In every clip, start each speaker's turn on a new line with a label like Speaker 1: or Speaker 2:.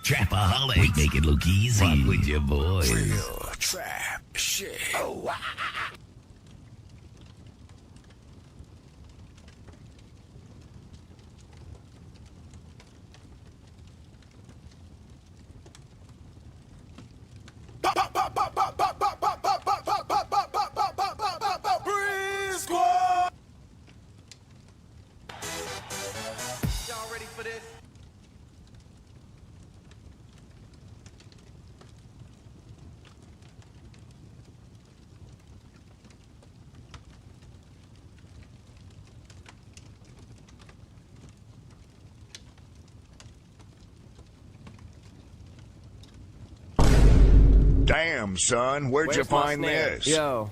Speaker 1: Trapaholics. Make it look easy. Fuck with your boys.
Speaker 2: Real trap shit. Oh,
Speaker 3: Y'all ready for this?
Speaker 2: damn, son, where'd you find this?
Speaker 4: Yo.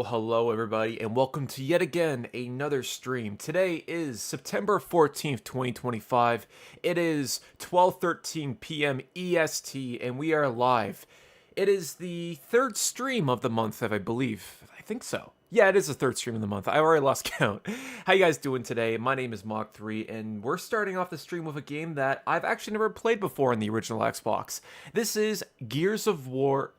Speaker 3: Hello, everybody, and welcome to yet again another stream. Today is September 14th, 2025. It is 12:13 p.m. EST, and we are live. It is the third stream of the month, I believe. I think so. Yeah, it is the third stream of the month. I already lost count. How you guys doing today? My name is Mach3, and we're starting off the stream with a game that I've actually never played before in the original Xbox. This is Gears of War.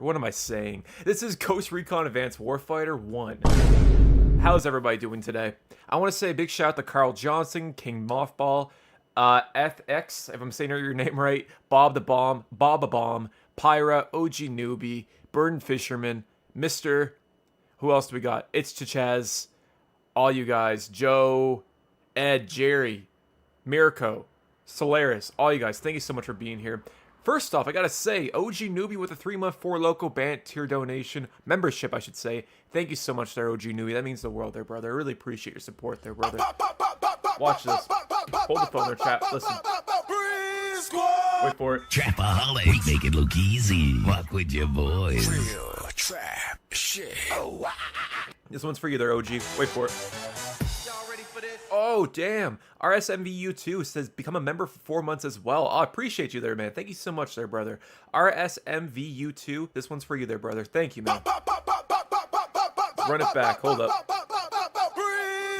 Speaker 3: What am I saying? This is Ghost Recon Advanced Warfighter 1. How's everybody doing today? I want to say a big shout out to Carl Johnson, King Mothball, FX, if I'm saying your name right, Bob the Bomb, Pyra, OG Newbie, Burden Fisherman, Mr. Who else do we got? It's Chichaz, all you guys, Joe, Ed, Jerry, Mirko, Solaris, all you guys, thank you so much for being here. First off, I gotta say, OG Newbie with a 3-month 4 local band tier donation, membership I should say. Thank you so much there, OG Newbie. That means the world there, brother. I really appreciate your support there, brother. Watch this. Hold the phone there, chat. Listen. Wait for it.
Speaker 1: Trapaholic, make it look easy. Walk with your boys.
Speaker 2: Real trap shit.
Speaker 3: This one's for you there, OG. Wait for it. Oh, damn. RSMVU2 says become a member for 4 months as well. Oh, I appreciate you there, man. Thank you so much there, brother. RSMVU2, this one's for you there, brother. Thank you, man. Run it back. Hold up.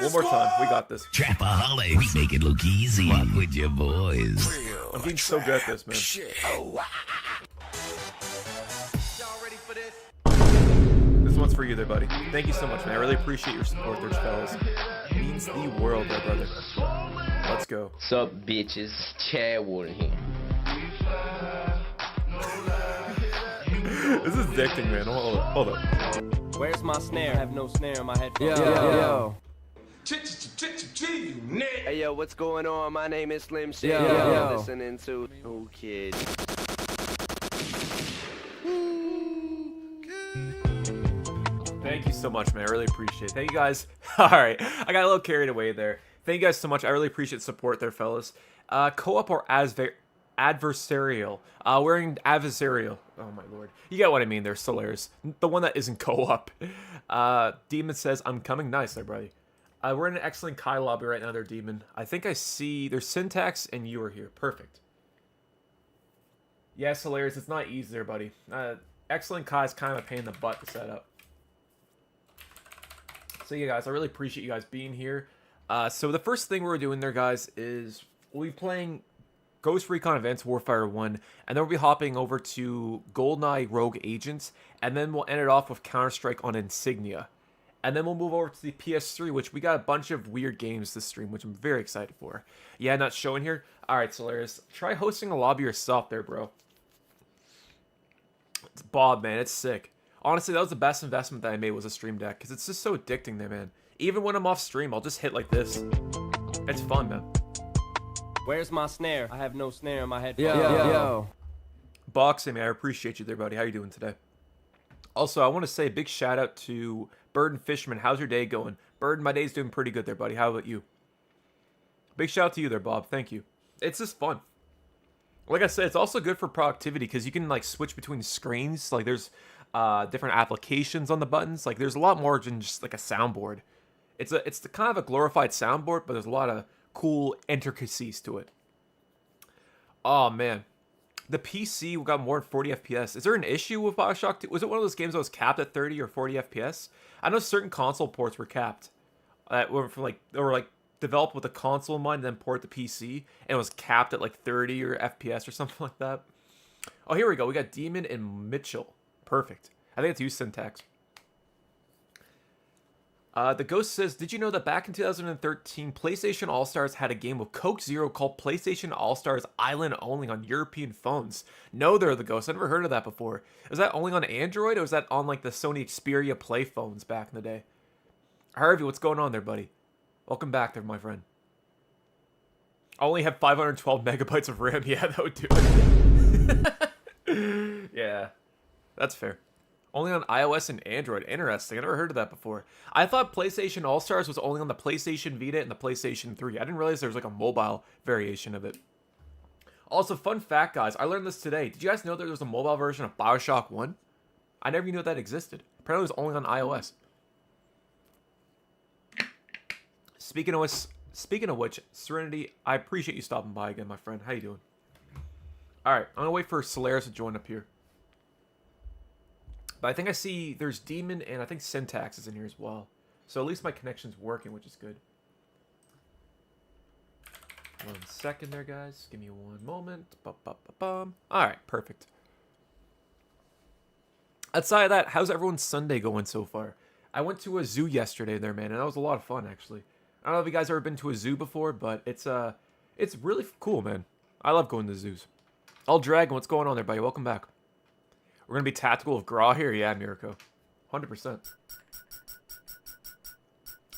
Speaker 3: One more time. We got this.
Speaker 1: Trapaholic, make it look easy. Walk with your boys.
Speaker 2: Real
Speaker 3: I'm getting so good at this, man.
Speaker 2: shit.
Speaker 3: This one's for you there, buddy. Thank you so much, man. I really appreciate your support there, fellas. It means the world there, brother. Let's go.
Speaker 5: Sup, bitches? Chad Water here.
Speaker 3: This is addicting, man. Hold up.
Speaker 4: Where's my snare? I have no snare in my headphones.
Speaker 6: Yo.
Speaker 5: Hey, yo, what's going on? My name is Slim Shady.
Speaker 6: Yo.
Speaker 5: You're listening to Who Kid.
Speaker 3: Thank you so much, man. I really appreciate it. Thank you guys. All right. I got a little carried away there. Thank you guys so much. I really appreciate support there, fellas. Co-op or adversarial? Wearing adversarial. Oh, my lord. You get what I mean there, Solaris. The one that isn't co-op. Demon says, I'm coming. Nice there, buddy. We're in an excellent Kai lobby right now there, Demon. I think I see... There's Syntax and you are here. Perfect. Yeah, Solaris. It's not easy there, buddy. Excellent Kai is kind of a pain in the butt to set up. So yeah, guys, I really appreciate you guys being here. So the first thing we're doing there, guys, is we'll be playing Ghost Recon Advanced Warfare 1, and then we'll be hopping over to Goldeneye Rogue Agents, and then we'll end it off with Counter-Strike on Insignia. And then we'll move over to the PS3, which we got a bunch of weird games this stream, which I'm very excited for. Yeah, not showing here? Alright, Solaris, try hosting a lobby yourself there, bro. It's Bob, man, it's sick. Honestly, that was the best investment that I made was a stream deck, because it's just so addicting there, man. Even when I'm off stream, I'll just hit like this. It's fun, man.
Speaker 4: Where's my snare? I have no snare in my headphones.
Speaker 6: Yo.
Speaker 3: Boxing, man, I appreciate you there, buddy. How you doing today? Also, I want to say a big shout out to Bird and Fishman. How's your day going? Bird, my day's doing pretty good there, buddy. How about you? Big shout out to you there, Bob. Thank you. It's just fun. Like I said, it's also good for productivity because you can like switch between screens. Like there's different applications on the buttons. Like there's a lot more than just like a soundboard. It's the kind of a glorified soundboard, but there's a lot of cool intricacies to it. Oh man, the PC got more than 40 FPS. Is there an issue with Bioshock 2? Was it one of those games that was capped at 30 or 40 FPS? I know certain console ports were capped. Were from like they were like developed with a console in mind, and then port to PC, and it was capped at like 30 or FPS or something like that. Oh, here we go. We got Demon and Mitchell. Perfect. I think it's you, Syntax. The Ghost says, did you know that back in 2013, PlayStation All-Stars had a game with Coke Zero called PlayStation All-Stars Island only on European phones? No, they're the Ghost. I never heard of that before. Was that only on Android, or was that on like the Sony Xperia Play phones back in the day? Harvey, what's going on there, buddy? Welcome back there, my friend. I only have 512 megabytes of RAM. Yeah, that would do it. Yeah, that's fair. Only on iOS and Android. Interesting. I never heard of that before. I thought PlayStation All-Stars was only on the PlayStation Vita and the PlayStation 3. I didn't realize there was like a mobile variation of it. Also, fun fact, guys. I learned this today. Did you guys know that there was a mobile version of Bioshock 1? I never knew that existed. Apparently it was only on iOS. Speaking of which, Serenity, I appreciate you stopping by again, my friend. How you doing? Alright, I'm gonna wait for Solaris to join up here. But I think I see there's Demon and I think Syntax is in here as well. So at least my connection's working, which is good. 1 second there, guys. Give me one moment. Alright, perfect. Outside of that, how's everyone's Sunday going so far? I went to a zoo yesterday there, man, and that was a lot of fun, actually. I don't know if you guys ever been to a zoo before, but it's really cool, man. I love going to zoos. All Dragon, what's going on there, buddy? Welcome back. We're going to be tactical with GRAW here. Yeah, Mirko. 100%.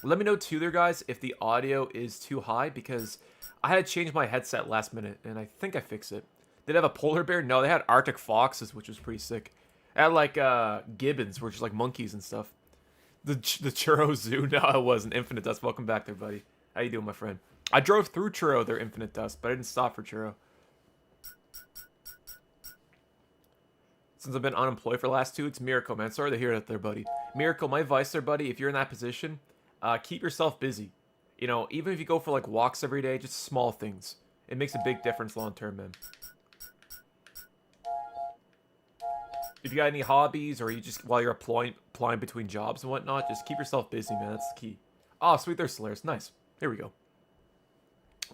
Speaker 3: Let me know, too, there, guys, if the audio is too high, because I had to change my headset last minute, and I think I fixed it. Did it have a polar bear? No, they had Arctic foxes, which was pretty sick. It had like gibbons, which is like monkeys and stuff. The Churro Zoo? No, it wasn't. Infinite Dust, welcome back there, buddy. How you doing, my friend? I drove through Churro, their Infinite Dust, but I didn't stop for Churro. Since I've been unemployed for the last 2 weeks, Miracle, man. Sorry to hear that there, buddy. Miracle, my advice there, buddy, if you're in that position, keep yourself busy. You know, even if you go for like walks every day, just small things. It makes a big difference long term, man. If you got any hobbies, or you just, while you're applying between jobs and whatnot, just keep yourself busy, man. That's the key. Oh, sweet, there's Solaris. Nice. Here we go.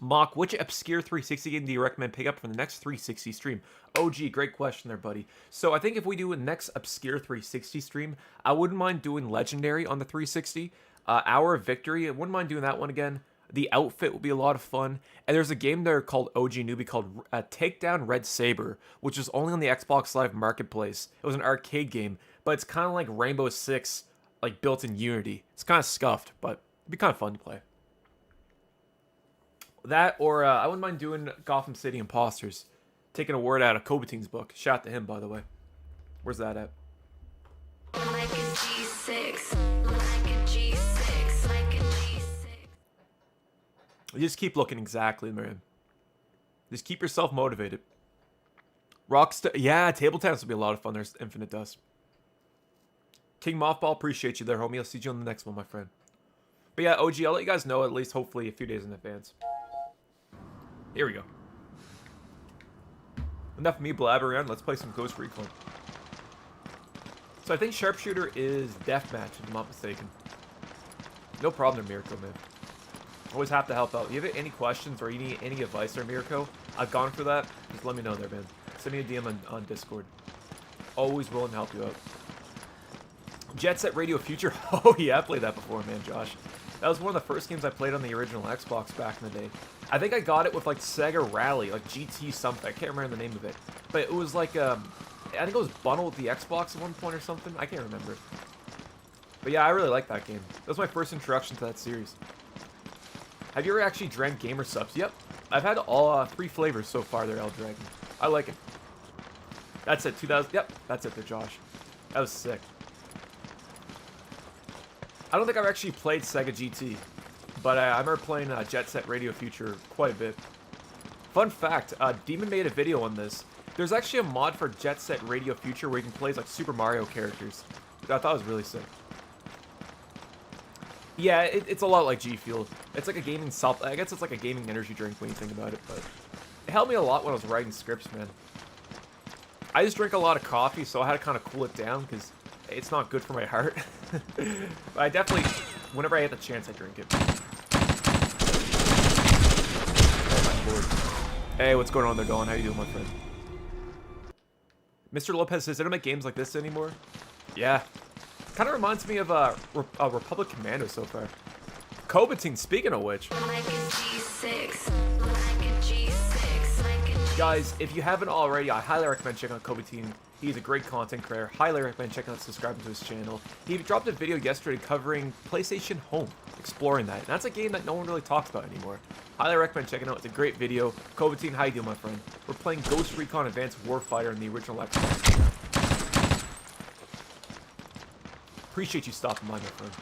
Speaker 3: Mock, which obscure 360 game do you recommend pick up for the next 360 stream? OG, great question there, buddy. So I think if we do a next obscure 360 stream, I wouldn't mind doing Legendary on the 360. Hour of Victory, I wouldn't mind doing that one again. The Outfit would be a lot of fun. And there's a game there called OG Newbie called Takedown Red Saber, which is only on the Xbox Live Marketplace. It was an arcade game, but it's kind of like Rainbow Six, like built in Unity. It's kind of scuffed, but it'd be kind of fun to play. That, or I wouldn't mind doing Gotham City Imposters. Taking a word out of Kobateen's book. Shout out to him, by the way. Where's that at?
Speaker 6: Like a G6, like a G6, like a G6.
Speaker 3: You just keep looking exactly, man. Just keep yourself motivated. Rockstar, yeah, table tennis will be a lot of fun. There's Infinite Dust. King Mothball, appreciate you there, homie. I'll see you on the next one, my friend. But yeah, OG, I'll let you guys know at least, hopefully, a few days in advance. Here we go. Enough of me blabbering around. Let's play some Ghost Recon. So I think Sharpshooter is Deathmatch, if I'm not mistaken. No problem there, Mirko, man. Always have to help out. If you have any questions or you need any advice there, Mirko, I've gone for that. Just let me know there, man. Send me a DM on Discord. Always willing to help you out. Jet Set Radio Future. Oh, yeah, I played that before, man, Josh. That was one of the first games I played on the original Xbox back in the day. I think I got it with, like, Sega Rally, like GT something. I can't remember the name of it. But it was, like, I think it was bundled with the Xbox at one point or something. I can't remember. But, yeah, I really like that game. That was my first introduction to that series. Have you ever actually drank Gamer Subs? Yep. I've had all 3 flavors so far there, El Dragon. I like it. That's it, 2000. Yep, that's it there, Josh. That was sick. I don't think I've actually played Sega GT, but I remember playing Jet Set Radio Future quite a bit. Fun fact, Demon made a video on this. There's actually a mod for Jet Set Radio Future where you can play as like Super Mario characters. I thought it was really sick. Yeah, it's a lot like G Fuel. It's like a gaming I guess it's like a gaming energy drink when you think about it, but it helped me a lot when I was writing scripts, man. I just drink a lot of coffee, so I had to kind of cool it down because it's not good for my heart. But I definitely, whenever I get the chance, I drink it. Oh my lord. Hey, what's going on there, Dawn? How you doing, my friend? Mr. Lopez says, they don't make games like this anymore. Yeah. Kind of reminds me of Republic Commando so far. Kobateen, speaking of which.
Speaker 6: Like a G6, like a G6, like a G6.
Speaker 3: Guys, if you haven't already, I highly recommend checking out Kobateen. He's a great content creator. Highly recommend checking out, subscribing to his channel. He dropped a video yesterday covering PlayStation Home, exploring that. And that's a game that no one really talks about anymore. Highly recommend checking out. It's a great video. Kobateen, how you doing, my friend? We're playing Ghost Recon Advanced Warfighter in the original Xbox. Appreciate you stopping by, my friend.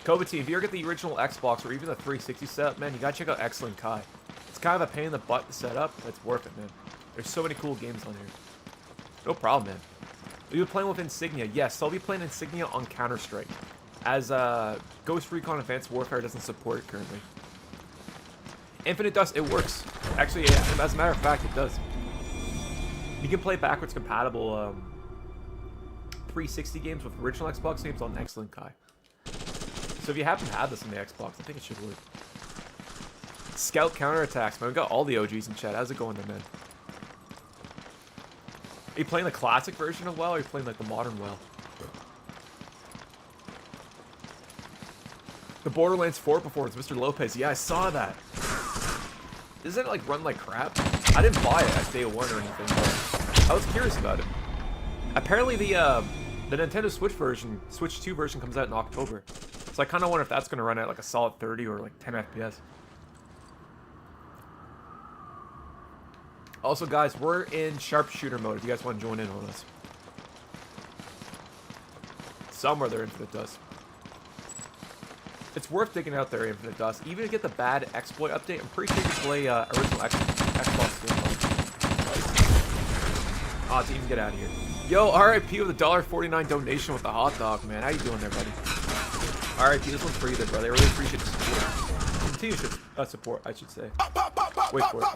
Speaker 3: Kobateen, if you ever get the original Xbox or even the 360 setup, man, you gotta check out XLINK. It's kind of a pain in the butt to set up, but it's worth it, man. There's so many cool games on here. No problem, man. Are you playing with Insignia? Yes, I'll be playing Insignia on Counter-Strike, as Ghost Recon Advanced Warfare doesn't support it currently. Infinite Dust, it works. Actually, yeah, as a matter of fact, it does. You can play backwards compatible 360 games with original Xbox games on XLINK. So if you happen to have this on the Xbox, I think it should work. Scout Counterattacks, man. We got all the OGs in chat. How's it going there, man? Are you playing the classic version of WoW, or are you playing like the modern WoW? The Borderlands 4 performance, Mr. Lopez. Yeah, I saw that. Doesn't it like run like crap? I didn't buy it at day one or anything, but I was curious about it. Apparently the Nintendo Switch version, Switch 2 version, comes out in October. So I kind of wonder if that's going to run at like a solid 30 or like 10 FPS. Also, guys, we're in sharpshooter mode if you guys want to join in on us. Somewhere there, Infinite Dust. It's worth digging out there, Infinite Dust. Even to get the bad exploit update, I'm pretty sure you can play original XBOX Gamelist. Oh, to even get out of here. Yo, RIP with a $1.49 donation with the hot dog, man. How you doing there, buddy? RIP, this one's for you there, brother. I really appreciate the support. Continued support, I should say. Wait for it.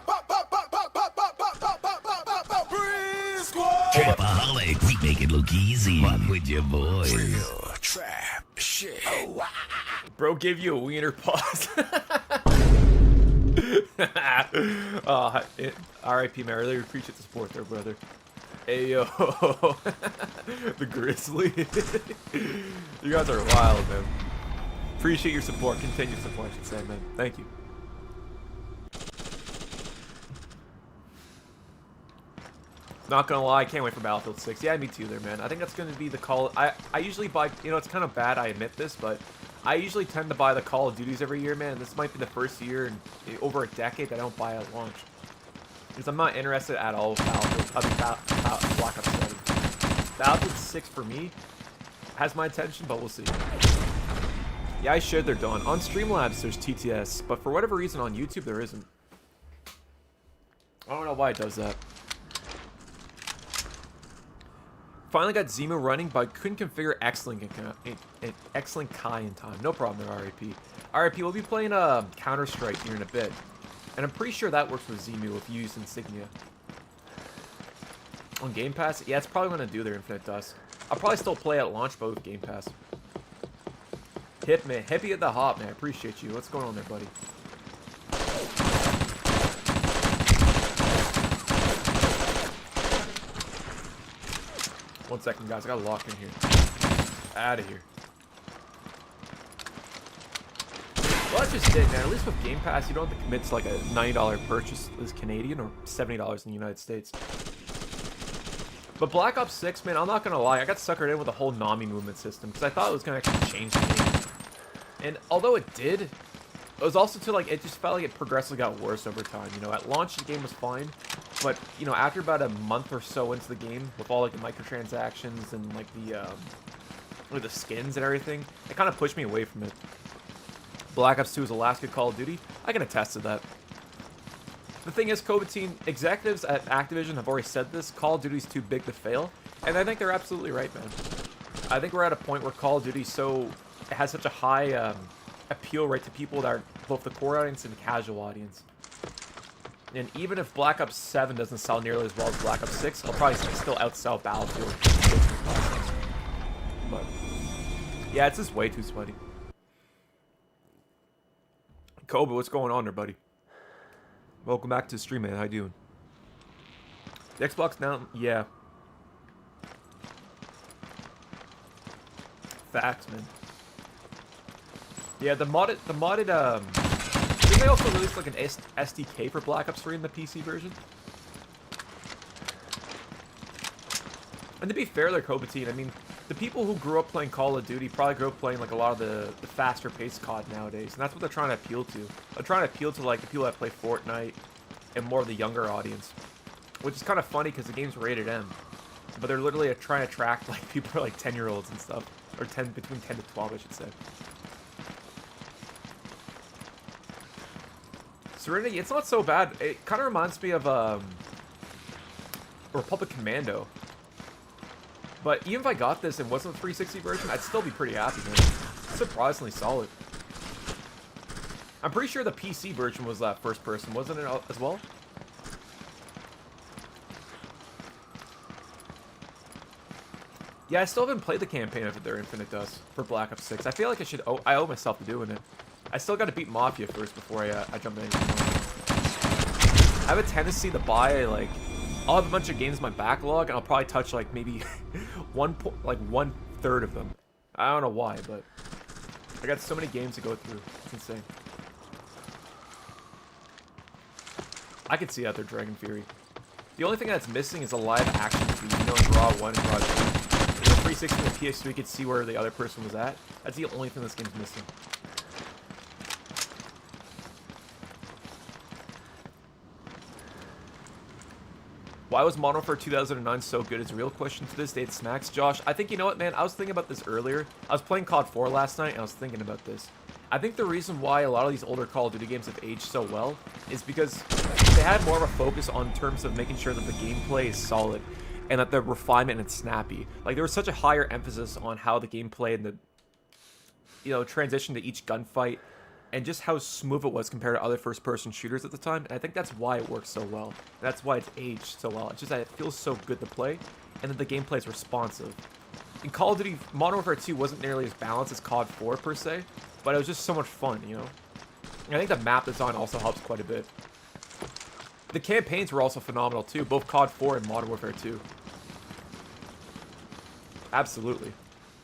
Speaker 1: Trapaholic, we make it look easy. What with your boys?
Speaker 2: Real trap shit.
Speaker 3: Bro gave you a wiener pause. RIP, man. I really appreciate the support there, brother. Hey, yo. The Grizzly. You guys are wild, man. Appreciate your support. Continued support, I should say, man. Thank you. Not gonna lie, I can't wait for Battlefield 6. Yeah, me too there, man. I think that's gonna be the call. I usually buy, you know, it's kind of bad, I admit this, but I usually tend to buy the Call of Duties every year, man. This might be the first year in over a decade that I don't buy at launch. Because I'm not interested at all with Battlefield, Black Ops 7. Battlefield 6 for me has my attention, but we'll see. Yeah, I should, they're done. On Streamlabs, there's TTS, but for whatever reason on YouTube, there isn't. I don't know why it does that. Finally got Zemu running, but I couldn't configure XLINK in time. No problem there, RIP. RIP, we'll be playing Counter-Strike here in a bit. And I'm pretty sure that works with Zemu if you use Insignia. On Game Pass? Yeah, it's probably going to do their Infinite Dust. I'll probably still play at launch, but with Game Pass. Hip, man. Hippie at the hop, man. I appreciate you. What's going on there, buddy? One second, guys. I gotta lock in here. Out of here. Well, that's just it, man. At least with Game Pass, you don't have to commit to like a $90 purchase as Canadian or $70 in the United States. But Black Ops 6, man, I'm not gonna lie. I got suckered in with the whole Nami movement system because I thought it was gonna actually change the game. And although it did, it was also to like, it just felt like it progressively got worse over time. You know, at launch, the game was fine. But, you know, after about a month or so into the game, with all like the microtransactions and like the skins and everything, it kind of pushed me away from it. Black Ops 2 is the last good Call of Duty. I can attest to that. The thing is, Cobatine executives at Activision have already said this: Call of Duty's too big to fail, and I think they're absolutely right, man. I think we're at a point where Call of Duty has such a high appeal rate to people that are both the core audience and the casual audience. And even if Black Ops 7 doesn't sell nearly as well as Black Ops 6, it'll probably still outsell Battlefield. But yeah, it's just way too sweaty. Kobe, what's going on there, buddy? Welcome back to the stream, man. How you doing? The Xbox now? Yeah. Facts, man. Yeah, the modded didn't they also release like an SDK for Black Ops 3 in the PC version? And to be fair there, Cobatine, I mean, the people who grew up playing Call of Duty probably grew up playing like a lot of the faster paced COD nowadays, and that's what they're trying to appeal to. They're trying to appeal to like the people that play Fortnite and more of the younger audience, which is kind of funny because the game's rated M, but they're literally trying to attract like people who are like 10-year-olds and stuff, or between 10 to 12, I should say. Serenity, it's not so bad. It kind of reminds me of Republic Commando. But even if I got this and wasn't the 360 version, I'd still be pretty happy, man. It's surprisingly solid. I'm pretty sure the PC version was that first person, wasn't it as well? Yeah, I still haven't played the campaign of their Infinite Dust for Black Ops 6. I feel like I owe myself to doing it. I still got to beat Mafia first before I jump in. I have a tendency to buy like, I'll have a bunch of games in my backlog, and I'll probably touch like maybe one third of them. I don't know why, but I got so many games to go through. It's insane. I could see out there Dragon Fury. The only thing that's missing is a live action feed. You know, in GRAW 1 and GRAW 2. In the 360 and the PS3, you could see where the other person was at. That's the only thing this game's missing. Why was Modern Warfare 2009 so good is a real question to this day. It smacks. Josh, I think, you know what, man? I was thinking about this earlier. I was playing COD 4 last night, and I was thinking about this. I think the reason why a lot of these older Call of Duty games have aged so well is because they had more of a focus on terms of making sure that the gameplay is solid and that the refinement and snappy. Like, there was such a higher emphasis on how the gameplay and the, you know, transition to each gunfight and just how smooth it was compared to other first-person shooters at the time. And I think that's why it works so well. That's why it's aged so well. It's just that it feels so good to play, and that the gameplay is responsive. In Call of Duty, Modern Warfare 2 wasn't nearly as balanced as COD 4 per se, but it was just so much fun, you know? And I think the map design also helps quite a bit. The campaigns were also phenomenal too, both COD 4 and Modern Warfare 2. Absolutely.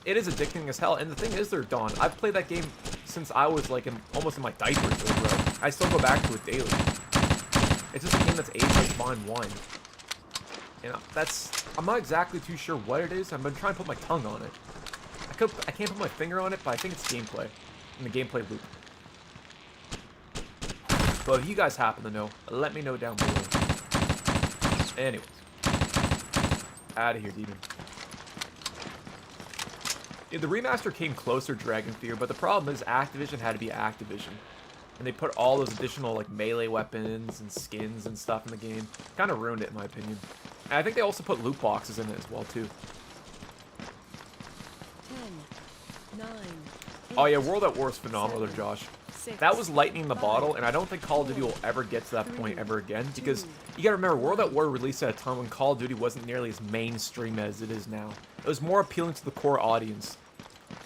Speaker 3: It is addicting as hell, and the thing is, there, Dawn, I've played that game since I was like almost in my diapers, bro. I still go back to it daily. It's just a game that's aged like fine wine. You know, I'm not exactly too sure what it is. I've been trying to put my tongue on it. I can't put my finger on it, but I think it's gameplay. In the gameplay loop. But if you guys happen to know, let me know down below. Anyways. Out of here, demon. Yeah, the remaster came closer, Dragon Fear, but the problem is Activision had to be Activision. And they put all those additional like melee weapons and skins and stuff in the game. Kind of ruined it, in my opinion. And I think they also put loot boxes in it as well, too.
Speaker 7: 10, 9,
Speaker 3: Oh yeah, World at War is phenomenal there, Josh. That was lightning in the bottle, and I don't think Call of Duty will ever get to that point ever again, because you gotta remember, World at War released at a time when Call of Duty wasn't nearly as mainstream as it is now. It was more appealing to the core audience.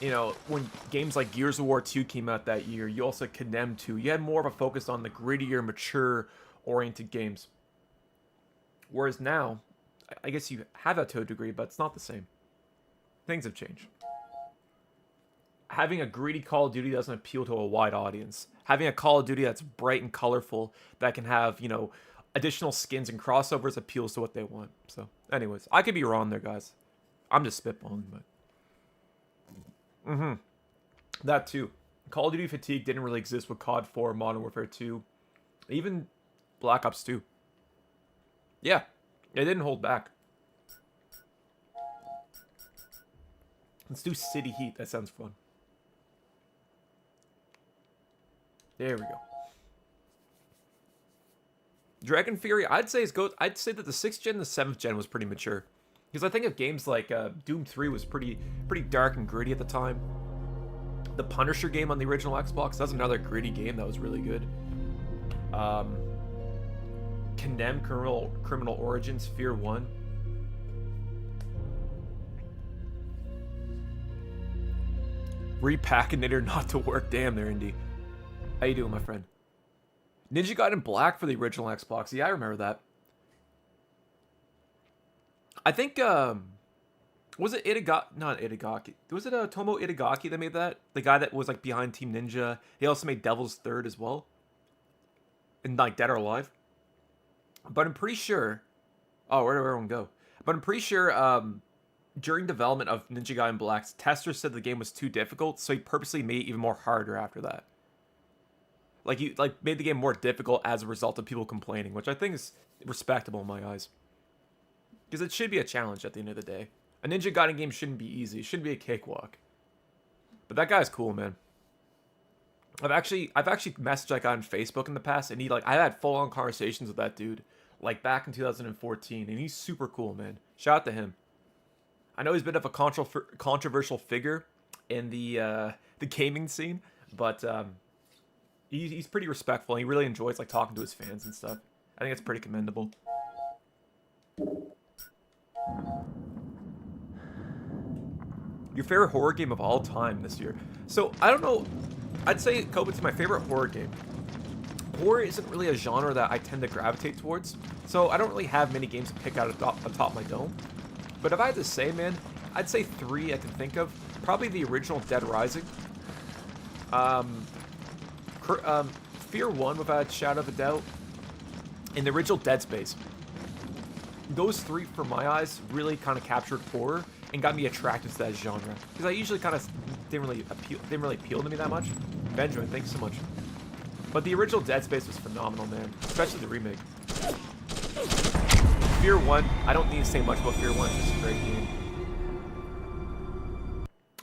Speaker 3: You know, when games like Gears of War 2 came out that year, you also had Condemned 2. You had more of a focus on the grittier, mature-oriented games. Whereas now, I guess you have that to a degree, but it's not the same. Things have changed. Having a greedy Call of Duty doesn't appeal to a wide audience. Having a Call of Duty that's bright and colorful, that can have, you know, additional skins and crossovers appeals to what they want. So, anyways, I could be wrong there, guys. I'm just spitballing, but... That too. Call of Duty fatigue didn't really exist with COD 4, Modern Warfare 2, even Black Ops 2. Yeah, it didn't hold back. Let's do City Heat. That sounds fun. There we go. Dragon Fury, I'd say that the 6th gen and the 7th gen was pretty mature. Because I think of games like Doom 3 was pretty dark and gritty at the time. The Punisher game on the original Xbox, that was another gritty game that was really good. Condemned Criminal Origins, Fear 1. Repackinator not to work. Damn there, Indy. How you doing, my friend? Ninja Gaiden Black for the original Xbox. Yeah, I remember that. I think, was it Itagaki? Not Itagaki. Was it Tomo Itagaki that made that? The guy that was, like, behind Team Ninja. He also made Devil's Third as well. And, like, Dead or Alive. But I'm pretty sure... Oh, where did everyone go? But I'm pretty sure, during development of Ninja Gaiden Black, testers said the game was too difficult, so he purposely made it even more harder after that. Like, he made the game more difficult as a result of people complaining, which I think is respectable in my eyes. Because it should be a challenge at the end of the day. A Ninja Gaiden game shouldn't be easy. It shouldn't be a cakewalk. But that guy's cool, man. I've actually messaged that guy on Facebook in the past, and I had full-on conversations with that dude, like, back in 2014, and he's super cool, man. Shout out to him. I know he's a bit of a controversial figure in the gaming scene, but he's pretty respectful, and he really enjoys, like, talking to his fans and stuff. I think it's pretty commendable. Your favorite horror game of all time this year? So, I don't know. I'd say COVID's my favorite horror game. Horror isn't really a genre that I tend to gravitate towards, so I don't really have many games to pick out atop my dome. But if I had to say, man, I'd say 3 I can think of. Probably the original Dead Rising. Fear 1 without a shadow of a doubt. And the original Dead Space. Those 3, for my eyes, really kind of captured horror and got me attracted to that genre. Because I usually kind of didn't really appeal to me that much. Benjamin, thanks so much. But the original Dead Space was phenomenal, man. Especially the remake. Fear 1, I don't need to say much about Fear 1, it's just a great game.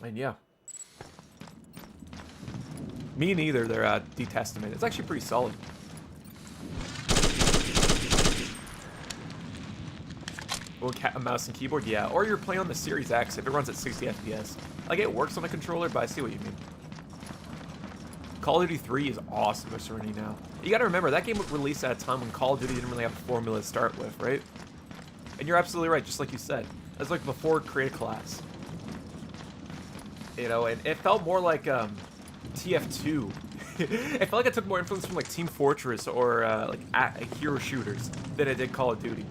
Speaker 3: And yeah. Me neither, they're D-Testament. It's actually pretty solid. A mouse and keyboard, yeah. Or you're playing on the Series X if it runs at 60 FPS. Like, it works on a controller, but I see what you mean. Call of Duty 3 is awesome for Serenity now. You gotta remember, that game was released at a time when Call of Duty didn't really have a formula to start with, right? And you're absolutely right, just like you said. That's like before Create a Class. You know, and it felt more like TF2. It felt like it took more influence from like Team Fortress or like hero shooters than it did Call of Duty.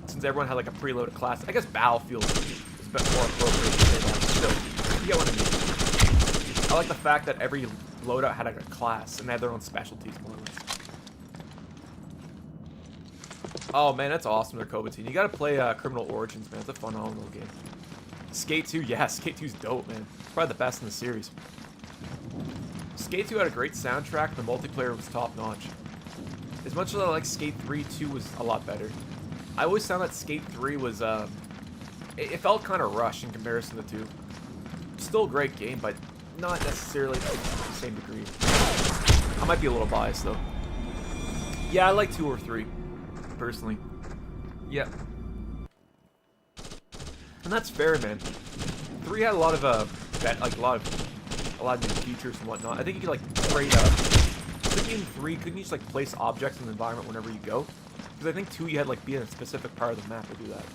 Speaker 3: Since everyone had like a preloaded class, I guess Battlefield is a bit more appropriate to say that. Still, you get what I mean. I like the fact that every loadout had like a class and they had their own specialties, more or less. Oh man, that's awesome, their COVID team. You gotta play Criminal Origins, man. It's a phenomenal game. Skate 2, yeah, Skate 2's dope, man. It's probably the best in the series. Skate 2 had a great soundtrack, and the multiplayer was top-notch. As much as I like Skate 3, 2 was a lot better. I always found that Skate 3 was, it felt kind of rushed in comparison to 2. Still a great game, but not necessarily to the same degree. I might be a little biased, though. Yeah, I like 2 or 3, personally. Yeah. And that's fair, man. 3 had a lot of, a lot of new features and whatnot. I think you could, like, trade up. I think in 3, couldn't you just, like, place objects in the environment whenever you go? Because I think 2, you had, like, be in a specific part of the map to do that.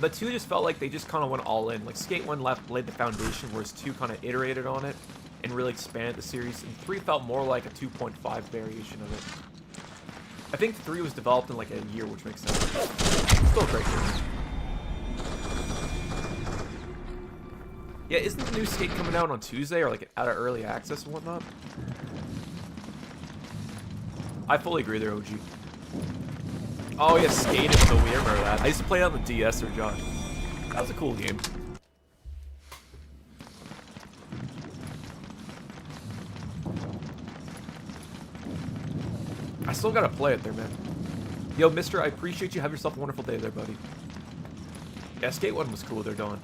Speaker 3: But 2 just felt like they just kind of went all in. Like, Skate 1 laid the foundation, whereas 2 kind of iterated on it and really expanded the series. And 3 felt more like a 2.5 variation of it. I think 3 was developed in, like, a year, which makes sense. Still a great game. Yeah, isn't the new Skate coming out on Tuesday, or, like, out of early access and whatnot? I fully agree there, OG. Oh yeah, Skate is so weird, I remember that. I used to play it on the DS or Josh. That was a cool game. I still gotta play it there, man. Yo, mister, I appreciate you. Have yourself a wonderful day there, buddy. Yeah, Skate 1 was cool there, Dawn.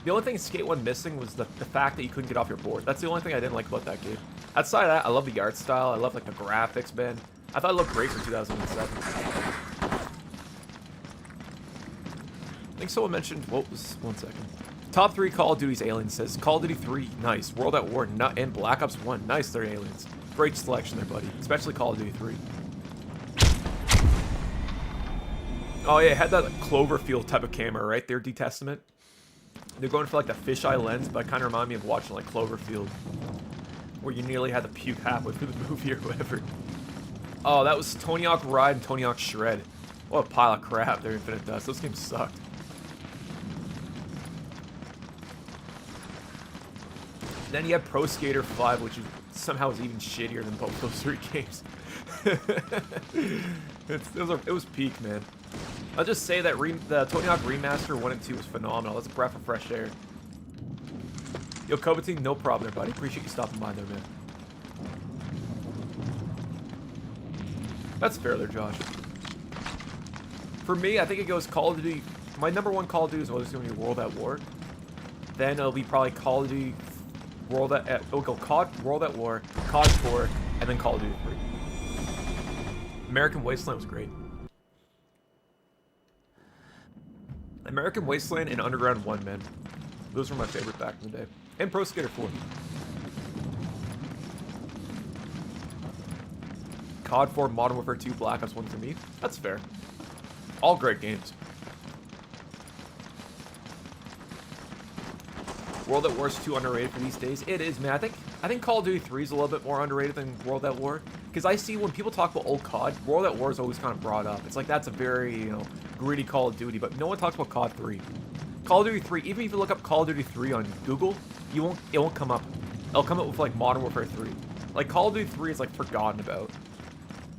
Speaker 3: The only thing Skate 1 missing was the fact that you couldn't get off your board. That's the only thing I didn't like about that game. Outside of that, I love the art style. I love, like, the graphics, man. I thought it looked great for 2007. I think someone mentioned... What was... One second. Top 3 Call of Duty's Aliens says, Call of Duty 3, nice. World at War, and Black Ops 1, nice, they're Aliens. Great selection there, buddy. Especially Call of Duty 3. Oh, yeah, it had that Cloverfield type of camera, right there, D-Testament. They're going for, like, the fisheye lens, but it kind of reminded me of watching, like, Cloverfield. Where you nearly had to puke halfway through the movie or whatever. Oh, that was Tony Hawk Ride and Tony Hawk Shred. What a pile of crap there, Infinite Dust. Those games sucked. Then you had Pro Skater 5, which somehow was even shittier than both those 3 games. It was peak, man. I'll just say that the Tony Hawk Remaster 1 and 2 was phenomenal. That's a breath of fresh air. Yo, Kovateam, no problem there, buddy. Appreciate you stopping by there, man. That's fair there, Josh. For me, I think it goes Call of Duty. My number 1 Call of Duty is always going to be World at War. Then it'll be probably Call of Duty it'll go COD, World at War, COD 4, and then Call of Duty 3. American Wasteland was great. American Wasteland and Underground 1, man. Those were my favorite back in the day. And Pro Skater 4. COD 4, Modern Warfare 2, Black Ops 1 for me. That's fair. All great games. World at War is too underrated for these days. It is, man. I think Call of Duty 3 is a little bit more underrated than World at War. Because I see when people talk about old COD, World at War is always kind of brought up. It's like that's a very, you know, gritty Call of Duty, but no one talks about COD 3. Call of Duty 3, even if you look up Call of Duty 3 on Google, it won't come up. It'll come up with like Modern Warfare 3. Like Call of Duty 3 is like forgotten about.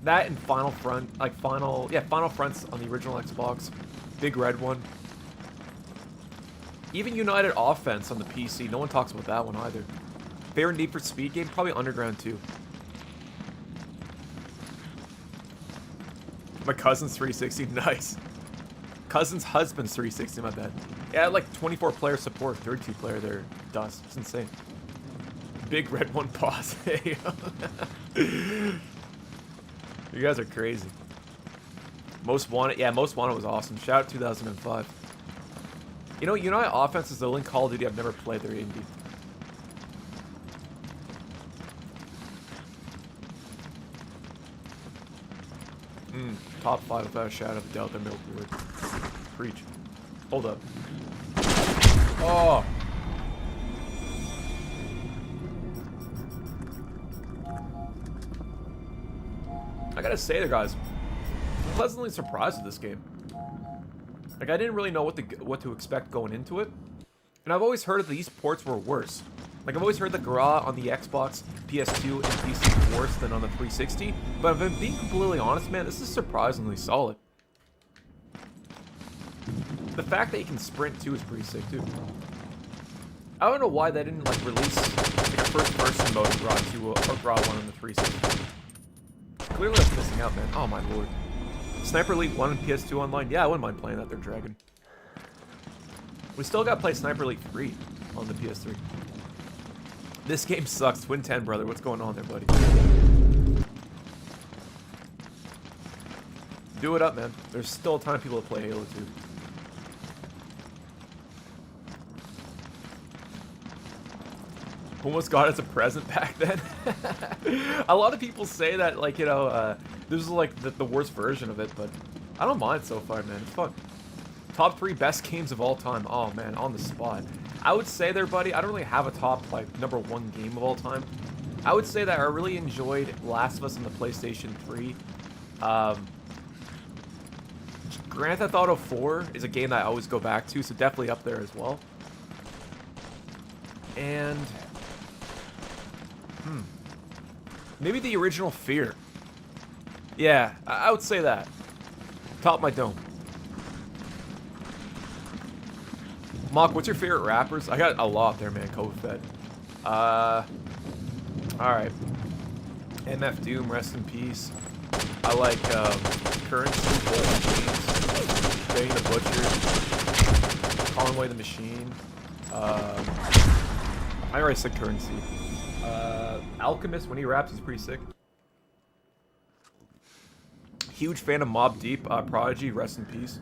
Speaker 3: That and Final Fronts on the original Xbox, big red one. Even United Offense on the PC, no one talks about that one either. Favorite Need for Speed game, probably Underground 2. my cousin's 360. Nice. Cousin's husband's 360, my bad. Yeah, like 24 player support, 32 player there. Dust. It's insane. Big red one pause. You guys are crazy. Most Wanted. Yeah, Most Wanted was awesome. Shout out 2005. You know how offense is the only Call of Duty I've never played. They're indie. Top 5 without a shadow of a doubt. They're milk word. Preach. Hold up. Oh. I gotta say there, guys. I'm pleasantly surprised with this game. Like, I didn't really know what to expect going into it. And I've always heard that these ports were worse. Like, I've always heard the GRAW on the Xbox, PS2, and PC worse than on the 360. But if I'm being completely honest, man, this is surprisingly solid. The fact that you can sprint, too, is pretty sick, too. I don't know why they didn't, like, release, like, a first-person mode in GRAW 2 or GRAW 1 on the 360. Clearly that's missing out, man. Oh, my lord. Sniper Elite 1 and PS2 online? Yeah, I wouldn't mind playing that. They're dragging. We still gotta play Sniper Elite 3 on the PS3. This game sucks. Twin 10, brother. What's going on there, buddy? Do it up, man. There's still a ton of people that play Halo 2. Almost got it as a present back then. A lot of people say that, like, you know, this is like the worst version of it, but I don't mind so far, man. It's fun. Top 3 best games of all time. Oh, man, on the spot. I would say there, buddy, I don't really have a top, like, #1 game of all time. I would say that I really enjoyed Last of Us on the PlayStation 3. Grand Theft Auto 4 is a game that I always go back to, so definitely up there as well. And maybe the original Fear. Yeah, I would say that. Top my dome. Mock, what's your favorite rappers? I got a lot there, man. Fed. Alright. MF Doom, rest in peace. I like Currency, Golden James, Benny the Butcher, Conway the Machine. I already said Currency. Alchemist, when he raps, he's pretty sick. Huge fan of Mobb Deep, Prodigy, rest in peace.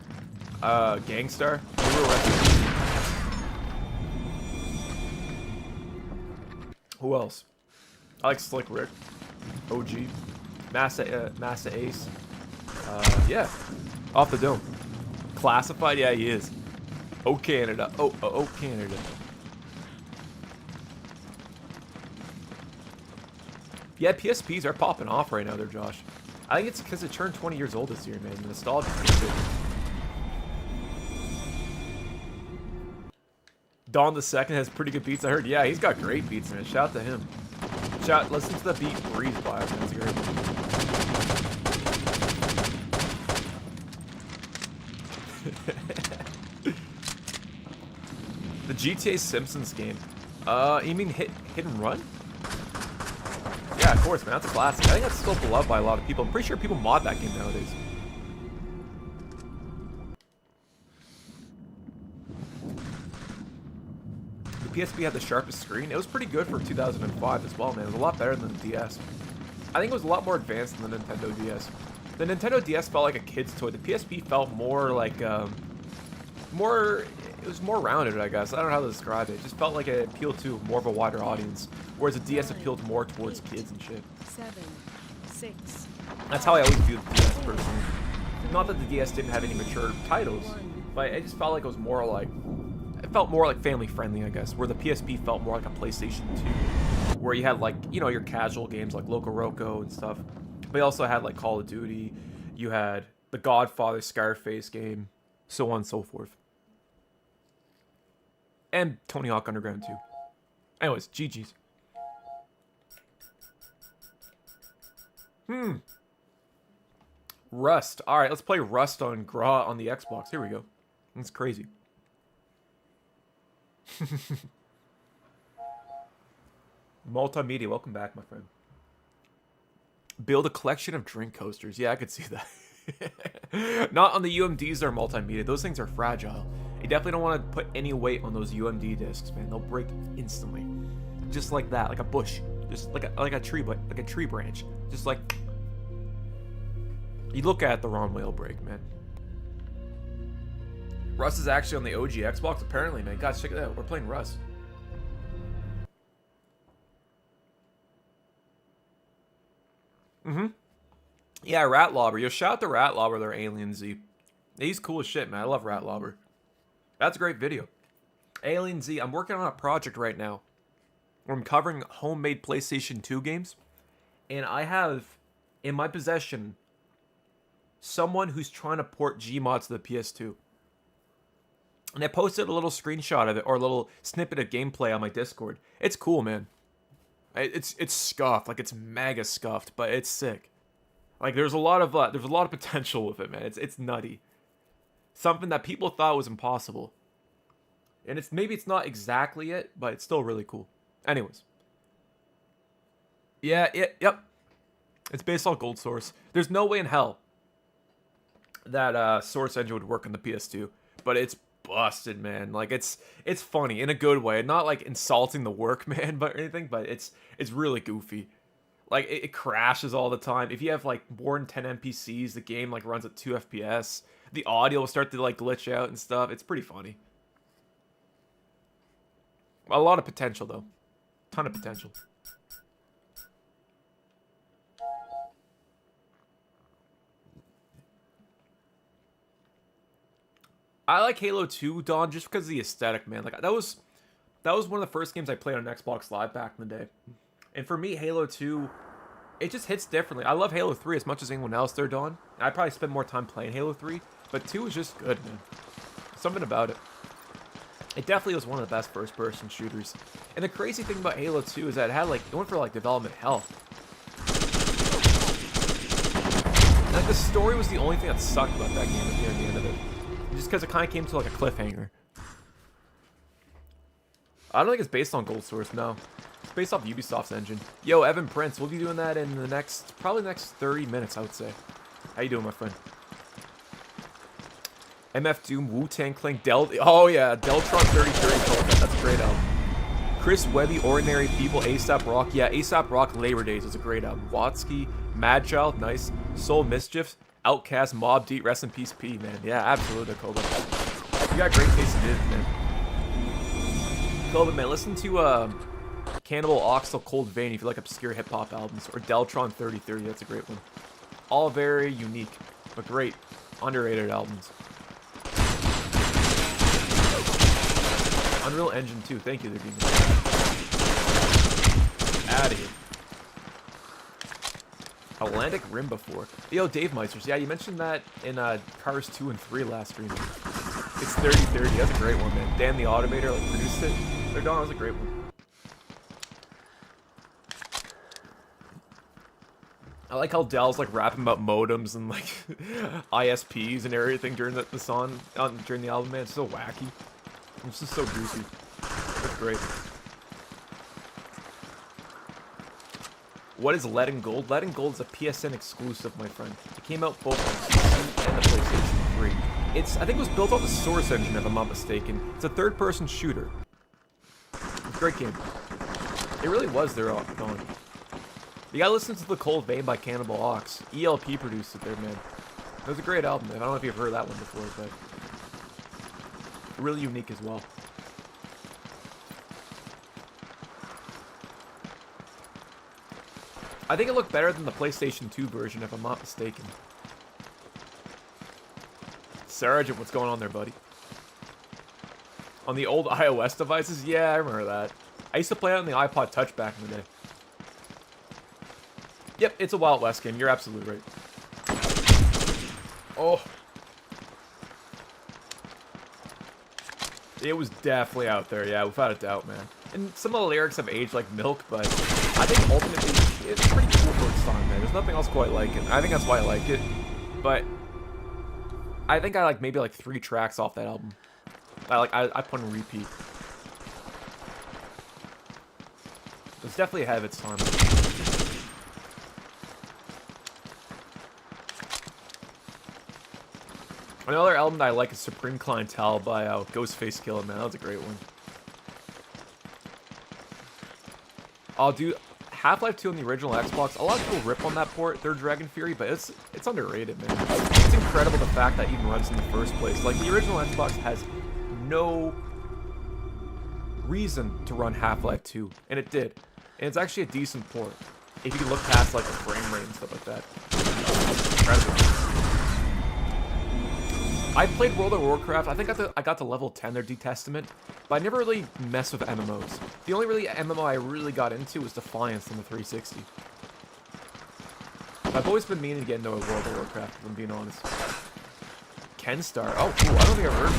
Speaker 3: Gangstar, rest in peace. Who else? I like Slick Rick, OG, Massa Ace. Yeah, off the dome. Classified, yeah, he is. Oh Canada, oh Canada. Yeah, PSPs are popping off right now, there, Josh. I think it's because it turned 20 years old this year, man. The nostalgia is pretty good. Dawn the Second has pretty good beats, I heard. Yeah, he's got great beats, man. Shout out to him. Listen to the beat Breeze by us, man. It's great. The GTA Simpsons game. You mean Hit and Run? Yeah, of course, man. That's a classic. I think that's still beloved by a lot of people. I'm pretty sure people mod that game nowadays. The PSP had the sharpest screen. It was pretty good for 2005 as well, man. It was a lot better than the DS. I think it was a lot more advanced than the Nintendo DS. The Nintendo DS felt like a kid's toy. The PSP felt more like, it was more rounded, I guess. I don't know how to describe it. It just felt like it appealed to more of a wider audience, whereas the DS appealed more towards kids and shit.
Speaker 7: 7, 6.
Speaker 3: That's how I always viewed the DS personally. Not that the DS didn't have any mature titles, but it just felt like it was more like, it felt more like family friendly, I guess, where the PSP felt more like a PlayStation 2, where you had, like, you know, your casual games like Loco Roco and stuff, but you also had like Call of Duty, you had the Godfather Scarface game, so on and so forth. And Tony Hawk Underground 2. Anyways, GG's. Rust. Alright, let's play Rust on GRAW on the Xbox. Here we go. That's crazy. Multimedia, welcome back, my friend. Build a collection of drink coasters. Yeah, I could see that. Not on the UMDs that are multimedia. Those things are fragile. You definitely don't want to put any weight on those UMD discs, man. They'll break instantly. Just like that, like a bush. Just like a tree, but like a tree branch. Just like you look at it the wrong way, it'll break, man. Rust is actually on the OG Xbox, apparently, man. Guys, check it out. We're playing Rust. Yeah, Rat Lobber. Yo, shout out to Rat Lobber, their Alien Z. He's cool as shit, man. I love Rat Lobber. That's a great video. Alien Z, I'm working on a project right now where I'm covering homemade PlayStation 2 games. And I have in my possession someone who's trying to port Gmod to the PS2. And I posted a little screenshot of it, or a little snippet of gameplay on my Discord. It's cool, man. It's scuffed, like it's mega scuffed, but it's sick. Like there's a lot of potential with it, man. It's nutty. Something that people thought was impossible. And maybe it's not exactly it, but it's still really cool. Anyways. Yeah, yep. It's based on Gold Source. There's no way in hell that Source Engine would work on the PS2, but it's busted, man. Like it's funny in a good way, not like insulting the work, man, but anything, but it's really goofy. Like it crashes all the time. If you have like more than 10 NPCs, the game like runs at 2 FPS. The audio will start to like glitch out and stuff. It's pretty funny. A lot of potential though. Ton of potential. I like Halo 2, Dawn, just because of the aesthetic, man. Like that was one of the first games I played on Xbox Live back in the day. And for me, Halo 2, it just hits differently. I love Halo 3 as much as anyone else there, Dawn. I probably spend more time playing Halo 3, but 2 is just good, man. Something about it. It definitely was one of the best first-person shooters. And the crazy thing about Halo 2 is that it had like, it went for like development hell. Like the story was the only thing that sucked about that game at the end of it. Just because it kind of came to like a cliffhanger. I don't think it's based on Gold Source, no. It's based off Ubisoft's engine. Yo, Evan Prince, we'll be doing that in the probably the next 30 minutes, I would say. How you doing, my friend? MF Doom, Wu-Tang Clan, oh yeah, Deltron 3030, that's a great album. Chris Webby, Ordinary People, A$AP Rock, yeah, A$AP Rock, Labor Days is a great album. Watsky, Madchild, nice. Soul Mischief, Outcast, Mobb Deep, rest in peace, P, man. Yeah, absolutely, Koba. You got great taste in it, man. Koba, man, listen to Cannibal Oxel, Cold Vein if you like obscure hip-hop albums, or Deltron 3030, that's a great one. All very unique, but great, underrated albums. Unreal Engine 2, thank you, there, Demon. Out of here. Atlantic Rim before. Yo, Dave Meisters. Yeah, you mentioned that in Cars 2 and 3 last stream. It's 3030. That's a great one, man. Dan the Automator like produced it. They're done. That was a great one. I like how Dell's like rapping about modems and like ISPs and everything during the song, during the album, man. It's so wacky. It's just so goofy. That's great. What is Lead and Gold? Lead and Gold is a PSN exclusive, my friend. It came out both on PC and the PlayStation 3. I think it was built off the Source Engine, if I'm not mistaken. It's a third-person shooter. It's a great game. It really was there going. You gotta listen to The Cold Vein by Cannibal Ox. ELP produced it there, man. It was a great album, man. I don't know if you've heard that one before, but really unique as well. I think it looked better than the PlayStation 2 version, if I'm not mistaken. Sergeant, what's going on there, buddy? On the old iOS devices? Yeah, I remember that. I used to play it on the iPod Touch back in the day. Yep, it's a Wild West game. You're absolutely right. Oh. It was definitely out there, yeah, without a doubt, man. And some of the lyrics have aged like milk, but I think ultimately it's pretty cool for its time, man. There's nothing else quite like it. I think that's why I like it. But I think I like maybe like 3 tracks off that album. I put on repeat. It's definitely ahead of its time. Another album that I like is Supreme Clientele by Ghostface Killer, man. That was a great one. I'll do Half-Life 2 on the original Xbox. A lot of people rip on that port, Third Dragon Fury, but it's underrated, man. It's incredible the fact that it even runs in the first place. Like, the original Xbox has no reason to run Half-Life 2, and it did. And it's actually a decent port, if you can look past, like, the frame rate and stuff like that. Incredible. I played World of Warcraft. I think I got to level 10 there, Testament, but I never really messed with MMOs. The only really MMO I really got into was Defiance on the 360. I've always been meaning to get into a World of Warcraft, if I'm being honest. Kenstar. Oh, cool. I don't think I've heard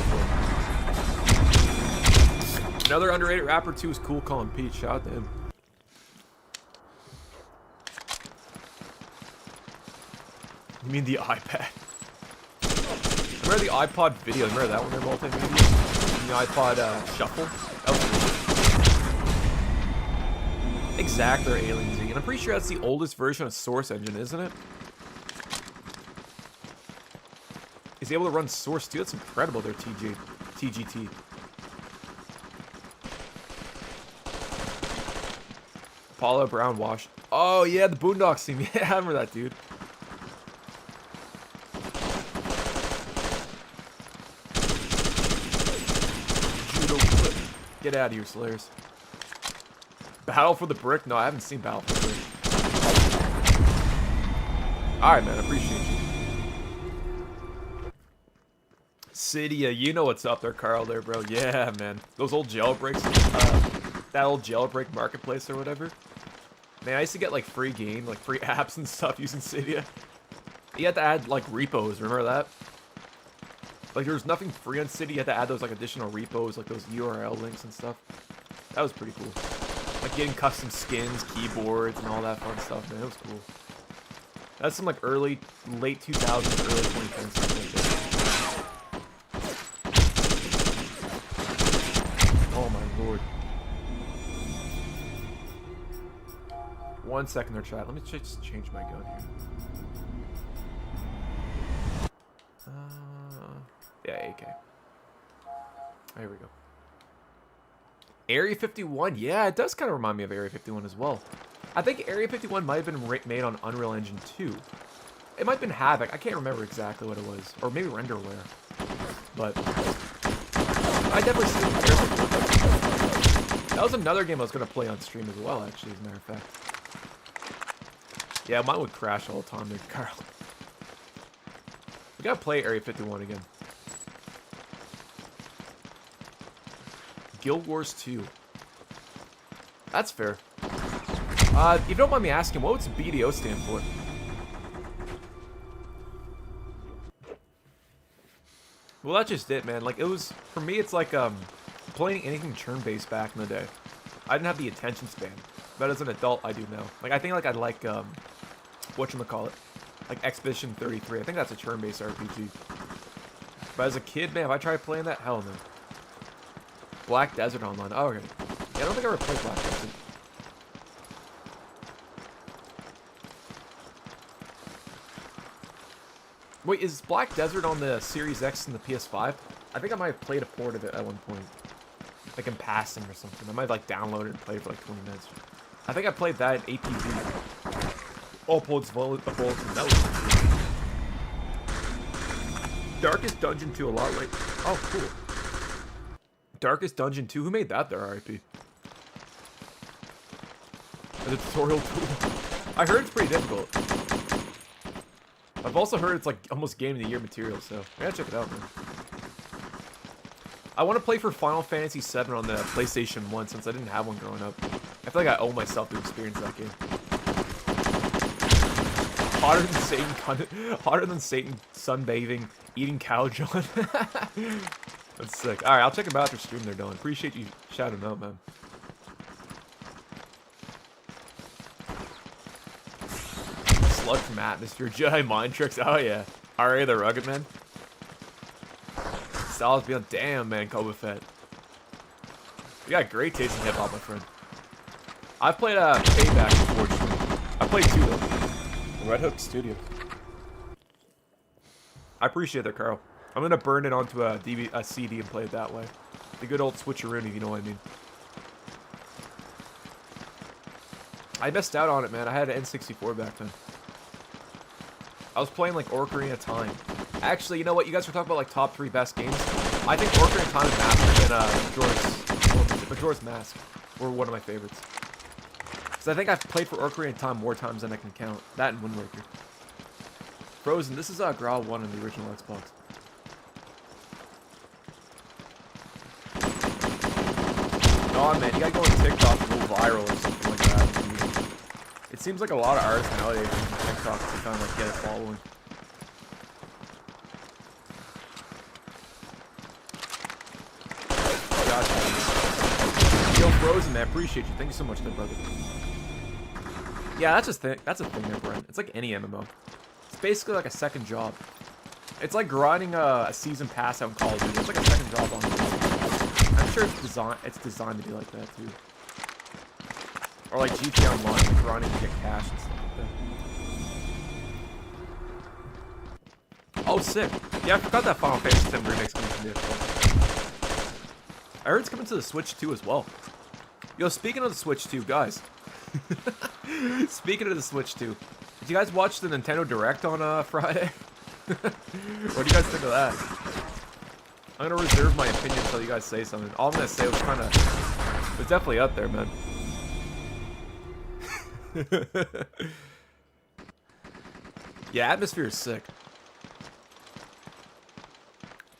Speaker 3: before. Another underrated rapper, too, is Cool Colin Pete. Shout out to him. You mean the iPad? Remember the iPod video? Remember that one? They're multimedia? The iPod Shuffle? That was cool. Exactly, Alien Z. And I'm pretty sure that's the oldest version of Source Engine, isn't it? He's able to run Source too. That's incredible there, TGT. Apollo Brown Wash. Oh yeah, the Boondocks team. Yeah, I remember that, dude. Get out of here, Slayers. Battle for the Brick? No, I haven't seen Battle for the Brick. Alright, man. I appreciate you. Cydia, you know what's up there, Carl, there, bro. Yeah, man. Those old jailbreaks. That old jailbreak marketplace or whatever. Man, I used to get, like, free game, like, free apps and stuff using Cydia. You had to add, like, repos. Remember that? Like, there was nothing free on Cydia. You had to add those, like, additional repos, like those URL links and stuff. That was pretty cool. Like, getting custom skins, keyboards, and all that fun stuff, man. It was cool. That's some, like, late 2000s, early 2010s stuff like that. Oh, my lord. 1 second there, chat. Let me just change my gun here. Yeah, AK. There we go. Area 51. Yeah, it does kind of remind me of Area 51 as well. I think Area 51 might have been made on Unreal Engine 2. It might have been Havoc. I can't remember exactly what it was. Or maybe Renderware. But I definitely see it. That was another game I was going to play on stream as well, actually, as a matter of fact. Yeah, mine would crash all the time there, Carl. We gotta play Area 51 again. Guild Wars 2. That's fair. If you don't mind me asking, what would BDO stand for? Well, that's just it, man. Like, it was, for me, it's like, playing anything turn-based back in the day. I didn't have the attention span. But as an adult, I do now. Like, I think, like, I'd like, whatchamacallit? Like, Expedition 33. I think that's a turn-based RPG. But as a kid, man, if I tried playing that, hell no. Black Desert Online. Oh, okay. Yeah, I don't think I ever played Black Desert. Wait, is Black Desert on the Series X and the PS5? I think I might have played a port of it at one point. Like in passing or something. I might have like downloaded and played for like 20 minutes. I think I played that in ATV. Oh, Bullets, that was Darkest Dungeon 2 a lot like. Oh, cool. Darkest Dungeon 2? Who made that there, RIP? The tutorial tool. I heard it's pretty difficult. I've also heard it's like almost Game of the Year material, so I gotta check it out, man. I want to play for Final Fantasy VII on the PlayStation 1 since I didn't have one growing up. I feel like I owe myself to experience that game. Hotter than Satan sunbathing, eating cow John. That's sick. Alright, I'll check them out after stream they're done. Appreciate you shouting them out, man. Slug from Atmosphere, Jedi Mind Tricks. Oh yeah. RA the Rugged Man. Styles beyond. Damn, man, Koba Fett. You got great taste in hip hop, my friend. I've played Payback before. I played 2 though. Red Hook Studio. I appreciate that, Carl. I'm gonna burn it onto a CD and play it that way. The good old switcheroo, if you know what I mean. I missed out on it, man. I had an N64 back then. I was playing like Ocarina of Time. Actually, you know what? You guys were talking about like top 3 best games. I think Ocarina of Time is Master than Majora's Mask were one of my favorites. Because I think I've played for Ocarina of Time more times than I can count. That and Wind Waker. Frozen. This is GRAW 1 on the original Xbox. Oh man, you gotta go on TikTok to go viral or something like that. It seems like a lot of artists nowadays use TikTok to kind of like get a following. Gotcha. Yo, Frozen, man, appreciate you. Thank you so much, good brother. Yeah, that's just that's a thing there, Brent. It's like any MMO. It's basically like a second job. It's like grinding a season pass out in Call of Duty. It's like a second job on the I'm sure it's designed to be like that too. Or like GTA Online, like grinding to get cash and stuff like that. Oh, sick. Yeah, I forgot that Final Fantasy VII Remix coming to the Xbox. I heard it's coming to the Switch too as well. Yo, speaking of the Switch 2, guys. Speaking of the Switch 2, did you guys watch the Nintendo Direct on Friday? What do you guys think of that? I'm gonna reserve my opinion until you guys say something. All I'm gonna say was it was definitely up there, man. Yeah, Atmosphere is sick.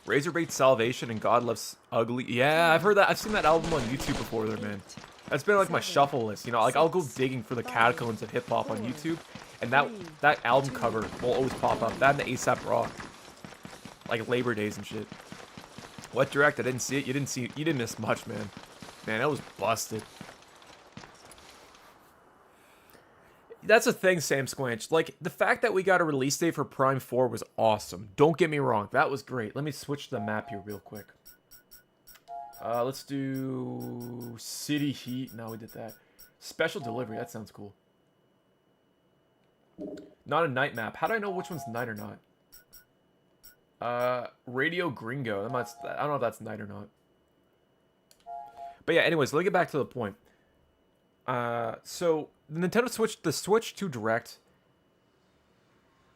Speaker 3: Razorblade Salvation and God Loves Ugly. Yeah, I've heard that. I've seen that album on YouTube before there, man. That's been like my shuffle list, you know. Like I'll go digging for the catacombs of hip hop on YouTube, and that album cover will always pop up. That and the ASAP Rock, like Labor Days and shit. What Direct? I didn't see it. You didn't miss much, man. Man, that was busted. That's a thing, Sam Squanch. Like, the fact that we got a release date for Prime 4 was awesome. Don't get me wrong. That was great. Let me switch the map here real quick. Let's do City Heat. No, we did that. Special Delivery. That sounds cool. Not a night map. How do I know which one's night or not? Radio Gringo. I don't know if that's night or not. But yeah, anyways, let me get back to the point. So the Nintendo Switch, the Switch 2 Direct,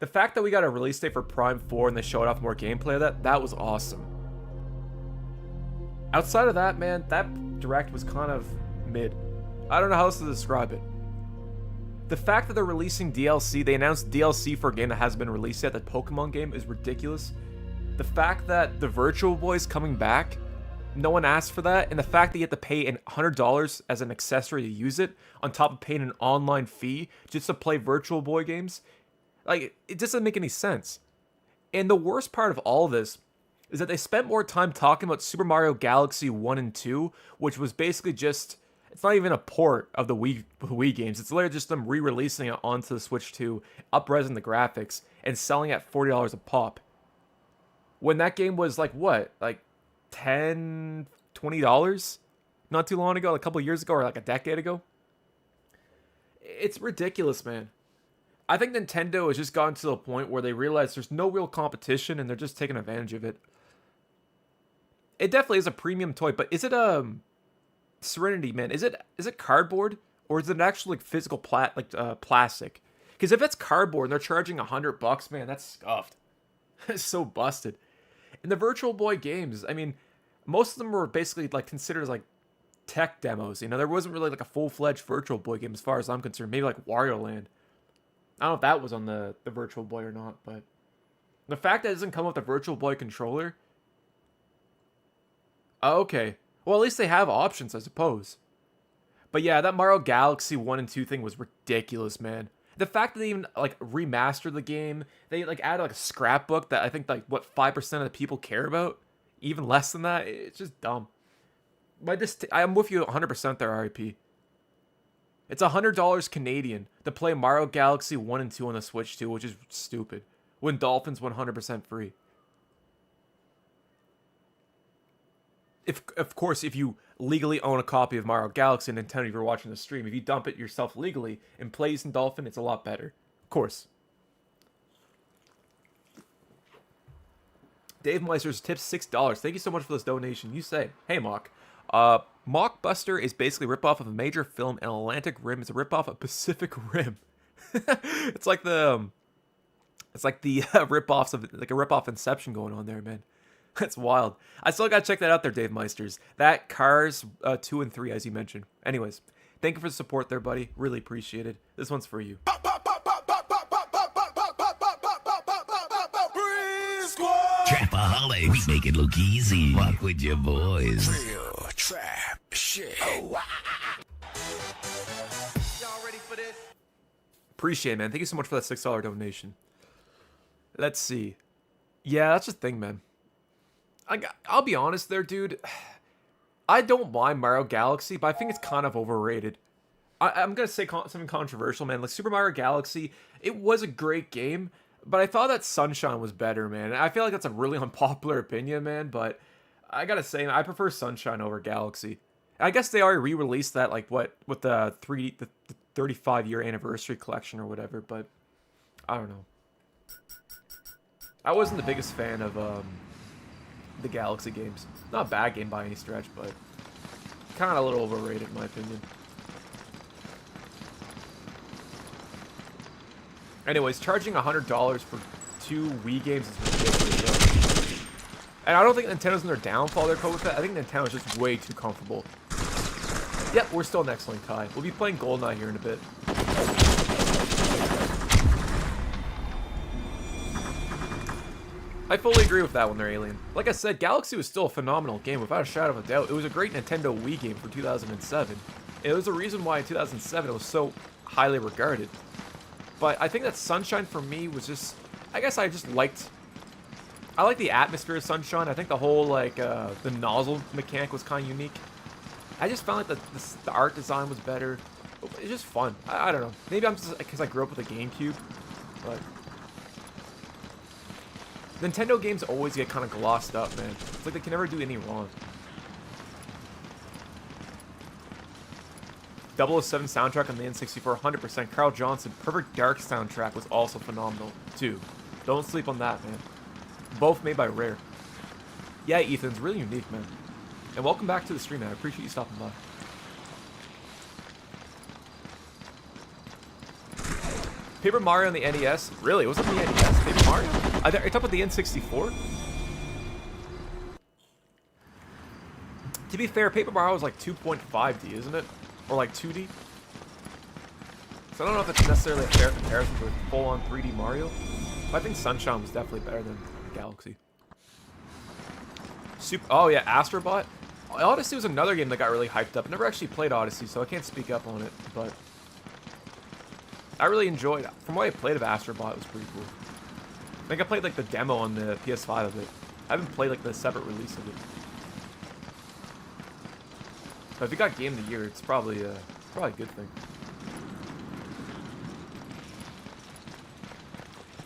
Speaker 3: the fact that we got a release date for Prime 4 and they showed off more gameplay of that was awesome. Outside of that, man, that Direct was kind of mid. I don't know how else to describe it. The fact that they're releasing DLC, they announced DLC for a game that hasn't been released yet, the Pokemon game, is ridiculous. The fact that the Virtual Boy's coming back, no one asked for that, and the fact that you have to pay $100 as an accessory to use it, on top of paying an online fee just to play Virtual Boy games, like, it doesn't make any sense. And the worst part of all this is that they spent more time talking about Super Mario Galaxy 1 and 2, which was basically just, it's not even a port of the Wii games. It's literally just them re-releasing it onto the Switch 2, up-resing the graphics, and selling it at $40 a pop. When that game was like, what? Like $10, $20? Not too long ago, like a couple years ago, or like a decade ago? It's ridiculous, man. I think Nintendo has just gotten to the point where they realize there's no real competition and they're just taking advantage of it. It definitely is a premium toy, but is it Serenity, man? Is it cardboard or is it actually like physical plastic? Because if it's cardboard and they're charging $100, man, that's scuffed. It's so busted. And the Virtual Boy games, I mean, most of them were basically like considered as like tech demos. You know, there wasn't really like a full-fledged Virtual Boy game as far as I'm concerned. Maybe like Wario Land. I don't know if that was on the Virtual Boy or not, but the fact that it doesn't come with the Virtual Boy controller. Oh, okay. Well, at least they have options, I suppose. But yeah, that Mario Galaxy 1 and 2 thing was ridiculous, man. The fact that they even like remastered the game, they like added like a scrapbook that I think like what 5% of the people care about, even less than that. It's just dumb. But I'm with you 100% there, RIP. It's $100 Canadian to play Mario Galaxy 1 and 2 on the Switch 2, which is stupid. When Dolphin's 100% free. Of course, if you legally own a copy of Mario Galaxy and Nintendo, if you're watching the stream, if you dump it yourself legally and play using Dolphin, it's a lot better. Of course. Dave Meisters tips $6. Thank you so much for this donation. You say, hey, Mock. Mockbuster is basically a ripoff of a major film, and Atlantic Rim is a ripoff of Pacific Rim. It's like the ripoffs of like a ripoff Inception going on there, man. That's wild. I still gotta check that out there, Dave Meisters. That Cars 2 and 3, as you mentioned. Anyways, thank you for the support there, buddy. Really appreciate it. This one's for you.
Speaker 1: Trapaholics, we make it look easy. Walk with your boys.
Speaker 2: Real trap shit.
Speaker 5: Y'all ready for this?
Speaker 3: Appreciate it, man. Thank you so much for that $6 donation. Let's see. Yeah, that's the thing, man. I'll be honest there, dude. I don't mind Mario Galaxy, but I think it's kind of overrated. I'm going to say something controversial, man. Like, Super Mario Galaxy, it was a great game, but I thought that Sunshine was better, man. I feel like that's a really unpopular opinion, man, but I got to say, I prefer Sunshine over Galaxy. I guess they already re-released that, like, what, with the 35-year anniversary collection or whatever, but I don't know. I wasn't the biggest fan of the Galaxy games. Not a bad game by any stretch, but kind of a little overrated in my opinion. Anyways, charging $100 for 2 Wii games is ridiculous. And I don't think Nintendo's in their downfall they're with that. I think Nintendo's just way too comfortable. Yep, we're still an XLINK tie. We'll be playing Goldeneye here in a bit. I fully agree with that one there, Alien. Like I said, Galaxy was still a phenomenal game, without a shadow of a doubt. It was a great Nintendo Wii game for 2007. It was the reason why in 2007 it was so highly regarded. But I think that Sunshine for me was just... I guess I just liked... I like the atmosphere of Sunshine. I think the whole, like, the nozzle mechanic was kind of unique. I just found like the art design was better. It's just fun. I don't know. Maybe I'm just... because I grew up with a GameCube. But... Nintendo games always get kind of glossed up, man. It's like they can never do any wrong. 007 soundtrack on the N64, 100%. Carl Johnson, Perfect Dark soundtrack was also phenomenal, too. Don't sleep on that, man. Both made by Rare. Yeah, Ethan's really unique, man. And welcome back to the stream, man. I appreciate you stopping by. Paper Mario on the NES? Really? Was it the NES? Paper Mario? Are you talking about the N64? To be fair, Paper Mario was like 2.5D, isn't it? Or like 2D? So I don't know if it's necessarily a fair comparison to a full-on 3D Mario. But I think Sunshine was definitely better than Galaxy. Oh yeah, Astrobot? Odyssey was another game that got really hyped up. I never actually played Odyssey, so I can't speak up on it, but... I really enjoyed it. From what I played of Astrobot, it was pretty cool. I think I played like the demo on the PS5 of it. I haven't played like the separate release of it. But if you got Game of the Year, it's probably a good thing.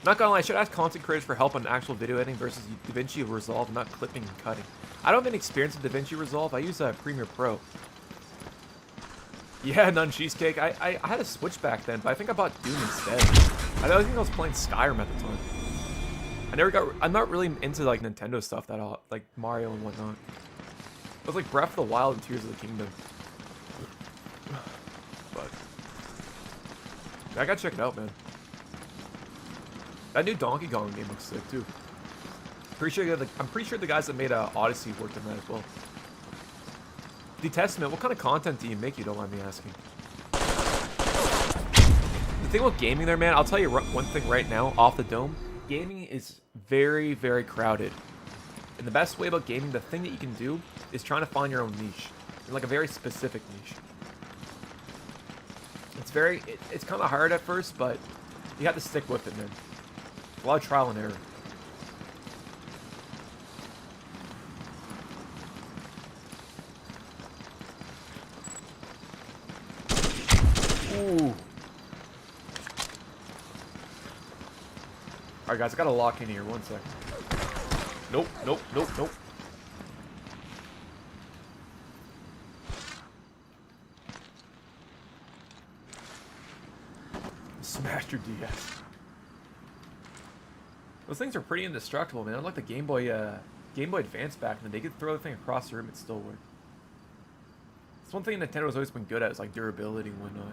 Speaker 3: Not gonna lie, I should ask content creators for help on actual video editing versus DaVinci Resolve, not clipping and cutting. I don't have any experience with DaVinci Resolve. I use Premiere Pro. Yeah, None Cheesecake. I had a Switch back then, but I think I bought Doom instead. I think I was playing Skyrim at the time. I'm not really into like Nintendo stuff that like Mario and whatnot. It was like Breath of the Wild and Tears of the Kingdom. But I gotta check it out, man. That new Donkey Kong game looks sick too. I'm pretty sure the guys that made Odyssey worked on that as well. The Testament, what kind of content do you make, you don't mind me asking? The thing about gaming there, man, I'll tell you one thing right now, off the dome. Gaming is very, very crowded. And the best way about gaming, the thing that you can do, is trying to find your own niche. And like a very specific niche. It's kind of hard at first, but you have to stick with it, man. A lot of trial and error. Ooh. Alright guys, I gotta lock in here, 1 second. Nope. Smash your DS. Those things are pretty indestructible, man. Unlike the Game Boy Advance back then, they could throw the thing across the room, it still worked. It's one thing Nintendo's always been good at, is like durability and whatnot.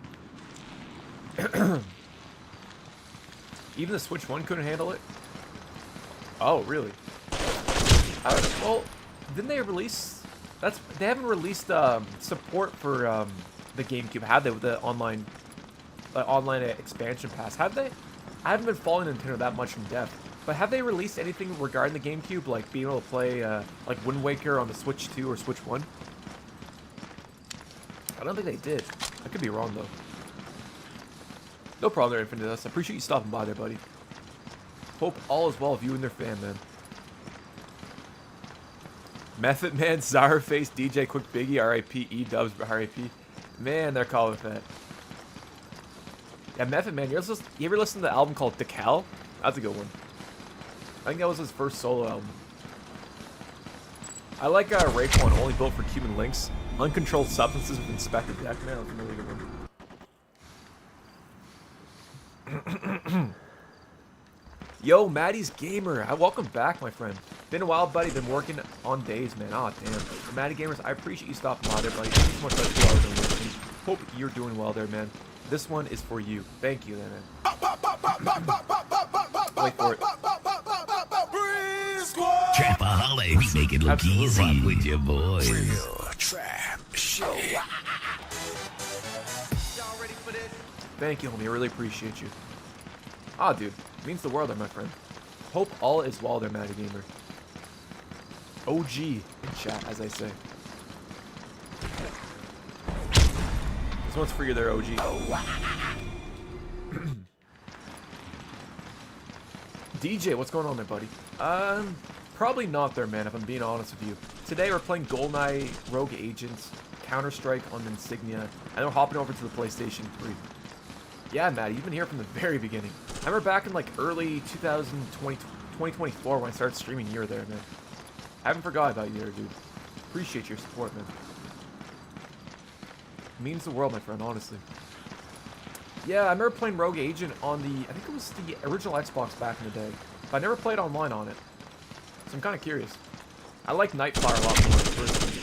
Speaker 3: Even the Switch 1 couldn't handle it? Oh, really? I don't know. Well, didn't they release... They haven't released support for the GameCube, have they, with the online expansion pass? Have they? I haven't been following Nintendo that much in depth, but have they released anything regarding the GameCube, like being able to play like Wind Waker on the Switch 2 or Switch 1? I don't think they did. I could be wrong, though. No problem there, Infinite Dust. I appreciate you stopping by there, buddy. Hope all is well with you and their fan, man. Method Man, Zarface, DJ Quick Biggie, R.I.P. E-Dubs, R.I.P. Man, they're calling that. Yeah, Method Man, you ever listen to the album called Decal? That's a good one. I think that was his first solo album. I like Recon, only built for Cuban links. Uncontrolled Substances with Inspector Deck. Man, that's a really good one. Yo, Maddie's Gamer. Welcome back, my friend. Been a while, buddy. Been working on days, man. Aw, damn. Maddie Gamers, I appreciate you stopping by there, buddy. Thank you so much for 2 hours on listening. Hope you're doing well there, man. This one is for you. Thank you, man. Wait for it.
Speaker 1: Trapaholic, we make it look easy with your boys.
Speaker 2: Real trap shit.
Speaker 5: Y'all ready for this?
Speaker 3: Thank you, homie. I really appreciate you. Ah, dude. Means the world there, my friend. Hope all is well there, Maddie Gamer. OG in chat, as I say. This one's for you there, OG. DJ, what's going on there, buddy? Probably not there, man, if I'm being honest with you. Today we're playing Goldeneye, Rogue Agent, Counter-Strike on Insignia, and then we're hopping over to the PlayStation 3. Yeah, Maddie, you've been here from the very beginning. I remember back in like early 2024 when I started streaming, you were there, man. I haven't forgot about you there, dude. Appreciate your support, man. It means the world, my friend, honestly. Yeah, I remember playing Rogue Agent on the, I think it was the original Xbox back in the day. But I never played online on it. So I'm kind of curious. I like Nightfire a lot more personally.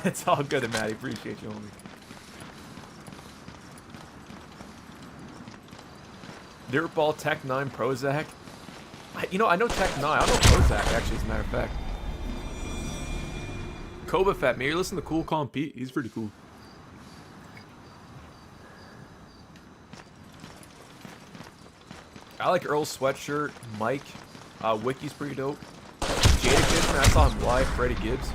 Speaker 3: It's all good, Maddie. Appreciate you, homie. Dirtball Tech 9 Prozac. You know, I know Tech 9. I don't know Prozac, actually, as a matter of fact. Koba Fett, man. You're listening to Cool Calm Pete. He's pretty cool. I like Earl's Sweatshirt, Mike. Wiki's pretty dope. Jada Kids, man. I saw him live. Freddie Gibbs.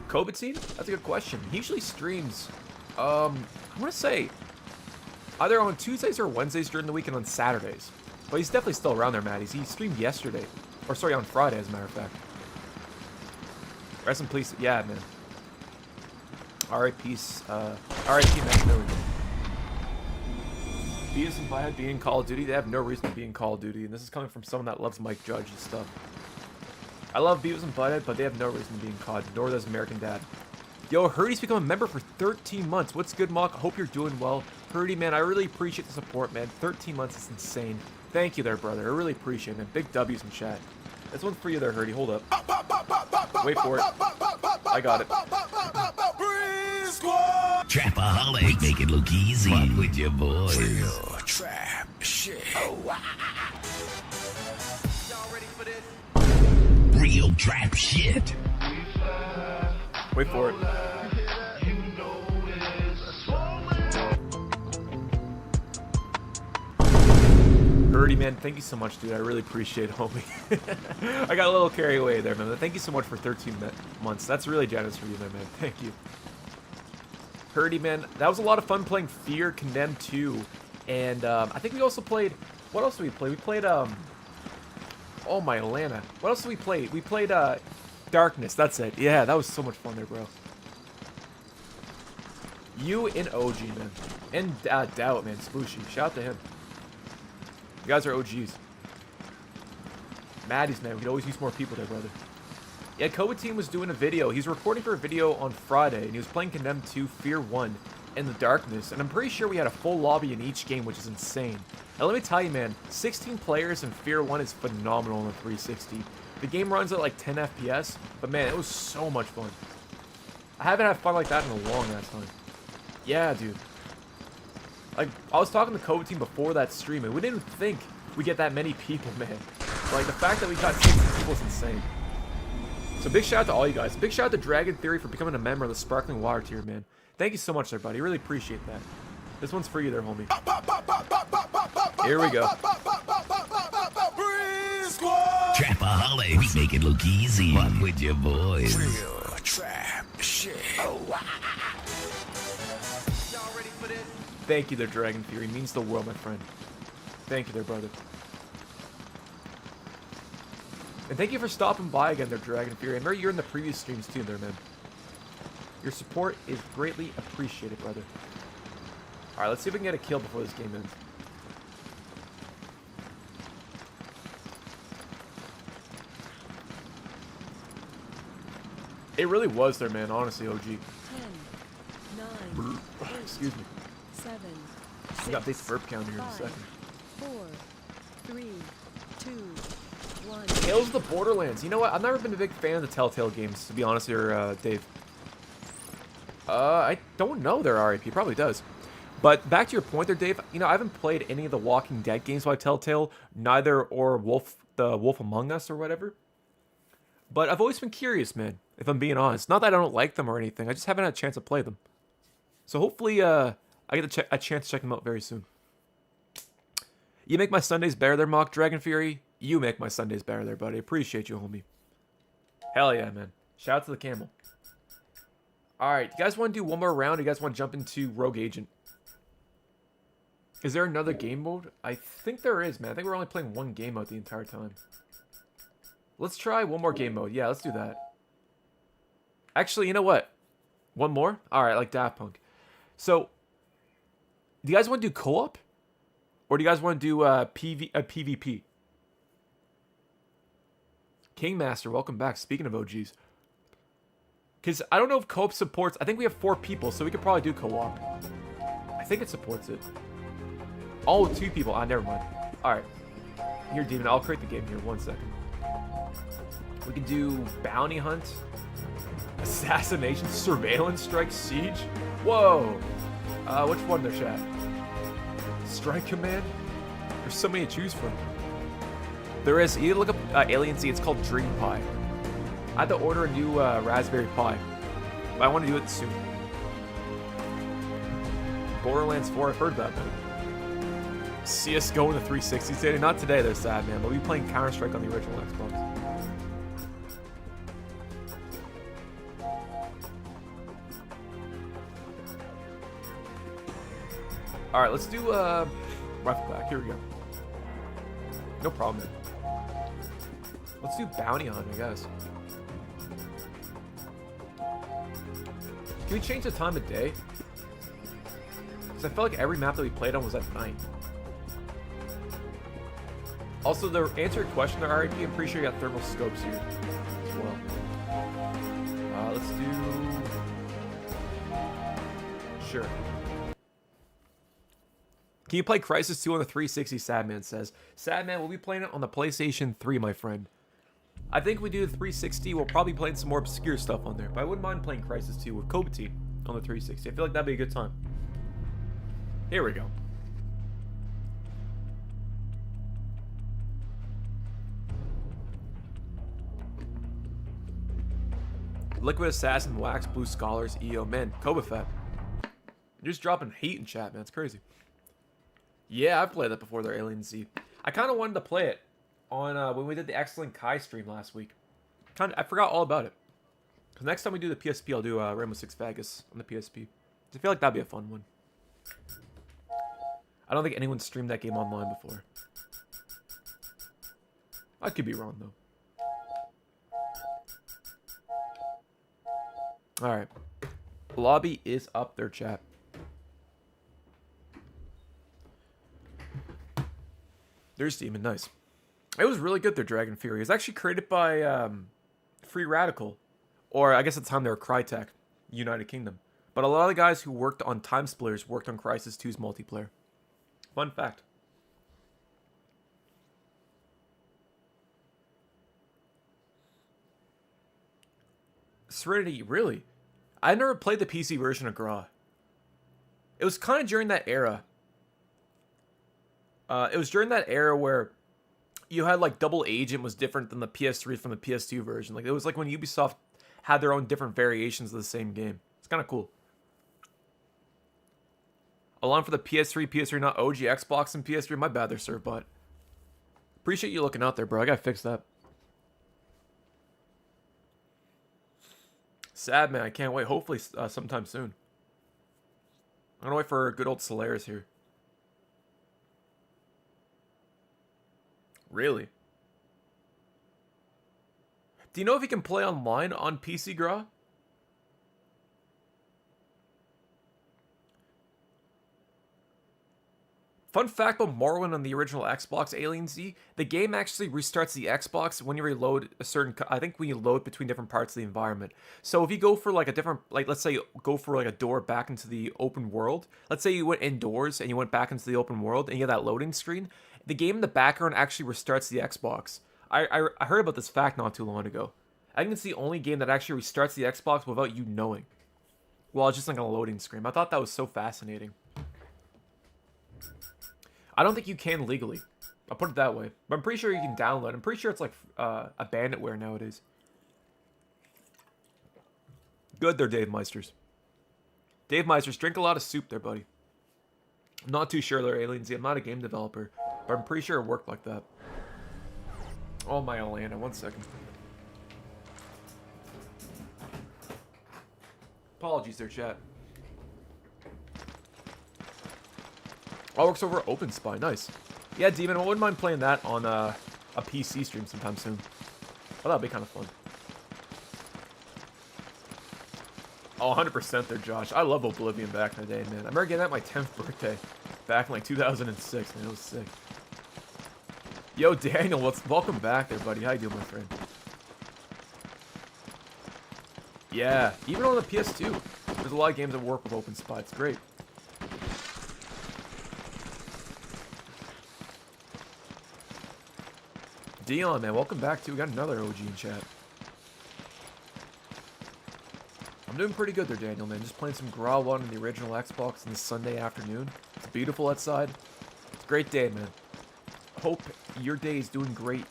Speaker 3: Koba Team? That's a good question. He usually streams, I want to say, either on Tuesdays or Wednesdays during the week and on Saturdays. But he's definitely still around there, Matt. He streamed yesterday. Or sorry, on Friday, as a matter of fact. Rest in peace. Yeah, man. R.I.P. R.I.P. man. Beavis and Butthead being Call of Duty. They have no reason to be in Call of Duty. And this is coming from someone that loves Mike Judge and stuff. I love Beavis and Butthead, but they have no reason to be in COD. Nor does American Dad. Yo, Hurdy's become a member for 13 months. What's good, Mock? I hope you're doing well. Hurdy, man, I really appreciate the support, man. 13 months is insane. Thank you there, brother. I really appreciate it, man. Big W's in chat. This one's for you there, Hurdy. Hold up. Wait for it. I got it.
Speaker 1: Trapaholic, make it look easy with your boys.
Speaker 2: Real trap shit.
Speaker 5: Y'all ready for this?
Speaker 1: Real trap shit.
Speaker 3: Wait for it. Hurdy, man, thank you so much, dude. I really appreciate it, homie. I got a little carried away there, man. Thank you so much for 13 months. That's really generous for you there, man. Thank you. Hurdy, man, that was a lot of fun playing Fear, Condemned 2, and I think we also played, what else did we play? We played, oh my Atlanta. What else did we play? We played, Darkness, that's it. Yeah, that was so much fun there, bro. You and OG, man. And Doubt, man, Spooshy. Shout out to him. You guys are OGs. Maddie's, man, we could always use more people there, brother. Yeah, Koba Team was doing a video. He's recording for a video on Friday, and he was playing Condemned 2 Fear 1. in the darkness, and I'm pretty sure we had a full lobby in each game, which is insane. Now let me tell you, man, 16 players in Fear 1 is phenomenal on the 360. The game runs at like 10 FPS, but man, it was so much fun. I haven't had fun like that in a long ass time. Yeah, dude. Like, I was talking to the Code team before that stream, and we didn't think we'd get that many people, man. Like, the fact that we got 16 people is insane. So big shout out to all you guys. Big shout out to Dragon Theory for becoming a member of the Sparkling Water tier, man. Thank you so much there, buddy. Really appreciate that. This one's for you there, homie. Here we go.
Speaker 1: Trapaholic, we make it look easy. Walk with your boys.
Speaker 2: Real trap shit.
Speaker 5: Y'all ready for this?
Speaker 3: Thank you there, Dragon Theory. Means the world, my friend. Thank you there, brother. And thank you for stopping by again there, Dragon Fury. I remember you're in the previous streams too there, man. Your support is greatly appreciated, brother. Alright, let's see if we can get a kill before this game ends. It really was there, man, honestly, OG.
Speaker 7: 10, 9,
Speaker 3: Excuse me.
Speaker 7: 7,
Speaker 3: We got this burp counter here in a
Speaker 7: 5,
Speaker 3: second.
Speaker 7: 4, 3, 2, 1.
Speaker 3: Tales of the Borderlands. You know what? I've never been a big fan of the Telltale games, to be honest here, Dave. I don't know their RIP. Probably does. But back to your point there, Dave. You know, I haven't played any of the Walking Dead games by Telltale, neither or the Wolf Among Us or whatever. But I've always been curious, man, if I'm being honest. Not that I don't like them or anything. I just haven't had a chance to play them. So hopefully, I get a chance to check them out very soon. You make my Sundays better there, Mock Dragon Fury. You make my Sundays better there, buddy. Appreciate you, homie. Hell yeah, man. Shout out to the camel. Alright, you guys want to do one more round? You guys want to jump into Rogue Agent? Is there another game mode? I think there is, man. I think we're only playing one game mode the entire time. Let's try one more game mode. Yeah, let's do that. Actually, you know what? One more? Alright, like Daft Punk. So, do you guys want to do co-op? Or do you guys want to do PvP? Kingmaster, welcome back. Speaking of OGs. Because I don't know if co-op supports... I think we have 4 people, so we could probably do co-op. I think it supports it. Oh, 2 people. Ah, never mind. Alright. Here, Demon, I'll create the game here. 1 second. We can do Bounty Hunt. Assassination. Surveillance Strike. Siege. Whoa. Which one there, chat? Strike Command? There's so many to choose from. There is. You look up Alien Z. It's called Dream Pie. I had to order a new Raspberry Pi. But I want to do it soon. Borderlands 4. I've heard that, man. CSGO in the 360 today. Not today, they're sad, man. But we'll be playing Counter-Strike on the original Xbox. Alright, let's do rifle back. Here we go. No problem, man. Let's do Bounty Hunt, I guess. Can we change the time of day? Because I felt like every map that we played on was at night. Also, to answer your question there, RIP, I'm pretty sure you got thermal scopes here as well. Let's do... Sure. Can you play Crysis 2 on the 360, Sadman says. Sadman, we'll be playing it on the PlayStation 3, my friend. I think we do the 360, we'll probably be playing some more obscure stuff on there. But I wouldn't mind playing Crysis 2 with Kobe Team on the 360. I feel like that'd be a good time. Here we go. Liquid Assassin, Wax, Blue Scholars, EO, man, Koba Fett. You're just dropping heat in chat, man. It's crazy. Yeah, I've played that before, their Alien Z. I kind of wanted to play it on when we did the XLINK stream last week. I forgot all about it. Because next time we do the PSP, I'll do Rainbow Six Vegas on the PSP. I feel like that'd be a fun one. I don't think anyone streamed that game online before. I could be wrong, though. Alright. Lobby is up there, chat. There's Demon, nice. It was really good there, Dragon Fury. It was actually created by Free Radical. Or I guess at the time they were Crytek, United Kingdom. But a lot of the guys who worked on Time Splitters worked on Crysis 2's multiplayer. Fun fact. Serenity, really? I never played the PC version of GRAW. It was kind of during that era. It was during that era where you had like Double Agent was different than the PS3 from the PS2 version. Like it was like when Ubisoft had their own different variations of the same game. It's kind of cool. Along for the PS3, not OG, Xbox, and PS3. My bad, they're served bot. Appreciate you looking out there, bro. I gotta fix that. Sad, man. I can't wait. Hopefully, sometime soon. I'm gonna wait for good old Solaris here. Really? Do you know if you can play online on PC, GRAW? Fun fact about Morrowind on the original Xbox, Alien Z, the game actually restarts the Xbox when you reload a certain, I think when you load between different parts of the environment. So if you go for like a different, like let's say go for like a door back into the open world, let's say you went indoors and you went back into the open world and you have that loading screen, the game in the background actually restarts the Xbox. I heard about this fact not too long ago. I think it's the only game that actually restarts the Xbox without you knowing. Well, it's just like on a loading screen. I thought that was so fascinating. I don't think you can legally. I'll put it that way. But I'm pretty sure you can download. I'm pretty sure it's like a banditware nowadays. Good there, Dave Meisters. Dave Meisters, drink a lot of soup there, buddy. I'm not too sure there, Aliens. I'm not a game developer. But I'm pretty sure it worked like that. Oh, my Atlanta. 1 second. Apologies there, chat. Oh, works over OpenSpy. Nice. Yeah, Demon, I wouldn't mind playing that on a PC stream sometime soon. Oh, that'd be kind of fun. Oh, 100% there, Josh. I love Oblivion back in the day, man. I remember getting that my 10th birthday back in like 2006, man. It was sick. Yo, Daniel, welcome back there, buddy. How you doing, my friend? Yeah, even on the PS2, there's a lot of games that work with OpenSpy. It's great. Dion, man, welcome back too. We got another OG in chat. I'm doing pretty good there, Daniel, man. Just playing some GRAW 1 on the original Xbox on this Sunday afternoon. It's beautiful outside. It's a great day, man. Hope your day is doing great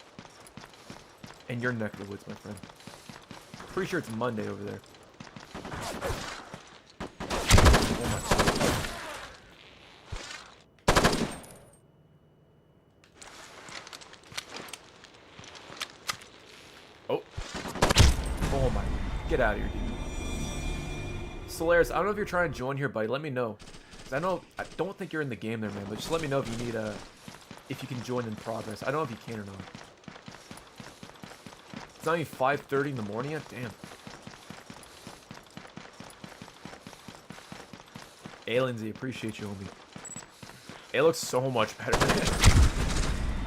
Speaker 3: in your neck of the woods, my friend. Pretty sure it's Monday over there. Oh. Oh my. Get out of here, dude. Solaris, I don't know if you're trying to join here, buddy. Let me know. 'Cause I don't think you're in the game there, man. But just let me know if you need if you can join in progress. I don't know if you can or not. It's not even 5:30 in the morning yet? Damn. Aliens, I appreciate you, homie. It looks so much better.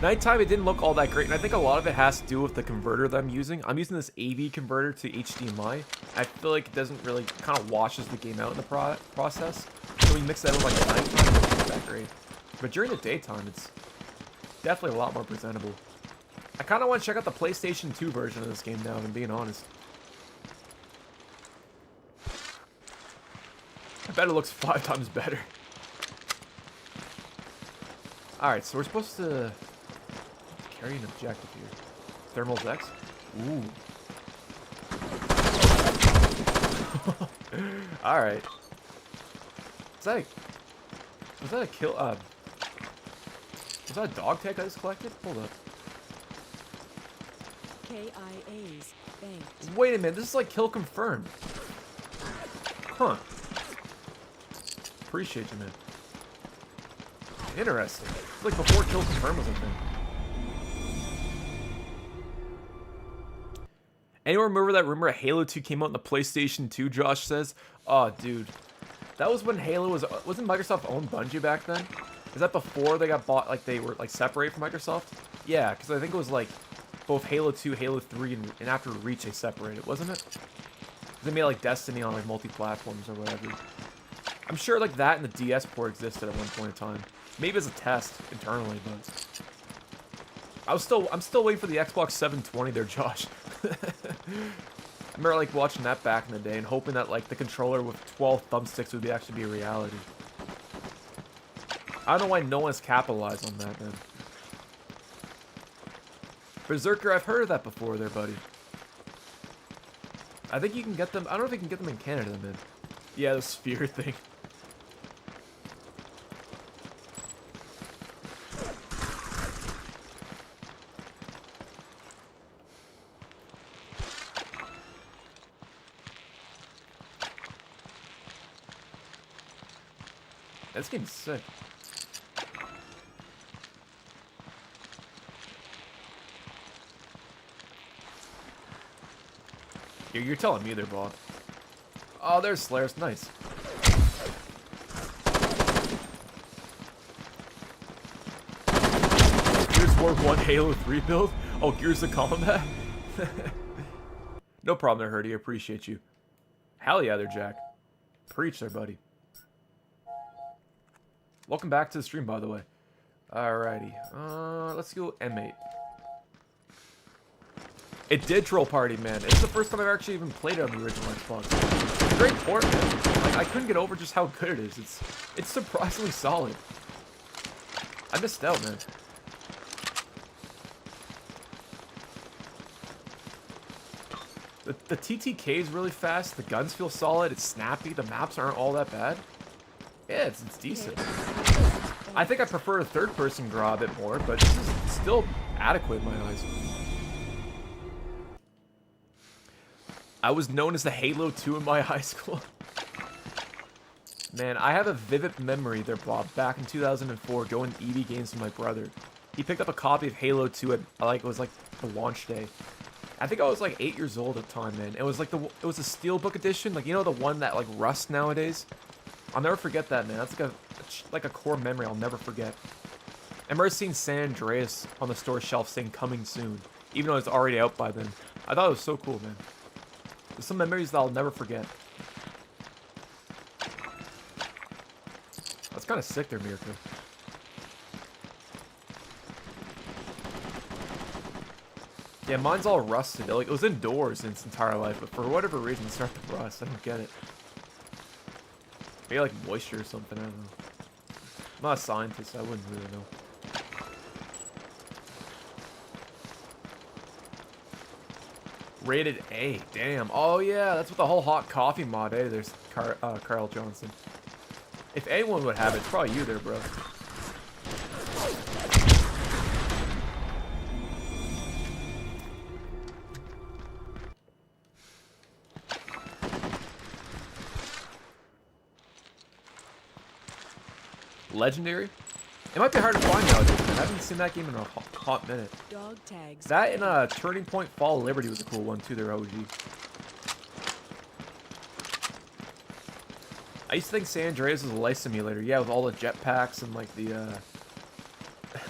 Speaker 3: Nighttime, it didn't look all that great, and I think a lot of it has to do with the converter that I'm using. I'm using this AV converter to HDMI. I feel like it doesn't really kind of washes the game out in the process. So we mix that with like the nighttime, it's not that great. But during the daytime, it's definitely a lot more presentable. I kind of want to check out the PlayStation 2 version of this game now, if I'm being honest. I bet it looks 5 times better. Alright, so we're supposed to carry an objective here. Thermal's X? Ooh. Alright. Was that a kill? Was that a dog tag I just collected? Hold up.
Speaker 7: KIAs banked.
Speaker 3: Wait a minute, this is like kill confirmed. Huh. Appreciate you, man. Interesting. It's like before kill confirmed was a thing. Anyone remember that rumor Halo 2 came out on the PlayStation 2, Josh says? Oh, dude. That was when Halo wasn't Microsoft owned Bungie back then? Is that before they got bought, like they were like separated from Microsoft? Yeah, because I think it was like both Halo 2, Halo 3, and after Reach they separated, wasn't it? They made like Destiny on like multi-platforms or whatever. I'm sure like that and the DS port existed at one point in time. Maybe as a test internally, but I'm still waiting for the Xbox 720 there, Josh. I remember like watching that back in the day and hoping that like the controller with 12 thumbsticks would actually be a reality. I don't know why no one has capitalized on that, man. Berserker, I've heard of that before there, buddy. I think you can get them. I don't know if you can get them in Canada, man. Yeah, the sphere thing. This game's sick. You're telling me they're bought. Oh, there's Slayers. Nice. Gears of War 1 Halo 3 build? Oh, Gears of Combat? No problem there, Hurdy. I appreciate you. Hell yeah there, Jack. Preach there, buddy. Welcome back to the stream, by the way. Alrighty. Let's go M8. It did Troll Party, man. It's the first time I've actually even played it on the original Xbox. It's a great port, man. Like, I couldn't get over just how good it is. It's surprisingly solid. I missed out, man. The TTK is really fast. The guns feel solid. It's snappy. The maps aren't all that bad. Yeah, it's decent. I think I prefer a third-person GRAW a bit more, but this is still adequate in my eyes. I was known as the Halo 2 in my high school. Man, I have a vivid memory there, Bob, back in 2004, going to EB Games with my brother. He picked up a copy of Halo 2 at, like, it was like the launch day. I think I was like 8 years old at the time, man. It was like it was a Steelbook edition, like, you know, the one that like rusts nowadays. I'll never forget that, man. That's like a core memory I'll never forget. I remember seeing San Andreas on the store shelf saying coming soon, even though it's already out by then. I thought it was so cool, man. There's some memories that I'll never forget. That's kind of sick there, Mirka. Yeah, mine's all rusted. Like, it was indoors in its entire life, but for whatever reason it started to rust. I don't get it. Maybe like moisture or something, I don't know. I'm not a scientist, I wouldn't really know. Rated A, damn. Oh yeah, that's what the whole hot coffee mod, eh? There's Carl Johnson. If anyone would have it, it's probably you there, bro. Legendary? It might be hard to find nowadays, man. I haven't seen that game in a hot minute.
Speaker 7: Dog tags.
Speaker 3: That and Turning Point Fall of Liberty was a cool one too, their OG. I used to think San Andreas was a life simulator, yeah, with all the jetpacks and like the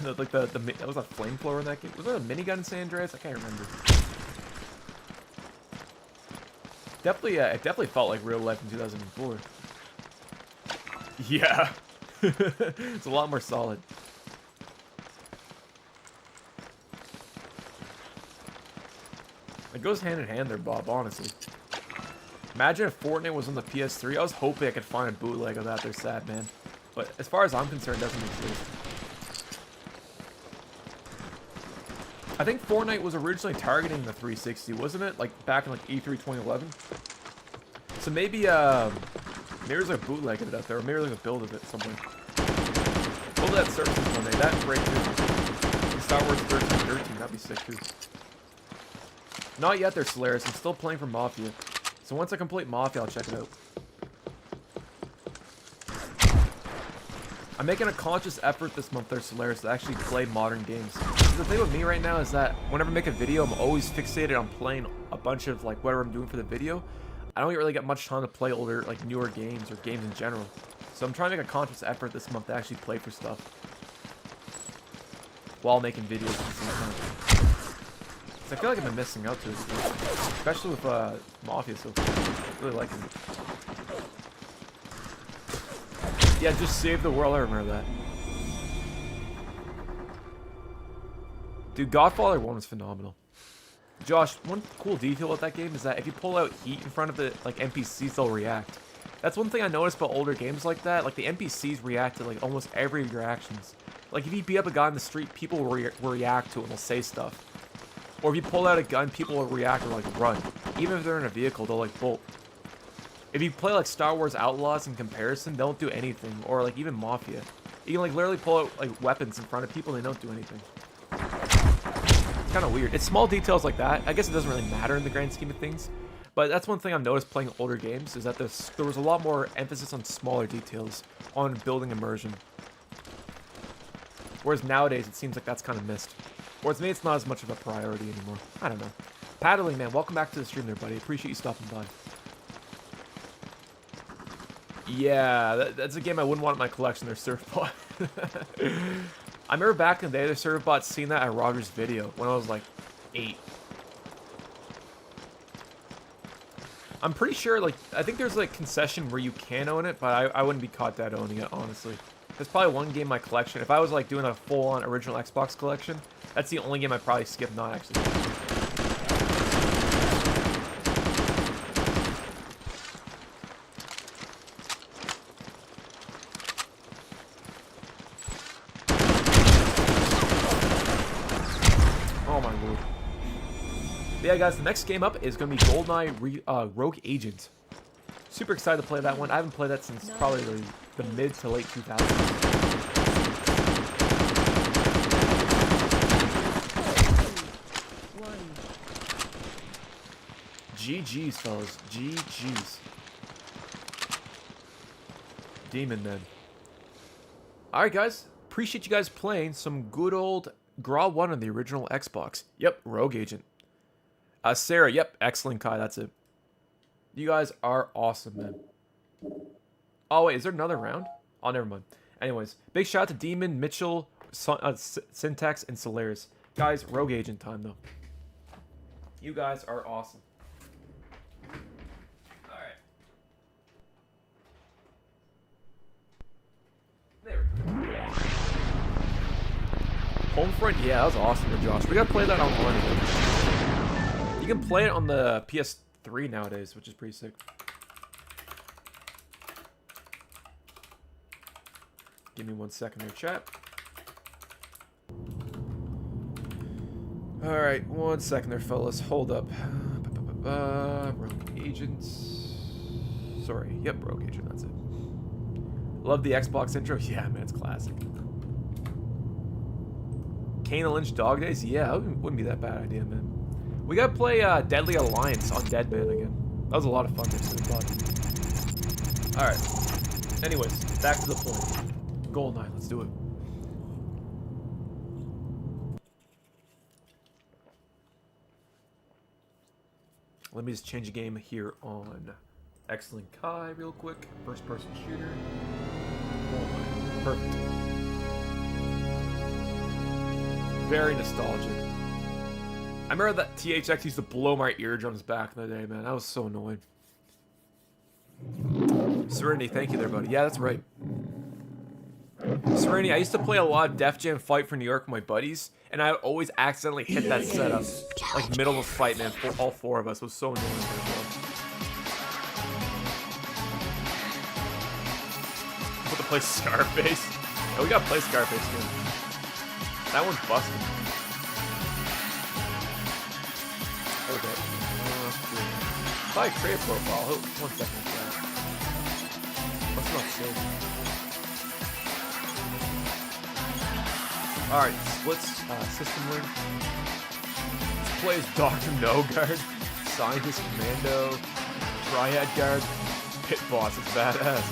Speaker 3: that was a flamethrower in that game. Was there a minigun in San Andreas? I can't remember. Definitely, it definitely felt like real life in 2004. Yeah. It's a lot more solid. It goes hand in hand there, Bob, honestly. Imagine if Fortnite was on the PS3. I was hoping I could find a bootleg of that. They're sad, man. But as far as I'm concerned, it doesn't exist. I think Fortnite was originally targeting the 360, wasn't it? Like, back in like E3 2011? So maybe there's a bootleg of it out there, or maybe like a build of it somewhere. Build that services one day. That's great too. Star Wars 13, that'd be sick too. Not yet there, Solaris. I'm still playing for Mafia. So once I complete Mafia, I'll check it out. I'm making a conscious effort this month there, Solaris, to actually play modern games. The thing with me right now is that whenever I make a video, I'm always fixated on playing a bunch of like whatever I'm doing for the video. I don't really get much time to play older, like newer games or games in general. So I'm trying to make a conscious effort this month to actually play for stuff while making videos at the same time. I feel like I've been missing out to this game, especially with Mafia. So really liking it. Yeah, just save the world. I remember that. Dude, Godfather 1 was phenomenal. Josh, one cool detail with that game is that if you pull out heat in front of the like NPCs, they'll react. That's one thing I noticed about older games like that. Like the NPCs react to like almost every of your actions. Like if you beat up a guy in the street, people will react to it and they'll say stuff. Or if you pull out a gun, people will react or like run. Even if they're in a vehicle, they'll like bolt. If you play like Star Wars Outlaws in comparison, they don't do anything. Or like even Mafia. You can like literally pull out like weapons in front of people and they don't do anything. It's kind of weird. It's small details like that. I guess it doesn't really matter in the grand scheme of things. But that's one thing I've noticed playing older games, is that there was a lot more emphasis on smaller details, on building immersion. Whereas nowadays, it seems like that's kind of missed. Or maybe it's not as much of a priority anymore. I don't know. Paddling, man, welcome back to the stream there, buddy. Appreciate you stopping by. Yeah, that's a game I wouldn't want in my collection, their Surfbot. I remember back in the day, the Surfbot seen that at Roger's video when I was like 8. I'm pretty sure, like, I think there's like concession where you can own it, but I wouldn't be caught dead owning it, honestly. There's probably one game in my collection. If I was like doing a full-on original Xbox collection, that's the only game I'd probably skip not actually. Oh my lord. But yeah, guys, the next game up is going to be Goldeneye Rogue Agent. Super excited to play that one. I haven't played that since probably the mid to late 2000s. GG's, fellas. GG's. Demon Men. Alright, guys. Appreciate you guys playing some good old GRAW 1 on the original Xbox. Yep, Rogue Agent. Sarah, yep, XLINK Kai, that's it. You guys are awesome, man. Oh, wait, is there another round? Oh, never mind. Anyways, big shout out to Demon, Mitchell, Syntax, and Solaris. Guys, Rogue Agent time, though. You guys are awesome. Alright. There we go. Homefront, yeah, that was awesome, Josh. We gotta play that online again. You can play it on the PS3 nowadays, which is pretty sick. Give me 1 second here, chat. Alright, 1 second there, fellas. Hold up. Rogue Agent. Sorry. Yep, Rogue Agent, that's it. Love the Xbox intro. Yeah, man, it's classic. Kane and Lynch Dog Days? Yeah, that wouldn't be that bad idea, man. We gotta play Deadly Alliance on Deadman again. That was a lot of fun. Alright. Anyways, back to the point. Goldeneye, let's do it. Let me just change the game here on XLINK Kai real quick. First person shooter. Goldeneye. Perfect. Very nostalgic. I remember that THX used to blow my eardrums back in the day, man. That was so annoying. Serenity, thank you there, buddy. Yeah, that's right. Serenity, I used to play a lot of Def Jam Fight for New York with my buddies, and I would always accidentally hit that setup. Like, middle of a fight, man. For all 4 of us. It was so annoying. I'm about to play Scarface. Yeah, we gotta play Scarface again. That one's busted. Okay. Probably create a profile. 1 second. Let's not save. Alright, splits, system link. Let's play as Dr. No Guard, Scientist Commando, Triad Guard, Pit Boss. It's badass.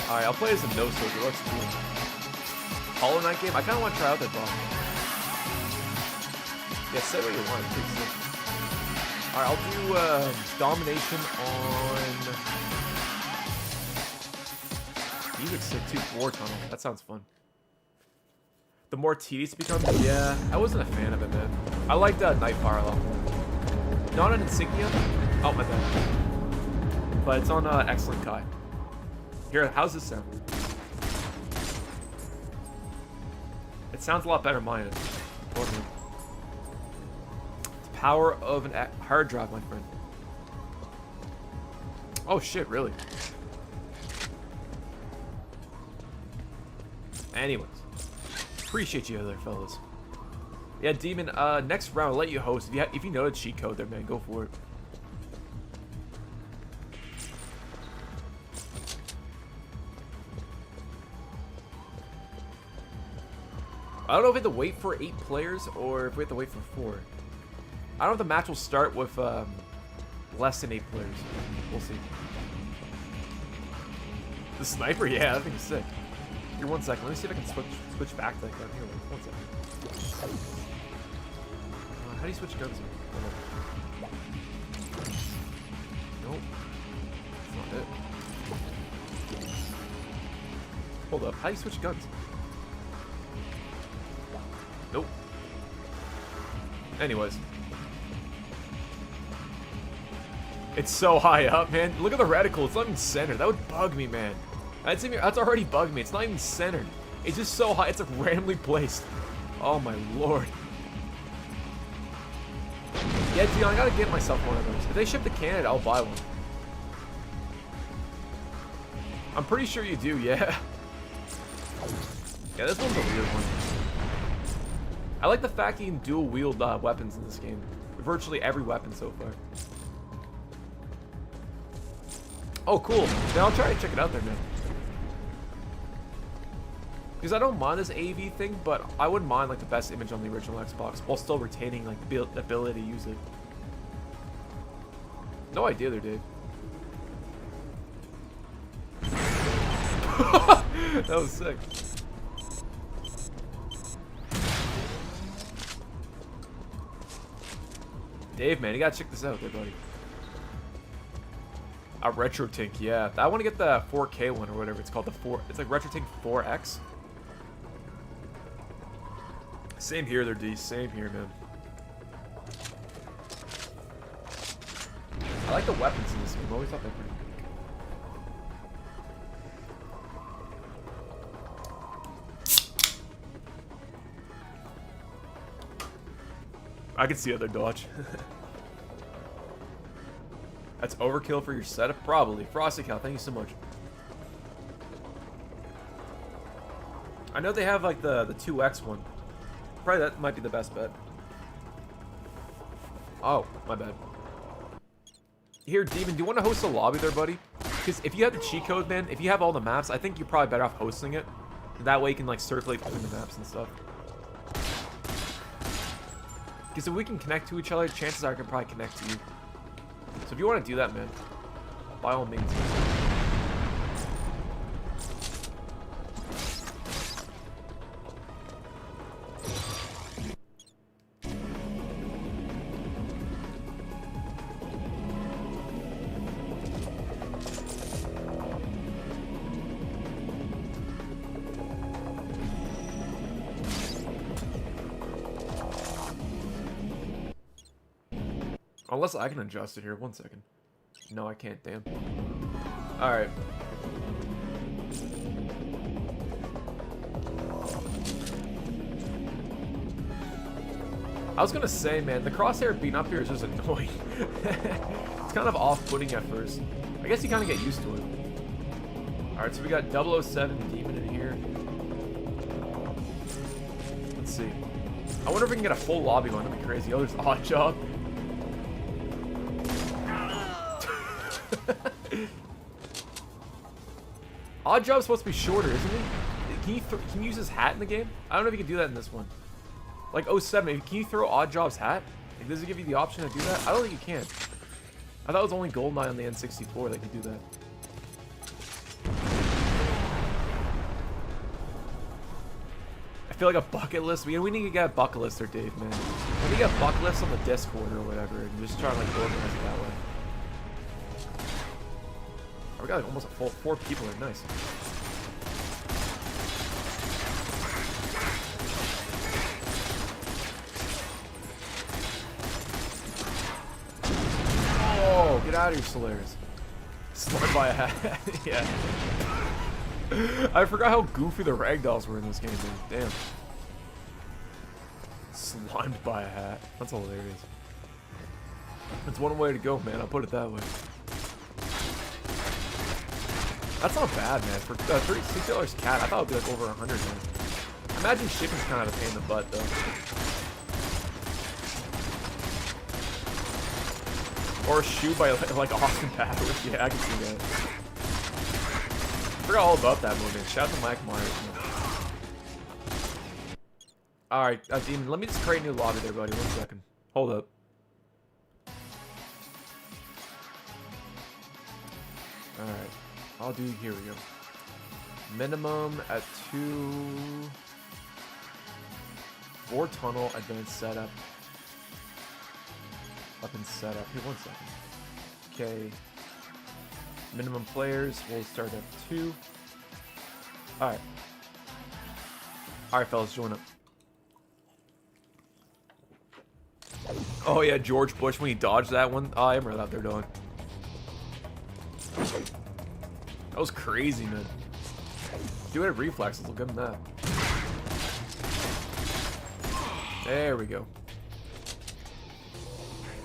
Speaker 3: Alright, I'll play as a No Soldier. Let's do it. Hollow Knight game? I kind of want to try out that boss. Yeah, say what you want. It's pretty sick. Alright, I'll do Domination on... Music's sick too. War Tunnel. That sounds fun. The more tedious it becomes, yeah, I wasn't a fan of it, man. I liked Nightfire a lot more. Not an Insignia. Oh, my bad. But it's on XLINK. Here, how's this sound? It sounds a lot better than mine. The power of an hard drive, my friend. Oh shit, really? Anyways, appreciate you there, fellas. Yeah, Demon. Next round, I'll let you host. If you know the cheat code there, man, go for it. I don't know if we have to wait for 8 players or if we have to wait for 4. I don't know if the match will start with less than 8 players. We'll see. The sniper, yeah, that thing's sick. Here, 1 second. Let me see if I can switch back to that gun. Here, 1 second. How do you switch guns here? Nope. That's not it. Hold up. How do you switch guns? Nope. Anyways. It's so high up, man. Look at the reticle. It's not even centered. That would bug me, man. That's already bugged me. It's not even centered. It's just so high. It's like randomly placed. Oh my lord. Yeah, Dion, I gotta get myself one of those. If they ship to Canada, I'll buy one. I'm pretty sure you do, yeah. Yeah, this one's a weird one. I like the fact you can dual wield weapons in this game. Virtually every weapon so far. Oh, cool. Then I'll try to check it out there, man. Because I don't mind this AV thing, but I wouldn't mind like the best image on the original Xbox while still retaining like the ability to use it. No idea there, Dave. That was sick. Dave, man, you gotta check this out there, buddy. A RetroTink, yeah. I want to get the 4K one or whatever it's called. It's like RetroTink 4X. Same here, there, D. Same here, man. I like the weapons in this game. I always thought they were pretty good. I can see other dodge. That's overkill for your setup? Probably. Frosty Cow, thank you so much. I know they have like the 2X one. Probably that might be the best bet. Oh, my bad. Here, Demon, do you want to host a lobby there, buddy? Because if you have the cheat code, man, if you have all the maps, I think you're probably better off hosting it. That way you can like circulate between the maps and stuff. Because if we can connect to each other, chances are I can probably connect to you. So if you want to do that, man, by all means. Unless I can adjust it here. 1 second. No, I can't. Damn. Alright. I was gonna say, man, the crosshair being up here is just annoying. It's kind of off-putting at first. I guess you kind of get used to it. Alright, so we got 007 Demon in here. Let's see. I wonder if we can get a full lobby one. That'd be crazy. Oh, there's Odd Job. Odd Job's supposed to be shorter, isn't he? Can you use his hat in the game? I don't know if you can do that in this one. Like 07, can you throw Odd Job's hat? Like, does it give you the option to do that? I don't think you can. I thought it was only Goldeneye on the N64 that could do that. I feel like a bucket list. We need to get a bucket list there, Dave, man. We need to get a bucket list on the Discord or whatever and just try to like organize it that way. We got like almost a full 4 people there. Nice. Get out of here, Solaris. Slimed by a hat. Yeah. I forgot how goofy the ragdolls were in this game, dude. Damn. Slimed by a hat. That's hilarious. That's one way to go, man. I'll put it that way. That's not bad, man. For $36 cat, I thought it would be like over 100, man. I imagine shipping's kind of a pain in the butt, though. Or a shoe by like Austin Powers. Yeah, I can see that. I forgot all about that movie. Shout out to Mike Myers. Alright, Demon, let me just create a new lobby there, buddy. 1 second. Hold up. Alright. I'll do, here we go. Minimum at 2. 4 tunnel, advanced setup. Up in setup. Here, 1 second. Okay. Minimum players, we'll start at 2. Alright. Alright, fellas, join up. Oh yeah, George Bush when he dodged that one. Oh, I remember that they're doing. That was crazy, man. Do it at reflexes, we'll give him that. There we go.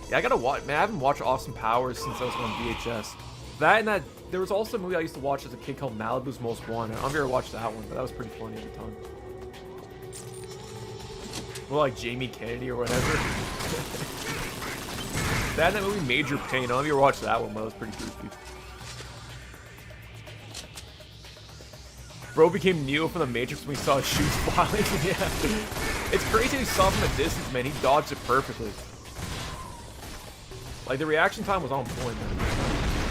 Speaker 3: Yeah, I gotta watch. Man, I haven't watched Austin Powers since I was on VHS. That and that. There was also a movie I used to watch as a kid called Malibu's Most Wanted. I don't know if you ever watched that one, but that was pretty funny at the time. Well, like Jamie Kennedy or whatever. That and that movie Major Pain. I don't know if you ever watched that one, but that was pretty goofy. Bro became Neo from the Matrix when he saw his shoes flying. Yeah. It's crazy he saw from a distance, man. He dodged it perfectly. Like, the reaction time was on point, man.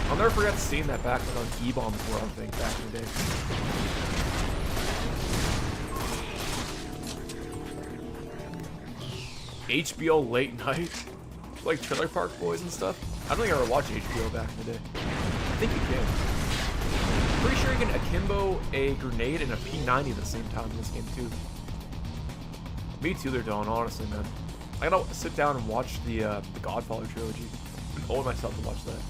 Speaker 3: I'll never forget seeing that back like, on E-Bombs World, I think, back in the day. HBO late night? Like Trailer Park Boys and stuff? I don't think I ever watched HBO back in the day. I think you can. Pretty sure you can akimbo a grenade and a P90 at the same time in this game, too. Me too, they're done, honestly, man. I gotta sit down and watch the Godfather trilogy. I owe myself to watch that.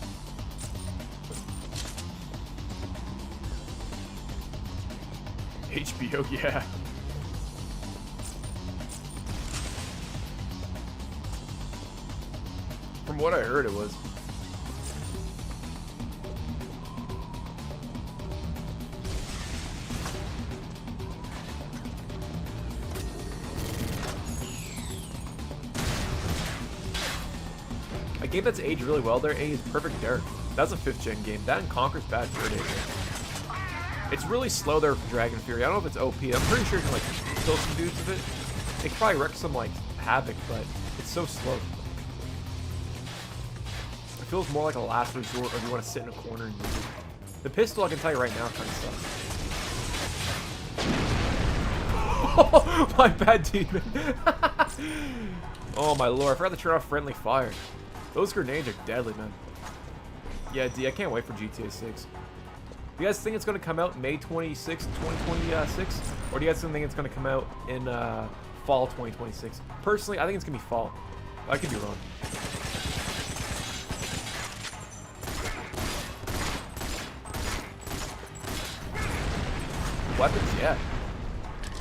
Speaker 3: HBO, yeah. From what I heard, it was. A game that's aged really well there, is Perfect Dark. That's a 5th gen game. That and Conker's Bad Fur Day. It's really slow there for Dragon Fury. I don't know if it's OP. I'm pretty sure you can like kill some dudes with it. It can probably wreak some like havoc, but it's so slow. It feels more like a last resort, or you want to sit in a corner and use it. The pistol, I can tell you right now, kind of sucks. My bad, Demon. Oh my lord, I forgot to turn off friendly fire. Those grenades are deadly, man. Yeah, D, I can't wait for GTA 6. Do you guys think it's going to come out May 26, 2026? Or do you guys think it's going to come out in fall 2026? Personally, I think it's going to be fall. I could be wrong. Weapons, yeah.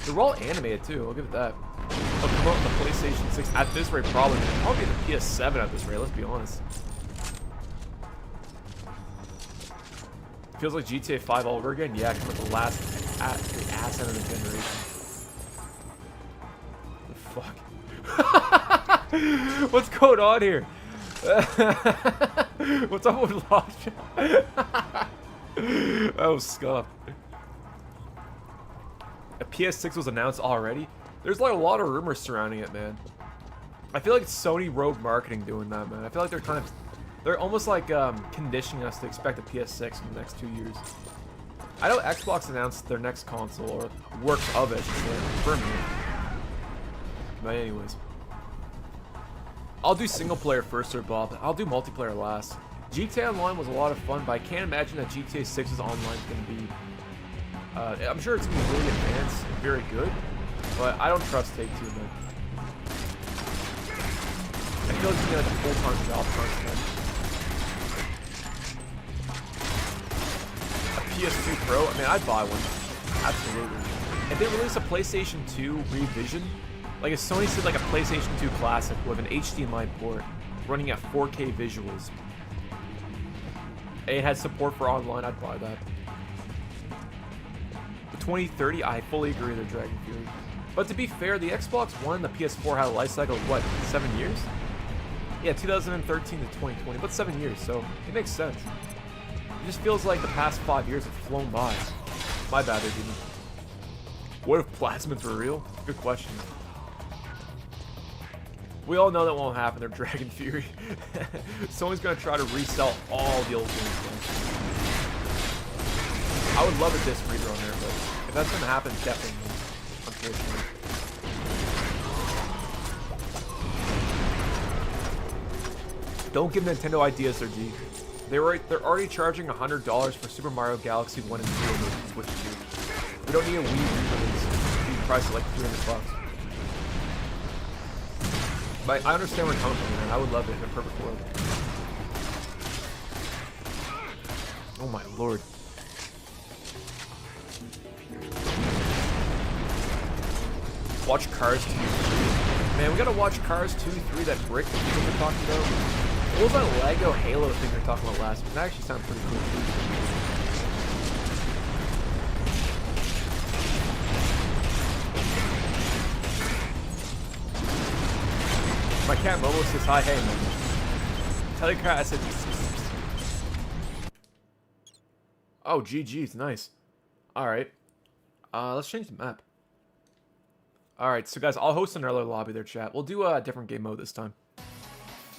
Speaker 3: They're all animated, too. I'll give it that. They'll come out on the PlayStation 6 at this rate, probably. Probably the PS7 at this rate, let's be honest. Feels like GTA 5 all over again. Yeah, come with the ass end of the generation. The fuck? What's going on here? What's up with launch? That was scuffed. A PS6 was announced already. There's like a lot of rumors surrounding it, man. I feel like it's Sony rogue marketing doing that, man. I feel like they're almost like conditioning us to expect a PS6 in the next 2 years. I know Xbox announced their next console, or works of it, confirmed it. But anyways. I'll do single player first, Sir Bob. I'll do multiplayer last. GTA Online was a lot of fun, but I can't imagine that GTA 6's online is going to be... I'm sure it's going to be really advanced and very good, but I don't trust Take-Two, man. I feel like it's going to be like a full-time job constantly. PS2 Pro, I mean, I'd buy one. Absolutely. If they release a PlayStation 2 revision, like if Sony said like a PlayStation 2 Classic with an HDMI port running at 4K visuals, it had support for online, I'd buy that. The 2030, I fully agree with Dragon Fury. But to be fair, the Xbox One and the PS4 had a life cycle of what, 7 years? Yeah, 2013 to 2020, but 7 years, so it makes sense. It just feels like the past 5 years have flown by. My bad there, Demon. What if plasmids were real? Good question. We all know that won't happen, they're Dragon Fury. Sony's gonna try to resell all the old games. I would love a disc reader on there, but if that's gonna happen, definitely. Unfortunately. Don't give Nintendo ideas, they're deep. They're already charging $100 for Super Mario Galaxy 1 and 2 on the Switch 2. We don't need a Wii re-release. We price it like $300. But I understand where it comes from, man. I would love it in a perfect world. Oh my lord. Watch Cars 2. Man, we gotta watch Cars 2, 3, that brick that people were talking about. What was that Lego Halo thing they were talking about last week? That actually sounds pretty cool too. My cat Momo says hi, hey man. Tell your cat I said oh, GG's, nice. Alright. Let's change the map. Alright, so guys, I'll host another lobby there, chat. We'll do a different game mode this time.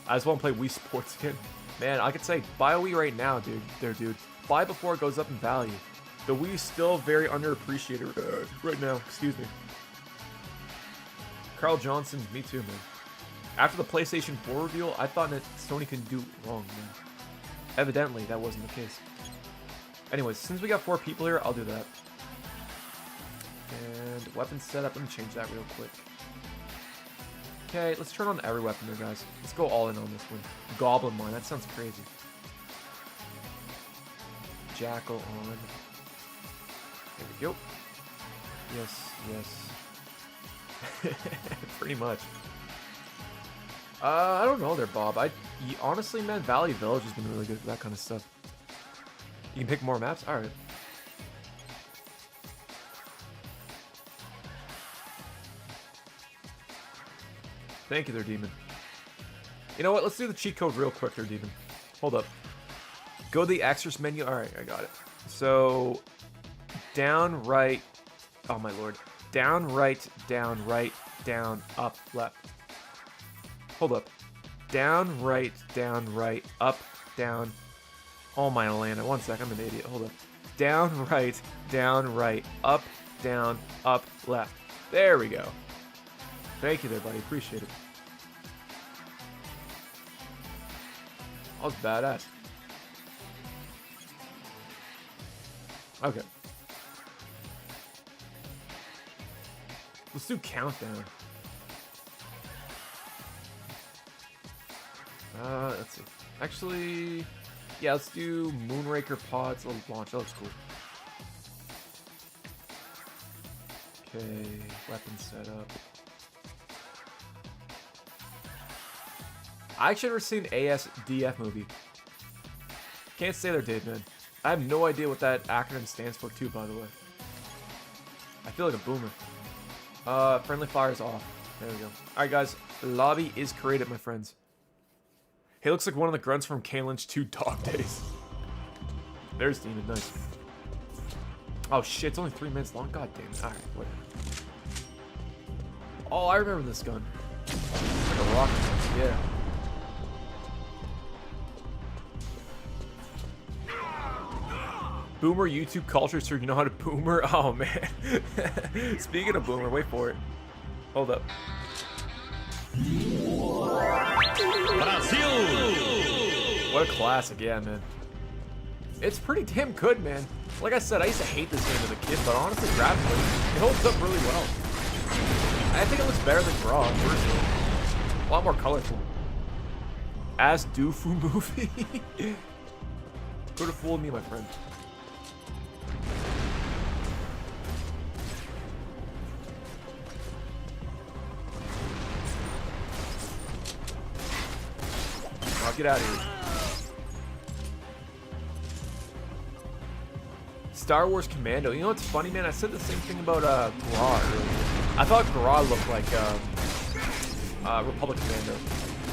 Speaker 3: I just want to play Wii Sports again. Man, I could say, buy a Wii right now, dude. Buy before it goes up in value. The Wii is still very underappreciated right now. Excuse me. Carl Johnson, me too, man. After the PlayStation 4 reveal, I thought that Sony could do wrong, man. Evidently, that wasn't the case. Anyways, since we got 4 people here, I'll do that. And weapon setup, let me change that real quick. Okay, let's turn on every weapon there, guys. Let's go all in on this one. Goblin Mine, that sounds crazy. Jackal on. There we go. Yes. Pretty much. I don't know there, Bob. Honestly, man, Valley Village has been really good for that kind of stuff. You can pick more maps? Alright. Thank you there, Demon. You know what? Let's do the cheat code real quick there, Demon. Hold up. Go to the extras menu. Alright, I got it. So, down, right. Oh, my lord. Down, right, down, up, left. Hold up. Down, right, up, down. Oh, my Atlanta. One sec, I'm an idiot. Hold up. Down, right, up, down, up, left. There we go. Thank you there, buddy. Appreciate it. That was badass. Okay. Let's do countdown. Let's see. Actually, yeah, let's do Moonraker Pods launch. That looks cool. Okay, weapon setup. I actually never seen ASDF movie. Can't say there did, man. I have no idea what that acronym stands for too, by the way. I feel like a boomer. Friendly fire's off. There we go. Alright guys, the lobby is created, my friends. He looks like one of the grunts from K-Lynch 2 Dog Days. There's Demon, nice. Oh shit, it's only 3 minutes long? God damn it. Alright, whatever. Oh, I remember this gun. It's like a rocket gun, yeah. Boomer YouTube culture, sir. You know how to boomer? Oh, man. Speaking of boomer, wait for it. Hold up. Brazil! What a classic, yeah, man. It's pretty damn good, man. Like I said, I used to hate this game as a kid, but honestly, graphically, it holds up really well. I think it looks better than GRAW, personally. A lot more colorful. As Doofu movie? Could have fooled me, my friend. get out of here. Star Wars Commando. You know what's funny, man? I said the same thing about GRAW earlier. I thought GRAW looked like Republic Commando.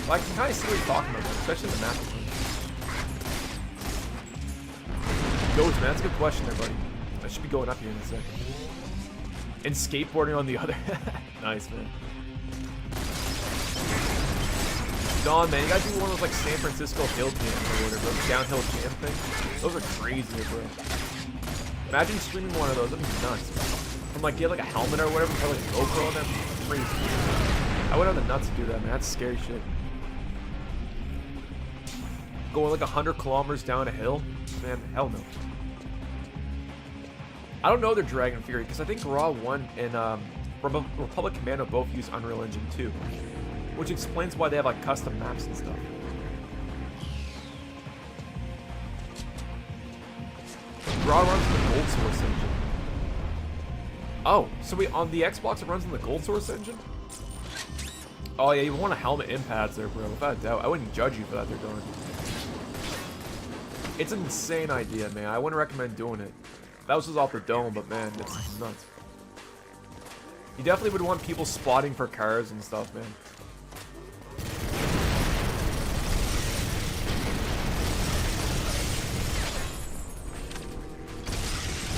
Speaker 3: But I can kind of see what you're talking about, especially in the map. Goes, man. That's a good question there, buddy. I should be going up here in a second. And skateboarding on the other. Nice, man. Don, man, you gotta do one of those like San Francisco hill jams or whatever, those downhill jam things. Those are crazy, bro. Imagine streaming one of those. That'd be nuts. From like get like a helmet or whatever, have like a GoPro on them. Crazy. I went on the nuts to do that, man. That's scary shit. Going like 100 kilometers down a hill, man. Hell no. I don't know their Dragon Fury because I think GRAW 1 and Republic Commando both use Unreal Engine 2, which explains why they have like custom maps and stuff. GRAW runs on the Gold Source engine. Oh, so on the Xbox it runs on the Gold Source engine? Oh yeah, you want a helmet and pads there, bro. Without a doubt. I wouldn't judge you for that, they're going. It's an insane idea, man. I wouldn't recommend doing it. That was just off the dome, but man, it's nuts. You definitely would want people spotting for cars and stuff, man.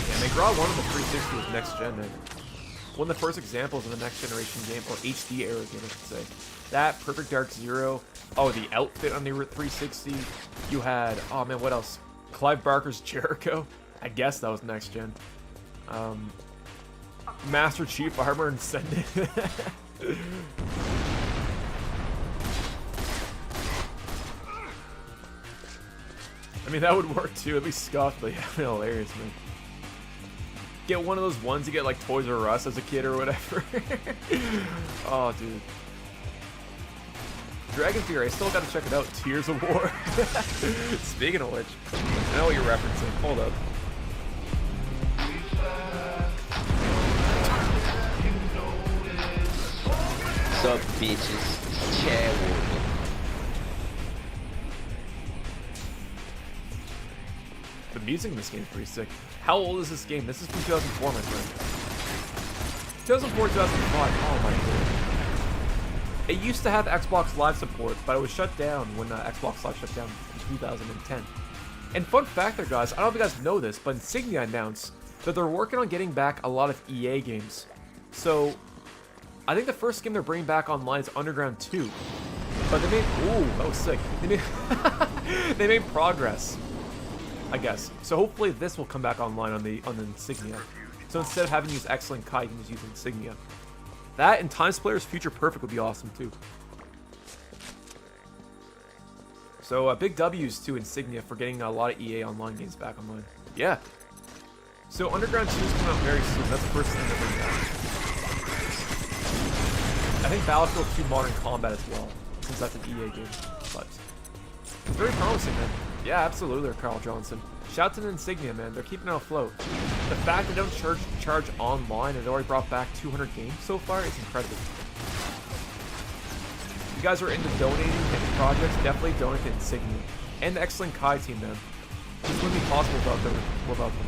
Speaker 3: Yeah, man, GRAW 1 of the 360 was next gen, man. One of the first examples of the next generation game, or HD era game, I should say. That, Perfect Dark Zero. Oh, the outfit on the 360. You had, oh man, what else? Clive Barker's Jericho. I guess that was next gen. Master Chief Armor and Send It. I mean, that would work too. At least scuffed, but yeah, hilarious, man. Get one of those ones you get like Toys R Us as a kid or whatever. Oh, dude. Dragon Fury, I still gotta check it out. Tears of War. Speaking of which, I know what you're referencing. Hold up.
Speaker 8: What's up, bitches? Chad Walker.
Speaker 3: The music in this game is pretty sick. How old is this game? This is from 2004, my friend. 2004, 2005. Oh my god. It used to have Xbox Live support, but it was shut down when Xbox Live shut down in 2010. And fun fact there, guys, I don't know if you guys know this, but Insignia announced that they're working on getting back a lot of EA games. So, I think the first game they're bringing back online is Underground 2. But they made... Ooh, that was sick. They made progress, I guess. So hopefully this will come back online on the Insignia. So instead of having to use XLINK, you can just use Insignia. That and Times Player's Future Perfect would be awesome too. So big W's to Insignia for getting a lot of EA Online games back online. Yeah. So Underground 2 is coming out very soon. That's the first thing they're bringing back. I think Battlefield 2 Modern Combat as well, since that's an EA game. But it's very promising, man. Yeah, absolutely, Carl Johnson. Shout to the Insignia, man. They're keeping it afloat. The fact they don't charge online and they already brought back 200 games so far is incredible. If you guys are into donating to projects, definitely donate to Insignia. And the XLINK team, man. This wouldn't be possible without them.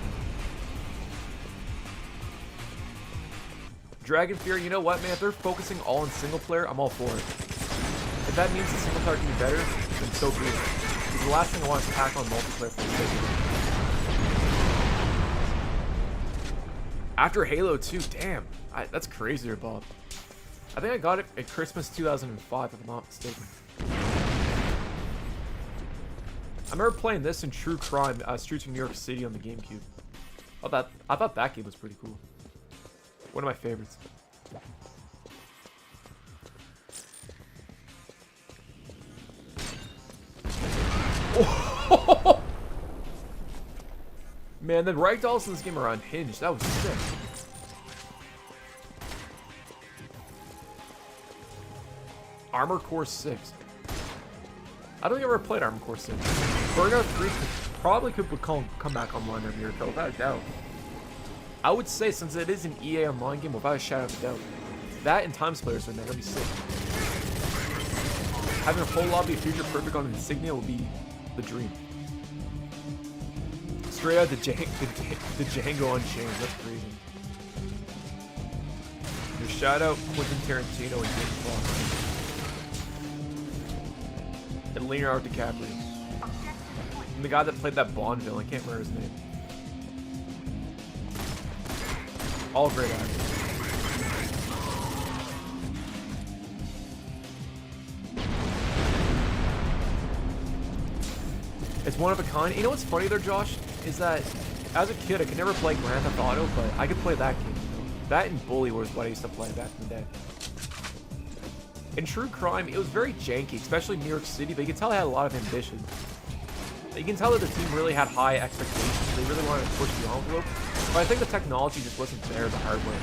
Speaker 3: Dragon Fury, you know what, man? If they're focusing all on single player, I'm all for it. If that means the single player can be better, then so be it. Because the last thing I want is pack on multiplayer for the sake of it. After Halo 2, damn. That's crazy, Bob. I think I got it at Christmas 2005, if I'm not mistaken. I remember playing this in True Crime, Streets of New York City on the GameCube. I thought that game was pretty cool. One of my favorites. Oh! Man, the ragdolls in this game are unhinged. That was sick. Armor Core 6. I don't think I've ever played Armor Core 6. Burnout 3 probably could come back online every year, though, without a doubt. I would say, since it is an EA Online game, without a shadow of a doubt, that and Times Players, man, that'd be sick. having a full lobby feature perfect on Insignia would be the dream. Straight out the Django Unchained. That's crazy. Your shout out Quentin Tarantino and James Bond. And Leonardo DiCaprio. And the guy that played that Bond villain, I can't remember his name. All great actors. It's one of a kind. You know what's funny there, Josh? Is that as a kid I could never play Grand Theft Auto, but I could play that game. You know? That and Bully was what I used to play back in the day. In True Crime, it was very janky, especially in New York City, but you could tell it had a lot of ambition. You can tell that the team really had high expectations. They really wanted to push the envelope, but I think the technology just wasn't there, the hardware.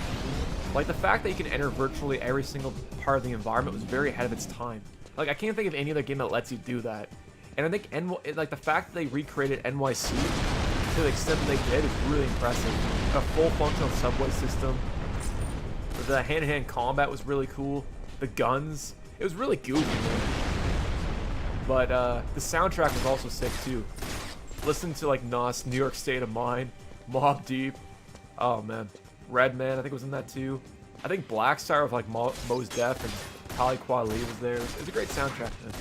Speaker 3: Like, the fact that you can enter virtually every single part of the environment was very ahead of its time. Like, I can't think of any other game that lets you do that. And I think, like, the fact that they recreated NYC to the extent that they did is really impressive. A full functional subway system. The hand-to-hand combat was really cool. The guns. It was really goofy, man. But the soundtrack was also sick too. Listen to like Nas, New York State of Mind, Mobb Deep. Oh man, Redman I think was in that too. I think Black Star with like Mos Def and Talib Kweli was there. It was a great soundtrack, man.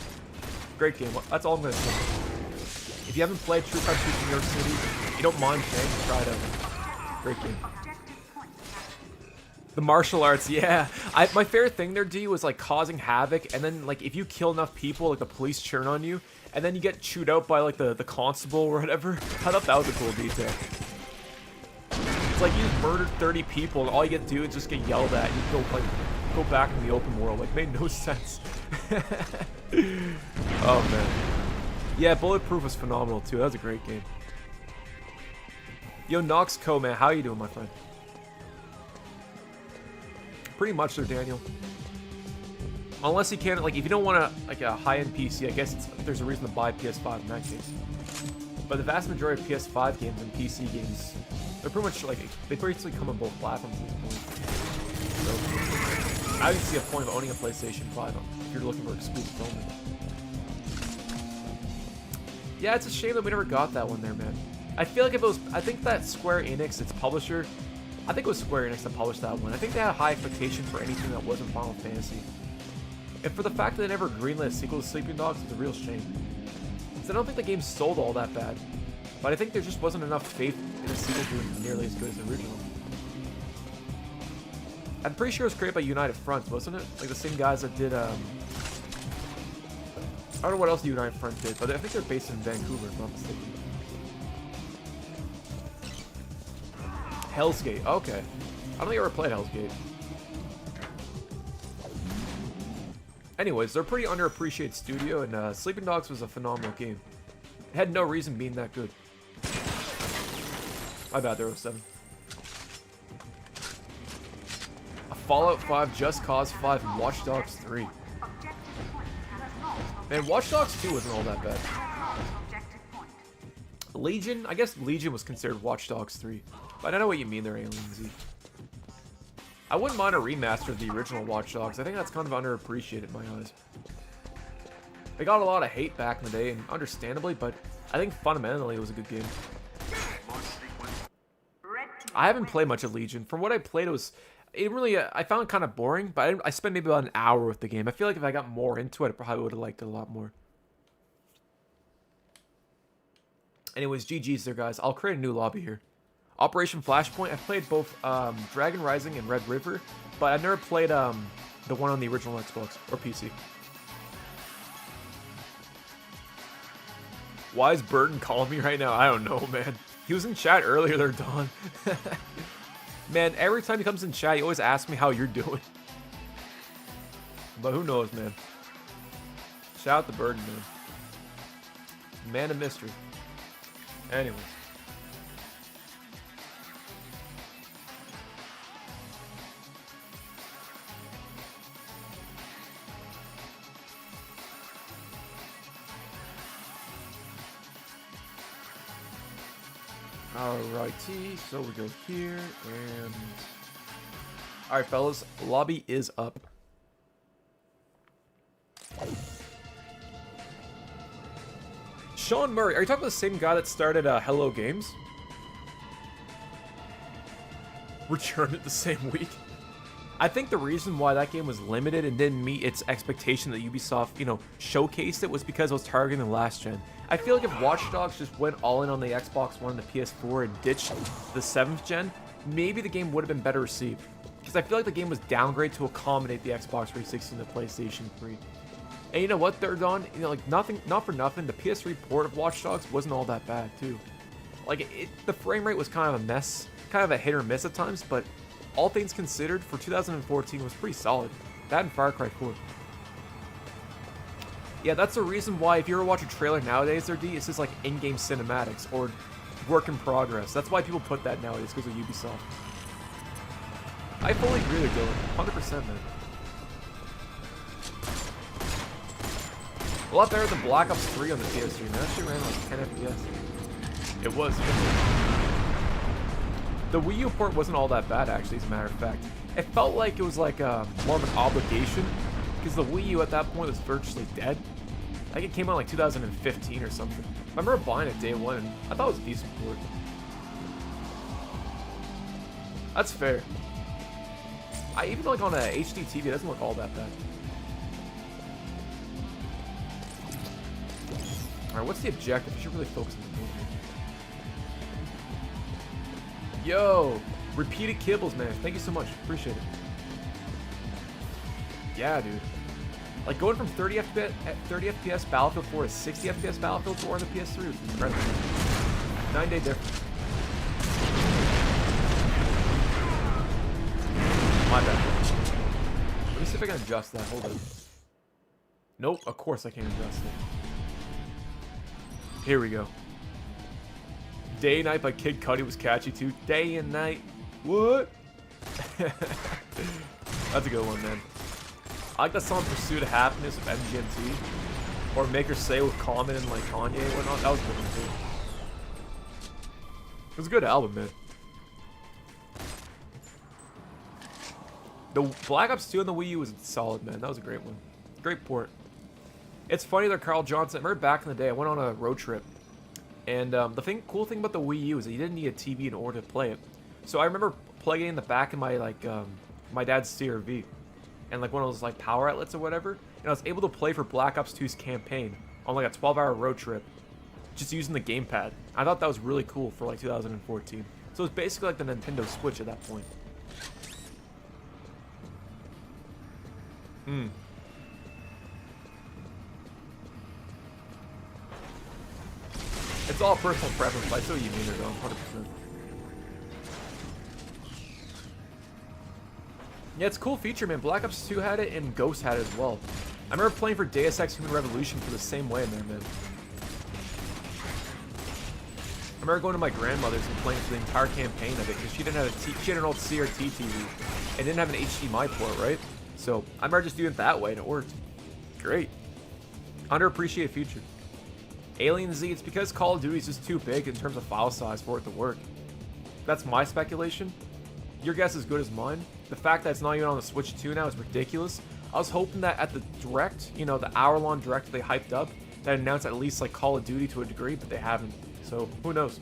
Speaker 3: Great game. That's all I'm gonna say. If you haven't played True Crime 2 New York City, you don't mind playing, try it out. Great game. The martial arts, yeah. My favorite thing there, D, was like causing havoc, and then like if you kill enough people, like the police turn on you, and then you get chewed out by like the constable or whatever. I thought that was a cool detail. It's like you murdered 30 people, and all you get to do is just get yelled at. You go back in the open world. Like, made no sense. Oh man. Yeah, Bulletproof was phenomenal too. That was a great game. Yo, Nox Co, man, how you doing, my friend? Pretty much there, Daniel. Unless you can't, like, if you don't want like a high-end PC, I guess there's a reason to buy PS5 in that case. But the vast majority of PS5 games and PC games, they're pretty much like, they basically come on both platforms at this point. So, I didn't see a point of owning a PlayStation 5 if you're looking for exclusive only. Yeah, it's a shame that we never got that one there, man. I feel like if it was, I think that Square Enix, its publisher, I think it was Square Enix that published that one. I think they had a high expectation for anything that wasn't Final Fantasy. And for the fact that they never greenlit a sequel to Sleeping Dogs is a real shame. Because I don't think the game sold all that bad. But I think there just wasn't enough faith in a sequel doing nearly as good as the original. I'm pretty sure it was created by United Front, wasn't it? Like the same guys that did, I don't know what else United Front did, but I think they're based in Vancouver, if I'm not mistaken. Hell's Gate, okay. I don't think I ever played Hell's Gate. Anyways, they're a pretty underappreciated studio, and Sleeping Dogs was a phenomenal game. It had no reason being that good. My bad, there was 7. A Fallout 5, Just Cause 5, and Watch Dogs 3. Man, Watch Dogs 2 wasn't all that bad. Legion? I guess Legion was considered Watch Dogs 3. But I know what you mean there, Alien Z. I wouldn't mind a remaster of the original Watch Dogs. I think that's kind of underappreciated in my eyes. They got a lot of hate back in the day, and understandably, but I think fundamentally it was a good game. I haven't played much of Legion. From what I played, it really, I found it kind of boring, but I spent maybe about an hour with the game. I feel like if I got more into it, I probably would have liked it a lot more. Anyways, GG's there, guys. I'll create a new lobby here. Operation Flashpoint, I played both Dragon Rising and Red River, but I've never played the one on the original Xbox or PC. Why is Burton calling me right now? I don't know, man. He was in chat earlier there, Don. Man, every time he comes in chat, he always asks me how you're doing. But who knows, man. Shout out to Burton, man. Man of mystery. Anyways. Alrighty, so we go here, and... Alright, fellas, lobby is up. Sean Murray, are you talking about the same guy that started Hello Games? Returned it the same week. I think the reason why that game was limited and didn't meet its expectation that Ubisoft, you know, showcased it was because it was targeting the last gen. I feel like if Watch Dogs just went all in on the Xbox One and the PS4 and ditched the 7th gen, maybe the game would have been better received. Because I feel like the game was downgraded to accommodate the Xbox 360 and the PlayStation 3. And you know what, Third Dawn? You know, like, not for nothing, the PS3 port of Watch Dogs wasn't all that bad, too. Like, the frame rate was kind of a mess, kind of a hit or miss at times, but all things considered, for 2014, it was pretty solid. That and Far Cry 4. Yeah, that's the reason why if you ever watch a trailer nowadays, there, D, it's just like in-game cinematics or work in progress. That's why people put that nowadays, because of Ubisoft. I fully agree with Dylan. 100%, man. A lot better than Black Ops 3 on the PS3, man. That shit ran like 10 FPS. It was. The Wii U port wasn't all that bad, actually, as a matter of fact. It felt like it was like more of an obligation, because the Wii U at that point was virtually dead. I think it came out like 2015 or something. I remember buying it day one, and I thought it was a decent port. That's fair. Even like on a HD TV, it doesn't look all that bad. Alright, what's the objective? You should really focus on the movie. Yo! Repeated kibbles, man. Thank you so much. Appreciate it. Yeah, dude. Like, going from 30 FPS Battlefield 4 to 60 FPS Battlefield 4 on the PS3 was incredible. 9-day difference. My bad. Let me see if I can adjust that. Hold on. Nope, of course I can't adjust it. Here we go. Day and Night by Kid Cudi was catchy too. Day and Night. What? That's a good one, man. I like that song Pursuit of Happiness with MGMT. Or Make Her Say with Common and like Kanye and whatnot. That was a good one too. It was a good album, man. The Black Ops 2 on the Wii U was solid, man. That was a great one. Great port. It's funny that Carl Johnson, I remember back in the day, I went on a road trip. And the cool thing about the Wii U is that you didn't need a TV in order to play it. So I remember plugging in the back of my, like, my dad's CRV. And, like, one of those, like, power outlets or whatever. And I was able to play for Black Ops 2's campaign on, like, a 12-hour road trip. Just using the gamepad. I thought that was really cool for, like, 2014. So it was basically like the Nintendo Switch at that point. It's all personal preference, but I see what you mean there, though, 100%. Yeah, it's a cool feature, man. Black Ops 2 had it, and Ghost had it as well. I remember playing for Deus Ex Human Revolution for the same way, man. I remember going to my grandmother's and playing for the entire campaign of it, because she didn't have she had an old CRT TV, and didn't have an HDMI port, right? So I remember just doing it that way, and it worked. Great. Underappreciated feature. Alien Z, it's because Call of Duty is just too big in terms of file size for it to work. That's my speculation. Your guess is as good as mine. The fact that it's not even on the Switch 2 now is ridiculous. I was hoping that at the Direct, you know, the hour-long Direct they hyped up, that announced at least like Call of Duty to a degree, but they haven't. So, who knows?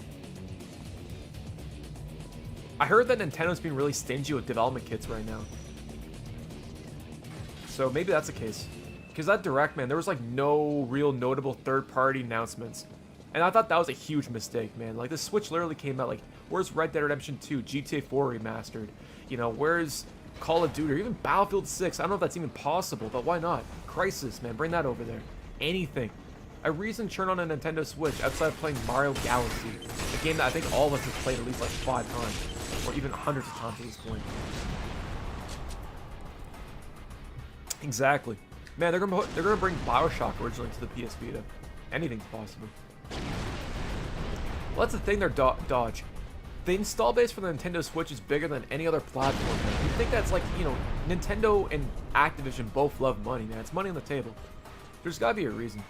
Speaker 3: I heard that Nintendo's being really stingy with development kits right now. So maybe that's the case. Because that Direct, man, there was like no real notable third-party announcements. And I thought that was a huge mistake, man. Like, the Switch literally came out, like, where's Red Dead Redemption 2, GTA 4 remastered? You know, where's Call of Duty, or even Battlefield 6? I don't know if that's even possible, but why not? Crysis, man, bring that over there. Anything. A reason to turn on a Nintendo Switch outside of playing Mario Galaxy, a game that I think all of us have played at least like 5 times, or even hundreds of times at this point. Exactly. Man, they're gonna bring Bioshock originally to the PS Vita. Anything's possible. Well, that's the thing, they're Dodge. The install base for the Nintendo Switch is bigger than any other platform, man. You think that's like, you know, Nintendo and Activision both love money, man. It's money on the table. There's gotta be a reason.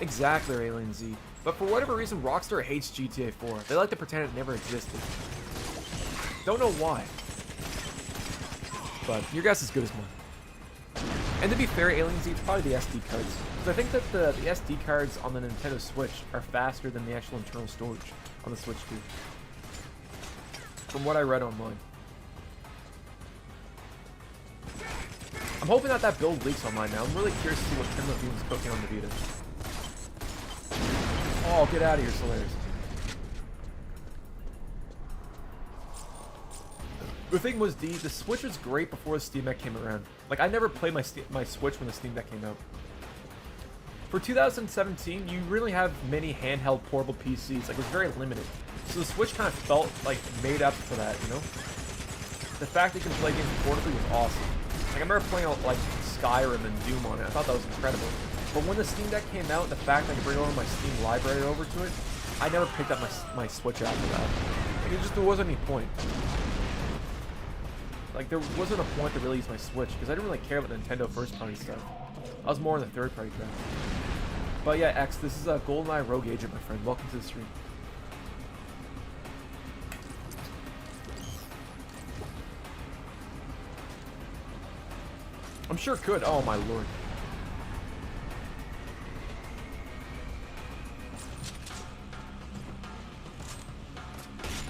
Speaker 3: Exactly, Alien Z. But for whatever reason, Rockstar hates GTA 4. They like to pretend it never existed. Don't know why. But your guess is as good as mine. And to be fair, Alien Z, it's probably the SD cards. Because I think that the SD cards on the Nintendo Switch are faster than the actual internal storage on the Switch too. From what I read online. I'm hoping that that build leaks online now. I'm really curious to see what Tim Levine's cooking on the Vita. Oh, get out of here, Solaris. The thing was, the Switch was great before the Steam Deck came around. Like, I never played my Switch when the Steam Deck came out. For 2017, you really have many handheld portable PCs. Like, it was very limited. So the Switch kind of felt, like, made up for that, you know? The fact that you can play games portably was awesome. Like, I remember playing, like, Skyrim and Doom on it. I thought that was incredible. But when the Steam Deck came out, the fact that I could bring over my Steam library over to it, I never picked up my Switch after that. Like, there wasn't any point. Like, there wasn't a point to really use my Switch, because I didn't really care about Nintendo first-party stuff. I was more on the third-party crap. But yeah, X, this is a GoldenEye Rogue Agent, my friend. Welcome to the stream. I'm sure it could. Oh, my lord.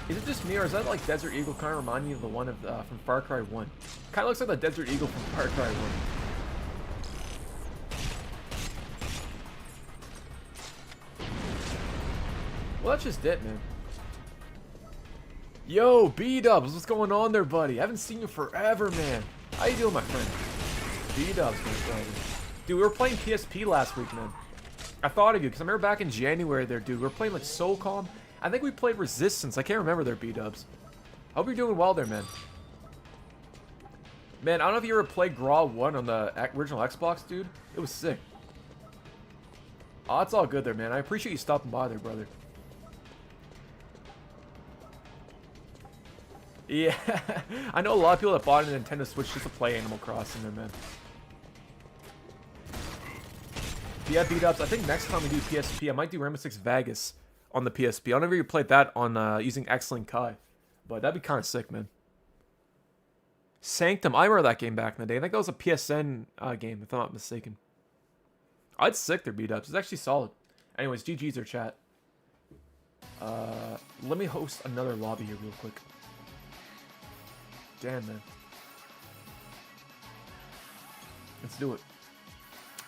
Speaker 3: Is it just me, or is that like Desert Eagle kind of remind you of the one of from Far Cry 1? Kind of looks like the Desert Eagle from Far Cry 1. Well, that's just it, man. Yo, B-Dubs, what's going on there, buddy? I haven't seen you forever, man. How you doing, my friend? B-Dubs, my friend. Dude, we were playing PSP last week, man. I thought of you, because I remember back in January there, dude. We were playing, like, SOCOM. I think we played Resistance. I can't remember their B-Dubs. I hope you're doing well there, man. Man, I don't know if you ever played GRAW 1 on the original Xbox, dude. It was sick. Oh, it's all good there, man. I appreciate you stopping by there, brother. Yeah, I know a lot of people that bought a Nintendo Switch just to play Animal Crossing there, man. But yeah, B-Dubs, I think next time we do PSP, I might do Rainbow Six Vegas on the PSP. I don't know if you played that on using XLINK, but that'd be kind of sick, man. Sanctum, I remember that game back in the day. I think that was a PSN game, if I'm not mistaken. Oh, it's sick there, B-Dubs. It's actually solid. Anyways, GG's or chat. Let me host another lobby here real quick. Damn, man. Let's do it.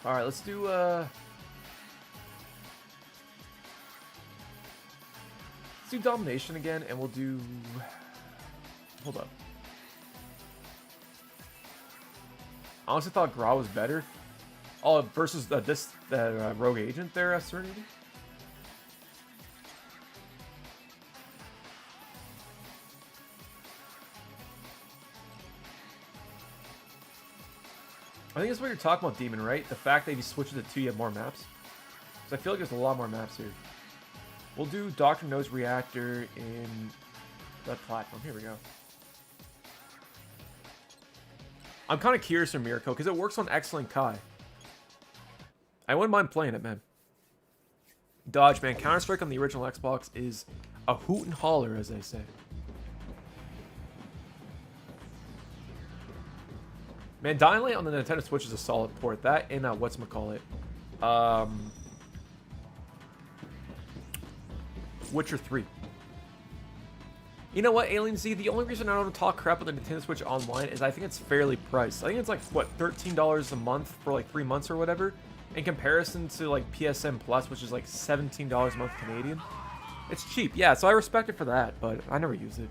Speaker 3: Alright, let's do, let's do Domination again, and we'll do... Hold up. I honestly thought GRAW was better. Oh, versus this Rogue Agent there, Serenity? I think that's what you're talking about, Demon, right? The fact that if you switch it to 2, you have more maps. Because I feel like there's a lot more maps here. We'll do Dr. No's Reactor in that platform. Here we go. I'm kind of curious for Mirko, because it works on XLINK Kai. I wouldn't mind playing it, man. Dodge, man. Counter-Strike on the original Xbox is a hoot and holler, as they say. Man, Dying Light on the Nintendo Switch is a solid port. That and whatchamacallit. Witcher 3. You know what, Alien Z? The only reason I don't talk crap about the Nintendo Switch online is I think it's fairly priced. I think it's like, what, $13 a month for like 3 months or whatever? In comparison to like PSN Plus, which is like $17 a month Canadian. It's cheap, yeah, so I respect it for that, but I never use it.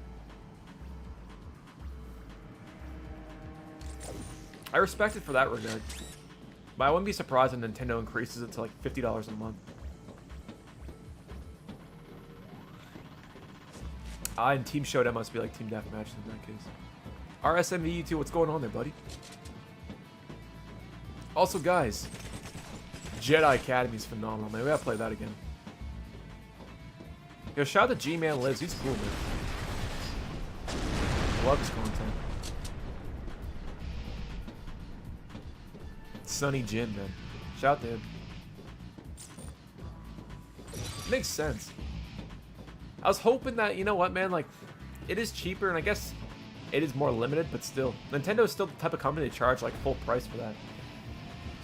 Speaker 3: I respect it for that regard. But I wouldn't be surprised if Nintendo increases it to like $50 a month. And Team Showdown must be like Team Deathmatch in that case. RSMVU2, what's going on there, buddy? Also, guys, Jedi Academy is phenomenal, man. We gotta play that again. Yo, shout out to G-Man Lives. He's cool, man. Love his content. Sunny Jin, man. Shout out to him. Makes sense. I was hoping that, you know what, man, like, it is cheaper, and I guess it is more limited, but still. Nintendo is still the type of company to charge, like, full price for that.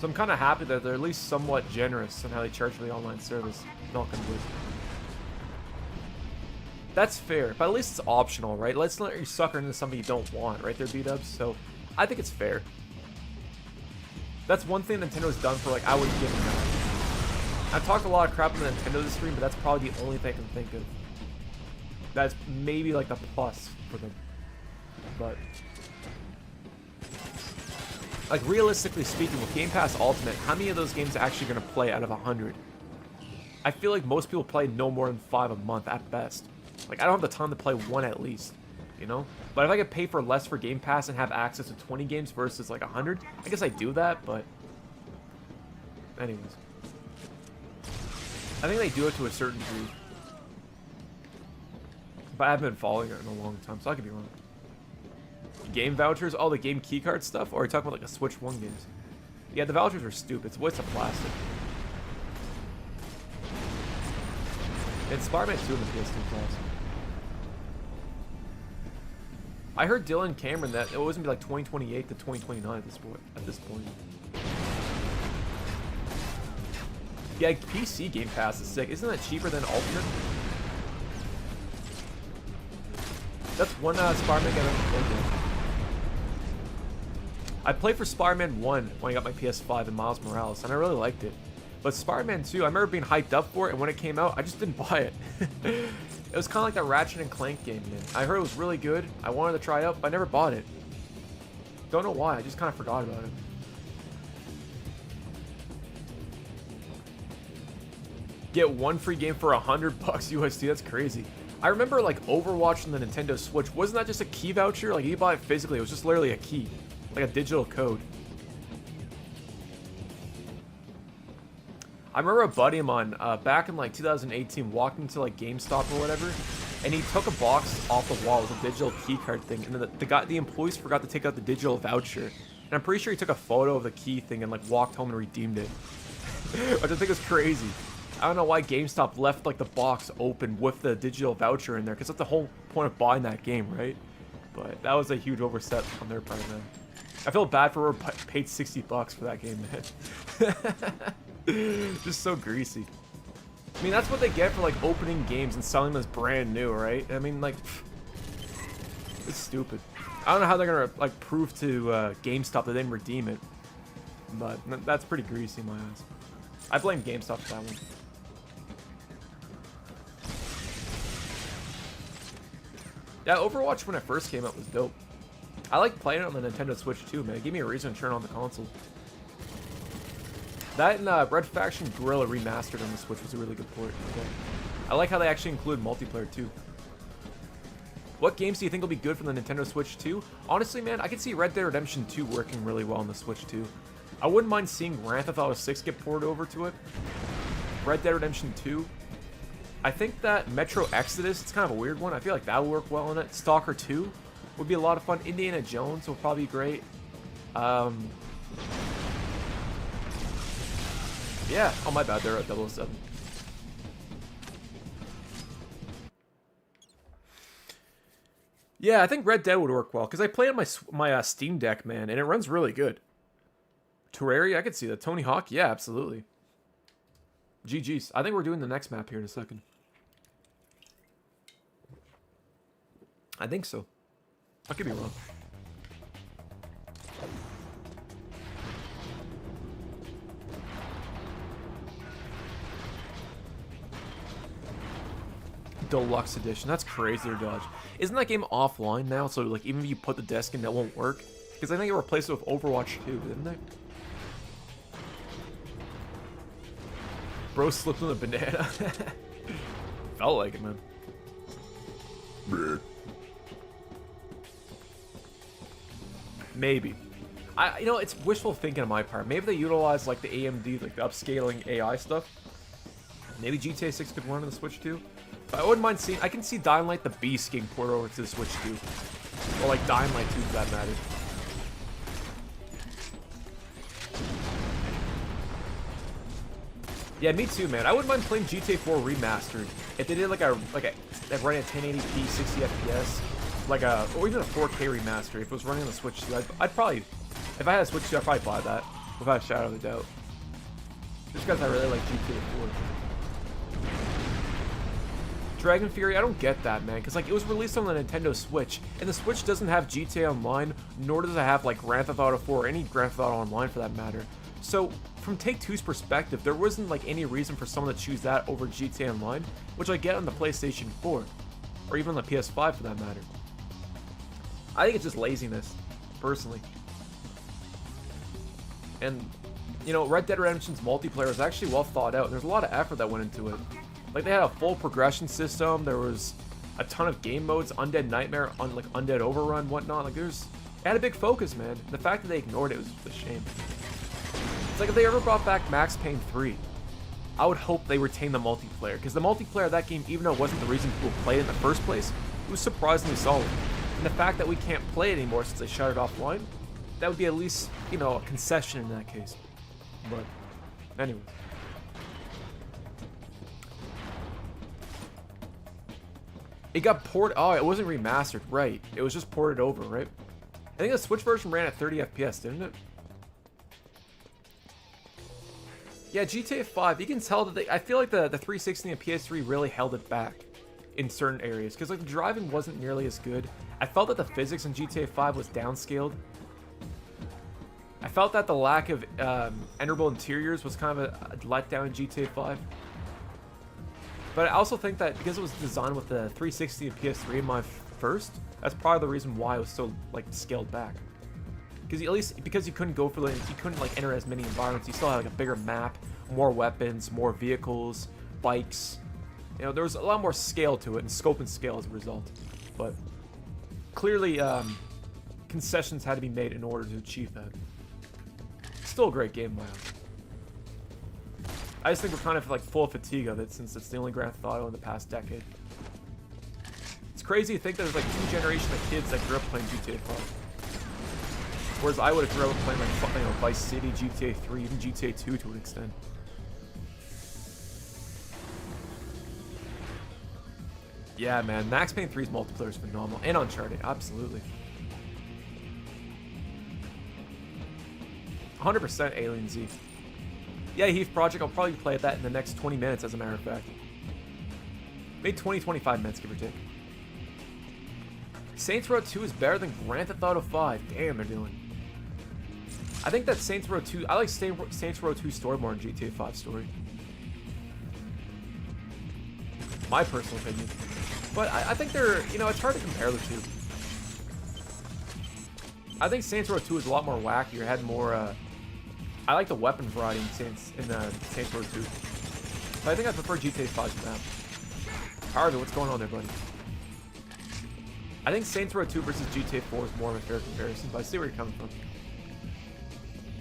Speaker 3: So I'm kind of happy that they're at least somewhat generous in how they charge for the online service. Not gonna lose. That's fair, but at least it's optional, right? Let's not let you sucker into something you don't want, right there, B-dubs? So I think it's fair. That's one thing Nintendo's done for, like, I would give them that. I've talked a lot of crap on the Nintendo this stream, but that's probably the only thing I can think of. That's maybe, like, the plus for them. But, like, realistically speaking, with Game Pass Ultimate, how many of those games are actually going to play out of 100? I feel like most people play no more than 5 a month at best. Like, I don't have the time to play one at least, you know? But if I could pay for less for Game Pass and have access to 20 games versus, like, 100, I guess I'd do that, but... anyways. I think they do it to a certain degree. But I haven't been following it in a long time, so I could be wrong. Game vouchers? All the game keycard stuff? Or are you talking about, like, a Switch 1 games? Yeah, the vouchers are stupid. It's a waste of plastic. And Spider-Man 2 in the PS2 class. I heard Dylan Cameron that it was gonna be like 2028 to 2029 at this point. Yeah, PC Game Pass is sick. Isn't that cheaper than Ultimate? That's one Spider-Man game I've ever played with. I played for Spider-Man 1 when I got my PS5 and Miles Morales, and I really liked it. But Spider-Man 2, I remember being hyped up for it, and when it came out, I just didn't buy it. It was kind of like that Ratchet and Clank game, man. I heard it was really good. I wanted to try it out, but I never bought it. Don't know why. I just kind of forgot about it. Get one free game for $100 USD. That's crazy. I remember like Overwatch on the Nintendo Switch. Wasn't that just a key voucher? Like you buy it physically. It was just literally a key, like a digital code. I remember a buddy of mine back in like 2018 walked into like GameStop or whatever, and he took a box off the wall with a digital keycard thing, and then the employees forgot to take out the digital voucher, and I'm pretty sure he took a photo of the key thing and like walked home and redeemed it. I just think it's crazy. I don't know why GameStop left like the box open with the digital voucher in there, because that's the whole point of buying that game, right? But that was a huge overstep on their part, man. I feel bad for whoever paid $60 for that game, man. Just so greasy. I mean, that's what they get for like opening games and selling them as brand new, right? I mean, like, it's stupid. I don't know how they're gonna like prove to GameStop that they didn't redeem it, but that's pretty greasy in my eyes. I blame GameStop for that one. Yeah, Overwatch when it first came out was dope. I like playing it on the Nintendo Switch too, man. It gave me a reason to turn on the console. That and Red Faction Guerrilla Remastered on the Switch was a really good port. Okay. I like how they actually include multiplayer too. What games do you think will be good for the Nintendo Switch 2? Honestly, man, I could see Red Dead Redemption 2 working really well on the Switch 2. I wouldn't mind seeing Grand Theft Auto 6 get ported over to it. Red Dead Redemption 2. I think that Metro Exodus, it's kind of a weird one. I feel like that would work well on it. Stalker 2 would be a lot of fun. Indiana Jones will probably be great. Yeah. Oh, my bad. They're at 007. Yeah, I think Red Dead would work well, because I played on my Steam Deck, man, and it runs really good. Terraria, I could see that. Tony Hawk, yeah, absolutely. GG's. I think we're doing the next map here in a second. I think so. I could be wrong. Deluxe edition. That's crazy, Dodge. Isn't that game offline now? So like even if you put the disc in, that won't work? Because I think it replaced it with Overwatch 2, didn't they? Bro slipped on a banana. Felt like it, man. Maybe. You know, it's wishful thinking on my part. Maybe they utilize like the AMD, like the upscaling AI stuff. Maybe GTA 6 could run on the Switch 2. But I wouldn't mind seeing. I can see Dying Light the Beast getting ported over to the Switch 2. Or like Dying Light 2 for that matter. Yeah, me too, man. I wouldn't mind playing GTA 4 remastered if they did like running at 1080p, 60 FPS, or even a 4K remaster. If it was running on the Switch 2, I'd probably, if I had a Switch 2, I'd probably buy that. without a shadow of a doubt. Just because I really like GTA 4. Dragon Fury, I don't get that, man, because like it was released on the Nintendo Switch, and the Switch doesn't have GTA Online, nor does it have like Grand Theft Auto 4 or any Grand Theft Auto Online for that matter. So from Take-Two's perspective, there wasn't like any reason for someone to choose that over GTA Online, which I get on the PlayStation 4, or even on the PS5 for that matter. I think it's just laziness, personally. And you know, Red Dead Redemption's multiplayer is actually well thought out. There's a lot of effort that went into it. Like, they had a full progression system. There was a ton of game modes, Undead Nightmare, Undead Overrun, whatnot. Like, it had a big focus, man. The fact that they ignored it was a shame. It's like if they ever brought back Max Payne 3, I would hope they retain the multiplayer. Because the multiplayer of that game, even though it wasn't the reason people played it in the first place, it was surprisingly solid. And the fact that we can't play it anymore since they shut it offline, that would be at least, you know, a concession in that case. But, anyway. It got ported. Oh, it wasn't remastered, right? It was just ported over, right? I think the Switch version ran at 30 FPS, didn't it? Yeah, GTA 5. You can tell that I feel like the 360 and PS3 really held it back in certain areas because like the driving wasn't nearly as good. I felt that the physics in GTA 5 was downscaled. I felt that the lack of enterable interiors was kind of a letdown in GTA 5. But I also think that because it was designed with the 360 and PS3 in mind first, that's probably the reason why it was so like scaled back. Because at least because you couldn't go for you couldn't like enter as many environments. You still had like a bigger map, more weapons, more vehicles, bikes. You know, there was a lot more scale to it and scope and scale as a result. But clearly, concessions had to be made in order to achieve that. Still a great game, wow. I just think we're kind of like full of fatigue of it since it's the only Grand Theft Auto in the past decade. It's crazy to think that there's like 2 generations of kids that grew up playing GTA 5. Whereas I would have grown up playing like you know, Vice City, GTA 3, even GTA 2 to an extent. Yeah, man, Max Payne 3's multiplayer is phenomenal, and Uncharted, absolutely. 100% Alien Z. Yeah, Heath Project, I'll probably play that in the next 20 minutes, as a matter of fact. Maybe 20-25 minutes, give or take. Saints Row 2 is better than Grand Theft Auto 5. Damn, they're doing. I think that Saints Row 2... I like Saints Row 2 story more than GTA 5 story. My personal opinion. But I think they're... You know, it's hard to compare the two. I think Saints Row 2 is a lot more wacky. It had more... I like the weapon variety in Saints Row 2. But I think I prefer GTA 5 to that. Harvey, what's going on there, buddy? I think Saints Row 2 versus GTA 4 is more of a fair comparison, but I see where you're coming from.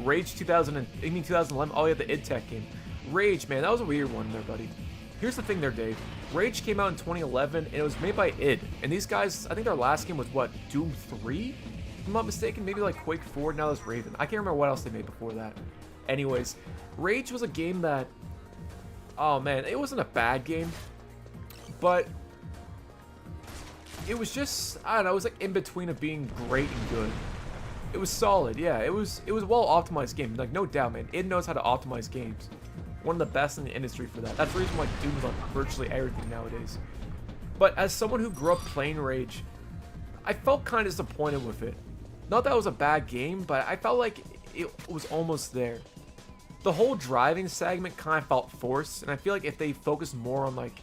Speaker 3: Rage 2011? Oh yeah, the id Tech game. Rage, man, that was a weird one there, buddy. Here's the thing there, Dave. Rage came out in 2011, and it was made by id. And these guys, I think their last game was, what, Doom 3? If I'm not mistaken, maybe like Quake 4, now there's Raven. I can't remember what else they made before that. Anyways, Rage was a game that... Oh man, it wasn't a bad game. But... it was just, I don't know, it was like in between of being great and good. It was solid, yeah. It was a well-optimized game. Like, no doubt, man. It knows how to optimize games. One of the best in the industry for that. That's the reason why Doom is on virtually everything nowadays. But as someone who grew up playing Rage, I felt kind of disappointed with it. Not that it was a bad game, but I felt like it was almost there. The whole driving segment kind of felt forced, and I feel like if they focused more on, like,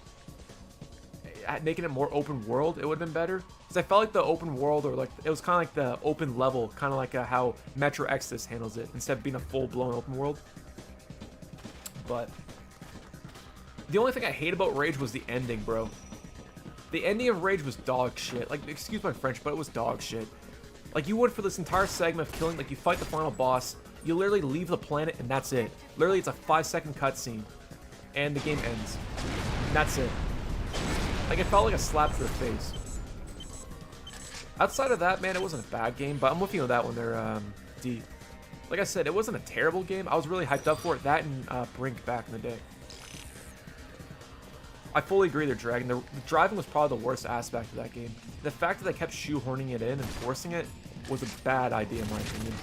Speaker 3: making it more open world, it would have been better. Because I felt like the open world, or like, it was kind of like the open level, kind of like how Metro Exodus handles it, instead of being a full-blown open world. But the only thing I hate about Rage was the ending, bro. The ending of Rage was dog shit. Like, excuse my French, but it was dog shit. Like, you would for this entire segment of killing, like, you fight the final boss, you literally leave the planet, and that's it. Literally, it's a 5-second cutscene, and the game ends. And that's it. Like, it felt like a slap to the face. Outside of that, man, it wasn't a bad game, but I'm with you on that one there, D. Like I said, it wasn't a terrible game. I was really hyped up for it. That and Brink back in the day. I fully agree they're dragging. The driving was probably the worst aspect of that game. The fact that they kept shoehorning it in and forcing it was a bad idea in my opinion.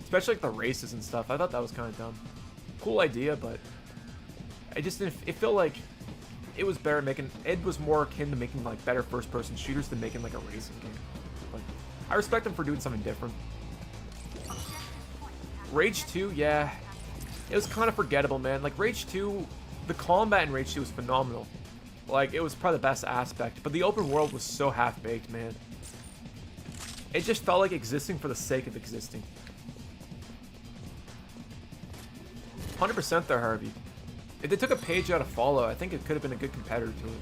Speaker 3: Especially like the races and stuff. I thought that was kind of dumb. Cool idea, but I just didn't. It felt like it was better making. It was more akin to making like better first-person shooters than making like a racing game. Like, I respect him for doing something different. Rage 2, yeah, it was kind of forgettable, man. Like Rage 2, the combat in Rage 2 was phenomenal. Like it was probably the best aspect, but the open world was so half-baked, man. It just felt like existing for the sake of existing. 100% there, Harvey. If they took a page out of Fallout, I think it could have been a good competitor to it.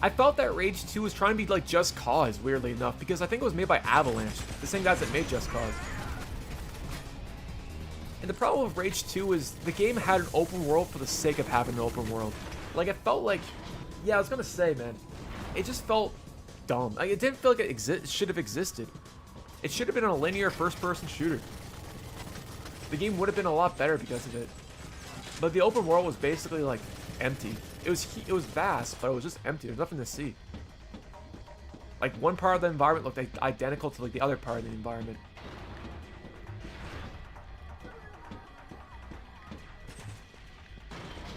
Speaker 3: I felt that Rage 2 was trying to be like Just Cause, weirdly enough, because I think it was made by Avalanche, the same guys that made Just Cause. And the problem with Rage 2 is the game had an open world for the sake of having an open world. Like, it felt like... Yeah, I was gonna say, man. It just felt dumb. Like, it didn't feel like it should have existed. It should have been a linear first-person shooter. The game would have been a lot better because of it. But the open world was basically, like, empty. It was vast, but it was just empty. There's nothing to see. Like, one part of the environment looked like, identical to, like, the other part of the environment.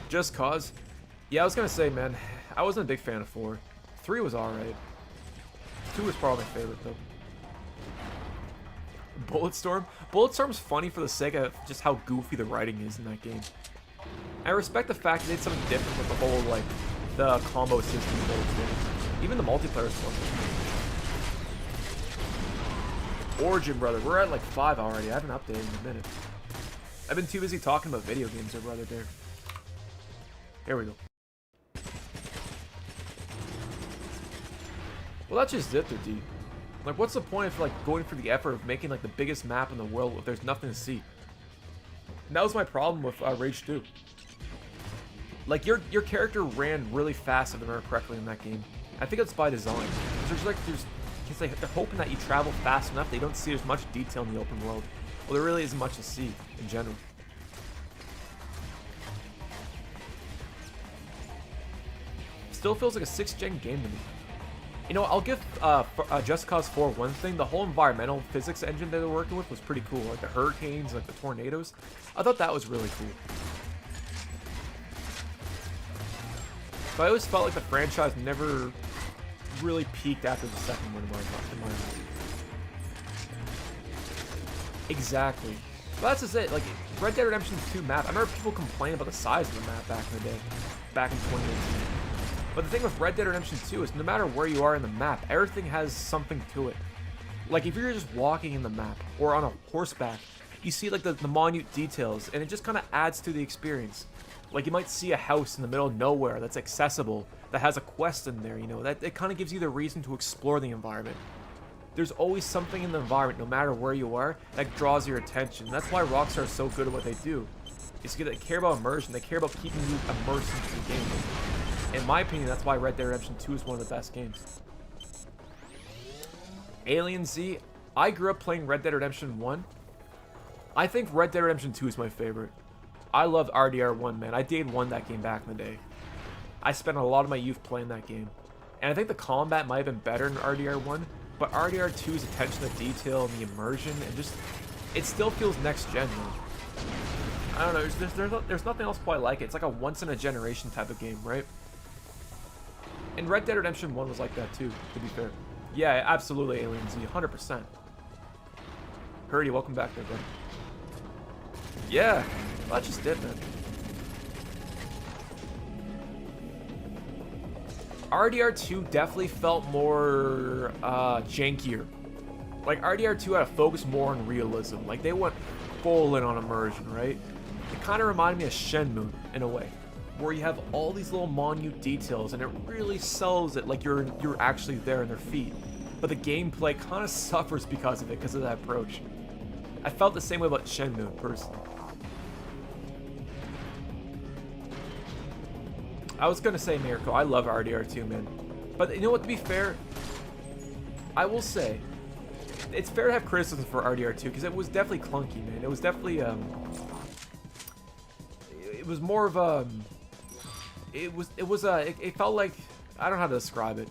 Speaker 3: Just Cause? Yeah, I was gonna say, man, I wasn't a big fan of 4. 3 was alright. 2 was probably my favorite, though. Bulletstorm? Bulletstorm's funny for the sake of just how goofy the writing is in that game. I respect the fact that they did something different with the whole, like, the combo system in Bulletstorm. Even the multiplayer is fun. Origin, brother. We're at, like, 5 already. I haven't updated in a minute. I've been too busy talking about video games there, brother, there. There we go. Well, that's just it, D. Like, what's the point of, like, going for the effort of making, like, the biggest map in the world if there's nothing to see? And that was my problem with Rage 2. Like, your character ran really fast, if I remember correctly, in that game. I think it's by design. Because they're hoping that you travel fast enough, they don't see as much detail in the open world. Well, there really isn't much to see, in general. Still feels like a 6th gen game to me. You know, I'll give Just Cause 4 one thing. The whole environmental physics engine they were working with was pretty cool. Like the hurricanes, like the tornadoes. I thought that was really cool. But I always felt like the franchise never really peaked after the second one in my mind. Exactly. But that's just it. Like, Red Dead Redemption 2 map, I remember people complaining about the size of the map back in the day. Back in 2018. But the thing with Red Dead Redemption 2 is no matter where you are in the map, everything has something to it. Like, if you're just walking in the map, or on a horseback, you see, like, the minute details, and it just kind of adds to the experience. Like, you might see a house in the middle of nowhere that's accessible, that has a quest in there, you know, that it kind of gives you the reason to explore the environment. There's always something in the environment, no matter where you are, that draws your attention. That's why Rockstar is so good at what they do. Is because they care about immersion, they care about keeping you immersed into the game. In my opinion, that's why Red Dead Redemption 2 is one of the best games. Alien Z, I grew up playing Red Dead Redemption 1. I think Red Dead Redemption 2 is my favorite. I loved RDR1, man. I did won that game back in the day. I spent a lot of my youth playing that game. And I think the combat might have been better than RDR1, but RDR2's attention to detail and the immersion, and just, it still feels next gen, man. I don't know, there's nothing else quite like it. It's like a once-in-a-generation type of game, right? And Red Dead Redemption 1 was like that too, to be fair. Yeah, absolutely, Alien Z, 100%. Hurdy, welcome back there, bud. Yeah, well, that's just it, man. RDR2 definitely felt more jankier. Like, RDR2 had a focus more on realism. Like, they went full in on immersion, right? It kind of reminded me of Shenmue, in a way, where you have all these little minute details, and it really sells it like you're actually there in their feet. But the gameplay kind of suffers because of it, because of that approach. I felt the same way about Shenmue, personally. I was gonna say Mirko, I love RDR2, man. But you know what, to be fair, I will say, it's fair to have criticism for RDR2, because it was definitely clunky, man. It was definitely, it was more of a, it felt like, I don't know how to describe it.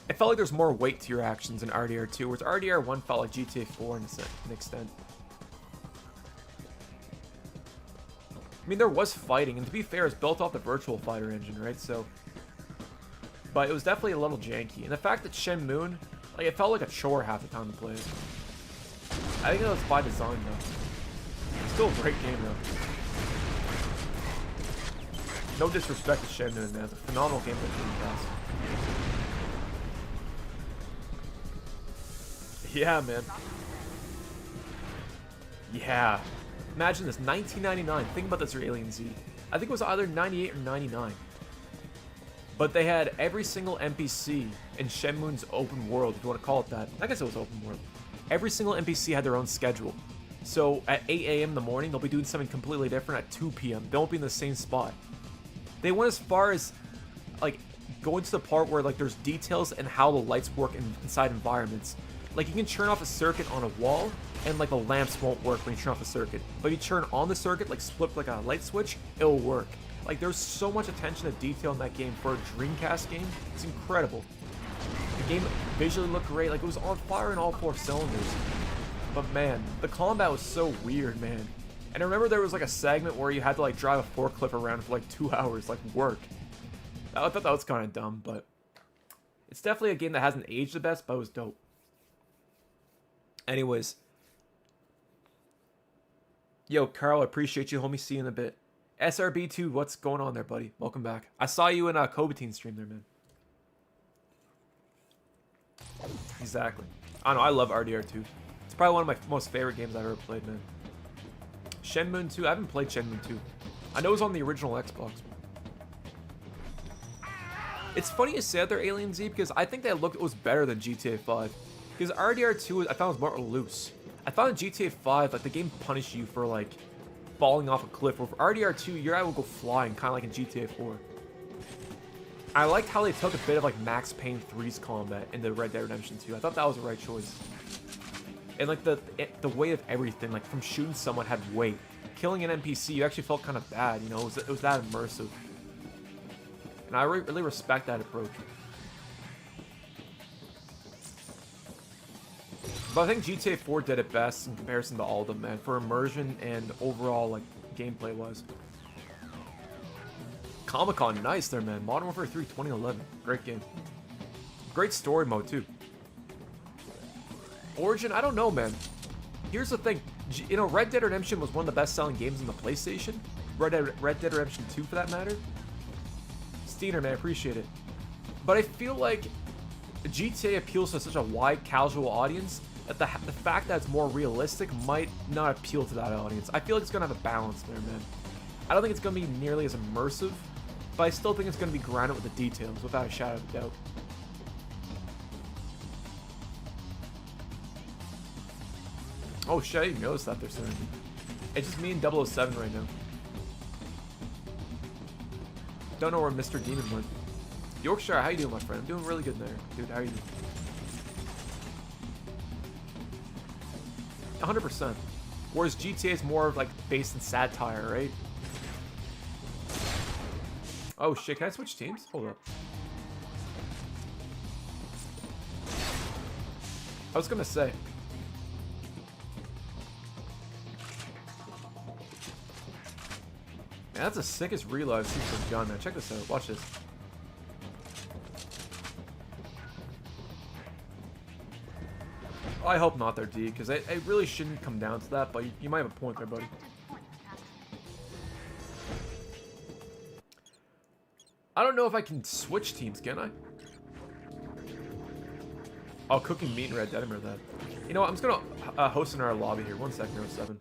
Speaker 3: It felt like there's more weight to your actions in RDR2, whereas RDR1 felt like GTA 4 in an extent. I mean, there was fighting, and to be fair, it's built off the Virtual Fighter engine, right? So, but it was definitely a little janky. And the fact that Shenmue, like, it felt like a chore half the time to play it. I think that was by design, though. It's still a great game, though. No disrespect to Shenmue, man. It's a phenomenal game for Dreamcast. Yeah, man. Yeah. Imagine this, 1999. Think about this for Alien Z. I think it was either 98 or 99. But they had every single NPC in Shenmue's open world, if you want to call it that. I guess it was open world. Every single NPC had their own schedule. So at 8 a.m. in the morning, they'll be doing something completely different at 2 p.m. They won't be in the same spot. They went as far as, like, going to the part where, like, there's details and how the lights work inside environments. Like, you can turn off a circuit on a wall, and, like, the lamps won't work when you turn off the circuit. But if you turn on the circuit, like, flip, like, a light switch, it'll work. Like, there's so much attention to detail in that game for a Dreamcast game. It's incredible. The game visually looked great. Like, it was on fire in all 4 cylinders. But, man, the combat was so weird, man. And I remember there was, like, a segment where you had to, like, drive a forklift around for, like, 2 hours, like, work. I thought that was kind of dumb, but it's definitely a game that hasn't aged the best, but it was dope. Anyways. Yo, Carl, I appreciate you, homie. See you in a bit. SRB2, what's going on there, buddy? Welcome back. I saw you in a Kobatine stream there, man. Exactly. I don't know, I love RDR2. It's probably one of my most favorite games I've ever played, man. Shenmue 2, I haven't played Shenmue 2. I know it was on the original Xbox. It's funny you say that there, Alien Z, because I think that it was better than GTA 5. Because RDR2, I found was more loose. I found in GTA 5, like, the game punished you for, like, falling off a cliff. Or for RDR2, your eye will go flying, kind of like in GTA 4. I liked how they took a bit of, like, Max Payne 3's combat into Red Dead Redemption 2. I thought that was the right choice. And, like, the weight of everything, like, from shooting someone had weight. Killing an NPC, you actually felt kind of bad, you know? It was that immersive. And I really respect that approach. But I think GTA 4 did it best in comparison to all of them, man, for immersion and overall, like, gameplay-wise. Comic-Con, nice there, man. Modern Warfare 3 2011. Great game. Great story mode, too. Origin, I don't know, man. Here's the thing. You know, Red Dead Redemption was one of the best-selling games on the PlayStation. Red Dead Redemption 2, for that matter. Steiner, man, I appreciate it. But I feel like GTA appeals to such a wide casual audience that the fact that it's more realistic might not appeal to that audience. I feel like it's going to have a balance there, man. I don't think it's going to be nearly as immersive, but I still think it's going to be grounded with the details, without a shadow of a doubt. Oh shit, I didn't notice that there, sir. It's just me and 007 right now. Don't know where Mr. Demon went. Yorkshire, how you doing, my friend? I'm doing really good there. Dude, how are you doing? 100%. Whereas GTA is more of, like, based in satire, right? Oh shit, can I switch teams? Hold up. I was gonna say. Man, that's the sickest reload I've seen from John, man. Check this out. Watch this. I hope not there, D, because it really shouldn't come down to that, but you might have a point there, buddy. I don't know if I can switch teams, can I? Oh, cooking meat in Red Dead, I remember that. You know what, I'm just gonna host in our lobby here. 1 second, 07.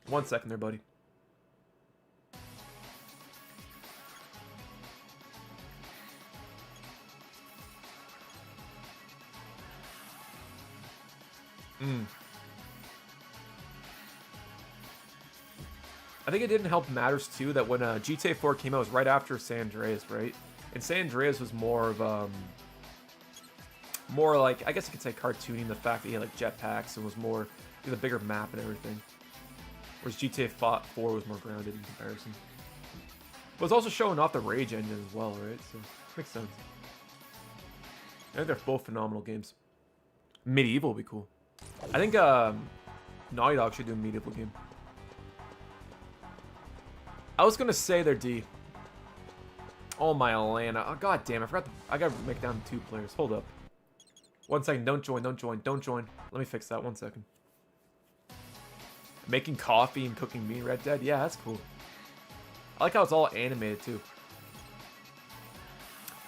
Speaker 3: 1 second there, buddy. I think it didn't help matters too that when GTA 4 came out, it was right after San Andreas, right? And San Andreas was more of more like, I guess you could say cartooning, the fact that he had like jetpacks and was more the bigger map and everything. Whereas GTA 4 was more grounded in comparison. But it's also showing off the Rage engine as well, right? So makes sense. I think they're both phenomenal games. Medieval would be cool. I think Naughty Dog should do a Medieval game. I was gonna say they're D. Oh my Atlanta. Oh, god damn, I forgot I gotta make down 2 players. Hold up. 1 second, don't join. Let me fix that 1 second. Making coffee and cooking meat, Red Dead? Yeah, that's cool. I like how it's all animated too.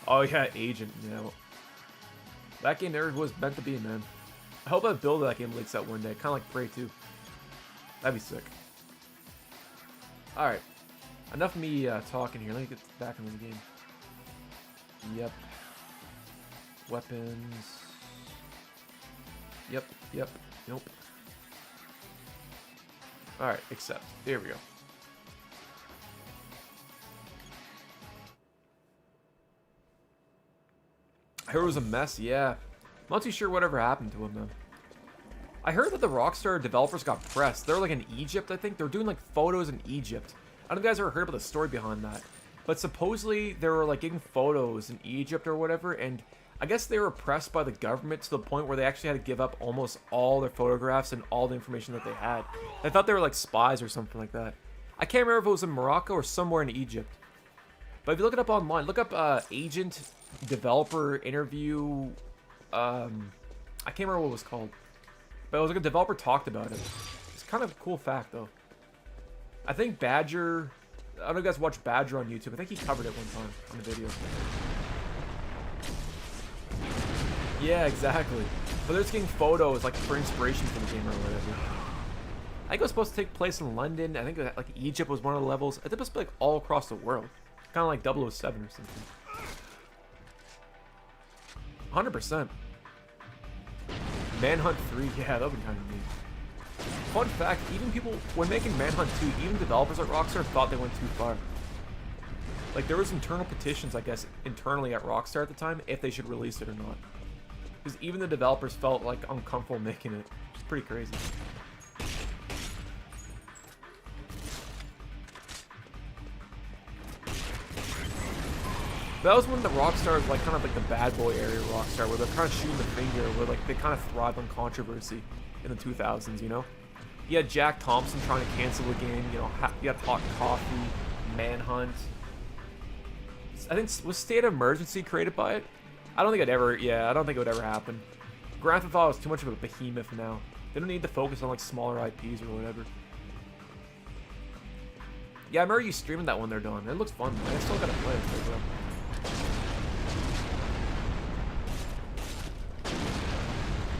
Speaker 3: Oh yeah, Agent, yeah. That game never was meant to be, man. I hope that build of that game leaks out one day. Kinda like Prey 2. That'd be sick. Alright. Enough of me talking here. Let me get back into the game. Yep. Weapons. Yep. Nope. Alright, accept. There we go. Hero was a mess, yeah. I'm not too sure whatever happened to him, though. I heard that the Rockstar developers got pressed. They're like in Egypt, I think. They're doing like photos in Egypt. I don't know if you guys ever heard about the story behind that. But supposedly they were like getting photos in Egypt or whatever, and I guess they were pressed by the government to the point where they actually had to give up almost all their photographs and all the information that they had. I thought they were like spies or something like that. I can't remember if it was in Morocco or somewhere in Egypt. But if you look it up online, look up agent developer interview. I can't remember what it was called. But it was like a developer talked about it. It's kind of a cool fact though. I think Badger, I don't know if you guys watch Badger on YouTube. I think he covered it one time on the video. Yeah, exactly. But they're just getting photos like for inspiration for the game or whatever. I think it was supposed to take place in London. I think like Egypt was one of the levels. I think it was like all across the world. Kind of like 007 or something. 100%. Manhunt 3, yeah, that would be kind of neat. Fun fact, even people, when making Manhunt 2, even developers at Rockstar thought they went too far. Like, there was internal petitions, I guess, internally at Rockstar at the time, if they should release it or not. Because even the developers felt, like, uncomfortable making it, which is pretty crazy. That was when the Rockstar was like kind of like the bad boy area of Rockstar, where they're kind of shooting the finger, where like they kind of thrived on controversy in the 2000s, you know? You had Jack Thompson trying to cancel the game, you know, you had Hot Coffee, Manhunt. I think, was State of Emergency created by it? I don't think it would ever happen. Grand Theft Auto is too much of a behemoth now. They don't need to focus on like smaller IPs or whatever. Yeah, I remember you streaming that one there, Don. It looks fun, man. I still gotta play it.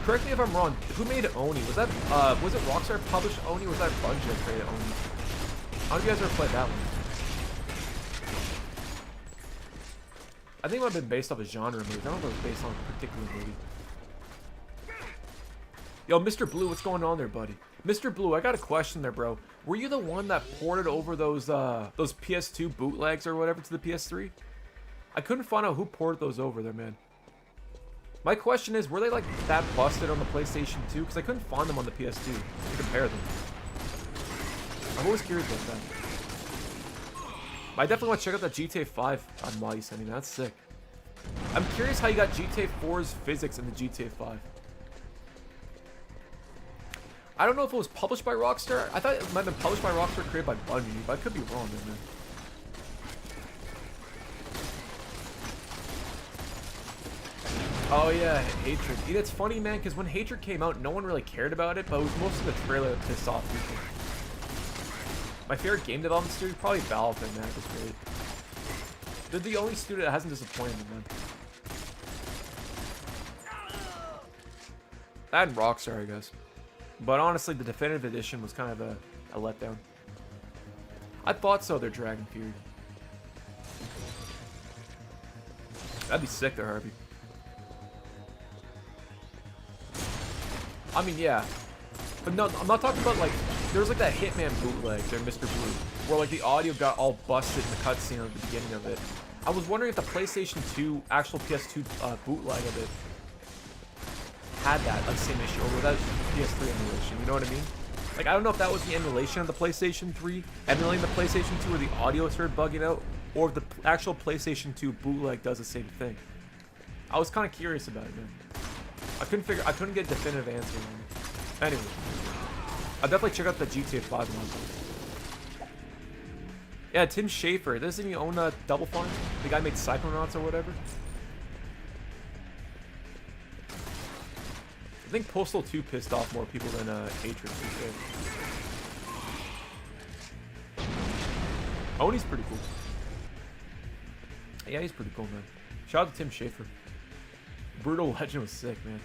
Speaker 3: Correct me if I'm wrong. Who made Oni? Was that was it Rockstar published Oni, or was that Bungie that created Oni? How did you guys ever play that one? I think it might have been based off a genre movie. I don't know if it was based on a particular movie. Yo, Mr. Blue, what's going on there, buddy? Mr. Blue, I got a question there, bro. Were you the one that ported over those PS2 bootlegs or whatever to the PS3? I couldn't find out who ported those over there, man. My question is, were they like that busted on the PlayStation 2? Because I couldn't find them on the PS2 to compare them. I'm always curious about that. But I definitely want to check out that GTA 5 mod you sent me. That's sick. I'm curious how you got GTA 4's physics in the GTA 5. I don't know if it was published by Rockstar. I thought it might have been published by Rockstar, created by Bungie, but I could be wrong there, man. Oh yeah, Hatred. Dude, it's funny, man, because when Hatred came out, no one really cared about it, but it was mostly the trailer that pissed off people. My favorite game development studio, probably Valve, man, at this rate. They're the only studio that hasn't disappointed me, man. That and Rockstar, I guess. But honestly, the definitive edition was kind of a letdown. I thought so, their Dragon Fury. That'd be sick there, Harvey. I mean, yeah. But no, I'm not talking about, like, there was, like, that Hitman bootleg there, Mr. Blue, where, like, the audio got all busted in the cutscene at the beginning of it. I was wondering if the PlayStation 2, actual PS2 bootleg of it had that, like, same issue, or was that PS3 emulation, you know what I mean? Like, I don't know if that was the emulation of the PlayStation 3, emulating the PlayStation 2, where the audio started bugging out, or if the actual PlayStation 2 bootleg does the same thing. I was kind of curious about it, man. I couldn't get a definitive answer on it. Anyway, I'll definitely check out the GTA 5 one. Yeah, Tim Schafer. Doesn't he own Double Fine? The guy made Psychonauts or whatever. I think Postal 2 pissed off more people than Atrix.Oni's pretty cool. Yeah, he's pretty cool, man. Shout out to Tim Schafer. Brutal Legend was sick, man.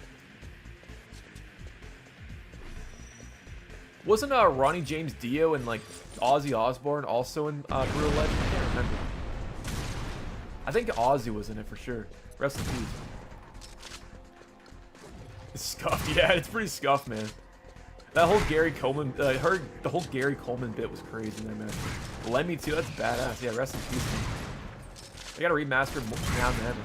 Speaker 3: Wasn't Ronnie James Dio and like Ozzy Osbourne also in Brutal Legend? I can't remember. I think Ozzy was in it for sure. Rest in peace. It's scuffed, yeah, it's pretty scuffed, man. That whole Gary Coleman, I heard the whole Gary Coleman bit was crazy there, man. Lemmy too, that's badass. Yeah, rest in peace, man. I gotta remaster now and then.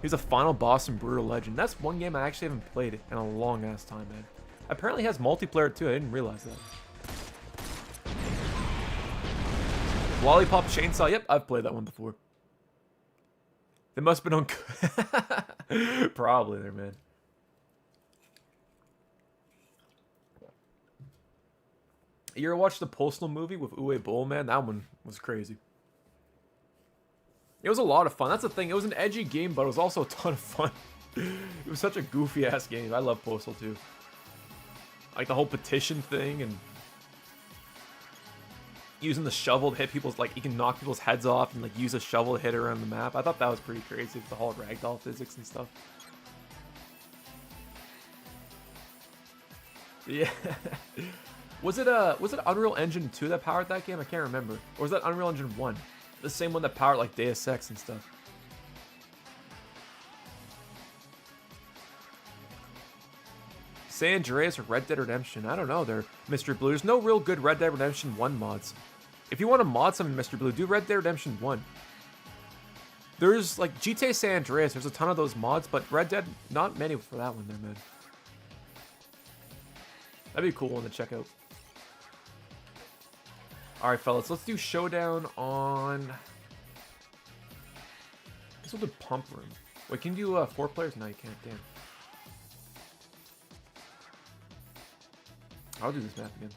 Speaker 3: He's a final boss in Brutal Legend. That's one game I actually haven't played in a long ass time, man. Apparently has multiplayer too. I didn't realize that. Lollipop Chainsaw. Yep, I've played that one before. They must have been on. Probably there, man. You ever watched the Postal movie with Uwe Boll, man? That one was crazy. It was a lot of fun. That's the thing. It was an edgy game, but it was also a ton of fun. It was such a goofy-ass game. I love Postal, too. Like, the whole petition thing and using the shovel to hit people's, like, you can knock people's heads off and, like, use a shovel to hit around the map. I thought that was pretty crazy with the whole ragdoll physics and stuff. Yeah. Was it Unreal Engine 2 that powered that game? I can't remember. Or was that Unreal Engine 1? The same one that powered like Deus Ex and stuff. San Andreas or Red Dead Redemption? I don't know there, Mr. Blue. There's no real good Red Dead Redemption 1 mods. If you want to mod something, Mr. Blue, do Red Dead Redemption 1. There's like GTA San Andreas, there's a ton of those mods, but Red Dead, not many for that one there, man. That'd be a cool one to check out. Alright, fellas, let's do Showdown on... This will do Pump Room. Wait, can you do 4 players? No, you can't, damn. I'll do this map again.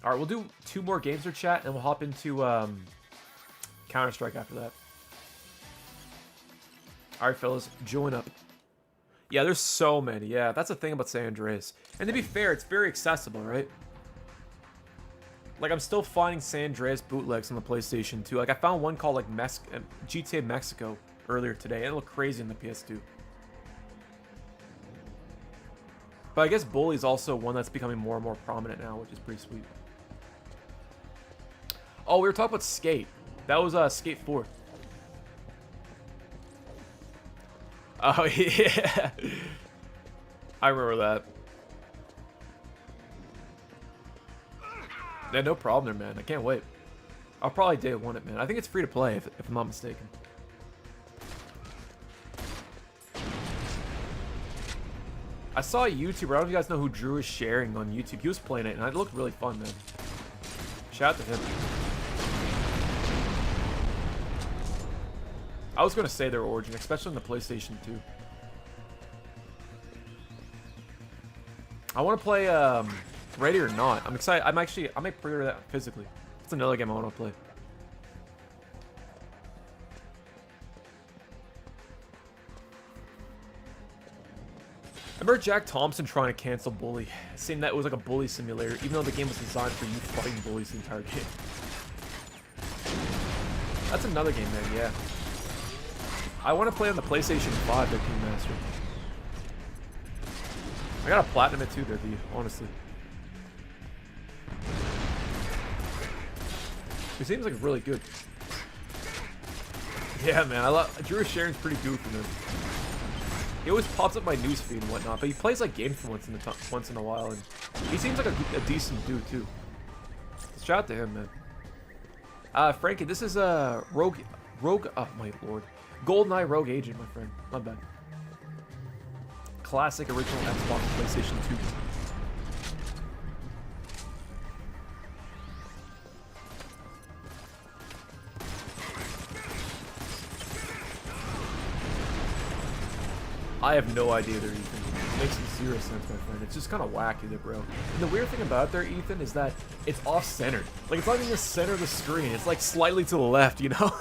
Speaker 3: Alright, we'll do 2 more games or chat, and we'll hop into Counter-Strike after that. Alright, fellas, join up. Yeah, there's so many. Yeah, that's the thing about San Andreas. And to be fair, it's very accessible, right? Like, I'm still finding San Andreas bootlegs on the PlayStation 2. Like, I found one called, like, GTA Mexico earlier today. It looked crazy on the PS2. But I guess Bully's also one that's becoming more and more prominent now, which is pretty sweet. Oh, we were talking about Skate. That was Skate 4. Oh, yeah. I remember that. Yeah, no problem there, man. I can't wait. I'll probably day one it, man. I think it's free to play, if I'm not mistaken. I saw a YouTuber. I don't know if you guys know who Drew is sharing on YouTube. He was playing it, and it looked really fun, man. Shout out to him. I was going to say their origin, especially on the PlayStation 2. I want to play Ready or Not. I'm excited. I might pre-order that physically. It's another game I want to play. I remember Jack Thompson trying to cancel Bully, saying that it was like a bully simulator, even though the game was designed for you fighting bullies the entire game. That's another game, man, yeah. I want to play on the PlayStation 5, the King Master. I got a platinum it too, there, honestly. He seems like really good. Yeah, man, I love Drew Sharon's pretty goofy, man. He always pops up my newsfeed and whatnot, but he plays like games for once in a while, and he seems like a decent dude too. Shout out to him, man. Frankie, this is Rogue. Oh my lord. Goldeneye Rogue Agent, my friend. My bad. Classic original Xbox PlayStation 2. I have no idea there, Ethan. It makes zero sense, my friend. It's just kind of wacky there, bro. And the weird thing about there, Ethan, is that it's off-centered. Like, it's not in the center of the screen. It's, like, slightly to the left, you know?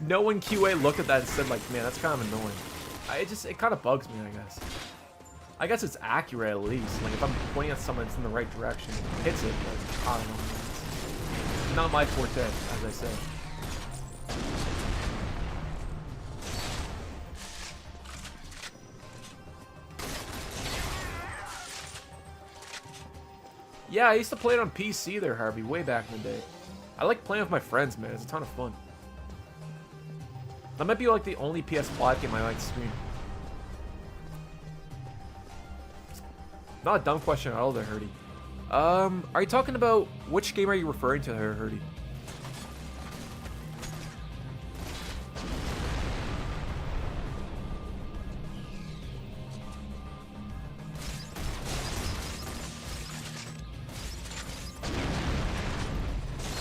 Speaker 3: No one QA looked at that and said, like, man, that's kind of annoying. It kind of bugs me, I guess. I guess it's accurate, at least. Like, if I'm pointing at someone that's in the right direction, it hits it, but I don't know. It's not my forte, as I said. Yeah, I used to play it on PC there, Harvey, way back in the day. I like playing with my friends, man. It's a ton of fun. That might be like the only PS5 game I like to stream. Not a dumb question at all there, Hurdy. Are you talking about, which game are you referring to there, Hurdy?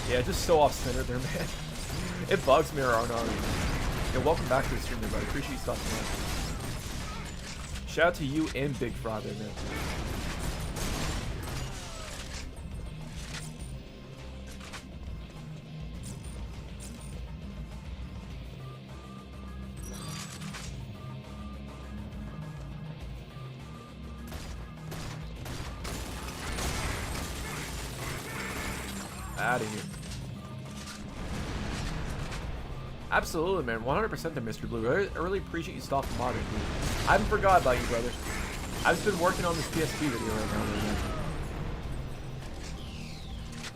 Speaker 3: Yeah, just so off-center there, man. It bugs me around already. Yeah, welcome back to the stream, everybody. Appreciate you stopping by. Shout out to you and Big Frog there, man. Out of here. Absolutely, man. 100% to Mr. Blue. I really appreciate you stopping by, dude. I haven't forgot about you, brother. I've just been working on this PSP video right now, man.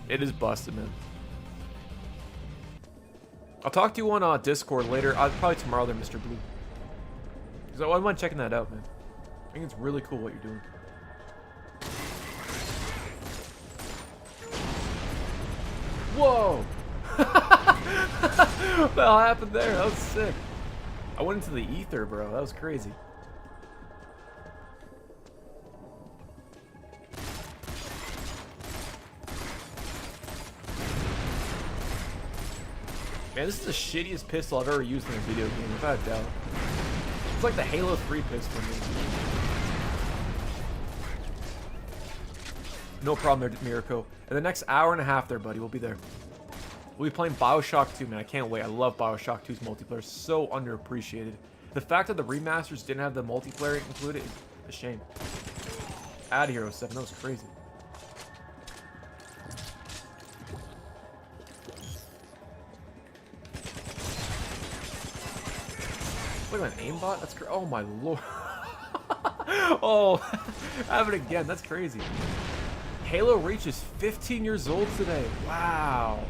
Speaker 3: It is busted, man. I'll talk to you on Discord later. Probably tomorrow there, Mr. Blue. Because I want checking that out, man. I think it's really cool what you're doing. Whoa! What the hell happened there? That was sick. I went into the ether, bro. That was crazy. Man, this is the shittiest pistol I've ever used in a video game, without a doubt. It's like the Halo 3 pistol. No problem there, Mirko. In the next hour and a half there, buddy, we'll be there. We'll be playing Bioshock 2, man. I can't wait. I love Bioshock 2's multiplayer. So underappreciated. The fact that the remasters didn't have the multiplayer included is a shame. Out of here, 07. That was crazy. Look at an aimbot? That's crazy. Oh my lord. Oh, have it again. That's crazy. Halo Reach is 15 years old today. Wow.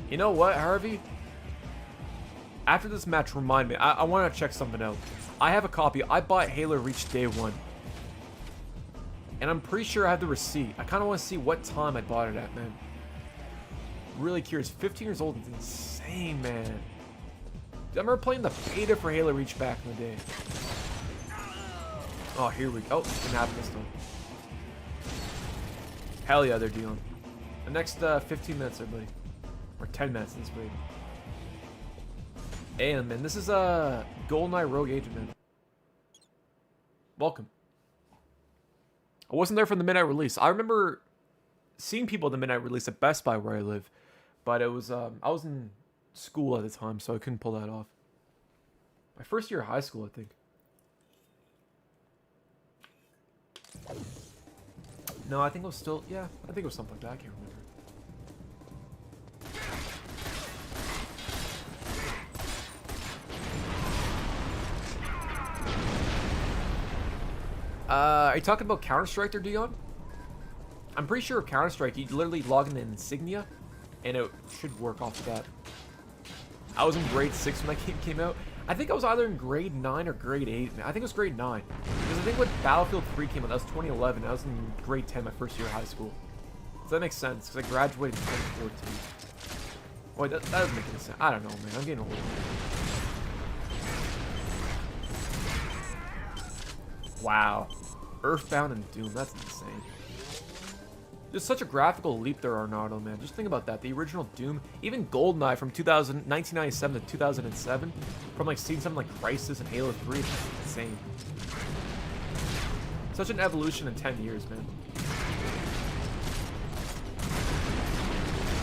Speaker 3: You know what, Harvey? After this match, remind me. I want to check something out. I have a copy. I bought Halo Reach day one. And I'm pretty sure I have the receipt. I kind of want to see what time I bought it at, man. Really curious. 15 years old is insane, man. I remember playing the beta for Halo Reach back in the day. Oh, here we go. Oh, didn't happen this time. Hell yeah, they're dealing. The next 15 minutes, everybody. Or 10 minutes in this break. Hey, man, this is Goldeneye Rogue Agent, man. Welcome. I wasn't there for the midnight release. I remember seeing people at the midnight release at Best Buy where I live, but it was I was in school at the time, so I couldn't pull that off. My first year of high school, I think. No, I think it was still, yeah, I think it was something like that. I can't remember. Are you talking about Counter-Strike there, Dion? I'm pretty sure Counter-Strike, you literally log in Insignia, and it should work off of that. I was in grade 6 when that game came out. I think I was either in grade 9 or grade 8. I think it was grade 9. Because I think when Battlefield 3 came out, that was 2011. I was in grade 10 my first year of high school. So that makes sense, because I graduated in 2014. Wait, that doesn't make any sense. I don't know, man. I'm getting old. Wow. Earthbound and Doom. That's insane. There's such a graphical leap there, Arnado, man. Just think about that. The original Doom, even Goldeneye from 1997 to 2007, from like seeing something like Crysis and Halo 3, it's just insane. Such an evolution in 10 years, man.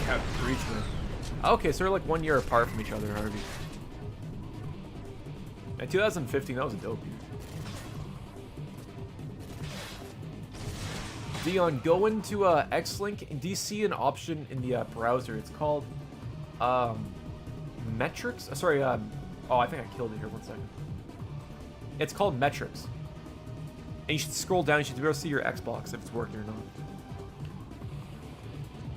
Speaker 3: Yeah, preach, man. Okay, so we're like 1 year apart from each other, Harvey. In 2015, that was a dope year. Dion, go into XLINK and do you see an option in the browser? It's called metrics. Sorry, oh, I think I killed it here. 1 second. It's called metrics, and you should scroll down. You should be able to see your Xbox if it's working or not.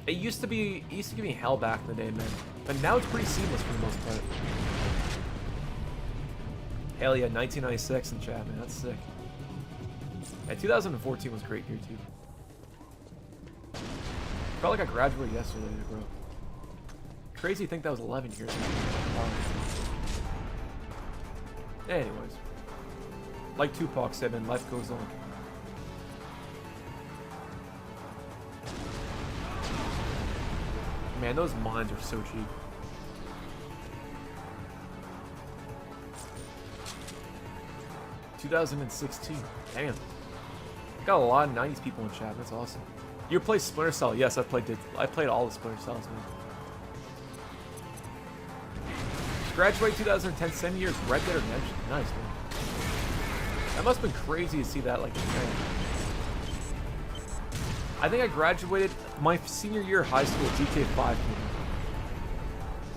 Speaker 3: It used to give me hell back in the day, man, but now it's pretty seamless for the most part. Hell yeah, 1996 in chat, man. That's sick. Yeah, 2014 was a great year too. Felt like I graduated yesterday, bro. Crazy to think that was 11 years ago. Wow. Anyways. Like Tupac said, man, life goes on. Man, those mines are so cheap. $2016. Damn. Got a lot of 90s people in chat. That's awesome. You play Splinter Cell? Yes, I played all the Splinter Cells, man. Graduate 2010, 7 years, Red Dead Redemption. Nice, man. That must have been crazy to see that, like, man. I think I graduated my senior year of high school, GTA 5 came out.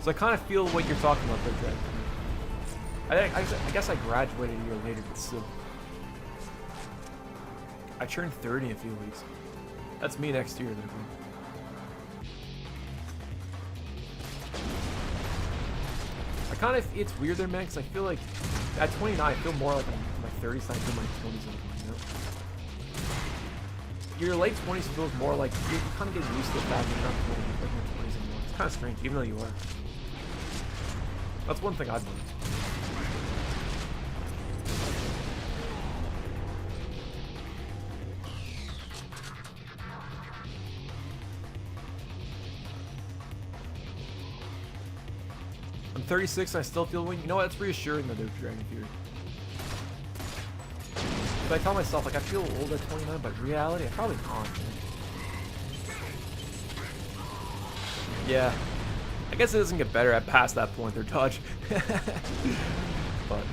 Speaker 3: So I kind of feel what you're talking about there, Dredd. I guess I graduated a year later, but still. I turned 30 in a few weeks. That's me next year, there, bro. I kind of, it's weird there, man, because I feel like at 29, I feel more like I'm in my 30s than I feel my 20s, you know? Your late 20s feels more like you're kind of getting used to the fact that you're not like in your 20s anymore. It's kind of strange, even though you are. That's one thing I've learned. I'm 36 and I still feel weak. You know what? That's reassuring though, Dragon Fury. But I tell myself, like, I feel old at 29, but in reality, I probably not, man. Yeah. I guess it doesn't get better at past that point, they're Dodge. But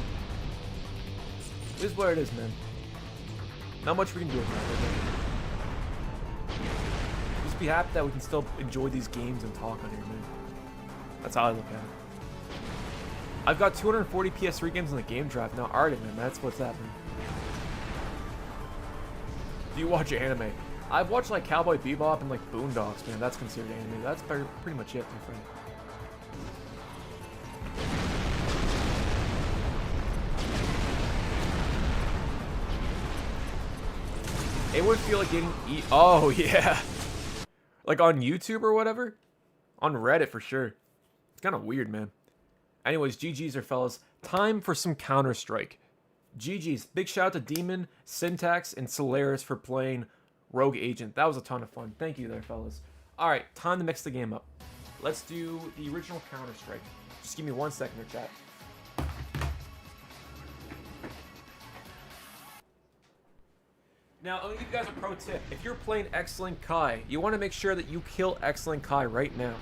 Speaker 3: it is what it is, man. Not much we can do about it. Just be happy that we can still enjoy these games and talk on here, man. That's how I look at it. I've got 240 PS3 games in the game draft now. Alright, man, that's what's happening. Do you watch anime? I've watched like Cowboy Bebop and like Boondocks, man. That's considered anime. That's pretty much it, my friend. It would feel like getting oh yeah, like on YouTube or whatever, on Reddit for sure. It's kind of weird, man. Anyways, GG's there, fellas. Time for some Counter-Strike. GG's. Big shout out to Demon, Syntax, and Solaris for playing Rogue Agent. That was a ton of fun. Thank you there, fellas. Alright, time to mix the game up. Let's do the original Counter-Strike. Just give me 1 second here, chat. Now, I'm going to give you guys a pro tip. If you're playing XLINK Kai, you want to make sure that you kill XLINK Kai right now.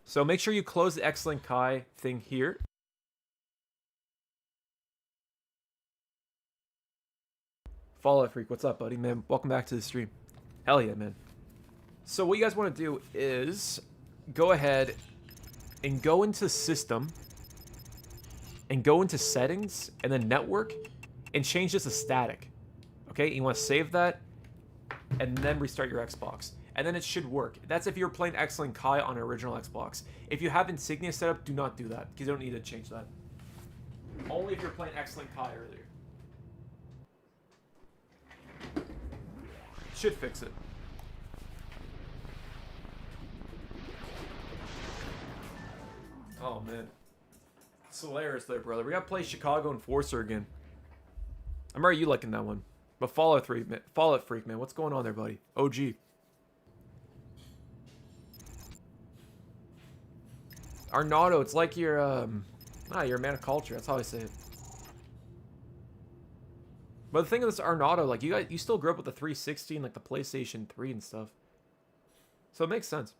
Speaker 3: So make sure you close the XLINK Kai thing here. Fallout Freak, what's up, buddy? Man, welcome back to the stream. Hell yeah, man. So what you guys want to do is go ahead and go into System and go into Settings and then Network and change this to static. Okay, you want to save that and then restart your Xbox. And then it should work. That's if you're playing XLINK Kai on an original Xbox. If you have Insignia set up, do not do that, because you don't need to change that. Only if you're playing XLINK Kai earlier. Should fix it. Oh, man. Solaris there, brother. We gotta play Chicago Enforcer again. I remember you liking that one. But Fallout Freak, man, what's going on there, buddy? OG. Arnaudo, it's like you're you're a man of culture. That's how I say it. But the thing is, Arnaudo, like you still grew up with the 360 and like the PlayStation 3 and stuff, so it makes sense.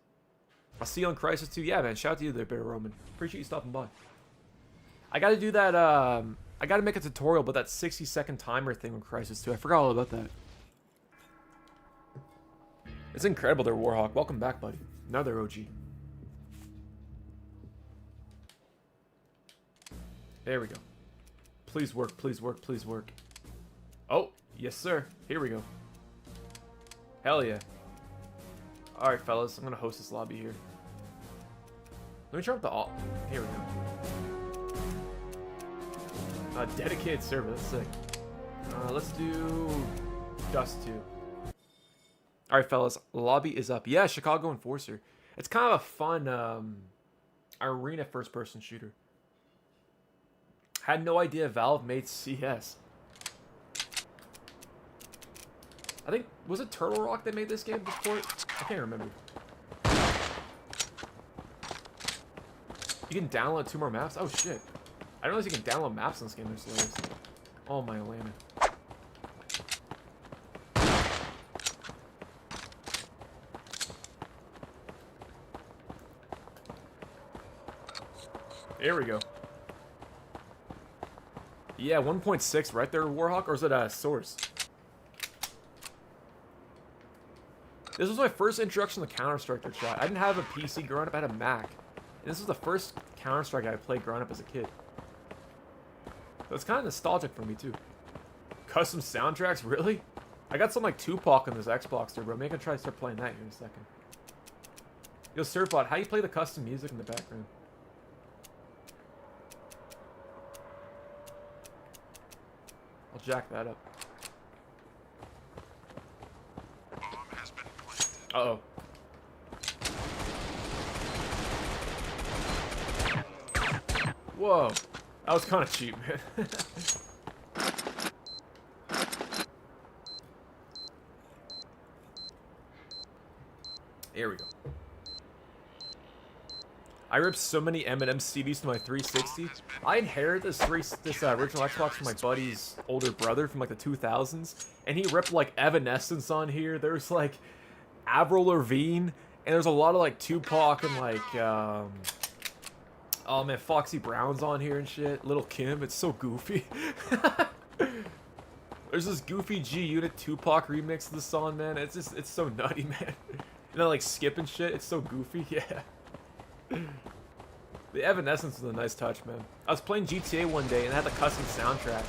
Speaker 3: I'll see you on Crysis too. Yeah, man. Shout out to you there, Bear Roman. Appreciate you stopping by. I got to do that. I got to make a tutorial, but that 60-second timer thing on Crysis too. I forgot all about that. It's incredible there, Warhawk. Welcome back, buddy. Another OG. There we go. Please work, please work, please work. Oh, yes, sir. Here we go. Hell yeah. Alright, fellas. I'm going to host this lobby here. Let me turn up the alt. Here we go. Dedicated server. That's sick. Let's do Dust 2. Alright, fellas. Lobby is up. Yeah, Chicago Enforcer. It's kind of a fun arena first-person shooter. Had no idea Valve made CS. I think, was it Turtle Rock that made this game, this port? I can't remember. You can download 2 more maps? Oh shit. I didn't realize you can download maps in this game. There's layers. Oh my Atlanta. There we go. Yeah, 1.6 right there, Warhawk, or is it a Source? This was my first introduction to Counter-Strike chat. I didn't have a PC growing up, I had a Mac. And this was the first Counter-Strike I played growing up as a kid. So it's kind of nostalgic for me, too. Custom soundtracks? Really? I got some, like, Tupac on this Xbox there, bro. Maybe I can try to start playing that here in a second. Yo, Surfbot, how you play the custom music in the background? I'll jack that up. Uh-oh. Whoa. That was kind of cheap, man. Here we go. I ripped so many Eminem CDs to my 360. I inherited this original Xbox from my buddy's older brother from like the 2000s, and he ripped like Evanescence on here. There's like Avril Lavigne, and there's a lot of like Tupac and like oh man, Foxy Brown's on here and shit. Little Kim, it's so goofy. There's this goofy G-Unit Tupac remix of the song, man. It's so nutty, man. And then like skipping shit, it's so goofy, yeah. The Evanescence was a nice touch, man. I was playing GTA one day and it had the custom soundtrack.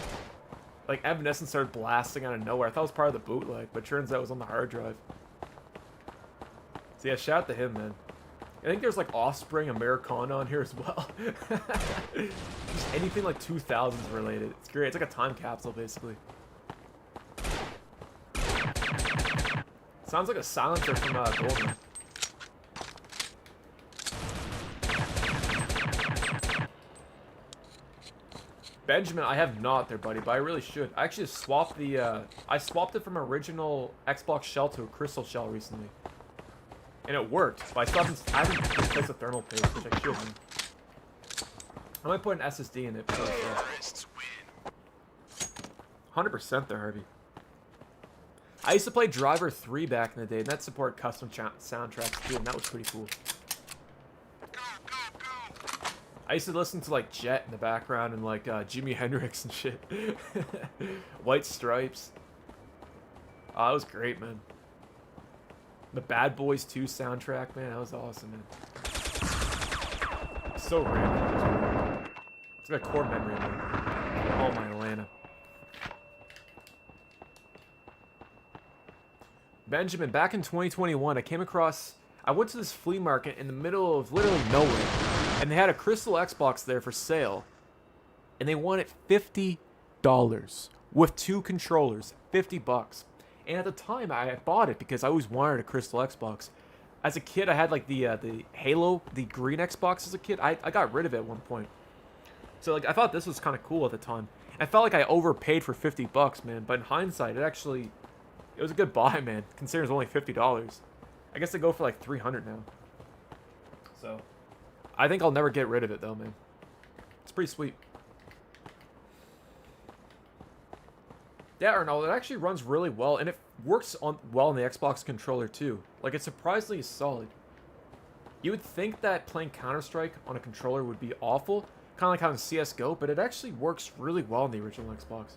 Speaker 3: Like Evanescence started blasting out of nowhere. I thought it was part of the bootleg, but turns out it was on the hard drive. So yeah, shout out to him, man. I think there's like Offspring, Americana on here as well. Just anything like 2000s related. It's great. It's like a time capsule, basically. Sounds like a silencer from Goldeneye. Benjamin, I have not there, buddy, but I really should. I actually swapped the, I swapped it from original Xbox shell to a crystal shell recently. And it worked, but I haven't replaced the thermal paste, which I should. I might put an SSD in it. 100% there, Harvey. I used to play Driver 3 back in the day, and that supported custom soundtracks too, and that was pretty cool. I used to listen to like Jet in the background and like Jimi Hendrix and shit. White Stripes. Oh, that was great, man. The Bad Boys 2 soundtrack, man, that was awesome, man. So random. It's got core memory, man. Oh my Atlanta. Benjamin, back in 2021, I went to this flea market in the middle of literally nowhere, and they had a Crystal Xbox there for sale, and they wanted $50 with 2 controllers, $50. And at the time, I bought it because I always wanted a Crystal Xbox. As a kid, I had like the Halo, the green Xbox as a kid. I got rid of it at one point. So like I thought this was kind of cool at the time. I felt like I overpaid for $50, man. But in hindsight, it was a good buy, man. Considering it was only $50. I guess they go for like 300 now. So, I think I'll never get rid of it though, man. It's pretty sweet. Yeah, Arnold, it actually runs really well, and it works well on the Xbox controller too. Like, it's surprisingly solid. You would think that playing Counter-Strike on a controller would be awful, kind of like how in CSGO, but it actually works really well on the original Xbox.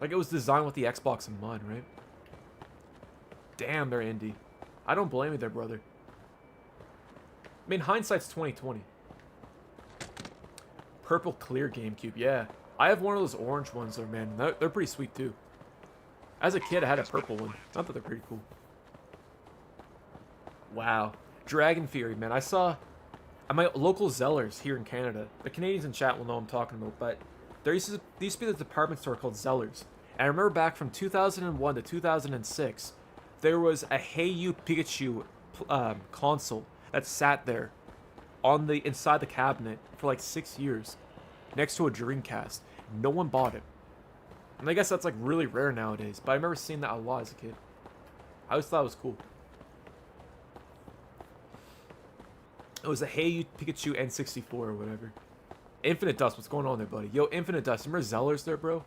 Speaker 3: Like, it was designed with the Xbox in mind, right? Damn, they're indie. I don't blame you there, brother. I mean, hindsight's 2020. Purple clear GameCube, yeah. I have one of those orange ones there, man. They're pretty sweet, too. As a kid, I had a purple one. I thought they're pretty cool. Wow. Dragon Fury, man. I saw... At my local Zellers here in Canada. The Canadians in chat will know what I'm talking about, but... There used to be this department store called Zellers. And I remember back from 2001 to 2006, there was a Hey You Pikachu console that sat there on inside the cabinet for like 6 years. Next to a Dreamcast. No one bought it. And I guess that's like really rare nowadays. But I remember seeing that a lot as a kid. I always thought it was cool. It was a Hey You Pikachu N64 or whatever. Infinite Dust, what's going on there, buddy? Yo, Infinite Dust, remember Zellers there, bro?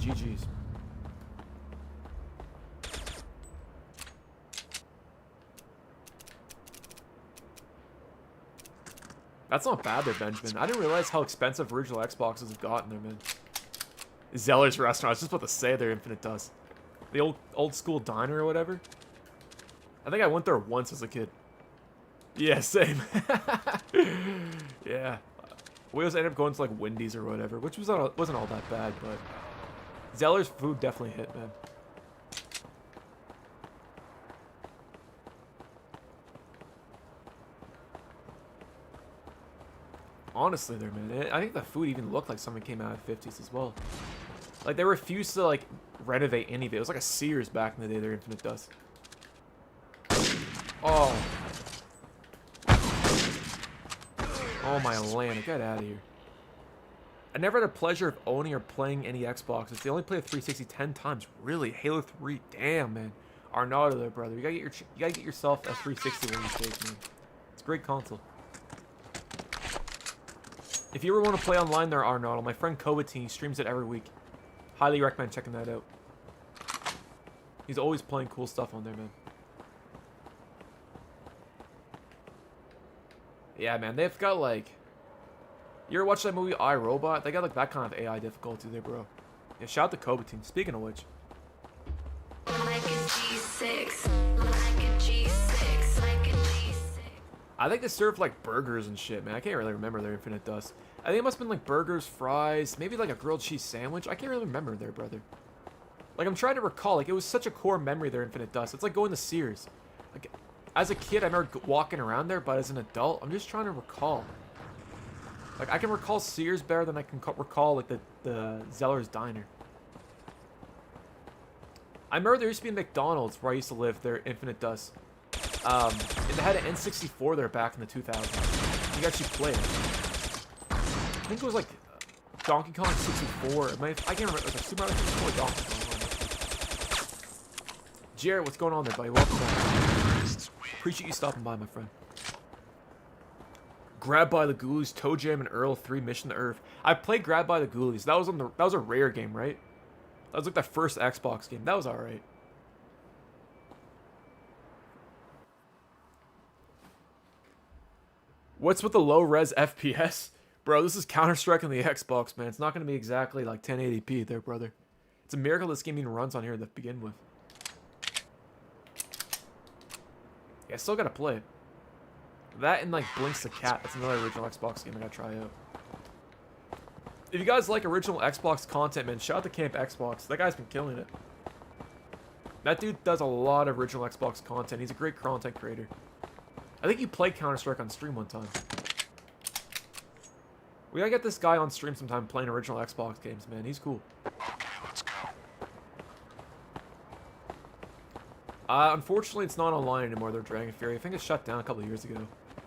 Speaker 3: GG's. That's not bad there, Benjamin. I didn't realize how expensive original Xboxes have gotten there, man. Zeller's restaurant. I was just about to say there, Infinite Dust. The old school diner or whatever. I think I went there once as a kid. Yeah, same. Yeah. We always ended up going to like Wendy's or whatever, which wasn't all that bad, but Zeller's food definitely hit, man. Honestly there, man. I think the food even looked like something came out of the 50s as well. Like, they refused to, like, renovate any of it. It was like a Sears back in the day, their Infinite Dust. Oh. Oh, my land. Get out of here. I never had the pleasure of owning or playing any Xboxes. They only played 360 10 times. Really? Halo 3? Damn, man. Arnaudo there, brother. You gotta get yourself a 360 one of these days, man. It's a great console. If you ever want to play online there, Arnaudo, my friend Covatine streams it every week. Highly recommend checking that out. He's always playing cool stuff on there, man. Yeah, man, they've got, like... You ever watch that movie, I, Robot? They got, like, that kind of AI difficulty there, bro. Yeah, shout out to Covatine. Speaking of which...
Speaker 6: Like a G6, like a G6, like a G6.
Speaker 3: I think they serve, like, burgers and shit, man. I can't really remember their Infinite Dust. I think it must have been, like, burgers, fries, maybe, like, a grilled cheese sandwich. I can't really remember there, brother. Like, I'm trying to recall. Like, it was such a core memory there, Infinite Dust. It's like going to Sears. Like, as a kid, I remember walking around there, but as an adult, I'm just trying to recall. Like, I can recall Sears better than I can recall, like, the Zeller's Diner. I remember there used to be a McDonald's where I used to live there, Infinite Dust. And they had an N64 there back in the 2000s. You could actually play it. I think it was like Donkey Kong 64. I can't remember. It was like Super Mario 64 or Donkey Kong. Jared, what's going on there, buddy? Welcome back. Appreciate you stopping by, my friend. Grab by the Ghoulies, Toe Jam, and Earl 3 Mission to Earth. I played Grab by the Ghoulies. That was a rare game, right? That was like the first Xbox game. That was alright. What's with the low-res FPS? Bro, this is Counter-Strike on the Xbox, man. It's not going to be exactly like 1080p there, brother. It's a miracle this game even runs on here to begin with. Yeah, I still got to play it. That and, like, Blinks the Cat. That's another original Xbox game I got to try out. If you guys like original Xbox content, man, shout out to Camp Xbox. That guy's been killing it. That dude does a lot of original Xbox content. He's a great content creator. I think you played Counter-Strike on stream one time. We gotta get this guy on stream sometime playing original Xbox games, man. He's cool.
Speaker 2: Okay, let's go.
Speaker 3: Unfortunately, it's not online anymore, though, Dragon Fury. I think it shut down a couple of years ago.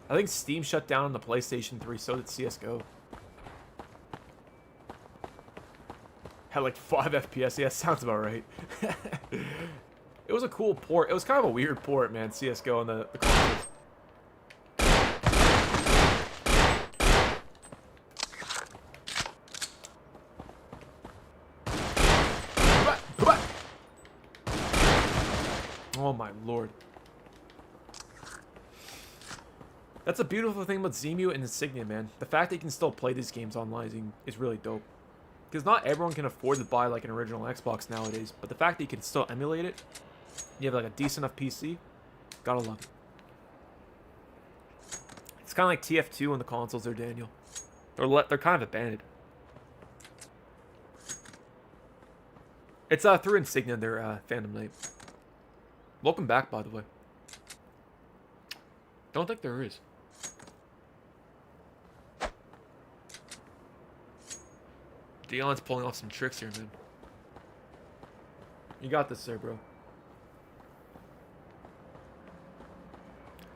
Speaker 3: I think Steam shut down on the PlayStation 3, so did CSGO. Had like 5 FPS, yeah, sounds about right. It was a cool port. It was kind of a weird port, man, CSGO on the consoles. Oh my lord. That's a beautiful thing about Zemu and Insignia, man. The fact that you can still play these games online is really dope. Because not everyone can afford to buy like an original Xbox nowadays, but the fact that you can still emulate it, you have like a decent enough PC, gotta love it. It's kind of like TF2 on the consoles there, Daniel. They're kind of abandoned. It's through Insignia, their fandom night. Welcome back, by the way. Don't think there is. Dion's pulling off some tricks here, man. You got this there, bro.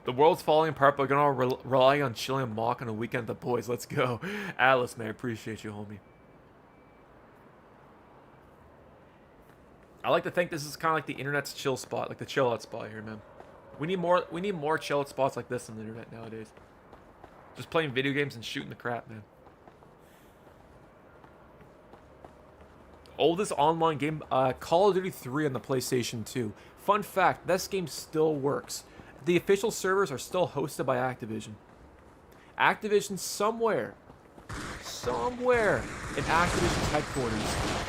Speaker 3: The world's falling apart, but we're gonna rely on chilling and mock on a weekend with the boys. Let's go. Atlas, man, appreciate you, homie. I like to think this is kind of like the internet's chill spot, like the chill out spot here, man. We need more chill out spots like this on the internet nowadays. Just playing video games and shooting the crap, man. Oldest online game, Call of Duty 3 on the PlayStation 2. Fun fact, this game still works. The official servers are still hosted by Activision. Activision somewhere in Activision's headquarters,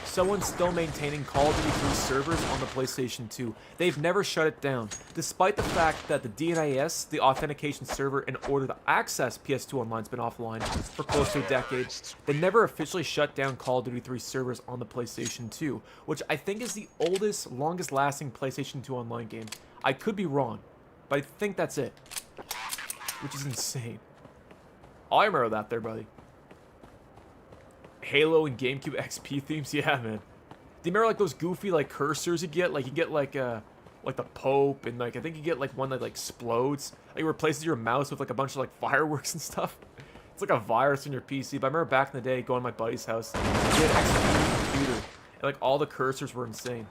Speaker 3: someone's still maintaining Call of Duty 3 servers on the PlayStation 2. They've never shut it down, despite the fact that the DNIS, the authentication server in order to access PS2 Online, has been offline for close to a decade. They never officially shut down Call of Duty 3 servers on the PlayStation 2, which I think is the oldest, longest-lasting PlayStation 2 Online game. I could be wrong, but I think that's it, which is insane. I remember that there, buddy. Halo and GameCube XP themes, yeah, man. Do you remember like those goofy like cursors you get? Like you get like the Pope, and like I think you get like one that like explodes. Like it replaces your mouse with like a bunch of like fireworks and stuff. It's like a virus on your PC. But I remember back in the day going to my buddy's house, he had XP computer, and like all the cursors were insane.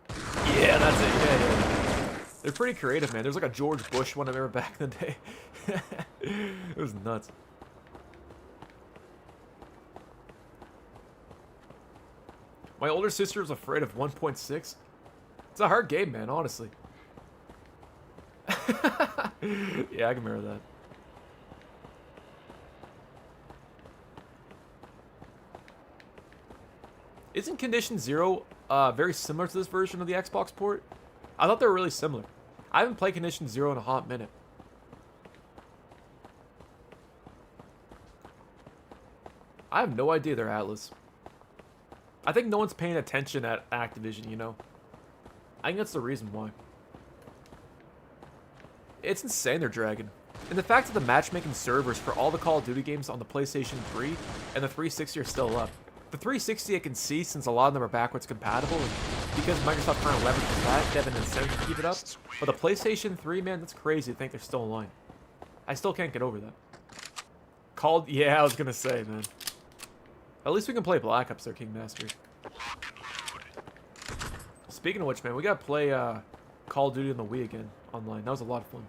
Speaker 3: Yeah, that's it. Yeah. They're pretty creative, man. There's like a George Bush one I remember back in the day. It was nuts. My older sister was afraid of 1.6. It's a hard game, man, honestly. Yeah, I can remember that. Isn't Condition Zero very similar to this version of the Xbox port? I thought they were really similar. I haven't played Condition Zero in a hot minute. I have no idea they're Atlas. I think no one's paying attention at Activision, you know? I think that's the reason why. It's insane they're dragging. And the fact that the matchmaking servers for all the Call of Duty games on the PlayStation 3 and the 360 are still up. The 360 I can see since a lot of them are backwards compatible, and because Microsoft trying to leverage that, they have an incentive to keep it up. But the PlayStation 3, man, that's crazy to think they're still online. I still can't get over that. Yeah, I was gonna say, man. At least we can play Black Ops there, King Master. Speaking of which, man, we gotta play Call of Duty on the Wii again online. That was a lot of fun.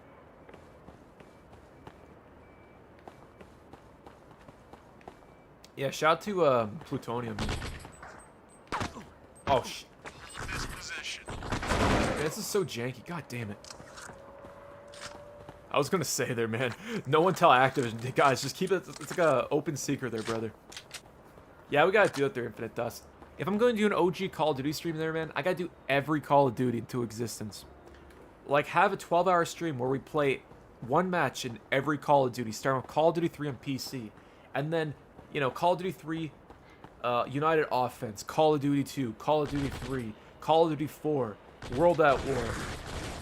Speaker 3: Yeah, shout out to Plutonium. Oh, man, this is so janky. God damn it. I was gonna say there, man. No one tell Activision. Guys, just keep it. It's like a open secret there, brother. Yeah, we gotta do it there, Infinite Dust. If I'm going to do an OG Call of Duty stream there, man, I gotta do every Call of Duty into existence. Like, have a 12-hour stream where we play one match in every Call of Duty, starting with Call of Duty 3 on PC. And then, you know, Call of Duty 3, United Offense, Call of Duty 2, Call of Duty 3, Call of Duty 4, World at War.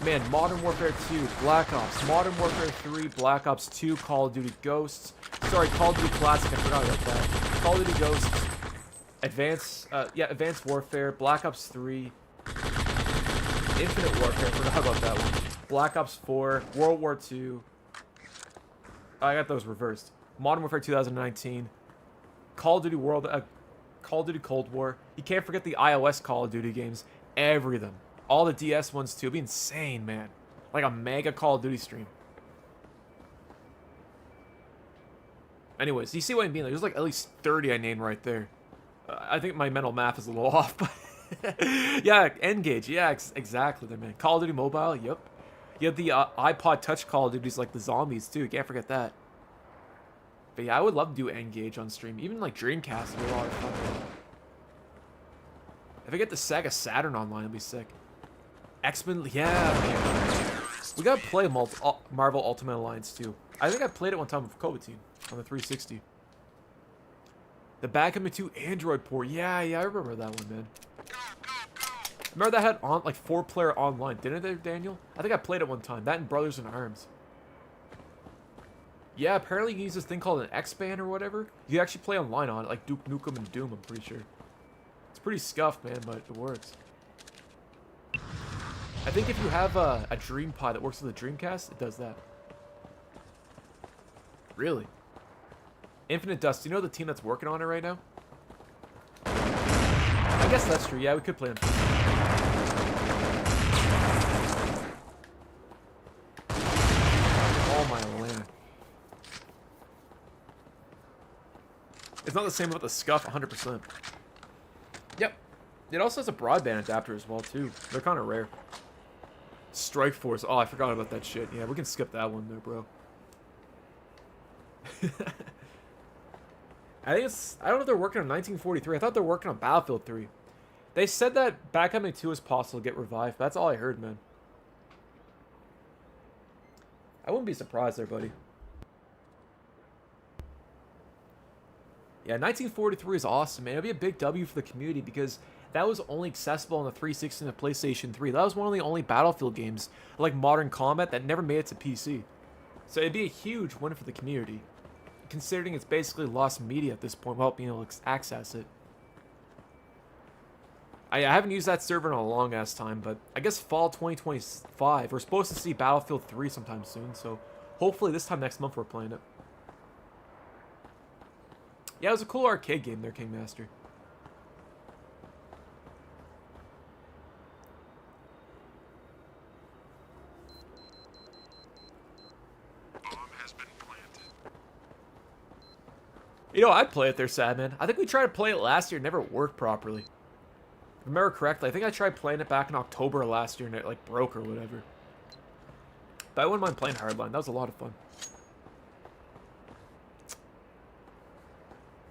Speaker 3: Man, Modern Warfare 2, Black Ops, Modern Warfare 3, Black Ops 2, Call of Duty Ghosts. Sorry, Call of Duty Classic, I forgot about that. Call of Duty Ghosts, Advanced Warfare, Black Ops 3, Infinite Warfare, forgot about that one. Black Ops 4, World War 2, I got those reversed. Modern Warfare 2019, Call of Duty Call of Duty Cold War. You can't forget the iOS Call of Duty games. Every them. All the DS ones too. It'd be insane, man. Like a mega Call of Duty stream. Anyways, you see what I mean? Like, there's like at least 30 I named right there. I think my mental math is a little off, but yeah, N-Gage. Yeah, exactly there, man. Call of Duty Mobile. Yep. You have the iPod Touch Call of Duties like the zombies too. Can't forget that. But yeah, I would love to do N-Gage on stream. Even like Dreamcast would be a lot of fun. If I get the Sega Saturn online, it'd be sick. X-Men, yeah, man. We gotta play Marvel Ultimate Alliance too. I think I played it one time with Koba Team on the 360. The Backcoming 2 Android port. Yeah, I remember that one, man. Remember that had like 4-player online, didn't it, Daniel? I think I played it one time. That and Brothers in Arms. Yeah, apparently you can use this thing called an X-Band or whatever. You can actually play online on it, like Duke Nukem and Doom, I'm pretty sure. It's pretty scuffed, man, but it works. I think if you have a DreamPod that works with a Dreamcast, it does that. Really? Infinite Dust, do you know the team that's working on it right now? I guess that's true. Yeah, we could play them. Oh my land. It's not the same with the Scuff, 100%. Yep. It also has a broadband adapter as well, too. They're kind of rare. Strike Force. Oh, I forgot about that shit. Yeah, we can skip that one there, bro. I think it's... I don't know if they're working on 1943. I thought they're working on Battlefield 3. They said that Backcoming 2 is possible to get revived. That's all I heard, man. I wouldn't be surprised there, buddy. Yeah, 1943 is awesome, man. It'll be a big W for the community because that was only accessible on the 360 and the PlayStation 3. That was one of the only Battlefield games, like Modern Combat, that never made it to PC. So it'd be a huge win for the community, considering it's basically lost media at this point without being able to access it. I haven't used that server in a long ass time, but I guess fall 2025, we're supposed to see Battlefield 3 sometime soon, so hopefully this time next month we're playing it. Yeah, it was a cool arcade game there, Kingmaster. You know, I'd play it there, Sadman. I think we tried to play it last year, it never worked properly. If I remember correctly, I think I tried playing it back in October last year and it like broke or whatever. But I wouldn't mind playing Hardline. That was a lot of fun.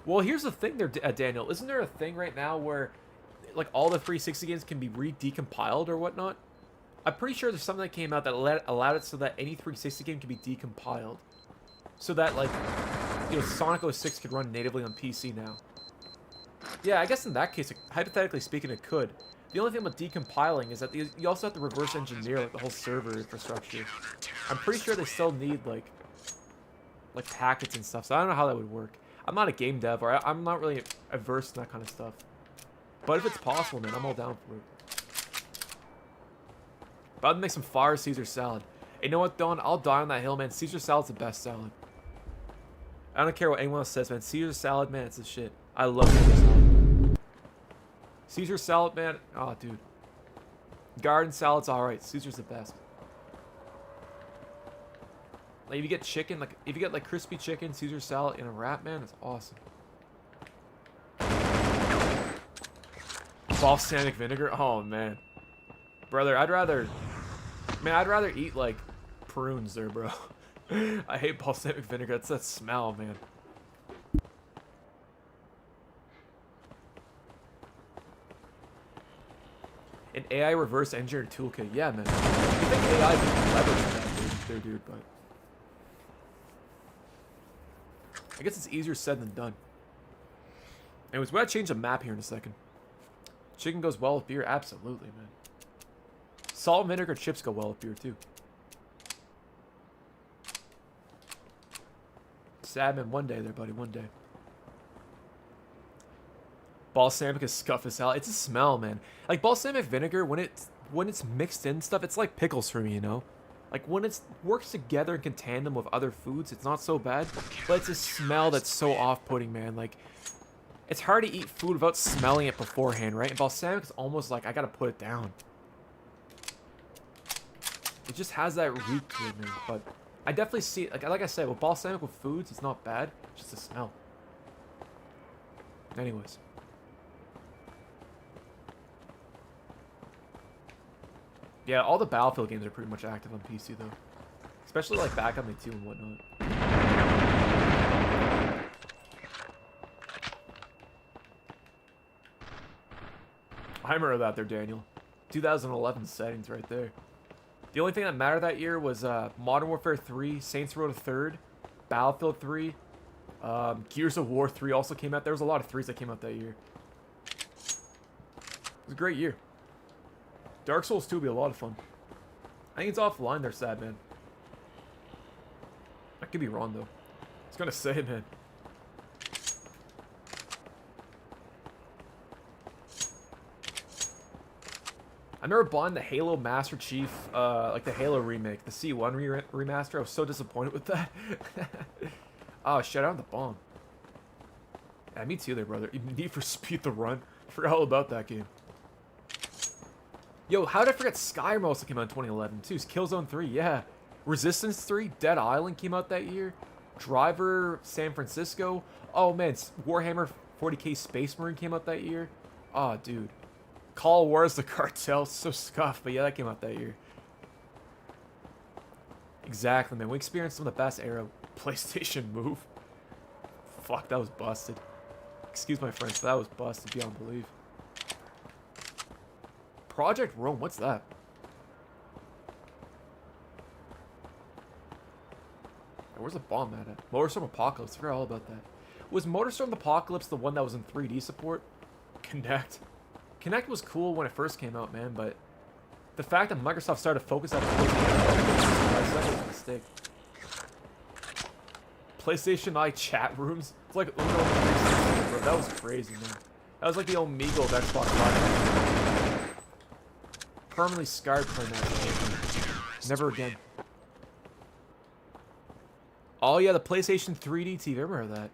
Speaker 3: Well, here's the thing there, Daniel. Isn't there a thing right now where like all the 360 games can be decompiled or whatnot? I'm pretty sure there's something that came out that allowed it so that any 360 game can be decompiled. So that, like, you know, Sonic 06 could run natively on PC now. Yeah, I guess in that case, hypothetically speaking, it could. The only thing about decompiling is that you also have to reverse engineer like the whole server infrastructure. I'm pretty sure they still need like packets and stuff, so I don't know how that would work. I'm not a game dev, or I'm not really averse to that kind of stuff. But if it's possible, man, I'm all down for it. About to make some fire Caesar salad. Hey, you know what, Don? I'll die on that hill, man. Caesar salad's the best salad. I don't care what anyone else says, man. Caesar salad, man, it's the shit. I love Caesar salad. Caesar salad, man. Oh, dude. Garden salad's alright. Caesar's the best. Like, if you get chicken, like, if you get, like, crispy chicken, Caesar salad in a wrap, man, it's awesome. Balsamic vinegar? Oh, man. Brother, I'd rather eat, like, prunes there, bro. I hate balsamic vinegar. That's that smell, man. An AI reverse engineer toolkit. Yeah, man. I think AI can leverage that there, dude, but I guess it's easier said than done. Anyways, we gotta change the map here in a second. Chicken goes well with beer? Absolutely, man. Salt and vinegar chips go well with beer, too. Sad man, one day there, buddy, one day. Balsamic is scuff as salad. It's a smell, man. Like balsamic vinegar, when it's mixed in stuff, it's like pickles for me, you know. Like, when it works together and can tandem with other foods, it's not so bad. But it's a smell that's so off-putting, man. Like, it's hard to eat food without smelling it beforehand, right? And balsamic is almost like, I gotta put it down. It just has that reek to it, man. But I definitely see it. Like I said, with balsamic with foods, it's not bad. It's just a smell. Anyways. Yeah, all the Battlefield games are pretty much active on PC, though. Especially, like, back on the 2 and whatnot. I remember that there, Daniel. 2011 settings right there. The only thing that mattered that year was Modern Warfare 3, Saints Row 3rd, Battlefield 3, Gears of War 3 also came out. There was a lot of 3s that came out that year. It was a great year. Dark Souls 2 will be a lot of fun. I think it's offline there, sad man. I could be wrong though. I was gonna say, man. I remember buying the Halo Master Chief, like the Halo remake, the C1 remaster. I was so disappointed with that. Oh, shit, I have the bomb. Yeah, me too there, brother. Need for Speed the Run. I forgot all about that game. Yo, how did I forget Skyrim also came out in 2011 too? Killzone 3, yeah. Resistance 3, Dead Island came out that year. Driver, San Francisco. Oh man, Warhammer 40k Space Marine came out that year. Oh, dude. Call of Juarez the Cartel, so scuffed, but yeah, that came out that year. Exactly, man. We experienced some of the best era PlayStation move. Fuck, that was busted. Excuse my French, but that was busted beyond belief. Project Rome, what's that? Where's the bomb at? Motorstorm Apocalypse, I forgot all about that. Was Motorstorm Apocalypse the one that was in 3D support? Kinect. Kinect was cool when it first came out, man, but the fact that Microsoft started to focus on that was a mistake. PlayStation Eye chat rooms. It's like Uno 360, bro. That was crazy, man. That was like the Omegle of Xbox Live. Permanently scarred playing that game. Never again. Oh yeah, the PlayStation 3D TV. I remember that.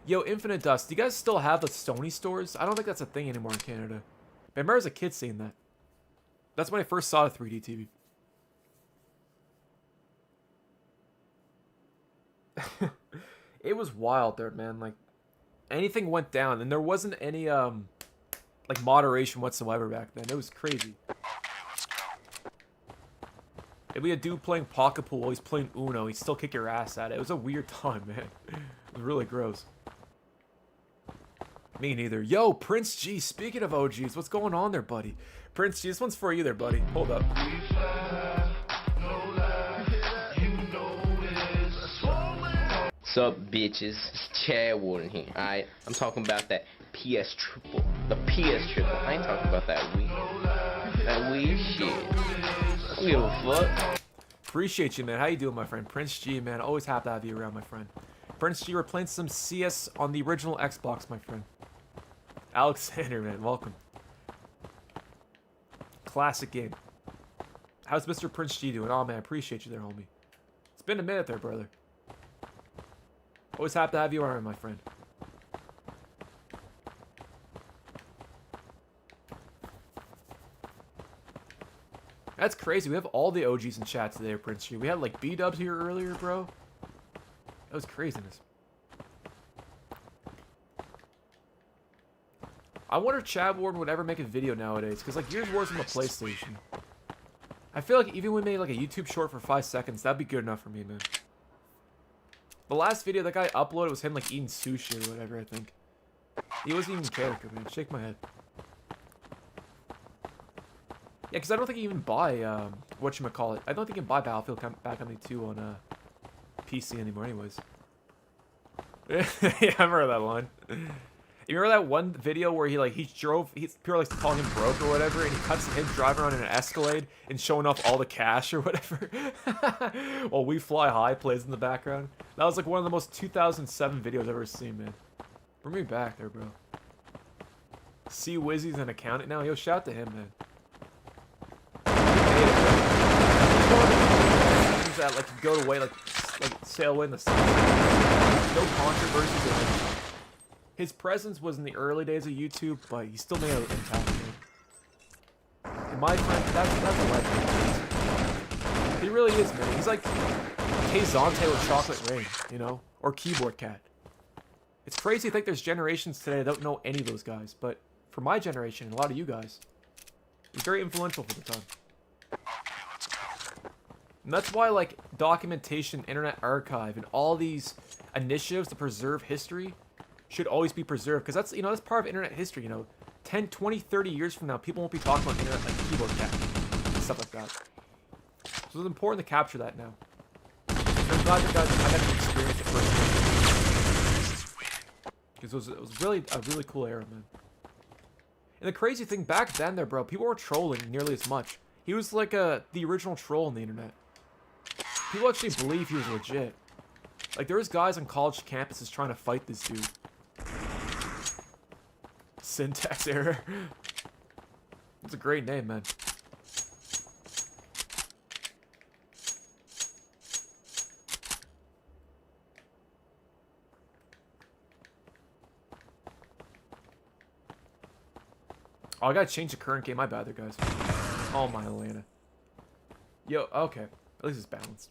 Speaker 3: Yo, Infinite Dust. Do you guys still have the Sony stores? I don't think that's a thing anymore in Canada. But I remember as a kid seeing that. That's when I first saw the 3D TV. It was wild there, man. Like, anything went down, and there wasn't any like moderation whatsoever back then. It was crazy. If we had a dude playing pocket pool while he's playing Uno, he'd still kick your ass at it. It was a weird time, man. It was really gross. Me neither. Yo, Prince G, speaking of OGs, what's going on there, buddy? Prince G, this one's for you there, buddy. Hold up.
Speaker 8: What's up, bitches? It's Chad Warden here, alright? I'm talking about that PS Triple. The PS Triple. I ain't talking about that Wii. That Wii shit. I don't give a fuck.
Speaker 3: Appreciate you, man. How you doing, my friend? Prince G, man. Always happy to have you around, my friend. Prince G, we're playing some CS on the original Xbox, my friend. Alexander, man. Welcome. Classic game. How's Mr. Prince G doing? Oh, man. I appreciate you there, homie. It's been a minute there, brother. Always happy to have you around, my friend. That's crazy. We have all the OGs in chat today, Prince G. We had like B-dubs here earlier, bro. That was craziness. I wonder if Chad Warden would ever make a video nowadays, because like Gears of War's on the PlayStation. I feel like even when we made like a YouTube short for 5 seconds, that'd be good enough for me, man. The last video that guy uploaded was him like eating sushi or whatever, I think. He wasn't even character, man. Shake my head. Yeah, because I don't think you can buy, whatchamacallit. I don't think you can buy Battlefield back on the 2 on PC anymore anyways. Yeah, I remember that line. You remember that one video where he's people like calling him broke or whatever, and he cuts him driving around in an Escalade and showing off all the cash or whatever? While We Fly High plays in the background. That was like one of the most 2007 videos I've ever seen, man. Bring me back there, bro. See Wizzy's an accountant now? Yo, shout out to him, man. that like could go away, like sail away in the sun. No controversies or anything. His presence was in the early days of YouTube, but he still made an impact. And my friend, that's a legend. He really is, man. He's like Kazante with Chocolate Rain, you know, or Keyboard Cat. It's crazy to think there's generations today that don't know any of those guys, but for my generation, and a lot of you guys, he was very influential for the time. And that's why, like, documentation, Internet Archive, and all these initiatives to preserve history should always be preserved, because that's, you know, that's part of internet history, you know. 10, 20, 30 years from now, people won't be talking about internet like Keyboard Cat and stuff like that. So it's important to capture that now. And I'm glad that I got to experience it firsthand. Because it was really a really cool era, man. And the crazy thing, back then there, bro, people weren't trolling nearly as much. He was like the original troll on the internet. People actually believe he was legit. Like, there was guys on college campuses trying to fight this dude. Syntax error. That's a great name, man. Oh, I gotta change the current game. My bad there, guys. Oh, my Atlanta. Yo, okay. At least it's balanced.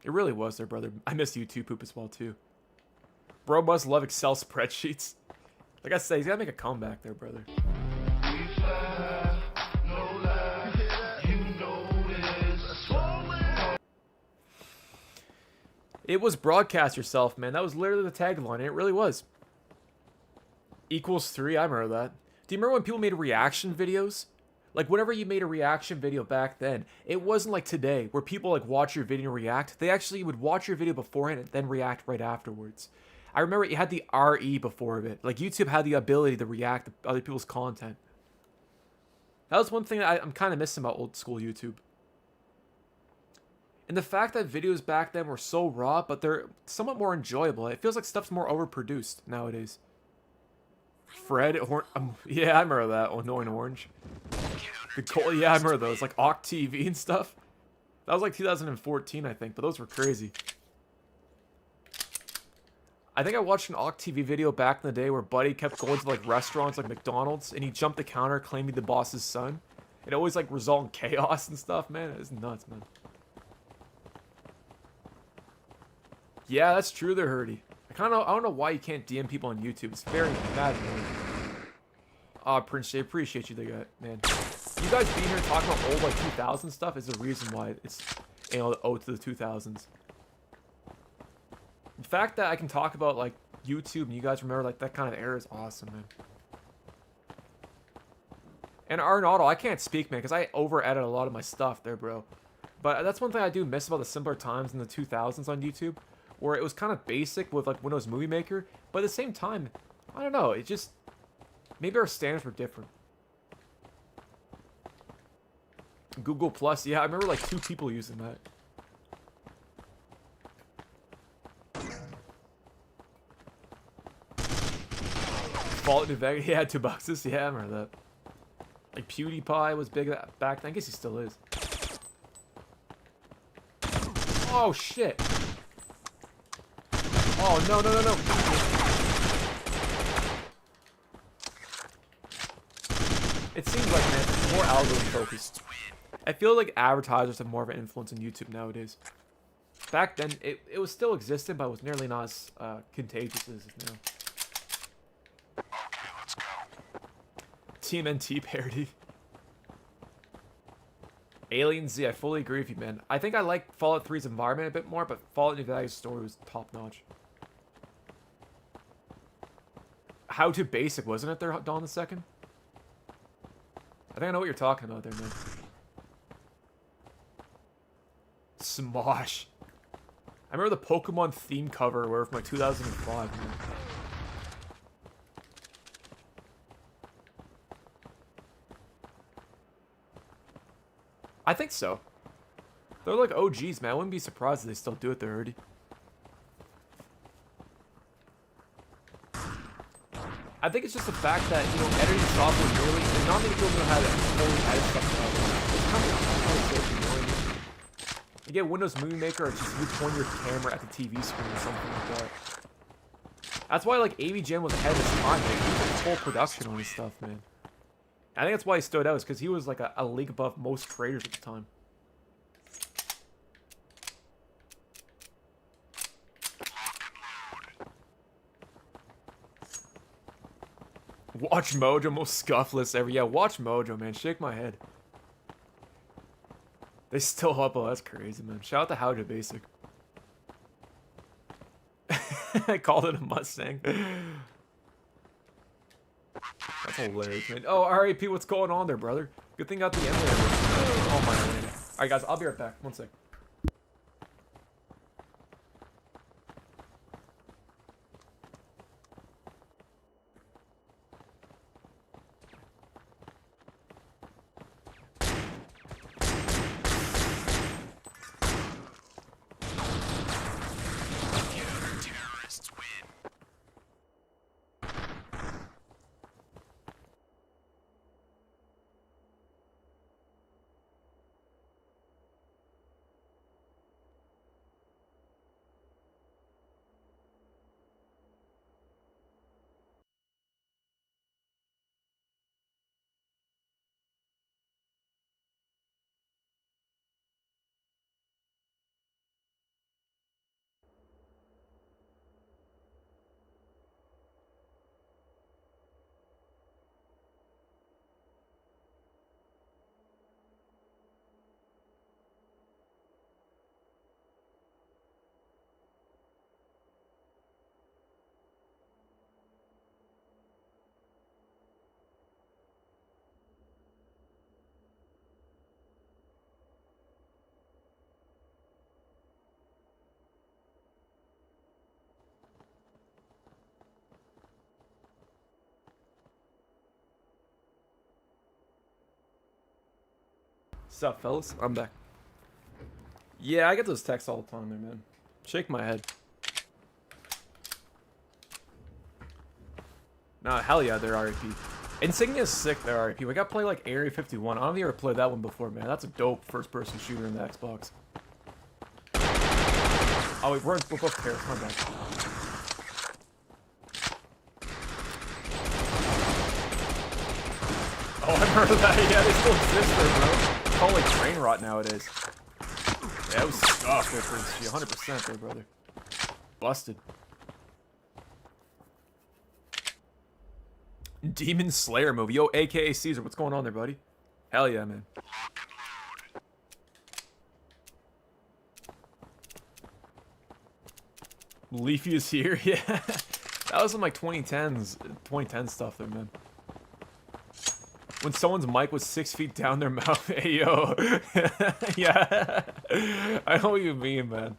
Speaker 3: It really was there, brother. I miss YouTube poop as well, too. Bro must love Excel spreadsheets. Like I say, he's gotta make a comeback there, brother. It was broadcast yourself, man. That was literally the tagline, and it really was. Equals 3, I remember that. Do you remember when people made reaction videos? Like, whenever you made a reaction video back then, it wasn't like today, where people, like, watch your video and react. They actually would watch your video beforehand and then react right afterwards. I remember it had the RE before of it. Like, YouTube had the ability to react to other people's content. That was one thing that I'm kind of missing about old school YouTube. And the fact that videos back then were so raw, but they're somewhat more enjoyable. It feels like stuff's more overproduced nowadays. Fred, yeah, I remember that. Annoying Orange. Yeah, I remember those. Like Oct TV and stuff. That was like 2014, I think, but those were crazy. I think I watched an Oct TV video back in the day where Buddy kept going to like restaurants like McDonald's and he jumped the counter claiming the boss's son. It always like result in chaos and stuff, man. It's nuts, man. Yeah, that's true there, Hurdy. I don't know why you can't DM people on YouTube. It's very bad, man. Ah, Prince J, appreciate you, man. You guys being here talking about old like 2000 stuff is the reason why it's, you know, the ode to the 2000s. The fact that I can talk about like YouTube and you guys remember like that kind of era is awesome, man. And Arnauto, I can't speak, man, because I over-edit a lot of my stuff there, bro. But that's one thing I do miss about the simpler times in the 2000s on YouTube, where it was kind of basic with like Windows Movie Maker, but at the same time, I don't know, it just, maybe our standards were different. Google Plus, yeah, I remember like 2 people using that. Fallout New Vegas, yeah, $2, yeah, I remember that. Like PewDiePie was big back then, I guess he still is. Oh shit! Oh no. It seems like, man, it's more algorithm focused. I feel like advertisers have more of an influence on YouTube nowadays. Back then, it was still existent, but it was nearly not as contagious as it is now.
Speaker 2: Okay, let's go.
Speaker 3: TMNT parody. Alien Z, I fully agree with you, man. I think I like Fallout 3's environment a bit more, but Fallout New Vegas' story was top-notch. How to Basic, wasn't it there, Dawn the Second? I think I know what you're talking about there, man. Smosh. I remember the Pokemon theme cover where from like 2005, man. I think so. They're like OGs, man. I wouldn't be surprised if they still do it there already. I think it's just the fact that, you know, editing software really, and not many people know how to fully edit stuff. It's kind of annoying. get Windows Movie Maker, or just you point your camera at the TV screen or something like that. That's why like AVGN was ahead of his time, man. He was full production on his stuff, man. I think that's why he stood out, is because he was like a league above most creators at the time. Watch Mojo, most scuffless ever. Yeah, watch Mojo, man. Shake my head. They still upload. That's crazy, man. Shout out to Howja Basic. I called it a Mustang. That's hilarious, man. Oh, RAP, what's going on there, brother? Good thing got the end there. Oh, my God. Alright, guys, I'll be right back. One sec. What's up, fellas? I'm back. Yeah, I get those texts all the time there, man. Shake my head. Nah, hell yeah, they're RAP. Insignia is sick, they're RAP. We got to play like Area 51. I don't think I ever played that one before, man. That's a dope first-person shooter in the Xbox. Oh, wait, we're both pairs. My bad. Oh, I remember that. Yeah, they still exist there, bro. It's called like train rot nowadays. Yeah, it was stuff there for 100% there, brother. Busted. Demon Slayer movie. Yo, aka Caesar, what's going on there, buddy? Hell yeah, man. Leafy is here, yeah. That was in like 2010 stuff there, man. When someone's mic was 6 feet down their mouth. Hey, yo. Yeah. I know what you mean, man.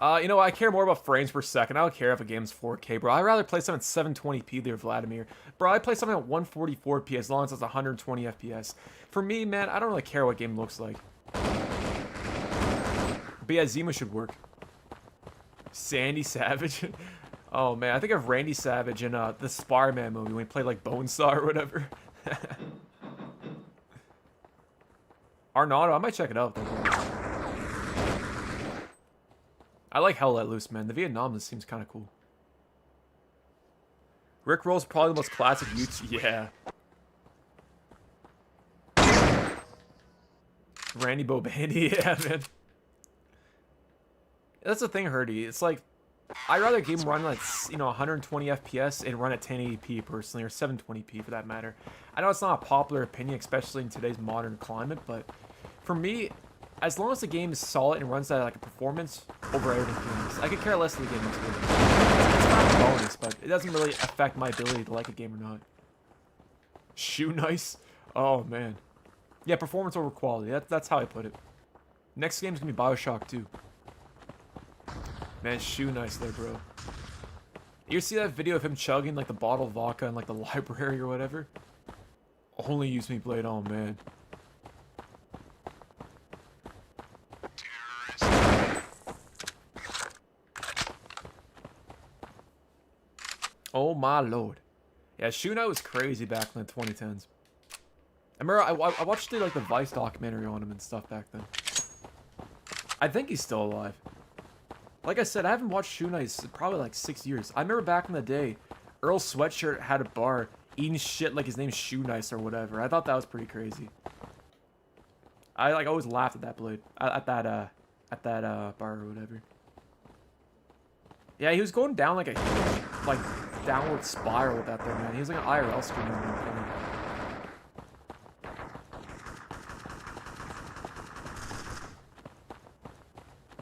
Speaker 3: You know, I care more about frames per second. I don't care if a game's 4K, bro. I'd rather play something at 720p there, Vladimir. Bro, I play something at 144p as long as it's 120 FPS. For me, man, I don't really care what game looks like. But yeah, Zima should work. Sandy Savage. Oh, man, I think of Randy Savage in the Spider-Man movie when he played, like, Bonesaw or whatever. Arnaudo, I might check it out, though. I like Hell Let Loose, man. The Vietnam seems kind of cool. Rick Roll's probably the most classic YouTube. Yeah. Randy Bobandy, yeah, man. That's the thing, Herdy. It's like, I'd rather a game run like, you know, 120 FPS and run at 1080p personally, or 720p for that matter. I know it's not a popular opinion, especially in today's modern climate, but for me, as long as the game is solid and runs at like a performance over everything else, I could care less if the game is good. It's kind of a bonus, but it doesn't really affect my ability to like a game or not. Shoe nice? Oh man. Yeah, performance over quality. That's how I put it. Next game's gonna be Bioshock 2. Man, shoe nice there, bro. You see that video of him chugging like the bottle of vodka in like the library or whatever? Only use me blade, oh man. Oh my lord. Yeah, Shoe Knight was crazy back in the 2010s. I remember I watched like the Vice documentary on him and stuff back then. I think he's still alive. Like I said, I haven't watched Shoe Nice in probably like 6 years. I remember back in the day, Earl Sweatshirt had a bar eating shit like his name's Shoe Nice or whatever. I thought that was pretty crazy. I like always laughed at that blade, at that bar or whatever. Yeah, he was going down like a like downward spiral with that thing, man. He was like an IRL streamer at one point.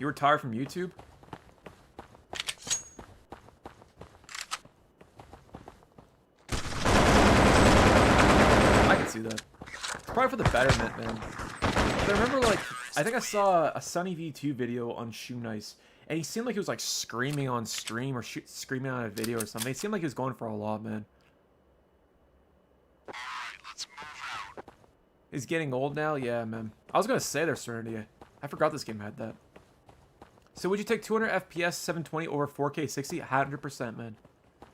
Speaker 3: You retired from YouTube? I can see that. It's probably for the betterment, man. But I remember, like, I think I saw a Sunny V2 video on Shoe Nice, and he seemed like he was, like, screaming on stream or screaming on a video or something. It seemed like he was going for a lot, man. He's getting old now? Yeah, man. I was gonna say there's Serenity. I forgot this game had that. So would you take 200 FPS 720 over 4K 60? 100%, man.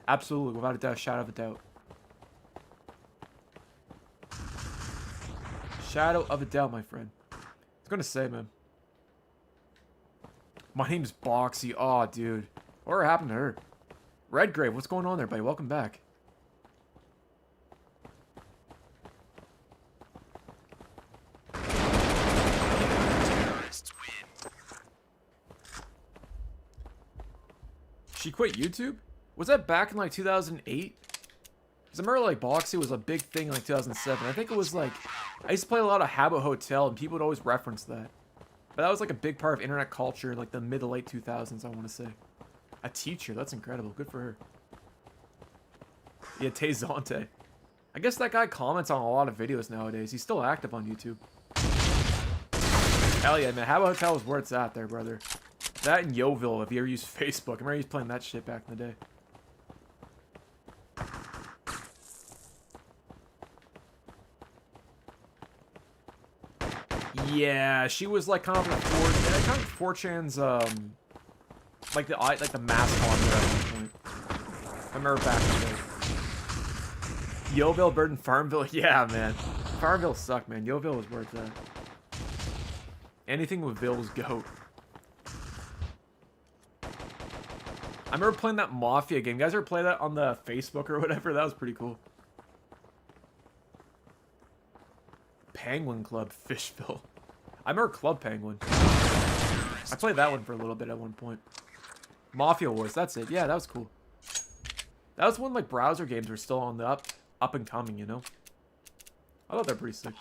Speaker 3: Absolutely, without a doubt, shadow of a doubt. Shadow of a doubt, my friend. I was gonna say, man. My name's Boxy. Aw, dude. What happened to her? Redgrave, what's going on there, buddy? Welcome back. She quit YouTube? Was that back in like 2008? Because I remember like Boxy was a big thing in like 2007. I think it was like, I used to play a lot of Habit Hotel and people would always reference that. But that was like a big part of internet culture in like the mid to late 2000s, I want to say. A teacher, that's incredible. Good for her. Yeah, Tezante. I guess that guy comments on a lot of videos nowadays. He's still active on YouTube. Hell yeah, man. Habit Hotel is where it's at there, brother. That and Yoville, if you ever use Facebook. I remember he was playing that shit back in the day. Yeah, she was like kind of like 4chan's like the mascot there at one point. I remember back in the day. Yoville, Bird, and Farmville. Yeah, man. Farmville sucked, man. Yoville was where it's at. Anything with Ville's goat. I remember playing that Mafia game. You guys ever play that on the Facebook or whatever? That was pretty cool. Penguin Club, Fishville. I remember Club Penguin. I played that one for a little bit at one point. Mafia Wars, that's it. Yeah, that was cool. That was when like browser games were still on the up and coming, you know? I thought they were pretty sick.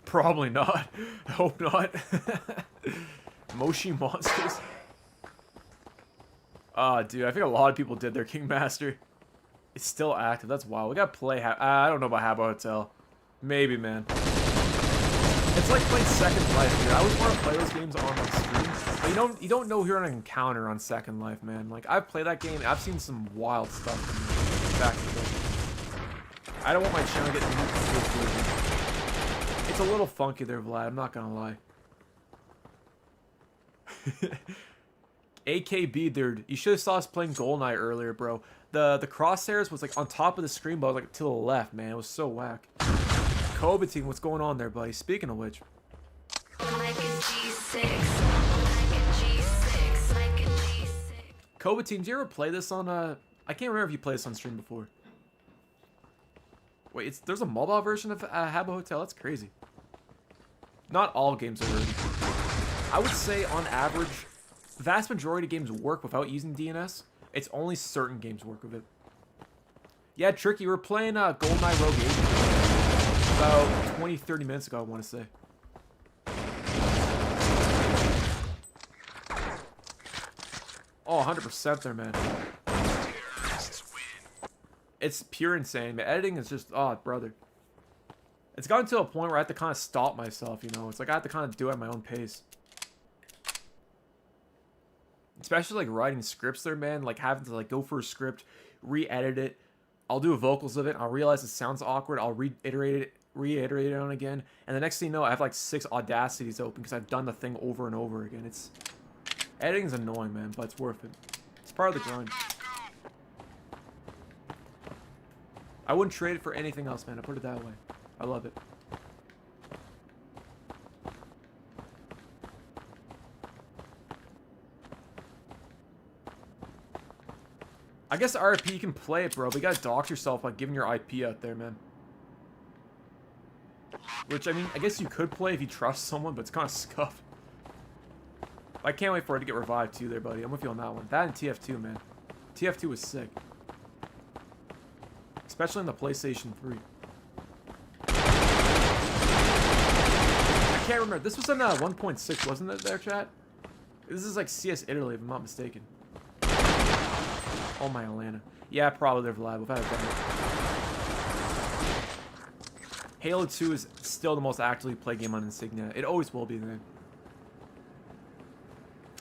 Speaker 3: Probably not. I hope not. Moshi Monsters. Ah, dude, I think a lot of people did their Kingmaster. It's still active. That's wild. We gotta play. I don't know about Habbo Hotel. Maybe, man. It's like playing Second Life, dude. I always want to play those games on my stream, but you don't know who you're gonna encounter on Second Life, man. Like I've played that game. I've seen some wild stuff back in the day. I don't want my channel to get nuked. It's a little funky there, Vlad. I'm not gonna lie. AKB, dude. You should have saw us playing Goldeneye earlier, bro. The crosshairs was like on top of the screen, but like to the left, man. It was so whack. Kobateam, what's going on there, buddy? Speaking of which. Kobateam, did you ever play this on I can't remember if you played this on stream before. Wait, there's a mobile version of Habbo Hotel? That's crazy. Not all games are really. I would say, on average, the vast majority of games work without using DNS. It's only certain games work with it. Yeah, Tricky, we were playing GoldenEye Rogue Agent about 20-30 minutes ago, I want to say. Oh, 100% there, man. It's pure insane, man. Editing is just, oh, brother. It's gotten to a point where I have to kind of stop myself, you know? It's like I have to kind of do it at my own pace. Especially, like, writing scripts there, man. Like, having to, like, go for a script, re-edit it. I'll do vocals of it. I'll realize it sounds awkward. I'll reiterate it on again. And the next thing you know, I have, like, 6 Audacities open because I've done the thing over and over again. Editing's annoying, man, but it's worth it. It's part of the grind. I wouldn't trade it for anything else, man. I put it that way. I love it. I guess RP you can play it, bro, but you gotta dox yourself by giving your IP out there, man. Which, I mean, I guess you could play if you trust someone, but it's kind of scuffed. I can't wait for it to get revived too there, buddy. I'm with you on that one. That and TF2, man. TF2 was sick. Especially on the PlayStation 3. I can't remember. This was on 1.6, wasn't it there, chat? This is like CS Italy, if I'm not mistaken. Oh my Atlanta. Yeah, probably they're live. Without a doubt. Halo 2 is still the most actively played game on Insignia. It always will be, man.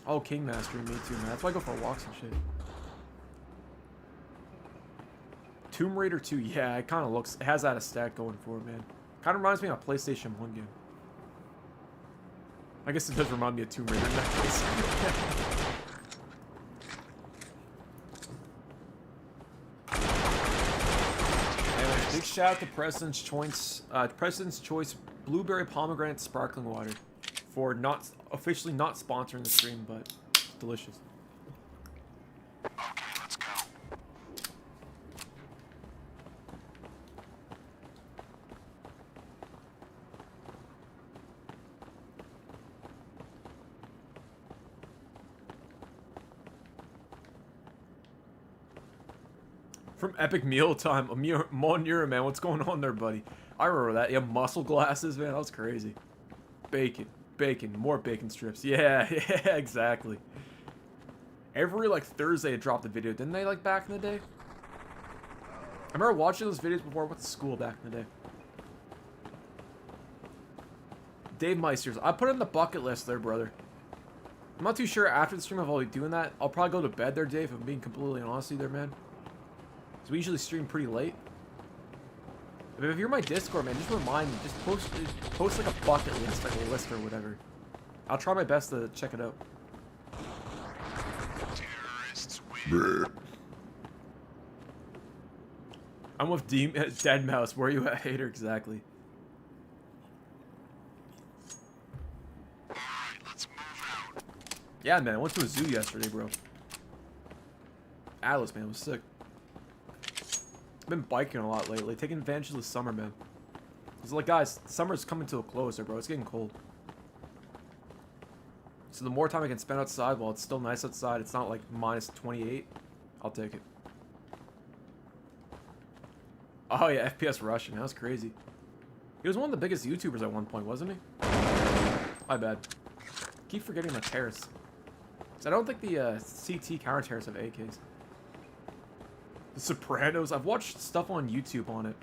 Speaker 3: Oh, Kingmaster, me too, man. That's why I go for walks and shit. Tomb Raider 2, yeah, it kind of looks... It has that aesthetic going for it, man. Kind of reminds me of a PlayStation 1 game. I guess it does remind me of Tomb Raider in that case. Big shout out to President's Choice Blueberry Pomegranate Sparkling Water for not officially not sponsoring the stream, but it's delicious.
Speaker 2: Okay, let's go.
Speaker 3: From Epic Meal Time, Monura, man, what's going on there, buddy? I remember that. Yeah, muscle glasses, man, that was crazy. Bacon, bacon, more bacon strips. Yeah, yeah, exactly. Every, like, Thursday it dropped a video, didn't they, like, back in the day? I remember watching those videos before I went to school back in the day. Dave Meisters, I put it in the bucket list there, brother. I'm not too sure after the stream if I'll be doing that. I'll probably go to bed there, Dave, if I'm being completely honest with you there, man. So we usually stream pretty late. But if you're my Discord, man, just remind me. Just post like a bucket list, like a list or whatever. I'll try my best to check it out.
Speaker 2: Terrorists win.
Speaker 3: I'm with Dead Mouse. Where are you at, hater? Exactly.
Speaker 2: Alright, let's move out.
Speaker 3: Yeah, man. I went to a zoo yesterday, bro. Atlas, man, was sick. I've been biking a lot lately, taking advantage of the summer, man. It's like, guys, summer's coming to a close there, bro. It's getting cold. So the more time I can spend outside while it's still nice outside, it's not like minus 28, I'll take it. Oh yeah, FPS Russian, that was crazy. He was one of the biggest YouTubers at one point, wasn't he? My bad. Keep forgetting the terrace. So I don't think the CT counter terrace have AKs. The Sopranos. I've watched stuff on YouTube on it.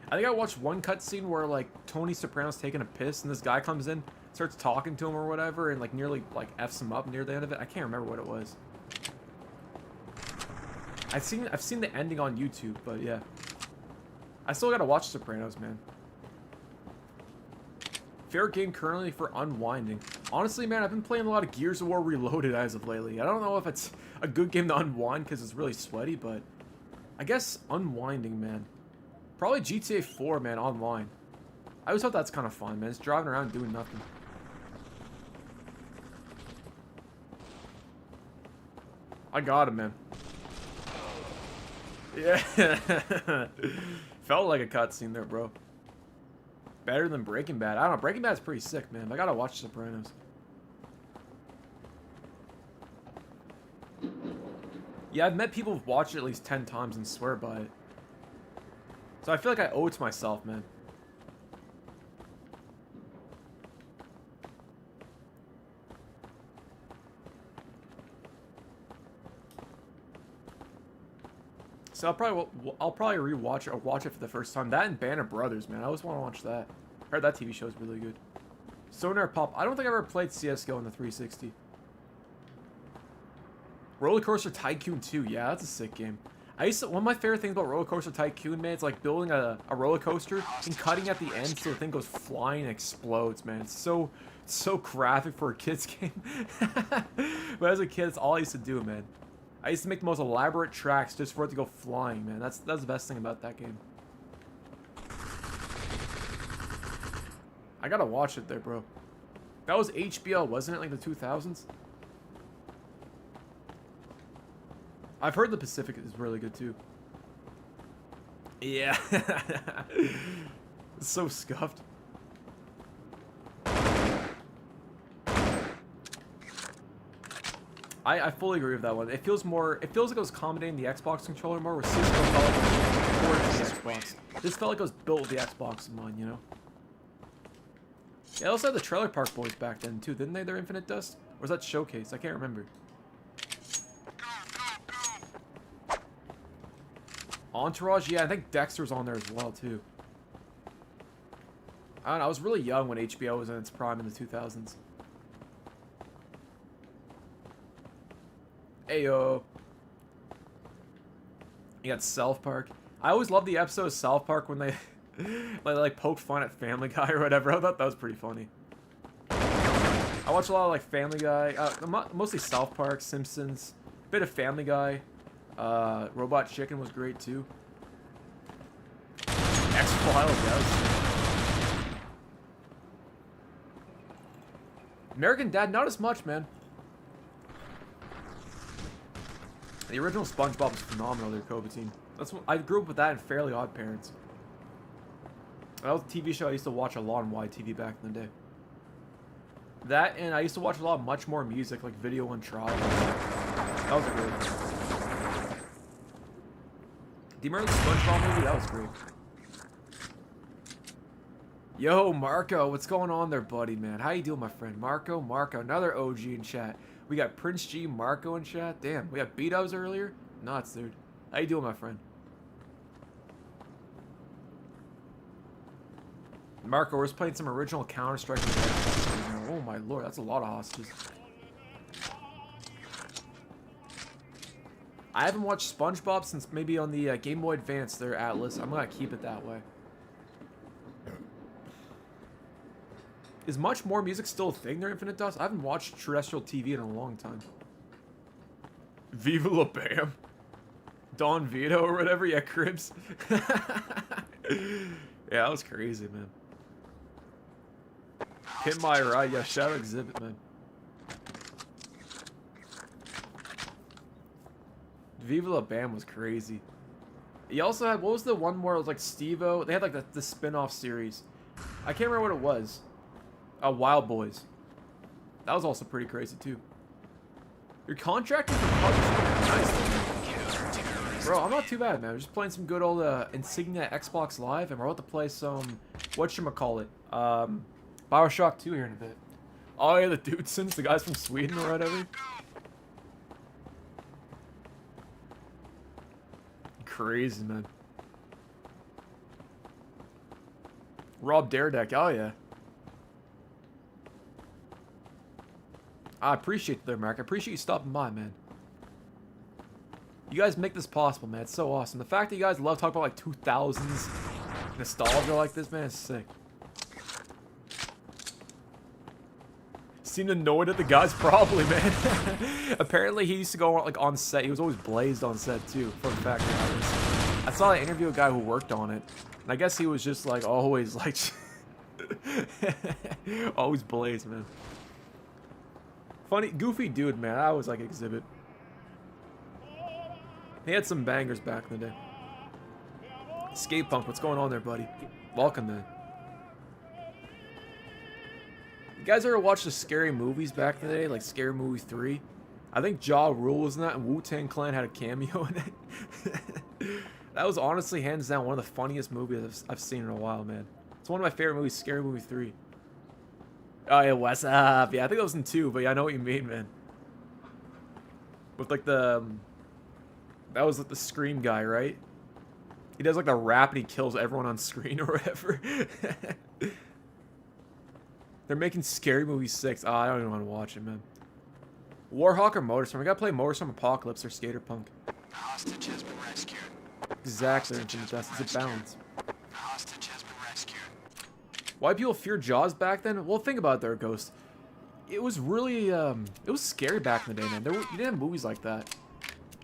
Speaker 3: I think I watched one cutscene where like Tony Soprano's taking a piss and this guy comes in, starts talking to him or whatever, and like nearly like F's him up near the end of it. I can't remember what it was. I've seen the ending on YouTube, but yeah. I still gotta watch Sopranos, man. Favorite game currently for unwinding. Honestly, man, I've been playing a lot of Gears of War Reloaded as of lately. I don't know if it's a good game to unwind because it's really sweaty, but I guess unwinding, man. Probably GTA 4, man, online. I always thought that's kind of fun, man. It's driving around doing nothing. I got him, man. Yeah. Felt like a cutscene there, bro. Better than Breaking Bad. I don't know. Breaking Bad's pretty sick, man. I gotta watch Sopranos. Yeah, I've met people who've watched it at least 10 times and swear by it. So I feel like I owe it to myself, man. So I'll probably rewatch it or watch it for the first time. That and Band of Brothers, man. I always want to watch that. I heard that TV show is really good. Sonar Pop. I don't think I've ever played CS:GO on the 360. Roller Coaster Tycoon 2. Yeah, that's a sick game. One of my favorite things about Roller Coaster Tycoon, man, it's like building a roller coaster and cutting at the end so the thing goes flying and explodes, man. It's so graphic for a kid's game. But as a kid, it's all I used to do, man. I used to make the most elaborate tracks just for it to go flying, man. That's the best thing about that game. I gotta watch it there, bro. That was HBO, wasn't it? Like the 2000s? I've heard the Pacific is really good too. Yeah. It's so scuffed. I fully agree with that one. It feels like it was accommodating the Xbox controller more, where Cisco felt like it was ported to the Xbox. This felt like it was built with the Xbox in mind, you know? Yeah, they also had the Trailer Park Boys back then too, didn't they? Their Infinite Dust? Or was that Showcase? I can't remember. Entourage? Yeah, I think Dexter's on there as well too. I don't know, I was really young when HBO was in its prime in the 2000s. Ayo. You got South Park. I always loved the episode of South Park when they like poked fun at Family Guy or whatever. I thought that was pretty funny. I watch a lot of like Family Guy, mostly South Park, Simpsons, bit of Family Guy. Robot Chicken was great too. X-Files, yes. American Dad, not as much, man. The original SpongeBob was phenomenal there, Kovateen. That's what, I grew up with that and Fairly Odd Parents. That was a TV show I used to watch a lot on YTV back in the day. That, and I used to watch a lot of Much More Music, like Video and Trial. That was a great one. Do you remember the SpongeBob movie? That was great. Yo, Marco, what's going on there, buddy, man? How you doing, my friend? Marco, another OG in chat. We got Prince G, Marco in chat. Damn, we got B-Dubs earlier. Nuts, dude. How you doing, my friend? Marco, we're just playing some original Counter-Strike. Oh my lord, that's a lot of hostages. I haven't watched SpongeBob since maybe on the Game Boy Advance, their Atlas. I'm gonna keep it that way. Is Much More Music still a thing there, Infinite Dust? I haven't watched terrestrial TV in a long time. Viva La Bam. Don Vito or whatever, yeah, Cribs. Yeah, that was crazy, man. Hit My Ride, yeah, shout out Exhibit, man. Viva La Bam was crazy. He also had, what was the one where it was like Steve-O? They had like the spin-off series. I can't remember what it was. Wild Boys. That was also pretty crazy too. You're contracting for publishing. Nice. Bro, I'm not too bad, man. We're just playing some good old Insignia Xbox Live, and we're about to play some, whatchamacallit, Bioshock 2 here in a bit. Oh yeah, the Dudesons, the guys from Sweden or whatever. Crazy, man. Rob Daredeck, oh yeah. I appreciate it there, Mark. I appreciate you stopping by, man. You guys make this possible, man. It's so awesome. The fact that you guys love talking about like 2000s nostalgia like this, man, is sick. Seemed annoyed at the guys, probably, man. Apparently, he used to go like on set. He was always blazed on set too. For the fact that I saw an interview with a guy who worked on it, and I guess he was just like always like always blazed, man. Funny, goofy dude, man. I was like Exhibit. He had some bangers back in the day. Skate Punk, what's going on there, buddy? Welcome, man. You guys ever watch the scary movies back in the day, like Scary Movie 3? I think Ja Rule was in that, and Wu-Tang Clan had a cameo in it. That was honestly, hands down, one of the funniest movies I've seen in a while, man. It's one of my favorite movies, Scary Movie 3. Oh yeah, what's up? Yeah, I think that was in 2, but yeah, I know what you mean, man. With like the... that was like the Scream guy, right? He does like the rap and he kills everyone on screen or whatever. They're making Scary Movie 6. Oh, I don't even want to watch it, man. Warhawk or Motorstorm? We gotta play Motorstorm Apocalypse or Skater Punk.
Speaker 2: The hostage has been rescued.
Speaker 3: Exactly, it's a balance.
Speaker 2: The hostage has been rescued.
Speaker 3: Why people fear Jaws back then? Well, think about it there, Ghost. It was really, it was scary back in the day, man. You didn't have movies like that.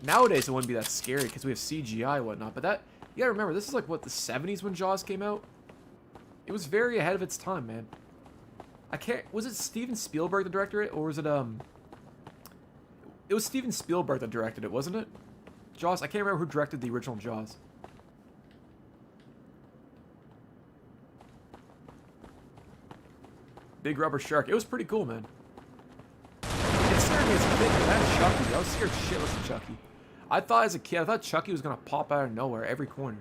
Speaker 3: Nowadays, it wouldn't be that scary because we have CGI and whatnot. But that, you gotta remember, this is like, what, the 70s when Jaws came out? It was very ahead of its time, man. I can't, was it Steven Spielberg that directed it? Or was it, it was Steven Spielberg that directed it, wasn't it? Jaws, I can't remember who directed the original Jaws. Big rubber shark. It was pretty cool, man. It scared me as a kid. That Chucky. I was scared shitless of Chucky. I thought as a kid, I thought Chucky was gonna pop out of nowhere every corner.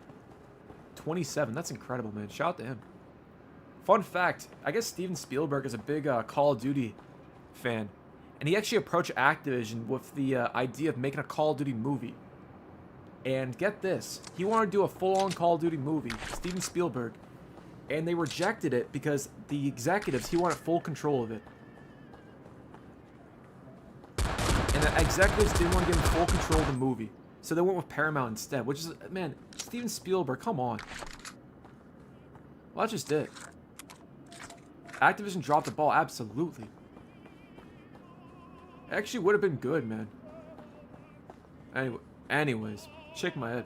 Speaker 3: 27. That's incredible, man. Shout out to him. Fun fact: I guess Steven Spielberg is a big Call of Duty fan, and he actually approached Activision with the idea of making a Call of Duty movie. And get this, he wanted to do a full-on Call of Duty movie. Steven Spielberg. And they rejected it because the executives, he wanted full control of it. And the executives didn't want to give him full control of the movie. So they went with Paramount instead, which is, man, Steven Spielberg, come on. Well, that's just it. Activision dropped the ball, absolutely. It actually would have been good, man. Anyways, shake my head.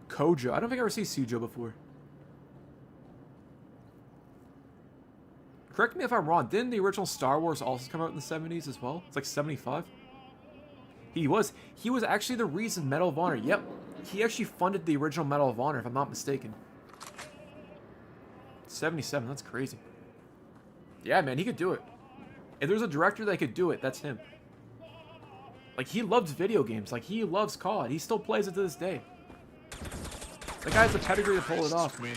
Speaker 3: Kojo, I don't think I ever seen Sujo before. Correct me if I'm wrong, didn't the original Star Wars also come out in the 70s as well? It's like 75? He was actually the reason Medal of Honor, yep. He actually funded the original Medal of Honor, if I'm not mistaken. 77, that's crazy. Yeah, man, he could do it. If there's a director that could do it, that's him. Like, he loves video games. Like, he loves COD. He still plays it to this day. The guy has the pedigree to pull it off, man.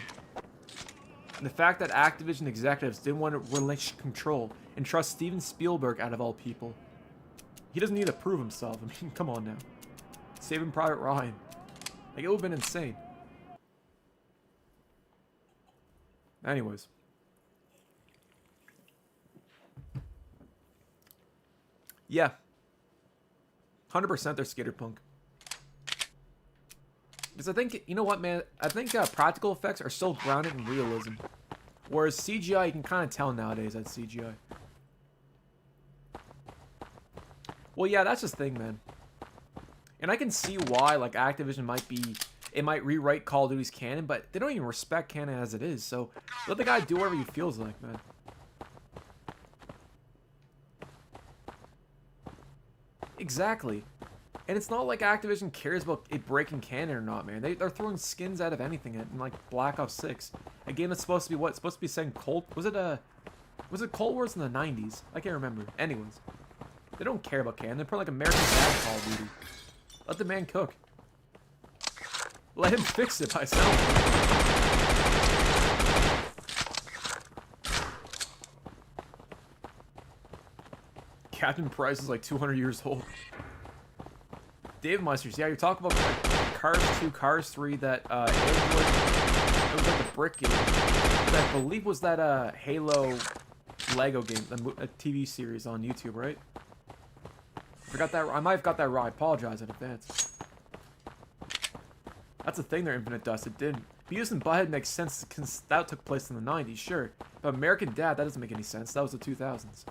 Speaker 3: And the fact that Activision executives didn't want to relinquish control and trust Steven Spielberg out of all people. He doesn't need to prove himself. I mean, come on now. Saving Private Ryan. Like, it would have been insane. Anyways. Yeah. 100% they're skater punk. Because I think, you know what, man? I think practical effects are still grounded in realism. Whereas CGI, you can kind of tell nowadays that's CGI. Well, yeah, that's just the thing, man. And I can see why, like, Activision might rewrite Call of Duty's canon, but they don't even respect canon as it is. So, let the guy do whatever he feels like, man. Exactly. And it's not like Activision cares about it breaking canon or not, man. They're throwing skins out of anything in like Black Ops 6. A game that's supposed to be what? It's supposed to be saying Cold... Was it Cold Wars in the 90s? I can't remember. Anyways. They don't care about canon. They're putting like American Dad Call of Duty. Let the man cook. Let him fix it by himself. Captain Price is like 200 years old. Dave Meisters, yeah, you're talking about like, Cars 2, Cars 3, that it was like a brick game. That I believe was that Halo Lego game, a TV series on YouTube, right? Forgot that. I might have got that wrong. I apologize in advance. That's the thing there, Infinite Dust. It didn't. Beavis and Butthead makes sense because that took place in the 90s, sure. But American Dad, that doesn't make any sense. That was the 2000s.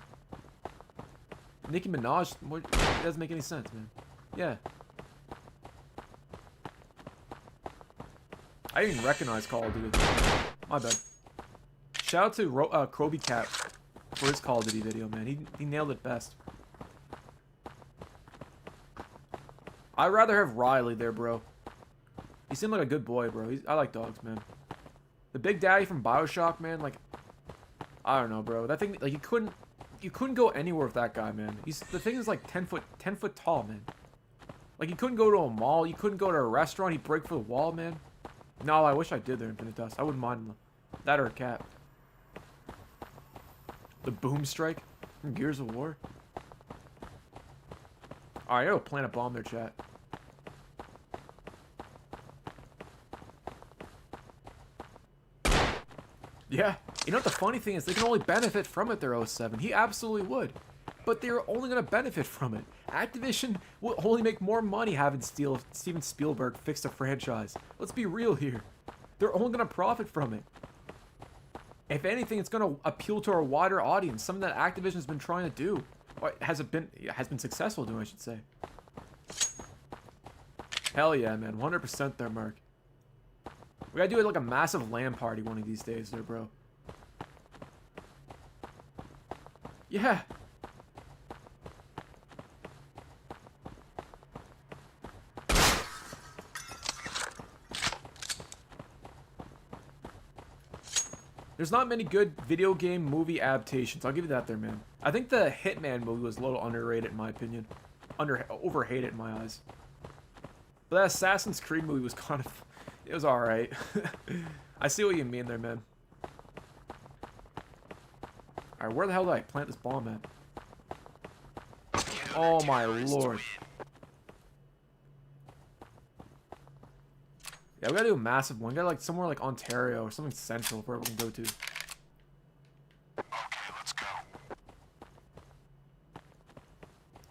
Speaker 3: Nicki Minaj, it doesn't make any sense, man. Yeah. I didn't even recognize Call of Duty. My bad. Shout out to Kroby Cat for his Call of Duty video, man. He nailed it best. I'd rather have Riley there, bro. He seemed like a good boy, bro. I like dogs, man. The Big Daddy from Bioshock, man, like, I don't know, bro. That thing, like, you couldn't go anywhere with that guy, man. The thing is like 10 foot tall, man. Like, you couldn't go to a mall. You couldn't go to a restaurant. He'd break for the wall, man. No, I wish I did there, Infinite Dust. I wouldn't mind that or a cat. The Boom Strike from Gears of War. Alright, I gotta plant a bomb there, chat. Yeah. You know what the funny thing is? They can only benefit from it, their 07. He absolutely would. But they're only going to benefit from it. Activision will only make more money having Steven Spielberg fix a franchise. Let's be real here. They're only going to profit from it. If anything, it's going to appeal to a wider audience. Something that Activision has been trying to do. Or has been successful doing, I should say. Hell yeah, man. 100% there, Mark. We gotta do like a massive LAN party one of these days there, bro. Yeah. There's not many good video game movie adaptations. I'll give you that there, man. I think the Hitman movie was a little underrated in my opinion. Overhated in my eyes. But that Assassin's Creed movie was kind of... It was alright. I see what you mean there, man. Alright, where the hell did I plant this bomb at? Oh my lord. Yeah, we gotta do a massive one. We gotta like somewhere like Ontario or something central where we can go to.
Speaker 2: Okay, let's go.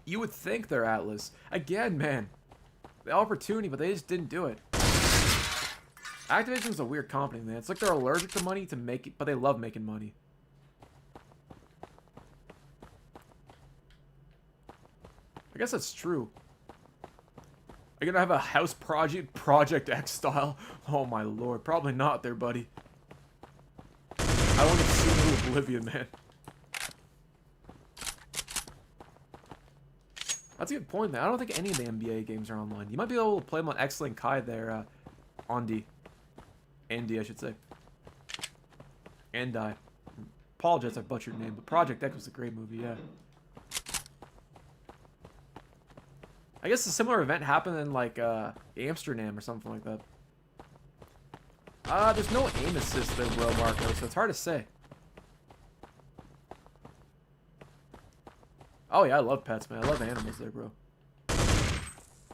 Speaker 3: You would think they're Atlas. Again, man. The opportunity, but they just didn't do it. Activision's a weird company, man. It's like they're allergic to money to make it, but they love making money. I guess that's true. Are you gonna have a house Project X style? Oh my lord, probably not there, buddy. I want to see Oblivion, man. That's a good point, man. I don't think any of the NBA games are online. You might be able to play them on XLINK there, Andy, I should say. Andy. Apologize, I butchered your name, but Project X was a great movie, yeah. I guess a similar event happened in, like, Amsterdam or something like that. There's no aim assist there, bro, Marco, so it's hard to say. Oh, yeah, I love pets, man. I love animals there, bro.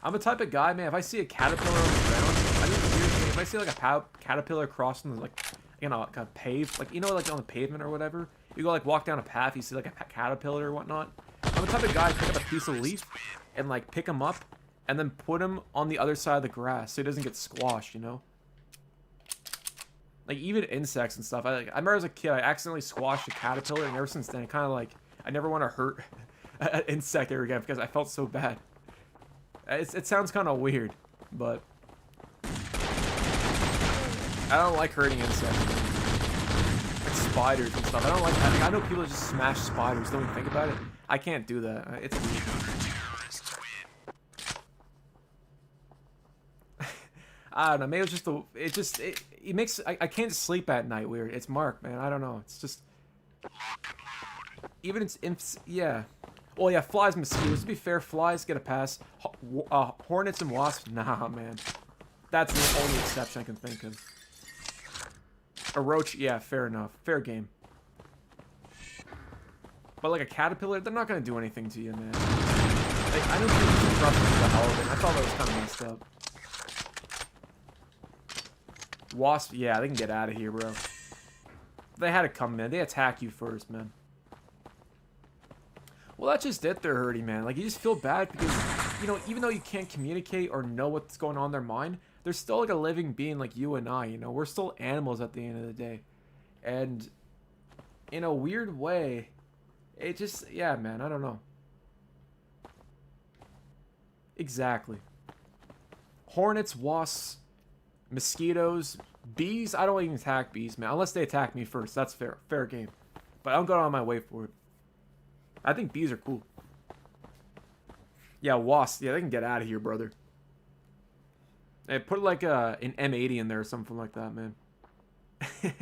Speaker 3: I'm the type of guy, man, if I see a caterpillar on the ground, I mean, seriously, if I see, like, a caterpillar crossing, like, you know, like a pave, like, you know, like, on the pavement or whatever, you go, like, walk down a path, you see, like, a caterpillar or whatnot. I'm the type of guy to pick up a piece of leaf and, like, pick him up and then put him on the other side of the grass so he doesn't get squashed, you know? Like, even insects and stuff. I remember as a kid, I accidentally squashed a caterpillar, and ever since then, kind of, like, I never want to hurt an insect ever again because I felt so bad. It sounds kind of weird, but I don't like hurting insects. Like spiders and stuff. I don't like that. Like, I know people just smash spiders. Don't even think about it. I can't do that. It's weird. I don't know. Maybe it's just it makes I can't sleep at night. Weird. It's Mark, man. I don't know. It's just even it's yeah. Well, yeah, flies, mosquitoes. To be fair, flies get a pass. Hornets and wasps, nah, man. That's the only exception I can think of. A roach, yeah, fair enough. Fair game. But like a caterpillar, they're not gonna do anything to you, man. Like, I know people can trust them for the hell of it. I thought that was kind of messed up. Wasp, yeah, they can get out of here, bro. They had to come, man. They attack you first, man. Well, that's just it there, Hurdy, man. Like, you just feel bad because, you know, even though you can't communicate or know what's going on in their mind, they're still like a living being like you and I, you know? We're still animals at the end of the day. And in a weird way, it just, yeah, man, I don't know. Exactly. Hornets, wasps, mosquitoes, bees. I don't even attack bees, man. Unless they attack me first. That's fair. Fair game. But I'm going on my way for it. I think bees are cool. Yeah, wasps. Yeah, they can get out of here, brother. Hey, put like an M80 in there or something like that, man. And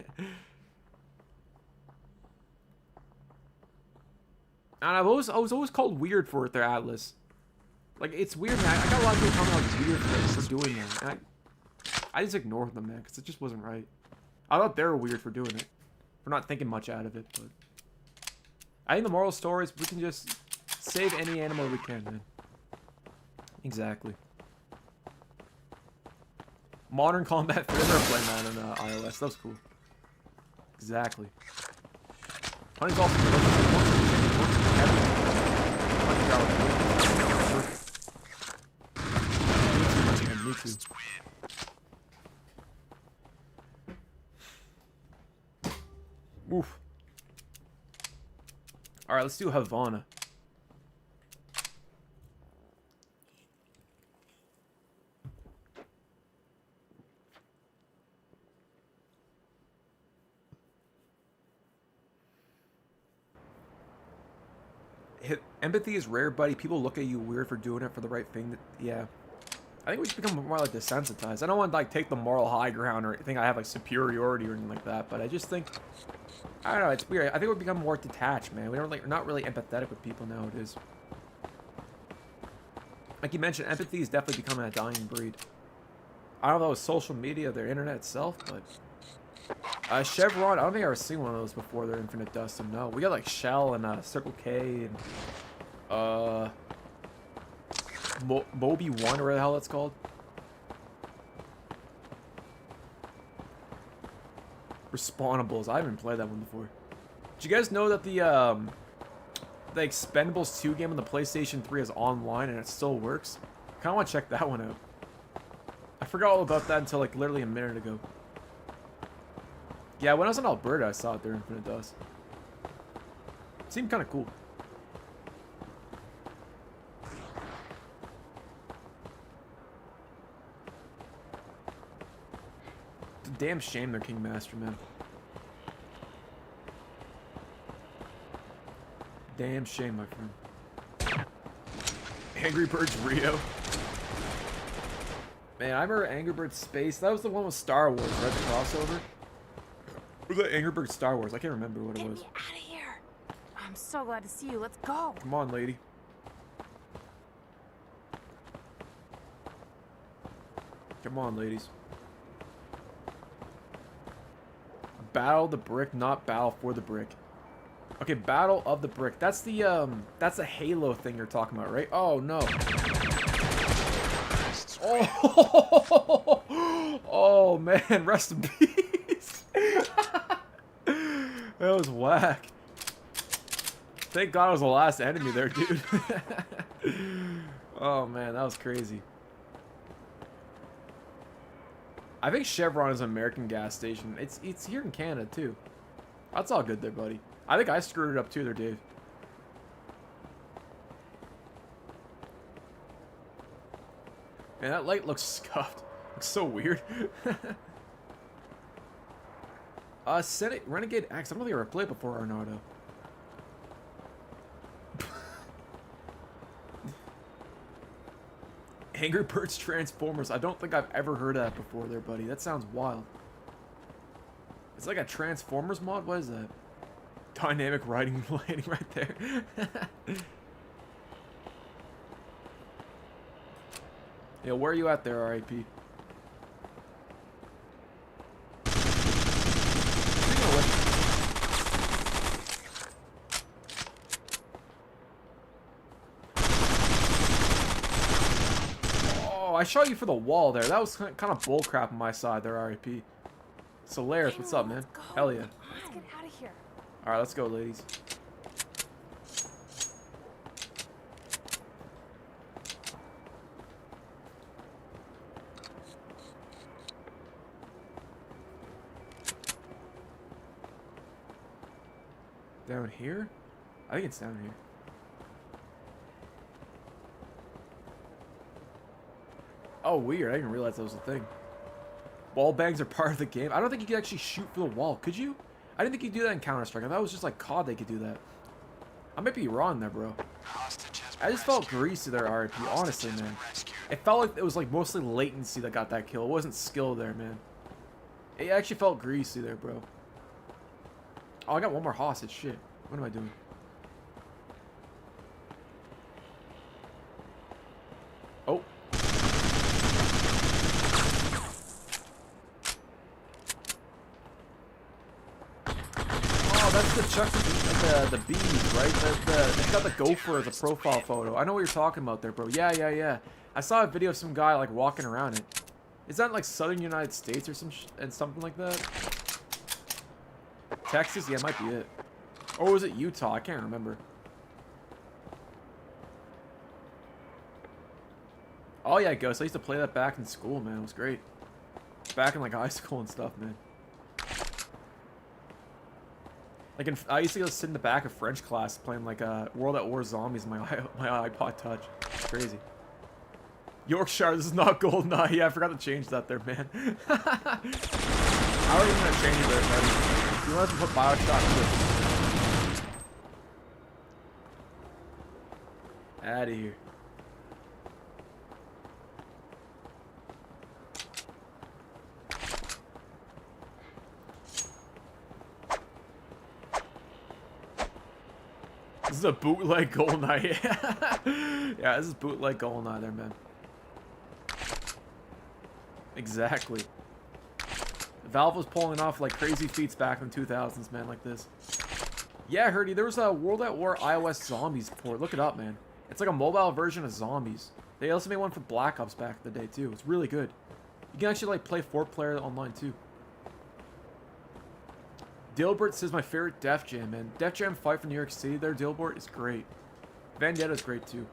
Speaker 3: I was always called weird for it there, Atlas. Like, it's weird, man. I got a lot of people telling me I was weird for doing that. And I just ignored them, man, because it just wasn't right. I thought they were weird for doing it. For not thinking much out of it, but I think the moral story is we can just save any animal we can, man. Exactly. Modern Combat 3, I remember playing that on iOS. That was cool. Exactly. Honey's also me too. Oof. Alright, let's do Havana. Empathy is rare, buddy. People look at you weird for doing it for the right thing. Yeah. I think we should become more like desensitized. I don't want to like take the moral high ground or think I have like superiority or anything like that, but I just think, I don't know, it's weird. I think we become more detached, man. We're not really empathetic with people nowadays. Like you mentioned, empathy is definitely becoming a dying breed. I don't know if it was social media, their internet itself, but Chevron, I don't think I've ever seen one of those before. Their Infinite Dust, so no. We got like Shell and Circle K and Moby 1 or whatever the hell that's called. Respawnables. I haven't played that one before. Did you guys know that the Expendables 2 game on the PlayStation 3 is online and it still works? I kind of want to check that one out. I forgot all about that until like literally a minute ago. Yeah, when I was in Alberta, I saw it there, Infinite Dust. It seemed kind of cool. It's a damn shame they're King Master, man. Damn shame, my friend. Angry Birds Rio. Man, I remember Angry Birds Space. That was the one with Star Wars, right? The crossover. Or was that Angry Birds Star Wars? I can't remember what it was.
Speaker 7: Get me out of here. I'm so glad to see you. Let's go.
Speaker 3: Come on, lady. Come on, ladies. Battle the brick, not battle for the brick. Okay, Battle of the Brick. That's the Halo thing you're talking about, right? Oh no. Oh, oh man, rest in peace. That was whack. Thank God I was the last enemy there, dude. Oh man, that was crazy. I think Chevron is an American gas station. It's here in Canada too. That's all good there, buddy. I think I screwed it up too there, Dave. Man, that light looks scuffed. Looks so weird. Senate Renegade X. I don't think I ever played before, Arnado. Angry Birds Transformers. I don't think I've ever heard of that before there, buddy. That sounds wild. It's like a Transformers mod? What is that? Dynamic riding lighting right there. Yeah, where are you at there, RIP? Oh, I shot you for the wall there. That was kind of bullcrap on my side there, RIP. Solaris, what's up, man? Hell yeah.
Speaker 7: Let's get out of here.
Speaker 3: Alright, let's go, ladies. Down here? I think it's down here. Oh, weird. I didn't realize that was a thing. Wall bangs are part of the game. I don't think you could actually shoot for the wall. Could you? I didn't think you could do that in Counter-Strike. I thought it was just like COD they could do that. I might be wrong there, bro. I just felt greasy there, RIP. Honestly, man. It felt like it was like mostly latency that got that kill. It wasn't skill there, man. It actually felt greasy there, bro. Oh, I got one more hostage. Shit. What am I doing? Oh. Oh, that's the Chuck, the bees, right? It's got the gopher as a profile photo. I know what you're talking about there, bro. Yeah. I saw a video of some guy like walking around it. Is that like Southern United States or something like that? Texas? Yeah, it might be it. Or was it Utah? I can't remember. Oh yeah, Ghost. I used to play that back in school, man. It was great. Back in like high school and stuff, man. Like I used to go sit in the back of French class playing like World at War Zombies on my iPod Touch. It's crazy. Yorkshire, this is not Goldeneye. Yeah, I forgot to change that there, man. I don't even want to change it there, man. You want to put Bioshock in it. Out of here. This is a bootleg Goldeneye. Yeah, this is bootleg Goldeneye there, man. Exactly. Valve was pulling off like crazy feats back in the 2000s, man, like this. Yeah, Herdy, there was a World at War iOS Zombies port. Look it up, man. It's like a mobile version of Zombies. They also made one for Black Ops back in the day, too. It's really good. You can actually, like, play 4-player online, too. Dilbert says my favorite Def Jam, man. Def Jam Fight for New York City there, Dilbert, is great. Vendetta's great, too.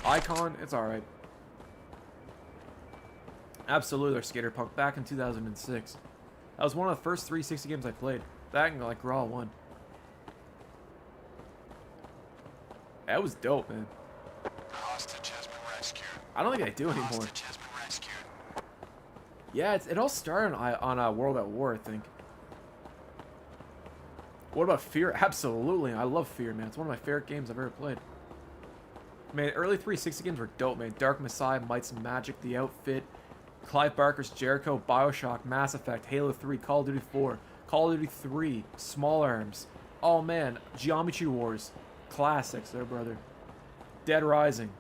Speaker 3: Icon, it's alright. Absolutely, there's Skater Punk back in 2006. That was one of the first 360 games I played. Back in, like, GRAW 1. That was dope, man.
Speaker 2: Hostage has been rescued.
Speaker 3: I don't think I do anymore.
Speaker 2: Hostage has been rescued.
Speaker 3: Yeah, it all started on World at War, I think. What about Fear? Absolutely, I love Fear, man. It's one of my favorite games I've ever played. Man, early 360 games were dope, man. Dark Messiah, Mights and Magic, The Outfit, Clive Barker's Jericho, Bioshock, Mass Effect, Halo 3, Call of Duty 4, Call of Duty 3, Small Arms. Oh, man, Geometry Wars. Classics there, brother. Dead Rising.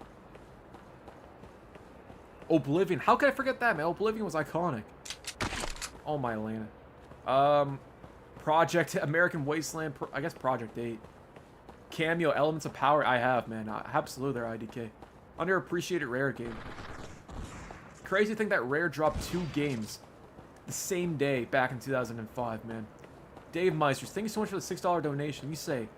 Speaker 3: Oblivion. How could I forget that, man? Oblivion was iconic. Oh, my Elena. Project American Wasteland. I guess Project 8. Cameo, Elements of Power. I have, man. Absolutely, they're IDK. Underappreciated Rare game. Crazy to think that Rare dropped 2 games the same day back in 2005, man. Dave Meisters, thank you so much for the $6 donation. You say,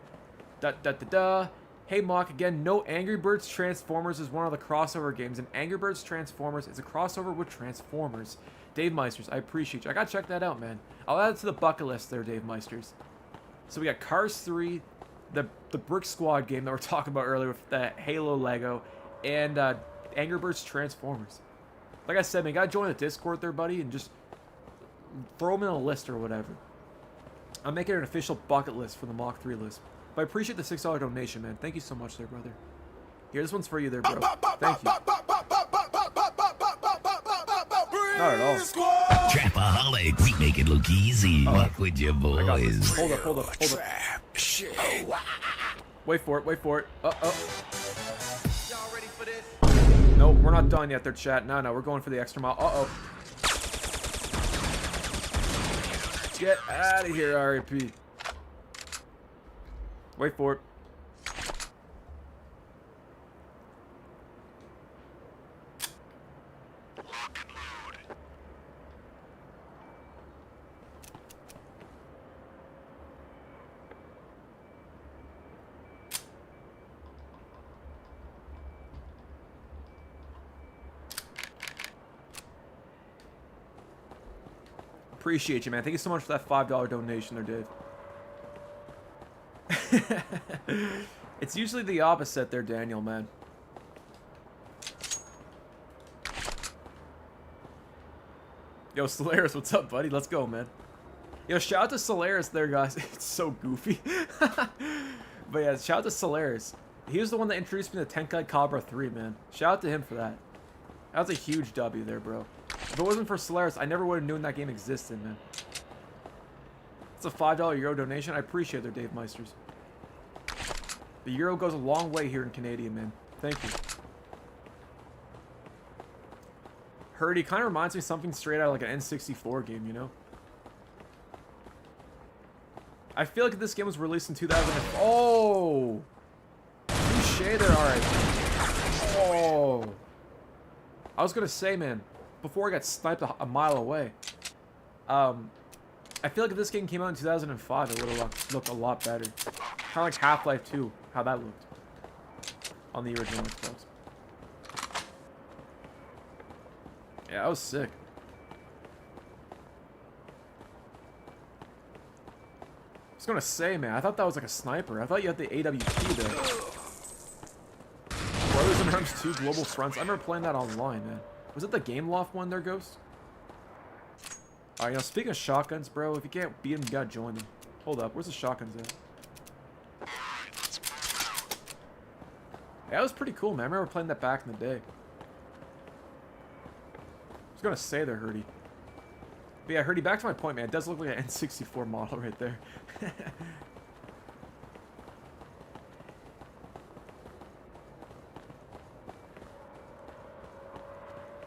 Speaker 3: Hey, Mock, again, no Angry Birds Transformers is one of the crossover games, and Angry Birds Transformers is a crossover with Transformers. Dave Meisters, I appreciate you. I gotta check that out, man. I'll add it to the bucket list there, Dave Meisters. So we got Cars 3, the Brick Squad game that we're talking about earlier with the Halo Lego, and Angry Birds Transformers. Like I said, man, you gotta join the Discord there, buddy, and just throw them in a list or whatever. I'm making an official bucket list for the Mach 3 list. But I appreciate the $6 donation, man. Thank you so much there, brother. Here, this one's for you there, bro. Thank you. Not at all.
Speaker 1: Trapaholic, we make it look easy. Walk with your boys.
Speaker 3: Hold up. Wait for it.
Speaker 5: Y'all ready for this?
Speaker 3: Nope, we're not done yet there, chat. No, we're going for the extra mile. Get out of here, RAP. Wait for it. Appreciate you, man. Thank you so much for that $5 donation there, Dave. It's usually the opposite there, Daniel, man. Yo, Solaris, what's up, buddy? Let's go, man. Yo, shout out to Solaris there, guys. It's so goofy. But yeah, shout out to Solaris. He was the one that introduced me to Tenkai Cabra 3, man. Shout out to him for that. That was a huge W there, bro. If it wasn't for Solaris, I never would have known that game existed, man. It's a $5 Euro donation. I appreciate it, Dave Meisters. The Euro goes a long way here in Canadian, man. Thank you. Herdy kind of reminds me of something straight out of like an N64 game, you know? I feel like this game was released in 2000. Oh! Touche there, alright. Oh! I was gonna say, man, before I got sniped a mile away, I feel like if this game came out in 2005, it would have looked a lot better. Kind of like Half-Life 2, how that looked on the original Xbox. Yeah, that was sick. I was gonna say, man, I thought that was like a sniper. I thought you had the AWP there. Brothers in Arms 2 Global Fronts. I remember playing that online, man. Was it the Game Loft one there, Ghost? Alright, you know, speaking of shotguns, bro, if you can't beat them, you gotta join them. Hold up, where's the shotguns at? Yeah, it was pretty cool, man. I remember playing that back in the day. I was gonna say there, Herdy. But yeah, Herdy, back to my point, man. It does look like an N64 model right there.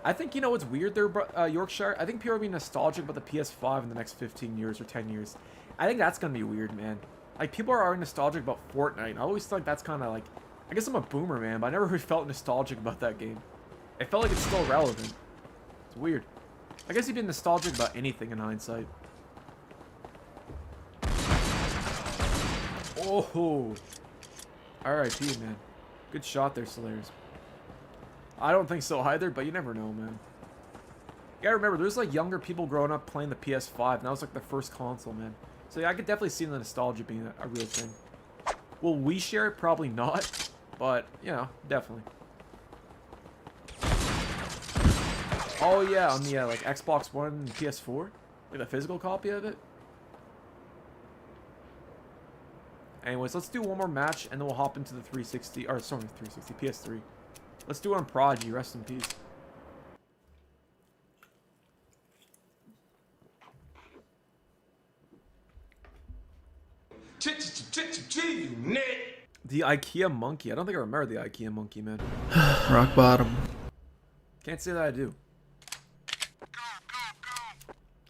Speaker 3: I think, you know what's weird there, Yorkshire? I think people are being nostalgic about the PS5 in the next 15 years or 10 years. I think that's going to be weird, man. Like, people are already nostalgic about Fortnite. I always thought that's kind of like... I guess I'm a boomer, man, but I never really felt nostalgic about that game. It felt like it's still relevant. It's weird. I guess you've been nostalgic about anything in hindsight. Oh! R.I.P., man. Good shot there, Solaris. I don't think so either, but you never know, man. You gotta remember, there's like younger people growing up playing the PS5, and that was like the first console, man. So yeah, I could definitely see the nostalgia being a real thing. Will we share it? Probably not, but, you know, definitely. Oh yeah, on the like Xbox One and PS4? Like a physical copy of it? Anyways, let's do one more match, and then we'll hop into the 360, or sorry, 360, PS3. Let's do it on Prodigy, rest in peace. The IKEA monkey. I don't think I remember the IKEA monkey, man.
Speaker 9: Rock bottom.
Speaker 3: Can't say that I do.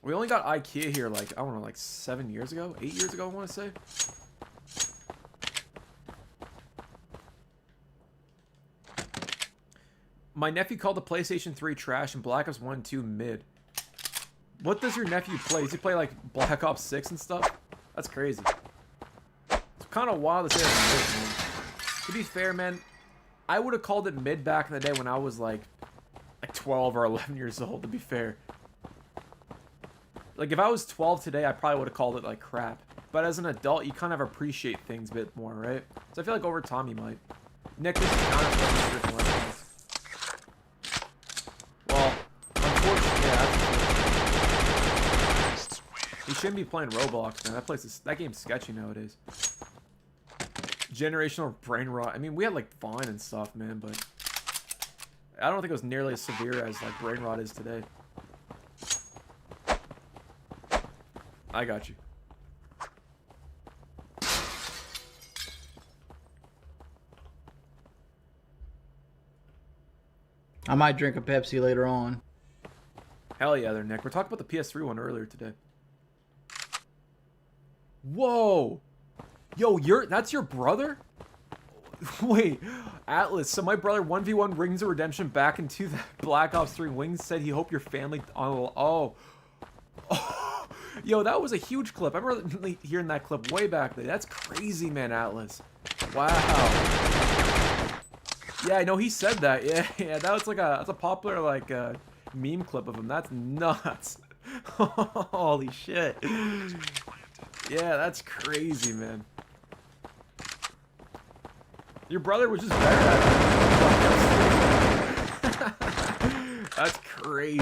Speaker 3: We only got IKEA here like, I don't know, like 7 years ago? 8 years ago, I want to say. My nephew called the PlayStation 3 trash and Black Ops 1 and 2 mid. What does your nephew play? Does he play like Black Ops 6 and stuff? That's crazy. It's kind of wild to say that's mid, man. To be fair, man, I would have called it mid back in the day when I was like 12 or 11 years old, to be fair. Like, if I was 12 today, I probably would have called it like crap. But as an adult, you kind of appreciate things a bit more, right? So I feel like over time you might. Nick, this is kind of different weapons. Well, unfortunately, yeah, he shouldn't be playing Roblox, man. That game's sketchy nowadays. Generational brain rot. I mean, we had like Vine and stuff, man, but I don't think it was nearly as severe as like brain rot is today. I got you.
Speaker 9: I might drink a Pepsi later on.
Speaker 3: Hell yeah, there, Nick. We're talking about the PS3 one earlier today. Whoa! Yo, that's your brother? Wait, Atlas. So my brother 1v1 Rings of Redemption back into the Black Ops 3 Wings said he hoped your family... Oh. Yo, that was a huge clip. I remember hearing that clip way back there. That's crazy, man, Atlas. Wow. Yeah, I know he said that. Yeah, that was like that's a popular like meme clip of him. That's nuts. Holy shit. Yeah, that's crazy, man. Your brother was just better at it. That's crazy.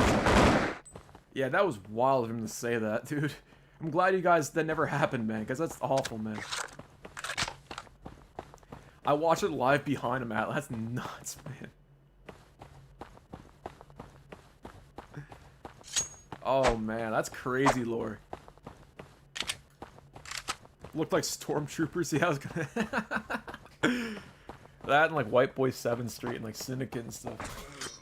Speaker 3: Yeah, that was wild of him to say that, dude. I'm glad you guys, that never happened, man, because that's awful, man. I watched it live behind him, Matt. That's nuts, man. Oh, man, that's crazy lore. Looked like stormtroopers. Yeah, I was gonna... That and like White Boy 7th Street and like Syndicate and stuff.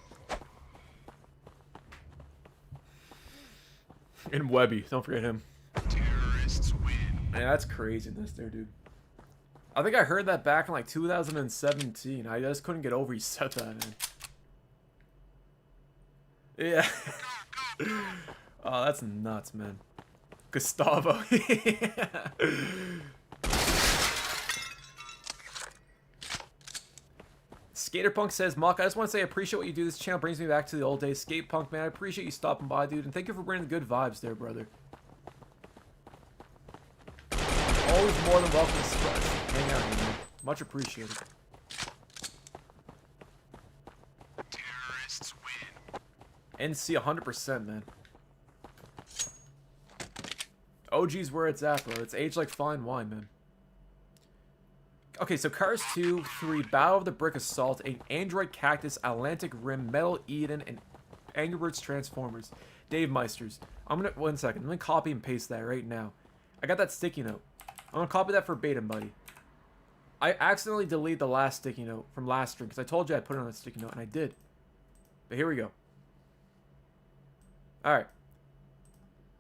Speaker 3: And Webby, don't forget him.
Speaker 2: Terrorists win.
Speaker 3: Man, that's craziness there, dude. I think I heard that back in like 2017. I just couldn't get over you said that, man. Yeah. Oh, that's nuts, man. Gustavo. Yeah. Skaterpunk says, Mock, I just want to say I appreciate what you do. This channel brings me back to the old days. Skatepunk, man, I appreciate you stopping by, dude. And thank you for bringing the good vibes there, brother. Always more than welcome to hang out, man. Much appreciated.
Speaker 2: Terrorists win.
Speaker 3: NC 100%, man. OG's where it's at, bro. It's aged like fine wine, man. Okay, so Cars 2, 3, Battle of the Brick Assault, an Android Cactus, Atlantic Rim, Metal Eden, and Angry Birds Transformers. Dave Meisters. I'm gonna, one second, let me copy and paste that right now. I got that sticky note. I'm gonna copy that verbatim, buddy. I accidentally deleted the last sticky note from last stream because I told you I'd put it on a sticky note, and I did. But here we go. Alright.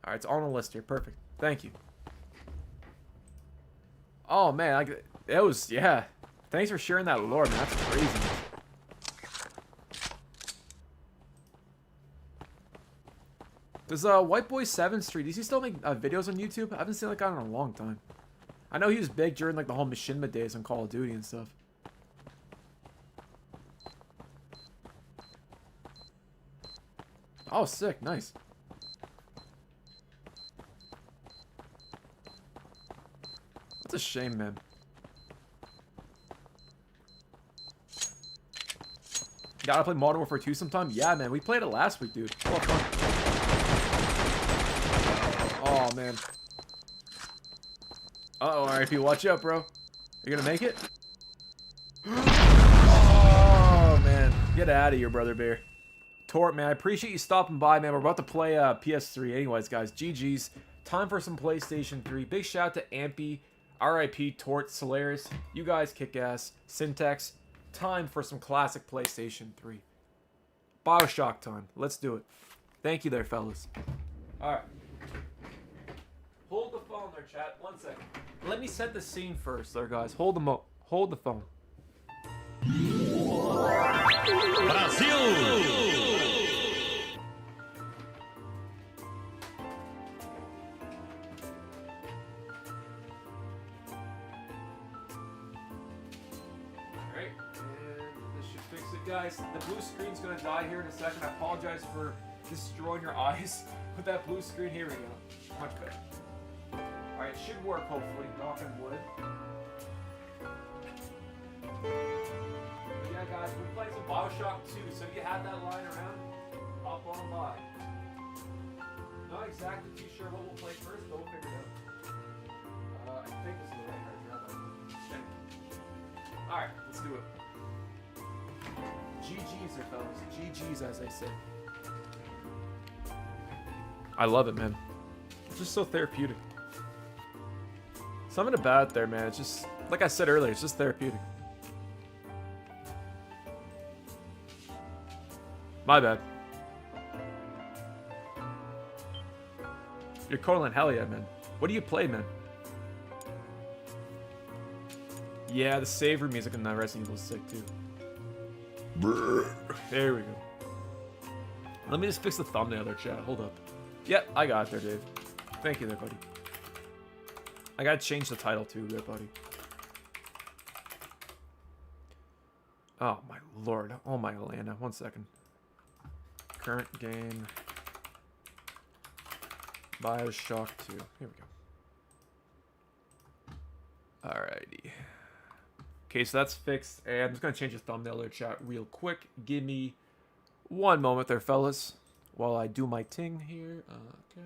Speaker 3: Alright, it's on the list here. Perfect. Thank you. Oh, man. That was, yeah. Thanks for sharing that lore, man. That's crazy. Does White Boy 7 Street, does he still make videos on YouTube? I haven't seen that guy in a long time. I know he was big during like the whole Machinima days on Call of Duty and stuff. Oh, sick. Nice. That's a shame, man. Gotta play Modern Warfare 2 sometime? Yeah, man. We played it last week, dude. Oh, fun. Oh, man. Uh-oh, RIP. Watch out, bro. Are you gonna make it? Oh, man. Get out of here, Brother Bear. Tort, man. I appreciate you stopping by, man. We're about to play PS3 anyways, guys. GG's. Time for some PlayStation 3. Big shout out to Ampy, RIP, Tort, Solaris. You guys kick ass. Syntax. Time for some classic PlayStation 3. Bioshock time. Let's do it. Thank you there, fellas. Alright. Hold the phone there, chat. 1 second. Let me set the scene first there, guys. Hold the phone. Guys, the blue screen's gonna die here in a second. I apologize for destroying your eyes with that blue screen. Here we go. Much better. Alright, should work hopefully. Knock on wood. But yeah, guys, we're playing some Bioshock 2, so if you have that lying around, hop on by. Not exactly too sure what we'll play first, but we'll figure it out. I think this is the right hard drive. Alright, let's do it. GG's there, fellas. GG's, as I say. I love it, man. It's just so therapeutic. Something about it there, man. It's just, like I said earlier, it's just therapeutic. My bad. You're Corlin, hell yeah, man. What do you play, man? Yeah, the savor music in that Resident Evil is sick, too. There we go. Let me just fix the thumbnail there, chat. Hold up. Yep, I got it there, Dave. Thank you there, buddy. I gotta change the title too there, buddy. Oh my lord. Oh my Atlanta. 1 second. Current game. Bioshock 2. Here we go. Alrighty. Okay, so that's fixed, and I'm just going to change the thumbnail there, chat, real quick. Give me 1 moment there, fellas, while I do my ting here. Okay.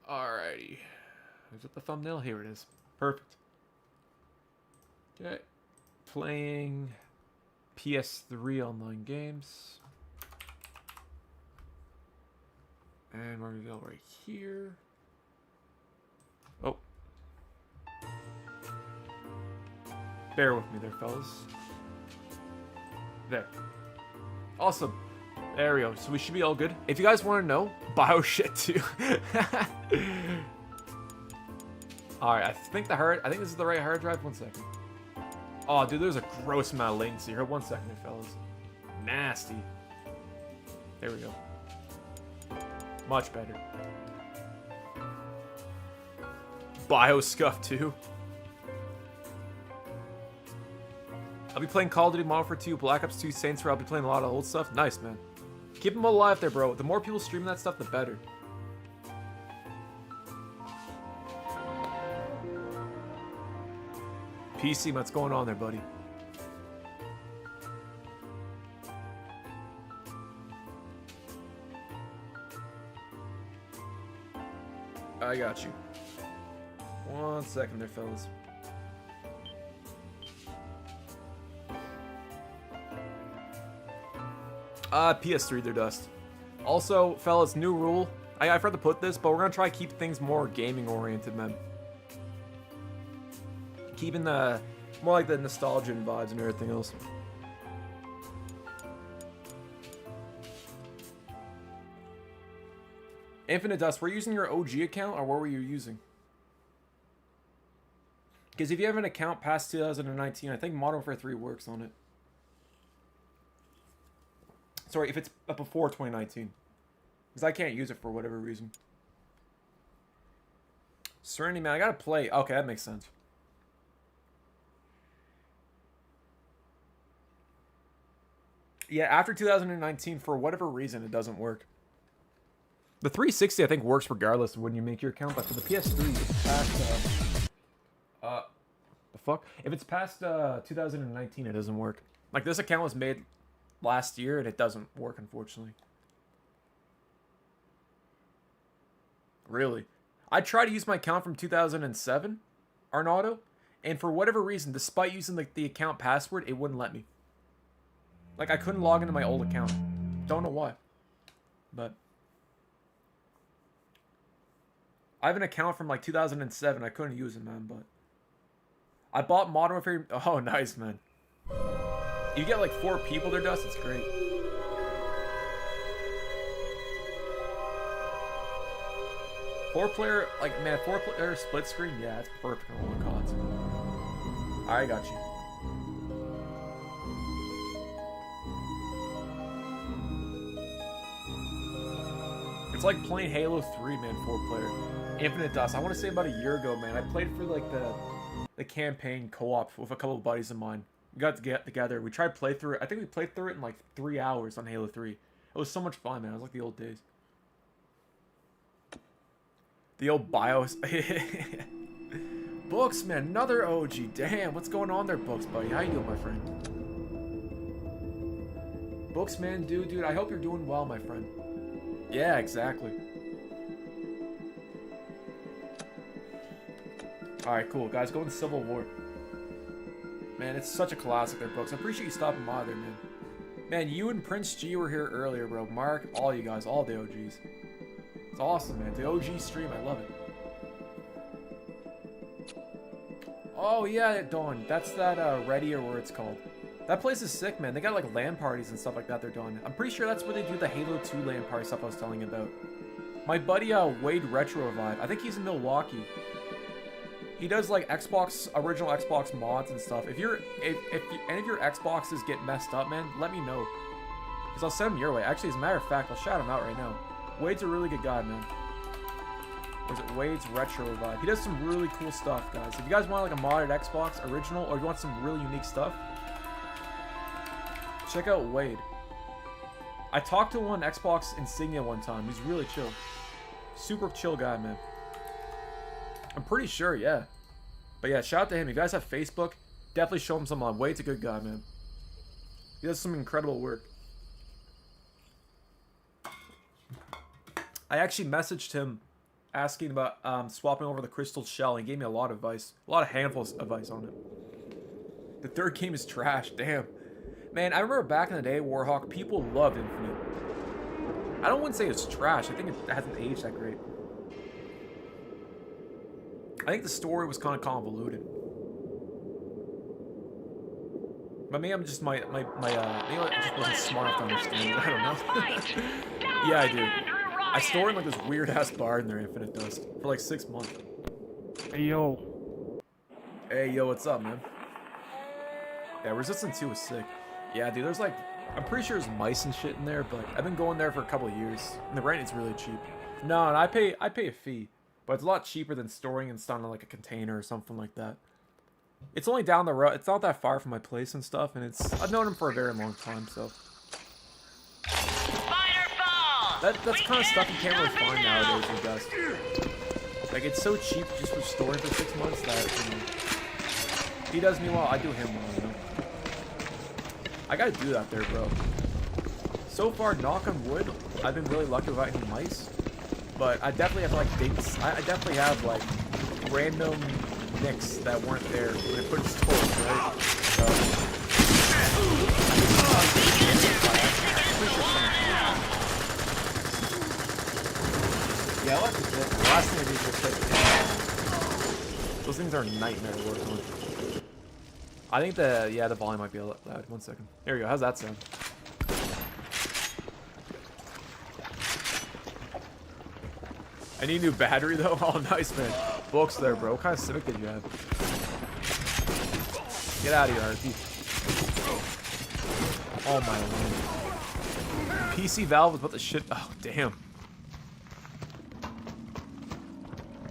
Speaker 3: Alrighty. Is it the thumbnail? Here it is. Perfect. Okay. Playing PS3 online games. And we're going to go right here. Oh. Bear with me there, fellas. There. Awesome. There we go. So we should be all good. If you guys want to know, Bioshock 2. Alright, I think this is the right hard drive. 1 second. Oh, dude, there's a gross amount of latency here. 1 second there, fellas. Nasty. There we go. Much better. Bioscuff 2. I'll be playing Call of Duty Modern Warfare 2, Black Ops 2, Saints Row. I'll be playing a lot of old stuff. Nice, man. Keep them alive there, bro. The more people stream that stuff, the better. PC, what's going on there, buddy? I got you. 1 second there, fellas. PS3, they're dust. Also, fellas, new rule. I forgot to put this, but we're gonna try to keep things more gaming oriented, man. Keeping the more like the nostalgia and vibes and everything else. Infinite Dust, were you using your OG account or what were you using? Because if you have an account past 2019, I think Modern Warfare 3 works on it. Sorry, if it's before 2019. Because I can't use it for whatever reason. Serenity, man, I gotta play. Okay, that makes sense. Yeah, after 2019, for whatever reason, it doesn't work. The 360, I think, works regardless of when you make your account, but for the PS3, it's past, the fuck? If it's past, 2019, it doesn't work. Like, this account was made last year, and it doesn't work, unfortunately. Really? I tried to use my account from 2007, Arnaudo, and for whatever reason, despite using, like, the account password, it wouldn't let me. Like, I couldn't log into my old account. Don't know why. But I have an account from, like, 2007. I couldn't use it, man, but I bought Modern Warfare. Oh, nice, man. You get, like, 4 people there, Dust. It's great. Four-player, like, man, 4-player split screen? Yeah, it's perfect on all the CODs. I got you. It's like playing Halo 3, man, 4-player. Infinite Dust. I want to say about a year ago, man. I played for, like, the campaign co-op with a couple of buddies of mine. We got to get together. We tried to play through it. I think we played through it in, like, 3 hours on Halo 3. It was so much fun, man. It was like the old days. The old BIOS. Books, man. Another OG. Damn, what's going on there, Books, buddy? How you doing, my friend? Books, man. Dude, I hope you're doing well, my friend. Yeah, exactly. Alright, cool. Guys, go in Civil War. Man, it's such a classic there, Books. I appreciate you stopping by there, man. Man, you and Prince G were here earlier, bro. Mark, all you guys, all the OGs. It's awesome, man. The OG stream, I love it. Oh, yeah, Dawn. That's that, Ready or where it's called. That place is sick, man. They got, like, LAN parties and stuff like that they're doing. I'm pretty sure that's where they do the Halo 2 LAN party stuff I was telling you about. My buddy, Wade Retro Revive. I think he's in Milwaukee. He does, like, original Xbox mods and stuff. If any of your Xboxes get messed up, man, let me know. Because I'll send them your way. Actually, as a matter of fact, I'll shout him out right now. Wade's a really good guy, man. Or is it Wade's Retro Revive? He does some really cool stuff, guys. If you guys want, like, a modded Xbox original, or you want some really unique stuff, check out Wade. I talked to one Xbox Insignia one time. He's really chill. Super chill guy, man. I'm pretty sure, yeah. But yeah, shout out to him. If you guys have Facebook, definitely show him some love. Wade's a good guy, man. He does some incredible work. I actually messaged him asking about swapping over the crystal shell. He gave me a lot of advice. A lot of handfuls of advice on it. The third game is trash. Damn. Man, I remember back in the day, Warhawk, people loved Infinite. I wouldn't say it's trash. I think it hasn't aged that great. I think the story was kind of convoluted. But maybe I'm just maybe I just wasn't smart enough to understand it. I don't know. Yeah, I do. I stored in like this weird ass bar in their Infinite Dust for like 6 months.
Speaker 10: Hey yo.
Speaker 3: Hey yo, what's up, man? Yeah, Resistance 2 was sick. Yeah, dude, there's like, I'm pretty sure there's mice and shit in there, but I've been going there for a couple of years, and the rent is really cheap. No, and I pay a fee, but it's a lot cheaper than storing and stuff in like a container or something like that. It's only down the road. It's not that far from my place and stuff, and I've known him for a very long time, so. That's kind of stuff you can't really find nowadays in Dust. Like, it's so cheap just for storing for 6 months that, you know, he does me well, I do him well, you know. I gotta do that there, bro. So far, knock on wood, I've been really lucky without any mice. But I definitely have, like, things. I definitely have, like, random nicks that weren't there when I put in stores, right? So. Yeah, I like the bit. The last thing I did was like, those things are a nightmare to work on. I think the volume might be a little loud. 1 second. There we go. How's that sound? I need a new battery though. Oh, nice, man. Books there, bro. What kind of Civic did you have? Get out of here, RP. Oh my lord. PC Valve was about the shit. Oh, damn.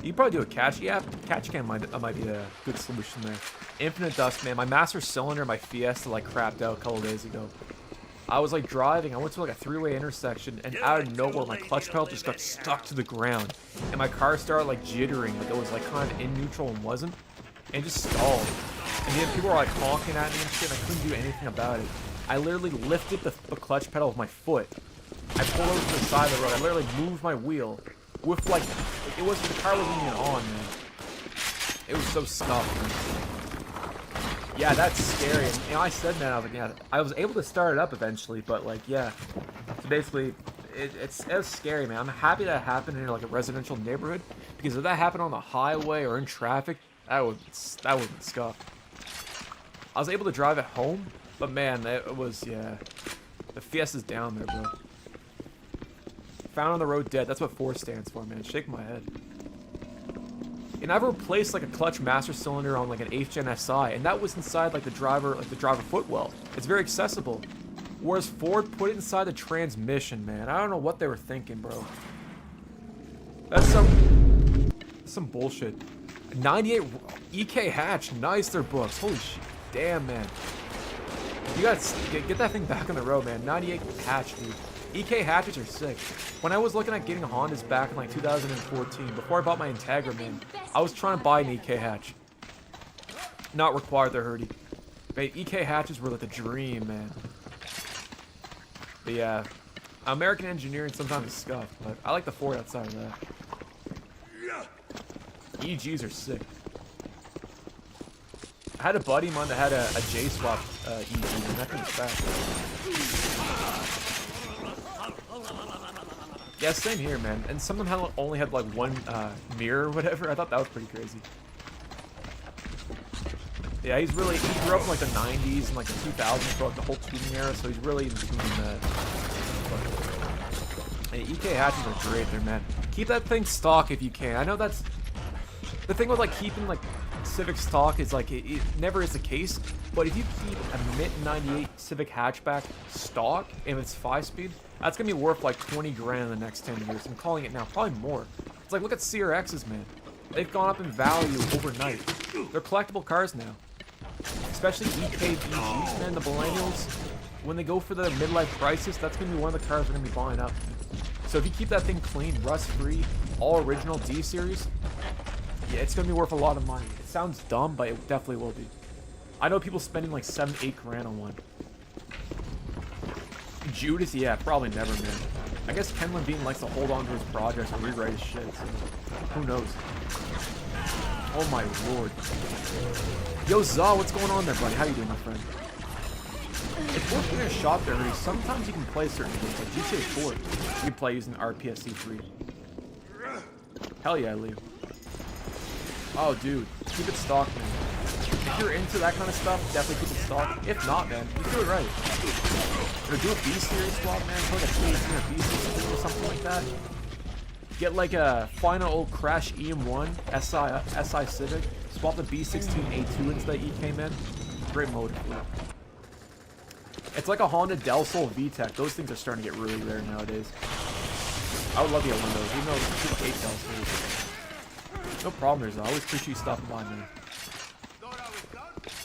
Speaker 3: You could probably do a catch. Yeah, catch cam might be a good solution there. Infinite dust, man. My master cylinder, my Fiesta, like crapped out a couple days ago. I was like driving. I went to like a three-way intersection, and out of nowhere, my clutch pedal just got stuck to the ground, and my car started like jittering, like it was like kind of in neutral and wasn't, and it just stalled. And then people were like honking at me and shit, and I couldn't do anything about it. I literally lifted the clutch pedal with my foot. I pulled over to the side of the road. I literally moved my wheel with like it wasn't the car wasn't even on, man. It was so scuffed, man. Yeah, that's scary. And, you know, I said that, I was like, yeah, I was able to start it up eventually, but like, yeah. So basically, it was scary, man. I'm happy that happened in like a residential neighborhood, because if that happened on the highway or in traffic, that would be scuffed. I was able to drive it home, but man, it was, yeah. The Fiesta's down there, bro. Found on the road dead. That's what 4 stands for, man. Shake my head. And I've replaced like a clutch master cylinder on like an 8th gen SI, and that was inside like the driver footwell. It's very accessible. Whereas Ford put it inside the transmission, man. I don't know what they were thinking, bro. That's some bullshit. 98 EK hatch, nice, their books. Holy shit, damn, man. You gotta get that thing back on the road, man. 98 hatch, dude. EK hatches are sick. When I was looking at getting Hondas back in like 2014, before I bought my Integra, man, I was trying to buy an EK hatch. Not required, they're hurdy. But EK hatches were like the dream, man. But yeah, American engineering sometimes is scuffed, but I like the Ford outside of that. EGs are sick. I had a buddy of mine that had a J-swap EG, and that thing was fast. Yeah, same here, man. And some of them only had like one mirror or whatever. I thought that was pretty crazy. Yeah, he grew up in like the 90s and like the 2000s for like the whole tuning era, so he's really in tune that. Hey, EK hatches are great there, man. Keep that thing stock if you can. I know that's the thing with like keeping like Civic stock is like it never is the case, but if you keep a mid 98 Civic hatchback stock, if it's 5-speed, that's gonna be worth like 20 grand in the next 10 years. I'm calling it now, probably more. It's like, look at CRXs, man. They've gone up in value overnight. They're collectible cars now. Especially EKBGs, man, the millennials. When they go for the midlife crisis, that's gonna be one of the cars we're gonna be buying up. So if you keep that thing clean, rust-free, all original D-series, yeah, it's gonna be worth a lot of money. It sounds dumb, but it definitely will be. I know people spending like 7-8 grand on one. Judas, yeah, probably never, man. I guess Ken Levine likes to hold on to his projects and rewrite his shit, so who knows? Oh my lord. Yo, Zaw, what's going on there, buddy? How you doing, my friend? It's worth in a shop there, really. Sometimes you can play certain games, like GTA 4. You can play using RPSC3. Hell yeah, Leo. Oh, dude. Keep it stock, man. If you're into that kind of stuff, definitely keep it stock. If not, man, you do it right. Or do a B-Series swap, man. Put like a P18 or B-Series or something like that. Get like a final old Crash EM1 SI Civic. Swap the B16 A2 into the EK, man. Great motor for that. It's like a Honda Del Sol VTEC. Those things are starting to get really rare nowadays. I would love to get one of those, even though people hate Del Sols. No problem, there's I always appreciate you stopping by, man.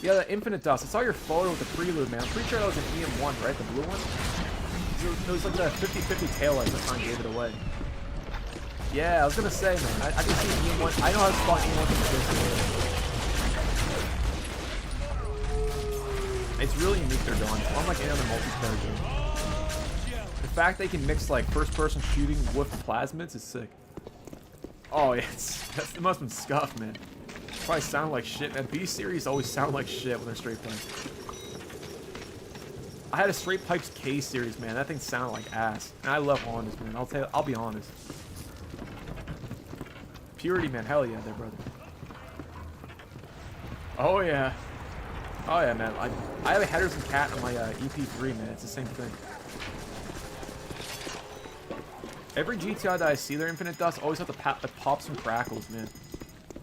Speaker 3: Yeah, the Infinite Dust. I saw your photo with the Prelude, man. I'm pretty sure that was an EM1, right? The blue one? It was like the 50-50 taillight that kind of gave it away. Yeah, I was gonna say, man. I can see an EM1. I know how to spot EM1 from the distance. It's really unique they're doing. It's unlike any other multiplayer game. The fact they can mix like first-person shooting with plasmids is sick. Oh, yeah, it must have been scuffed, man. Probably sound like shit, man. B-Series always sound like shit when they're straight pipes. I had a straight pipes K-Series, man. That thing sounded like ass. And I love Hondas, man. I'll be honest. Purity, man. Hell yeah, there, brother. Oh, yeah. Oh, yeah, man. I have a Headers and Cat on my EP3, man. It's the same thing. Every GTI that I see their Infinite Dust always have to pop some crackles, man.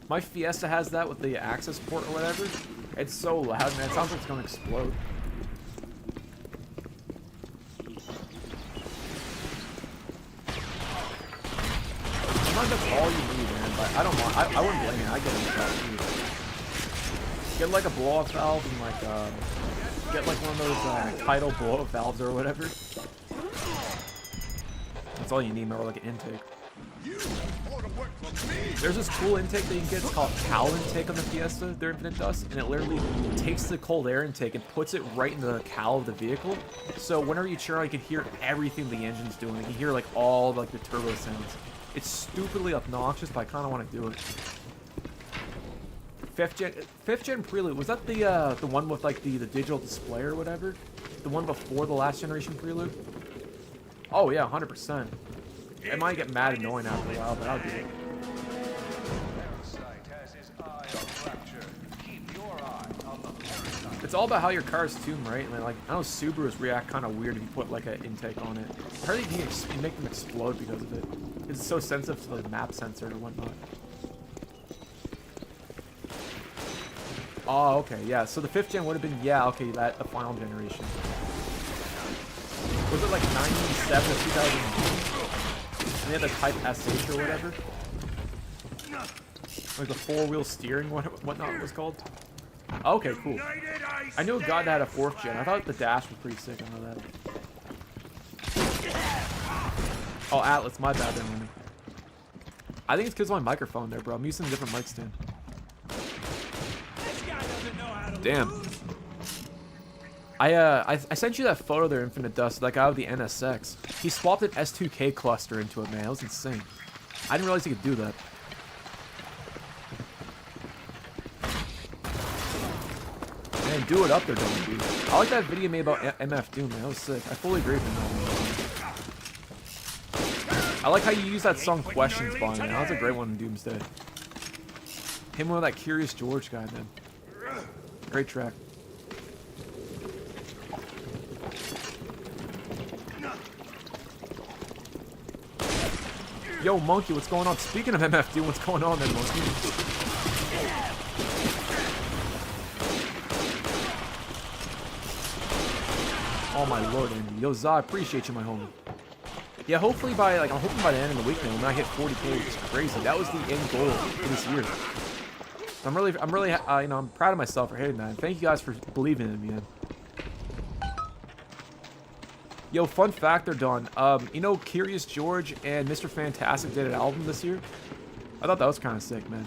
Speaker 3: My Fiesta has that with the access port or whatever. It's so loud, man. It sounds like it's going to explode. Sometimes that's all you need, man. But I don't want. I wouldn't blame you. I get into that too. Get like a blow-off valve and like get like one of those tidal blow-off valves or whatever. That's all you need, or like an intake. There's this cool intake that you can get. It's called Cal intake on the Fiesta, their Infinite Dust, and it literally takes the cold air intake and puts it right in the cowl of the vehicle. So whenever you turn on, you can hear everything the engine's doing. You can hear like all like the turbo sounds. It's stupidly obnoxious, but I kind of want to do it. Fifth gen Prelude, was that the one with like the digital display or whatever? The one before the last generation Prelude? Oh yeah, 100%. It might get mad annoying after a while, but I'll do it. It's all about how your car's tuned, right? And like, I know Subarus react kind of weird if you put like an intake on it. I heard you make them explode because of it. It's so sensitive to the map sensor and whatnot. Oh, okay, yeah. So the 5th gen would have been, yeah, okay, the final generation. Was it like 97 or 2000? And they had the Type SH or whatever? Like the 4-wheel steering, whatnot it was called? Okay, cool. I knew a guy that had a 4th gen. I thought the dash was pretty sick, I know that. Oh, Atlas, my bad there, man. I think it's because of my microphone there, bro. I'm using a different mic stand. Damn. I sent you that photo there, Infinite Dust, that guy with the NSX. He swapped an S2K cluster into it, man. That was insane. I didn't realize he could do that. Man, do it up there, don't you? I like that video made about MF Doom, man. That was sick. I fully agree with him. I like how you use that song Questions by him, man. That was a great one in Doomsday. Him with that Curious George guy, man. Great track. Yo, Monkey, what's going on? Speaking of MF Doom, what's going on there, Monkey? Oh my lord, Andy. Yo, Za, I appreciate you, my homie. Yeah, hopefully by, like, I'm hoping by the end of the week, man, when I hit 40K, which is crazy. That was the end goal for this year. I'm really, you know, I'm proud of myself for hitting that. Thank you guys for believing in me, man. Yo, fun fact there, Don. You know, Curious George and Mr. Fantastic did an album this year? I thought that was kind of sick, man.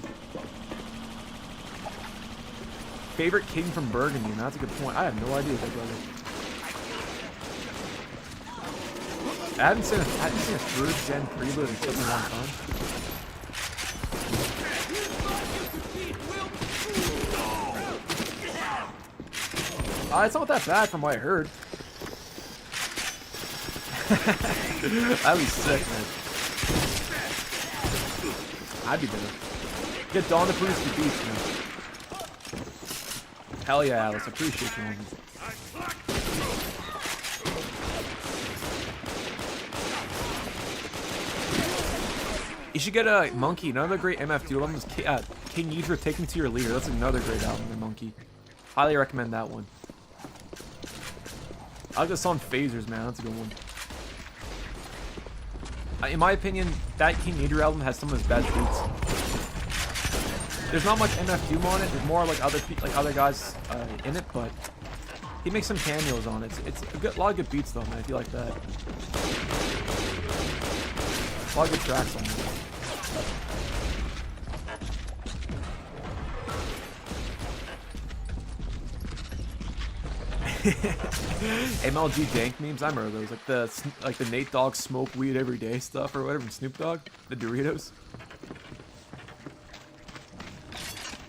Speaker 3: Favorite king from Burgundy, man. That's a good point. I have no idea that, brother. I haven't seen a 3rd gen prelude in such a long time. It's not that bad from what I heard. That'd be sick, man. I'd be better. Get Dawn to produce the beats, man. Hell yeah, Alice. I appreciate you, man. You should get a Monkey. Another great MF Doom album is King Ydra, Take Me to Your Leader. That's another great album, the Monkey. Highly recommend that one. I like the song Phasers, man. That's a good one. In my opinion, that King Ydra album has some of his best beats. There's not much MF Doom on it. There's more like other guys in it, but he makes some cameos on it. It's a lot of good beats though, man. If you like that, a lot of good tracks on it. MLG dank memes, I remember those, like the Nate Dogg smoke weed every day stuff or whatever from Snoop Dogg, the Doritos.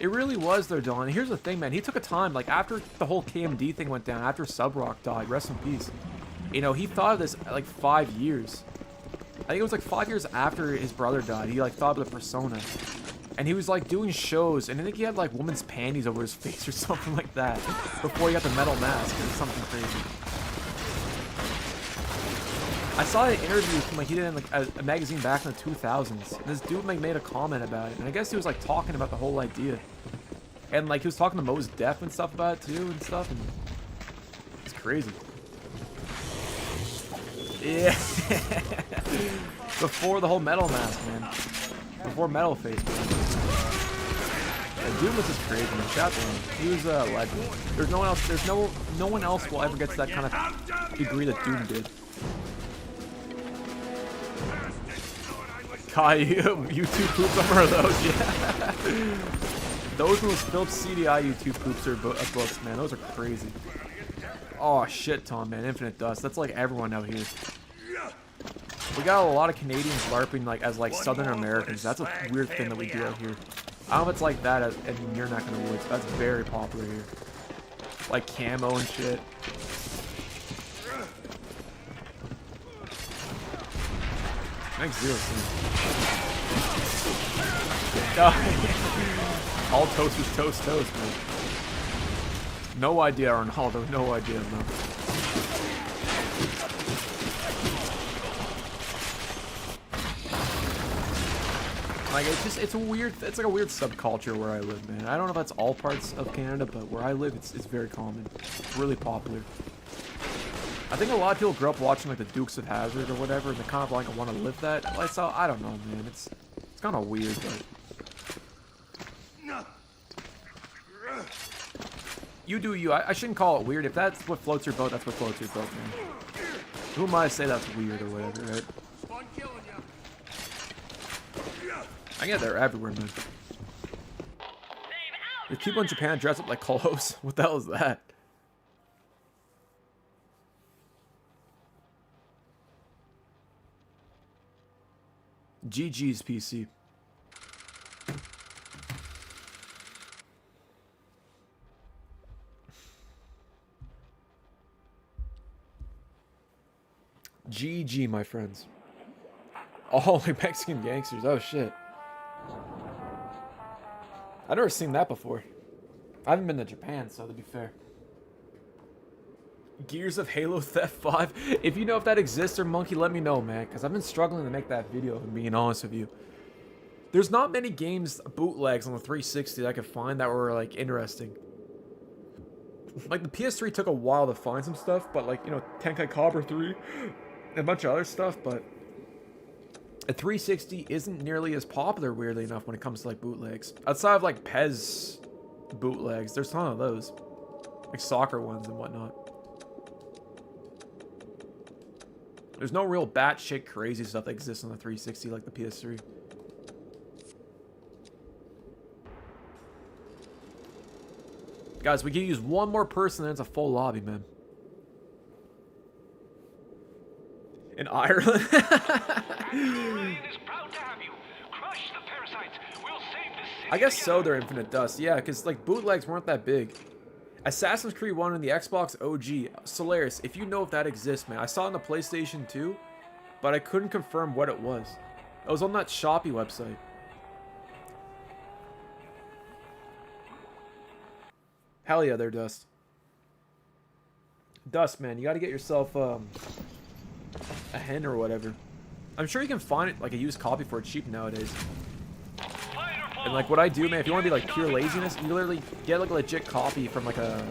Speaker 3: It really was though, Don. And here's the thing, man. He took a time, like after the whole KMD thing went down, after Subrock died, rest in peace. You know, he thought of this like 5 years. think it was like 5 years after his brother died. He like thought of the persona. And he was like doing shows, and I think he had like women's panties over his face or something like that before he got the metal mask or something crazy. I saw an interview from like he did in like a magazine back in the 2000s. And this dude like made a comment about it, and I guess he was like talking about the whole idea. And like he was talking to Mos Def and stuff about it too and stuff, and it's crazy. Yeah. Before the whole metal mask, man. Before metal face, man. Yeah, Doom was just crazy, man. Shout to him. He was a legend. There's no one else. There's no one else will ever get to that kind of degree that Doom did. Kai, YouTube poops are those, yeah. Those most Philips CDI YouTube poops are books, man. Those are crazy. Oh shit, Tom, man. Infinite Dust. That's like everyone out here. We got a lot of Canadians LARPing like as like Southern Americans. That's a weird thing that we do out here. I don't know if it's like that in your neck of the woods. That's very popular here. Like camo and shit. Makes zero sense. All toast is toast, man. No idea, Ronaldo. No idea, no. Like it's like a weird subculture where I live, man. I don't know if that's all parts of Canada, but where I live, it's very common. It's really popular. I think a lot of people grew up watching like the Dukes of Hazzard or whatever, and they kind of like want to live that lifestyle. I don't know, man. It's kind of weird, but you do you. I shouldn't call it weird. If that's what floats your boat, that's what floats your boat, man. Who am I to say that's weird or whatever, right? I get they're everywhere, man. There's people in Japan dress up like clothes. What the hell is that? GG's PC. GG, my friends. Oh, like Mexican gangsters. Oh, shit. I've never seen that before. I haven't been to Japan, so to be fair. Gears of Halo Theft 5. If you know if that exists or Monkey, let me know, man. Because I've been struggling to make that video, if I'm being honest with you. There's not many games, bootlegs on the 360 that I could find that were, like, interesting. Like, the PS3 took a while to find some stuff, but, like, you know, Tenkai Cobra 3 and a bunch of other stuff, but a 360 isn't nearly as popular, weirdly enough, when it comes to, like, bootlegs. Outside of, like, PES bootlegs, there's a ton of those. Like, soccer ones and whatnot. There's no real batshit crazy stuff that exists on the 360 like the PS3. Guys, we can use one more person and it's a full lobby, man. In Ireland? I guess so, they're Infinite Dust. Yeah, because like bootlegs weren't that big. Assassin's Creed 1 and the Xbox OG. Solaris, if you know if that exists, man. I saw it on the PlayStation 2, but I couldn't confirm what it was. It was on that Shopee website. Hell yeah, there, Dust. Dust, man, you gotta get yourself a hen or whatever. I'm sure you can find it, like a used copy for it cheap nowadays. And like what I do, man, if you want to be like pure laziness, you literally get like a legit copy from like a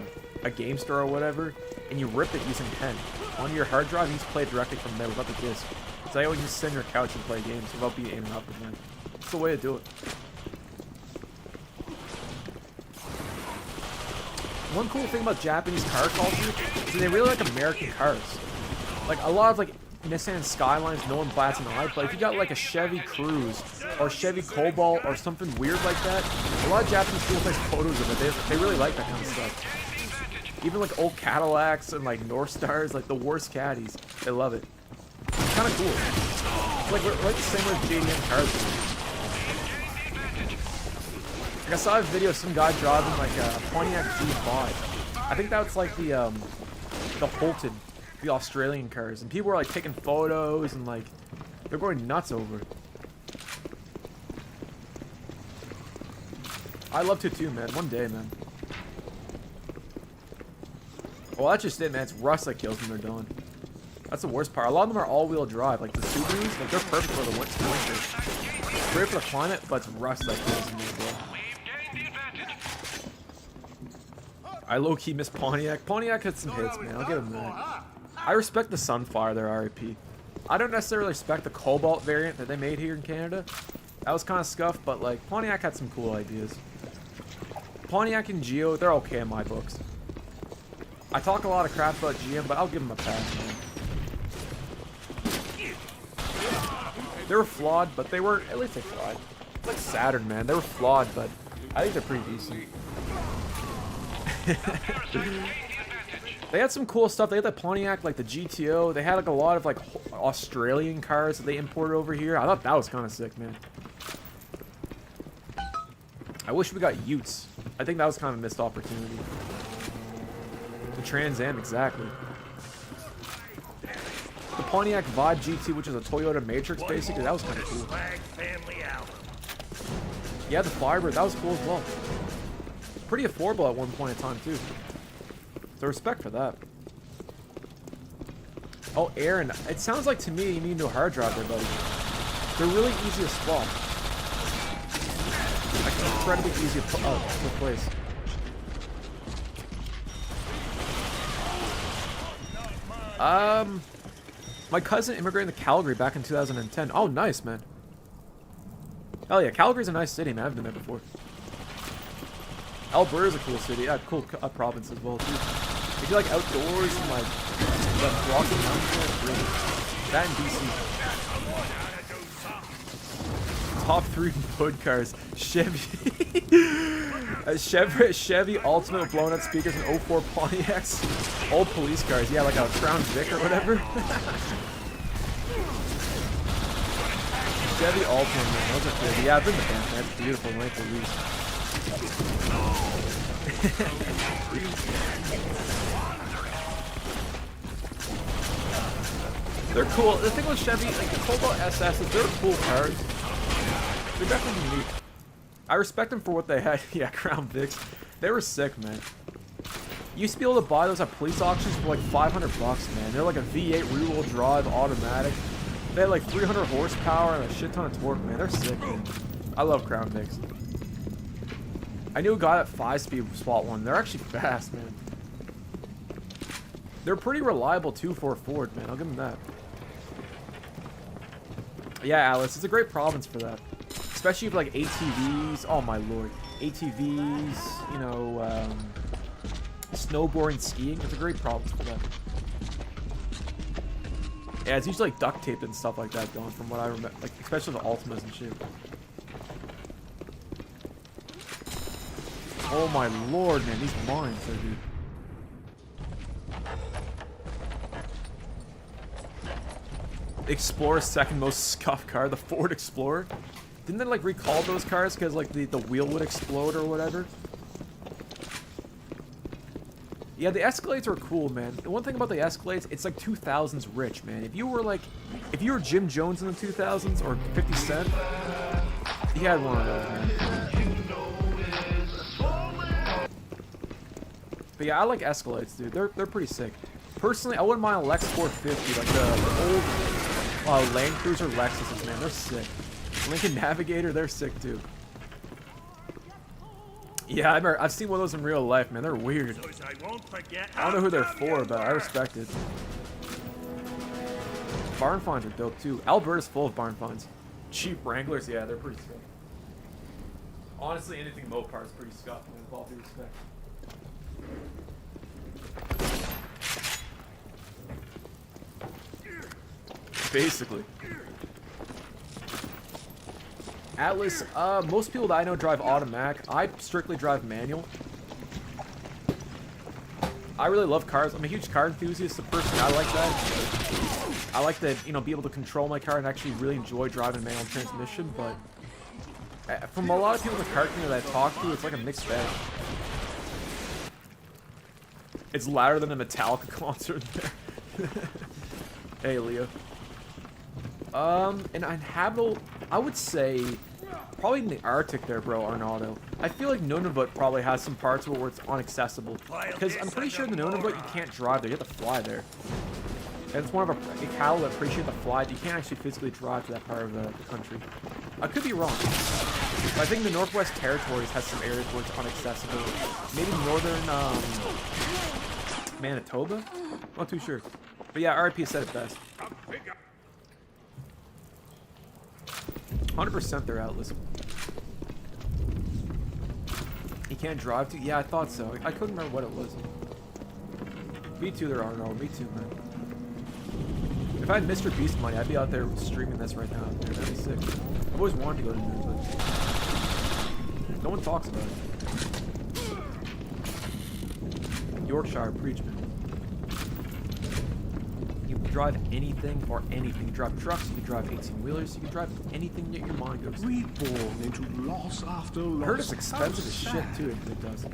Speaker 3: game store or whatever, and you rip it using pen onto your hard drive and you just play it directly from there without the disc. So I always just sit on your couch and play games without being interrupted, man. It's the way to do it. One cool thing about Japanese car culture is that they really like American cars. Like a lot of like Nissan Skylines, no one bats an eye, but if you got like a Chevy Cruze or Chevy Cobalt or something weird like that, a lot of Japanese people take photos of it. They really like that kind of stuff. Even like old Cadillacs and like North Stars, like the worst caddies, they love it. It's kind of cool. It's like we're like the same with JDM cars. Like I saw a video of some guy driving like a Pontiac G5. I think that's like the Holton, the Australian cars, and people were like taking photos and like They're going nuts over it. I love to too, man. One day, man. Well, that's just it, man. It's rust that kills them. They're done. That's the worst part. A lot of them are all-wheel drive. Like the Subarus, like they're perfect for the winter. It's great for the climate, but it's rust that kills them, bro. I low-key miss Pontiac. Pontiac had some hits, man. I'll give him that. I respect the Sunfire, their RIP. I don't necessarily respect the Cobalt variant that they made here in Canada. That was kind of scuffed, but like Pontiac had some cool ideas. Pontiac and Geo, they're okay in my books. I talk a lot of crap about GM, but I'll give them a pass, man. They were flawed, but they were, at least they flawed. It's like Saturn, man. They were flawed, but I think they're pretty decent. They had some cool stuff. They had the Pontiac, like the GTO. They had like a lot of like Australian cars that they imported over here. I thought that was kind of sick, man. I wish we got Utes. I think that was kind of a missed opportunity. The Trans Am, exactly. The Pontiac Vibe GT, which is a Toyota Matrix, basically, that was kind of cool. Yeah, the Firebird, that was cool as well. Pretty affordable at one point in time, too. So respect for that. Oh, Aaron, it sounds like to me you need a new hard drive there, buddy. They're really easy to swap. Like, incredibly easy to replace. My cousin immigrated to Calgary back in 2010. Oh, nice, man. Hell yeah, Calgary's a nice city, man. I've been there before. Alberta's a cool city. Yeah, cool province as well, too. If you like outdoors and like the Rocky Mountains, that in BC. Top 3 hood cars. Chevy Ultimate with blown out speakers and 04 Pontiacs. Old police cars. Yeah, like a Crown Vic or whatever. Chevy Ultimate, man. Those are good. Yeah, I've been to band. That's beautiful. Right to least. They're cool. The thing with Chevy, like the Cobalt SS, is they're cool cars. They're definitely unique. I respect them for what they had. Yeah, Crown Vics. They were sick, man. You used to be able to buy those at police auctions for like $500, man. They're like a V8 rear-wheel drive automatic. They had like 300 horsepower and a shit ton of torque, man. They're sick, man. I love Crown Vics. I knew a guy at 5-speed spot one. They're actually fast, man. They're pretty reliable too for a Ford, man. I'll give them that. Yeah, Alice, it's a great province for that. Especially if like ATVs. Oh my lord, ATVs. You know, snowboarding, skiing. It's a great province for that. Yeah, it's usually like duct taped and stuff like that going from what I remember, like especially the Ultimas and shit. Oh my lord, man, these mines are dude. Explorer's second most scuffed car, the Ford Explorer. Didn't they like recall those cars because like the wheel would explode or whatever? Yeah, the Escalades were cool, man. The one thing about the Escalades, it's like 2000s rich, man. If you were Jim Jones in the 2000s or 50 Cent, he had one of those, man. But yeah, I like Escalades, dude. They're pretty sick. Personally, I wouldn't mind a Lex 450, like the old Land Cruiser Lexuses, man. They're sick. Lincoln Navigator, they're sick too. Yeah, I've seen one of those in real life, man. They're weird. I don't know who they're for, but I respect it. Barn finds are dope too. Alberta's full of barn finds. Cheap Wranglers, yeah, they're pretty sick. Honestly, anything Mopar is pretty scuffed, man, with all due respect. Basically. Atlas, most people that I know drive automatic. I strictly drive manual. I really love cars. I'm a huge car enthusiast. So personally, I like that. I like to, you know, be able to control my car and actually really enjoy driving a manual transmission. But from a lot of people in the car community that I talk to, it's like a mixed bag. It's louder than a Metallica concert there. Hey, Leo. An uninhabitable, I would say, probably in the Arctic there, bro, Arnaldo. I feel like Nunavut probably has some parts where it's inaccessible. Because I'm pretty sure in the Nunavut you can't drive there, you have to fly there. And it's more of a cattle that pretty sure you have to fly. You can't actually physically drive to that part of the country. I could be wrong. But I think the Northwest Territories has some areas where it's inaccessible. Maybe northern, Manitoba? Not too sure. But yeah, RIP said it best. 100% they're out, listen. You can't drive to? Yeah, I thought so. I couldn't remember what it was. Me too, there are no. Me too, man. If I had Mr. Beast money, I'd be out there streaming this right now. That'd be sick. I've always wanted to go to New Zealand. No one talks about it. Yorkshire, preach, man. You can drive anything or anything. You can drive trucks, you can drive 18-wheelers, you can drive anything that your mind goes to.
Speaker 2: Reborn into loss after loss.
Speaker 3: I heard it's expensive as shit, too, if it does.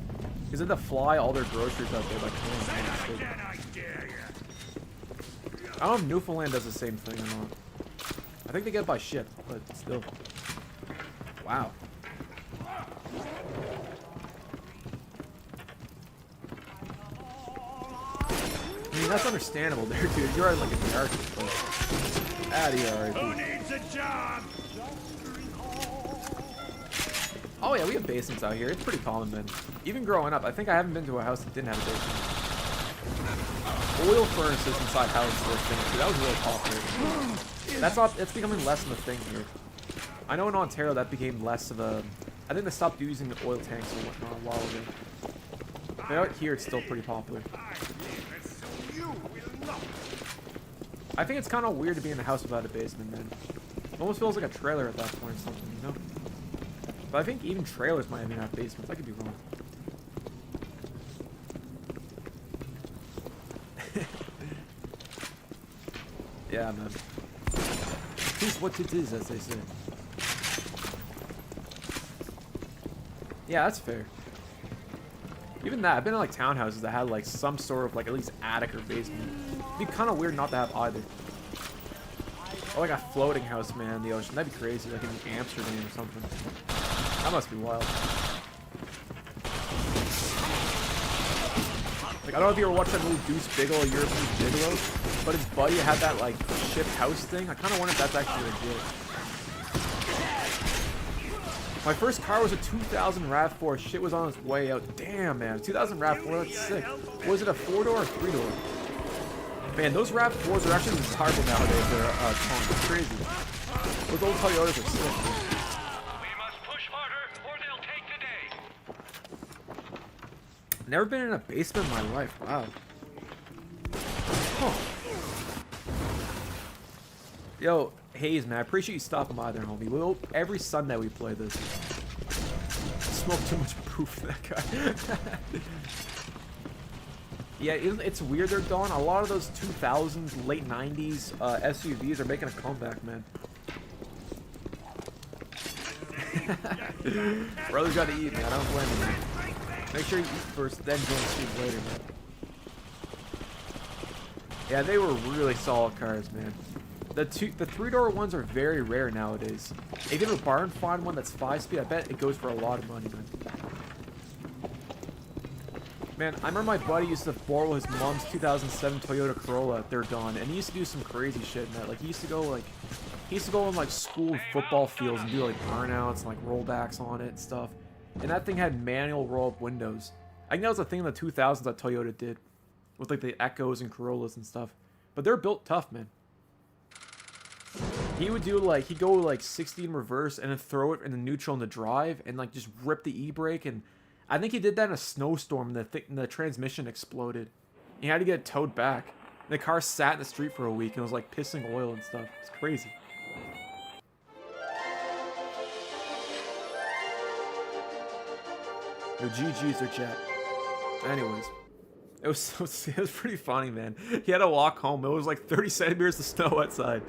Speaker 3: Because they have to fly all their groceries out there by train. I don't know if Newfoundland does the same thing or not. I think they get it by ship, but still. Wow. I mean, that's understandable there, dude. You're like in the Arctic, but... Out of here,
Speaker 2: Who needs a job?
Speaker 3: Oh yeah, we have basements out here. It's pretty common, man. Even growing up, I think I haven't been to a house that didn't have a basement. Oil furnaces inside houses were a thing too. That was really popular. It's becoming less of a thing here. I know in Ontario that became less of a... I think they stopped using the oil tanks or whatnot a while ago. But out here, it's still pretty popular. I think it's kind of weird to be in a house without a basement, man. It almost feels like a trailer at that point or something, you know? But I think even trailers might even have basements. I could be wrong. Yeah, man. It is what it is, as they say. Yeah, that's fair. Even that, I've been in like townhouses that had like some sort of like at least attic or basement. It'd be kind of weird not to have either. Or like a floating house, man, in the ocean. That'd be crazy, like in Amsterdam or something. That must be wild. Like, I don't know if you ever watched that movie Deuce Bigelow, European Gigolo, but his buddy had that like ship house thing. I kind of wonder if that's actually legit. My first car was a 2000 RAV4. Shit was on its way out. Damn, man. 2000 RAV4, that's sick. Was it a 4-door or 3-door? Man, those RAV4s are actually desirable nowadays. They're it's crazy. Those old Toyotas are sick, man.
Speaker 2: We must push harder or they'll take the day.
Speaker 3: Never been in a basement in my life. Wow. Huh. Yo, Hayes, man, I appreciate you stopping by there, homie. Every Sunday we play this. Smoke too much proof, that guy. Yeah, it's weird they're gone. A lot of those 2000s, late 90s SUVs are making a comeback, man. Brothers gotta eat, man. I don't blame them. Make sure you eat first, then join the stream later, man. Yeah, they were really solid cars, man. The 3-door ones are very rare nowadays. If you have a barn find one that's 5-speed, I bet it goes for a lot of money, man. Man, I remember my buddy used to borrow his mom's 2007 Toyota Corolla at their dawn, and he used to do some crazy shit in that. Like, he used to go on like school football fields and do like burnouts and like rollbacks on it and stuff. And that thing had manual roll-up windows. I think that was a thing in the 2000s that Toyota did, with like the Echos and Corollas and stuff. But they're built tough, man. He would do like, he'd go like 60 in reverse and then throw it in the neutral in the drive and like just rip the e-brake. And I think he did that in a snowstorm and the transmission exploded. He had to get it towed back. And the car sat in the street for a week and it was like pissing oil and stuff. It's crazy. Yo, GG's or jet. Anyways. It was pretty funny, man. He had to walk home. It was like 30 centimeters of snow outside.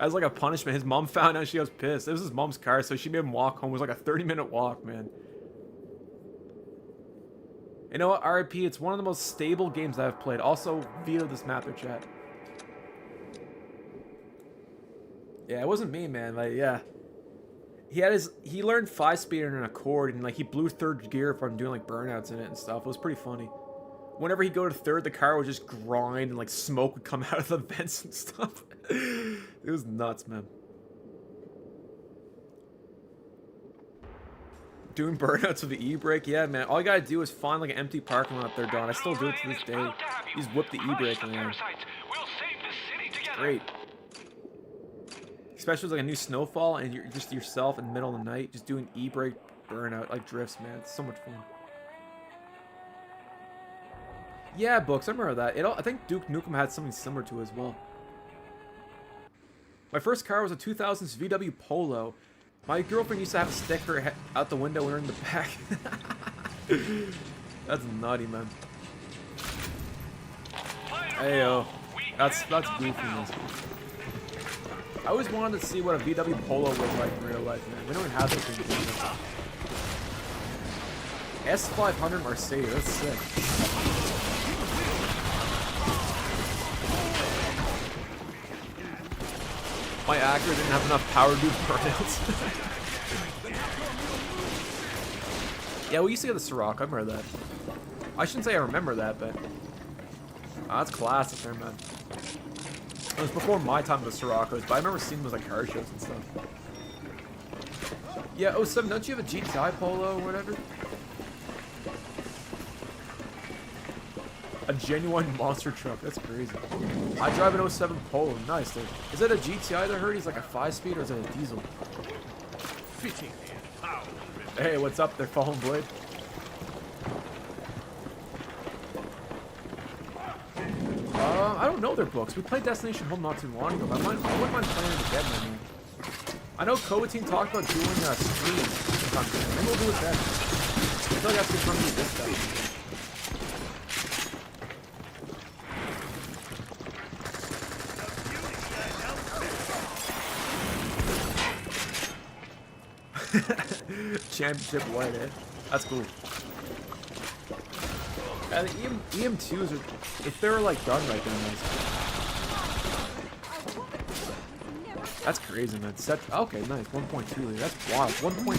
Speaker 3: As like a punishment, his mom found out. She was pissed. It was his mom's car, so she made him walk home. It was like a 30-minute walk, man. You know what, RIP, it's one of the most stable games I've played. Also, veto this map or chat. Yeah, it wasn't me, man. Like, yeah. He learned 5-speed in an Accord, and like he blew 3rd gear from doing like burnouts in it and stuff. It was pretty funny. Whenever he'd go to 3rd, the car would just grind and like smoke would come out of the vents and stuff. It was nuts, man. Doing burnouts with the e-brake, yeah, man. All you gotta do is find like an empty parking lot there, Don. I still do it to this day. You just whip the e-brake around. Great. Especially with like a new snowfall and you're just yourself in the middle of the night, just doing e-brake burnout like drifts, man. It's so much fun. Yeah, Books, I remember that. I think Duke Nukem had something similar to it as well. My first car was a 2000s VW Polo. My girlfriend used to have to stick her head out the window when we were in the back. That's nutty, man. Ayo. That's goofiness. I always wanted to see what a VW Polo was like in real life, man. We don't even have those things. S500 Mercedes, that's sick. My Acura didn't have enough power to do burnouts. Yeah, we used to get the Ciroc, I remember that. I shouldn't say I remember that, but... that's classic there, man. It was before my time with the Sirocco's, but I remember seeing those like car shows and stuff. Yeah, 07, don't you have a GTI Polo or whatever? A genuine monster truck, that's crazy. I drive an 07 Polo, nice dude. Is that a GTI that I heard? He's like a 5-speed or is it a diesel? Hey, what's up there, Fallen Blade? I don't know their books. We played Destination Home not too long ago, but I wouldn't mind playing it again, man. I know Koba Team talked about doing streams sometime. Maybe we'll do it then. I feel like that's good for me this time. Championship white, eh? That's cool. The EM2s are, if they were like done right, they're nice. That's crazy, man. Okay, nice. 1.2 liter. That's wild. 1.2 liter.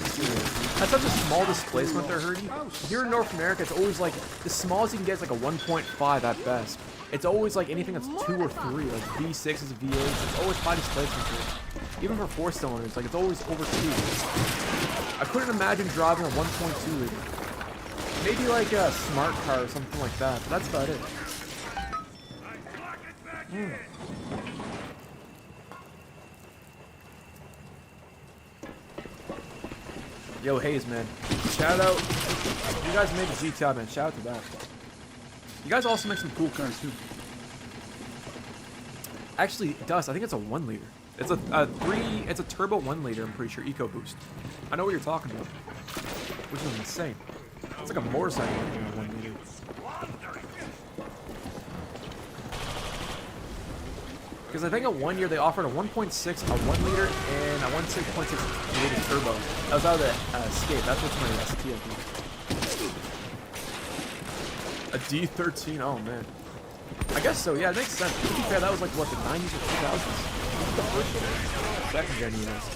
Speaker 3: That's such a small displacement there, Herdy. Here in North America, it's always like the smallest you can get is like a 1.5 at best. It's always like anything that's 2 or 3, like V6s, V8s. It's always high displacement here. Even for 4-cylinders, like it's always over 2. I couldn't imagine driving a 1.2 liter. Maybe like a smart car or something like that, but that's about it. Yo, Hayes, man. Shout out. You guys made the GTI, man. Shout out to that. You guys also make some cool cars, too. Actually, Dust, I think it's a 1 liter. It's it's a turbo 1 liter, I'm pretty sure, EcoBoost. I know what you're talking about. Which is insane. It's like a motorcycle in 1 liter. Because I think at 1 year they offered a 1.6, a 1 liter, and a 1.6 liter turbo. That was out of the Escape. That's what's my ST, I think. A D13, oh man. I guess so, yeah, it makes sense. To be fair, that was like, what, the 90s or 2000s? The first second gen units.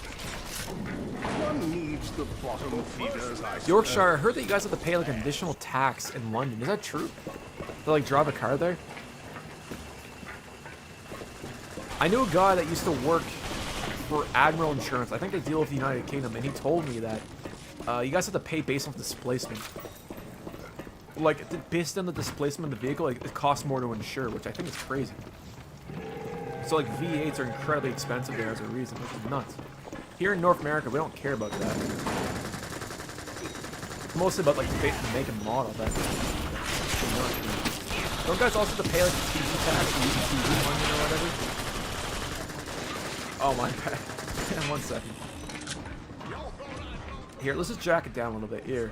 Speaker 3: Yorkshire, I heard that you guys have to pay like an additional tax in London. Is that true? To like drive a car there? I knew a guy that used to work for Admiral Insurance. I think they deal with the United Kingdom, and he told me that you guys have to pay based off displacement. Like, based on the displacement of the vehicle, like, it costs more to insure, which I think is crazy. So like V8s are incredibly expensive there as a reason, which is nuts. Here in North America, we don't care about that. It's mostly about like the make and model. That don't guys also have to pay like the TV tax or use the TV money or whatever? Oh my bad. 1 second. Here, let's just jack it down a little bit. Here.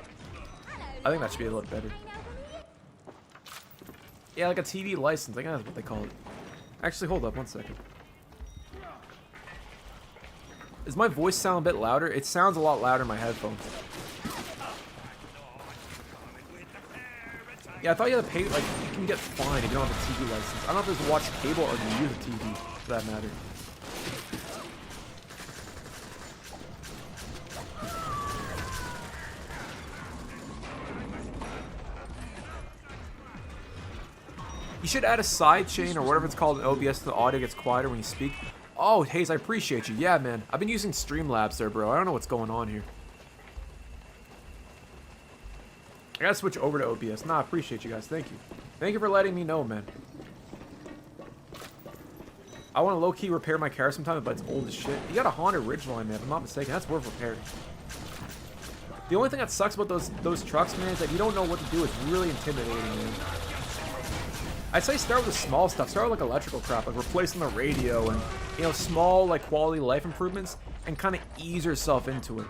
Speaker 3: I think that should be a little better. Yeah, like a TV license. I think that's what they call it. Actually, hold up 1 second. Does my voice sound a bit louder? It sounds a lot louder in my headphones. Yeah, I thought you had to pay, like, you can get fined if you don't have a TV license. I don't know if there's watch cable or you use a TV, for that matter. You should add a side chain or whatever it's called in OBS so the audio gets quieter when you speak. Oh, Hayes, I appreciate you. Yeah, man. I've been using Streamlabs there, bro. I don't know what's going on here. I gotta switch over to OBS. Nah, I appreciate you guys. Thank you. Thank you for letting me know, man. I want to low-key repair my car sometime, but it's old as shit. You got a Honda Ridgeline, man, if I'm not mistaken. That's worth repairing. The only thing that sucks about those trucks, man, is that you don't know what to do. It's really intimidating, man. I'd say start with the small stuff. Start with like electrical crap, like replacing the radio and, you know, small like quality of life improvements, and kind of ease yourself into it.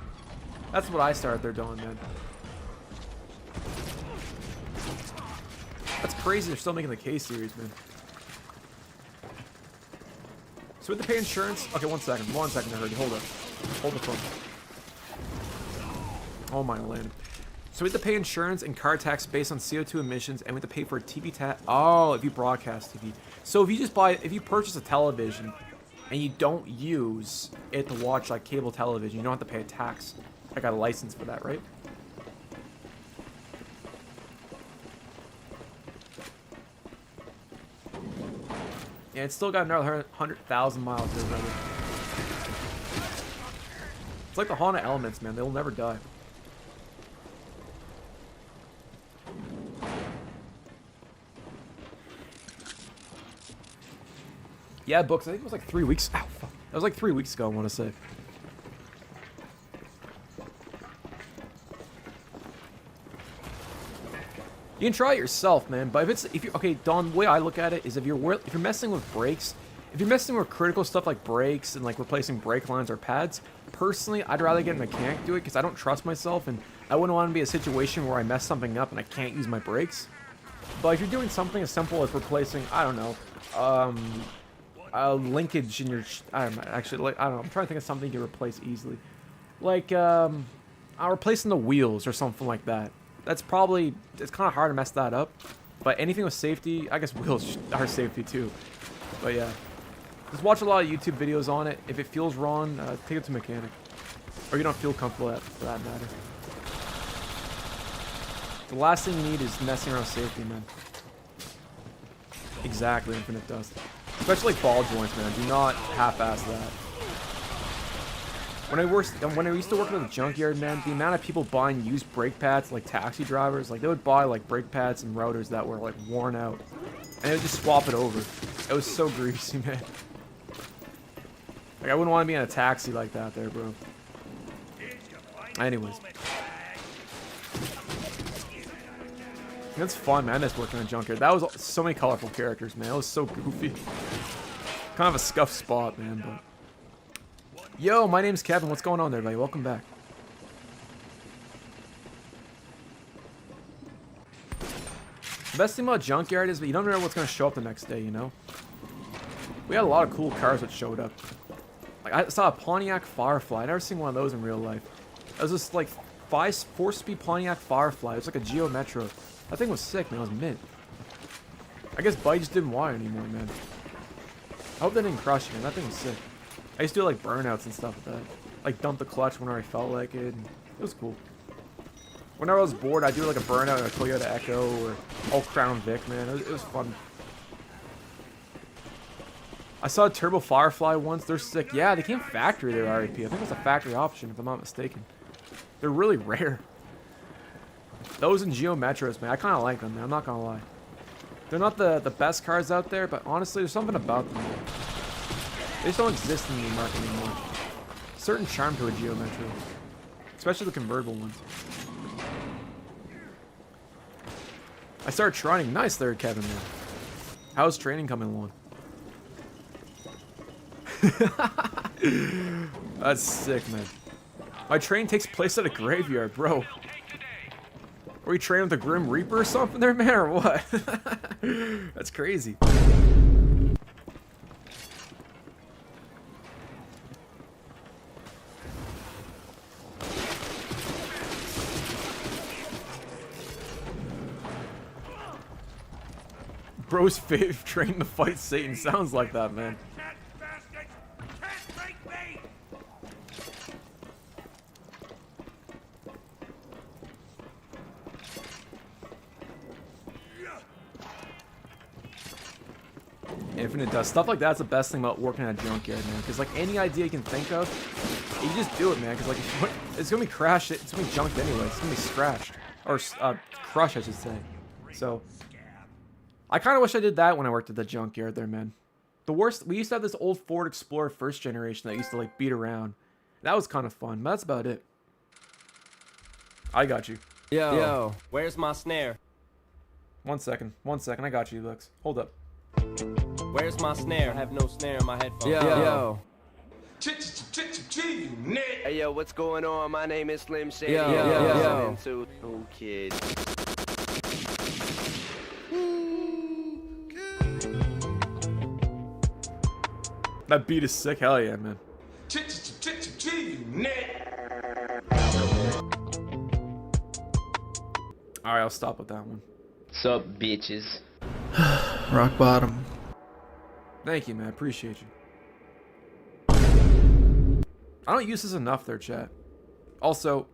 Speaker 3: That's what I started there doing, man. That's crazy. They're still making the K series, man. So with the pay insurance, okay, 1 second, I heard you. Hold up, hold the phone. Oh my land. So we have to pay insurance and car tax based on CO2 emissions, and we have to pay for a TV tax. Oh, if you broadcast TV. So if you purchase a television and you don't use it to watch like cable television, you don't have to pay a tax. I got a license for that, right? Yeah, it's still got another 100,000 miles to run. It's like the Honda Elements, man. They'll never die. Yeah, books. I think it was like 3 weeks. Ow, fuck. That was like 3 weeks ago, I want to say. You can try it yourself, man. But if you okay, Don, the way I look at it is if you're messing with brakes, if you're messing with critical stuff like brakes and like replacing brake lines or pads, personally, I'd rather get a mechanic do it because I don't trust myself and I wouldn't want to be in a situation where I mess something up and I can't use my brakes. But if you're doing something as simple as replacing, I don't know, a linkage in your, I don't know, actually, I don't know, I'm trying to think of something you can replace easily. Like, replacing the wheels or something like that. That's probably, it's kind of hard to mess that up. But anything with safety, I guess wheels are safety too. But yeah, just watch a lot of YouTube videos on it. If it feels wrong, take it to a mechanic. Or you don't feel comfortable for that matter. The last thing you need is messing around with safety, man. Exactly, Infinite Dust. Especially like ball joints, man. Do not half-ass that. When I used to work in the junkyard, man, the amount of people buying used brake pads, like taxi drivers, like they would buy like brake pads and rotors that were like worn out, and they would just swap it over. It was so greasy, man. Like I wouldn't want to be in a taxi like that, there, bro. Anyways, that's fun, man. I miss working in a junkyard. That was so many colorful characters, man. It was so goofy. Kind of a scuffed spot, man, but. Yo, my name's Kevin. What's going on there, buddy? Welcome back. The best thing about Junkyard is that you don't know what's going to show up the next day, you know? We had a lot of cool cars that showed up. Like, I saw a Pontiac Firefly. I'd never seen one of those in real life. It was this, like, 4-speed Pontiac Firefly. It was like a Geo Metro. That thing was sick, man. It was mint. I guess Buddy just didn't want it anymore, man. I hope they didn't crush it, man. That thing was sick. I used to do like burnouts and stuff like that. Like dump the clutch whenever I felt like it. And it was cool. Whenever I was bored, I'd do like a burnout in a Toyota Echo or Crown Vic, man. It was fun. I saw a Turbo Firefly once. They're sick. Yeah, they came factory there, RAP. I think it was a factory option, if I'm not mistaken. They're really rare. Those in Geo Metros, man. I kind of like them, man. I'm not going to lie. They're not the best cars out there, but honestly, there's something about them. They just don't exist in the market anymore. Certain charm to a Geo Metro. Especially the convertible ones. I started training. Nice there, Kevin, man. How's training coming along? That's sick, man. My train takes place at a graveyard, bro. Are we training with the Grim Reaper or something there, man, or what? That's crazy. Bro's fave train to fight Satan. Sounds like that, man. infinite dust. Stuff like that's the best thing about working at a junkyard, man. Because like any idea you can think of, you just do it, man. Because like it's gonna be crashed, it's gonna be junked anyway. It's gonna be scratched or crushed, I should say. So I kind of wish I did that when I worked at the junkyard there, man. The worst, we used to have this old Ford Explorer first generation that used to like beat around. That was kind of fun, but that's about it. I got you.
Speaker 4: Yo, where's my snare?
Speaker 3: 1 second, I got you, Lux. Hold up.
Speaker 4: Where's my snare? I have no snare in my headphones.
Speaker 5: Yo.
Speaker 4: Hey, yo, what's going on? My name is Slim Shady.
Speaker 5: Yo.
Speaker 4: Into two kids.
Speaker 3: That beat is sick. Hell yeah, man. Alright, I'll stop with that one.
Speaker 8: Sup, bitches?
Speaker 9: Rock bottom.
Speaker 3: Thank you, man. Appreciate you. I don't use this enough there, chat. Also...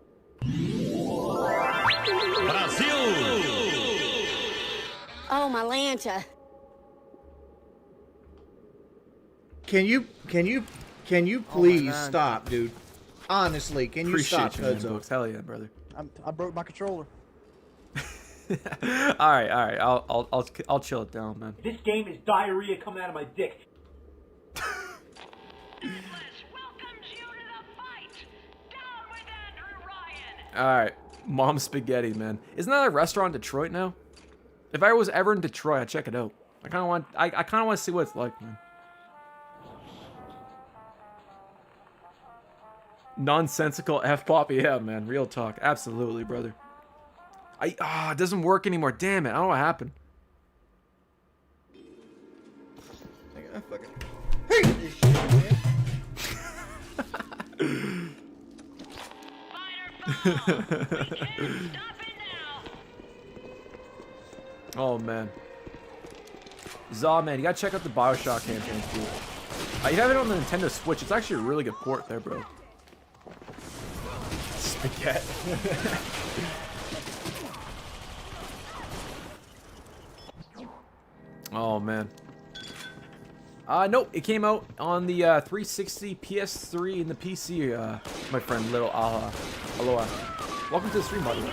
Speaker 6: Oh, my Lanta.
Speaker 9: Can you please stop, dude? Honestly, can you stop,
Speaker 3: Appreciate you, man,
Speaker 9: Hudzo?
Speaker 3: Books. Hell yeah, brother.
Speaker 10: I broke my controller.
Speaker 3: Alright. I'll chill it down, man.
Speaker 11: This game is diarrhea coming out of my dick.
Speaker 3: Alright. Mom Spaghetti, man. Isn't that a restaurant in Detroit now? If I was ever in Detroit, I'd check it out. I kinda want to see what it's like, man. Nonsensical F-pop, yeah, man. Real talk. Absolutely, brother. It doesn't work anymore. Damn it. I don't know what happened.
Speaker 9: I fucking hate this shit, man.
Speaker 3: Oh, man. Zaw, man, you gotta check out the Bioshock campaign, too. You have it on the Nintendo Switch. It's actually a really good port there, bro. Spaghetti. Oh, man. Nope, it came out on the 360, PS3, and the PC, my friend, little Aloha. Welcome to the stream, by the way.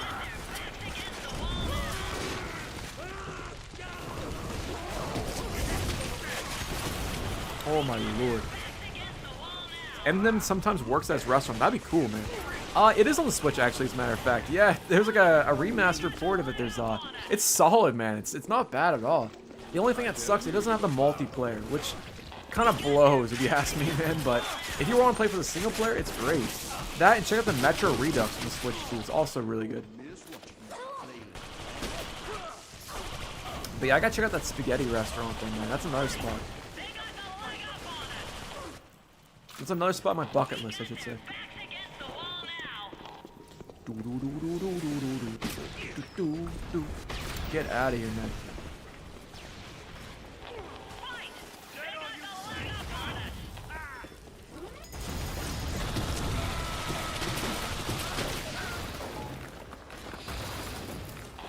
Speaker 3: Oh my lord. Eminem sometimes works at his restaurant. That'd be cool, man. It is on the Switch, actually, as a matter of fact. Yeah, there's like a remastered port of it. It's solid, man. It's not bad at all. The only thing that sucks, it doesn't have the multiplayer, which kind of blows, if you ask me, man. But if you want to play for the single player, it's great. That, and check out the Metro Redux on the Switch, too. It's also really good. But yeah, I gotta check out that spaghetti restaurant thing, man. That's another spot. That's another spot on my bucket list, I should say. Get out of here, man.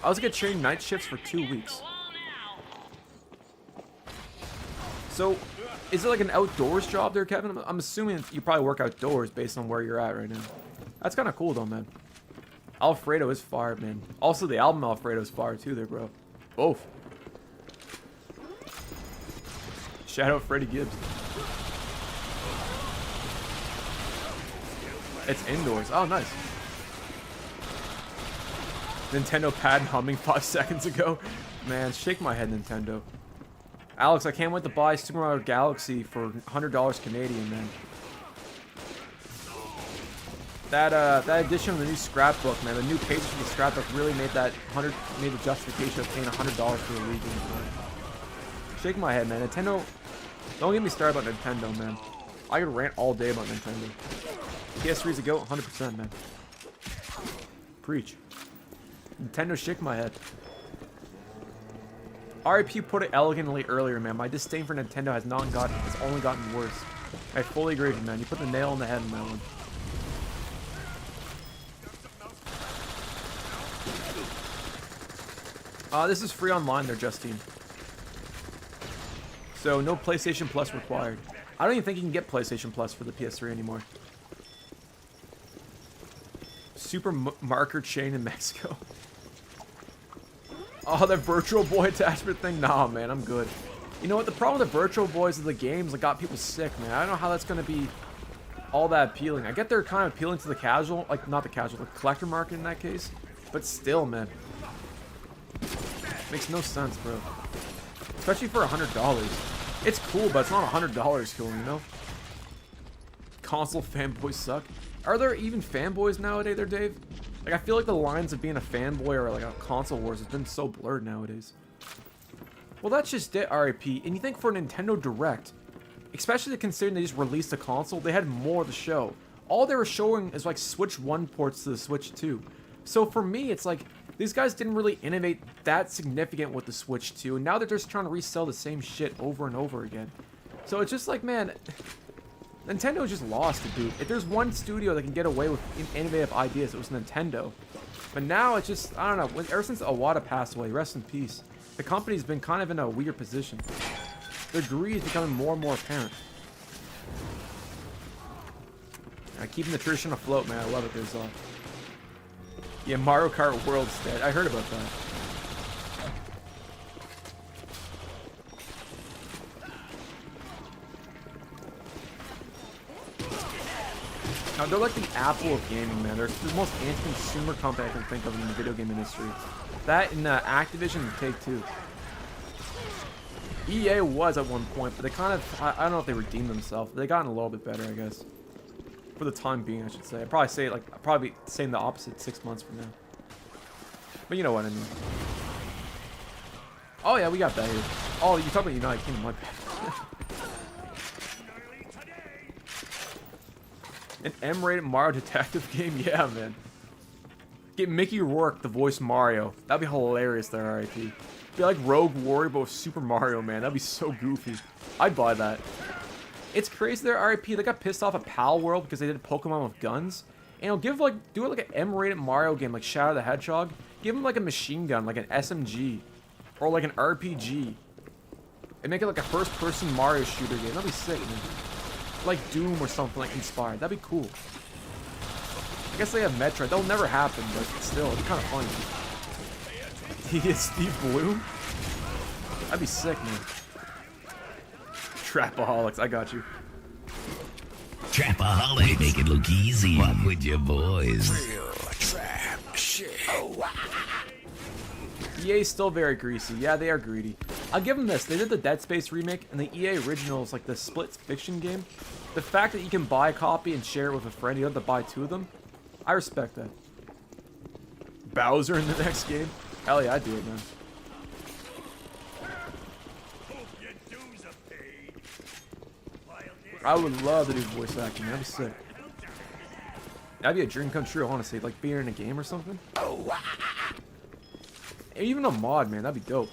Speaker 3: I was gonna train night shifts for 2 weeks. So, is it like an outdoors job there, Kevin? I'm assuming you probably work outdoors based on where you're at right now. That's kind of cool, though, man. Alfredo is fire, man. Also, the album Alfredo is fire, too, there, bro. Both. Shout out Freddie Gibbs. It's indoors. Oh, nice. Nintendo pad humming 5 seconds ago. Man, shake my head, Nintendo. Alex, I can't wait to buy Super Mario Galaxy for $100 Canadian, man. That edition of the new scrapbook, man, the new pages for the scrapbook really made the justification of paying $100 for the Legion. Shake my head, man. Nintendo, don't get me started about Nintendo, man. I could rant all day about Nintendo. PS3's a goat, 100%, man. Preach. Nintendo, shake my head. RIP put it elegantly earlier, man. My disdain for Nintendo has only gotten worse. I fully agree with you, man. You put the nail on the head in that one. This is free online there, Justine. So no PlayStation Plus required. I don't even think you can get PlayStation Plus for the PS3 anymore. Super marker chain in Mexico. Oh, that Virtual Boy attachment thing? Nah, man, I'm good. You know what? The problem with the Virtual Boys of the games that got people sick, man. I don't know how that's going to be all that appealing. I get they're kind of appealing to the casual, like, not the casual, the collector market in that case. But still, man. Makes no sense, bro. Especially for $100. It's cool, but it's not $100 cool, you know? Console fanboys suck. Are there even fanboys nowadays there, Dave? Like, I feel like the lines of being a fanboy or like a console wars has been so blurred nowadays. Well, that's just it, RIP. And you think for a Nintendo Direct, especially considering they just released a console, they had more to show. All they were showing is like Switch 1 ports to the Switch 2. So for me, it's like, these guys didn't really innovate that significant with the Switch 2, and now they're just trying to resell the same shit over and over again. So it's just like, man, Nintendo just lost it, dude. If there's one studio that can get away with innovative ideas, it was Nintendo. But now it's just, I don't know, ever since Iwata passed away, rest in peace, the company's been kind of in a weird position. Their greed is becoming more and more apparent. Keeping the tradition afloat, man. I love it. There's yeah, Mario Kart World's dead. I heard about that. Now, they're like the Apple of gaming, man. They're the most anti-consumer company I can think of in the video game industry. That and Activision and Take-Two. EA was at one point, but they kind of, I don't know if they redeemed themselves. They gotten a little bit better, I guess. For the time being, I should say. I'd probably say, like, I'd probably be saying the opposite 6 months from now. But you know what I mean. Oh, yeah, we got that here. Oh, you're talking about United Kingdom, my bad. An M-rated Mario detective game? Yeah, man. Get Mickey Rourke to voice Mario. That'd be hilarious there, RIP. Be like Rogue Warrior, but with Super Mario, man. That'd be so goofy. I'd buy that. It's crazy there, RIP. They got pissed off at Pal World because they did Pokemon with guns. And it'll give, like, do it like an M-rated Mario game, like Shadow the Hedgehog. Give him, like, a machine gun, like an SMG. Or, like, an RPG. And make it, like, a first-person Mario shooter game. That'd be sick, man. Like Doom or something, like, inspired. That'd be cool. I guess they have Metroid. That'll never happen, but still, it's kind of funny. He is Steve Bloom? That'd be sick, man. Trapaholics, I got you.
Speaker 1: Trapaholics, make it look easy. Walk with your boys.
Speaker 5: Real trap shit.
Speaker 3: EA's still very greasy. Yeah, they are greedy. I'll give them this. They did the Dead Space remake, and the EA original is like the split fiction game. The fact that you can buy a copy and share it with a friend, you don't have to buy 2 of them, I respect that. Bowser in the next game? Hell yeah, I'd do it, man. I would love to do voice acting. That'd be sick. That'd be a dream come true, honestly. Like being in a game or something. Even a mod, man. That'd be dope.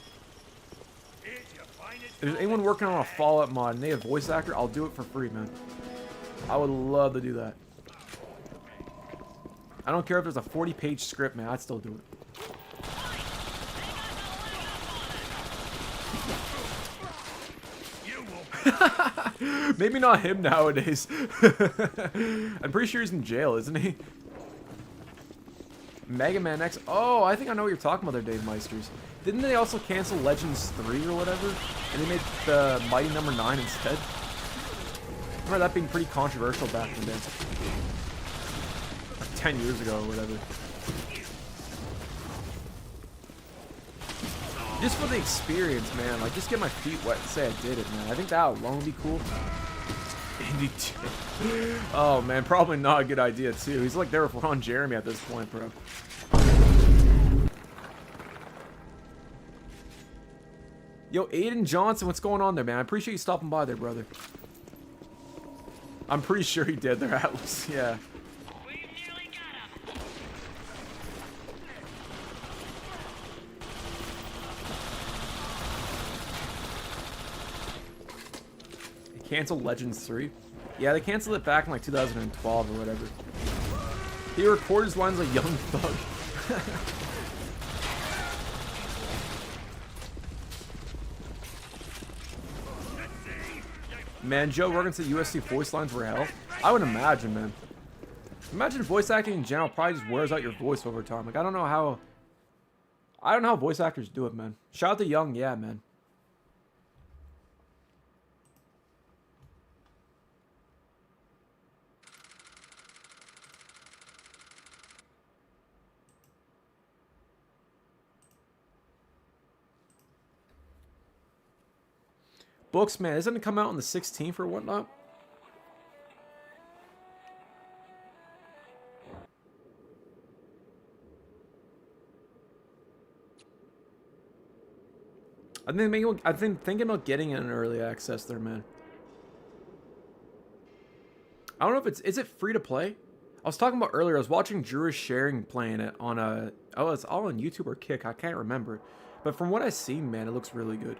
Speaker 3: If there's anyone working on a Fallout mod and they have voice actor, I'll do it for free, man. I would love to do that. I don't care if there's a 40-page script, man. I'd still do it. Maybe not him nowadays. I'm pretty sure he's in jail, isn't he? Mega Man X. Oh, I think I know what you're talking about there, Dave Meisters. Didn't they also cancel Legends 3 or whatever? And they made the Mighty Number 9 instead? I remember that being pretty controversial back in the day. Like 10 years ago or whatever. Just for the experience, man. Like, just get my feet wet and say I did it, man. I think that alone would be cool. Oh, man. Probably not a good idea, too. He's like there with Ron Jeremy at this point, bro. Yo, Aiden Johnson, what's going on there, man? I appreciate you stopping by there, brother. I'm pretty sure he did there, Atlas. Yeah. Canceled Legends 3? Yeah, they canceled it back in like 2012 or whatever. He recorded his lines like Young Thug. Man, Joe Rogan said USC voice lines were hell. I would imagine, man. Imagine voice acting in general probably just wears out your voice over time. Like, I don't know how voice actors do it, man. Shout out to Young, yeah, man. Books, man, isn't it come out on the 16th or whatnot? I've been thinking about getting it in early access there, man. I don't know if is it free to play? I was talking about earlier, I was watching Drew sharing playing it on it's all on YouTube or Kick, I can't remember. But from what I've seen, man, it looks really good.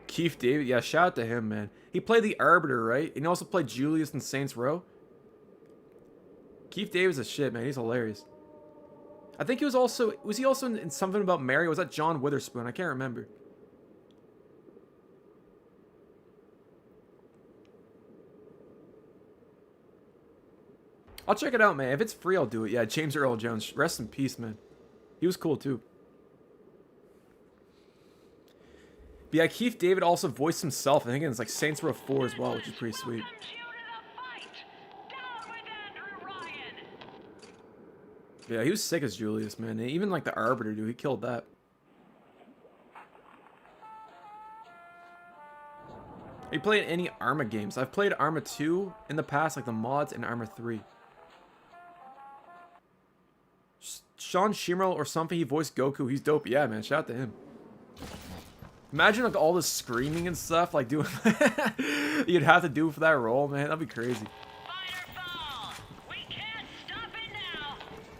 Speaker 3: Keith David, yeah, shout out to him, man. He played the Arbiter, right? And he also played Julius in Saints Row. Keith David's a shit, man. He's hilarious. I think he was also... Was he also in something about Mary? Or was that John Witherspoon? I can't remember. I'll check it out, man. If it's free, I'll do it. Yeah, James Earl Jones. Rest in peace, man. He was cool, too. But yeah, Keith David also voiced himself. I think it's like Saints Row 4 as well, which is pretty sweet. Yeah, he was sick as Julius, man. And even like the Arbiter, dude, he killed that. Are you playing any Arma games? I've played Arma 2 in the past, like the mods, and Arma 3. Sean Shimmerl or something, he voiced Goku. He's dope. Yeah, man, shout out to him. Imagine like all this screaming and stuff, like doing you'd have to do for that role, man. That'd be crazy.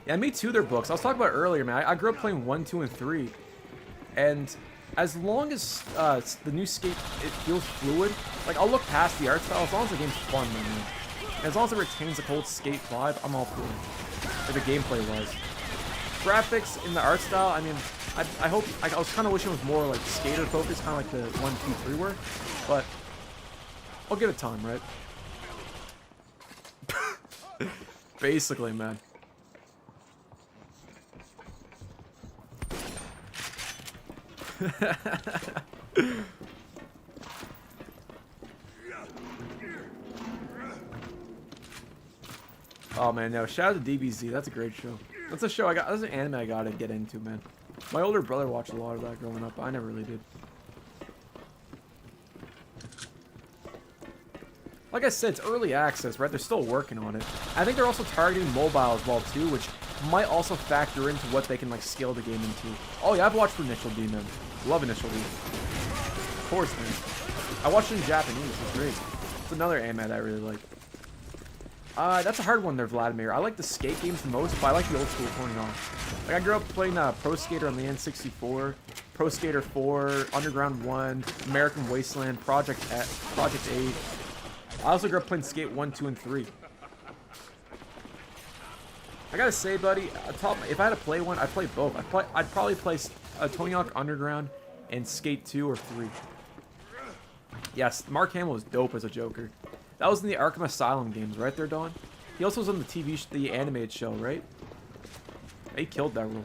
Speaker 3: Yeah, me too, their books. I was talking about earlier, man. I grew up playing 1, 2, and 3. And as long as the new Skate, it feels fluid, like I'll look past the art style as long as the game's fun, man. And as long as it retains the old Skate vibe, I'm all for it. Or the gameplay wise. Graphics in the art style, I mean, I hope, I was kind of wishing it was more like skater focused, kind of like the 1, 2, 3 were, but I'll give it time, right? Basically, man. Oh man, no, shout out to DBZ, that's a great show. That's a show that's an anime I gotta get into, man. My older brother watched a lot of that growing up, but I never really did. Like I said, it's early access, right? They're still working on it. I think they're also targeting mobile as well too, which might also factor into what they can like scale the game into. Oh yeah, I've watched Initial D, man. Love Initial D. Of course, man. I watched it in Japanese, it's great. It's another anime that I really like. That's a hard one there, Vladimir. I like the skate games the most, but I like the old school point on. Like, I grew up playing Pro Skater on the N64, Pro Skater 4, Underground 1, American Wasteland, Project 8. I also grew up playing Skate 1, 2, and 3. I gotta say, buddy, if I had to play one, I'd play both. I'd probably play Tony Hawk Underground and Skate 2 or 3. Yes, Mark Hamill was dope as a Joker. That was in the Arkham Asylum games, right there, Dawn? He also was on the animated show, right? He killed that role.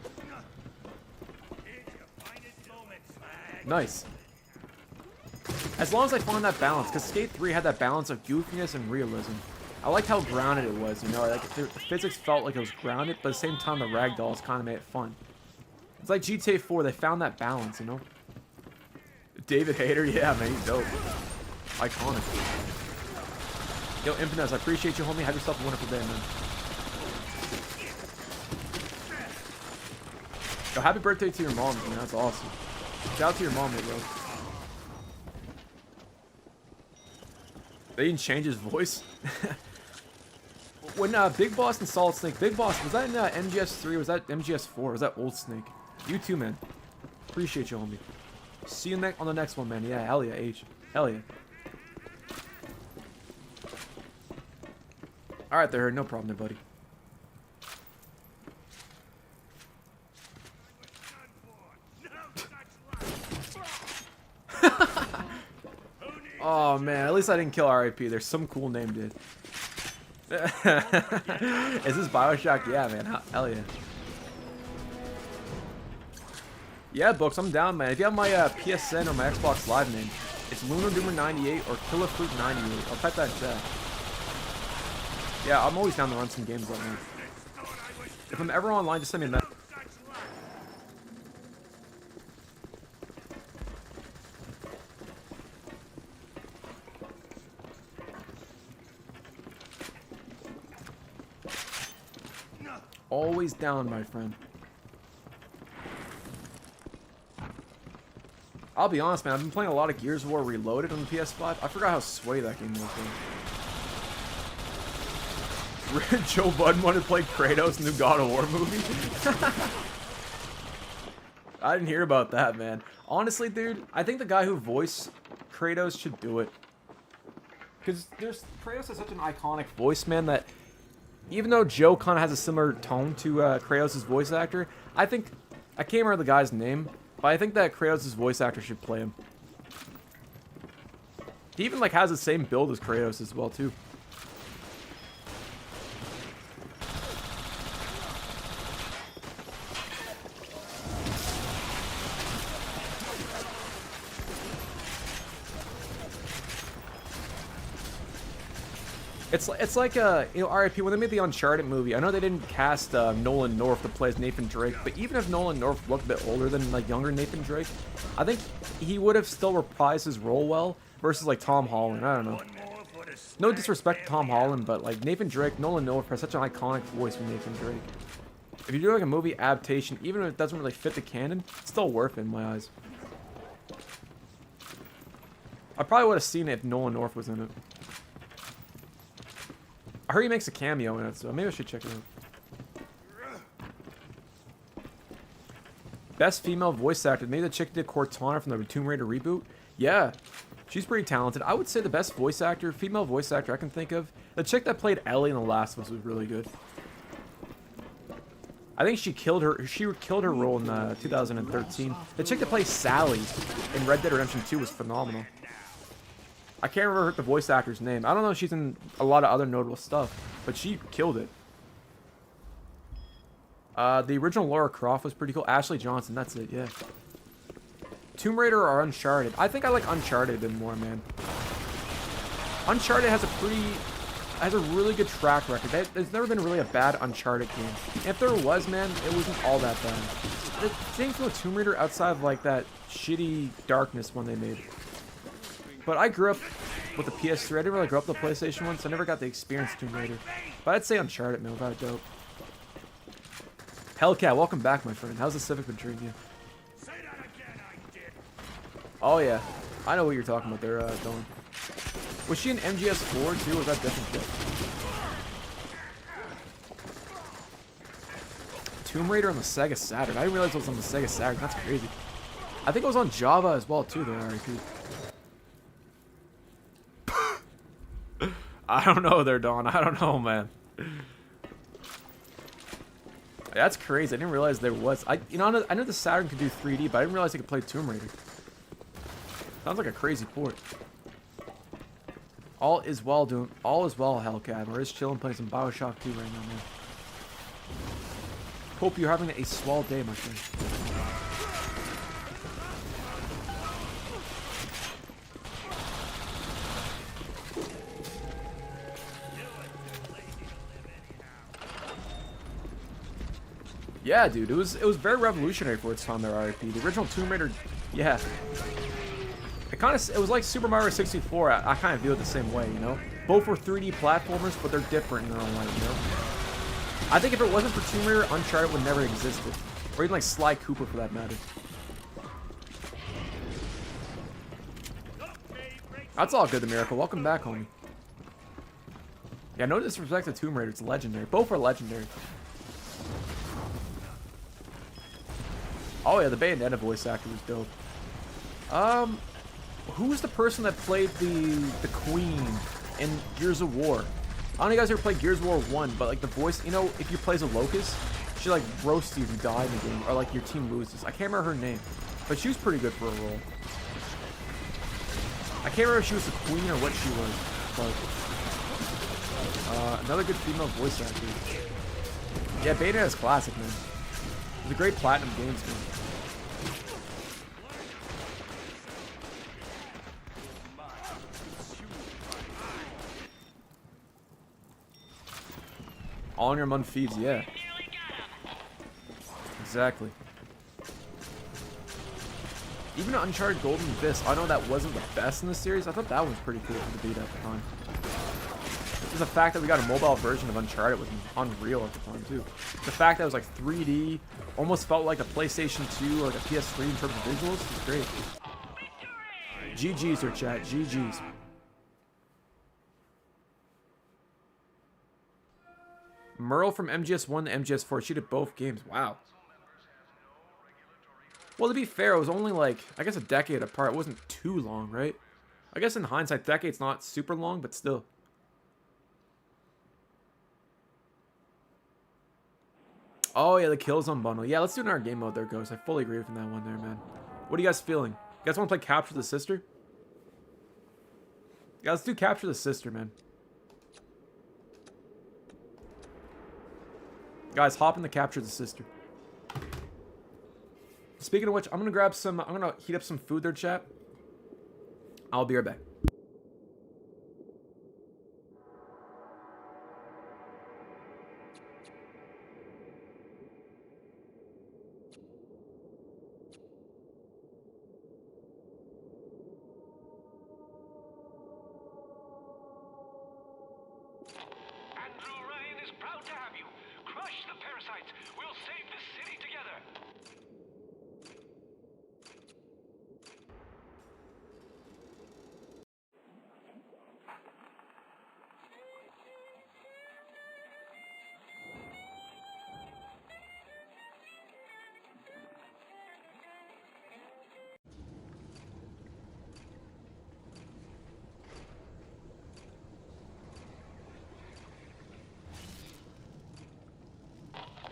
Speaker 3: Nice. As long as I found that balance, because Skate 3 had that balance of goofiness and realism. I liked how grounded it was, you know? Like the physics felt like it was grounded, but at the same time, the ragdolls kind of made it fun. It's like GTA 4, they found that balance, you know? David Hayter, yeah, man, he's dope. Iconic. Yo, Infinite, I appreciate you, homie. Have yourself a wonderful day, man. Yo, happy birthday to your mom, man. That's awesome. Shout out to your mom, bro. They didn't change his voice. When Big Boss and Solid Snake, Big Boss, was that in MGS3 or was that MGS4? Or was that Old Snake? You too, man. Appreciate you, homie. See you on the next one, man. Yeah, hell yeah, H. Hell yeah. Alright there, no problem there, buddy. Oh Oh man, at least I didn't kill RIP. There's some cool name, dude. Is this Bioshock? Yeah, man. Hell yeah. Yeah, Books, I'm down, man. If you have my PSN or my Xbox Live name, it's LunarDoomer98 or KillerFruit98. I'll type that in chat. Yeah, I'm always down to run some games like that. If I'm ever online, just send me a message. Always down, my friend. I'll be honest, man. I've been playing a lot of Gears of War Reloaded on the PS5. I forgot how sweaty that game was. Joe Budden wanted to play Kratos in the new God of War movie. I didn't hear about that, man. Honestly, dude, I think the guy who voiced Kratos should do it. Because Kratos has such an iconic voice, man, that even though Joe kind of has a similar tone to Kratos' voice actor, I can't remember the guy's name, but I think that Kratos' voice actor should play him. He even like has the same build as Kratos as well, too. It's like you know, RIP, when they made the Uncharted movie, I know they didn't cast Nolan North to play as Nathan Drake, but even if Nolan North looked a bit older than like younger Nathan Drake, I think he would have still reprised his role well versus like Tom Holland. I don't know. No disrespect to Tom Holland, but like Nathan Drake, Nolan North has such an iconic voice for Nathan Drake. If you're doing like a movie adaptation, even if it doesn't really fit the canon, it's still worth it in my eyes. I probably would have seen it if Nolan North was in it. I heard he makes a cameo in it, so maybe I should check it out. Best female voice actor. Maybe the chick did Cortana from the Tomb Raider reboot. Yeah, she's pretty talented. I would say the best voice actor, female voice actor I can think of, the chick that played Ellie in The Last of Us was really good. I think she killed her role in 2013. The chick that plays Sally in Red Dead Redemption 2 was phenomenal. I can't remember the voice actor's name. I don't know if she's in a lot of other notable stuff, but she killed it. The original Lara Croft was pretty cool. Ashley Johnson, that's it, yeah. Tomb Raider or Uncharted? I think I like Uncharted a bit more, man. Uncharted has a really good track record. There's never been really a bad Uncharted game. If there was, man, it wasn't all that bad. The thing with Tomb Raider outside of like that shitty Darkness one they made. But I grew up with the PS3. I didn't really grow up with the PlayStation one, so I never got the experience of Tomb Raider. But I'd say Uncharted, man, without a doubt. Hellcat, welcome back, my friend. How's the Civic been treating you? Oh, yeah. I know what you're talking about there, Dylan. Was she in MGS4, too, or was that different shit? Tomb Raider on the Sega Saturn. I didn't realize it was on the Sega Saturn. That's crazy. I think it was on Java as well, too, though, RIP. I don't know there, Dawn. I don't know, man. That's crazy. I didn't realize there was. I know the Saturn could do 3D, but I didn't realize it could play Tomb Raider. Sounds like a crazy port. All is well, Hellcat. We're just chilling, playing some Bioshock 2 right now, man. Hope you're having a swell day, my friend. Yeah, dude, it was very revolutionary for its time there, RIP. The original Tomb Raider, yeah. It was like Super Mario 64. I kind of view it the same way, you know? Both were 3D platformers, but they're different in their own way, you know? I think if it wasn't for Tomb Raider, Uncharted would never existed. Or even like Sly Cooper for that matter. That's all good, The Miracle. Welcome back, homie. Yeah, no disrespect to Tomb Raider. It's legendary. Both are legendary. Oh yeah, the Bayonetta voice actor was dope. Who was the person that played the Queen in Gears of War? I don't know if you guys ever played Gears of War 1, but like the voice, you know, if you play as a Locust, she like roasts you if you die in the game, or like your team loses. I can't remember her name, but she was pretty good for a role. I can't remember if she was the queen or what she was, but another good female voice actor. Yeah, Bayonetta is classic, man. It's a great Platinum Games game. All in your among feeds, yeah. Exactly. Even Uncharted Golden Abyss, I know that wasn't the best in the series. I thought that was pretty cool for the beta at the time. Just the fact that we got a mobile version of Uncharted was unreal at the time too. The fact that it was like 3D, almost felt like a PlayStation 2 or like a PS3 in terms of visuals, was great. GG's or chat, GG's. Merle from MGS1 to MGS4, she did both games. Wow. Well, to be fair, it was only like, I guess a decade apart. It wasn't too long, right? I guess in hindsight, decade's not super long, but still. Oh, yeah, the Killzone bundle. Yeah, let's do another game mode there, Ghost. I fully agree with that one there, man. What are you guys feeling? You guys want to play Capture the Sister? Yeah, let's do Capture the Sister, man. Guys, hop in the Capture the Sister. Speaking of which, I'm gonna grab some. I'm gonna heat up some food there, chat. I'll be right back.
Speaker 2: Andrew Ryan is proud to have you. Crush the parasites. We'll save the city together.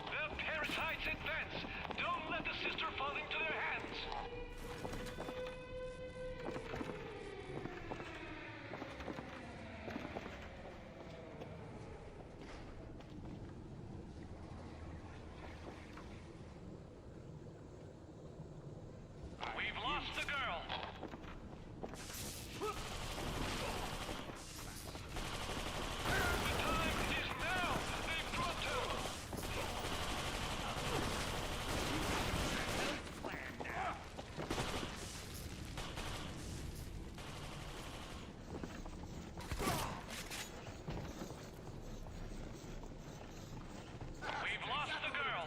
Speaker 2: The parasites advance. Don't let the sister fall into their hands. We've lost the girl. The time is now. They've dropped her. We've lost the girl.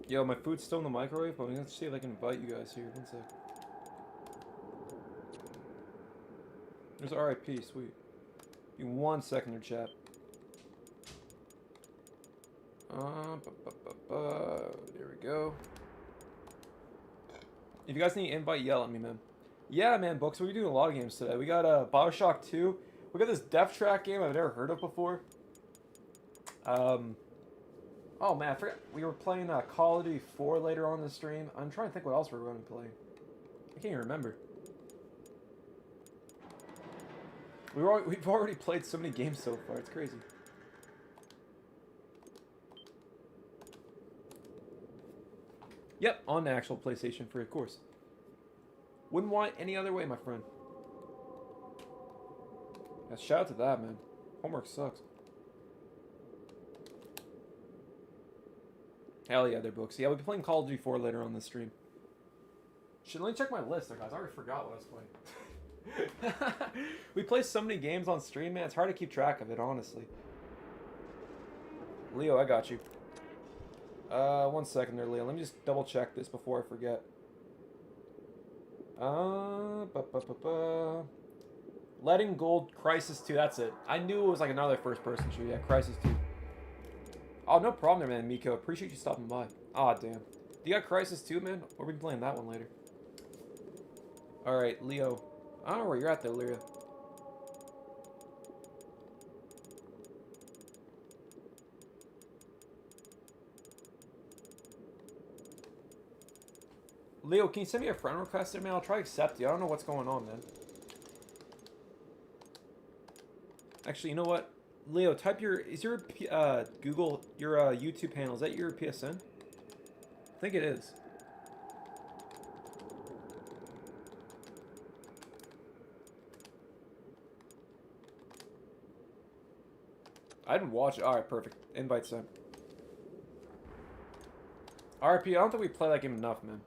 Speaker 3: Yo, my food's still in the microwave, but I'm gonna see if I can invite you guys here. One sec. There's RIP, sweet. Give me 1 second here, chat. There we go. If you guys need an invite, yell at me, man. Yeah, man, Books, we're doing a lot of games today. We got Bioshock 2. We got this Death Track game I've never heard of before. Oh man, I forgot. We were playing Call of Duty 4 later on in the stream. I'm trying to think what else we were going to play. I can't even remember. We've already played so many games so far. It's crazy. Yep, on the actual PlayStation 3, of course. Wouldn't want it any other way, my friend. Yeah, shout out to that, man. Homework sucks. Hell yeah, they're books. Yeah, we'll be playing Call of Duty 4 later on this stream. Let me check my list there, guys. I already forgot what I was playing. We play so many games on stream, man. It's hard to keep track of it, honestly. Leo, I got you. 1 second there, Leo. Let me just double check this before I forget. Letting Gold, Crysis 2. That's it. I knew it was like another first-person shooter. Yeah, Crysis 2. Oh, no problem there, man, Miko. Appreciate you stopping by. Aw, damn. You got Crysis 2, man? We'll be playing that one later. Alright, Leo. I don't know where you're at there, Leo. Leo, can you send me a friend request there, man? I'll try to accept you. I don't know what's going on, man. Actually, you know what? Leo, type your... Is your Google... Your YouTube panel, is that your PSN? I think it is. I didn't watch it. Alright, perfect. Invite sent. RP, I don't think we play that game enough, man.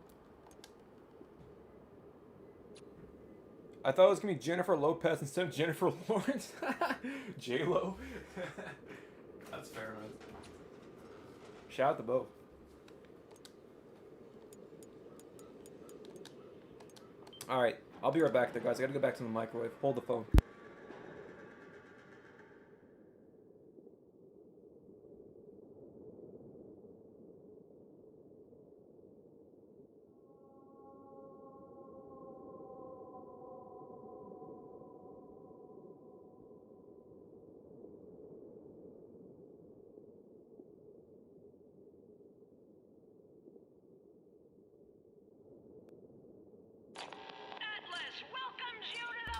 Speaker 3: I thought it was going to be Jennifer Lopez instead of Jennifer Lawrence. J-Lo. That's fair, man. Shout out to both. Alright, I'll be right back there, guys. I gotta go back to the microwave. Hold the phone.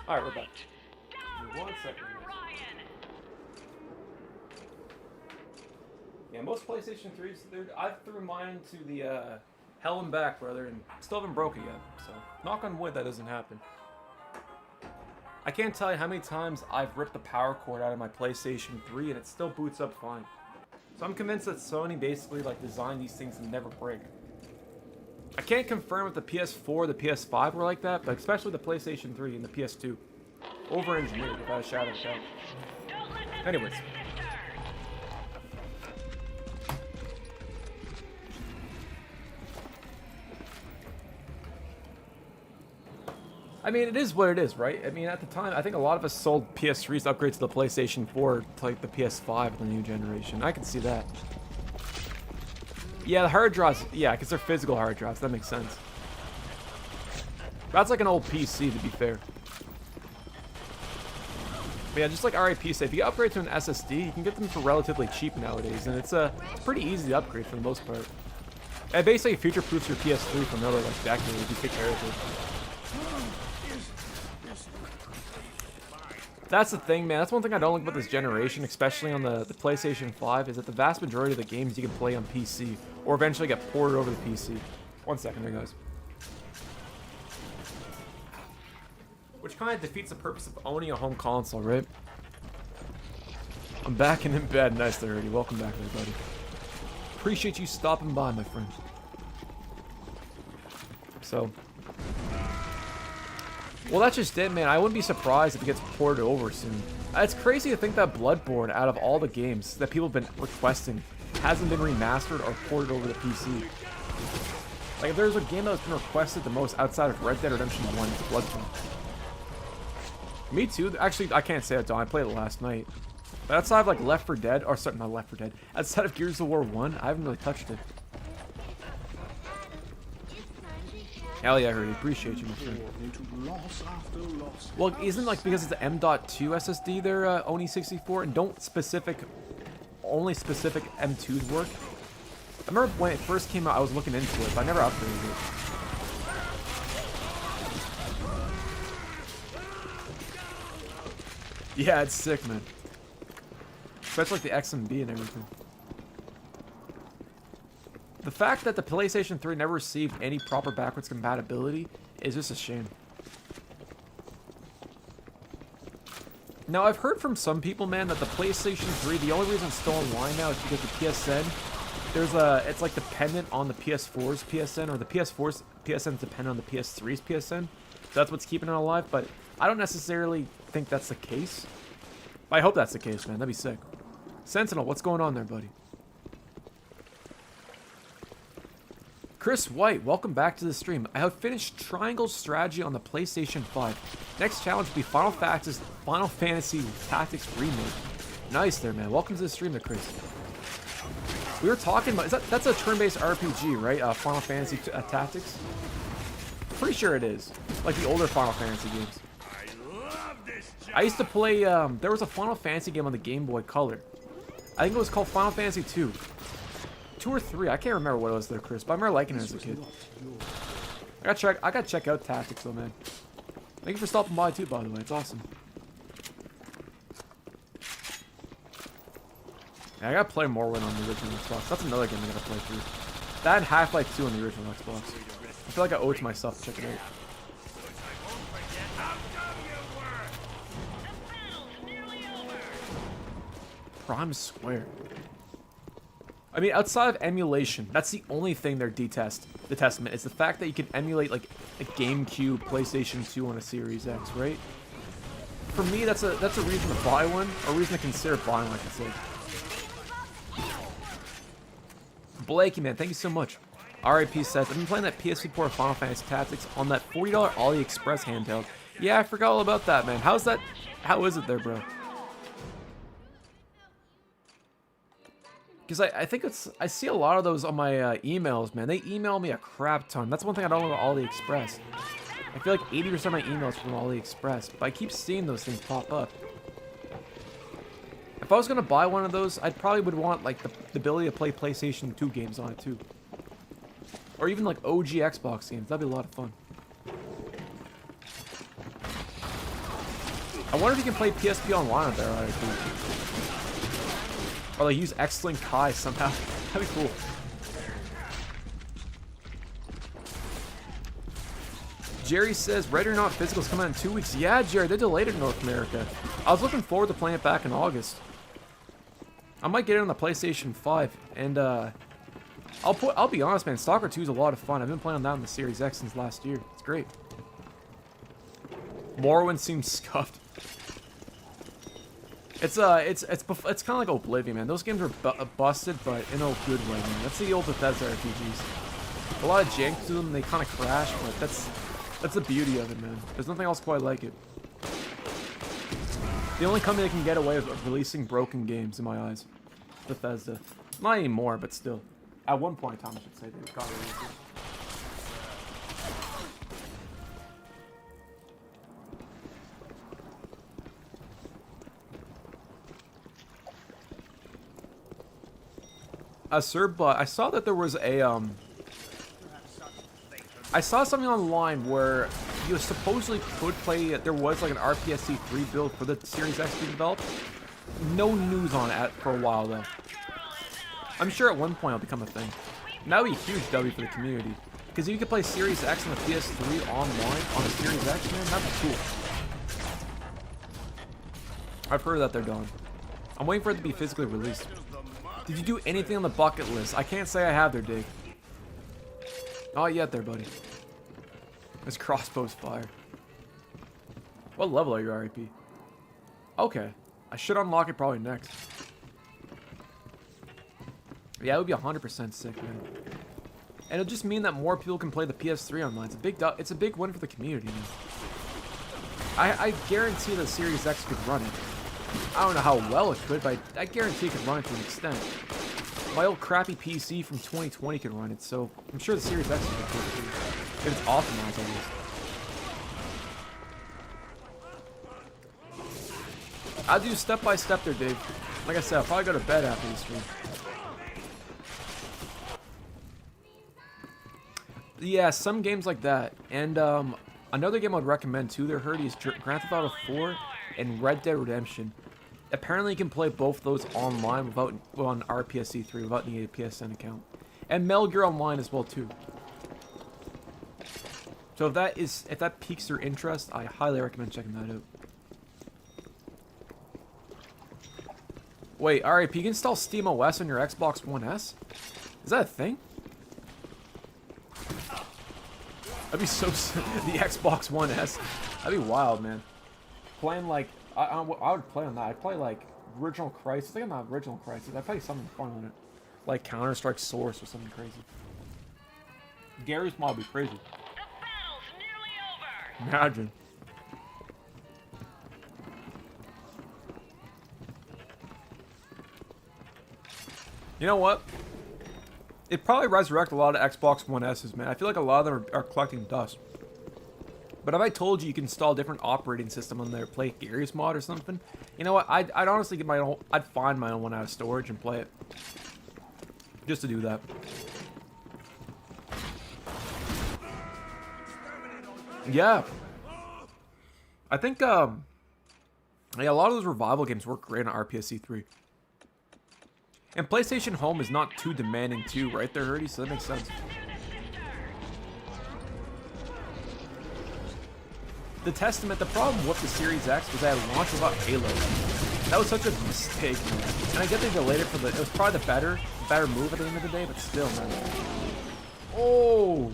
Speaker 3: Alright, we're back. Give me 1 second. Yeah, most PlayStation 3s, I threw mine to the hell and back, brother, and still haven't broke it yet. So, knock on wood that doesn't happen. I can't tell you how many times I've ripped the power cord out of my PlayStation 3 and it still boots up fine. So I'm convinced that Sony basically designed these things to never break. I can't confirm if the PS4 or the PS5 were like that, but especially the PlayStation 3 and the PS2. Over-engineered, without a shadow of a doubt. Anyways. I mean, it is what it is, right? I mean, at the time, I think a lot of us sold PS3s to upgrade to the PlayStation 4 to like the PS5 of the new generation. I can see that. Yeah, the hard drives, yeah, because they're physical hard drives. That makes sense. That's like an old PC, to be fair. But yeah, just like RIP said, if you upgrade to an SSD, you can get them for relatively cheap nowadays, and it's pretty easy to upgrade for the most part. It basically future-proofs your PS3 for another like decade if you take care of it. That's the thing, man. That's one thing I don't like about this generation, especially on the PlayStation 5, is that the vast majority of the games you can play on PC, or eventually get ported over the PC. 1 second there, guys. Which kind of defeats the purpose of owning a home console, right? I'm back and in bed. Nice there, Eddie. Welcome back, everybody. Appreciate you stopping by, my friend. So... well, that's just it, man. I wouldn't be surprised if it gets ported over soon. It's crazy to think that Bloodborne, out of all the games that people have been requesting, hasn't been remastered or ported over the PC. Like, if there's a game that's been requested the most outside of Red Dead Redemption 1, it's Bloodborne. Me too. Actually, I can't say that, Don. I played it last night. But outside of, like, Left 4 Dead, or sorry, not Left 4 Dead, outside of Gears of War 1, I haven't really touched it. Hell yeah, I heard it. Appreciate you, my friend. Well, isn't like because it's an M.2 SSD there, Oni 64, and don't only specific M2s work? I remember when it first came out, I was looking into it, but I never upgraded it. Yeah, it's sick, man. Especially like the XMB and everything. The fact that the PlayStation 3 never received any proper backwards compatibility It's just a shame. Now, I've heard from some people, man, that the PlayStation 3, the only reason it's still online now is because the PSN, it's like dependent on the PS4's PSN, or the PS4's PSN is dependent on the PS3's PSN. So that's what's keeping it alive, but I don't necessarily think that's the case. I hope that's the case, man. That'd be sick. Sentinel, what's going on there, buddy? Chris White, welcome back to the stream. I have finished Triangle Strategy on the PlayStation 5. Next challenge will be Final Fantasy Tactics Remake. Nice there, man. Welcome to the stream there, Chris. We were talking about... That's a turn-based RPG, right? Final Fantasy Tactics? Pretty sure it is. Like the older Final Fantasy games. I used to play... there was a Final Fantasy game on the Game Boy Color. I think it was called Final Fantasy 2. 2 or 3, I can't remember what it was there, Chris, but I remember liking it as a kid. I gotta check out Tactics though, man. Thank you for stopping by too, by the way. It's awesome. Yeah, I gotta play Morrowind on the original Xbox. That's another game I gotta play through. That and Half-Life 2 on the original Xbox. I feel like I owe it to myself to check it out. Prime Square. I mean, outside of emulation, that's the only thing they're the testament. It's the fact that you can emulate, like, a GameCube, PlayStation 2 on a Series X, right? For me, that's a reason to buy one, or a reason to consider buying one, I should say. Blakey, man, thank you so much. RIP says, I've been playing that PS4 Final Fantasy Tactics on that $40 AliExpress handheld. Yeah, I forgot all about that, man. How is it there, bro? Because I think I see a lot of those on my emails, man. They email me a crap ton. That's one thing I don't know about AliExpress. I feel like 80% of my emails from AliExpress, but I keep seeing those things pop up. If I was going to buy one of those, I probably would want like the ability to play PlayStation 2 games on it too. Or even like OG Xbox games. That'd be a lot of fun. I wonder if you can play PSP online on there, right? Or like use XLINK Kai somehow. That'd be cool. Jerry says, Ready or Not Physical's coming out in 2 weeks. Yeah, Jerry, they delayed it in North America. I was looking forward to playing it back in August. I might get it on the PlayStation 5, and I'll be honest, man. Stalker 2 is a lot of fun. I've been playing on that on the Series X since last year. It's great. Morrowind seems scuffed. It's kind of like Oblivion, man. Those games are busted, but in a good way, man. That's the old Bethesda RPGs. A lot of jank to them, they kind of crash, but that's the beauty of it, man. There's nothing else quite like it. The only company that can get away with releasing broken games, in my eyes, Bethesda. Not anymore, but still. At one point in time, I should say, they got released. But I saw that there was a, I saw something online where you supposedly could play, there was like an RPSC 3 build for the Series X being developed. No news on it for a while though. I'm sure at one point it'll become a thing. And that would be a huge W for the community. Because if you could play Series X and the PS3 online on a Series X, man, that'd be cool. I've heard that they're done. I'm waiting for it to be physically released. Did you do anything on the bucket list? I can't say I have there, Dave. Not yet there, buddy. This crossbow's fire. What level are you, RIP? Okay. I should unlock it probably next. Yeah, it would be 100% sick, man. And it'll just mean that more people can play the PS3 online. It's a big win for the community, man. I guarantee the Series X could run it. I don't know how well it could, but I guarantee it could run it to an extent. My old crappy PC from 2020 can run it, so I'm sure the Series X can do it too. If it's optimized, at least. I'll do step by step there, Dave. Like I said, I'll probably go to bed after this stream. Yeah, some games like that. And another game I'd recommend too, there heard, is Grand Theft Auto 4 and Red Dead Redemption. Apparently you can play both of those online without, well, on RPSC 3 without needing a PSN account. And Metal Gear Online as well too. So if that piques your interest, I highly recommend checking that out. Wait, RIP, you can install Steam OS on your Xbox One S? Is that a thing? That'd be so sick. The Xbox One S. That'd be wild, man. Playing like I would play on that. I'd play like original Crysis. I think I'm not original Crysis. I'd play something fun on it. Like Counter-Strike Source or something crazy. Gary's mod would be crazy. Imagine. You know what? It probably resurrect a lot of Xbox One S's, man. I feel like a lot of them are collecting dust. But if I told you you can install a different operating system on there, play Gary's mod or something, you know what? I'd honestly get my own. I'd find my own one out of storage and play it. Just to do that. Yeah. I think yeah, a lot of those revival games work great on RPSC 3. And PlayStation Home is not too demanding too, right there, Herdy? So that makes sense. The Testament, the problem with the Series X was that it launched without Halo. That was such a mistake, man. And I get they delayed it for it was probably the better move at the end of the day, but still, man. Oh!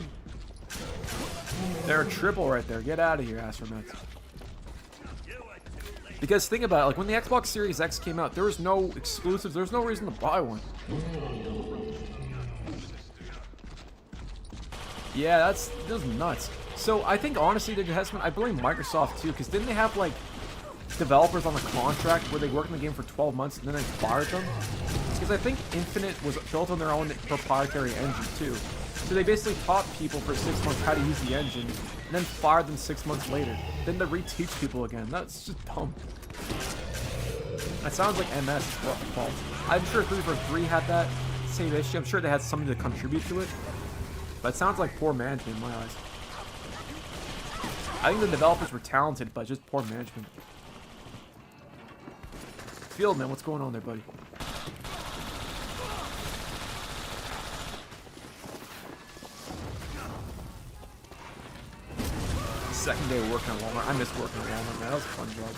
Speaker 3: They're a triple right there. Get out of here, Astromets. Because think about it, like when the Xbox Series X came out, there was no exclusives, there was no reason to buy one. Yeah, that was nuts. So I think honestly, the Testament, I blame Microsoft too, because didn't they have like developers on the contract where they worked in the game for 12 months and then they fired them? Because I think Infinite was built on their own proprietary engine too. So they basically taught people for 6 months how to use the engine, and then fired them 6 months later. Then they reteach people again. That's just dumb. That sounds like MS fault. I'm sure 343 had that same issue. I'm sure they had something to contribute to it. But it sounds like poor management in my eyes. I think the developers were talented, but just poor management. Field, man, what's going on there, buddy? Second day of working at Walmart. I miss working at Walmart, man. That was a fun job.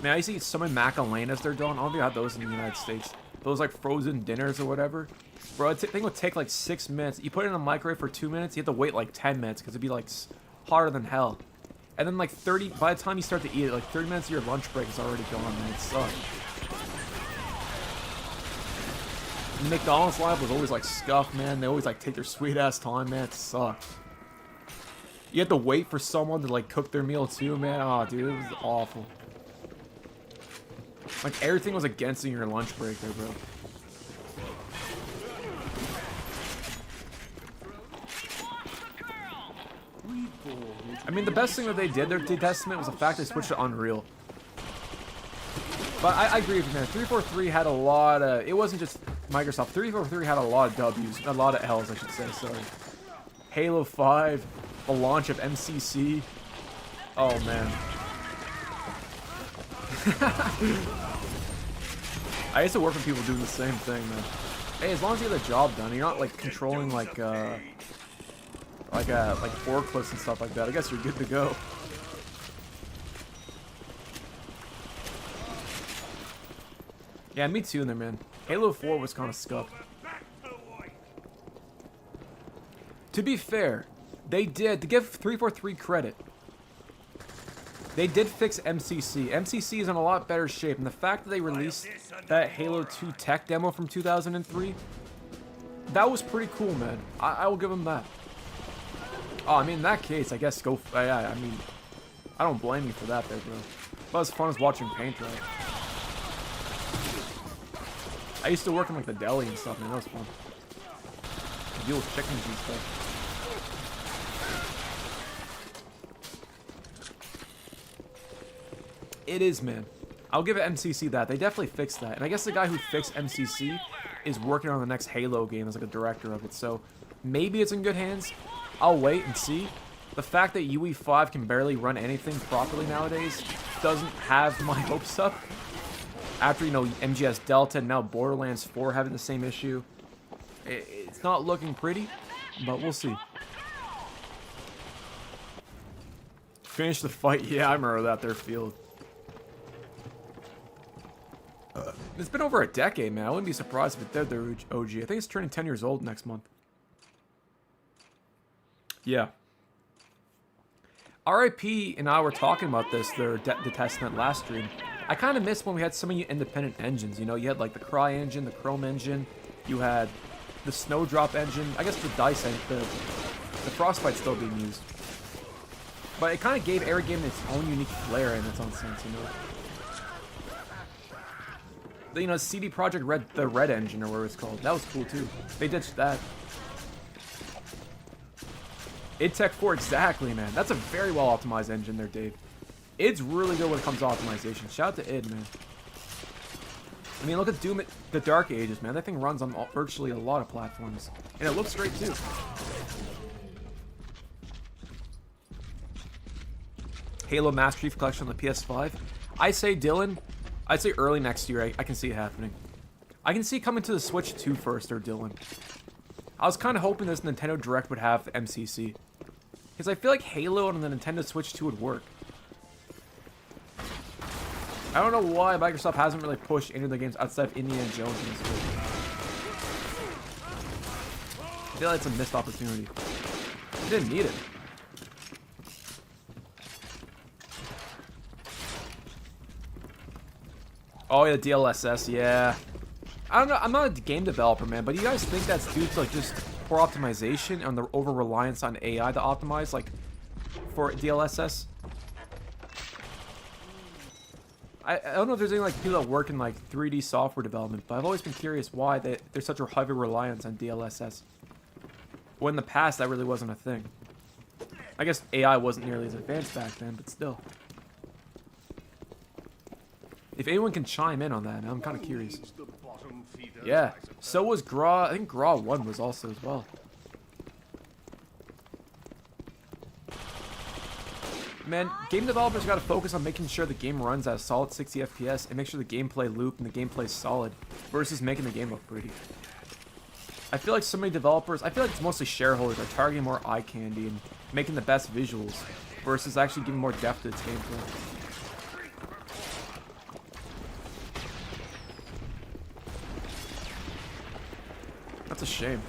Speaker 3: Man, I used to eat so many Macarenas they're doing. I don't think I had those in the United States. Those like frozen dinners or whatever. Bro, I think it would take like 6 minutes. You put it in a microwave for 2 minutes, you have to wait like 10 minutes because it'd be like hotter than hell. And then like 30, by the time you start to eat it, like 30 minutes of your lunch break is already gone, man. It sucks. The McDonald's life was always like scuffed, man. They always like take their sweet ass time, man. It sucked. You had to wait for someone to like cook their meal too, man. Oh, dude, it was awful. Like everything was against your lunch break there, bro. I mean, the best thing that they did, their Testament, was the fact they switched to Unreal. But I agree with you, man. 343 had a lot of... It wasn't just Microsoft. 343 had a lot of W's. A lot of L's, I should say. Sorry. Halo 5. The launch of MCC. Oh, man. I used to work with people doing the same thing, man. Hey, as long as you get the job done, you're not, like, controlling, like forklifts and stuff like that, I guess you're good to go. Yeah, me too in there, man. Halo 4 was kind of scuffed. To be fair, they did, to give 343 credit, they did fix MCC. MCC is in a lot better shape, and the fact that they released that Halo 2 tech demo from 2003, that was pretty cool, man. I will give them that. Oh, I mean, in that case, I guess go... Yeah, I mean, I don't blame you for that there, bro. But as fun as watching paint dry. I used to work in, like, the deli and stuff, man. That was fun. Deal with chickens and stuff. It is, man. I'll give it MCC that. They definitely fixed that. And I guess the guy who fixed MCC is working on the next Halo game as, like, a director of it. So, maybe it's in good hands. I'll wait and see. The fact that UE5 can barely run anything properly nowadays doesn't have my hopes up. After, you know, MGS Delta and now Borderlands 4 having the same issue. It's not looking pretty. but we'll see. Finish the fight. Yeah, I remember that there field. It's been over a decade, man. I wouldn't be surprised if they're their OG. I think it's turning 10 years old next month. Yeah. RIP and I were talking about this, the Testament last stream. I kind of miss when we had so many independent engines. You know, you had like the Cry engine, the Chrome engine. You had the Snowdrop engine. I guess the Dice engine, the Frostbite's still being used. But it kind of gave every game its own unique flair in its own sense, you know. You know, CD Projekt Red, the Red engine or whatever it's called. That was cool too. They ditched that. id Tech 4, exactly, man. That's a very well optimized engine there, Dave. Id's really good when it comes to optimization. Shout out to id, man. I mean, look at Doom, the Dark Ages, man. That thing runs on virtually a lot of platforms, and it looks great too. Halo Master Chief Collection on the PS5. I say, Dylan, I'd say early next year. I can see it happening. I can see it coming to the Switch 2 first, or Dylan. I was kind of hoping this Nintendo Direct would have MCC. Because I feel like Halo on the Nintendo Switch 2 would work. I don't know why Microsoft hasn't really pushed any of the games outside of Indiana Jones in this Switch. I feel like it's a missed opportunity. You didn't need it. Oh yeah, DLSS, yeah. I don't know, I'm not a game developer, man, but you guys think that's due to like just poor optimization and the over-reliance on AI to optimize, like, for DLSS? I don't know if there's any like people that work in like 3D software development, but I've always been curious why there's such a heavy reliance on DLSS. When in the past, that really wasn't a thing. I guess AI wasn't nearly as advanced back then, but still. If anyone can chime in on that, man, I'm kind of curious. Yeah, so was GRAW. I think GRAW 1 was also as well. Man, game developers got to focus on making sure the game runs at a solid 60 FPS and make sure the gameplay loop and the gameplay is solid versus making the game look pretty. I feel like so many developers, I feel like it's mostly shareholders, are targeting more eye candy and making the best visuals versus actually giving more depth to its gameplay. That's a shame.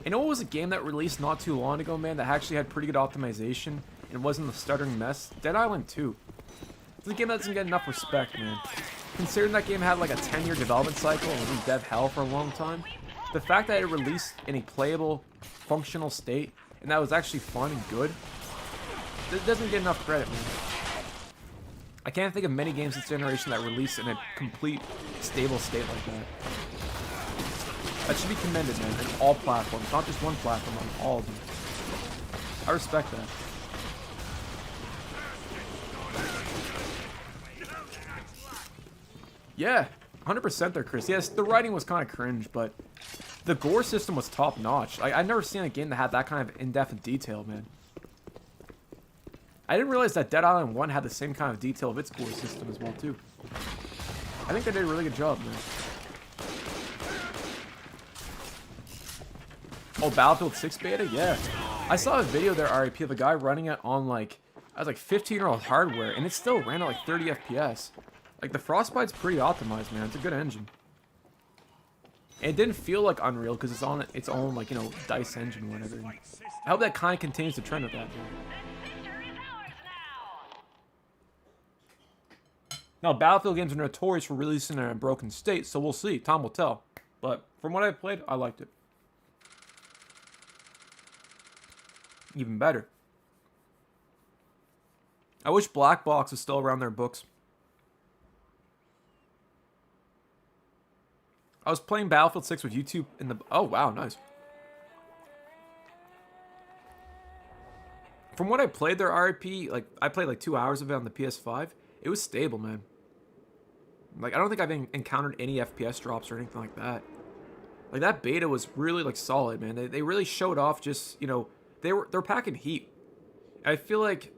Speaker 3: You know what was a game that released not too long ago, man, that actually had pretty good optimization and wasn't a stuttering mess? Dead Island 2. It's a game that doesn't get enough respect, man. Considering that game had like a 10-year development cycle and was in dev hell for a long time, the fact that it released in a playable, functional state and that was actually fun and good, it doesn't get enough credit, man. I can't think of many games this generation that released in a complete, stable state like that. That should be commended, man, on all platforms, not just one platform, on all of them. I respect that. Yeah, 100% there, Chris. Yes, the writing was kind of cringe, but the gore system was top-notch. I've never seen a game that had that kind of in-depth detail, man. I didn't realize that Dead Island 1 had the same kind of detail of its gore system as well, too. I think they did a really good job, man. Oh, Battlefield 6 beta? Yeah. I saw a video there, RIP, of a guy running it on, like, I was like 15-year-old hardware, and it still ran at, like, 30 FPS. Like, the Frostbite's pretty optimized, man. It's a good engine. And it didn't feel like Unreal, because it's on its own, like, you know, DICE engine or whatever. I hope that kind of continues the trend of that, man. Now, Battlefield games are notorious for releasing in a broken state, so we'll see. Time will tell. But, from what I've played, I liked it. Even better. I wish Black Box was still around their books. I was playing Battlefield 6 with YouTube in the... Oh, wow, nice. From what I played there, RIP, like, I played like 2 hours of it on the PS5. It was stable, man. Like, I don't think I've encountered any FPS drops or anything like that. Like, that beta was really, like, solid, man. They really showed off just, you know... They're packing heat. I feel like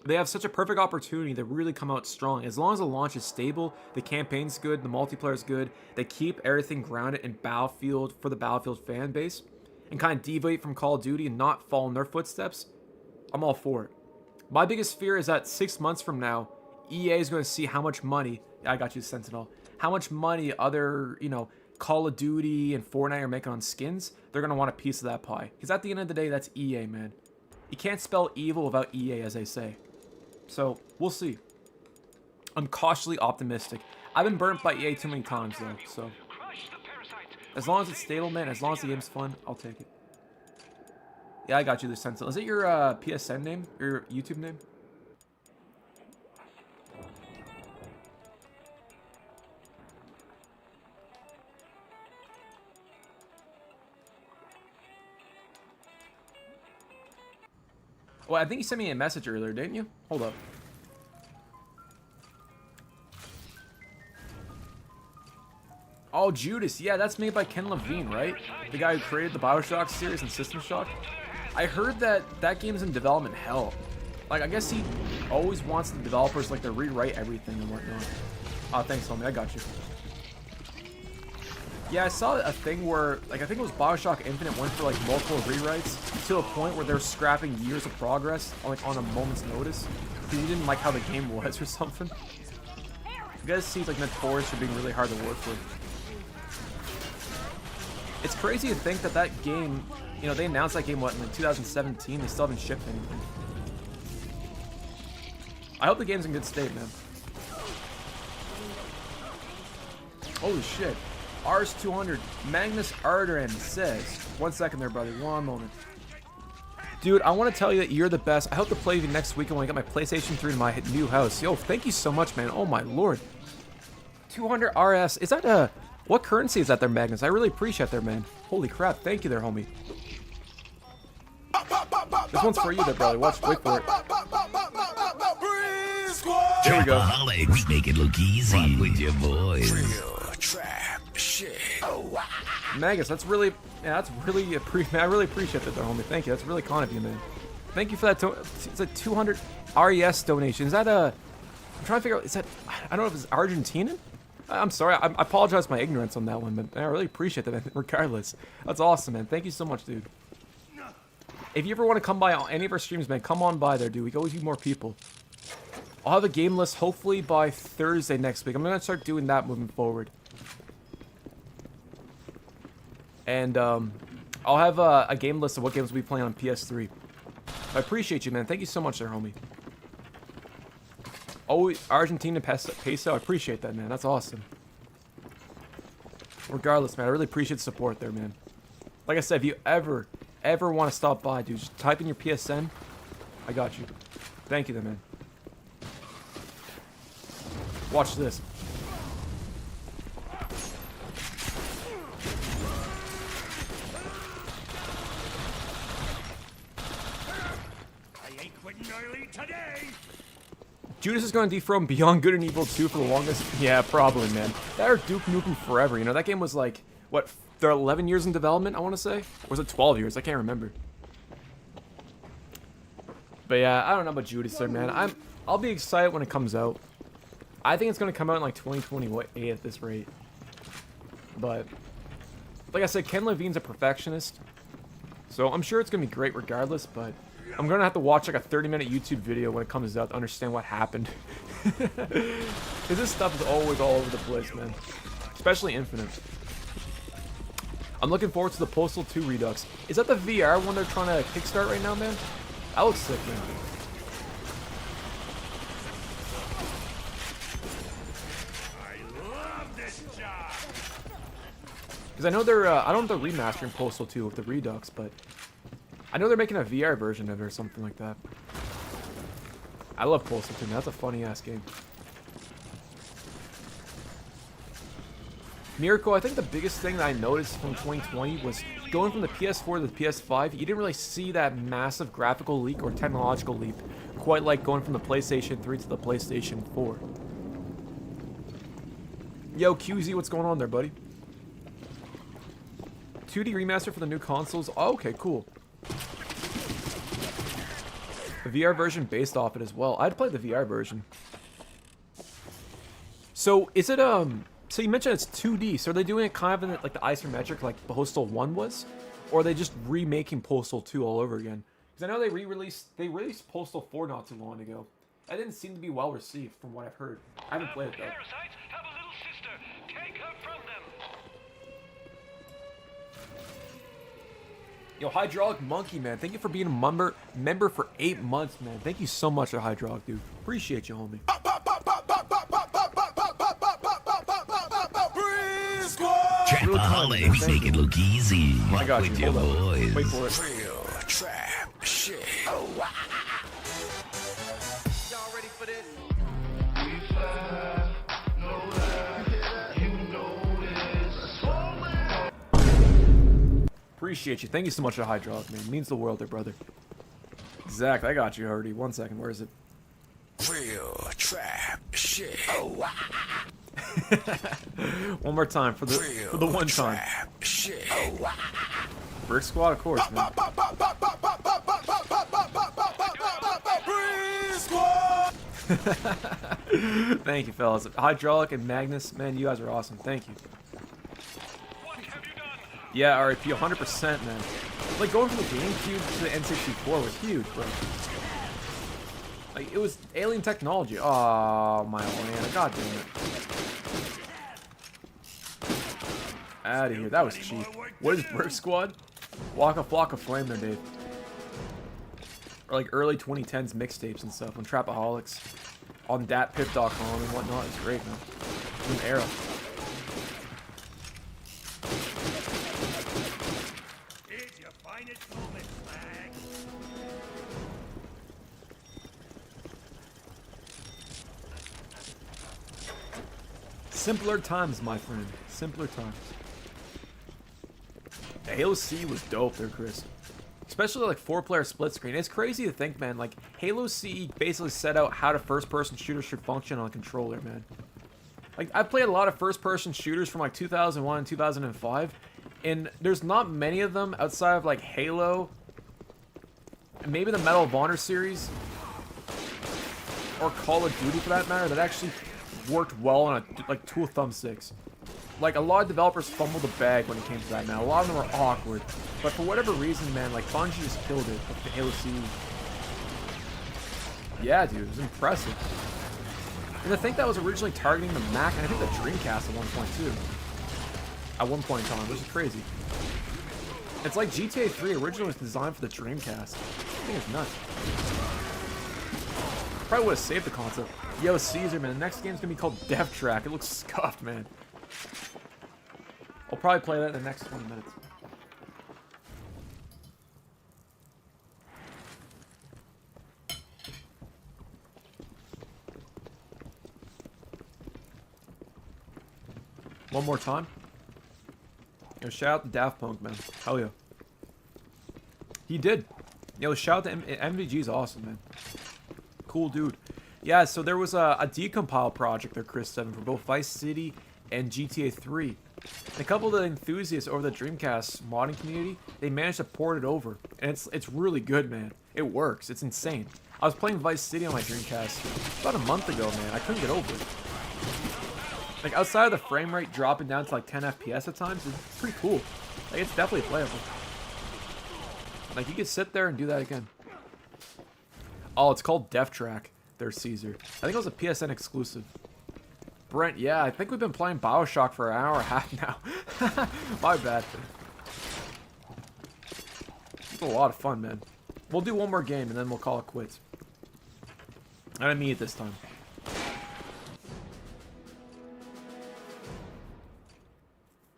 Speaker 3: they have such a perfect opportunity to really come out strong. As long as the launch is stable, the campaign's good, the multiplayer is good, they keep everything grounded in Battlefield for the Battlefield fan base. and kind of deviate from Call of Duty and not follow in their footsteps, I'm all for it. My biggest fear is that 6 months from now, EA is going to see how much money, I got you, Sentinel, how much money other, you know, Call of Duty and Fortnite are making on skins. They're going to want a piece of that pie. Because at the end of the day, that's EA, man. You can't spell evil without EA, as they say. So, we'll see. I'm cautiously optimistic. I've been burnt by EA too many times, though, so. As long as it's stable, man, as long as the game's fun, I'll take it. Yeah, I got you, the Sentinel. Is it your PSN name? Your YouTube name? Well, I think you sent me a message earlier, didn't you? Hold up. Oh, Judas. Yeah, that's made by Ken Levine, right? The guy who created the Bioshock series and System Shock. I heard that that game's in development hell. Like, I guess he always wants the developers, like, to rewrite everything and whatnot. Oh, thanks, homie. I got you. Yeah, I saw a thing where, like, I think it was Bioshock Infinite went for, like, multiple rewrites to a point where they're scrapping years of progress, like, on a moment's notice. Because he didn't like how the game was or something. You guys seem like notorious for being really hard to work with. It's crazy to think that that game, you know, they announced that game, what, in like 2017? They still haven't shipped anything. I hope the game's in good state, man. Holy shit. Rs200, Magnus Ardern says, 1 second there, brother, 1 moment. Dude, I want to tell you that you're the best. I hope to play with you next weekend when I get my PlayStation 3 in my new house. Yo, thank you so much, man. Oh my lord. 200 RS. Is that a... What currency is that there, Magnus? I really appreciate that, man. Holy crap. Thank you there, homie. This one's for you there, brother. Wait for it. Here we go.
Speaker 1: Trapaholic, we make it look easy. Rock with your boys.
Speaker 5: Real trap shit.
Speaker 3: Magus, that's really, yeah, that's really, man, I really appreciate that there, homie. Thank you. That's really kind of you, man. Thank you for that. It's a 200 RES donation. Is that a, I'm trying to figure out, is that, I don't know if it's Argentinian? I'm sorry. I apologize for my ignorance on that one, but I really appreciate that, man, regardless. That's awesome, man. Thank you so much, dude. If you ever want to come by on any of our streams, man, come on by there, dude. We can always use more people. I'll have a game list hopefully by Thursday next week. I'm going to start doing that moving forward. And I'll have a game list of what games we play on PS3. I appreciate you, man. Thank you so much there, homie. Oh, Argentina peso. I appreciate that, man. That's awesome. Regardless, man, I really appreciate the support there, man. Like I said, if you ever want to stop by, dude, just type in your PSN. I got you. Thank you, then, man. Watch this.
Speaker 2: I ain't quitting early today.
Speaker 3: Judas is going to dethrone Beyond Good and Evil 2 for the longest. Yeah, probably, man. That or Duke Nukem Forever. You know, that game was like, what, they're 11 years in development, I want to say? Or was it 12 years? I can't remember. But yeah, I don't know about Judas there, man. I'll be excited when it comes out. I think it's going to come out in like 2028 at this rate. But, like I said, Ken Levine's a perfectionist. So I'm sure it's going to be great regardless, but I'm going to have to watch like a 30-minute YouTube video when it comes out to understand what happened. Because this stuff is always all over the place, man. Especially Infinite. I'm looking forward to the Postal 2 Redux. Is that the VR one they're trying to kickstart right now, man? That looks sick, man. Because I know they're, I don't know if they're remastering Postal 2 with the Redux, but I know they're making a VR version of it or something like that. I love Postal 2, man. That's a funny-ass game. Miracle, I think the biggest thing that I noticed from 2020 was going from the PS4 to the PS5, you didn't really see that massive graphical leap or technological leap, quite like going from the PlayStation 3 to the PlayStation 4. Yo, QZ, what's going on there, buddy? 2D remaster for the new consoles? Oh, okay, cool. The VR version based off it as well. I'd play the VR version. So, is it, so you mentioned it's 2D, so are they doing it kind of in like the isometric like Postal 1 was? or are they just remaking Postal 2 all over again? Because I know they released Postal 4 not too long ago. That didn't seem to be well received from what I've heard. I haven't played it though.
Speaker 2: Parasites have a little sister. Take her from them.
Speaker 3: Yo, Hydraulic Monkey, man. Thank you for being a member for 8 months, man. Thank you so much, Hydraulic, dude. Appreciate you, homie.
Speaker 1: Trapaholic, we make it look easy.
Speaker 3: I got
Speaker 1: with
Speaker 3: you.
Speaker 1: your
Speaker 3: Hold on.
Speaker 1: boys.
Speaker 3: Wait for it.
Speaker 5: Real trap shit.
Speaker 4: Y'all ready for this?
Speaker 3: Appreciate you. Thank you so much, Hydraulic, man. It means the world there, brother. Zach, I got you already. 1 second. Where is it?
Speaker 5: Real trap shit.
Speaker 3: One more time for the one time.
Speaker 5: Trap shit.
Speaker 3: Brick Squad, of course, man. Thank you, fellas. Hydraulic and Magnus, man, you guys are awesome. Thank you. Yeah, RIP, 100%, man. Like, going from the GameCube to the N64 was huge, bro. Like, it was alien technology. Oh, my Atlanta. God damn it. Out of here. That was cheap. What is Brick Squad? Walk a Flock of Flame there, Dave. Or like early 2010s mixtapes and stuff on Trapaholics. On datpiff.com and whatnot. It's great, man. It was an era.
Speaker 2: Here's your finest moment, flag.
Speaker 3: Simpler times, my friend. Simpler times. Halo C was dope there, Chris. Especially like 4-player split screen. It's crazy to think, man. Like, Halo C basically set out how the first-person shooter should function on a controller, man. Like, I've played a lot of first-person shooters from like 2001 and 2005, and there's not many of them outside of like Halo, and maybe the Medal of Honor series, or Call of Duty for that matter, that actually worked well on a, like, dual thumbsticks. Like, a lot of developers fumbled the bag when it came to that, man. A lot of them were awkward. But for whatever reason, man, like, Bungie just killed it with the Halo C. Yeah, dude, it was impressive. And I think that was originally targeting the Mac, and I think the Dreamcast at one point, too. At one point in time, which is crazy. It's like GTA 3 originally was designed for the Dreamcast. I think it's nuts. Probably would have saved the concept. Yo, Caesar, man, the next game's gonna be called Death Track. It looks scuffed, man. I'll probably play that in the next 20 minutes. One more time. Yo, shout out to Daft Punk, man. Hell yeah. He did. Yo, shout out to MVG's awesome, man. Cool dude. Yeah, so there was a decompile project there, Chris 7, for both Vice City and GTA 3. A couple of the enthusiasts over the Dreamcast modding community, they managed to port it over. And it's really good, man. It works. It's insane. I was playing Vice City on my Dreamcast about a month ago, man. I couldn't get over it. Like, outside of the frame rate dropping down to like 10 FPS at times, it's pretty cool. Like, it's definitely playable. Like, you could sit there and do that again. Oh, it's called Death Track. There's Caesar. I think it was a PSN exclusive. Brent, yeah, I think we've been playing Bioshock for an hour and a half now. My bad. It's a lot of fun, man. We'll do one more game and then we'll call it quits. I didn't mean it this time.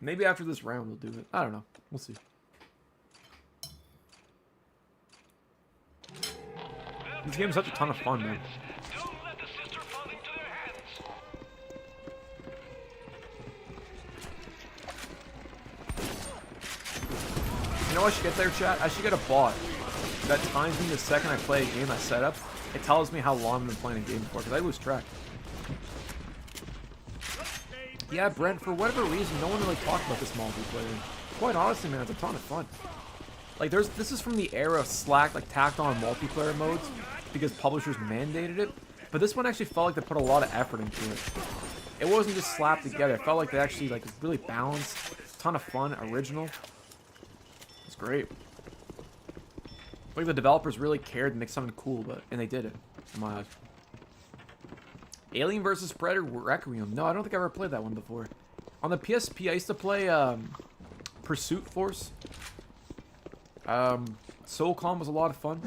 Speaker 3: Maybe after this round we'll do it. I don't know. We'll see. This game's such a ton of fun, man. You know what I should get there, chat? I should get a bot that times me the second I play a game I set up. It tells me how long I've been playing a game for, because I lose track. Yeah, Brent, for whatever reason, no one really talked about this multiplayer. Quite honestly, man, it's a ton of fun. Like, this is from the era of Slack, like, tacked on multiplayer modes, because publishers mandated it. But this one actually felt like they put a lot of effort into it. It wasn't just slapped together. It felt like they actually, like, really balanced. Ton of fun, original. It's great. great. Like the developers really cared to make something cool, and they did it, in my eyes. Alien vs. Predator Requiem. No, I don't think I ever played that one before. On the PSP, I used to play Pursuit Force. SOCOM was a lot of fun.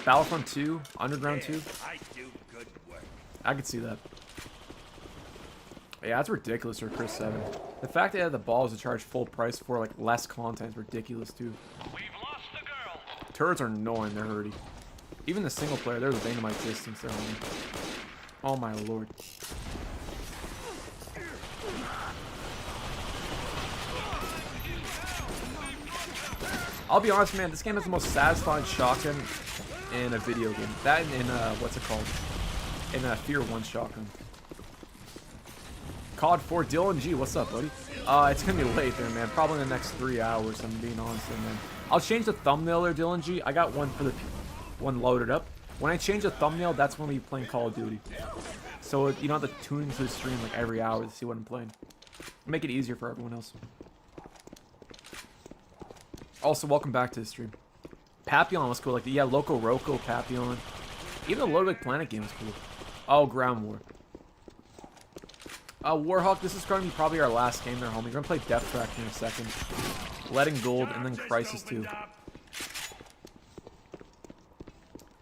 Speaker 3: Battlefront 2, Underground 2. I could see that. Yeah, that's ridiculous for Chris 7. The fact they had the balls to charge full price for like less content is ridiculous too. Turrets are annoying, they're hurty. Even the single player, they're the bane of my existence there, homie. Oh my lord. I'll be honest, man, this game has the most satisfying shotgun in a video game. That and in, what's it called? In Fear 1 shotgun. COD 4, Dylan G, what's up, buddy? It's gonna be late there, man. Probably in the next 3 hours, I'm being honest there, man. I'll change the thumbnail there, Dylan G. I got one for the one loaded up. When I change the thumbnail, that's when we playing Call of Duty. So you don't have to tune into the stream like every hour to see what I'm playing. Make it easier for everyone else. Also, welcome back to the stream. Papillon was cool. Like, yeah, Loco Roco, Papillon. Even the Little Big Planet game was cool. Oh, Ground War. Warhawk, this is going to be probably our last game there, homie. We're going to play Death Track in a second. Letting Gold, and then Crysis 2.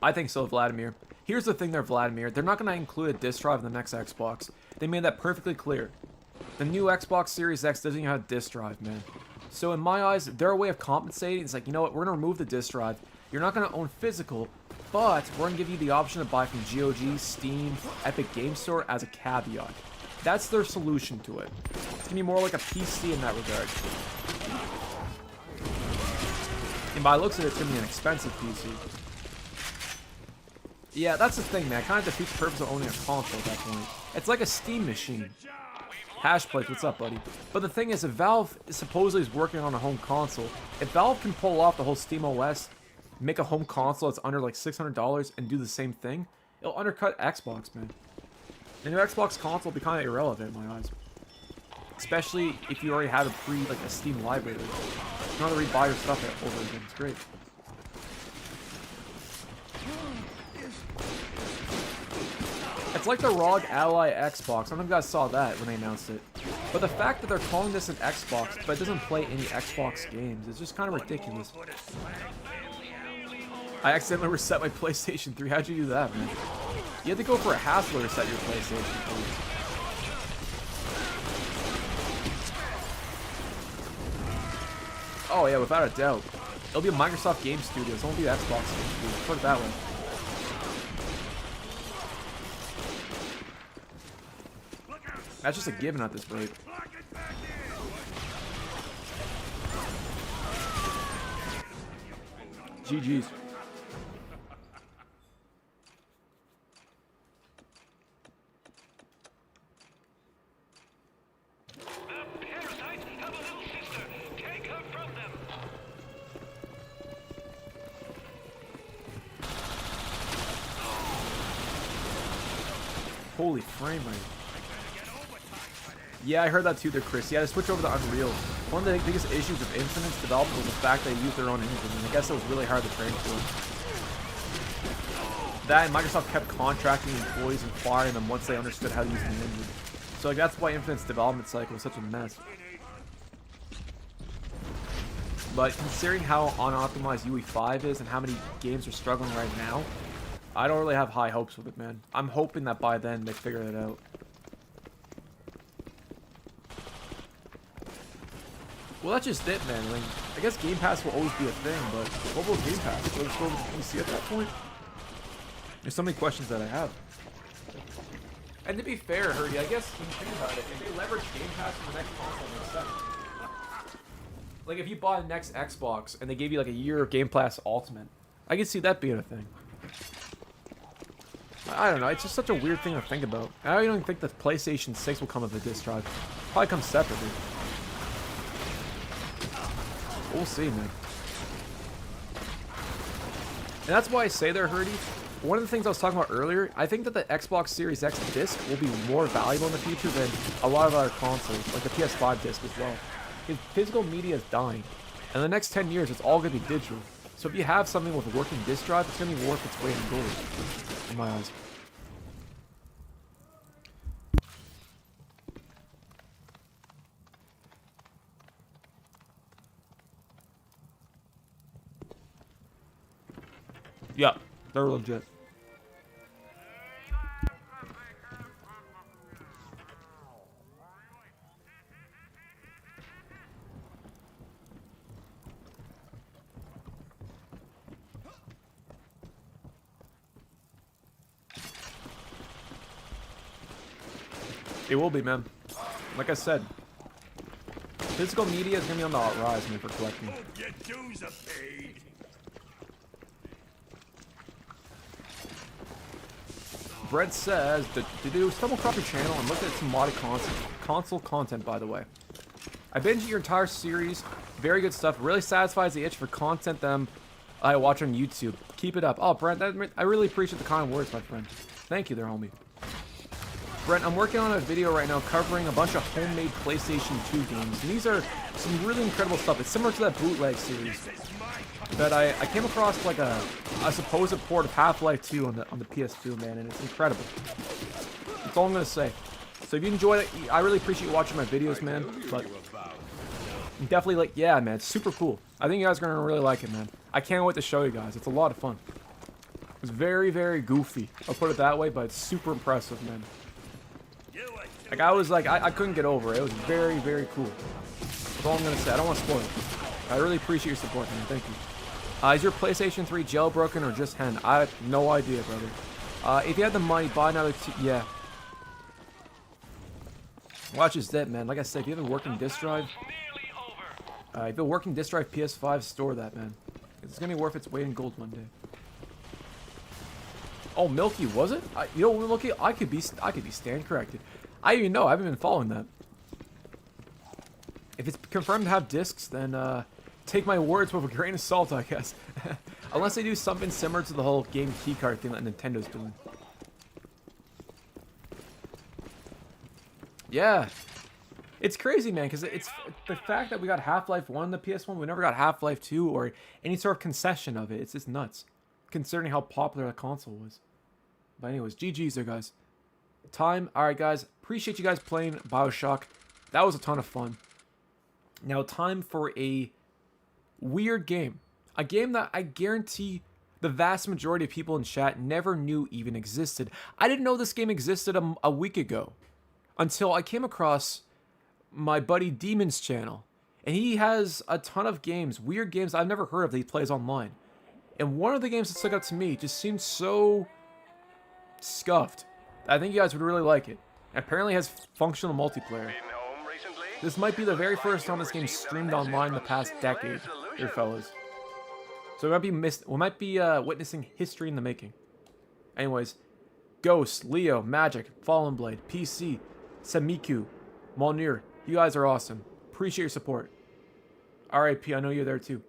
Speaker 3: I think so, Vladimir. Here's the thing there, Vladimir. They're not going to include a disk drive in the next Xbox. They made that perfectly clear. The new Xbox Series X doesn't even have a disk drive, man. So in my eyes, their way of compensating is like, you know what, we're going to remove the disk drive. You're not going to own physical, but we're going to give you the option to buy from GOG, Steam, Epic Game Store as a caveat. That's their solution to it. It's going to be more like a PC in that regard. And by the looks of it, it's going to be an expensive PC. Yeah, that's the thing, man. It kind of defeats the purpose of owning a console at that point. It's like a Steam machine. Hashplates, what's up, buddy? But the thing is, if Valve supposedly is working on a home console, if Valve can pull off the whole Steam OS, make a home console that's under like $600 and do the same thing, it'll undercut Xbox, man. The new Xbox console will be kind of irrelevant in my eyes. Especially if you already have a Steam library. You don't have to rebuy your stuff over again. It's great. It's like the ROG Ally Xbox. I don't know if you guys saw that when they announced it. But the fact that they're calling this an Xbox, but it doesn't play any Xbox games, is just kind of ridiculous. I accidentally reset my PlayStation 3. How'd you do that, man? You had to go for a hassle to reset your PlayStation 3. Oh yeah, without a doubt. It'll be a Microsoft Game Studios. It won't be an Xbox Game Studios. Put it that way. That's just a given at this rate. GG's. Holy frame rate. Yeah, I heard that too there, Chris. Yeah, to switch over to Unreal. One of the biggest issues of Infinite's development was the fact they used their own engine, and I guess it was really hard to train for. That and Microsoft kept contracting employees and firing them once they understood how to use the engine. So like that's why Infinite's development cycle was such a mess. But considering how unoptimized UE5 is and how many games are struggling right now, I don't really have high hopes with it, man. I'm hoping that by then they figure it out. Well, that's just it, man. Like, I guess Game Pass will always be a thing, but what will Game Pass? Will it still be PC at that point? There's so many questions that I have. And to be fair, Hurdy, I guess when you think about it, if they leverage Game Pass for the next console, it makes sense. Like, if you bought the next Xbox and they gave you like a year of Game Pass Ultimate, I could see that being a thing. I don't know, it's just such a weird thing to think about. I don't even think the PlayStation 6 will come with a disc drive. Probably come separately. We'll see, man. And that's why I say there, Hurdy. One of the things I was talking about earlier, I think that the Xbox Series X disc will be more valuable in the future than a lot of other consoles, like the PS5 disc as well. physical media is dying. And the next 10 years, it's all going to be digital. So if you have something with a working disc drive, it's going to be worth its weight in gold, in my eyes. Yeah, they're legit. It will be, man. Like I said, physical media is gonna be on the rise, man, for collecting.
Speaker 5: Your dues are paid.
Speaker 3: Brett says to do stumble across your channel and look at some modded console content, by the way. I binged your entire series. Very good stuff. Really satisfies the itch for content them I watch on YouTube. Keep it up. Oh, Brent, I really appreciate the kind words, my friend. Thank you there, homie. Brent, I'm working on a video right now covering a bunch of homemade PlayStation 2 games. And these are some really incredible stuff. It's similar to that bootleg series that I came across, like a supposed port of Half-Life 2 on the PS2, man, and it's incredible. That's all I'm gonna say. So if you enjoy it, I really appreciate you watching my videos, man. But definitely, like, yeah, man, it's super cool. I think you guys are gonna really like it, man. I can't wait to show you guys. It's a lot of fun. It's very, very goofy. I'll put it that way, but it's super impressive, man. Like, I was like, I couldn't get over it. It was very, very cool. That's all I'm gonna say. I don't want to spoil it. I really appreciate your support, man. Thank you. Is your PlayStation 3 jailbroken or just hen? I have no idea, brother. If you had the money, buy another yeah. Watch is dead, man. Like I said, if you have a working disc drive, if you have a working disc drive PS5, store that, man. It's gonna be worth its weight in gold one day. Oh, Milky, was it? You know, Milky, I could be stand corrected. I didn't even know. I haven't been following that. If it's confirmed to have discs, then take my words with a grain of salt, I guess. Unless they do something similar to the whole game keycard thing that Nintendo's doing. Yeah. It's crazy, man, because it's the fact that we got Half-Life 1 on the PS1, we never got Half-Life 2 or any sort of concession of it. It's just nuts, considering how popular that console was. But anyways, GG's there, guys. Time. Alright, guys. Appreciate you guys playing Bioshock. That was a ton of fun. Now, time for a weird game. A game that I guarantee the vast majority of people in chat never knew even existed. I didn't know this game existed a week ago until I came across my buddy Demon's channel. And he has a ton of games, weird games I've never heard of that he plays online. And one of the games that stuck out to me just seemed so scuffed. I think you guys would really like it. Apparently it has functional multiplayer. This might be the very first time this game's streamed online in the past decade, here fellas. So we might be witnessing history in the making. Anyways, Ghost, Leo, Magic, Fallen Blade, PC, Samiku, Molnir, you guys are awesome. Appreciate your support. RIP, I know you're there too.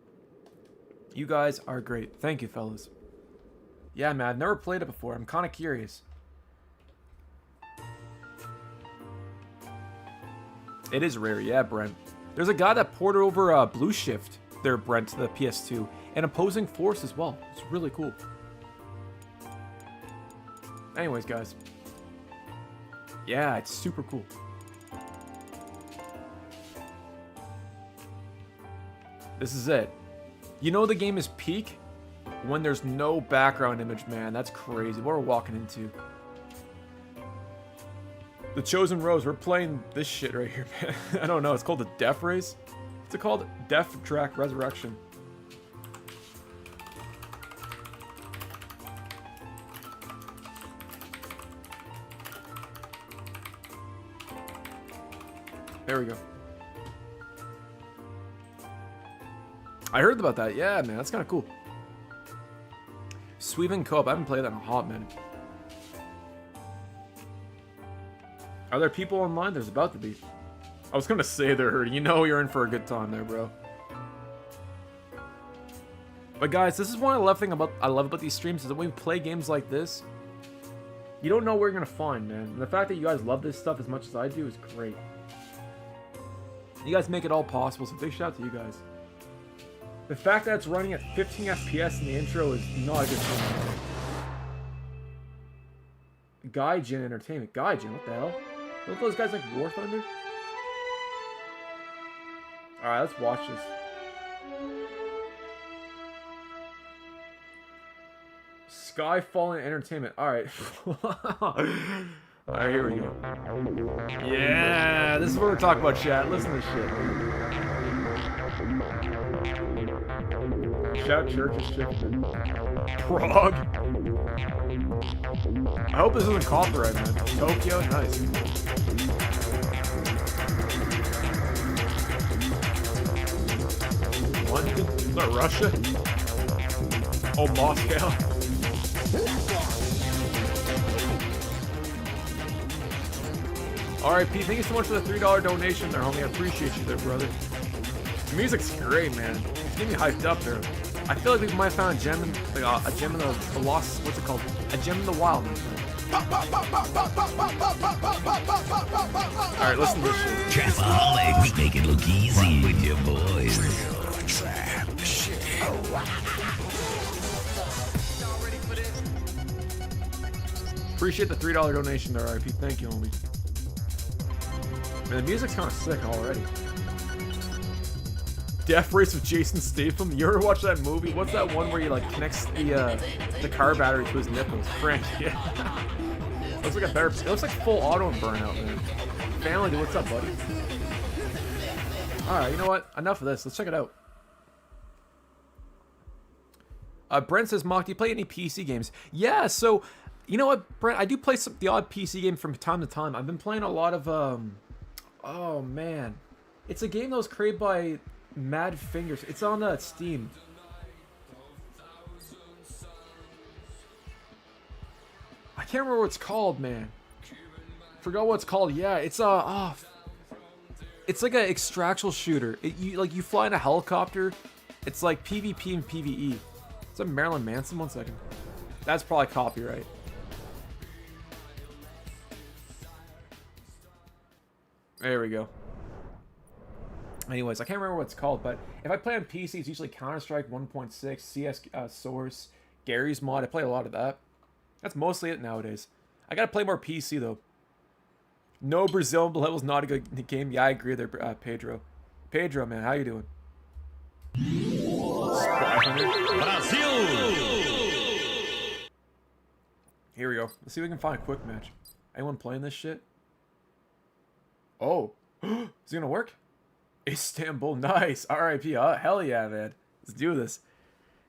Speaker 3: You guys are great. Thank you, fellas. Yeah, man, I've never played it before. I'm kind of curious. It is rare, yeah, Brent. There's a guy that ported over Blue Shift there, Brent, to the PS2. And Opposing Force as well. It's really cool. Anyways, guys. Yeah, it's super cool. This is it. You know the game is peak when there's no background image, man. That's crazy. What we're walking into. The Chosen Rose. We're playing this shit right here, man. I don't know. It's called the Death Race. What's it called? Death Track Resurrection. There we go. I heard about that. Yeah, man. That's kind of cool. Sweven Co-op. I haven't played that in a hot minute. Are there people online? There's about to be. I was gonna say they're hurting. You know you're in for a good time there, bro. But guys, this is one of the thing I love about these streams is that when we play games like this, you don't know where you're gonna find, man. And the fact that you guys love this stuff as much as I do is great. You guys make it all possible, so big shout out to you guys. The fact that it's running at 15 FPS in the intro is not a good thing. Gaijin Entertainment. Gaijin, what the hell? Don't those guys like War Thunder? Alright, let's watch this. Sky Fallen Entertainment. Alright. Alright, here we go. Yeah, this is what we're talking about, chat. Listen to this shit. Shout Church is shifting. Prague. I hope this isn't copyright, man. Tokyo, nice. London? Is that Russia? Oh, Moscow. RIP, thank you so much for the $3 donation there, homie. I appreciate you there, brother. The music's great, man. It's getting me hyped up there. I feel like we might have found a gem in, like a gem in the lost, what's it called? A gem in the wild. Alright, listen to this shit.
Speaker 1: Trapaholic, we make it look easy with your boys.
Speaker 3: Appreciate the $3 donation there, RIP. Thank you, homie. Man, the music's kind of sick already. Death Race with Jason Statham. You ever watch that movie? What's that one where he like connects the car battery to his nipples? Frank, yeah. Looks like a better. It looks like full auto and burnout, man. Family, dude, what's up, buddy? All right, you know what? Enough of this. Let's check it out. Brent says, Mock, do you play any PC games? Yeah, so you know what, Brent? I do play the odd PC game from time to time. I've been playing a lot of oh man, it's a game that was created by Mad Fingers. It's on Steam. I can't remember what it's called, man. Forgot what it's called. Yeah, it's it's like an extraction shooter. You fly in a helicopter. It's like PvP and PvE. Is that Marilyn Manson? 1 second. That's probably copyright. There we go. Anyways, I can't remember what it's called, but if I play on PC, it's usually Counter-Strike 1.6, CS Source, Gary's Mod. I play a lot of that. That's mostly it nowadays. I gotta play more PC, though. No, Brazil level's not a good game. Yeah, I agree there, Pedro. Pedro, man, how you doing? Brazil! Here we go. Let's see if we can find a quick match. Anyone playing this shit? Oh. Is it gonna work? Istanbul, nice. RIP. Hell yeah, man. Let's do this.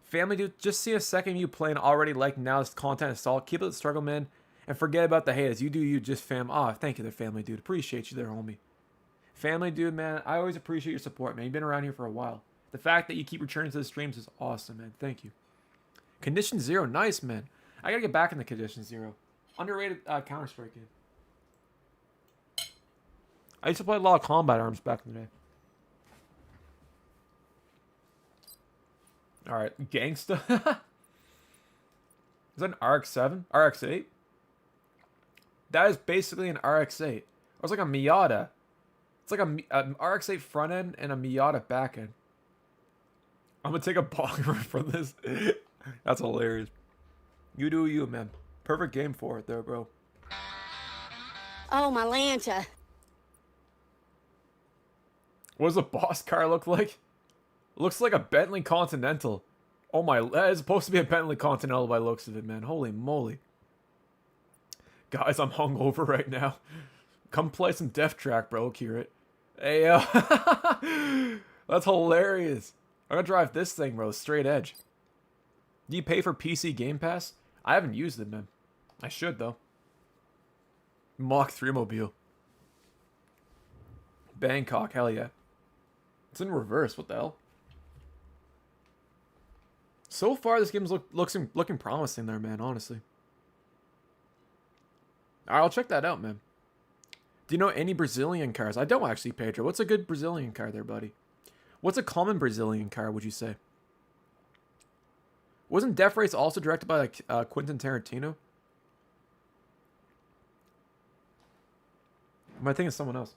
Speaker 3: Family, dude, just see a second of you playing already like now this content is solid. Keep it the struggle, man. And forget about the haters. You do you, just fam. Thank you there, family, dude. Appreciate you there, homie. Family, dude, man. I always appreciate your support, man. You've been around here for a while. The fact that you keep returning to the streams is awesome, man. Thank you. Condition Zero, nice, man. I gotta get back in the Condition Zero. Underrated Counter-Strike game. I used to play a lot of combat arms back in the day. Alright, Gangsta. Is that an RX-7? RX-8? That is basically an RX-8. Or it's like a Miata. It's like an RX-8 front end and a Miata back end. I'm gonna take a bonker from this. That's hilarious. You do you, man. Perfect game for it there, bro.
Speaker 12: Oh, my Lanta.
Speaker 3: What does the boss car look like? It looks like a Bentley Continental. Oh my, that is supposed to be a Bentley Continental by looks of it, man. Holy moly. Guys, I'm hungover right now. Come play some Death Track, bro, Kirit. Hey, that's hilarious. I'm gonna drive this thing, bro, straight edge. Do you pay for PC Game Pass? I haven't used it, man. I should, though. Mach 3 Mobile. Bangkok, hell yeah. It's in reverse, what the hell? So far, this game's looking promising there, man, honestly. Alright, I'll check that out, man. Do you know any Brazilian cars? I don't actually, Pedro. What's a good Brazilian car there, buddy? What's a common Brazilian car, would you say? Wasn't Death Race also directed by like Quentin Tarantino? Am I thinking of someone else?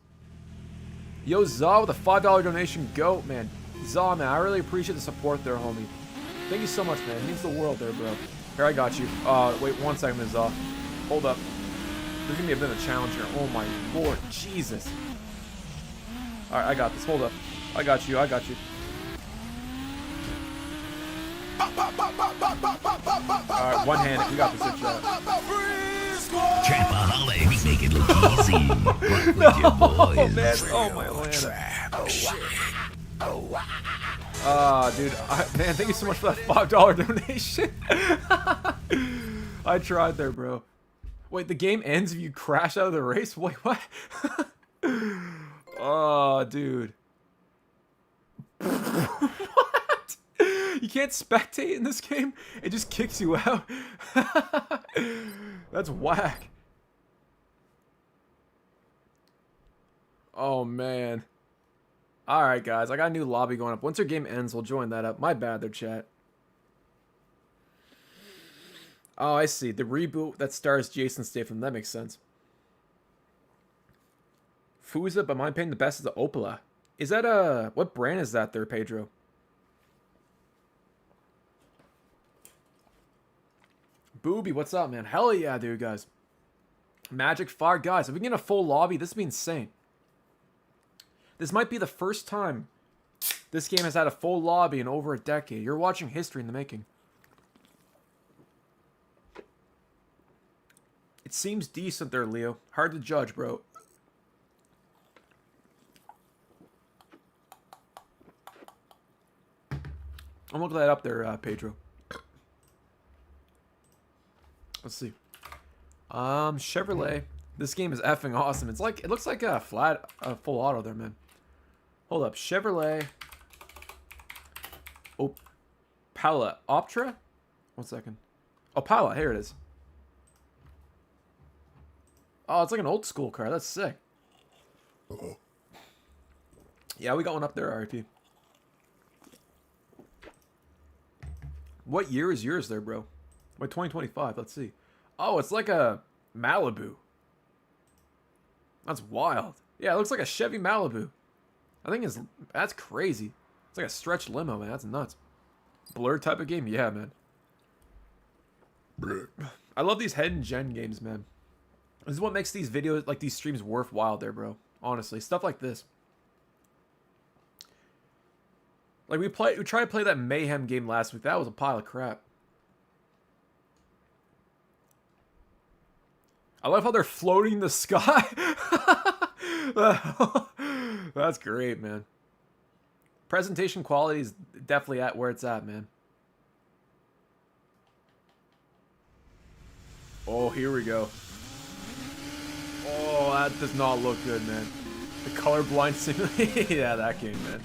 Speaker 3: Yo, Zaw with a $5 donation. Goat, man. Zaw, man, I really appreciate the support there, homie. Thank you so much, man. It means the world there, bro. Here, I got you. Wait 1 second, Zaw. Hold up. There's gonna be a bit of a challenge here. Oh my lord, Jesus. Alright, I got this. Hold up. I got you.
Speaker 5: Trapaholic,
Speaker 3: Alright, one-handed. You got this, chat.
Speaker 1: Trapaholic, we make it look easy. Rock with your boys.
Speaker 3: Oh, man. Oh, my Atlanta. Dude. Man, thank you so much for that $5 donation. I tried there, bro. Wait, the game ends if you crash out of the race? Wait, what? Oh, dude. What? You can't spectate in this game? It just kicks you out? That's whack. Oh, man. Alright, guys. I got a new lobby going up. Once your game ends, we'll join that up. My bad there, chat. Oh, I see. The reboot that stars Jason Statham. That makes sense. Fuza, but my opinion, the best is the Opala. Is that what brand is that there, Pedro? Booby, what's up, man? Hell yeah, dude, guys. Magic Fire, guys. If we get a full lobby, this would be insane. This might be the first time this game has had a full lobby in over a decade. You're watching history in the making. It seems decent there, Leo. Hard to judge, bro. I'm looking that up there, Pedro. Let's see. Chevrolet. This game is effing awesome. It's like, it looks like a full auto there, man. Hold up. Chevrolet. Opala. Optra? 1 second. Opala. Here it is. Oh, it's like an old school car. That's sick. Yeah, we got one up there, RIP. What year is yours there, bro? Wait, 2025. Let's see. Oh, it's like a Malibu. That's wild. Yeah, it looks like a Chevy Malibu. I think that's crazy. It's like a stretch limo, man. That's nuts. Blur type of game? Yeah, man. I love these hidden gen games, man. This is what makes these videos, like these streams, worthwhile there, bro. Honestly, stuff like this. Like we tried to play that Mayhem game last week. That was a pile of crap. I love how they're floating in the sky. That's great, man. Presentation quality is definitely at where it's at, man. Oh, here we go. Oh, that does not look good, man. The colorblind simulator. Yeah, that game, man.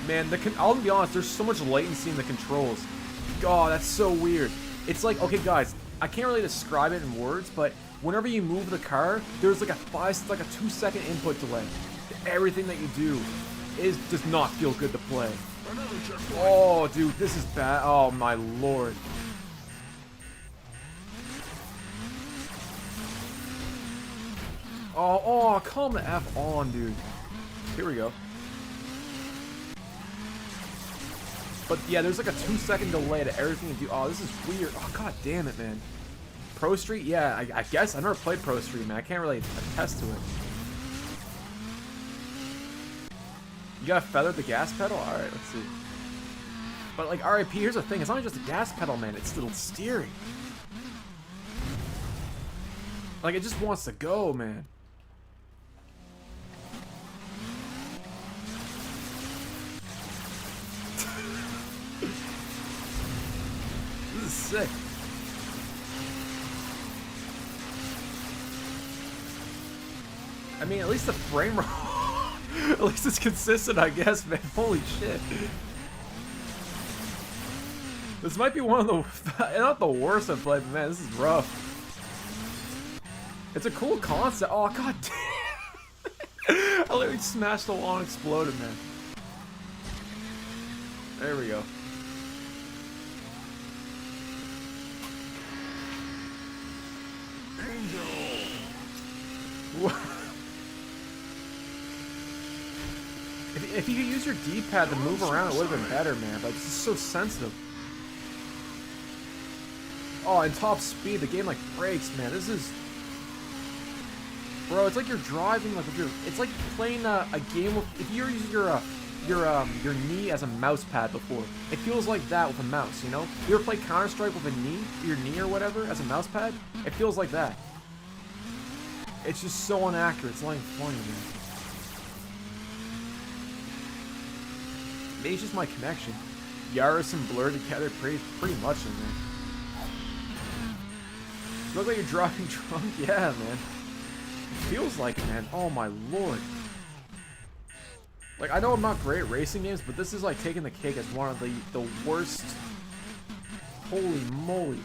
Speaker 3: Man, I'll be honest, there's so much latency in the controls. God, that's so weird. It's like, okay, guys, I can't really describe it in words, but whenever you move the car, there's like a 2-second input delay. Everything that you do does not feel good to play. Oh, dude, this is bad. Oh, my lord. Oh, calm the F on, dude. Here we go. But yeah, there's like a 2-second delay to everything you do. Oh, this is weird. Oh, god damn it, man. Pro Street? Yeah, I guess. I've never played Pro Street, man. I can't really attest to it. You gotta feather the gas pedal? Alright, let's see. But like, RIP, here's the thing. It's not just a gas pedal, man. It's still steering. Like, it just wants to go, man. This is sick. I mean, at least the frame rate, at least it's consistent, I guess, man. Holy shit. This might be one of the, not the worst I've played, but man, this is rough. It's a cool concept. Oh, god damn. I literally smashed the wall and exploded, man. There we go.
Speaker 5: Angel.
Speaker 3: If you could use your D-pad to move around, it would have been better, man. But it's just so sensitive. Oh, and top speed, the game like breaks, man. This is, bro. It's like you're driving, like if you're. It's like playing a game with. If you're using your knee as a mouse pad before, it feels like that with a mouse. You know, you ever play Counter-Strike with a knee, your knee or whatever, as a mouse pad? It feels like that. It's just so inaccurate. It's not even funny, man. Maybe it's just my connection. Yaris and Blur together pretty much in there. You look like you're driving drunk? Yeah, man. It feels like it, man. Oh my lord. Like, I know I'm not great at racing games, but this is like taking the cake as one of the worst. Holy moly.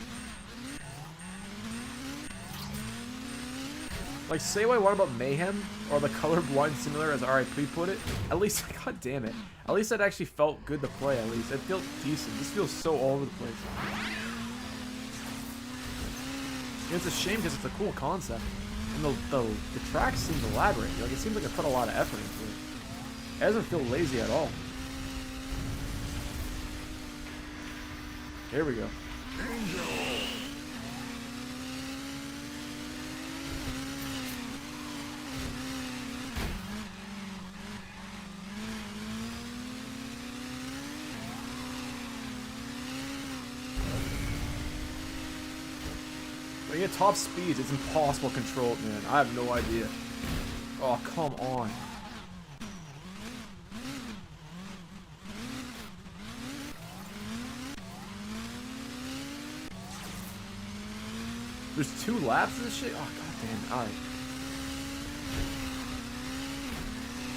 Speaker 3: Like, say what I want about Mayhem, or the Colorblind Simulator, as RIP put it. At least, god damn it. At least it actually felt good to play, at least. It felt decent. This feels so all over the place. And it's a shame because it's a cool concept. And the tracks seem elaborate. Like, it seems like I put a lot of effort into it. It doesn't feel lazy at all. Here we go. When you get top speeds, it's impossible to control it, man. I have no idea. Oh, come on. There's 2 laps of this shit? Oh, god damn. Alright.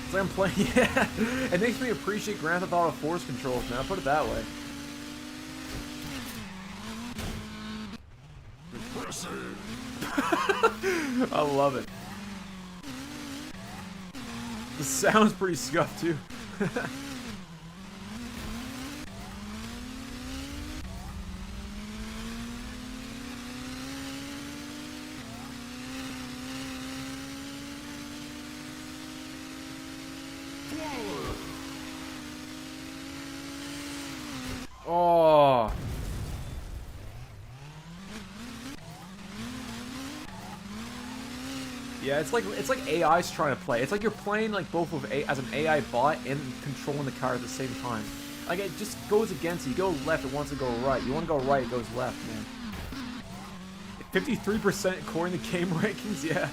Speaker 3: It's like I'm playing, yeah. It makes me appreciate Grand Theft Auto 4's controls, man. I'll put it that way. I love it. The sound's pretty scuffed, too. Oh. Yeah, it's like AI's trying to play. It's like you're playing like both with as an AI bot and controlling the car at the same time. Like it just goes against you. You go left, it wants to go right. You want to go right, it goes left, man. 53% according to game rankings, yeah.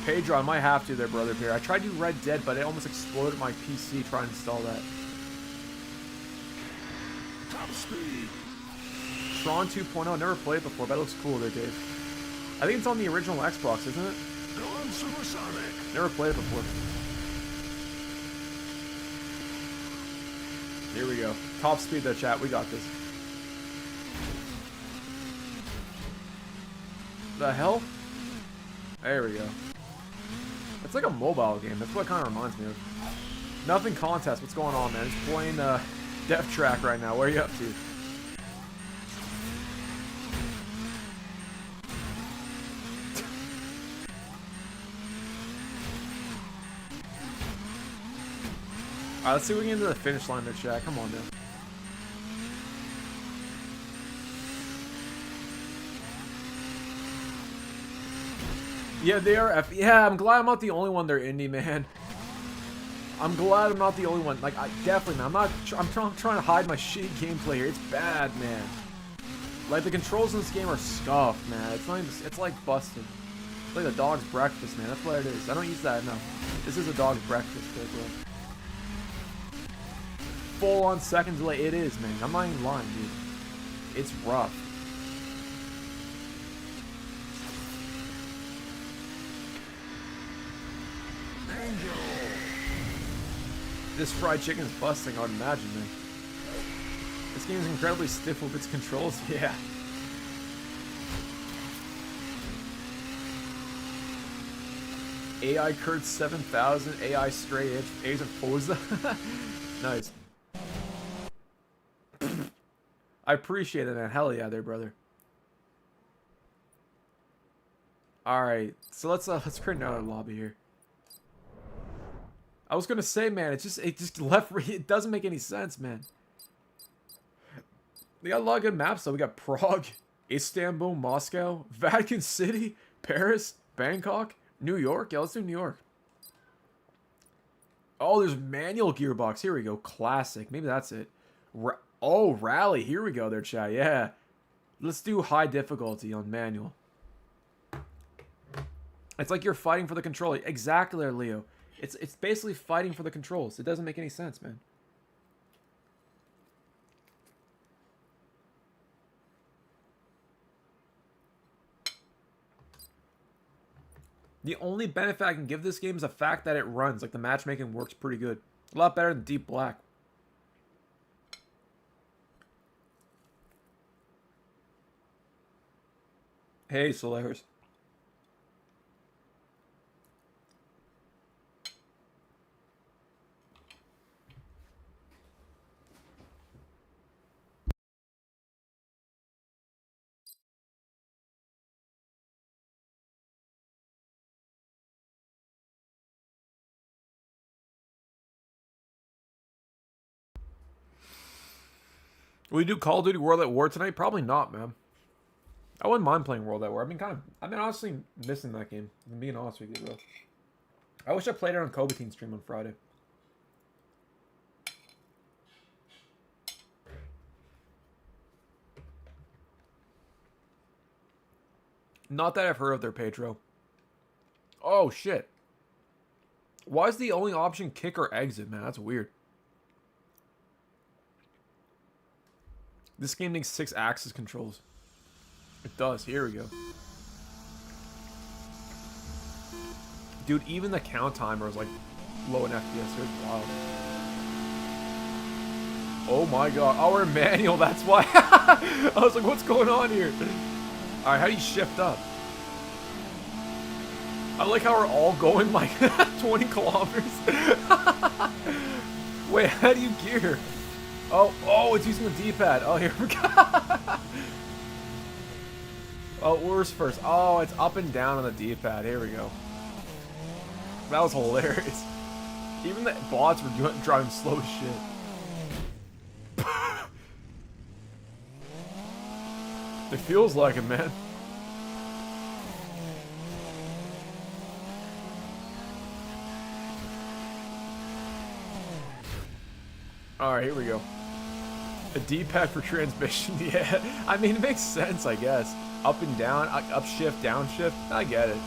Speaker 3: Pedro, I might have to there, brother here. I tried to do Red Dead, but it almost exploded my PC trying to install that.
Speaker 5: Top speed.
Speaker 3: Tron 2.0, never played it before. That looks cool there, Dave. I think it's on the original Xbox, isn't it?
Speaker 5: Going supersonic.
Speaker 3: Never played it before. Here we go. Top speed though, chat. We got this. The hell? There we go. It's like a mobile game. That's what it kind of reminds me of. Nothing contest. What's going on, man? Just playing Death Track right now. Where are you up to? Alright, let's see if we can get to the finish line there, chat. Come on, man. Yeah, they are. Yeah, I'm glad I'm not the only one there, indie, man. I'm glad I'm not the only one. Like, definitely, man. I'm trying to hide my shitty gameplay here. It's bad, man. Like, the controls in this game are scuffed, man. It's not even, it's like busted. It's like a dog's breakfast, man. That's what it is. I don't use that enough. This is a dog's breakfast, bro. Full on second delay. It is, man. I'm not even lying, dude. It's rough. This fried chicken is busting, I would imagine, man. This game is incredibly stiff with its controls. Yeah. AI Kurt 7000, AI Stray Edge, A's of Forza. Nice. I appreciate it, man. Hell yeah there, brother. All right, so let's create another lobby here. I was gonna say, man, it just left. It doesn't make any sense, man. We got a lot of good maps though. We got Prague, Istanbul, Moscow, Vatican City, Paris, Bangkok, New York. Yeah, let's do New York. Oh, there's manual gearbox. Here we go. Classic. Maybe that's it. Oh, rally. Here we go there, chat. Yeah. Let's do high difficulty on manual. It's like you're fighting for the controller. Exactly there, Leo. It's basically fighting for the controls. It doesn't make any sense, man. The only benefit I can give this game is the fact that it runs. Like, the matchmaking works pretty good. A lot better than Deep Black. Hey, Solaris. Will we do Call of Duty World at War tonight? Probably not, man. I wouldn't mind playing World at War. I've been honestly missing that game. I'm being honest with you, bro. I wish I played it on Kobe Teen stream on Friday. Not that I've heard of their Pedro. Oh, shit. Why is the only option kick or exit, man? That's weird. This game needs 6 axis controls. It does. Here we go. Dude, even the count timer is like low in FPS. It's wild. Oh my god. Oh, we're manual. That's why. I was like, what's going on here? Alright, how do you shift up? I like how we're all going like 20 kilometers. Wait, how do you gear? Oh, it's using the D-pad. Oh, here we go. Oh, where's first? Oh, it's up and down on the D-pad. Here we go. That was hilarious. Even the bots were driving slow as shit. It feels like it, man. Alright, here we go. A D-pad for transmission, yeah. I mean, it makes sense, I guess. Up and down, up shift, down shift. I get it.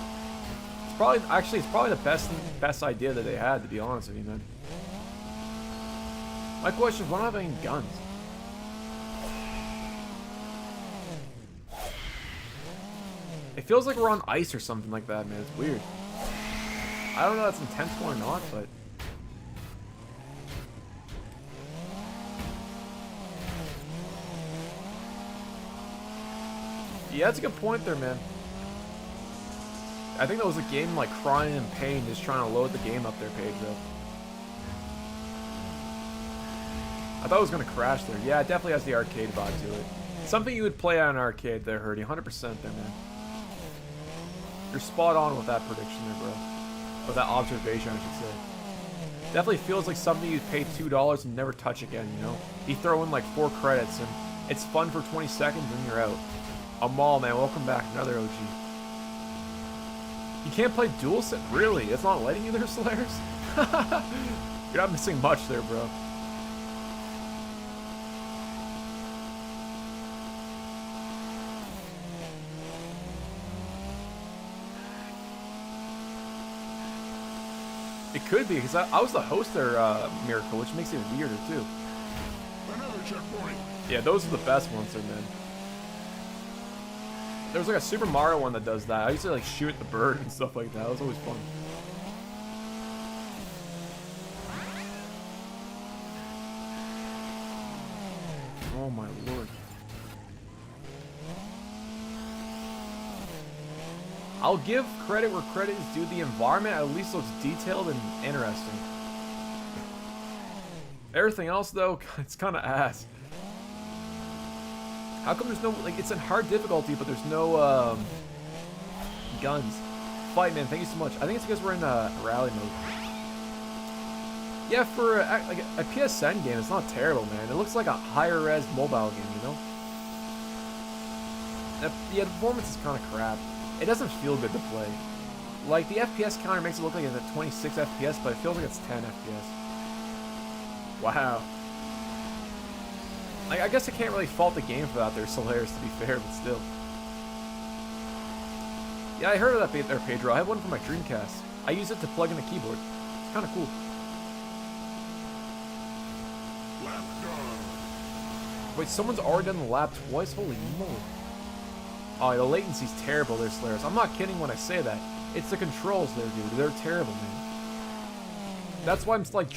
Speaker 3: It's probably, actually, it's probably the best idea that they had, to be honest with you, man. My question is, why don't I have any guns? It feels like we're on ice or something like that, man. It's weird. I don't know if that's intentional or not, but... Yeah, that's a good point there, man. I think that was a game like crying in pain just trying to load the game up there, Pedro. I thought it was going to crash there. Yeah, it definitely has the arcade vibe to it. Something you would play on an arcade there, Hurdy. 100% there, man. You're spot on with that prediction there, bro. Or that observation, I should say. Definitely feels like something you'd pay $2 and never touch again, you know? You throw in like 4 credits and it's fun for 20 seconds and you're out. Amal, man, welcome back. Another OG. You can't play DualSense? Really? It's not letting you there, Solaris? You're not missing much there, bro. It could be, because I was the host there, Miracle, which makes it weirder, too.
Speaker 5: Another checkpoint.
Speaker 3: Yeah, those are the best ones there, man. There's like a Super Mario one that does that. I used to like shoot the bird and stuff like that. It was always fun. Oh my lord. I'll give credit where credit is due. The environment at least looks detailed and interesting. Everything else though, it's kind of ass. How come there's no, like, it's in hard difficulty, but there's no guns. Fight, man. Thank you so much. I think it's because we're in rally mode. Yeah, for like a PSN game, it's not terrible, man. It looks like a higher res mobile game, you know? The performance is kind of crap. It doesn't feel good to play. Like, the FPS counter makes it look like it's at 26 FPS, but it feels like it's 10 FPS. Wow. I guess I can't really fault the game for that. They're hilarious, to be fair, but still. Yeah, I heard of that there, Pedro. I have one for my Dreamcast. I use it to plug in the keyboard. It's kind of cool. Wait, someone's already done the lap twice? Holy moly. Oh, the latency's terrible there, Slayers. I'm not kidding when I say that. It's the controls there, dude. They're terrible, man. That's why I'm like,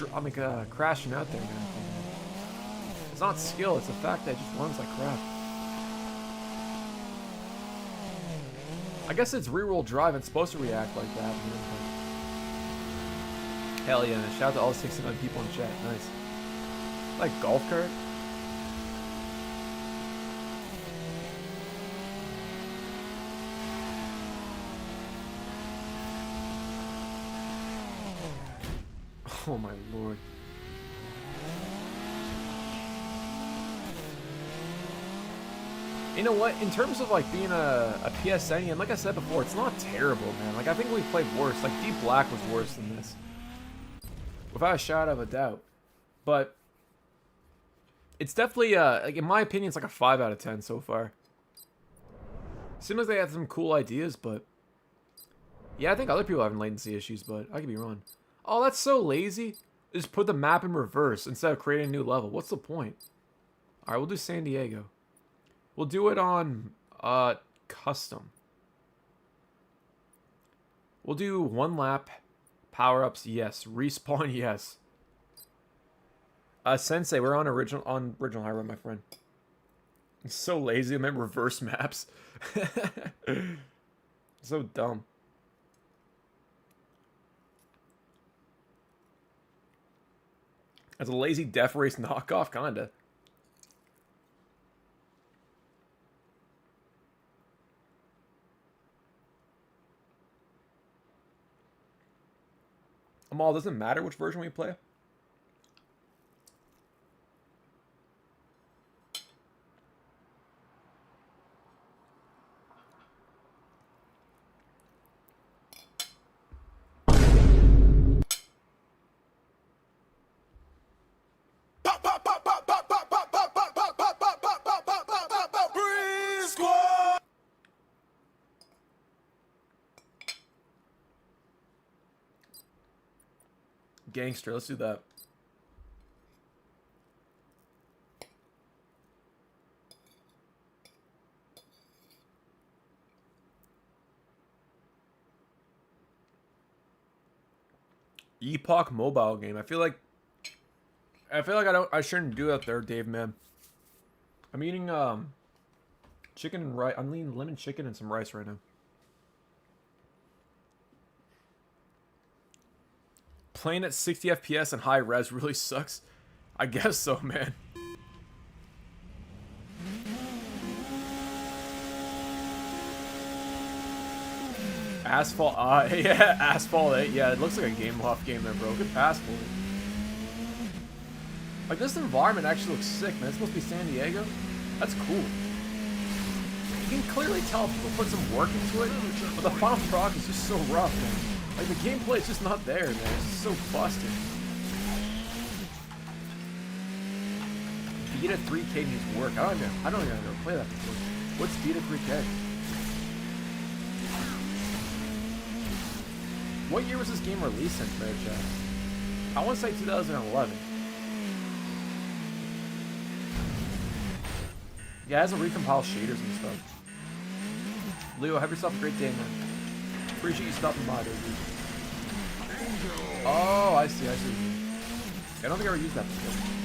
Speaker 3: crashing out there, man. It's not skill, it's the fact that it just runs like crap. I guess it's reroll drive and it's supposed to react like that. Hell yeah, man. Shout out to all 69 people in chat. Nice. Like golf cart? Oh my lord. You know what? In terms of like being a PSN game, like I said before, it's not terrible, man. Like I think we played worse. Like Deep Black was worse than this, without a shadow of a doubt. But it's definitely, like in my opinion, it's like a 5 out of 10 so far. Seems like they had some cool ideas, but yeah, I think other people are having latency issues, but I could be wrong. Oh, that's so lazy. Just put the map in reverse instead of creating a new level. What's the point? All right, we'll do San Diego. We'll do it on custom. We'll do 1 lap, power-ups, yes. Respawn, yes. Sensei, we're on original highway, my friend. It's so lazy. I meant reverse maps. So dumb. As a lazy Death Race knockoff, kinda. Amal, doesn't matter which version we play. Gangster, let's do that. Epoch mobile game. I feel like I shouldn't do that there, Dave, man. I'm eating chicken and rice. I'm eating lemon chicken and some rice right now. Playing at 60 FPS and high res really sucks. I guess so, man. Asphalt, yeah, Asphalt, yeah, it looks like a Game Loft game there, bro. Good pass for it. Like, this environment actually looks sick, man. It's supposed to be San Diego. That's cool. You can clearly tell people put some work into it, but the final product is just so rough, man. Like, the gameplay is just not there, man. It's just so busted. Beta 3K needs work. I don't even know play that before. What's Beta 3K? What year was this game released in, Fair Chat? I want to say 2011. Yeah, it has a recompile shaders and stuff. Leo, have yourself a great day, man. Appreciate you stopping by there, dude. Oh, I see. I don't think I ever used that before.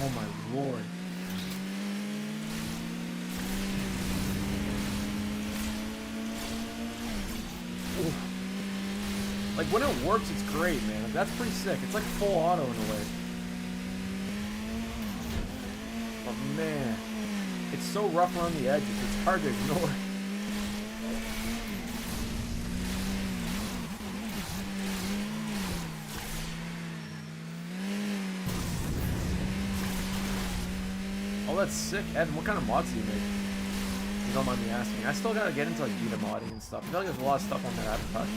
Speaker 3: Oh my lord. Like, when it works, it's great, man. Like, that's pretty sick. It's like full auto in a way. But man, it's so rough around the edges. It's hard to ignore. Oh, that's sick. Evan, what kind of mods do you make? If you don't mind me asking. I still gotta get into like beta modding and stuff. I feel like there's a lot of stuff on that I haven't touched.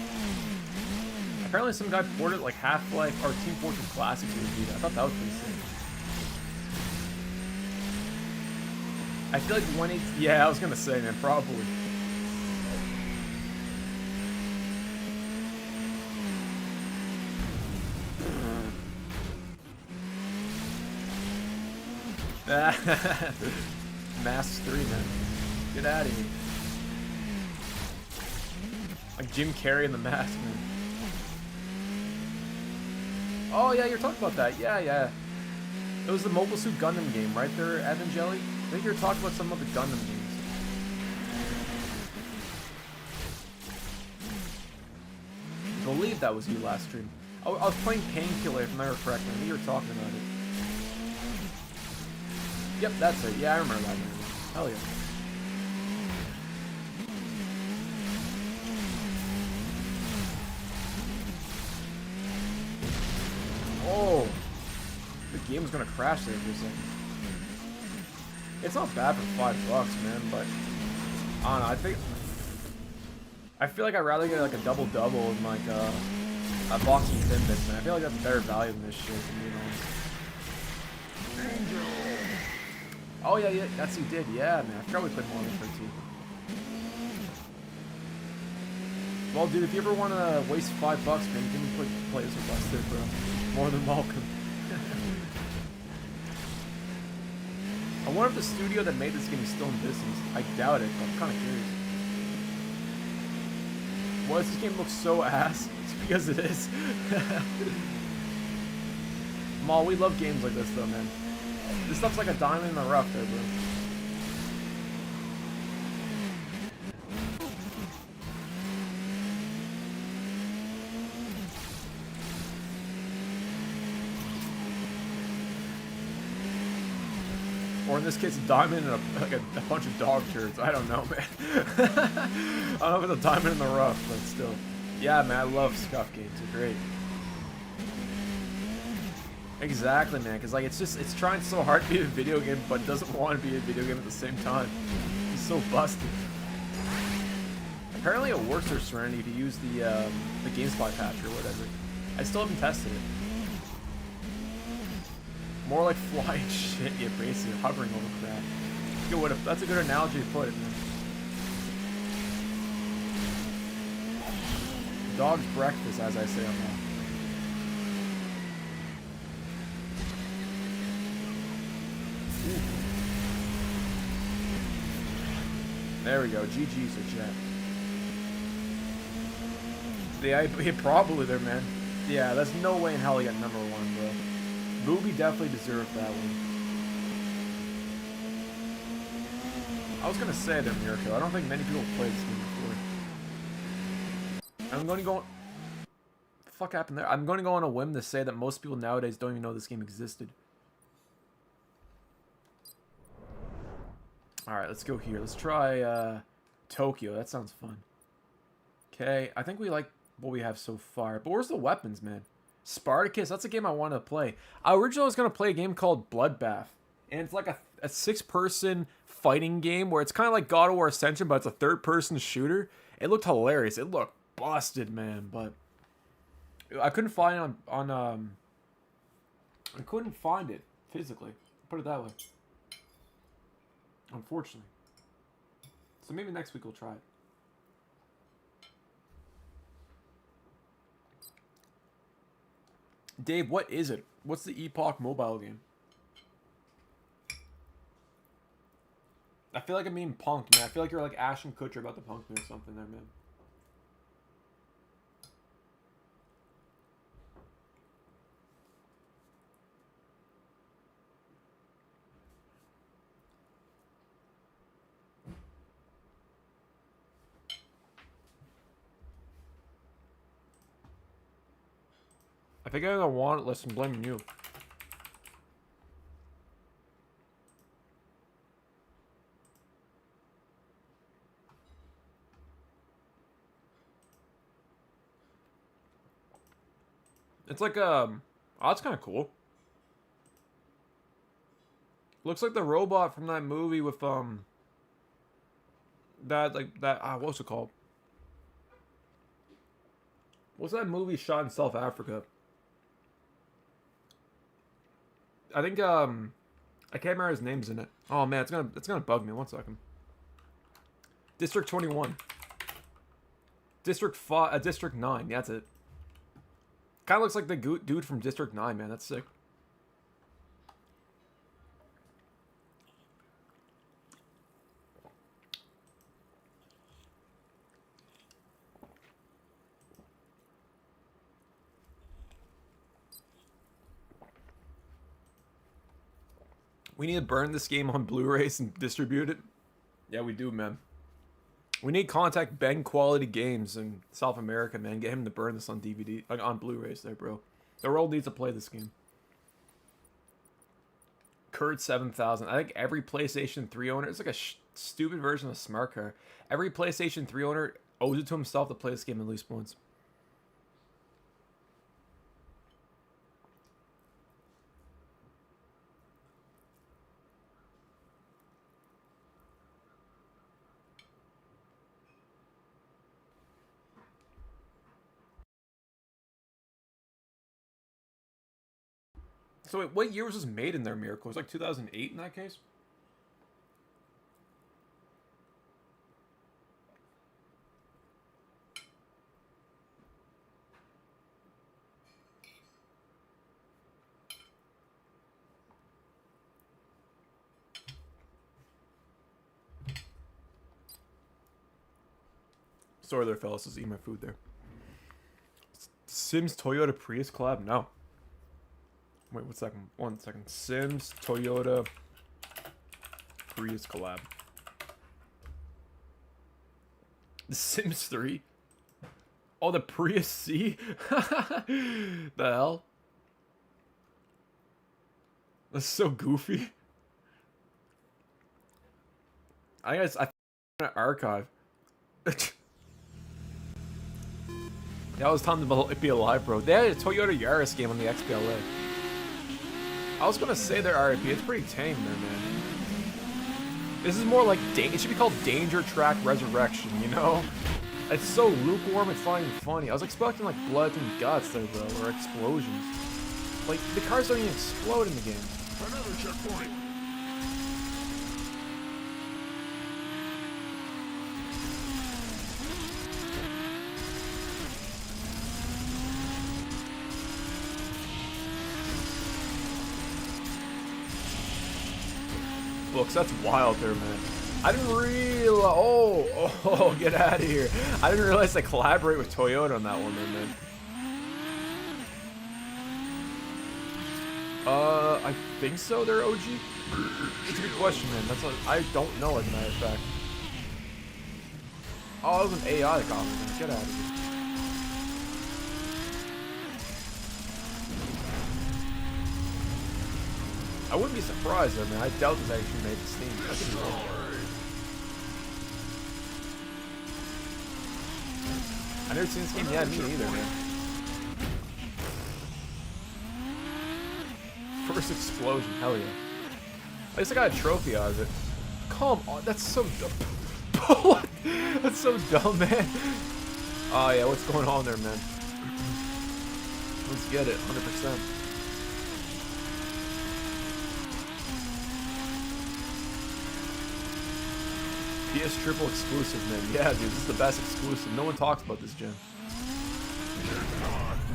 Speaker 3: Apparently some guy ported like Half-Life or Team Fortress Classic to the beta. I thought that was pretty sick. I feel like 180. Yeah, I was gonna say, man, probably. Masks 3, man. Get out of here. Like Jim Carrey in the mask, man. Oh, yeah, you're talking about that. Yeah, yeah. It was the Mobile Suit Gundam game, right there, Evangeli? I think you were talking about some of the Gundam games. I believe that was you last stream. I was playing Painkiller, if I remember correctly. I think you were talking about it. Yep, that's it. Yeah, I remember that game. Hell yeah. Oh, the game's gonna crash there for a second. It's not bad for $5, man, but I don't know. I feel like I'd rather get like a double-double and like a box of Timbits, man. I feel like that's better value than this shit, you know. Oh yeah, yeah, that's you did, yeah, man. I forgot we played Modern Warfare 2. Well, dude, if you ever want to waste $5, man, you can play this with us, bro. More than welcome. I wonder if the studio that made this game is still in business. I doubt it, but I'm kind of curious. Why does this game look so ass? It's because it is. Maul, we love games like this, though, man. This stuff's like a diamond in the rough there, bro. Or in this case, a diamond and like a bunch of dog turds. I don't know, man. I don't know if it's a diamond in the rough, but still. Yeah, man, I love scuff games. They're great. Exactly, man, because like it's trying so hard to be a video game, but doesn't want to be a video game at the same time. It's so busted. Apparently, it works for Serenity if you use the GameSpy patch or whatever. I still haven't tested it. More like flying shit, yeah, basically hovering over crap. That's a good analogy to put it, man. Dog's breakfast, as I say on that. There we go. GG's or chat. Yeah, probably there, man. Yeah, there's no way in hell he got #1, bro. Booby definitely deserved that one. I was gonna say there, Mirko. I don't think many people played this game before. I'm going to go. What the fuck happened there? I'm going to go on a whim to say that most people nowadays don't even know this game existed. Alright, let's go here. Let's try Tokyo. That sounds fun. Okay, I think we like what we have so far. But where's the weapons, man? Spartacus, that's a game I want to play. I originally was going to play a game called Bloodbath. And it's like a 6-person fighting game where it's kind of like God of War Ascension, but it's a 3rd-person shooter. It looked hilarious. It looked busted, man. But I couldn't find it on I couldn't find it physically. Put it that way. Unfortunately. So maybe next week we'll try it. Dave, what is it? What's the Epoch mobile game? I feel like I'm being punked, man. I feel like you're like Ashton Kutcher about to punk me or something there, man. If I get on a want list, I'm blaming you. It's like, oh, that's kind of cool. Looks like the robot from that movie with, what's it called? What's that movie shot in South Africa? I think, I can't remember his name's in it. Oh man, it's gonna bug me. 1 second. District 21. District 9, yeah, that's it. Kind of looks like the dude from District 9, man. That's sick. We need to burn this game on Blu-rays and distribute it. Yeah, we do, man. We need to contact Ben Quality Games in South America, man. Get him to burn this on DVD, like on Blu-rays there, bro. The world needs to play this game. Kurt 7000. I think every PlayStation 3 owner, it's like a stupid version of Smart Car. Every PlayStation 3 owner owes it to himself to play this game at least once. So wait, what year was this made in there, Miracle? It was like 2008 in that case? Sorry there, fellas. Just eat my food there. Sims Toyota Prius collab? No. Wait, 1 second. Sims, Toyota, Prius collab. The Sims 3? Oh, the Prius C? The hell? That's so goofy. I guess I an archive. That was time to be alive, bro. They had a Toyota Yaris game on the XBLA. I was gonna say their RIP. It's pretty tame there, man. This is more like it should be called Danger Track Resurrection, you know? It's so lukewarm. It's not even funny. I was expecting like blood and guts there, bro, or explosions. Like the cars don't even explode in the game.
Speaker 5: Another checkpoint.
Speaker 3: Books, that's wild there, man. I didn't realize. Oh, get out of here. I didn't realize they collaborate with Toyota on that one, there, man. I think so. They're OG. It's a good question, man. I don't know, as a matter of fact. Oh, it was an AI that got me, man. Get out of here. I wouldn't be surprised though, man. I doubt that they actually made the Steam. I could be wrong. I never seen this game. Yeah, me neither, man. First explosion, hell yeah. At least I got a trophy out of it. Come on, that's so dumb. What? That's so dumb, man. Oh yeah, what's going on there, man? Let's get it, 100%. PS Triple exclusive, man. Yeah, dude, this is the best exclusive. No one talks about this gen.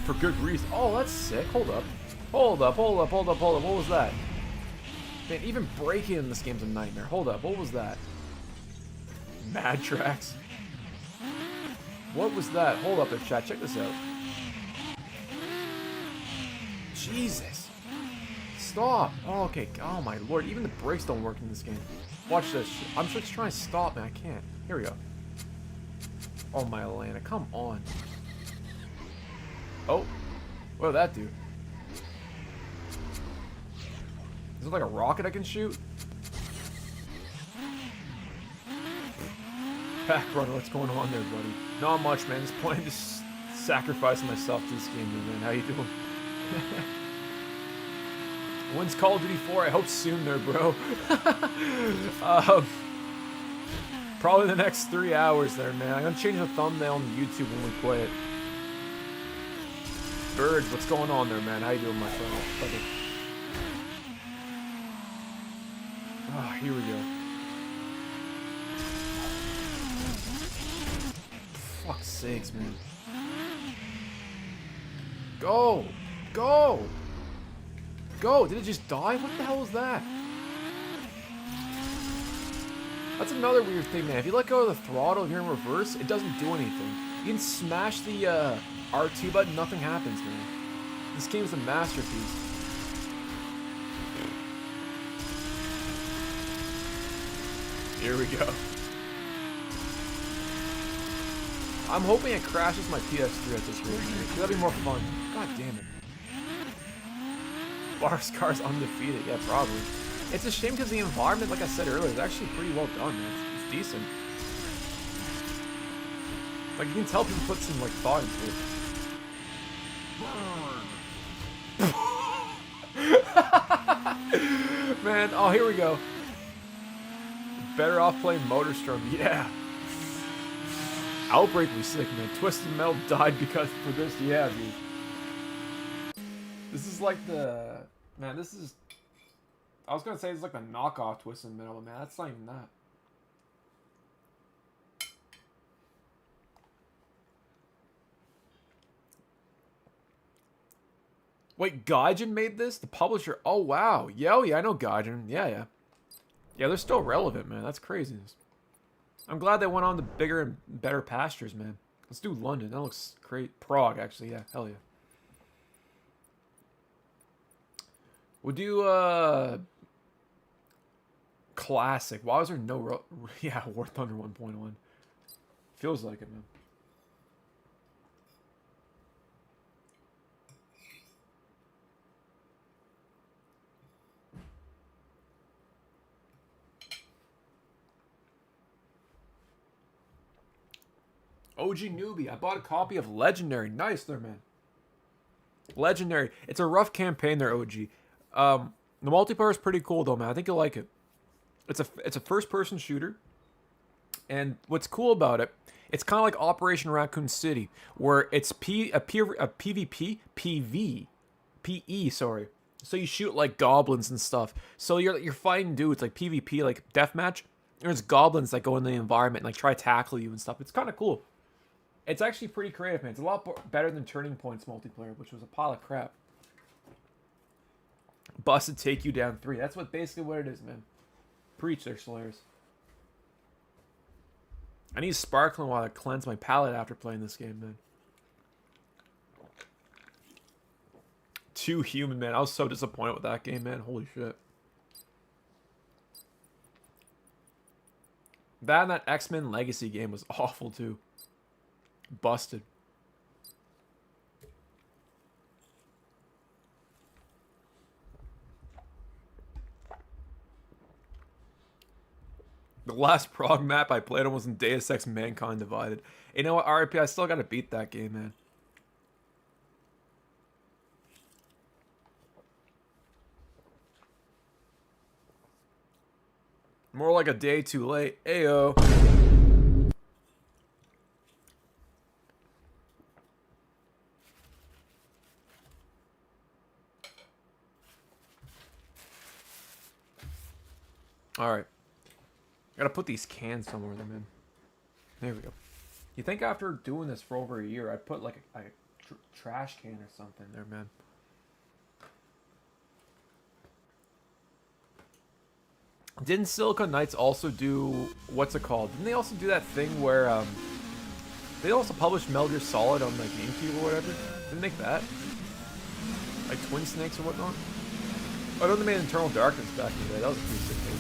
Speaker 3: For good reason. Oh, that's sick. Hold up. Hold up. What was that? Man, even breaking in this game's a nightmare. Hold up. What was that? Mad Tracks. What was that? Hold up there, chat. Check this out. Jesus. Stop. Oh, okay. Oh, my lord. Even the brakes don't work in this game. Watch this. I'm just trying to stop, man. I can't. Here we go. Oh, my Atlanta. Come on. Oh. What did that do? Is it like a rocket I can shoot? Pack runner, what's going on there, buddy? Not much, man. Just playing, just sacrificing myself to this game, man. How you doing? When's Call of Duty 4? I hope soon there, bro. Probably the next 3 hours there, man. I'm gonna change the thumbnail on YouTube when we play it. Birds, what's going on there, man? How you doing, my friend? Okay. Oh, here we go. Fuck's sakes, man. Go! Go! Go! Did it just die? What the hell was that? That's another weird thing, man. If you let go of the throttle here in reverse, it doesn't do anything. You can smash the R2 button, nothing happens, man. This game's a masterpiece. Here we go. I'm hoping it crashes my PS3 at this rate. That'd be more fun. God damn it. Boxcar's undefeated. Yeah, probably. It's a shame because the environment, like I said earlier, is actually pretty well done, man. It's decent. Like, you can tell people put some, like, thought into it. Man, oh, here we go. Better off playing Motorstorm. Yeah. Outbreak was sick, man. Twisted Metal died because for this. Yeah, dude. This is like the... Man, this is... I was gonna say it's like the knockoff Twisted Metal, but man, that's not even that. Wait, Gaijin made this? The publisher? Oh, wow. Yeah, I know Gaijin. Yeah. Yeah, they're still relevant, man. That's craziness. I'm glad they went on to bigger and better pastures, man. Let's do London. That looks great. Prague, actually. Yeah, hell yeah. We'll do, Classic. Why was there no... Yeah, War Thunder 1.1. Feels like it, man. OG Newbie. I bought a copy of Legendary. Nice there, man. Legendary. It's a rough campaign there, OG. The multiplayer is pretty cool, though, man. I think you'll like it. It's a first-person shooter. And what's cool about it, it's kind of like Operation Raccoon City, where it's PvP, PE, sorry. So you shoot, like, goblins and stuff. So you're fighting dudes, like PvP, like deathmatch. There's goblins that go in the environment and, like, try to tackle you and stuff. It's kind of cool. It's actually pretty creative, man. It's a lot better than Turning Point's multiplayer, which was a pile of crap. Busted Take You Down 3. That's basically what it is, man. Preach there, Slayers. I need sparkling water to cleanse my palate after playing this game, man. Too human, man. I was so disappointed with that game, man. Holy shit. That and that X-Men Legacy game was awful, too. Busted. The last prog map I played on was in Deus Ex Mankind Divided. You know what, RIP, I still gotta beat that game, man. More like a day too late. Ayo. Alright. Gotta put these cans somewhere, man. There we go. You think after doing this for over a year, I'd put like a trash can or something there, man. Didn't Silicon Knights also do, what's it called? Didn't they also do that thing where, they also published Metal Gear Solid on, like, GameCube or whatever? Didn't they make that? Like Twin Snakes or whatnot? Oh, I know they made Eternal Darkness back in the day. That was a pretty sick game.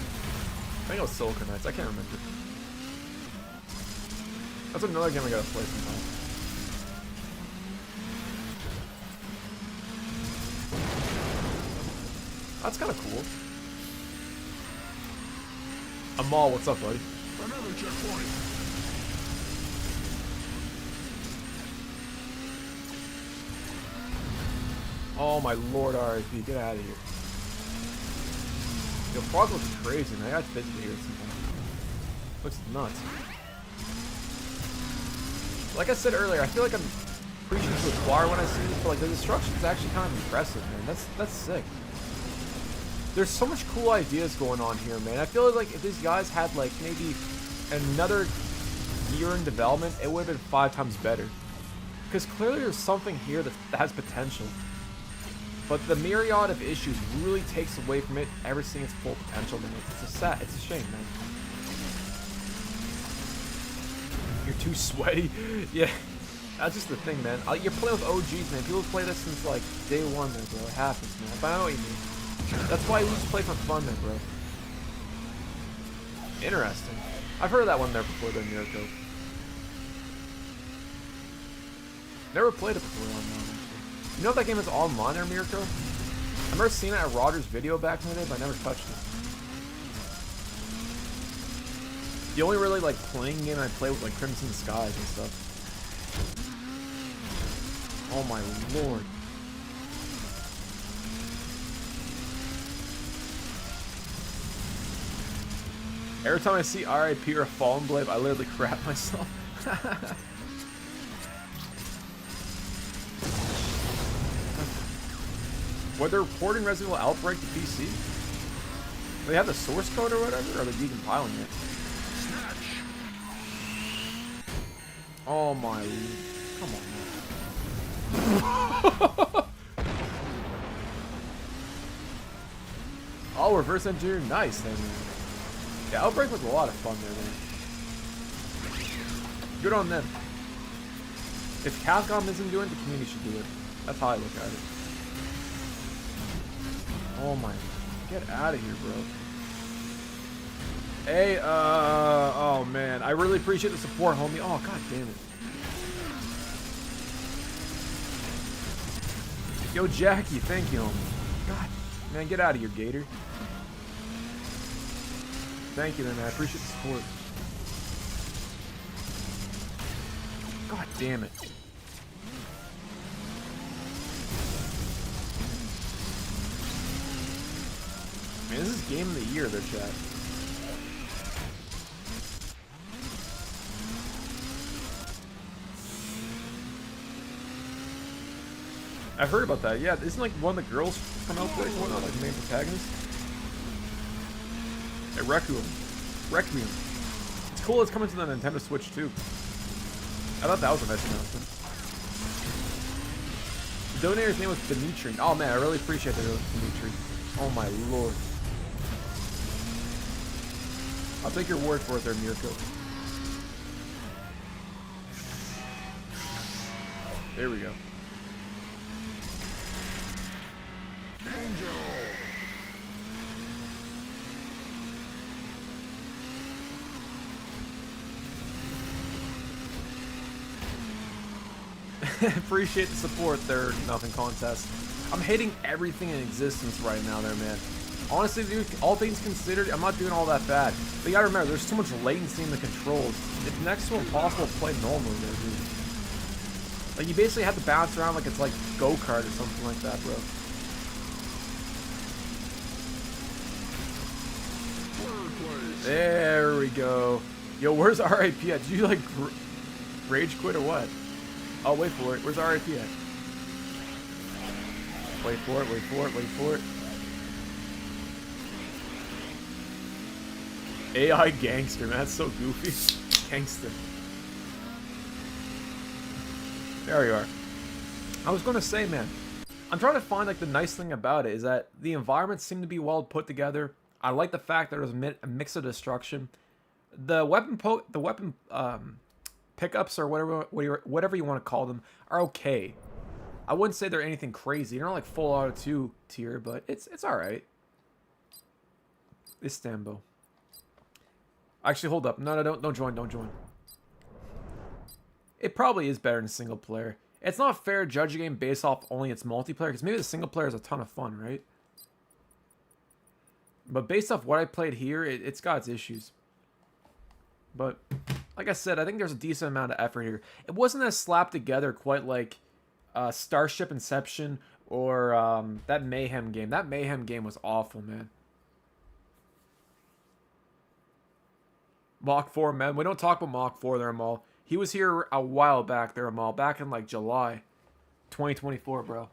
Speaker 3: I think it was Silicon Knights. I can't remember. That's another game I gotta play sometime. That's kind of cool. Amal, what's up, buddy?
Speaker 5: Another checkpoint.
Speaker 3: Oh my lord, RIP, get out of here. Yo, Frog looks crazy, man. I got visit here at some point. Looks nuts. Like I said earlier, I feel like I'm preaching to the choir when I see this, but like the destruction is actually kind of impressive, man. That's sick. There's so much cool ideas going on here, man. I feel like if these guys had like maybe another year in development, it would have been 5 times better. Because clearly there's something here that has potential. But the myriad of issues really takes away from it ever seeing its full potential, man. It's a shame, man. You're too sweaty. Yeah, that's just the thing, man. You're playing with OGs, man. People play this since like day one, man, bro. It happens, man. But I know what you mean. That's why we used to play for fun, man, bro. Interesting. I've heard of that one there before, though, Mirko. Never played it before online, actually. You know if that game is online there, Mirko? I remember seeing it at Roger's video back in the day, but I never touched it. The only really like playing game I play was like Crimson Skies and stuff. Oh my lord. Every time I see RIP or Fallen Blade, I literally crap myself. Were they reporting Resident Evil Outbreak to PC? Do they have the source code or whatever, or are they decompiling it? Oh my... Come on, man. Oh, reverse engineer. Nice, then, man. Yeah, Outbreak was a lot of fun there, man. Good on them. If Capcom isn't doing it, the community should do it. That's how I look at it. Oh my... Get out of here, bro. Hey, oh man, I really appreciate the support, homie. Oh, god damn it. Yo, Jackie, thank you, homie. God, man, get out of here, Gator. Thank you, man. I appreciate the support. God damn it. Man, this is game of the year, their chat. I've heard about that. Yeah, isn't like one of the girls from Outbreak or whatnot, like the main protagonist? Hey, Requiem. It's cool it's coming to the Nintendo Switch too. I thought that was a nice announcement. The donator's name was Dimitri. Oh man, I really appreciate that it was Dimitri. Oh my lord. I'll take your word for it there, Mirko. There we go. Appreciate the support there, Nothing Contest. I'm hating everything in existence right now there, man. Honestly, dude, all things considered, I'm not doing all that bad. But you gotta remember, there's too much latency in the controls. It's next to impossible to play normally there, dude. Like, you basically have to bounce around like it's like go-kart or something like that, bro. There we go. Yo, where's RIP at? Did you, like, rage quit or what? Oh, wait for it. Where's RIP at? Wait for it, wait for it, wait for it. AI gangster, man. That's so goofy. Gangster. There you are. I was gonna say, man, I'm trying to find, like, the nice thing about it is that the environments seem to be well put together. I like the fact that there's a mix of destruction. The weapon pickups or whatever you want to call them are okay. I wouldn't say they're anything crazy. They're not like full auto 2 tier, but it's all right. Istanbul. Actually, hold up. No, don't join. It probably is better than single player. It's not fair to judge a game based off only its multiplayer, because maybe the single player is a ton of fun, right? But based off what I played here, it's got its issues. But like I said, I think there's a decent amount of effort here. It wasn't as slapped together quite like Starship Inception or that Mayhem game. That Mayhem game was awful, man. Mach 4, man. We don't talk about Mach 4 there, Amal. He was here a while back there, Amal. Back in like July 2024, bro.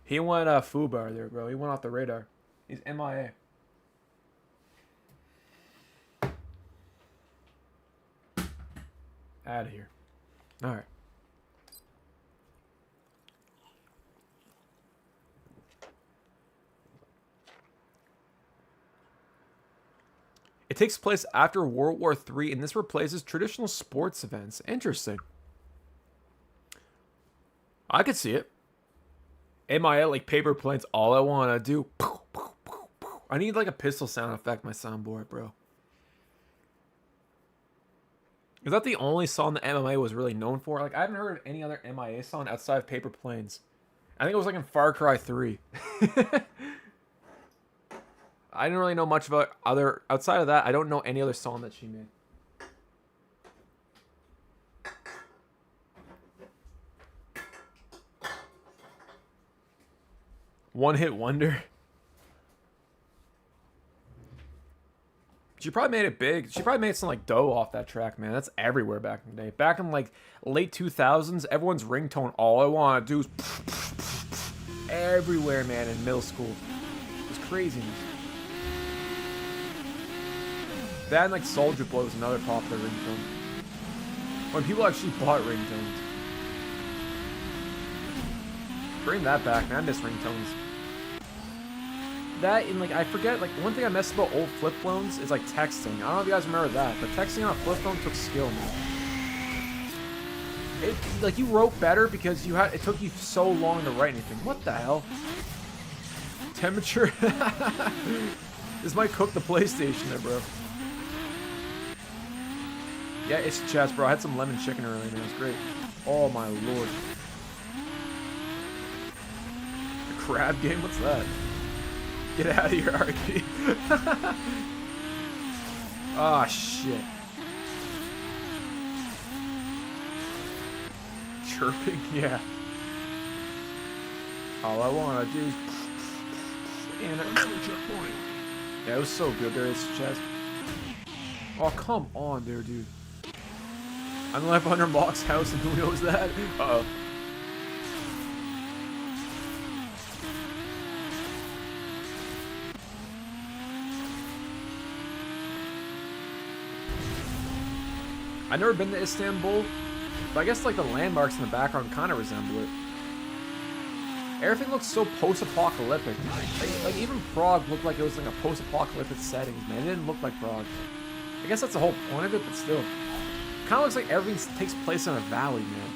Speaker 3: He went FUBAR there, bro. He went off the radar. He's MIA. Out of here. All right. It takes place after World War III, and this replaces traditional sports events. Interesting. I could see it. MIA, like paper planes, all I want to do. I need like a pistol sound effect, my soundboard, bro. Is that the only song that MMA was really known for? Like, I haven't heard of any other MIA song outside of Paper Planes. I think it was like in Far Cry 3. I didn't really know much about other... Outside of that, I don't know any other song that she made. One hit wonder. She probably made it big. She probably made some like dough off that track, man. That's everywhere back in the day. Back in like late 2000s, everyone's ringtone, all I want to do is everywhere, man, in middle school. It was craziness. That and like Soldier Boy was another popular ringtone. When people actually bought ringtones. Bring that back, man. I miss ringtones. That and like I forget, like one thing I messed about old flip phones is like texting. I don't know if you guys remember that, but texting on a flip phone took skill, man. It like you wrote better because you had it took you so long to write anything. What the hell? Temperature. This might cook the PlayStation there, bro. Yeah, it's chest, bro. I had some lemon chicken earlier, man. It was great. Oh my lord. A crab game? What's that? Get out of here, RP. Ah, shit. Chirping? Yeah. All I want to do is... Yeah, it was so good there, it's chest. Oh, come on there, dude. I'm left under Mock's house and who knows that? Uh-oh. I've never been to Istanbul, but I guess like the landmarks in the background kind of resemble it. Everything looks so post-apocalyptic. Like even Prague looked like it was like a post-apocalyptic settings, man. It didn't look like Prague. I guess that's the whole point of it, but still. Kind of looks like everything takes place in a valley, man.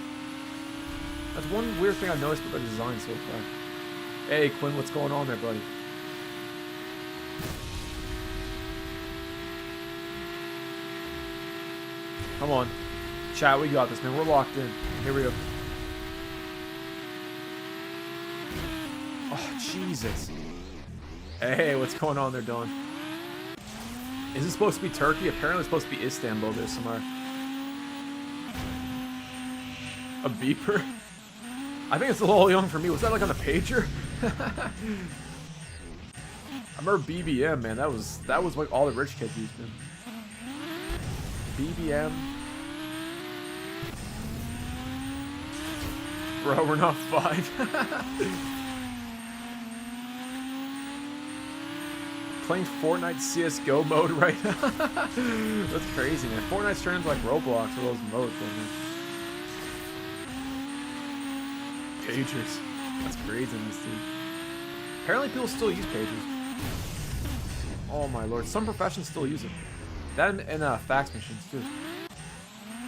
Speaker 3: That's one weird thing I've noticed about the design so far. Hey, Quinn, what's going on there, buddy? Come on. Chat, we got this, man. We're locked in. Here we go. Oh, Jesus. Hey, what's going on there, Don? Is this supposed to be Turkey? Apparently it's supposed to be Istanbul there somewhere. A beeper? I think it's a little young for me. Was that like on a pager? I remember BBM, man. That was like all the rich kids used, man. BBM. Bro, we're not 5. Playing Fortnite CSGO mode right now. That's crazy, man. Fortnite's turning into like Roblox for those modes, man. Pagers. That's craziness, dude. Apparently people still use pagers. Oh my lord. Some professions still use it. That and fax machines too.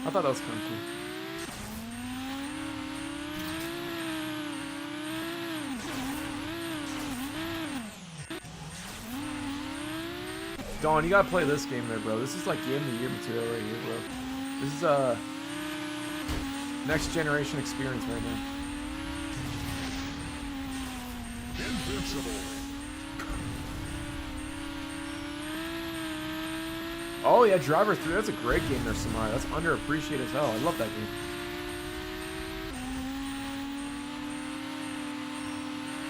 Speaker 3: I thought that was kind of cool. Dawn, you gotta play this game there, bro. This is like game of the year material right here, bro. This is a next generation experience right now.
Speaker 5: Invincible.
Speaker 3: Oh yeah, Driver 3. That's a great game there, Samara. That's underappreciated as hell. I love that game.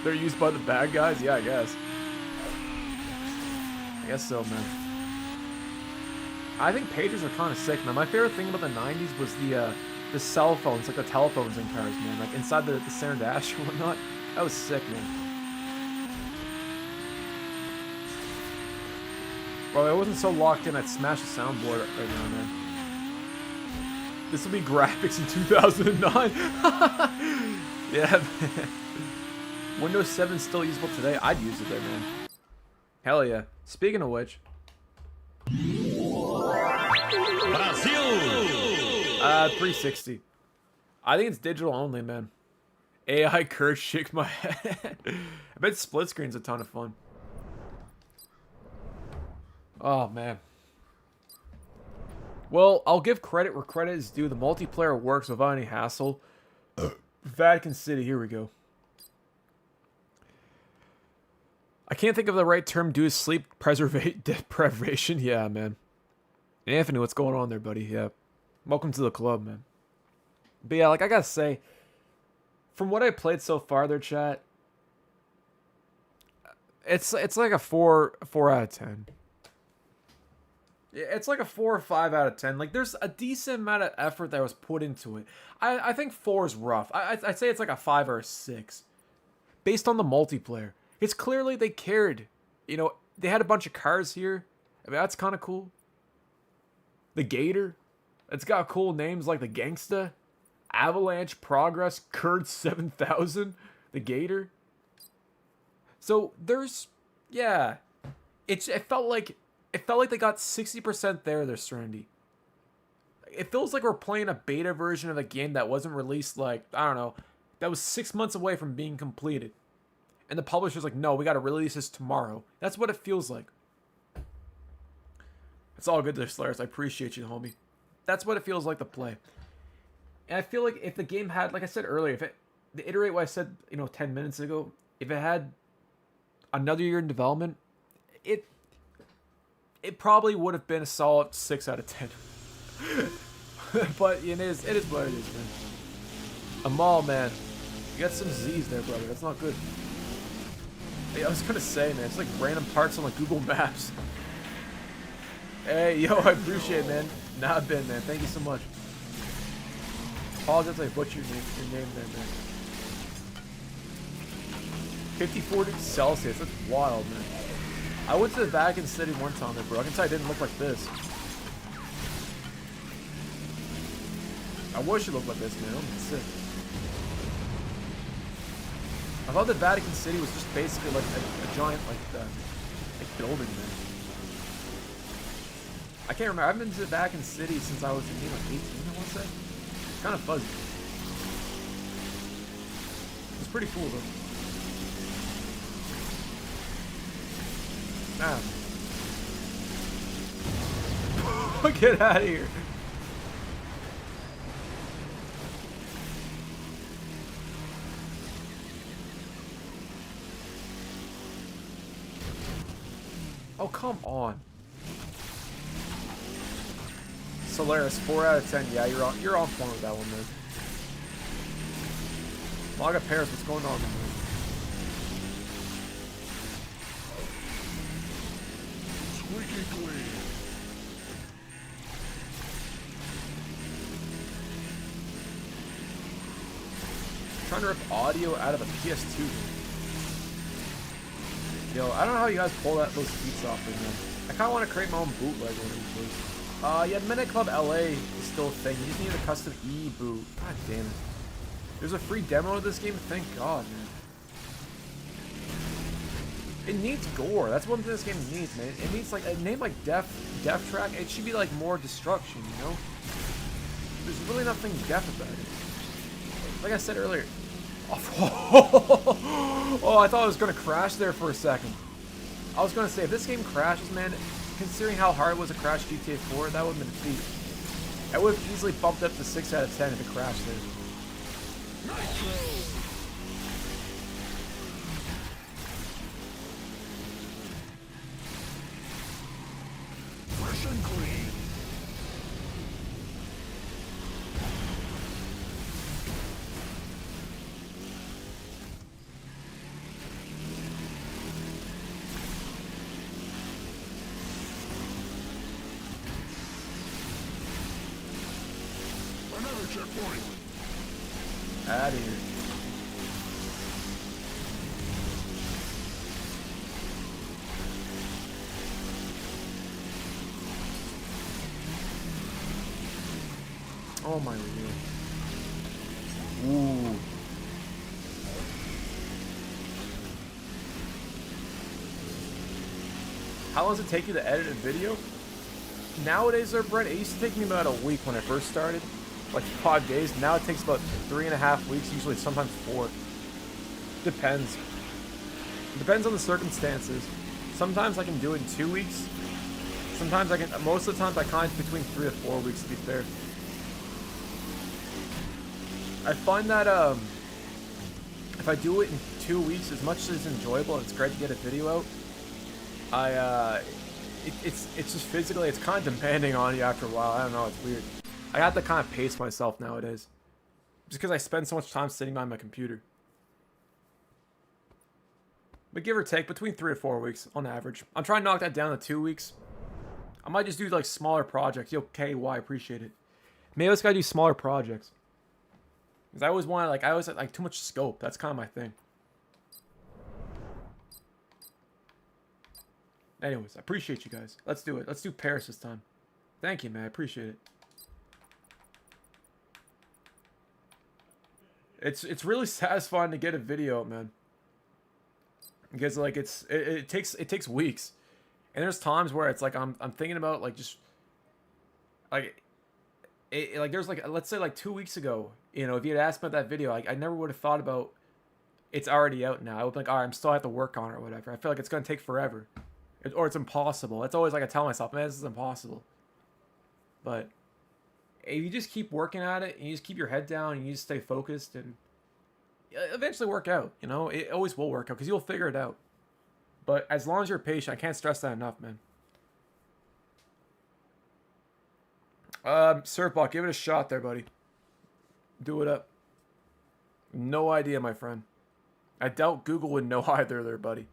Speaker 3: They're used by the bad guys? Yeah, I guess. I guess so, man. I think pagers are kind of sick, man. My favorite thing about the 90s was the cell phones, like the telephones in cars, man. Like inside the center dash or whatnot. That was sick, man. Bro, I wasn't so locked in, I'd smash the soundboard right now, man. This will be graphics in 2009. Yeah, man. Windows 7 still usable today? I'd use it there, man. Hell yeah. Speaking of which.
Speaker 1: Brasil!
Speaker 3: 360. I think it's digital only, man. AI curse shake my head. I bet split screen's a ton of fun. Oh, man. Well, I'll give credit where credit is due. The multiplayer works without any hassle. Vatican City, here we go. I can't think of the right term due to sleep deprivation. Yeah, man. Anthony, what's going on there, buddy? Yeah. Welcome to the club, man. But yeah, like I gotta say, from what I played so far there, chat, it's like a 4 out of 10. It's like a 4 or 5 out of 10. Like, there's a decent amount of effort that was put into it. I think 4 is rough. I'd say it's like a 5 or a 6. Based on the multiplayer. It's clearly they cared. You know, they had a bunch of cars here. I mean, that's kind of cool. The Gator. It's got cool names like the Gangsta, Avalanche, Progress, Kurd 7000, the Gator. So there's, yeah. It felt like they got 60% there, Serenity. It feels like we're playing a beta version of a game that wasn't released, like, I don't know, that was 6 months away from being completed. And the publisher's like, no, we got to release this tomorrow. That's what it feels like. It's all good there, Slayers. I appreciate you, homie. That's what it feels like to play. And I feel like if the game had, like I said earlier, if it, to iterate what I said, 10 minutes ago, if it had another year in development, it probably would have been a solid 6 out of 10. But it is what it is, man. Amal, man. You got some Z's there, brother. That's not good. Hey, I was gonna say, man, it's like random parts on like Google Maps. Hey, yo, I appreciate it, man. Nah, Ben, man. Thank you so much. Apologize I butchered your name there, man. 54 degrees Celsius. That's wild, man. I went to the Vatican City one time there, bro. I can tell it didn't look like this. I wish it looked like this, man. It would be sick. I thought the Vatican City was just basically like a giant like building, man. I can't remember. I haven't been to the Vatican City since I was like 18, I want to say. It's kind of fuzzy. It's pretty cool though. Man. Get out of here. Oh, come on. Solaris, 4 out of 10. Yeah, you're on point with that one, man. Laga Paris, what's going on, man?
Speaker 5: Squeaky clean.
Speaker 3: Trying to rip audio out of a PS2 game. Yo, I don't know how you guys pull those beats off there, man. I kind of want to create my own bootleg one of these days. Yeah, Minute Club LA is still a thing. You just need a custom e-boot. God damn it. There's a free demo of this game? Thank God, man. It needs gore. That's one thing this game needs, man. It needs, like, a name like Death Track. It should be, like, more destruction, you know? There's really nothing death about it. Like I said earlier. Oh, I thought it was going to crash there for a second. I was going to say, if this game crashes, man, considering how hard it was to crash GTA 4, that would have been a feat. I would have easily bumped up to 6 out of 10 if it crashed there.
Speaker 5: Fresh and clean. Another checkpoint.
Speaker 3: Out of here. Oh my lord. Ooh. How long does it take you to edit a video? Nowadays, Brent, it used to take me about a week when I first started. Like 5 days. Now it takes about 3.5 weeks, usually sometimes 4. Depends. Depends on the circumstances. Sometimes I can do it in 2 weeks. Sometimes I can, most of the times I can't, between 3 to 4 weeks to be fair. I find that if I do it in 2 weeks, as much as it's enjoyable and it's great to get a video out, it's just physically, it's kind of demanding on you after a while. I don't know, it's weird. I have to kind of pace myself nowadays, just because I spend so much time sitting behind my computer. But give or take, between 3 to 4 weeks on average. I'm trying to knock that down to 2 weeks. I might just do like smaller projects. Yo, KY, appreciate it. Maybe I just gotta do smaller projects. Because I always want, like, I always have, like, too much scope. That's kind of my thing. Anyways, I appreciate you guys. Let's do it. Let's do Paris this time. Thank you, man. I appreciate it. It's really satisfying to get a video out, man. Because, like, it takes weeks. And there's times where it's like I'm thinking about, like, just like like there's like, let's say like 2 weeks ago, you know, if you had asked about that video, I never would have thought about it's already out now. I would be like, all right, I'm still have to work on it or whatever. I feel like it's gonna take forever, or it's impossible. It's always like I tell myself, man, this is impossible. But if you just keep working at it and you just keep your head down and you just stay focused, and eventually work out. You know, it always will work out because you'll figure it out. But as long as you're patient, I can't stress that enough, man. Surfbot, give it a shot there, buddy. Do it up. No idea, my friend. I doubt Google would know either there, buddy.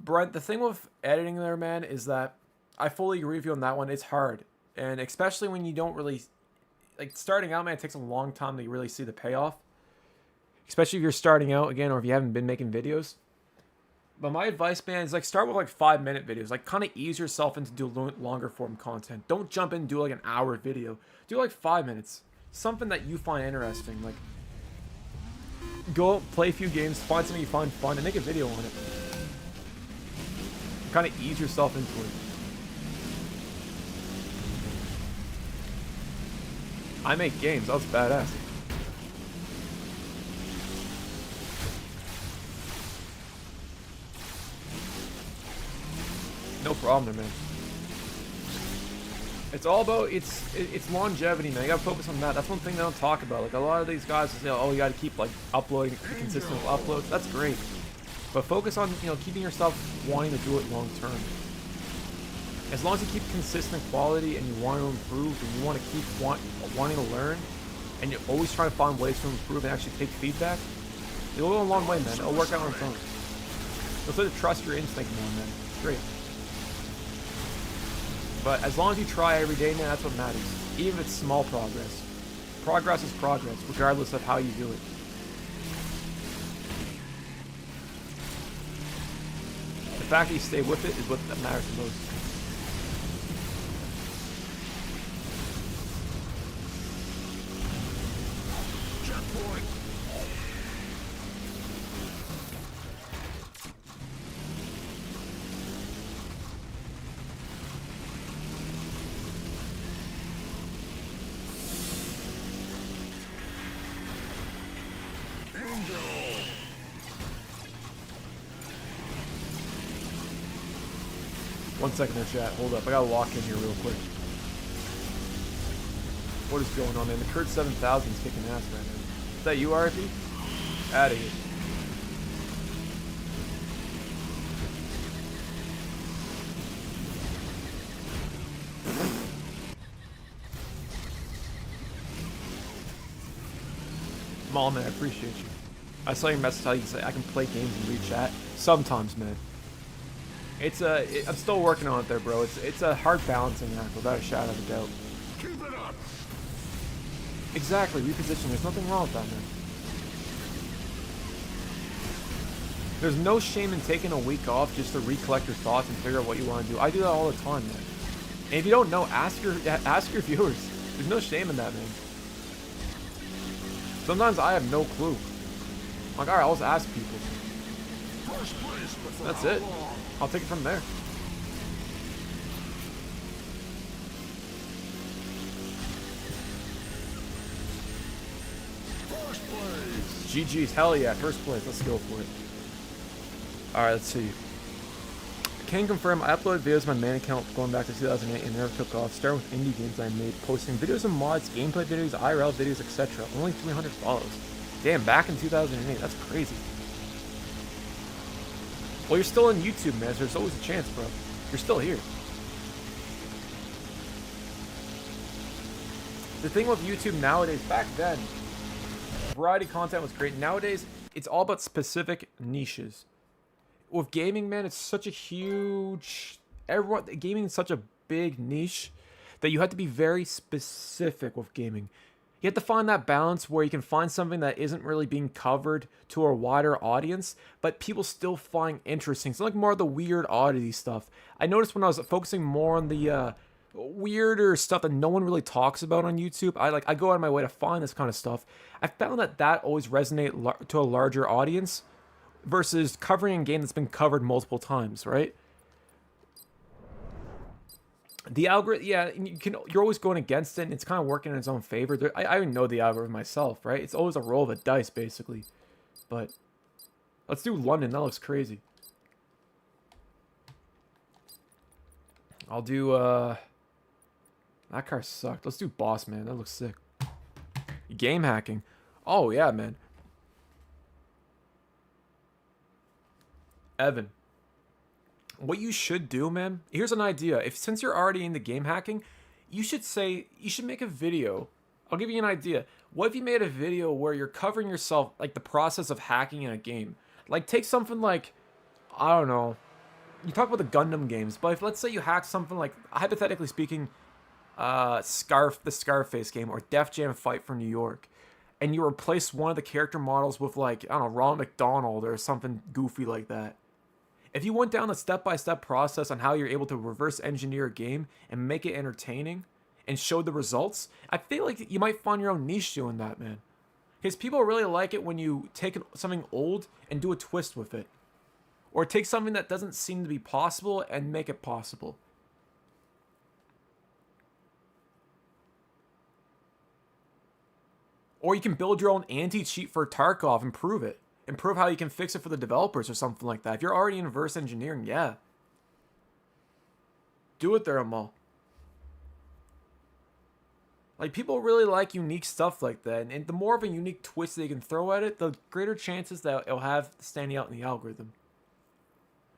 Speaker 3: Brent, the thing with editing there, man, is that I fully agree with you on that one. It's hard. And especially when you don't really... Like, starting out, man, it takes a long time to really see the payoff. Especially if you're starting out, again, or if you haven't been making videos. But my advice, man, is like start with like 5-minute videos. Like kind of ease yourself into do longer form content. Don't jump in and do like an hour video. Do like 5 minutes. Something that you find interesting. Like go play a few games, find something you find fun, and make a video on it. Kind of ease yourself into it. I make games. That was badass. No problem there, man. It's all about it's longevity, man. You gotta focus on that. That's one thing they don't talk about. Like a lot of these guys say, oh, you gotta keep like uploading consistent uploads. That's great, but focus on, you know, keeping yourself wanting to do it long term. As long as you keep consistent quality and you want to improve and you want to keep wanting to learn, and you're always trying to find ways to improve and actually take feedback, it'll go a long way, man. It'll work out on its own. You'll sort of trust your instinct more, man. It's great. But as long as you try every day, man, that's what matters. Even if it's small progress. Progress is progress, regardless of how you do it. The fact that you stay with it is what matters the most.
Speaker 5: Checkpoint.
Speaker 3: One second there, chat. Hold up. I gotta walk in here real quick. What is going on, man? The Kurt 7000 is kicking ass right now. Is that you, RP? Out of here. Mall, man, I appreciate you. I saw your message how you say I can play games and read chat. Sometimes, man. I'm still working on it there, bro. It's a hard balancing act, without a shadow of a doubt.
Speaker 5: Keep it up.
Speaker 3: Exactly, reposition. There's nothing wrong with that, man. There's no shame in taking a week off just to recollect your thoughts and figure out what you want to do. I do that all the time, man. And if you don't know, ask your viewers. There's no shame in that, man. Sometimes I have no clue. I'm like, alright, I'll just ask people.
Speaker 5: First place, but for
Speaker 3: That's
Speaker 5: how
Speaker 3: it.
Speaker 5: long?
Speaker 3: I'll take it from there.
Speaker 5: First place.
Speaker 3: GG's, hell yeah, first place. Let's go for it. Alright, let's see. Can confirm I uploaded videos on my main account going back to 2008 and never took off. Starting with indie games I made, posting videos and mods, gameplay videos, IRL videos, etc. Only 300 follows. Damn, back in 2008, that's crazy. Well, you're still on YouTube, man, so there's always a chance, bro. You're still here. The thing with YouTube nowadays, back then, variety content was great. Nowadays, it's all about specific niches. With gaming, man, it's such a huge... Gaming is such a big niche that you have to be very specific with gaming. You have to find that balance where you can find something that isn't really being covered to a wider audience, but people still find interesting. So like more of the weird oddity stuff. I noticed when I was focusing more on the weirder stuff that no one really talks about on YouTube, I go out of my way to find this kind of stuff. I found that always resonate to a larger audience versus covering a game that's been covered multiple times, right? The algorithm, yeah, you're always going against it, and it's kind of working in its own favor. I even know the algorithm myself, right? It's always a roll of the dice, basically. But let's do London. That looks crazy. I'll do, that car sucked. Let's do Boss Man. That looks sick. Game hacking. Oh, yeah, man. Evan. What you should do, man, here's an idea. Since you're already into game hacking, you should make a video. I'll give you an idea. What if you made a video where you're covering yourself, like the process of hacking in a game? Like take something like, I don't know, you talk about the Gundam games, but if let's say you hack something like, hypothetically speaking, the Scarface game or Def Jam Fight for New York, and you replace one of the character models with like, I don't know, Ronald McDonald or something goofy like that. If you went down the step-by-step process on how you're able to reverse engineer a game and make it entertaining and show the results, I feel like you might find your own niche doing that, man. Because people really like it when you take something old and do a twist with it. Or take something that doesn't seem to be possible and make it possible. Or you can build your own anti-cheat for Tarkov and prove it. And prove how you can fix it for the developers or something like that. If you're already in reverse engineering, yeah. Do it there, Amal. Like, people really like unique stuff like that. And the more of a unique twist they can throw at it, the greater chances that it'll have standing out in the algorithm.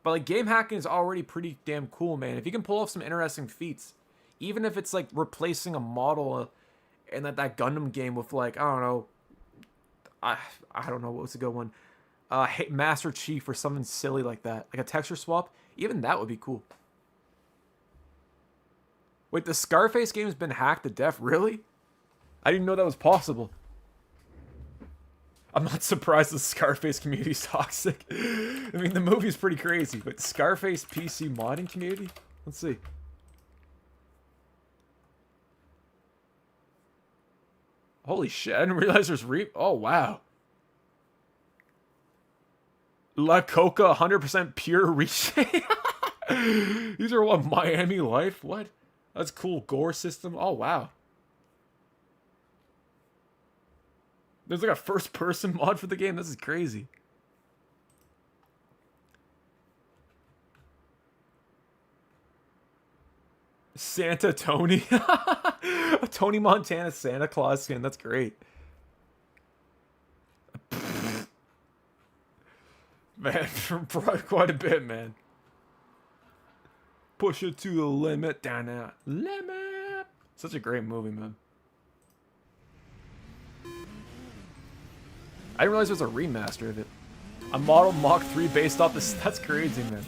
Speaker 3: But, like, game hacking is already pretty damn cool, man. If you can pull off some interesting feats, even if it's, like, replacing a model in that Gundam game with, like, I don't know, I don't know what was a good one. Master Chief or something silly like that. Like a texture swap. Even that would be cool. Wait, the Scarface game has been hacked to death? Really? I didn't know that was possible. I'm not surprised the Scarface community is toxic. I mean, the movie's pretty crazy, but Scarface PC modding community? Let's see. Holy shit, I didn't realize there's oh, wow. La Coca 100% pure reshape. These are what, Miami Life? What? That's cool. Gore system. Oh, wow. There's like a first person mod for the game. This is crazy. Santa Tony. A Tony Montana Santa Claus skin. That's great. Man, quite a bit, man. Push it to the limit. Down now. Limit. Such a great movie, man. I didn't realize there was a remaster of it. A model Mach 3 based off this. That's crazy, man.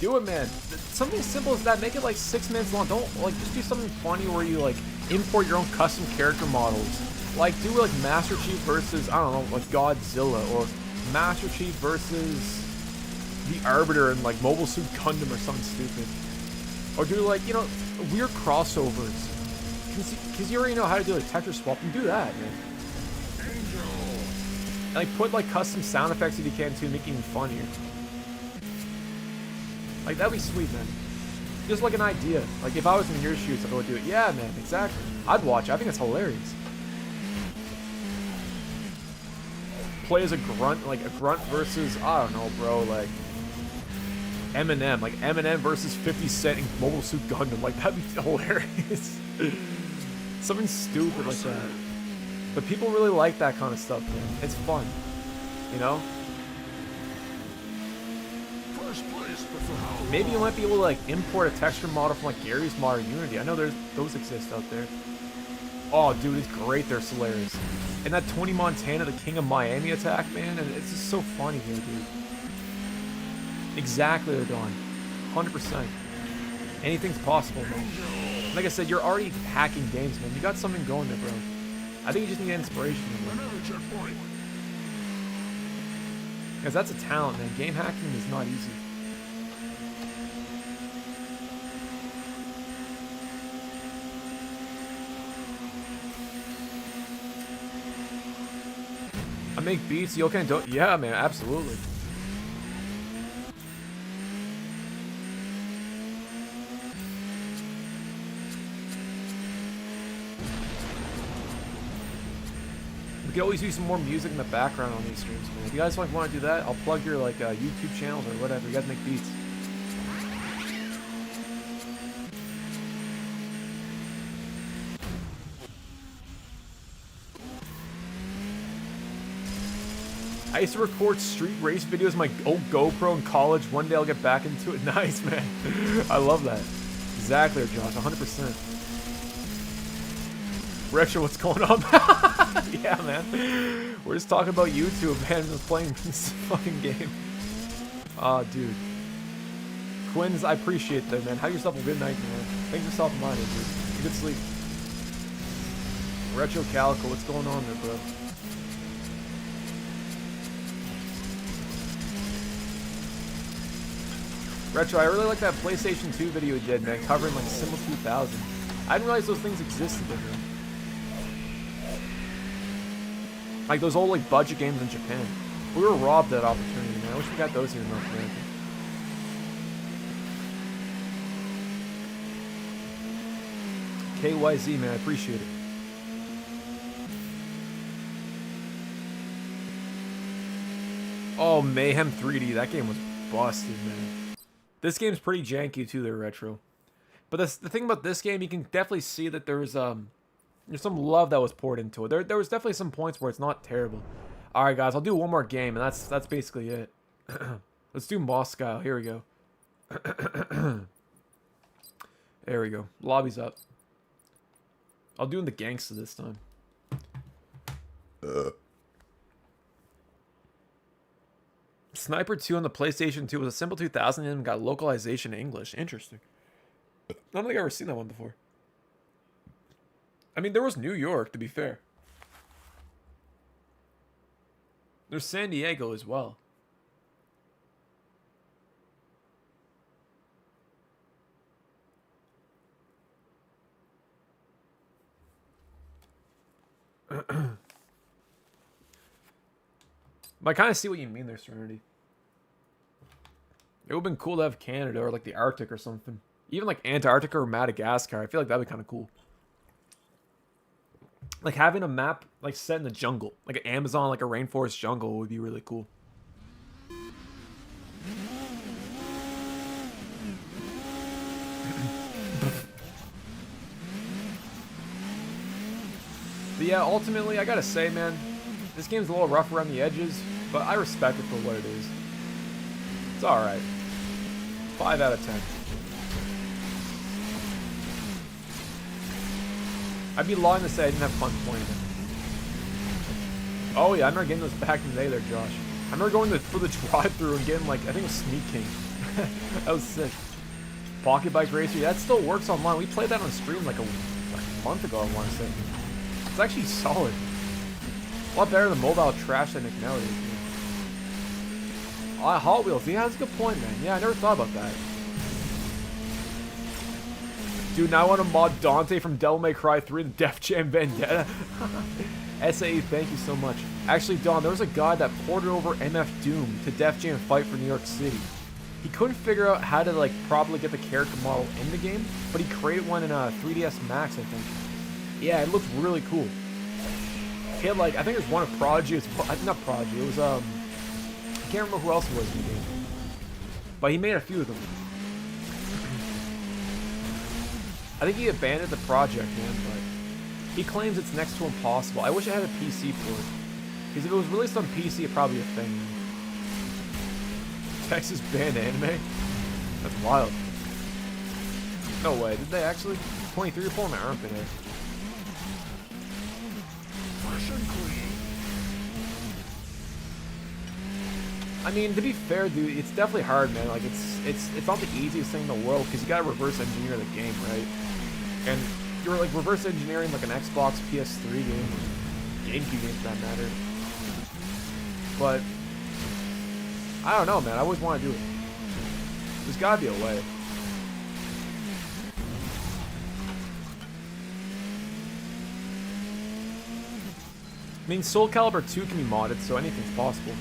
Speaker 3: Do it, man. Something simple as that. Make it like 6 minutes long. Don't like just do something funny where you like import your own custom character models. Like do like Master Chief versus I don't know, like Godzilla, or Master Chief versus the Arbiter in like Mobile Suit Gundam or something stupid. Or do like, you know, weird crossovers. Cause you already know how to do like texture swap, and do that, man. And like put like custom sound effects if you can too, make it even funnier. Like, that'd be sweet, man. Just like an idea. Like, if I was in your shoes, I would do it. Yeah, man, exactly. I'd watch it. I think it's hilarious. Play as a grunt, like a grunt versus, I don't know, bro, like Eminem. Like, Eminem versus 50 Cent in Mobile Suit Gundam. Like, that'd be hilarious. Something stupid like that. But people really like that kind of stuff, man. It's fun. You know? Maybe you might be able to like import a texture model from like Gary's Mod or Unity. I know those exist out there. Oh, dude, it's great. They're hilarious. And that Tony Montana, the King of Miami attack, man, and it's just so funny here, dude. Exactly, they're done. 100%. Anything's possible, man. Like I said, you're already hacking games, man. You got something going there, bro. I think you just need inspiration. Because that's a talent, man. Game hacking is not easy. I make beats, you okay? Don't. Yeah, man, absolutely. We could always use some more music in the background on these streams, man. If you guys like want to do that, I'll plug your like YouTube channels or whatever. You guys make beats. I used to record street race videos on my old GoPro in college. One day I'll get back into it. Nice, man. I love that. Exactly, Josh. 100%. Retro, what's going on? Yeah, man. We're just talking about YouTube, man. Just playing this fucking game. Oh, dude. Quinns, I appreciate that, man. Have yourself a good night, man. Thanks for self-minded, dude. Good sleep. Retro Calico, what's going on there, bro? Retro, I really like that PlayStation 2 video you did, man, covering like Symbol 2000. I didn't realize those things existed, man. Like those old like budget games in Japan. We were robbed that opportunity, man. I wish we got those here in North America. KYZ, man, I appreciate it. Oh, Mayhem 3D, that game was busted, man. This game's pretty janky too, there, Retro. But the thing about this game, you can definitely see that there's some love that was poured into it. There was definitely some points where it's not terrible. All right, guys, I'll do one more game, and that's basically it. Let's do Moscow. Here we go. There we go. Lobby's up. I'll do in the gangsta this time. Sniper 2 on the PlayStation 2 was a Symbol 2000 and got localization in English. Interesting. I don't think I've ever seen that one before. I mean, there was New York, to be fair. There's San Diego as well. I kind of see what you mean there, Serenity. It would have been cool to have Canada or like the Arctic or something. Even like Antarctica or Madagascar. I feel like that'd be kind of cool. Like having a map like set in the jungle. Like an Amazon, like a rainforest jungle would be really cool. But yeah, ultimately, I gotta say, man, this game's a little rough around the edges. But I respect it for what it is. It's alright. 5 out of 10. I'd be lying to say I didn't have fun playing it. Oh yeah, I remember getting those back in the day there, Josh. I remember going for the drive-thru and getting, like, I think it was Sneak King. That was sick. Pocket Bike Racer, that still works online. We played that on stream like a month ago, I want to say. It's actually solid. A lot better than mobile trash than it nowadays. Hot Wheels, yeah, that's a good point, man. Yeah, I never thought about that. Dude, now I want to mod Dante from Devil May Cry 3 and Def Jam Vendetta. SAE, thank you so much. Actually, Don, there was a guy that ported over MF Doom to Def Jam Fight for New York City. He couldn't figure out how to, like, properly get the character model in the game, but he created one in 3DS Max, I think. Yeah, it looked really cool. He had, like, I think there's one of Prodigy. Not Prodigy, it was, I can't remember who else it was in the game. But he made a few of them. I think he abandoned the project, man, but he claims it's next to impossible. I wish I had a PC for it. Because if it was released on PC, it'd probably be a thing. Texas banned anime? That's wild. No way, did they actually? 23, you're pulling my armpit here.
Speaker 5: Fresh and clean.
Speaker 3: I mean, to be fair, dude, it's definitely hard, man. Like, it's not the easiest thing in the world because you gotta reverse engineer the game, right? And you're like reverse engineering like an Xbox PS3 game, or GameCube game for that matter. But I don't know, man. I always want to do it. There's gotta be a way. I mean, Soul Calibur 2 can be modded, so anything's possible.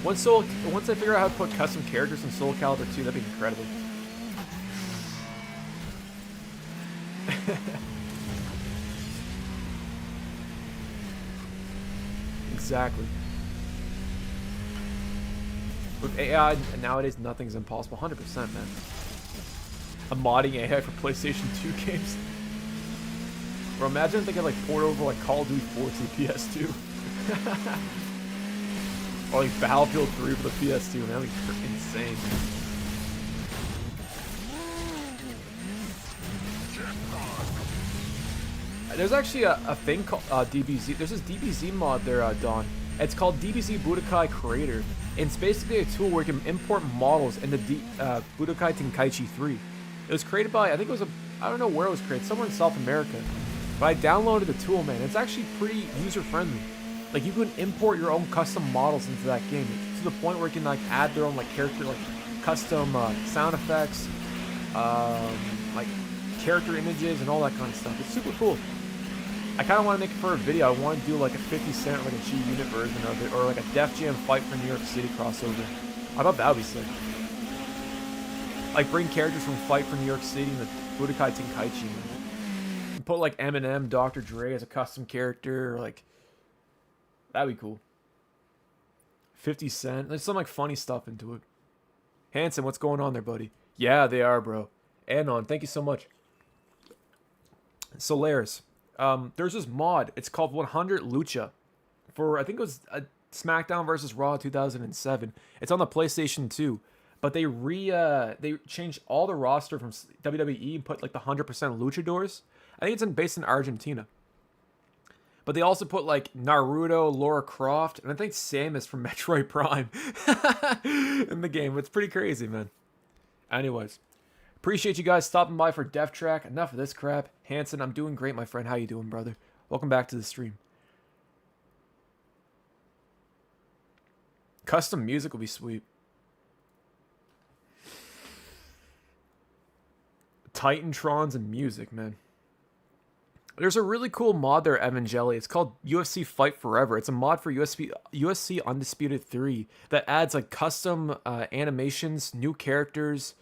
Speaker 3: Once I figure out how to put custom characters in Soul Calibur 2, that'd be incredible. Exactly. With AI nowadays, nothing's impossible. 100%, man. I'm modding AI for PlayStation 2 games. Bro, imagine if they could like port over like Call of Duty 4 to the PS2. Or like Battlefield 3 for the PS2, man. That'd be insane. There's actually a thing called DBZ. There's this DBZ mod there, Don. It's called DBZ Budokai Creator. And it's basically a tool where you can import models into Budokai Tenkaichi 3. It was created by, I think it was I don't know where it was created, somewhere in South America. But I downloaded the tool, man. It's actually pretty user-friendly. Like, you can import your own custom models into that game to the point where you can, like, add their own, like, character, like, custom sound effects, like, character images and all that kind of stuff. It's super cool. I kind of want to make it for a video. I want to do, like, a 50 Cent, like, a G-Unit version of it, or, like, a Def Jam Fight for New York City crossover. I thought that would be sick. Like, bring characters from Fight for New York City and the Budokai Tenkaichi. And put, like, Eminem, Dr. Dre as a custom character, or, like... That'd be cool. 50 Cent. There's some, like, funny stuff into it. Hanson, what's going on there, buddy? Yeah, they are, bro. Anon, thank you so much. Solaris. There's this mod. It's called 100 Lucha. For, I think it was a SmackDown vs. Raw 2007. It's on the PlayStation 2. But they changed all the roster from WWE and put, like, the 100% luchadors. I think it's based in Argentina. But they also put, like, Naruto, Lara Croft, and I think Samus from Metroid Prime in the game. It's pretty crazy, man. Anyways, appreciate you guys stopping by for Def Track. Enough of this crap. Hanson, I'm doing great, my friend. How you doing, brother? Welcome back to the stream. Custom music will be sweet. Titantrons and music, man. There's a really cool mod there, Evangeli. It's called UFC Fight Forever. It's a mod for UFC Undisputed 3 that adds like custom animations, new characters.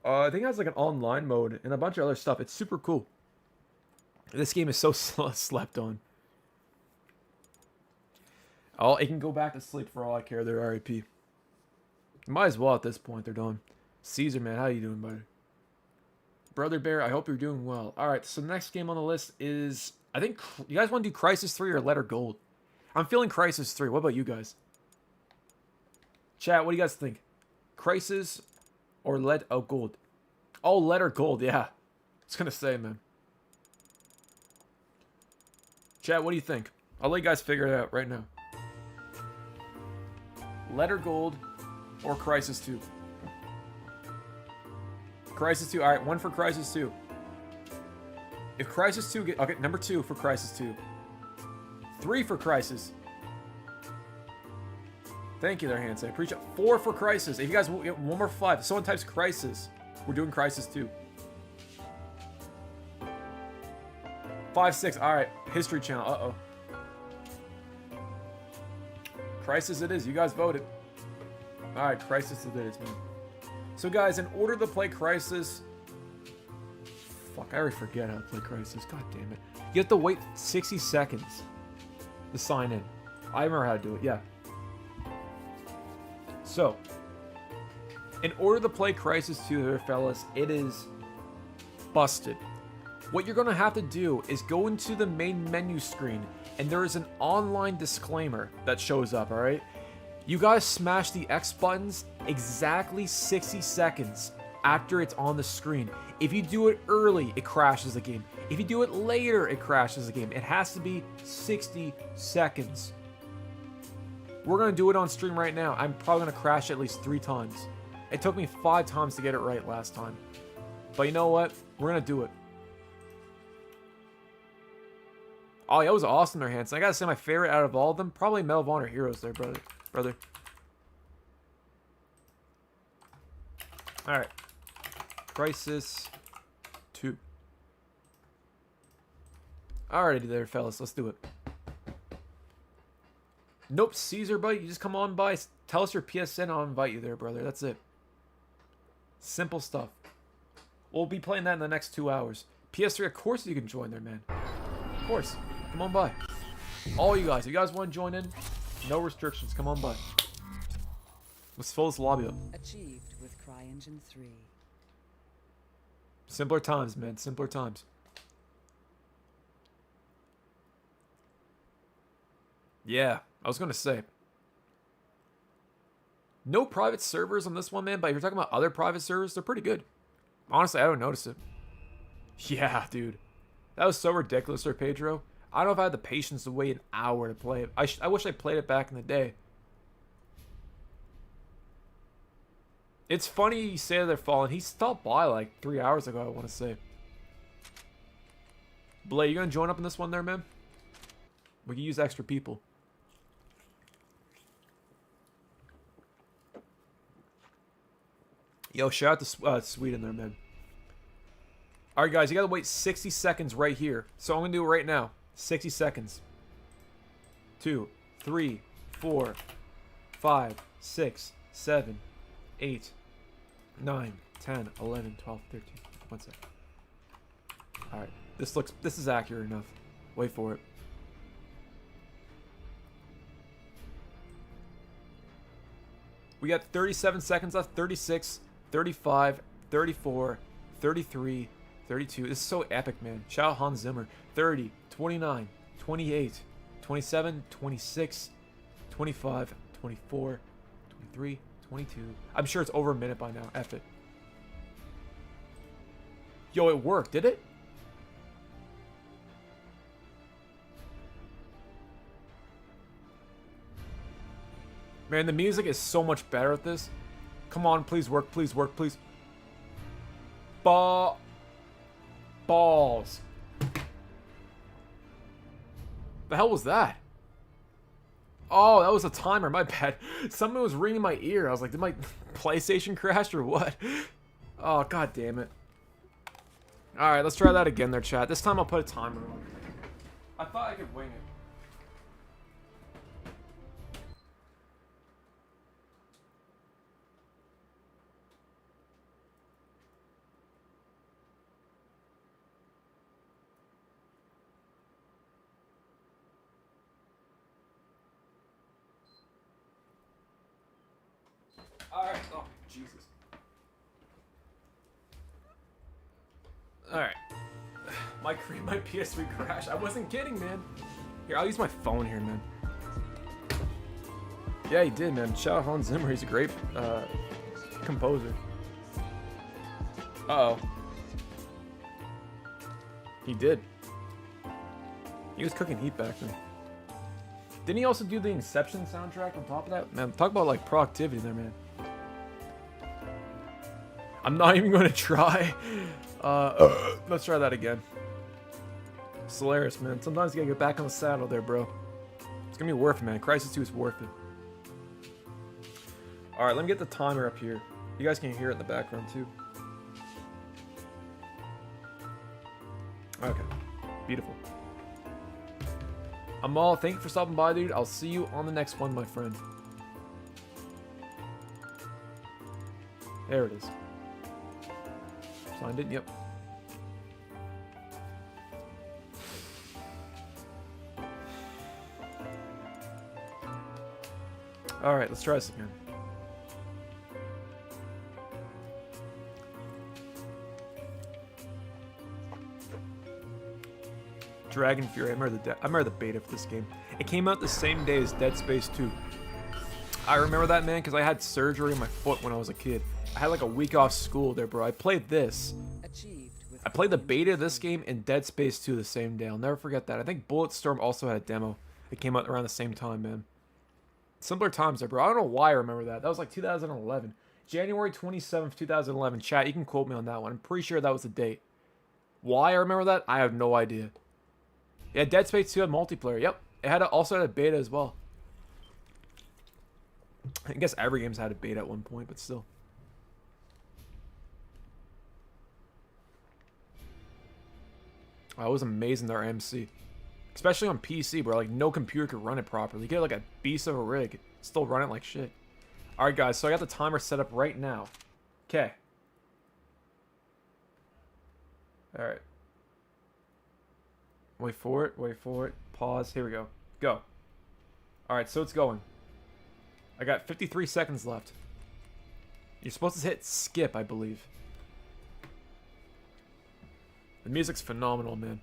Speaker 3: I think it has like an online mode and a bunch of other stuff. It's super cool. This game is so slept on. Oh, it can go back to sleep for all I care. They're RIP. Might as well at this point. They're done. Caesar, man, how you doing, buddy? Brother Bear, I hope you're doing well. Alright, so the next game on the list is I think you guys want to do Crysis 3 or Letter Gold. I'm feeling Crysis 3. What about you guys? Chat, what do you guys think? Crysis or Gold? Oh, Letter Gold, yeah. I was gonna say, man. Chat, what do you think? I'll let you guys figure it out right now. Letter Gold or Crysis 2? Crysis 2. Alright, one for Crysis 2. If Crysis 2 get... Okay, number 2 for Crysis 2. 3 for Crysis. Thank you there, Hans. I appreciate it. 4 for Crysis. If you guys want one more 5. If someone types Crysis, we're doing Crysis 2. 5, 6. Alright. History channel. Uh-oh. Crysis it is. You guys voted. Alright, Crysis it is, man. So, guys, in order to play Crysis... Fuck, I already forget how to play Crysis. God damn it. You have to wait 60 seconds to sign in. I remember how to do it. Yeah. So, in order to play Crysis 2 here, fellas, it is busted. What you're going to have to do is go into the main menu screen, and there is an online disclaimer that shows up, alright? You guys smash the X buttons exactly 60 seconds after it's on the screen. If you do it early, it crashes the game. If you do it later, it crashes the game. It has to be 60 seconds. We're going to do it on stream right now. I'm probably going to crash at least 3 times. It took me 5 times to get it right last time. But you know what? We're going to do it. Oh, that was awesome there, Hanson. I got to say my favorite out of all of them, probably Medal of Honor Heroes there, brother. Alright. Crysis 2. Alrighty there, fellas. Let's do it. Nope, Caesar, buddy. You just come on by. Tell us your PSN. I'll invite you there, brother. That's it. Simple stuff. We'll be playing that in the next 2 hours. PS3, of course you can join there, man. Of course. Come on by. All you guys. If you guys want to join in, no restrictions. Come on by. Let's fill this lobby up.
Speaker 13: Achieved with CryEngine 3.
Speaker 3: Simpler times, man. Simpler times. Yeah, I was going to say. No private servers on this one, man, but if you're talking about other private servers, they're pretty good. Honestly, I don't notice it. Yeah, dude. That was so ridiculous, Sir Pedro. I don't know if I had the patience to wait an hour to play it. I wish I played it back in the day. It's funny you say they're falling. He stopped by like 3 hours ago, I want to say. Blay, you going to join up in this one there, man? We can use extra people. Yo, shout out to Sweden there, man. Alright, guys, you gotta wait 60 seconds right here. So I'm gonna do it right now. 60 seconds. 2, 3, 4, 5, 6, 7, 8, 9, 10, 11, 12, 13. 1 second. Alright. This is accurate enough. Wait for it. We got 37 seconds left. 36, 35, 34, 33, 32. This is so epic, man. Shout out Hans Zimmer. 30, 29, 28, 27, 26, 25, 24, 23, 22. I'm sure it's over a minute by now. F it. Yo, it worked. Did it? Man, the music is so much better at this. Come on, please work, please work, please. Balls. The hell was that? Oh, that was a timer, my bad. Something was ringing my ear. I was like, did my PlayStation crash or what? Oh, god damn it. Alright, let's try that again there, chat. This time I'll put a timer on. I thought I could wing it. Alright. Oh, Jesus. Alright. My PS3 crashed. I wasn't kidding, man. Here, I'll use my phone here, man. Yeah, he did, man. Shout out Hans Zimmer. He's a great composer. Uh-oh. He did. He was cooking heat back then. Didn't he also do the Inception soundtrack on top of that? Man, talk about like productivity there, man. I'm not even going to try. Let's try that again. Solaris, man. Sometimes you gotta get back on the saddle there, bro. It's gonna be worth it, man. Crysis 2 is worth it. Alright, let me get the timer up here. You guys can hear it in the background, too. Okay. Beautiful. Amal, thank you for stopping by, dude. I'll see you on the next one, my friend. There it is. Signed it? Yep. Alright, let's try this again. Dragon Fury. I remember the beta for this game. It came out the same day as Dead Space 2. I remember that, man, because I had surgery on my foot when I was a kid. I had like a week off school there, bro. I played this. I played the beta of this game and Dead Space 2 the same day. I'll never forget that. I think Bulletstorm also had a demo. It came out around the same time, man. Similar times there, bro. I don't know why I remember that. That was like 2011. January 27th, 2011. Chat, you can quote me on that one. I'm pretty sure that was the date. Why I remember that, I have no idea. Yeah, Dead Space 2 had multiplayer. Yep. It had also had a beta as well. I guess every game's had a beta at one point, but still. Oh, it was amazing, their MC. Especially on PC, bro. Like, no computer could run it properly. You get like a beast of a rig. Still run it like shit. Alright, guys. So I got the timer set up right now. Okay. Alright. Wait for it. Wait for it. Pause. Here we go. Go. Alright, so it's going. I got 53 seconds left. You're supposed to hit skip, I believe. The music's phenomenal, man.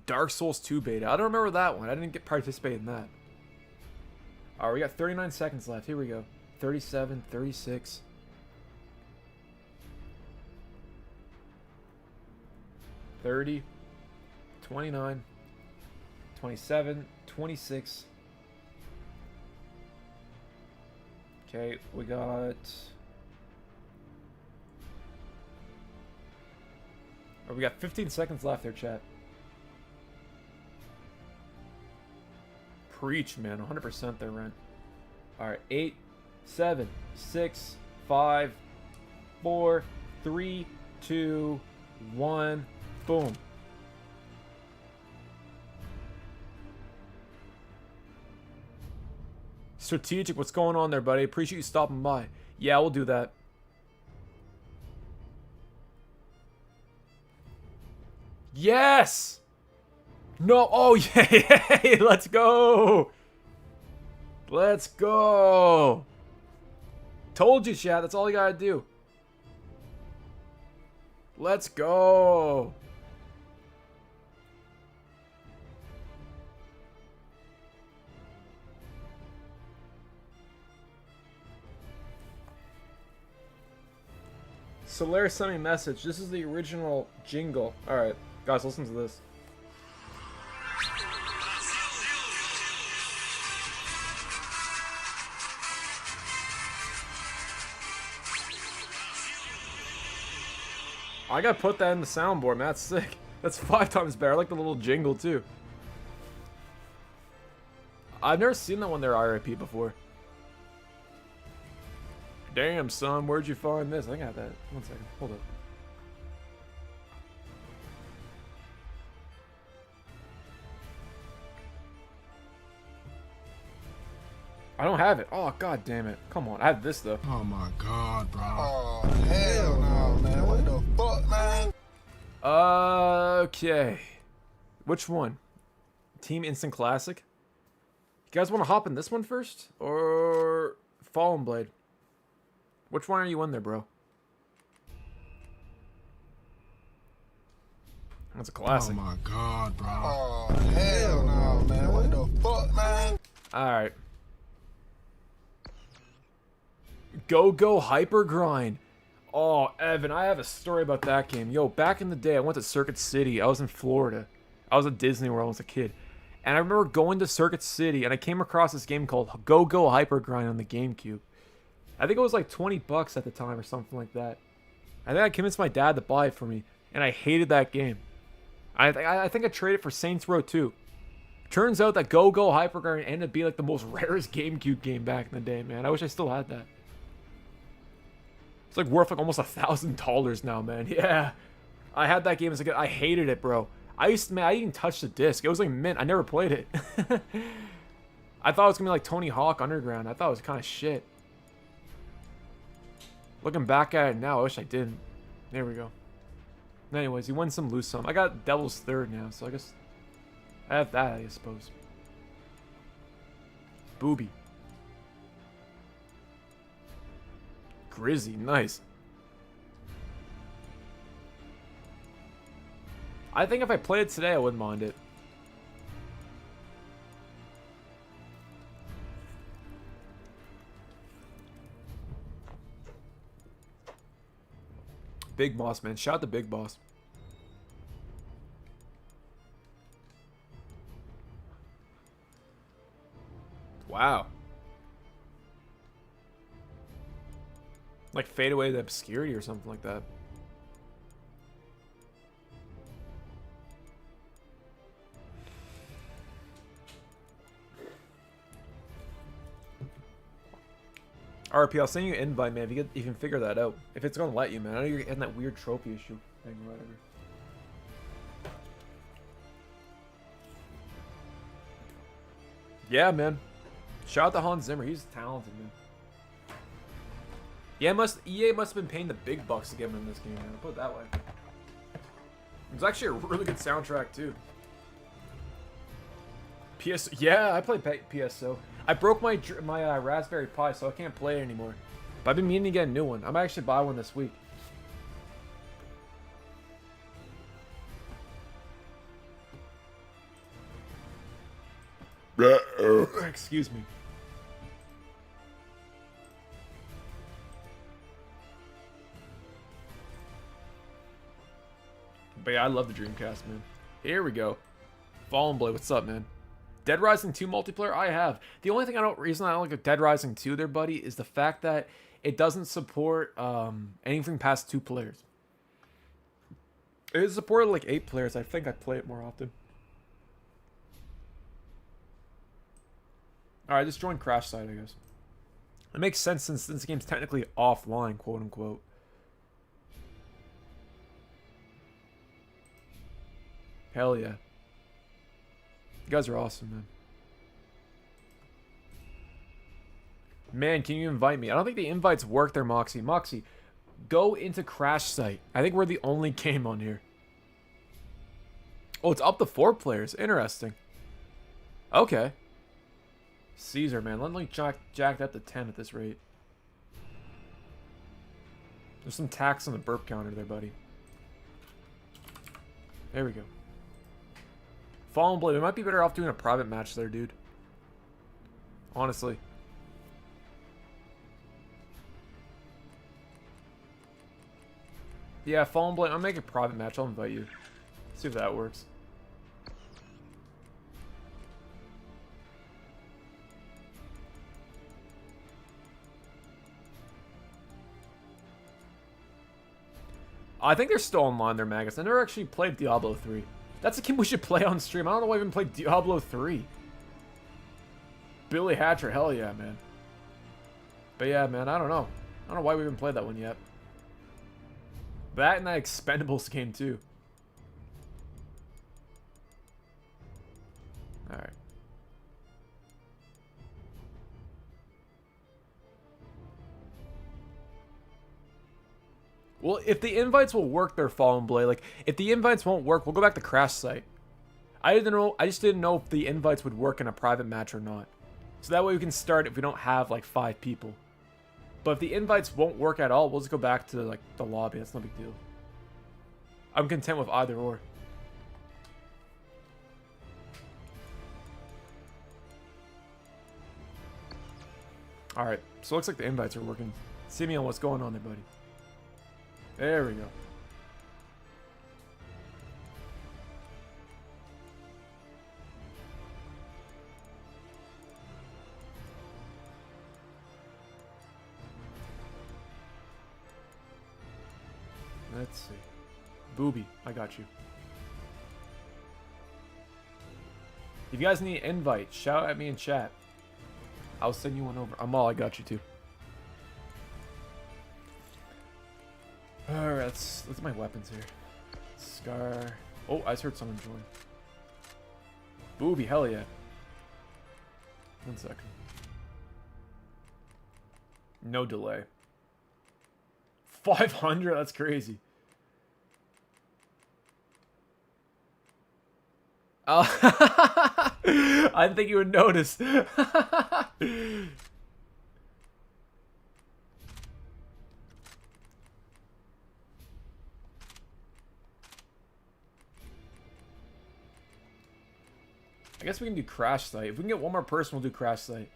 Speaker 3: Dark Souls 2 beta. I don't remember that one. I didn't participate in that. Alright, we got 39 seconds left. Here we go. 37, 36. $30, 29, 27, 26. Okay, we got... Oh, we got 15 seconds left there, chat. Preach, man. 100% there, Rent. Alright, 8, 7, 6, 5, 4, 3, 2, 1. Boom. Strategic, what's going on there, buddy? Appreciate you stopping by. Yeah, we'll do that. Yes! No, oh, yay! Let's go! Let's go! Told you, chat. That's all you gotta do. Let's go! Solaris sent me a message. This is the original jingle. Alright, guys, listen to this. I gotta put that in the soundboard, man. That's sick. That's 5 times better. I like the little jingle, too. I've never seen that one there RIP before. Damn, son, where'd you find this? I think I have that. One second. Hold up. I don't have it. Oh, god damn it. Come on. I have this, though.
Speaker 5: Oh my god, bro.
Speaker 9: Oh, hell no, man. What the fuck, man?
Speaker 3: Okay. Which one? Team Instant Classic? You guys want to hop in this one first? Or Fallen Blade? Which one are you in there, bro? That's a classic.
Speaker 9: Oh my god, bro. Oh, hell no, man. What the fuck, man?
Speaker 3: Alright. Go Hyper Grind. Oh, Evan, I have a story about that game. Yo, back in the day, I went to Circuit City. I was in Florida. I was at Disney World when I was a kid. And I remember going to Circuit City, and I came across this game called Go Hyper Grind on the GameCube. I think it was like 20 bucks at the time or something like that. I think I convinced my dad to buy it for me, and I hated that game. I think I traded it for Saints Row 2. Turns out that Go Hyper Grind ended up being like the most rarest GameCube game back in the day, man. I wish I still had that. It's like worth like almost $1,000 now, man. Yeah, I had that game as a kid. I hated it, bro. I didn't even touch the disc. It was like mint. I never played it. I thought it was gonna be like Tony Hawk Underground. I thought it was kind of shit. Looking back at it now, I wish I didn't. There we go. Anyways, you win some, lose some. I got Devil's Third now, so I guess I have that, I suppose. Booby. Grizzy, nice. I think if I played it today, I wouldn't mind it. Big Boss, man. Shout out to Big Boss. Wow. Like fade away the obscurity or something like that. RP, I'll send you an invite, man, if you can figure that out. If it's gonna let you, man. I know you're getting that weird trophy issue thing or whatever. Yeah, man. Shout out to Hans Zimmer. He's talented, man. Yeah, EA must have been paying the big bucks to get him in this game, man. I'll put it that way. It's actually a really good soundtrack, too. Yeah, I played PSO. I broke my Raspberry Pi, so I can't play it anymore. But I've been meaning to get a new one. I might actually buy one this week. Excuse me. But yeah, I love the Dreamcast, man. Here we go. Fallen Blade, what's up, man? Dead Rising 2 multiplayer? I have. The only reason I don't like a Dead Rising 2 there, buddy, is the fact that it doesn't support anything past 2 players. It supported like 8 players. I think I'd play it more often. Alright, just join Crash Site, I guess. It makes sense since this game's technically offline, quote unquote. Hell yeah. You guys are awesome, man. Man, can you invite me? I don't think the invites work there, Moxie. Moxie, go into Crash Site. I think we're the only game on here. Oh, it's up to 4 players. Interesting. Okay. Caesar, man. Let me jack that to 10 at this rate. There's some tax on the burp counter there, buddy. There we go. Fallen Blade. We might be better off doing a private match there, dude. Honestly. Yeah, Fallen Blade. I'll make a private match. I'll invite you. See if that works. I think they're still online, their Magus. I never actually played Diablo 3. That's a game we should play on stream. I don't know why I even played Diablo 3. Billy Hatcher, hell yeah, man. But yeah, man, I don't know. I don't know why we haven't played that one yet. That and that Expendables game, too. Alright. Well, if the invites will work, they're Fallen Blade. Like, if the invites won't work, we'll go back to Crash Site. I just didn't know if the invites would work in a private match or not. So that way we can start if we don't have, like, 5 people. But if the invites won't work at all, we'll just go back to, like, the lobby. That's no big deal. I'm content with either or. Alright, so it looks like the invites are working. See me on what's going on there, buddy. There we go. Let's see. Booby, I got you. If you guys need an invite, shout at me in chat. I'll send you one over. Amal, I got you too. Alright, let's look at my weapons here. Scar. Oh, I just heard someone join. Booby, hell yeah. 1 second. No delay. 500? That's crazy. Oh, I didn't think you would notice. I guess we can do crash site. If we can get one more person, we'll do crash site.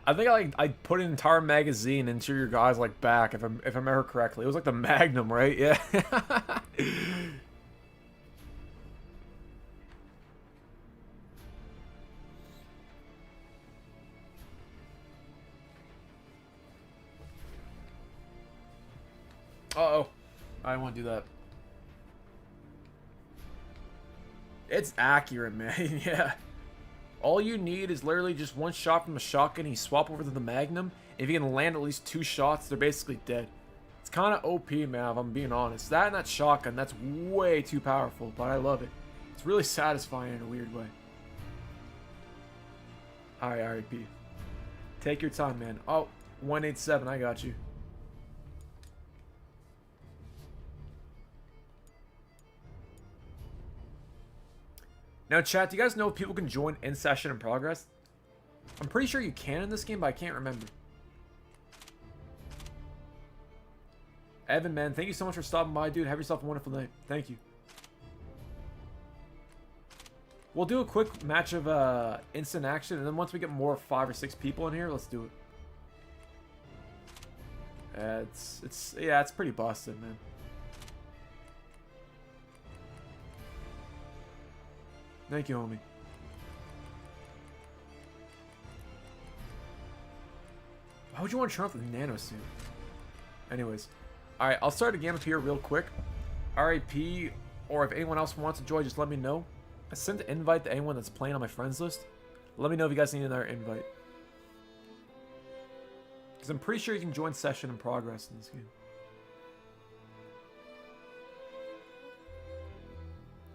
Speaker 3: I think I put an entire magazine into your guys' like back if I remember correctly. It was like the Magnum, right? Yeah. Uh-oh. I don't want to do that. It's accurate, man. Yeah. All you need is literally just one shot from a shotgun. You swap over to the Magnum. If you can land at least 2 shots, they're basically dead. It's kind of OP, man, if I'm being honest. That and that shotgun, that's way too powerful, but I love it. It's really satisfying in a weird way. Alright, RIP. Take your time, man. Oh, 187, I got you. Now, chat, do you guys know if people can join in session in progress? I'm pretty sure you can in this game, but I can't remember. Evan, man, thank you so much for stopping by, dude. Have yourself a wonderful night. Thank you. We'll do a quick match of instant action, and then once we get more 5 or 6 people in here, let's do it. It's pretty busted, man. Thank you, homie. Why would you want to turn off the nano suit? Anyways. Alright, I'll start a game up here real quick. RIP, or if anyone else wants to join, just let me know. I sent an invite to anyone that's playing on my friends list. Let me know if you guys need another invite. Because I'm pretty sure you can join session in progress in this game.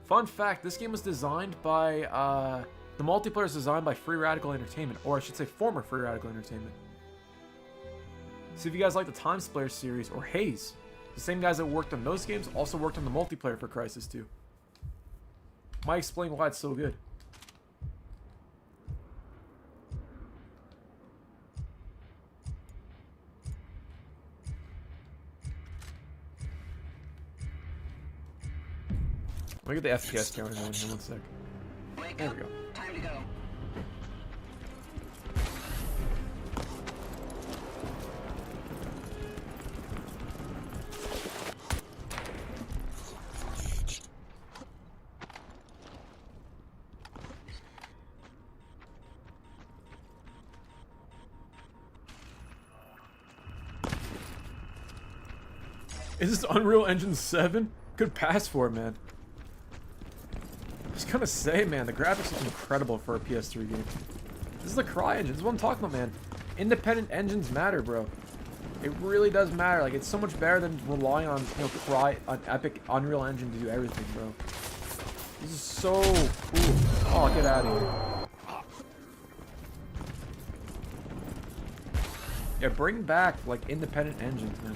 Speaker 3: Fun fact, this game was designed by, the multiplayer is designed by Free Radical Entertainment, or I should say former Free Radical Entertainment. So if you guys like the Time Splitter series, or Haze, the same guys that worked on those games also worked on the multiplayer for Crysis 2. Might explain why it's so good. Let me get the FPS counter going here, 1 sec. There we go.
Speaker 14: Time to go.
Speaker 3: Is this Unreal Engine 7? Good pass for it, man. I was gonna say, man, the graphics look incredible for a PS3 game. This is the CryEngine. This is what I'm talking about, man. Independent engines matter, bro. It really does matter. Like, it's so much better than relying on, you know, on Epic Unreal Engine to do everything, bro. This is so cool. Oh, get out of here. Yeah, bring back, like, independent engines, man.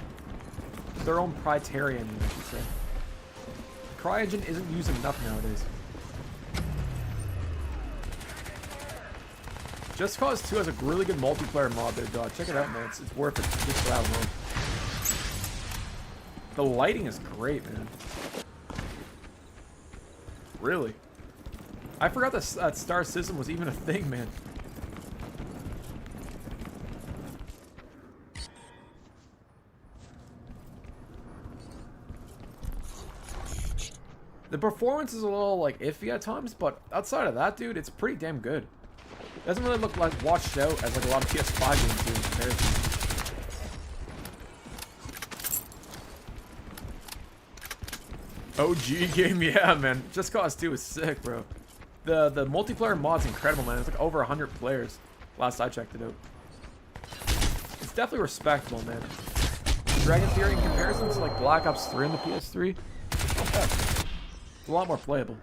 Speaker 3: Their own proprietary engine, I should say. CryEngine isn't used enough nowadays. Just Cause 2 has a really good multiplayer mod there, dog. Check it out, man. It's worth it just for that alone. The lighting is great, man. Really. I forgot that Star System was even a thing, man. The performance is a little, like, iffy at times, but outside of that, dude, it's pretty damn good. It doesn't really look like washed out as, like, a lot of PS5 games do in comparison. OG game, yeah, man. Just Cause 2 is sick, bro. The multiplayer mod's incredible, man. It's like over 100 players. Last I checked it out. It's definitely respectable, man. Dragon Theory in comparison to like Black Ops 3 on the PS3, not bad. It's a lot more playable.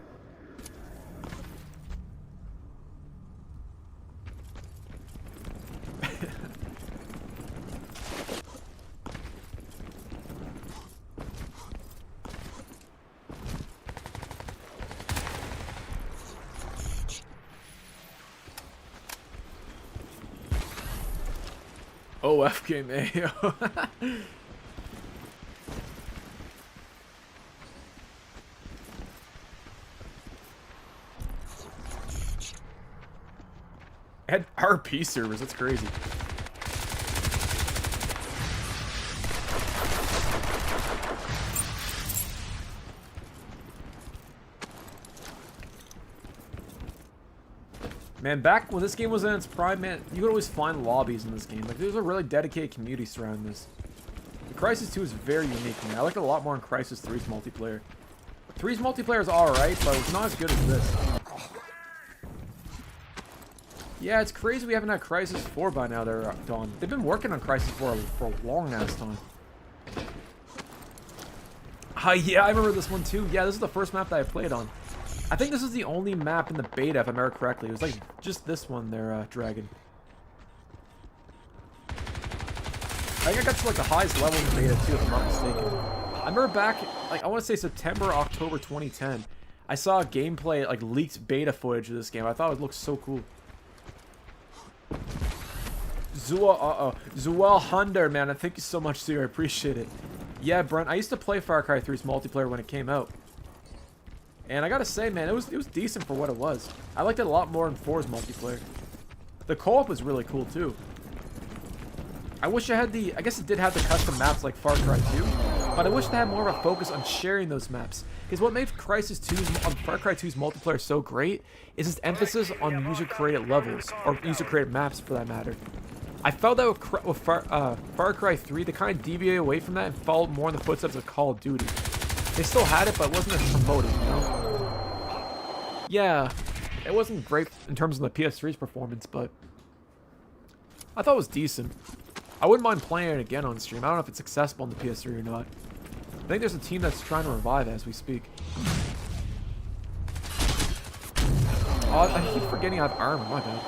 Speaker 3: OF game AO. Had RP servers, that's crazy. Man, back when this game was in its prime, man, you could always find lobbies in this game. Like, there's a really dedicated community surrounding this. The Crysis 2 is very unique, man. I like it a lot more in Crysis 3's multiplayer. 3's multiplayer is alright, but it's not as good as this. Yeah, it's crazy we haven't had Crysis 4 by now there, Dawn. They've been working on Crysis 4 for a long-ass time. Yeah, I remember this one too. Yeah, this is the first map that I played on. I think this is the only map in the beta, if I remember correctly. It was like just this one there, Dragon. I think I got to like the highest level in the beta too, if I'm not mistaken. I remember back, like I want to say September, October 2010. I saw gameplay, like leaked beta footage of this game. I thought it looked so cool. Zuel Hunder, man, thank you so much, Sue. I appreciate it. Yeah, Brent, I used to play Far Cry 3's multiplayer when it came out. And I gotta say, man, it was decent for what it was. I liked it a lot more in 4's multiplayer. The co-op was really cool, too. I wish I had I guess it did have the custom maps like Far Cry 2, but I wish they had more of a focus on sharing those maps. Because what made Far Cry 2's multiplayer so great is its emphasis on user-created levels, or user-created maps for that matter. I felt that with Far Cry 3, they kind of deviated away from that and followed more in the footsteps of Call of Duty. They still had it, but it wasn't as promoted, you know? Yeah, it wasn't great in terms of the PS3's performance, but I thought it was decent. I wouldn't mind playing it again on stream. I don't know if it's accessible on the PS3 or not. I think there's a team that's trying to revive it as we speak. Oh, I keep forgetting I have armor, my bad.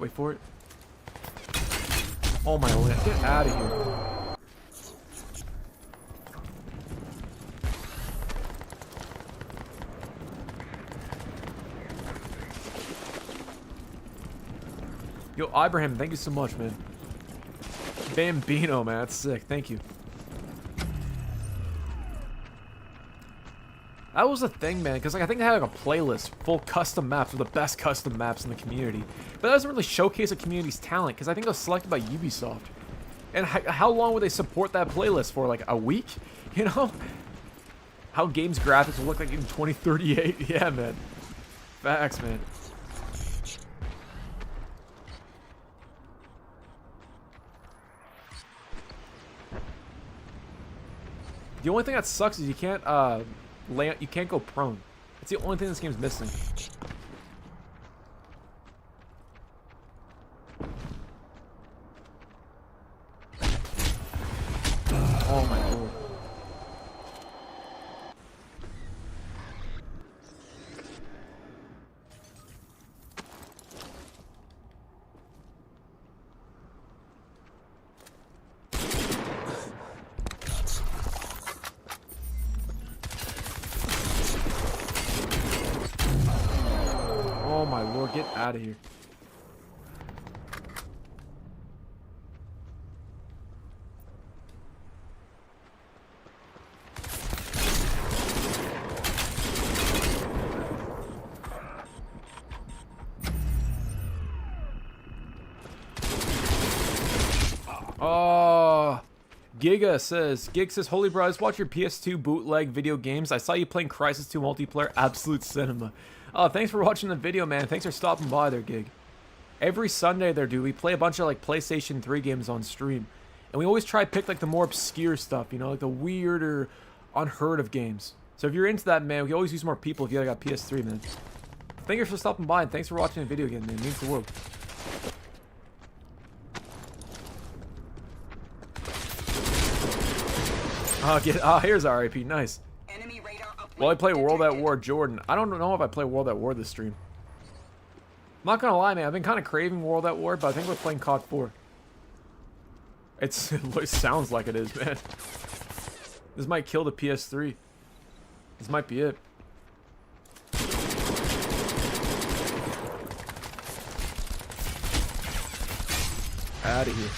Speaker 3: Wait for it. Oh my lord, get out of here. Yo, Ibrahim, thank you so much, man. Bambino, man, that's sick. Thank you. That was the thing, man, because like, I think they had like a playlist full custom maps with the best custom maps in the community. But that doesn't really showcase a community's talent, because I think it was selected by Ubisoft. And how long would they support that playlist for? Like a week? You know? How games graphics will look like in 2038? Yeah, man. Facts, man. The only thing that sucks is you can't you can't go prone. It's the only thing this game's missing. Oh my lord. Oh my lord, get out of here. Oh, Gig says, Holy Bros, watch your PS2 bootleg video games. I saw you playing Crysis 2 multiplayer, absolute cinema. Oh, thanks for watching the video, man. Thanks for stopping by there, Gig. Every Sunday there, dude, we play a bunch of like PlayStation 3 games on stream. And we always try to pick like the more obscure stuff, you know, like the weirder, unheard of games. So if you're into that, man, we can always use more people if you got PS3, man. Thank you for stopping by and thanks for watching the video again, man. It means the world. Here's RIP, nice. Well, I play World at War, Jordan. I don't know if I play World at War this stream. I'm not gonna lie, man. I've been kind of craving World at War, but I think we're playing COD 4. It sounds like it is, man. This might kill the PS3. This might be it. Out of here.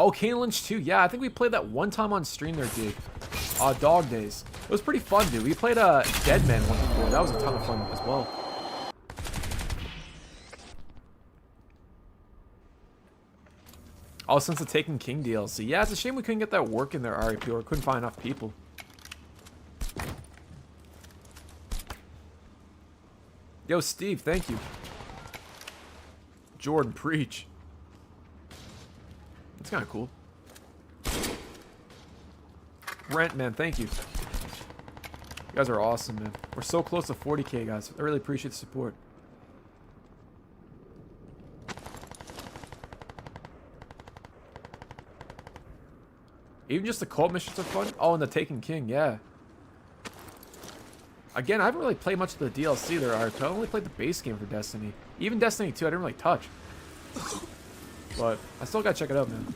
Speaker 3: Oh, Kane Lynch 2. Yeah, I think we played that one time on stream there, dude. Dog Days. It was pretty fun, dude. We played Dead Man one before. That was a ton of fun as well. Oh, since the Taken King DLC. Yeah, it's a shame we couldn't get that work in there, RIP, or couldn't find enough people. Yo, Steve, thank you. Jordan, preach. That's kind of cool. Rent, man, thank you. You guys are awesome, man. We're so close to 40K, guys. I really appreciate the support. Even just the cult missions are fun. Oh, and the Taken King, yeah. Again, I haven't really played much of the DLC there, Art. I only played the base game for Destiny. Even Destiny 2, I didn't really touch. But I still gotta check it out, man.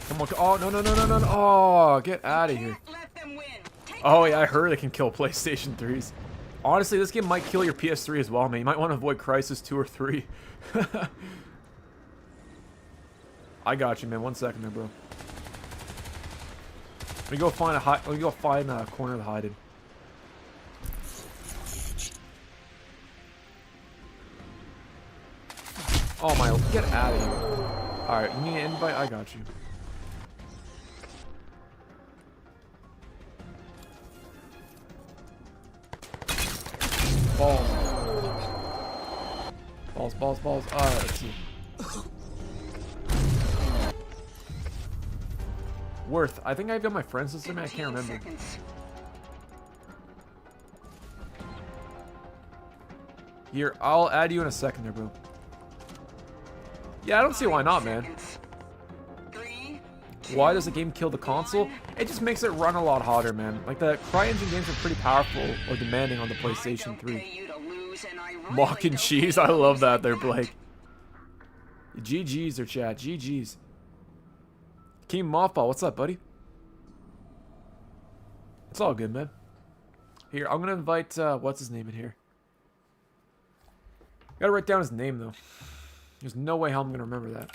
Speaker 3: Come on. Oh, no, no, no, no, no, no. Oh, get out of here. Oh, yeah, I heard it can kill PlayStation 3s. Honestly, this game might kill your PS3 as well, man. You might want to avoid Crysis 2 or 3. I got you, man. 1 second there, bro. Let me go find a corner to hide in. Oh my! Get out of here! All right, you need an invite? I got you. Balls. Balls, balls, balls. Alright, let's see. Worth. I think I've got my friends list, man. I can't remember. Here, I'll add you in a second there, bro. Yeah, I don't see why not, man. Why does the game kill the console? It just makes it run a lot hotter, man. Like, the CryEngine games are pretty powerful or demanding on the PlayStation 3. Mac and cheese? I love that there, Blake. GG's there, chat. GG's. King Mothball, what's up, buddy? It's all good, man. Here, I'm gonna invite, what's his name in here? Gotta write down his name, though. There's no way how I'm gonna remember that.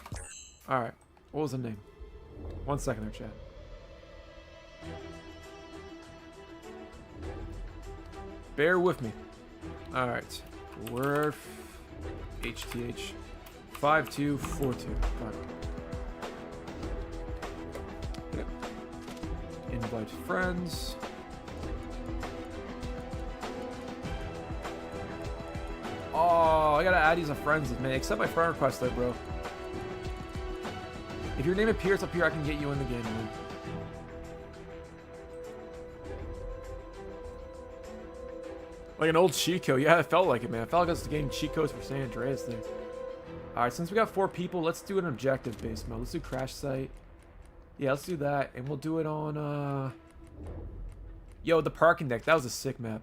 Speaker 3: Alright, what was the name? 1 second there, chat. Bear with me. Alright. Worth HTH 5242. Yep. Invite friends. Oh, I gotta add you as a friends, man. Accept my friend request though, bro. If your name appears up here, I can get you in the game, man. Like an old cheat code. Yeah, it felt like it, man. I felt like I was getting cheat codes for San Andreas there. Alright, since we got 4 people, let's do an objective-based mode. Let's do Crash Site. Yeah, let's do that. And we'll do it on, Yo, the parking deck. That was a sick map.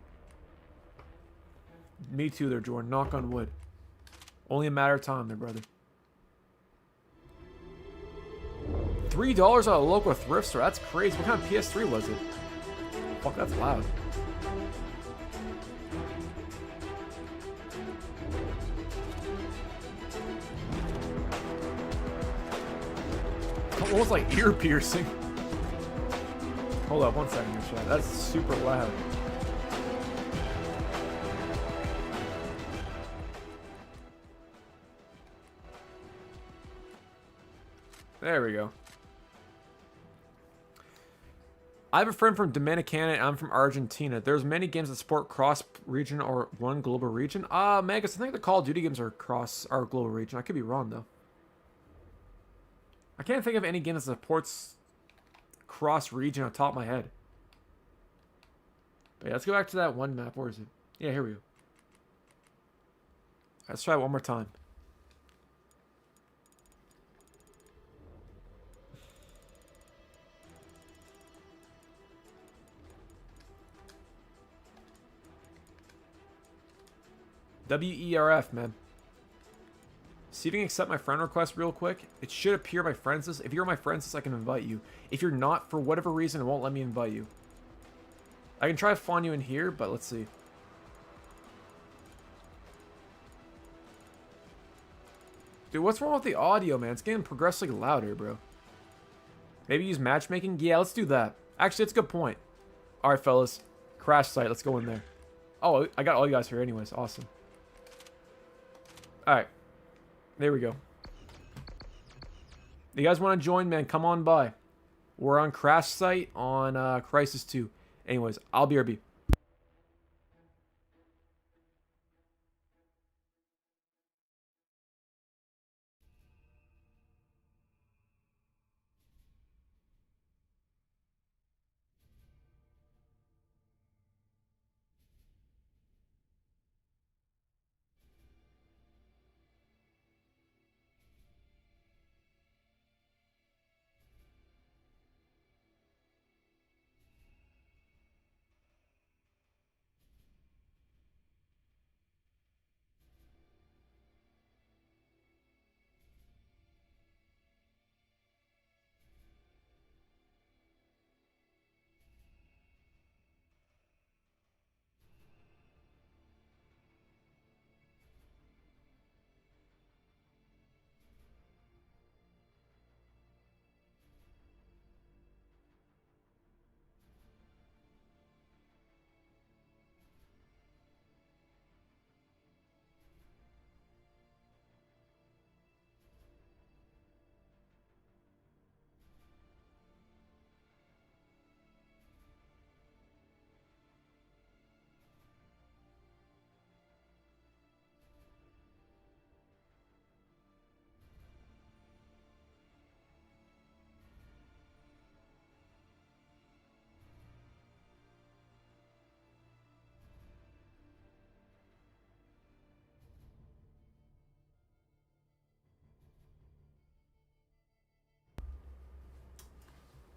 Speaker 3: Me too there, Jordan. Knock on wood. Only a matter of time there, brother. $3 at a local thrift store. That's crazy. What kind of PS3 was it? Fuck, that's loud. Almost like ear piercing. Hold up, 1 second, chat. That's super loud. There we go. I have a friend from Dominicana and I'm from Argentina. There's many games that support cross-region or one global region. Magus, I think the Call of Duty games are global region. I could be wrong, though. I can't think of any game that supports cross-region on top of my head. But yeah, let's go back to that one map. Where is it? Yeah, here we go. Let's try it one more time. WERF, man. See if you can accept my friend request real quick. It should appear my friends list. If you're on my friends list, I can invite you. If you're not, for whatever reason, it won't let me invite you. I can try to find you in here, but let's see. Dude, what's wrong with the audio, man? It's getting progressively louder, bro. Maybe use matchmaking? Yeah, let's do that. Actually, it's a good point. Alright, fellas. Crash site. Let's go in there. Oh, I got all you guys here anyways. Awesome. Alright. There we go. You guys want to join, man? Come on by. We're on Crash site on Crysis 2. Anyways, I'll be RB.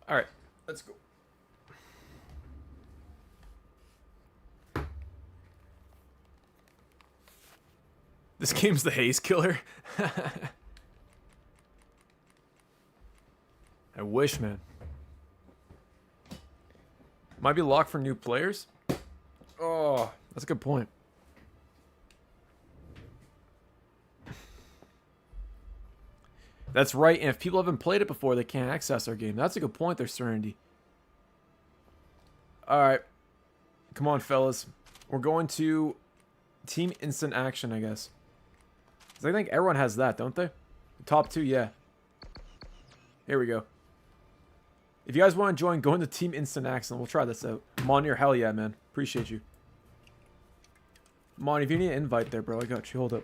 Speaker 3: Alright, let's go. This game's the haze killer. I wish, man. Might be locked for new players. Oh, that's a good point. That's right, and if people haven't played it before, they can't access our game. That's a good point there, Serenity. Alright. Come on, fellas. We're going to Team Instant Action, I guess. 'Cause I think everyone has that, don't they? The top two, yeah. Here we go. If you guys want to join, go into Team Instant Action. We'll try this out. Monir, hell yeah, man. Appreciate you. Mon, if you need an invite there, bro, I got you. Hold up.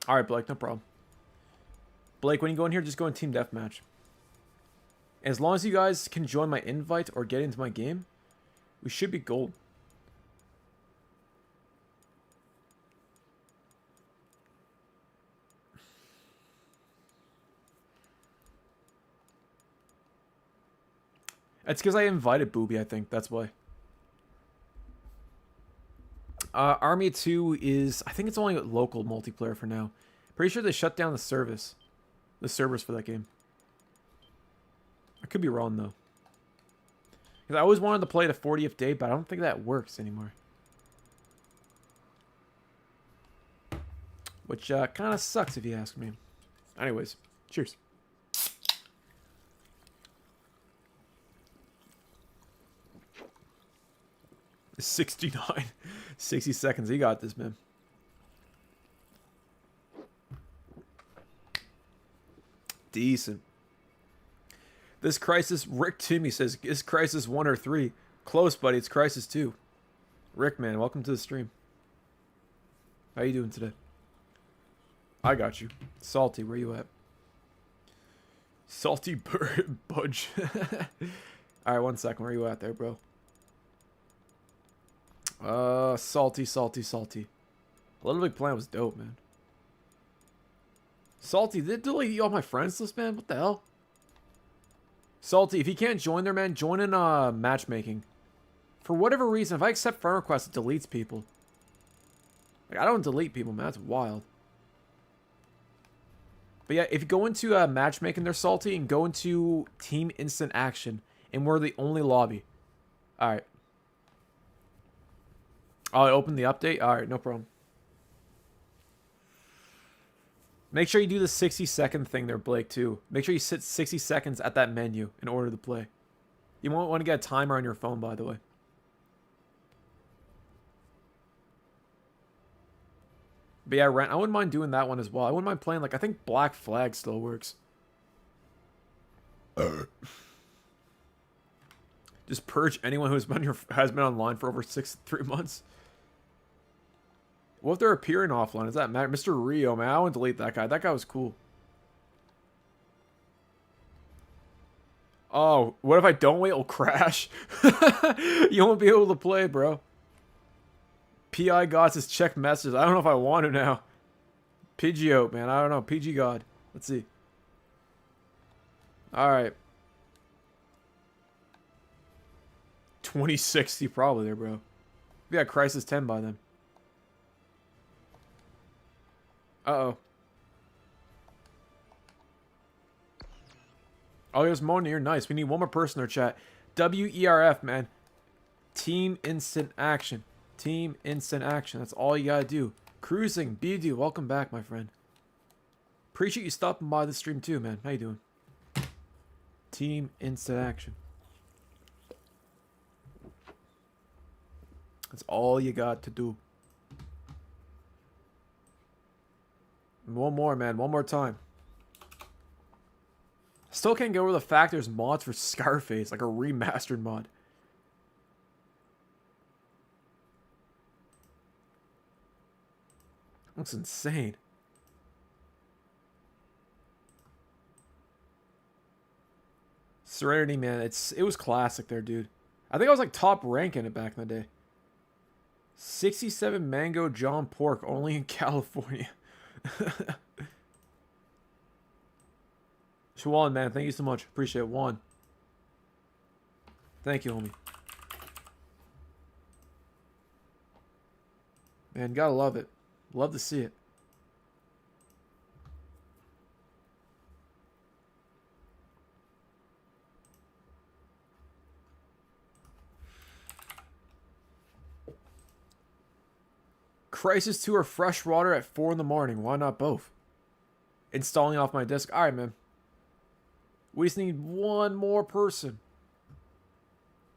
Speaker 3: Alright, Blake, no problem. Blake, when you go in here, just go in Team Deathmatch. As long as you guys can join my invite or get into my game, we should be gold. It's because I invited Booby, I think. That's why. Army 2 is... I think it's only local multiplayer for now. Pretty sure they shut down the service. The servers for that game. I could be wrong, though. Because I always wanted to play the 40th day, but I don't think that works anymore. Which kind of sucks if you ask me. Anyways, cheers. $69. 60 seconds. You got this, man. Decent. This Crysis, Rick Timmy says, is Crysis 1 or 3? Close, buddy. It's Crysis 2. Rick, man, welcome to the stream. How you doing today? I got you. Salty, where you at? Salty bird budge. Alright, 1 second. Where you at there, bro? Salty. Little Big Planet was dope, man. Salty, did it delete you off my friends list, man? What the hell? Salty, if you can't join there, man, join in matchmaking. For whatever reason, if I accept friend requests, it deletes people. Like, I don't delete people, man. That's wild. But yeah, if you go into matchmaking there, Salty, and go into Team Instant Action, and we're the only lobby. Alright. Oh, I opened the update? Alright, no problem. Make sure you do the 60-second thing there, Blake, too. Make sure you sit 60 seconds at that menu in order to play. You won't want to get a timer on your phone, by the way. But yeah, Rent, I wouldn't mind doing that one as well. I wouldn't mind playing, like, I think Black Flag still works. Just purge anyone who has been online for over 3 months. What if they're appearing offline? Does that matter? Mr. Rio, man, I wouldn't delete that guy. That guy was cool. Oh, what if I don't wait? It'll crash. You won't be able to play, bro. PI God says check messages. I don't know if I want to now. Pidgeot, man. I don't know. PG God. Let's see. Alright. 2060 probably there, bro. We got Crysis 10 by then. Uh-oh. Oh, there's Mona. You're nice. We need one more person in our chat. WERF, man. Team Instant Action. Team Instant Action. That's all you gotta do. Cruising. BD, welcome back, my friend. Appreciate you stopping by the stream too, man. How you doing? Team Instant Action. That's all you got to do. One more, man. One more time. Still can't get over the fact there's mods for Scarface, like a remastered mod. Looks insane. Serenity, man. It was classic there, dude. I think I was like top rank in it back in the day. 67 mango John Pork, only in California. Shwan, man, thank you so much. Appreciate it. Juan. Thank you, homie. Man, gotta love it. Love to see it. Crysis 2 or Freshwater at 4 in the morning. Why not both? Installing off my disk. Alright, man. We just need one more person.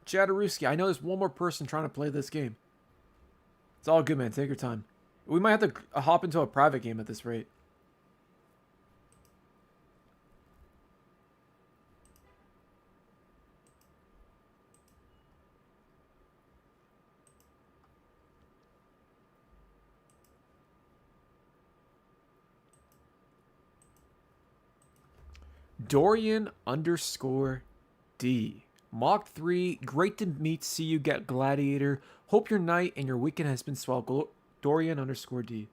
Speaker 3: Jadaruski, I know there's one more person trying to play this game. It's all good, man. Take your time. We might have to hop into a private game at this rate. Dorian_D. Mach 3. Great to see you get Gladiator. Hope your night and your weekend has been swell. Dorian_D.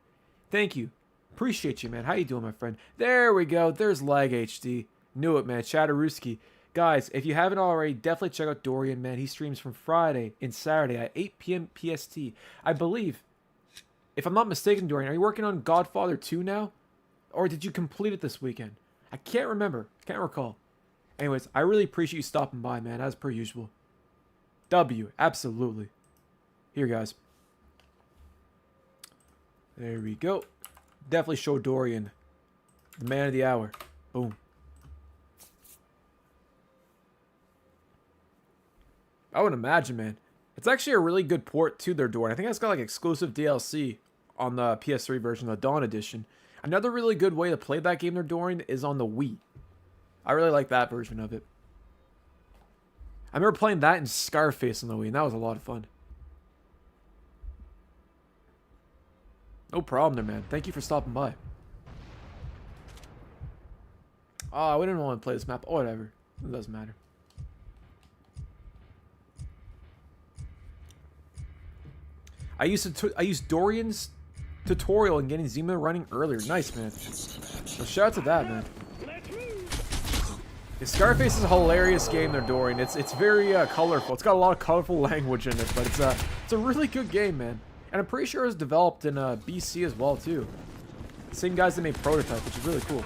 Speaker 3: Thank you. Appreciate you, man. How you doing, my friend? There we go. There's Lag HD. Knew it, man. Chatteruski. Guys, if you haven't already, definitely check out Dorian, man. He streams from Friday and Saturday at 8 p.m. PST. I believe, if I'm not mistaken, Dorian, are you working on Godfather 2 now? Or did you complete it this weekend? I can't remember. Can't recall. Anyways, I really appreciate you stopping by, man, as per usual. W, absolutely. Here, guys. There we go. Definitely show Dorian. The man of the hour. Boom. I would imagine, man. It's actually a really good port to their Dorian. I think it's got like exclusive DLC on the PS3 version, the Dawn Edition. Another really good way to play that game, their Dorian, is on the Wii. I really like that version of it. I remember playing that in Scarface on the Wii, and that was a lot of fun. No problem there, man. Thank you for stopping by. Oh, we didn't want to play this map. Oh, whatever. It doesn't matter. I used Dorian's tutorial in getting Zima running earlier. Nice, man. So shout out to that, man. Yeah, Scarface is a hilarious game there, Dorian. It's very colorful. It's got a lot of colorful language in it, but it's a really good game, man. And I'm pretty sure it was developed in BC as well, too. Same guys that made Prototype, which is really cool.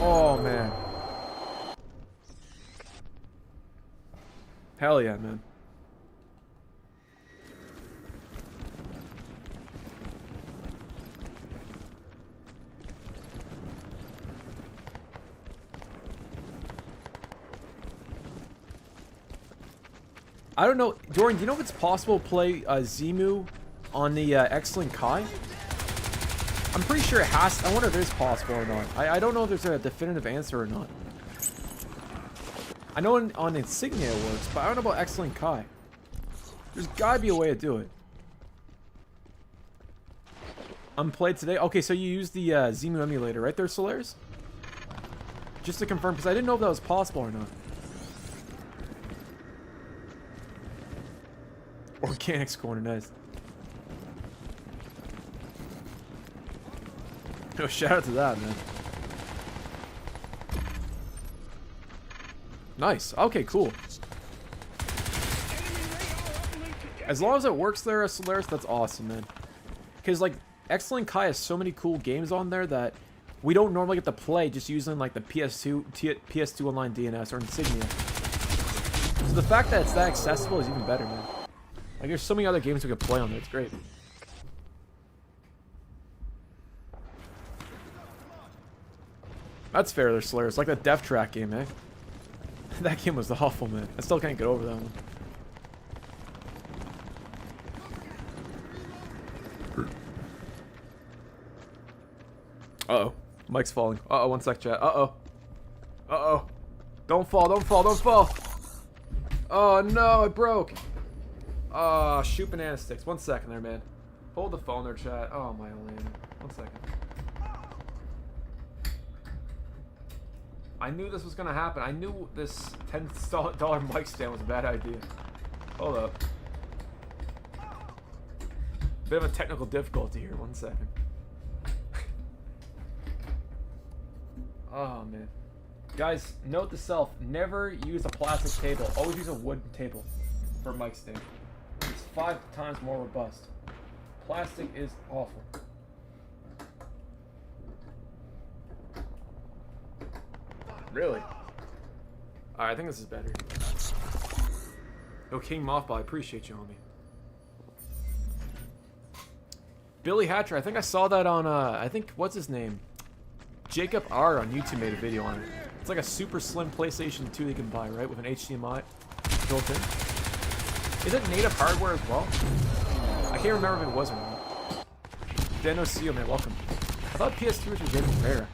Speaker 3: Oh, man. Hell yeah, man. I don't know, Dorian, do you know if it's possible to play Zemu on the XLINK Kai? I'm pretty sure it has. I wonder if it is possible or not. I don't know if there's a definitive answer or not. I know on Insignia it works, but I don't know about XLINK Kai. There's gotta be a way to do it. Unplayed today? Okay, so you used the Zemu emulator, right there, Solaris? Just to confirm, because I didn't know if that was possible or not. Organics corner, nice. Oh, shout out to that, man. Nice. Okay, cool. As long as it works there, Solaris, that's awesome, man. Because, like, XLINK Kai has so many cool games on there that we don't normally get to play just using, like, the PS2 Online DNS or Insignia. So the fact that it's that accessible is even better, man. Like, there's so many other games we could play on there. It's great. That's fair, there's Slayers. Like that Death Track game, eh? That game was awful, man. I still can't get over that one. Uh-oh. Mike's falling. Uh-oh, one sec, chat. Uh-oh. Uh-oh. Don't fall, don't fall, don't fall! Oh, no, it broke! Oh, shoot banana sticks. 1 second there, man. Hold the phone there, chat. Oh, my Elena. 1 second. I knew this was going to happen. I knew this $10 mic stand was a bad idea. Hold up. Bit of a technical difficulty here. 1 second. Oh, man. Guys, note to self. Never use a plastic table. Always use a wooden table for a mic stand. It's 5 times more robust. Plastic is awful. Really? Alright, I think this is better. Yo, King Mothball, I appreciate you, homie. Billy Hatcher, I think I saw that on, I think, what's his name? Jacob R on YouTube made a video on it. It's like a super slim PlayStation 2 you can buy, right? With an HDMI built in. Is it native hardware as well? I can't remember if it was or not. Deno Seal, man, welcome. I thought PS2 was getting rare.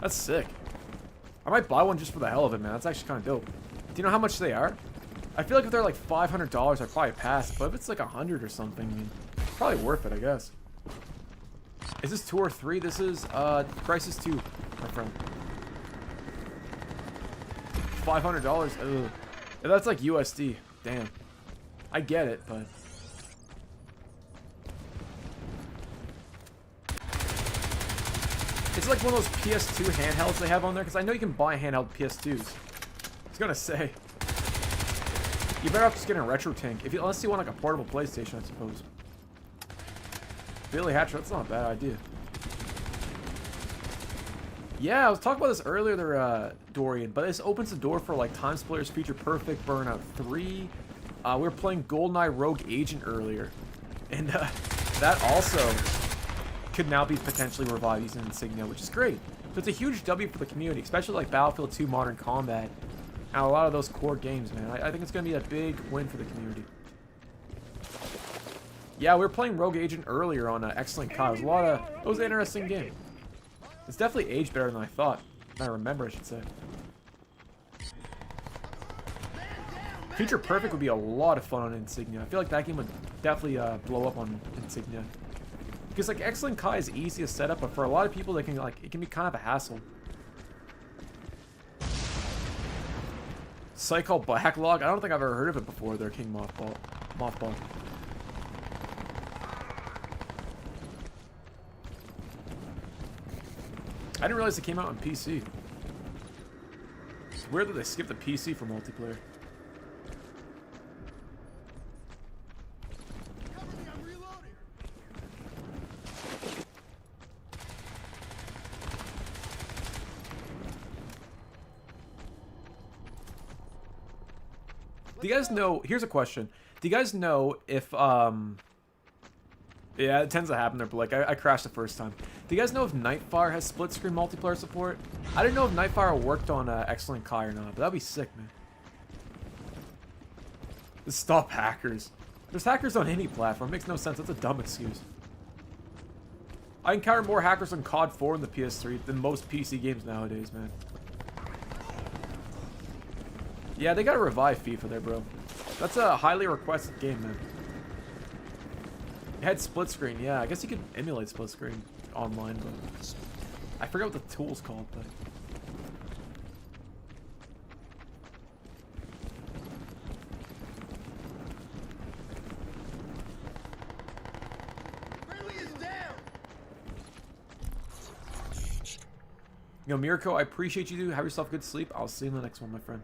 Speaker 3: That's sick. I might buy one just for the hell of it, man. That's actually kind of dope. Do you know how much they are? I feel like if they're like $500, I'd probably pass. But if it's like 100 or something, I mean, it's probably worth it, I guess. Is this 2 or 3? This is Crysis 2, my friend. $500. Ugh. Yeah, that's like USD. Damn. I get it, but Is it like one of those PS2 handhelds they have on there? Because I know you can buy handheld PS2s. I was gonna say. You better off just getting a retro tank. Unless you want like a portable PlayStation, I suppose. Billy Hatcher, that's not a bad idea. Yeah, I was talking about this earlier there, Dorian, but this opens the door for like Time Splitters, Feature Perfect, Burnout 3. We were playing Goldeneye Rogue Agent earlier. And that also could now be potentially revived using Insignia, which is great. So it's a huge W for the community, especially like Battlefield 2 Modern Combat and a lot of those core games, man. I think it's going to be a big win for the community. Yeah, we were playing Rogue Agent earlier on XLINK. It was an interesting game. It's definitely aged better than I thought. I remember, I should say. Feature Perfect would be a lot of fun on Insignia. I feel like that game would definitely blow up on Insignia. Because like XLINK Kai is easy to set up, but for a lot of people, it can be kind of a hassle. Site called Backlog. I don't think I've ever heard of it before. There, King Mothball. I didn't realize it came out on PC. It's weird that they skipped the PC for multiplayer. Do you guys know, here's a question. Do you guys know if, yeah, it tends to happen there, but like, I crashed the first time. Do you guys know if Nightfire has split screen multiplayer support? I didn't know if Nightfire worked on XLINK Kai or not, but that'd be sick, man. Just stop hackers. There's hackers on any platform. It makes no sense. That's a dumb excuse. I encounter more hackers on COD 4 in the PS3 than most PC games nowadays, man. Yeah, they gotta revive FIFA there, bro. That's a highly requested game, man. It had split screen, yeah. I guess you could emulate split screen online, but I forget what the tool's called, but yo, Mirko, I appreciate you. Have yourself good sleep. I'll see you in the next one, my friend.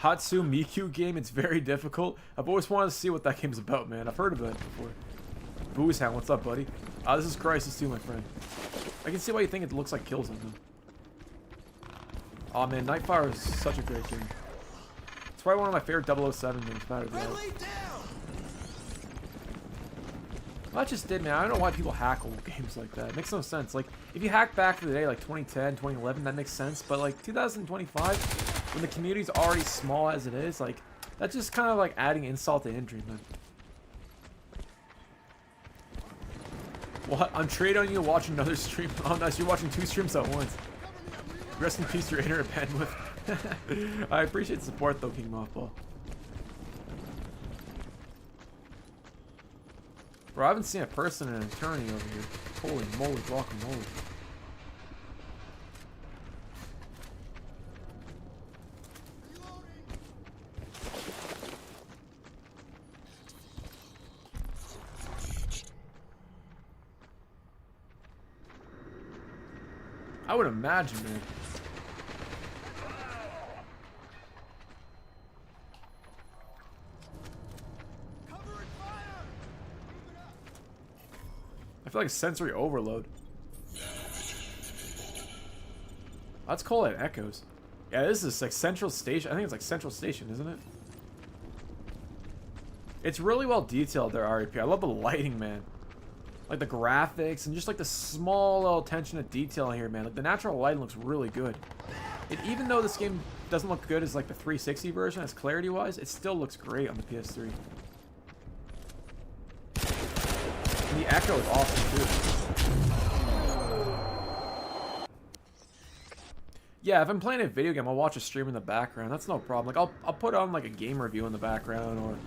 Speaker 3: Hatsu Miku game, it's very difficult. I've always wanted to see what that game's about, man. I've heard of it before. Boozehound, what's up, buddy? This is Crysis too, my friend. I can see why you think it looks like Killzone, though. Aw, man, Nightfire is such a great game. It's probably one of my favorite 007 games. Well, that just did, man. I don't know why people hack old games like that. It makes no sense. Like, if you hack back in the day, like 2010, 2011, that makes sense. But, like, 2025... when the community's already small as it is, like, that's just kind of like adding insult to injury, man. What? I'm trading on you to watch another stream. Oh, nice. You're watching 2 streams at once. Rest in peace, your internet bandwidth. I appreciate the support, though, King Mothball. Bro, I haven't seen a person in an eternity over here. Holy moly, guacamole. I would imagine, man. I feel like sensory overload. Let's call it echoes. Yeah, this is like Central Station. I think it's like Central Station, isn't it? It's really well detailed there, REP. I love the lighting, man. Like the graphics and just like the small little attention to detail here, man. Like the natural lighting looks really good. And even though this game doesn't look good as like the 360 version, as clarity wise, it still looks great on the PS3. And the echo is awesome too. Yeah, if I'm playing a video game, I'll watch a stream in the background. That's no problem. Like I'll put on like a game review in the background, or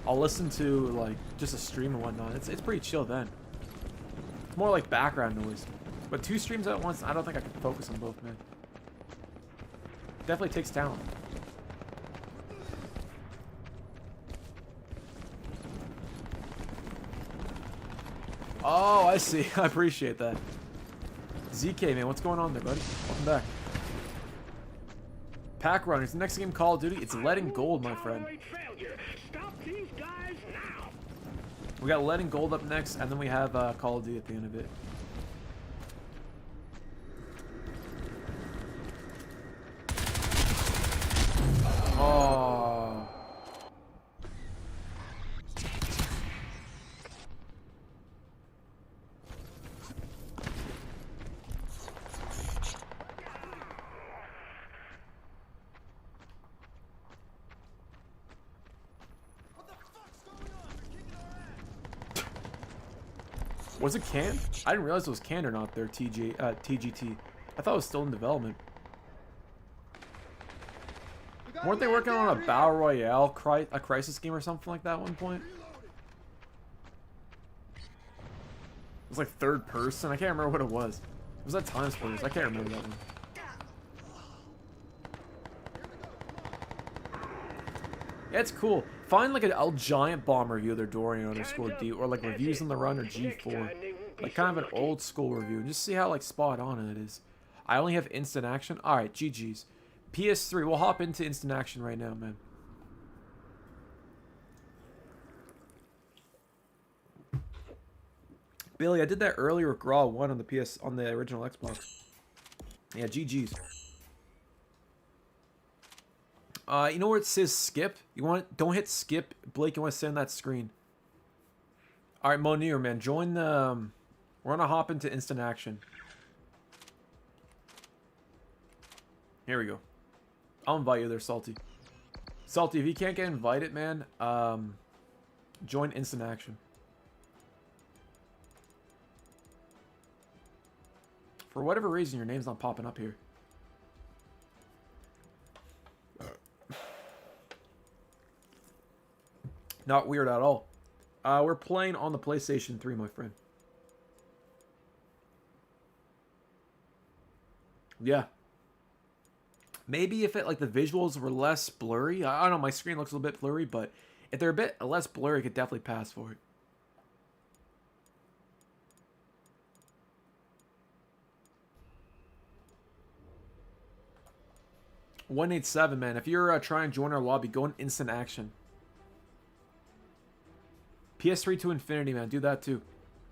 Speaker 3: I'll listen to like just a stream and whatnot. It's pretty chill then. It's more like background noise. But 2 streams at once, I don't think I can focus on both, man. Definitely takes talent. Oh, I see. I appreciate that. ZK, man, what's going on there, buddy? Welcome back. Pack Runners. The next game, Call of Duty. It's Lead and Gold, my friend. We got Lead and Gold up next, and then we have Call of Duty at the end of it. Oh. Was it canned? I didn't realize it was canned or not there, TGT. I thought it was still in development. Weren't they working on a Battle Royale, a Crysis game or something like that at one point? It was like third person. I can't remember what it was. It was that Time Splitters. I can't remember that one. Yeah, it's cool. Find like a Giant Bomb review of their Dorian _D, or like reviews on the run or G4. Like kind of an old school review. And just see how like spot on it is. I only have instant action. Alright, GG's. PS3, we'll hop into instant action right now, man. Billy, I did that earlier with GRAW 1 on the original Xbox. Yeah, GG's. You know where it says skip? Don't hit skip, Blake. You want to sit on that screen. All right, Monir, man, join the. We're gonna hop into instant action. Here we go. I'll invite you there, Salty. Salty, if you can't get invited, man, join instant action. For whatever reason, your name's not popping up here. Not weird at all. We're playing on the PlayStation 3, my friend. Yeah. Maybe if it, like, the visuals were less blurry. I don't know, my screen looks a little bit blurry, but if they're a bit less blurry, I could definitely pass for it. $187, man. If you're trying to join our lobby, go in instant action. PS3 to infinity, man. Do that too.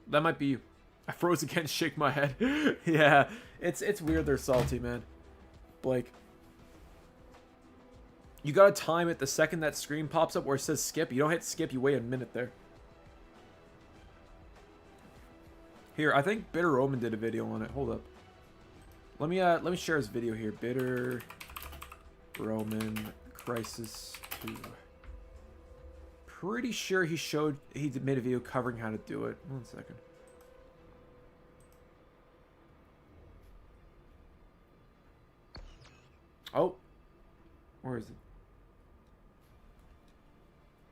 Speaker 3: That might be you. I froze again. Shake my head. Yeah, it's weird. They're salty, man. Blake, you gotta time it the second that screen pops up where it says skip. You don't hit skip. You wait a minute there. Here, I think Bitter Roman did a video on it. Hold up. Let me share his video here. Bitter Roman Crysis 2. Pretty sure he made a video covering how to do it. 1 second. Oh, where is it?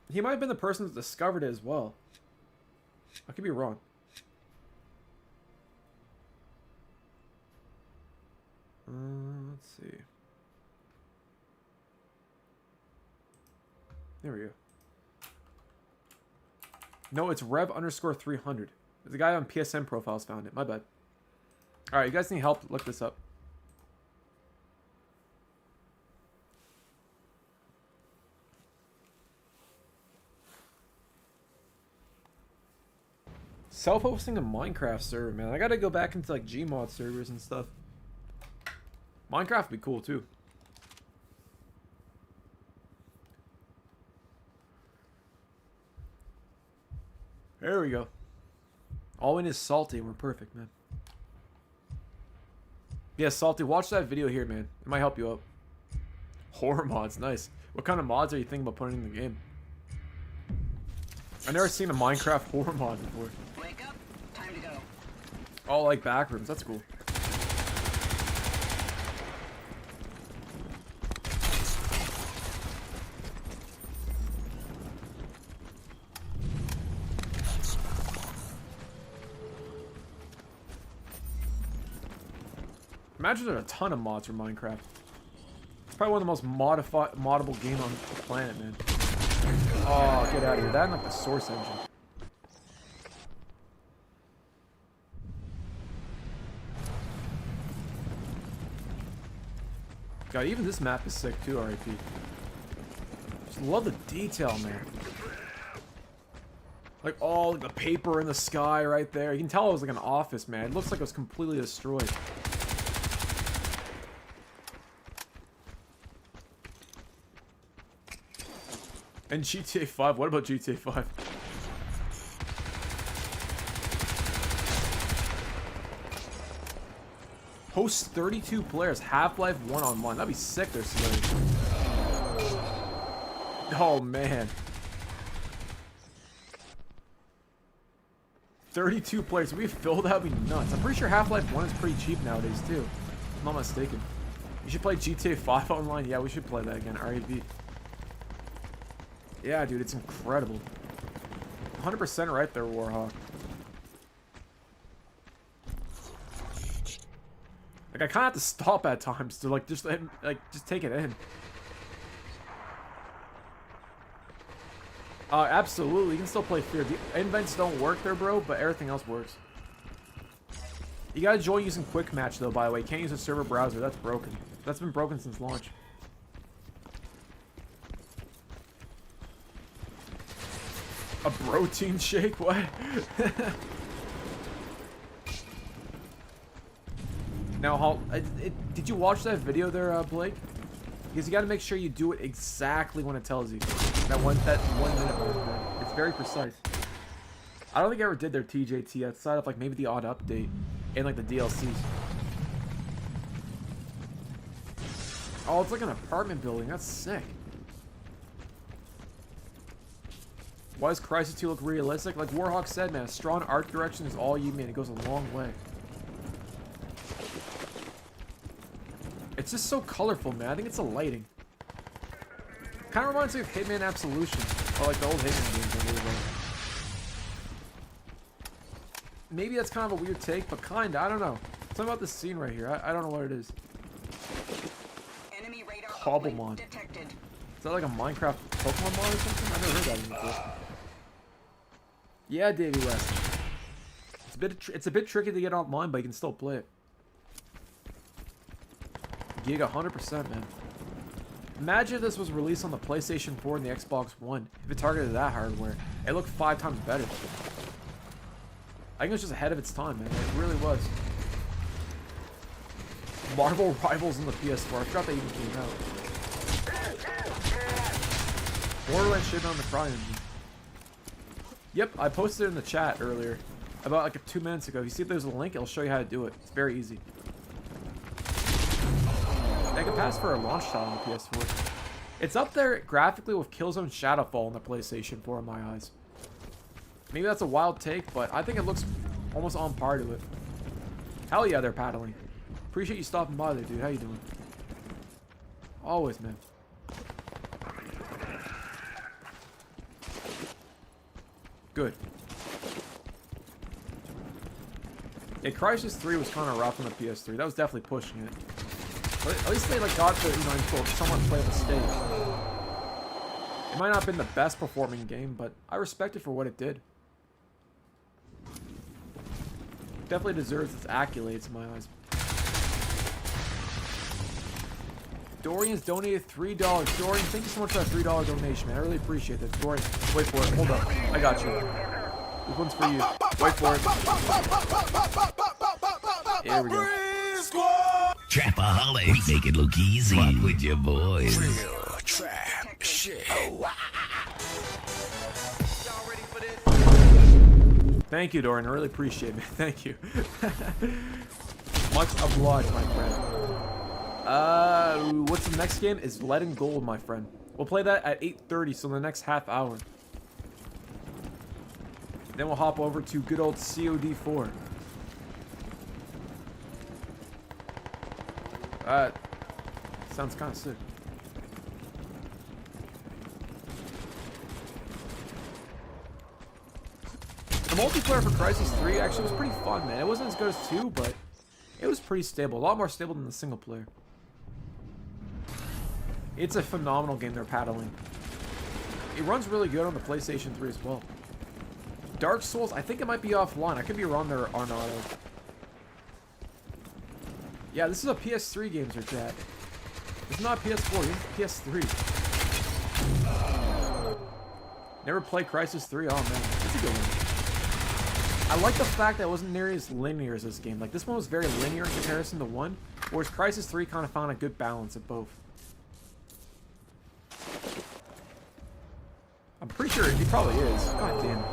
Speaker 3: He might have been the person that discovered it as well. I could be wrong. Let's see. There we go. No, it's Rev_300. The guy on PSN profiles found it. My bad. Alright, you guys need help? Look this up. Self-hosting a Minecraft server, man. I gotta go back into like Gmod servers and stuff. Minecraft would be cool too. There we go. All in is Salty and we're perfect, man. Yeah, Salty, watch that video here, man. It might help you out. Horror mods, nice. What kind of mods are you thinking about putting in the game? I've never seen a Minecraft horror mod before.
Speaker 14: Wake up, time to go.
Speaker 3: Oh, like backrooms, that's cool. Imagine there's a ton of mods for Minecraft. It's probably one of the most moddable games on the planet, man. Oh, get out of here. That and like the source engine. God, even this map is sick too, RIP. Just love the detail, man. Like all the paper in the sky right there. You can tell it was like an office, man. It looks like it was completely destroyed. And GTA 5, what about GTA 5? Hosts 32 players, Half-Life 1 online. That'd be sick, they're saying. Oh, man. 32 players. If we fill that, would be nuts. I'm pretty sure Half-Life 1 is pretty cheap nowadays, too. If I'm not mistaken. You should play GTA 5 online. Yeah, we should play that again. RAV. Yeah, dude, it's incredible. 100% right there, Warhawk. Like, I kind of have to stop at times to, like, just take it in. Absolutely. You can still play Fear. The invents don't work there, bro, but everything else works. You gotta join using Quick Match, though, by the way. You can't use a server browser. That's broken. That's been broken since launch. A protein shake? What? Now, did you watch that video there, Blake? Because you got to make sure you do it exactly when it tells you. That one minute mark there. It's very precise. I don't think I ever did their TJT outside of like maybe the odd update and like the DLCs. Oh, it's like an apartment building. That's sick. Why does Crysis 2 look realistic? Like Warhawk said, man, a strong art direction is all you need. It goes a long way. It's just so colorful, man. I think it's the lighting. Kind of reminds me of Hitman Absolution. Or like the old Hitman games. I really like. Maybe that's kind of a weird take, but kinda. I don't know. Something about this scene right here. I don't know what it is.
Speaker 14: Enemy radar
Speaker 3: Cobblemon.
Speaker 14: detected.
Speaker 3: Is that like a Minecraft Pokemon mod or something? I've never heard that before. Yeah, Davey West. It's a bit tricky to get online, but you can still play it. Gig 100%, man. Imagine if this was released on the PlayStation 4 and the Xbox One. If it targeted that hardware, it looked 5 times better. I think it was just ahead of its time, man. It really was. Marvel Rivals on the PS4. I forgot that even came out. Borderlands shit on the CryEngine. Yep, I posted it in the chat earlier. About like 2 minutes ago. If you see if there's a link, it'll show you how to do it. It's very easy. I can pass for a launch title on the PS4. It's up there graphically with Killzone Shadowfall on the PlayStation 4 in my eyes. Maybe that's a wild take, but I think it looks almost on par to it. Hell yeah, they're paddling. Appreciate you stopping by there, dude. How you doing? Always, man. Good. Yeah, Crysis 3 was kind of rough on the PS3. That was definitely pushing it. But at least they like got the, you know, into somewhat playable state. It might not have been the best performing game, but I respect it for what it did. Definitely deserves its accolades in my eyes. Dorian's donated $3. Dorian, thank you so much for that $3 donation, man. I really appreciate that. Dorian, wait for it. Hold up. I got you. This one's for you. Wait for it. There we go.
Speaker 1: Trapaholic, we make it look easy. Fuck with your boys.
Speaker 5: Real trap shit.
Speaker 3: Thank you, Dorian. I really appreciate it. Thank you. Much obliged, my friend. What's the next game? Is Lead and Gold, my friend. We'll play that at 8:30, so in the next half hour. Then we'll hop over to good old COD 4. Sounds kind of sick. The multiplayer for Crysis 3 actually was pretty fun, man. It wasn't as good as 2, but it was pretty stable. A lot more stable than the single player. It's a phenomenal game they're paddling. It runs really good on the PlayStation 3 as well. Dark Souls, I think it might be offline. I could be wrong there on auto. Yeah, this is a PS3 games or chat. It's not PS4, it's PS3. Never played Crysis 3? Oh man, that's a good one. I like the fact that it wasn't nearly as linear as this game. Like, this one was very linear in comparison to 1, whereas Crysis 3 kind of found a good balance of both. I'm pretty sure he probably is. God damn.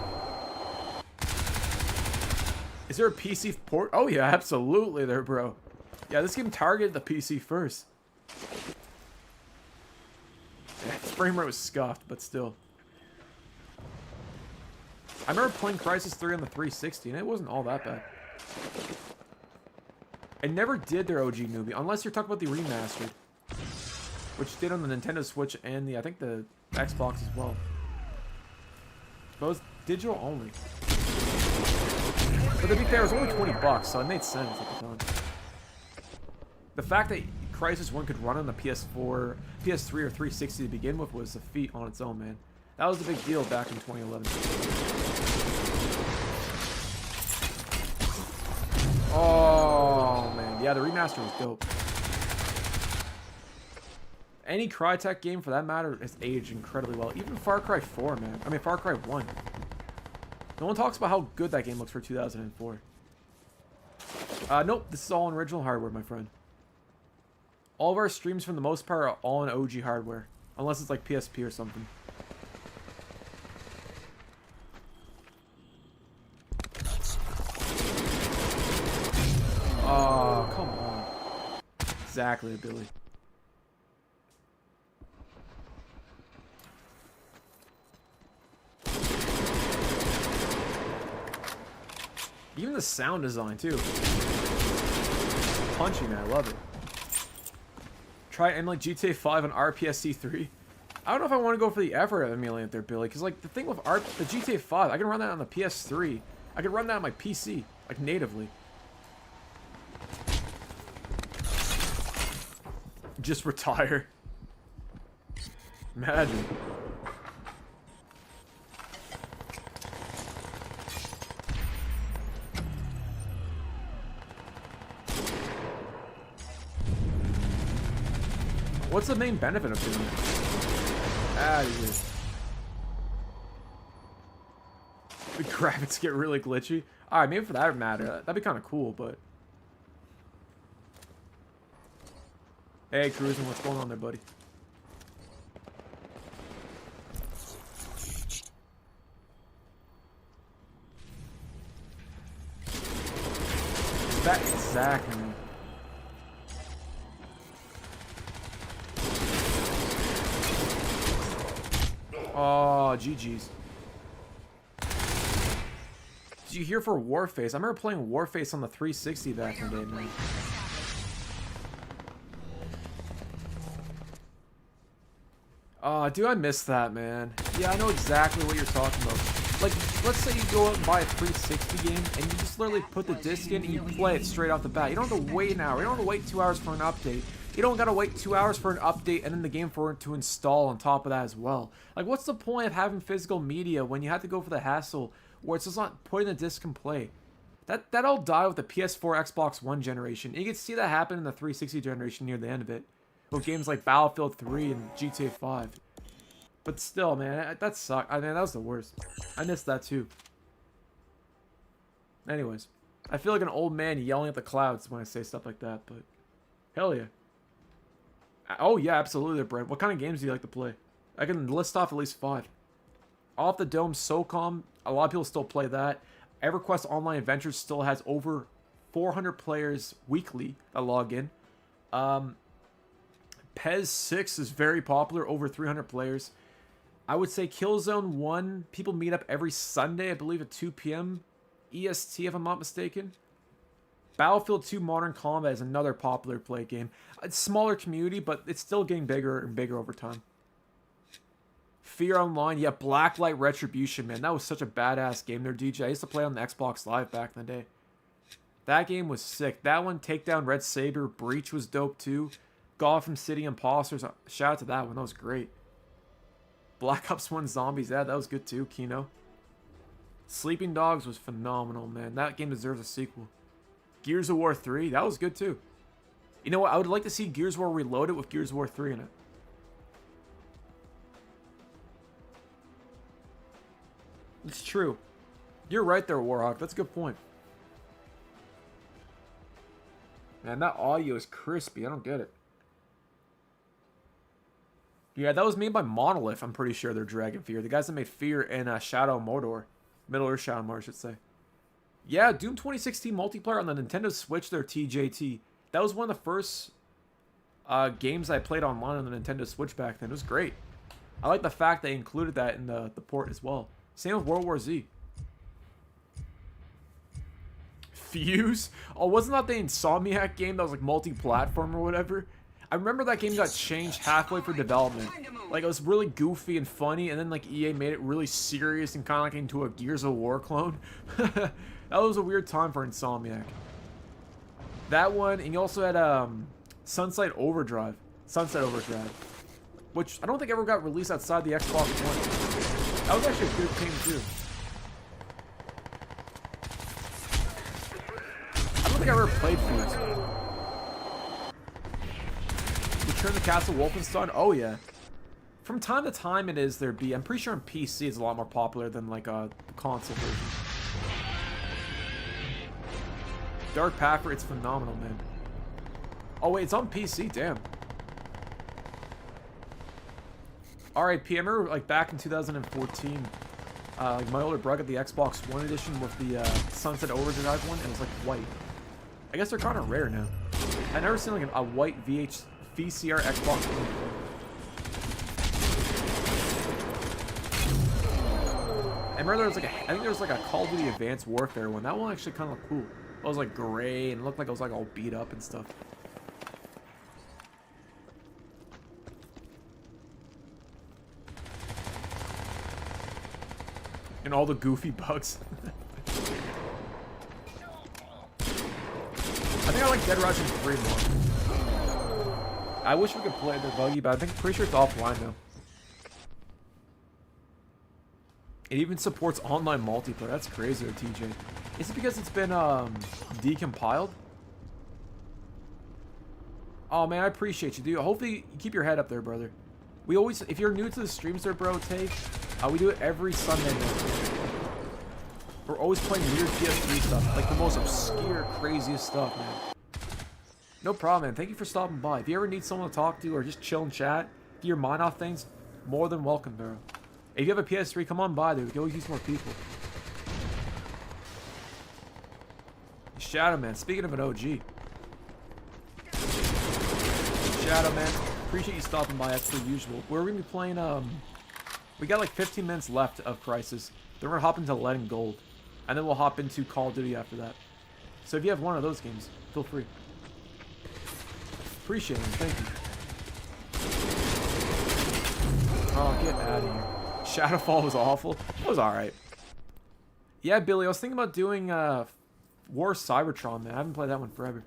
Speaker 3: Is there a PC port? Oh yeah, absolutely there, bro. Yeah, this game targeted the PC first. Yeah, its frame rate was scuffed, but still. I remember playing Crysis 3 on the 360, and it wasn't all that bad. I never did their OG newbie, unless you're talking about the remastered, which did on the Nintendo Switch and I think the Xbox as well. But it was digital only. But to be fair, it was only $20, so it made sense at the time. The fact that Crysis 1 could run on the PS4, PS3, or 360 to begin with was a feat on its own, man. That was a big deal back in 2011. Oh, man. Yeah, the remaster was dope. Any Crytek game, for that matter, has aged incredibly well. Even Far Cry 4, man. I mean, Far Cry 1. No one talks about how good that game looks for 2004. Nope, this is all on original hardware, my friend. All of our streams, for the most part, are all on OG hardware. Unless it's like PSP or something. Oh, come on. Exactly, Billy. Even the sound design, too. Punchy, man. I love it. Try emulate GTA 5 on RPSC 3. I don't know if I want to go for the effort of emulating there, Billy. Because, like, the thing with the GTA 5, I can run that on the PS3. I can run that on my PC, like, natively. Just retire. Imagine. What's the main benefit of doing it? Out of here. The graphics get really glitchy. Alright, maybe for that matter, that'd be kind of cool, but... Hey, Cruising, what's going on there, buddy? That exactly. Oh, GG's. Did you hear for Warface? I remember playing Warface on the 360 back in the day, man. Oh, dude, I missed that, man. Yeah, I know exactly what you're talking about. Like, let's say you go out and buy a 360 game, and you just literally put the disc in and you play it straight off the bat. You don't have to wait an hour. You don't have to wait 2 hours for an update. You don't gotta wait 2 hours for an update and then the game for it to install on top of that as well. Like, what's the point of having physical media when you have to go for the hassle where it's just not putting the disc in play? That all died with the PS4, Xbox One generation. You can see that happen in the 360 generation near the end of it, with games like Battlefield 3 and GTA 5. But still, man, that sucked. I mean, that was the worst. I missed that too. Anyways, I feel like an old man yelling at the clouds when I say stuff like that, but hell yeah. Oh yeah, absolutely, Brent. What kind of games do you like to play? I can list off at least 5. Off the Dome, SOCOM, a lot of people still play that. EverQuest Online Adventures still has over 400 players weekly that log in. PES 6 is very popular, over 300 players. I would say Killzone 1, people meet up every Sunday, I believe at 2 p.m. EST, if I'm not mistaken. Battlefield 2 Modern Combat is another popular play game. It's a smaller community, but it's still getting bigger and bigger over time. Fear Online, yeah, Blacklight Retribution, man. That was such a badass game there, DJ. I used to play on the Xbox Live back in the day. That game was sick. That one, Takedown Red Saber, Breach was dope too. Gotham City Imposters, shout out to that one. That was great. Black Ops 1 Zombies, yeah, that was good too, Kino. Sleeping Dogs was phenomenal, man. That game deserves a sequel. Gears of War 3, that was good too. You know what? I would like to see Gears of War Reloaded with Gears of War 3 in it. It's true. You're right there, Warhawk. That's a good point. Man, that audio is crispy. I don't get it. Yeah, that was made by Monolith. I'm pretty sure they're Dragon Fear. The guys that made Fear and Shadow Mordor. Middle Earth Shadow Mordor, I should say. Yeah, Doom 2016 multiplayer on the Nintendo Switch there, TJT. That was one of the first games I played online on the Nintendo Switch back then. It was great. I like the fact they included that in the port as well. Same with World War Z. Fuse? Oh, wasn't that the Insomniac game that was like multi-platform or whatever? I remember that game got changed halfway through development. Like, it was really goofy and funny, and then like EA made it really serious and kind of like into a Gears of War clone. That was a weird time for Insomniac. That one, and you also had Sunset Overdrive, which I don't think ever got released outside the Xbox One. That was actually a good game too. I don't think I ever played Fuse. Return to Castle Wolfenstein? Oh yeah. From time to time it is there be. I'm pretty sure on PC it's a lot more popular than like the console version. Dark Packer, it's phenomenal, man. Oh wait, it's on PC, damn. RIP, I remember like back in 2014, like my older brother got the Xbox One edition with the Sunset Overdrive one, and it was like white. I guess they're kind of rare now. I've never seen like a white VCR Xbox One. I remember there was like I think there was like a Call of Duty Advanced Warfare one. That one actually kind of looked cool. It was like gray and it looked like it was like all beat up and stuff. And all the goofy bugs. I think I like Dead Rising 3 more. I wish we could play the buggy, but I think pretty sure it's offline now. It even supports online multiplayer. That's crazy, TJ. Is it because it's been decompiled? Oh man, I appreciate you, dude. Hopefully you keep your head up there, brother. We always, if you're new to the streams there, bro, Tay, we do it every Sunday night. We're always playing weird PS3 stuff, like the most obscure, craziest stuff, man. No problem, man. Thank you for stopping by. If you ever need someone to talk to or just chill and chat, get your mind off things, more than welcome, bro. If you have a PS3, come on by, dude. We can always use more people. Shadow Man, speaking of an OG. Shadow Man, appreciate you stopping by as per usual. We're gonna be playing, we got like 15 minutes left of Crysis. Then we're gonna hop into Lead and Gold. And then we'll hop into Call of Duty after that. So if you have one of those games, feel free. Appreciate it, thank you. Oh, get out of here. Shadowfall was awful. It was alright. Yeah, Billy, I was thinking about doing, War Cybertron, man. I haven't played that one forever.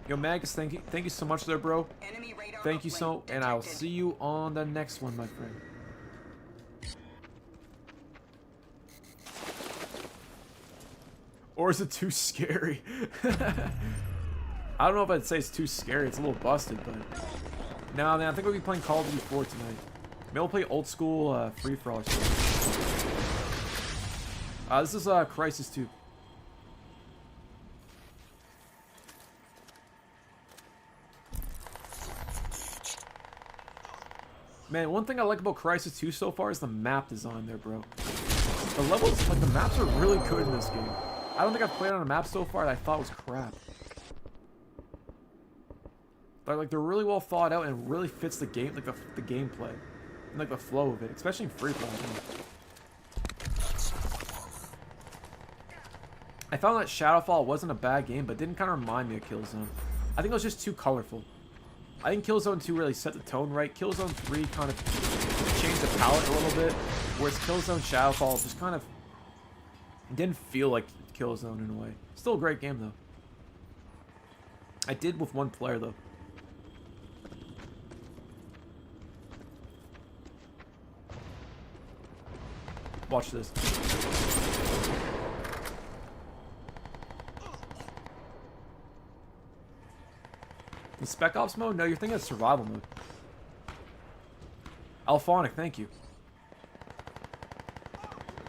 Speaker 3: Yo, Magus, thank you so much there, bro. Thank you so, and I'll see you on the next one, my friend. Or is it too scary? I don't know if I'd say it's too scary. It's a little busted, but no, man. I think we'll be playing Call of Duty 4 tonight. Maybe we'll play old school free for all. This is Crysis 2. Man, one thing I like about Crysis 2 so far is the map design there, bro. The levels, like the maps are really good in this game. I don't think I've played on a map so far that I thought was crap. But like they're really well thought out and really fits the game, like the gameplay and like the flow of it, especially in free play. I found that Shadowfall wasn't a bad game, but didn't kind of remind me of Killzone. I think it was just too colorful. I think Killzone 2 really set the tone right. Killzone 3 kind of changed the palette a little bit, whereas Killzone Shadowfall just kind of didn't feel like Killzone in a way. Still a great game though. I did with one player though. Watch this. The Spec Ops mode? No, you're thinking of survival mode. Alphonic, thank you.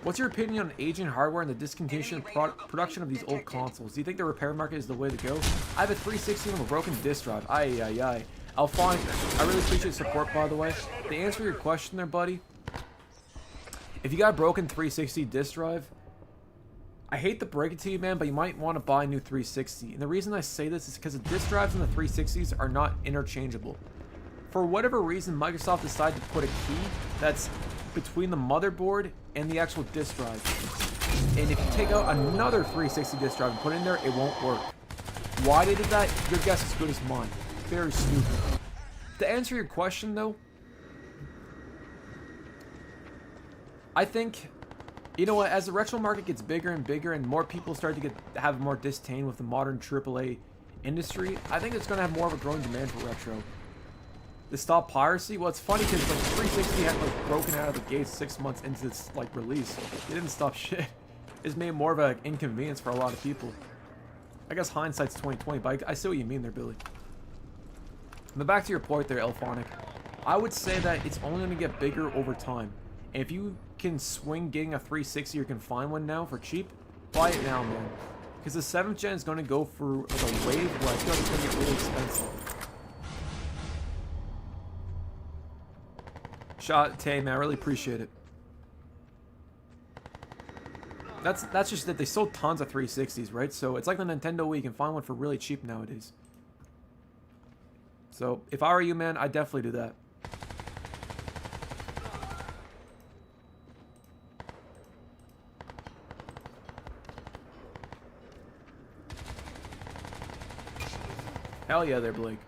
Speaker 3: What's your opinion on aging hardware and the discontinuation production of these old consoles? Do you think the repair market is the way to go? I have a 360 with a broken disc drive. Aye, aye, aye. Alphonic, I really appreciate your support, by the way. To answer your question there, buddy, if you got a broken 360 disc drive, I hate to break it to you, man, but you might want to buy a new 360. And the reason I say this is because the disc drives and the 360s are not interchangeable. For whatever reason, Microsoft decided to put a key that's between the motherboard and the actual disc drive. And if you take out another 360 disc drive and put it in there, it won't work. Why they did that, your guess is as good as mine. Very stupid. To answer your question, though, I think, you know what, as the retro market gets bigger and bigger and more people start to have more disdain with the modern AAA industry, I think it's going to have more of a growing demand for retro. To stop piracy, well, it's funny because like 360 had like broken out of the gates 6 months into its like release. It didn't stop shit. It's made more of an inconvenience for a lot of people. I guess hindsight's 2020, but I see what you mean there, Billy. But back to your point there, Elphonic. I would say that it's only going to get bigger over time. And if you can swing getting a 360 or can find one now for cheap, buy it now, man. Because the 7th gen is going to go through like a wave where I feel like it's going to get really expensive. Shot Tay, man, I really appreciate it. That's just that they sold tons of 360s, right? So it's like the Nintendo Wii, you can find one for really cheap nowadays. So if I were you, man, I'd definitely do that. Hell yeah there, Blake.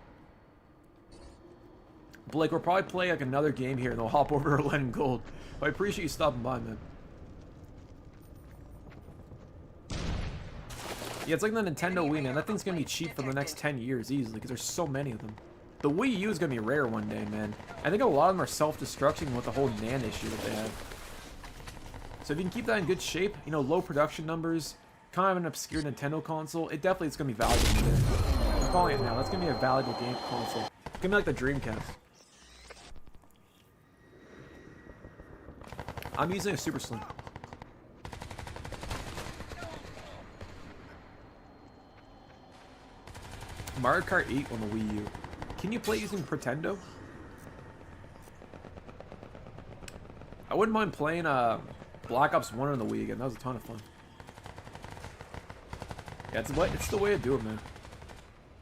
Speaker 3: Blake, we'll probably play like another game here and they'll hop over to Lead and Gold. But I appreciate you stopping by, man. Yeah, it's like the Nintendo Wii, man. That thing's gonna be cheap for the next 10 years easily because there's so many of them. The Wii U is gonna be rare one day, man. I think a lot of them are self-destructing with the whole NAND issue that they have. So if you can keep that in good shape, you know, low production numbers, kind of an obscure Nintendo console, it definitely is gonna be valuable there. I'm calling it now. That's gonna be a valuable game console. It's gonna be like the Dreamcast. I'm using a Super Slim. Mario Kart 8 on the Wii U. Can you play using Pretendo? I wouldn't mind playing Black Ops 1 on the Wii again. That was a ton of fun. Yeah, it's the way to do it, man.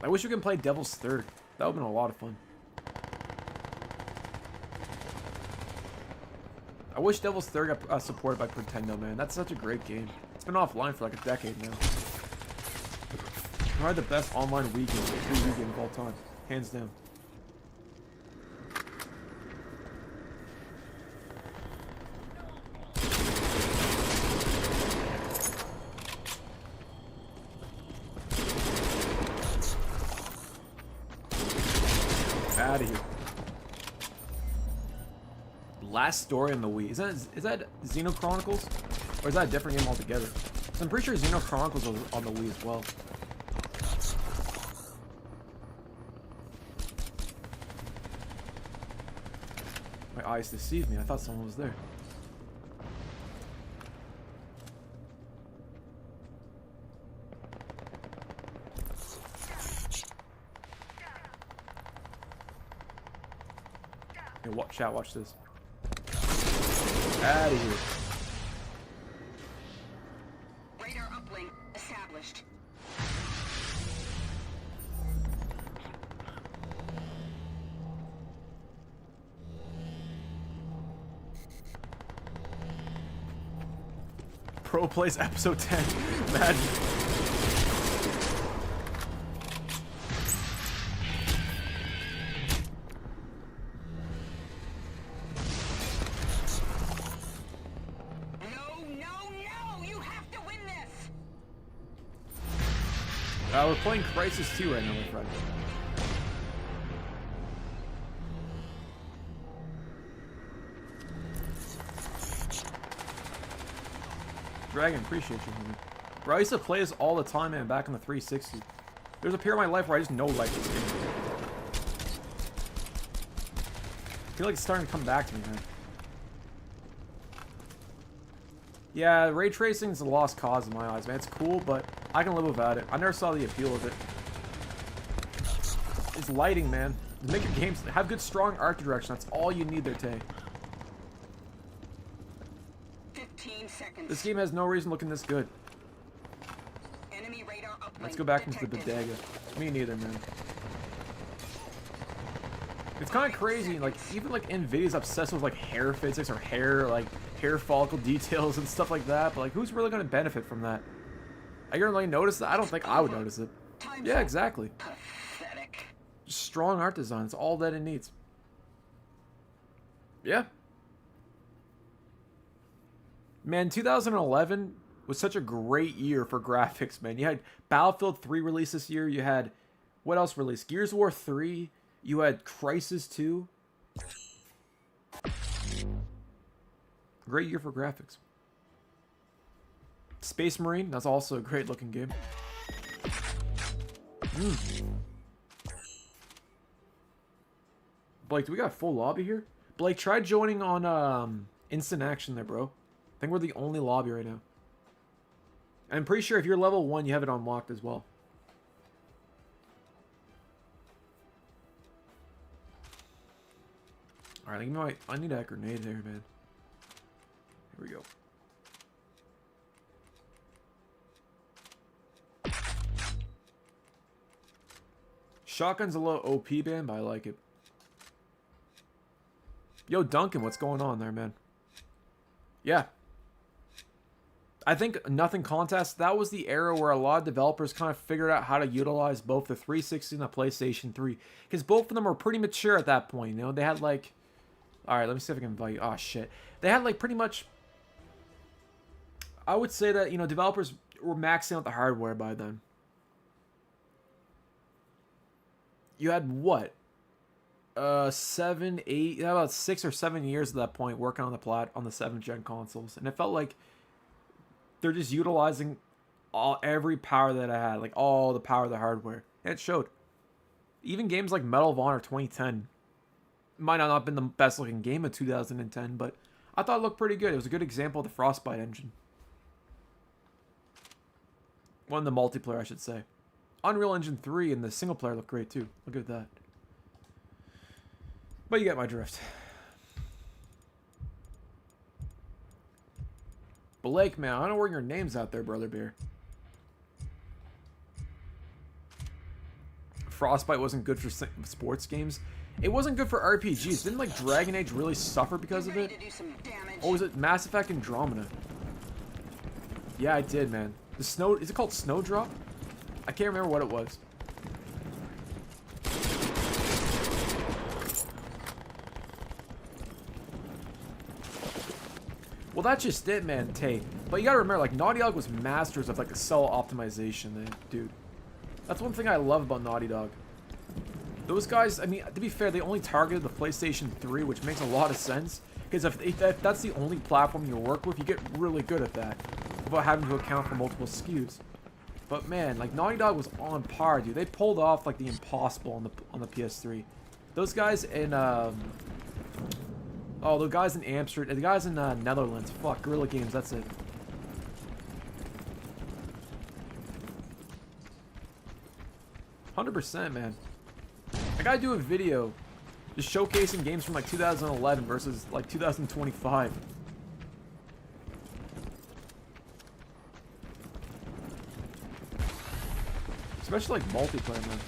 Speaker 3: I wish we could play Devil's Third. That would have been a lot of fun. I wish Devil's Third got supported by Pretendo, man. That's such a great game. It's been offline for like a decade now. Probably the best online Wii game, 3 Wii game of all time. Hands down. Out of here. Last Story on the Wii. Is that Xeno Chronicles? Or is that a different game altogether? I'm pretty sure Xeno Chronicles was on the Wii as well. My eyes deceived me. I thought someone was there. Here, watch this. Out of here.
Speaker 14: Radar uplink established.
Speaker 3: Pro plays episode 10. Imagine. We're playing Crysis 2 right now, my friend. Dragon, appreciate you, man. Bro, I used to play this all the time, man, back on the 360. There's a period of my life where I just know like this game. I feel like it's starting to come back to me, man. Yeah, ray tracing is a lost cause in my eyes, man. It's cool, but I can live without it. I never saw the appeal of it. It's lighting, man. Make your games have good, strong art direction. That's all you need there, Tay.
Speaker 14: 15 seconds.
Speaker 3: This game has no reason looking this good.
Speaker 14: Enemy radar uplink
Speaker 3: Let's go back
Speaker 14: detected.
Speaker 3: into the bodega. Me neither, man. It's kind of crazy, like, even, like, NVIDIA's obsessed with, like, hair physics or hair, like, hair follicle details and stuff like that, but, like, who's really going to benefit from that? Are you going to really notice that? I don't think I would notice it. Yeah, exactly.
Speaker 14: Pathetic.
Speaker 3: Just strong art design. It's all that it needs. Yeah. Man, 2011 was such a great year for graphics, man. You had Battlefield 3 released this year. You had, what else released? Gears of War 3. You had Crysis 2. Great year for graphics. Space Marine, that's also a great looking game. Blake, do we got a full lobby here? Blake, try joining on instant action there, bro. I think we're the only lobby right now. I'm pretty sure if you're level 1, you have it unlocked as well. Alright, I need that grenade there, man. Here we go. Shotgun's a little OP band, but I like it. Yo, Duncan, what's going on there, man? Yeah. I think Nothing Contest, that was the era where a lot of developers kind of figured out how to utilize both the 360 and the PlayStation 3. Because both of them were pretty mature at that point, you know? They had, like... Alright, let me see if I can invite you. Oh, shit. They had, like, pretty much... I would say that, you know, developers were maxing out the hardware by then. You had, what? 7, 8... You had about 6 or 7 years at that point working on the 7th gen consoles. And it felt like they're just utilizing every power that I had. Like, all the power of the hardware. And it showed. Even games like Medal of Honor 2010 might not have been the best looking game of 2010, but I thought it looked pretty good. It was a good example of the Frostbite engine. One of the multiplayer, I should say. Unreal Engine 3 and the single player look great too. Look at that. But you get my drift. Blake, man, I don't know where your name's out there, Brother Bear. Frostbite wasn't good for sports games. It wasn't good for RPGs. Didn't, like, Dragon Age really suffer because of it? Or was it Mass Effect Andromeda? Yeah, I did, man. The snow... Is it called Snowdrop? I can't remember what it was. Well, that's just it, man, Tay. But you gotta remember, like, Naughty Dog was masters of, like, the cell optimization, dude. That's one thing I love about Naughty Dog. Those guys, I mean, to be fair, they only targeted the PlayStation 3, which makes a lot of sense. Because if that's the only platform you work with, you get really good at that. Without having to account for multiple SKUs. But man, like, Naughty Dog was on par, dude. They pulled off, like, the impossible on the PS3. Those guys in, oh, the guys in Amsterdam, the guys in Netherlands. Fuck, Guerrilla Games, that's it. "100%, man. I gotta do a video just showcasing games from, like, 2011 versus, like, 2025. Especially, like, multiplayer, man.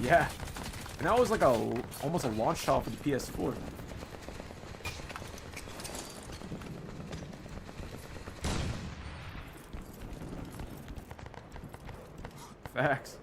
Speaker 3: Yeah. And that was, like, almost a launch title for the PS4. Facts.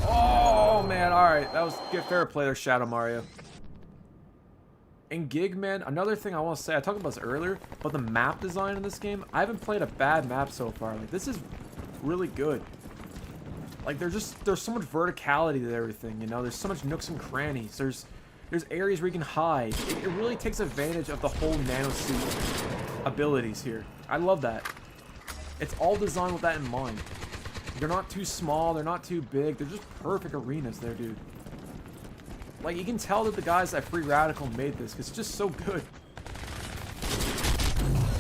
Speaker 3: Oh man, alright, that was get fair play there, Shadow Mario. And Gig, man, another thing I want to say, I talked about this earlier, but the map design in this game, I haven't played a bad map so far. Like, this is really good. Like, there's so much verticality to everything, you know? There's so much nooks and crannies. There's areas where you can hide. It really takes advantage of the whole nanosuit abilities here. I love that. It's all designed with that in mind. They're not too small, they're not too big, they're just perfect arenas there, dude. Like, you can tell that the guys at Free Radical made this, because it's just so good.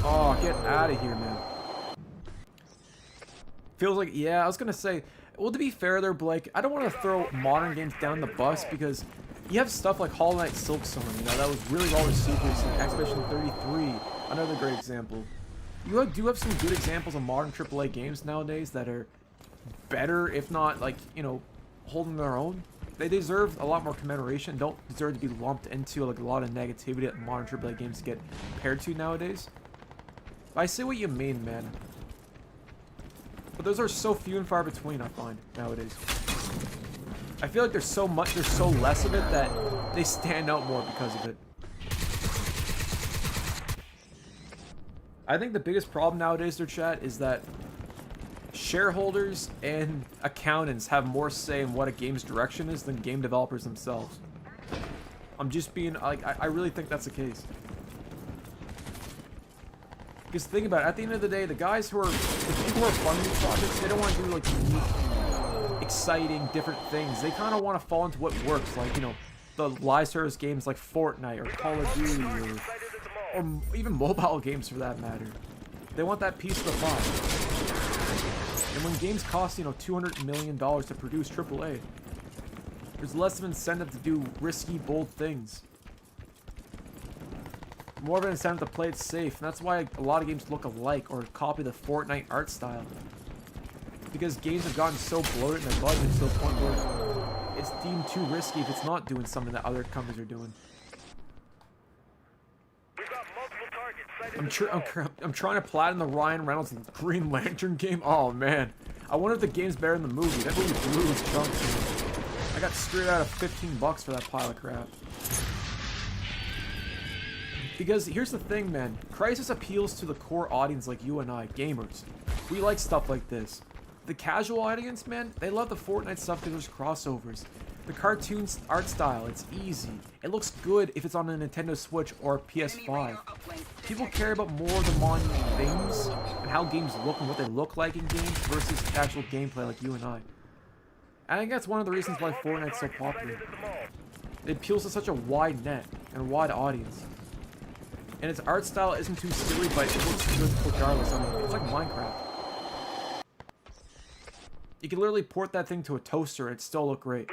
Speaker 3: Oh, get out of here, man. Feels like, yeah, I was gonna say, well, to be fair there, Blake, I don't want to throw modern games down the bus, because you have stuff like Hollow Knight Silksong, you know, that was really well received recently. Expedition 33, another great example. You do have some good examples of modern AAA games nowadays that are better, if not, like, you know, holding their own. They deserve a lot more commemoration, don't deserve to be lumped into, like, a lot of negativity that modern AAA games get paired to nowadays. But I see what you mean, man. But those are so few and far between, I find, nowadays. I feel like there's so less of it that they stand out more because of it. I think the biggest problem nowadays, their chat, is that shareholders and accountants have more say in what a game's direction is than game developers themselves. I'm just being, like, I really think that's the case. Because think about it, at the end of the day, the people who are funding these projects, they don't want to do, like, unique, exciting, different things. They kind of want to fall into what works, like, you know, the live service games like Fortnite or Call of Duty or even mobile games for that matter. They want that piece of the pie. And when games cost, you know, $200 million to produce AAA, there's less of an incentive to do risky, bold things. More of an incentive to play it safe, and that's why a lot of games look alike or copy the Fortnite art style. Because games have gotten so bloated in their budget to the point where it's deemed too risky if it's not doing something that other companies are doing. I'm trying to platinum the Ryan Reynolds Green Lantern game. Oh man, I wonder if the game's better than the movie. That movie blew its chunks. I got straight out of $15 for that pile of crap. Because here's the thing, man. Crysis appeals to the core audience like you and I, gamers. We like stuff like this. The casual audience, man, they love the Fortnite stuff because there's crossovers. The cartoon art style, it's easy. It looks good if it's on a Nintendo Switch or a PS5. People care about more of the monument things and how games look and what they look like in games versus actual gameplay like you and I. I think that's one of the reasons why Fortnite's so popular. It appeals to such a wide net and a wide audience. And its art style isn't too silly, but it looks good regardless. I mean, it's like Minecraft. You can literally port that thing to a toaster and it still look great.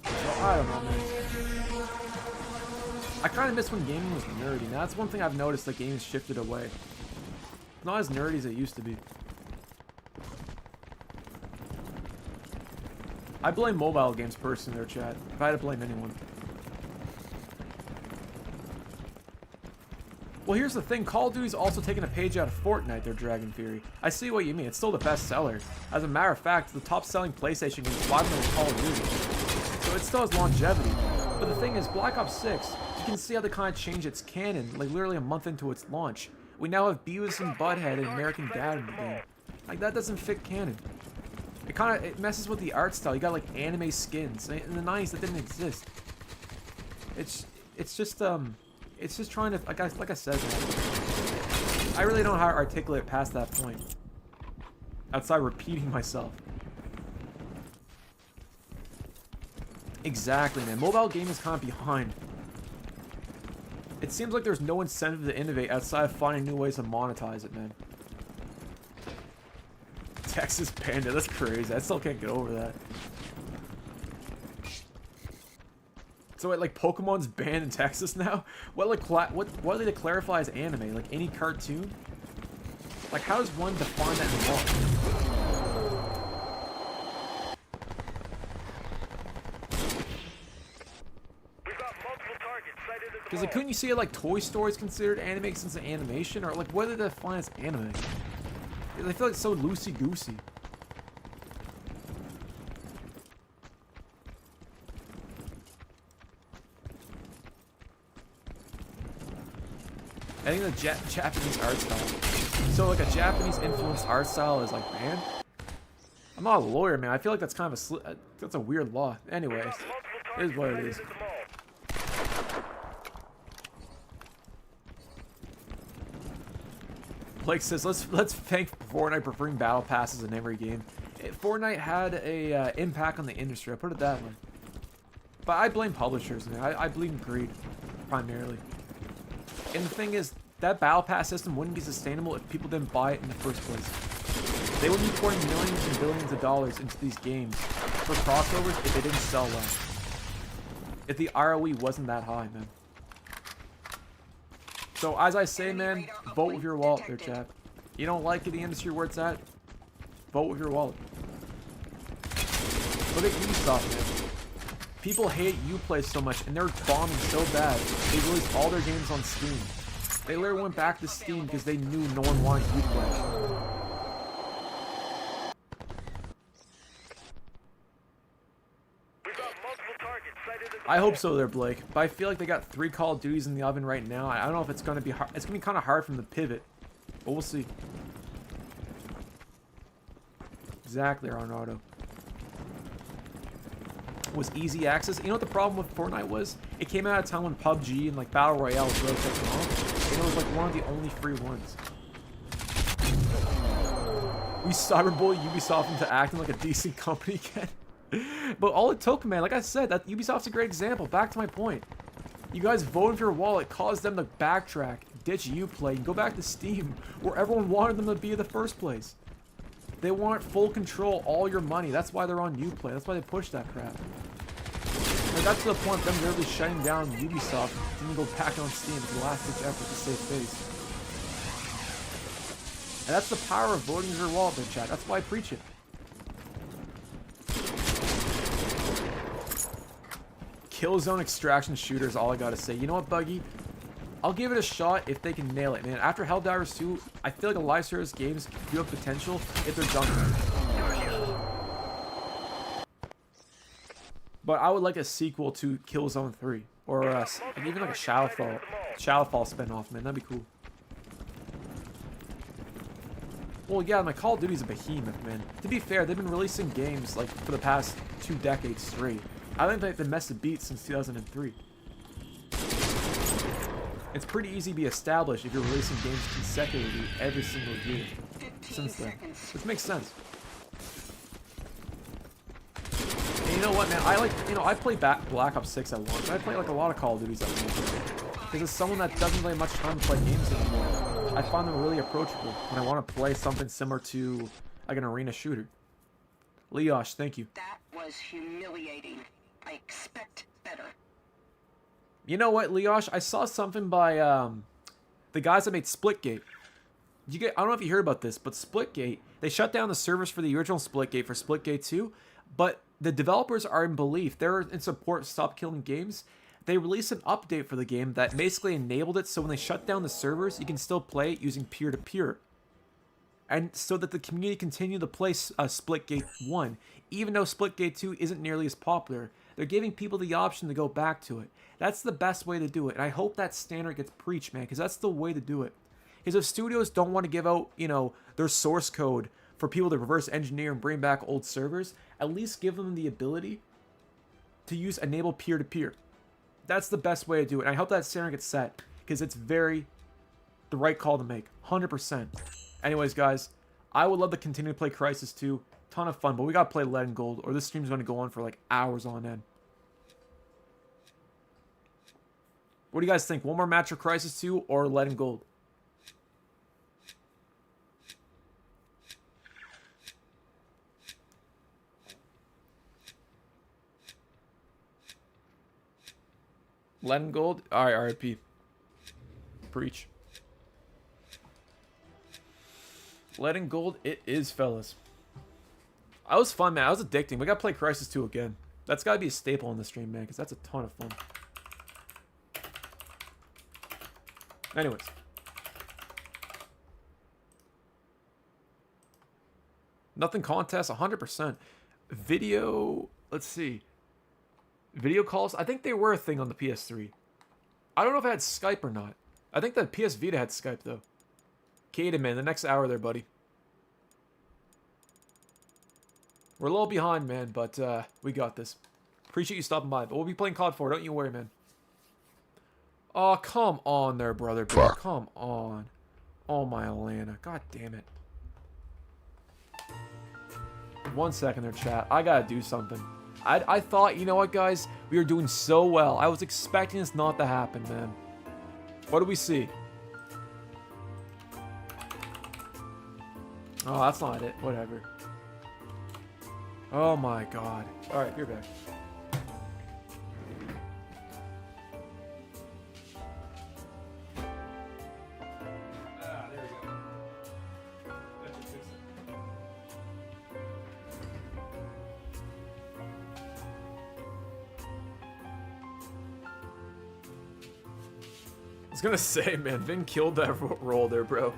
Speaker 3: So, I don't know, man. I kind of miss when gaming was nerdy. Now, that's one thing I've noticed that gaming's shifted away. It's not as nerdy as it used to be. I blame mobile games personally in their chat, if I had to blame anyone. Well, here's the thing. Call of Duty's also taking a page out of Fortnite, their Dragon Theory. I see what you mean. It's still the best seller. As a matter of fact, the top-selling PlayStation game is rivaling Call of Duty. So it still has longevity. But the thing is, Black Ops 6, you can see how they kind of changed its canon, like literally a month into its launch. We now have Beavis and Butthead and American Dad in the game. Like, that doesn't fit canon. It messes with the art style. You got, like, anime skins. In the 90s, that didn't exist. It's just trying to, like I said, man, I really don't know how to articulate it past that point. Outside repeating myself. Exactly, man. Mobile gaming is kind of behind. It seems like there's no incentive to innovate outside of finding new ways to monetize it, man. Texas Panda, that's crazy. I still can't get over that. So wait, like Pokemon's banned in Texas now? What do they clarify as anime? Like any cartoon? Like how does one define that in law? Because like couldn't you see it like Toy Story is considered anime since it's animation? Or like what do they define as anime? I feel like it's so loosey-goosey. I think the Japanese art style. So like a Japanese influenced art style is like banned. I'm not a lawyer, man. I feel like that's kind of that's a weird law. Anyways, it is what it is. Blake says, let's thank Fortnite for bringing battle passes in every game. Fortnite had a impact on the industry. I put it that way. But I blame publishers, man. I blame greed, primarily. And the thing is, that battle pass system wouldn't be sustainable if people didn't buy it in the first place. They wouldn't be pouring millions and billions of dollars into these games for crossovers if they didn't sell well. If the ROE wasn't that high, man. So as I say, man, vote with your wallet there, chat. You don't like it, the industry where it's at? Vote with your wallet. Look at Ubisoft, man. People hate Uplay so much, and they're bombing so bad, they released all their games on Steam. They literally went back to Steam because they knew no one wanted Uplay. I hope so there, Blake. But I feel like they got 3 Call of Duties in the oven right now. I don't know if it's going to be hard. It's going to be kind of hard from the pivot. But we'll see. Exactly, Arnaudo. Was easy access. You know what the problem with Fortnite was? It came out at a time when PUBG and like Battle Royale was really taking off. And it was like one of the only free ones. We cyberbully Ubisoft into acting like a decent company again. But all it took, man, like I said, that Ubisoft's a great example. Back to my point. You guys voted for your wallet, caused them to backtrack, ditch Uplay, and go back to Steam, where everyone wanted them to be in the first place. They want full control, all your money. That's why they're on Uplay. That's why they push that crap. Like, that's to the point of them literally shutting down Ubisoft and then go back on Steam as the last-ditch effort to save face. And that's the power of voting with your wallet there, chat. That's why I preach it. Killzone extraction shooter is all I gotta say. You know what, Buggy? I'll give it a shot if they can nail it, man. After Helldivers 2, I feel like a live service games do have potential if they're done right. But I would like a sequel to Killzone 3. Or even like a Shadowfall spinoff, man. That'd be cool. Well, yeah, my Call of Duty's a behemoth, man. To be fair, they've been releasing games like for the past 2 decades straight. I think they've missed a beat since 2003. It's pretty easy to be established if you're releasing games consecutively every single year since then, which makes sense. And you know what, man? I played Black Ops 6 at launch, and I play like a lot of Call of Duties at launch. Because as someone that doesn't really have much time to play games anymore, I find them really approachable when I want to play something similar to like an arena shooter. Leosh, thank you.
Speaker 14: That was humiliating. I expect better.
Speaker 3: You know what, Leosh? I saw something by the guys that made Splitgate. I don't know if you heard about this, but Splitgate, they shut down the servers for the original Splitgate for Splitgate 2, but the developers are in belief. They're in support of Stop Killing Games. They released an update for the game that basically enabled it so when they shut down the servers, you can still play it using peer-to-peer. And so that the community continue to play Splitgate 1, even though Splitgate 2 isn't nearly as popular. They're giving people the option to go back to it. That's the best way to do it. And I hope that standard gets preached, man, because that's the way to do it. Because if studios don't want to give out, you know, their source code for people to reverse engineer and bring back old servers, at least give them the ability to use enable peer-to-peer. That's the best way to do it. And I hope that standard gets set, because it's the right call to make. 100%. Anyways, guys, I would love to continue to play Crysis 2. Ton of fun, but we gotta play Lead and Gold, or this stream's gonna go on for like hours on end. What do you guys think? One more match of Crysis 2 or Lead and Gold? Lead and Gold? Alright, RIP. Preach. Lead and Gold, it is, fellas. That was fun, man. That was addicting. We gotta play Crysis 2 again. That's gotta be a staple on the stream, man, because that's a ton of fun. Anyways. Nothing contest, 100%. Video, let's see. Video calls, I think they were a thing on the PS3. I don't know if I had Skype or not. I think the PS Vita had Skype, though. Caden, man, the next hour there, buddy. We're a little behind, man, but we got this. Appreciate you stopping by, but we'll be playing COD 4. Don't you worry, man. Oh, come on there, brother. Come on. Oh, my Atlanta. God damn it. 1 second there, chat. I gotta do something. I thought, you know what, guys? We were doing so well. I was expecting this not to happen, man. What do we see? Oh, that's not it. Whatever. Oh my god. Alright, you're back. Ah, there we go. That should fix it. I was gonna say, man, Vin killed that roll there, bro.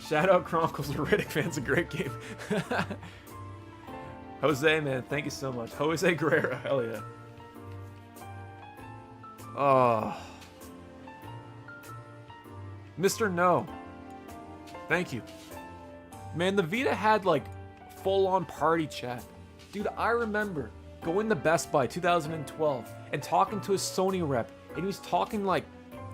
Speaker 3: Shout out Chronicles of Riddick fans, a great game. Jose, man, thank you so much. Jose Guerrero, hell yeah. Oh. Mr. No. Thank you. Man, the Vita had, like, full-on party chat. Dude, I remember going to Best Buy 2012 and talking to a Sony rep, and he was talking, like,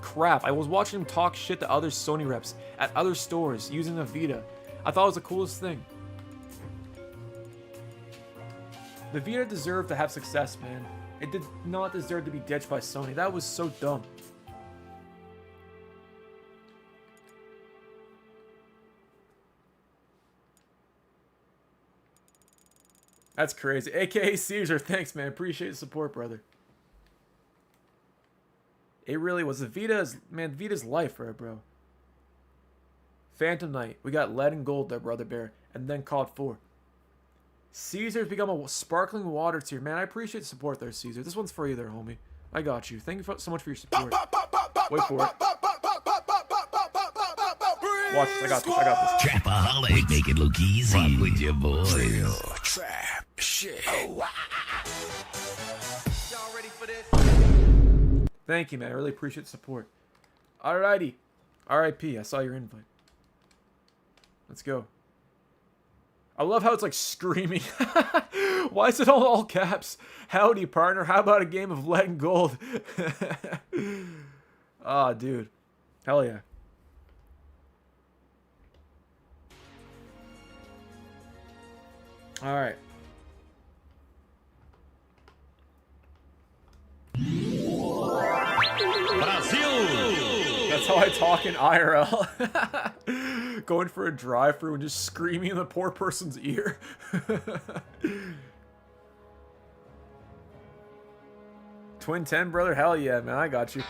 Speaker 3: crap. I was watching him talk shit to other Sony reps at other stores using the Vita. I thought it was the coolest thing. The Vita deserved to have success, man. It did not deserve to be ditched by Sony. That was so dumb. That's crazy. AKA Caesar, thanks, man. Appreciate the support, brother. It really was. The Vita's, man, Vita's life, right, bro? Phantom Knight. We got Lead and Gold there, Brother Bear. And then COD 4. Caesar's become a sparkling water tier. Man, I appreciate the support there, Caesar. This one's for you there, homie. I got you. Thank you so much for your support. Wait for it. Watch this. I got this. I got this.
Speaker 1: Trapaholic. Make it look easy. Rock with your boys.
Speaker 5: Real trap shit.
Speaker 2: Y'all ready for this?
Speaker 3: Thank you, man. I really appreciate the support. Alrighty. RIP. I saw your invite. Let's go. I love how it's like screaming. Why is it all caps? Howdy, partner. How about a game of Lead and Gold? Ah, dude. Hell yeah. All right.
Speaker 1: Brazil!
Speaker 3: That's how I talk in IRL. Going for a drive-thru and just screaming in the poor person's ear. Twin 10, brother? Hell yeah, man. I got you.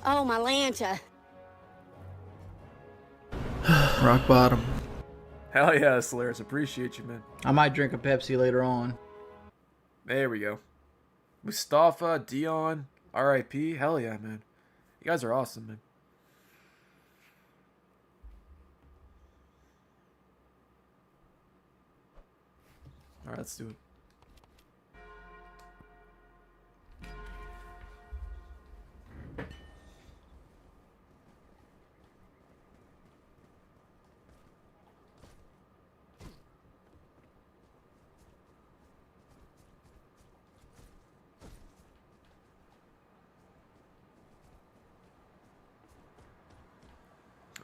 Speaker 12: Oh, my Lanta.
Speaker 15: Rock bottom.
Speaker 3: Hell yeah, Solaris. Appreciate you, man.
Speaker 15: I might drink a Pepsi later on.
Speaker 3: There we go. Mustafa, Dion, RIP. Hell yeah, man. You guys are awesome, man. Alright, let's do it.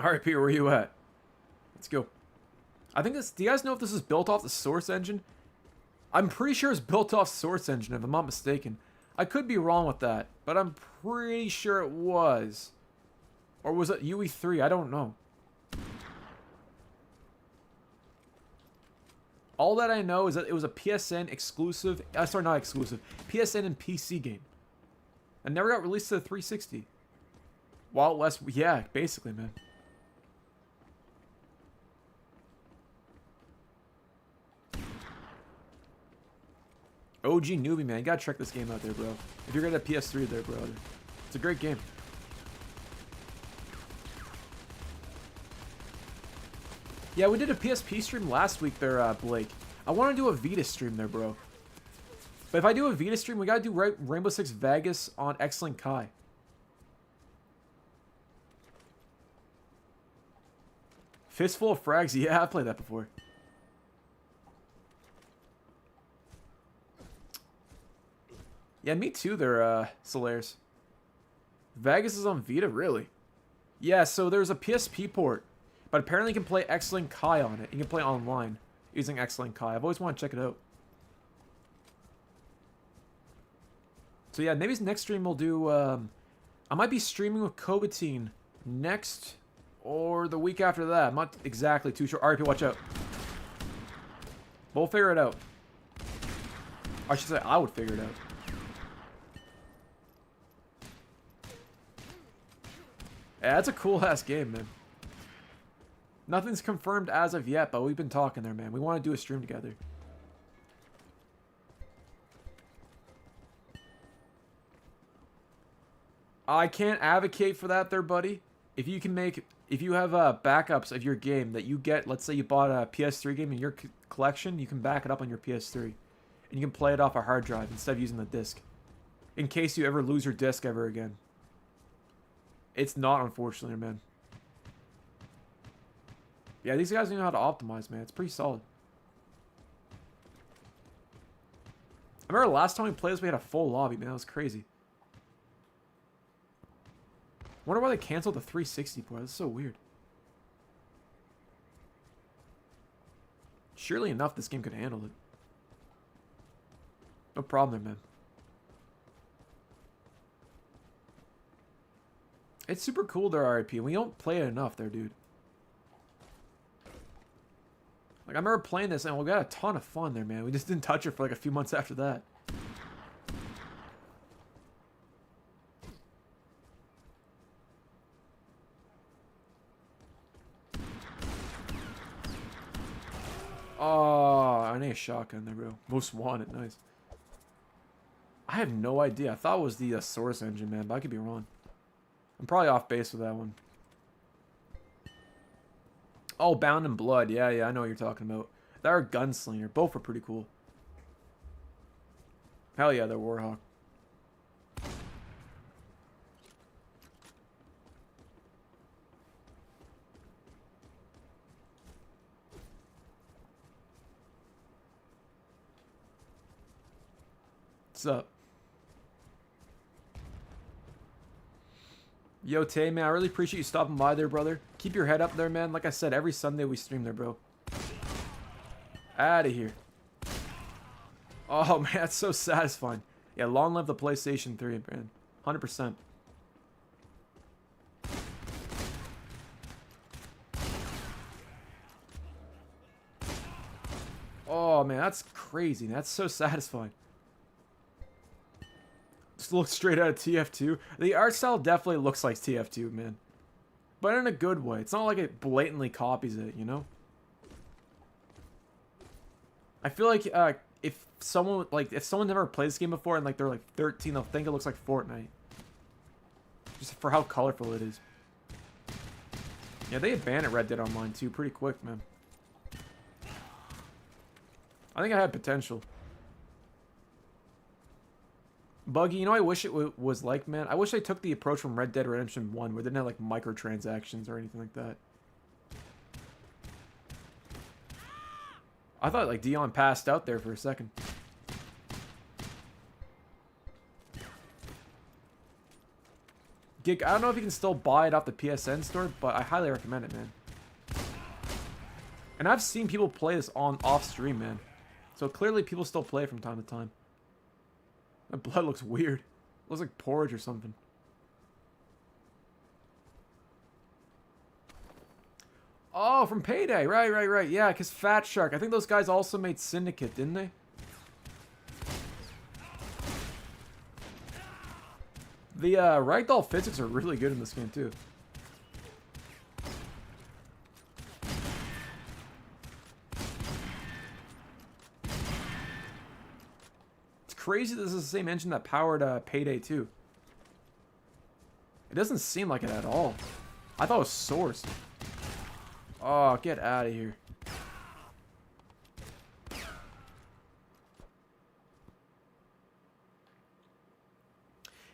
Speaker 3: Alright, Peter, where you at? Let's go. I think this... Do you guys know if this is built off the Source engine? I'm pretty sure it's built off Source engine, if I'm not mistaken. I could be wrong with that, but I'm pretty sure it was. Or was it UE3? I don't know. All that I know is that it was a PSN exclusive... sorry, not exclusive. PSN and PC game. And never got released to the 360. Wild West... Yeah, basically, man. OG newbie, man. You gotta check this game out there, bro. If you're gonna have PS3 there, brother. It's a great game. Yeah, we did a PSP stream last week there, Blake. I want to do a Vita stream there, bro. But if I do a Vita stream, we gotta do Rainbow Six Vegas on XLINK Kai. Fistful of Frags. Yeah, I've played that before. Yeah, me too. They're Solaris. Vegas is on Vita, really? Yeah. So there's a PSP port, but apparently you can play XLINK Kai on it. You can play online using XLINK Kai. I've always wanted to check it out. So yeah, maybe next stream we'll do. I might be streaming with Kobatine next or the week after that. I'm not exactly too sure. RP, watch out. We'll figure it out. I should say I would figure it out. Yeah, that's a cool-ass game, man. Nothing's confirmed as of yet, but we've been talking there, man. We want to do a stream together. I can't advocate for that there, buddy. If you have backups of your game that you get, let's say you bought a PS3 game in your collection, you can back it up on your PS3. And you can play it off a hard drive instead of using the disc. In case you ever lose your disc ever again. It's not, unfortunately, man. Yeah, these guys know how to optimize, man. It's pretty solid. I remember last time we played this, we had a full lobby, man. That was crazy. Wonder why they canceled the 360 port. That's so weird. Surely enough, this game could handle it. No problem there, man. It's super cool there, RIP. We don't play it enough there, dude. Like, I remember playing this and we got a ton of fun there, man. We just didn't touch it for like a few months after that. Oh, I need a shotgun there, bro. Most wanted, nice. I have no idea. I thought it was the Source engine, man, but I could be wrong. I'm probably off base with that one. Oh, Bound in Blood. Yeah, I know what you're talking about. They're a Gunslinger. Both were pretty cool. Hell yeah, they're Warhawk. What's up? Yo, Tay, man, I really appreciate you stopping by there, brother. Keep your head up there, man. Like I said, every Sunday we stream there, bro. Out of here. Oh, man, that's so satisfying. Yeah, long live the PlayStation 3, man. 100%. Oh, man, that's crazy. That's so satisfying. Just looks straight out of TF2. The art style definitely looks like TF2, man. But in a good way. It's not like it blatantly copies it, you know? I feel like if someone never played this game before and like they're like 13, they'll think it looks like Fortnite. Just for how colorful it is. Yeah, they abandoned Red Dead Online too pretty quick, man. I think I had potential. Buggy, you know, I wish it was like, man. I wish I took the approach from Red Dead Redemption 1 where they didn't have like microtransactions or anything like that. I thought like Dion passed out there for a second. Gig, I don't know if you can still buy it off the PSN store, but I highly recommend it, man. And I've seen people play this off stream, man. So clearly people still play it from time to time. That blood looks weird. It looks like porridge or something. Oh, from Payday. Right. Yeah, because Fat Shark. I think those guys also made Syndicate, didn't they? The ragdoll physics are really good in this game, too. Crazy this is the same engine that powered Payday 2. It doesn't seem like it at all. I thought it was Source. Oh, get out of here.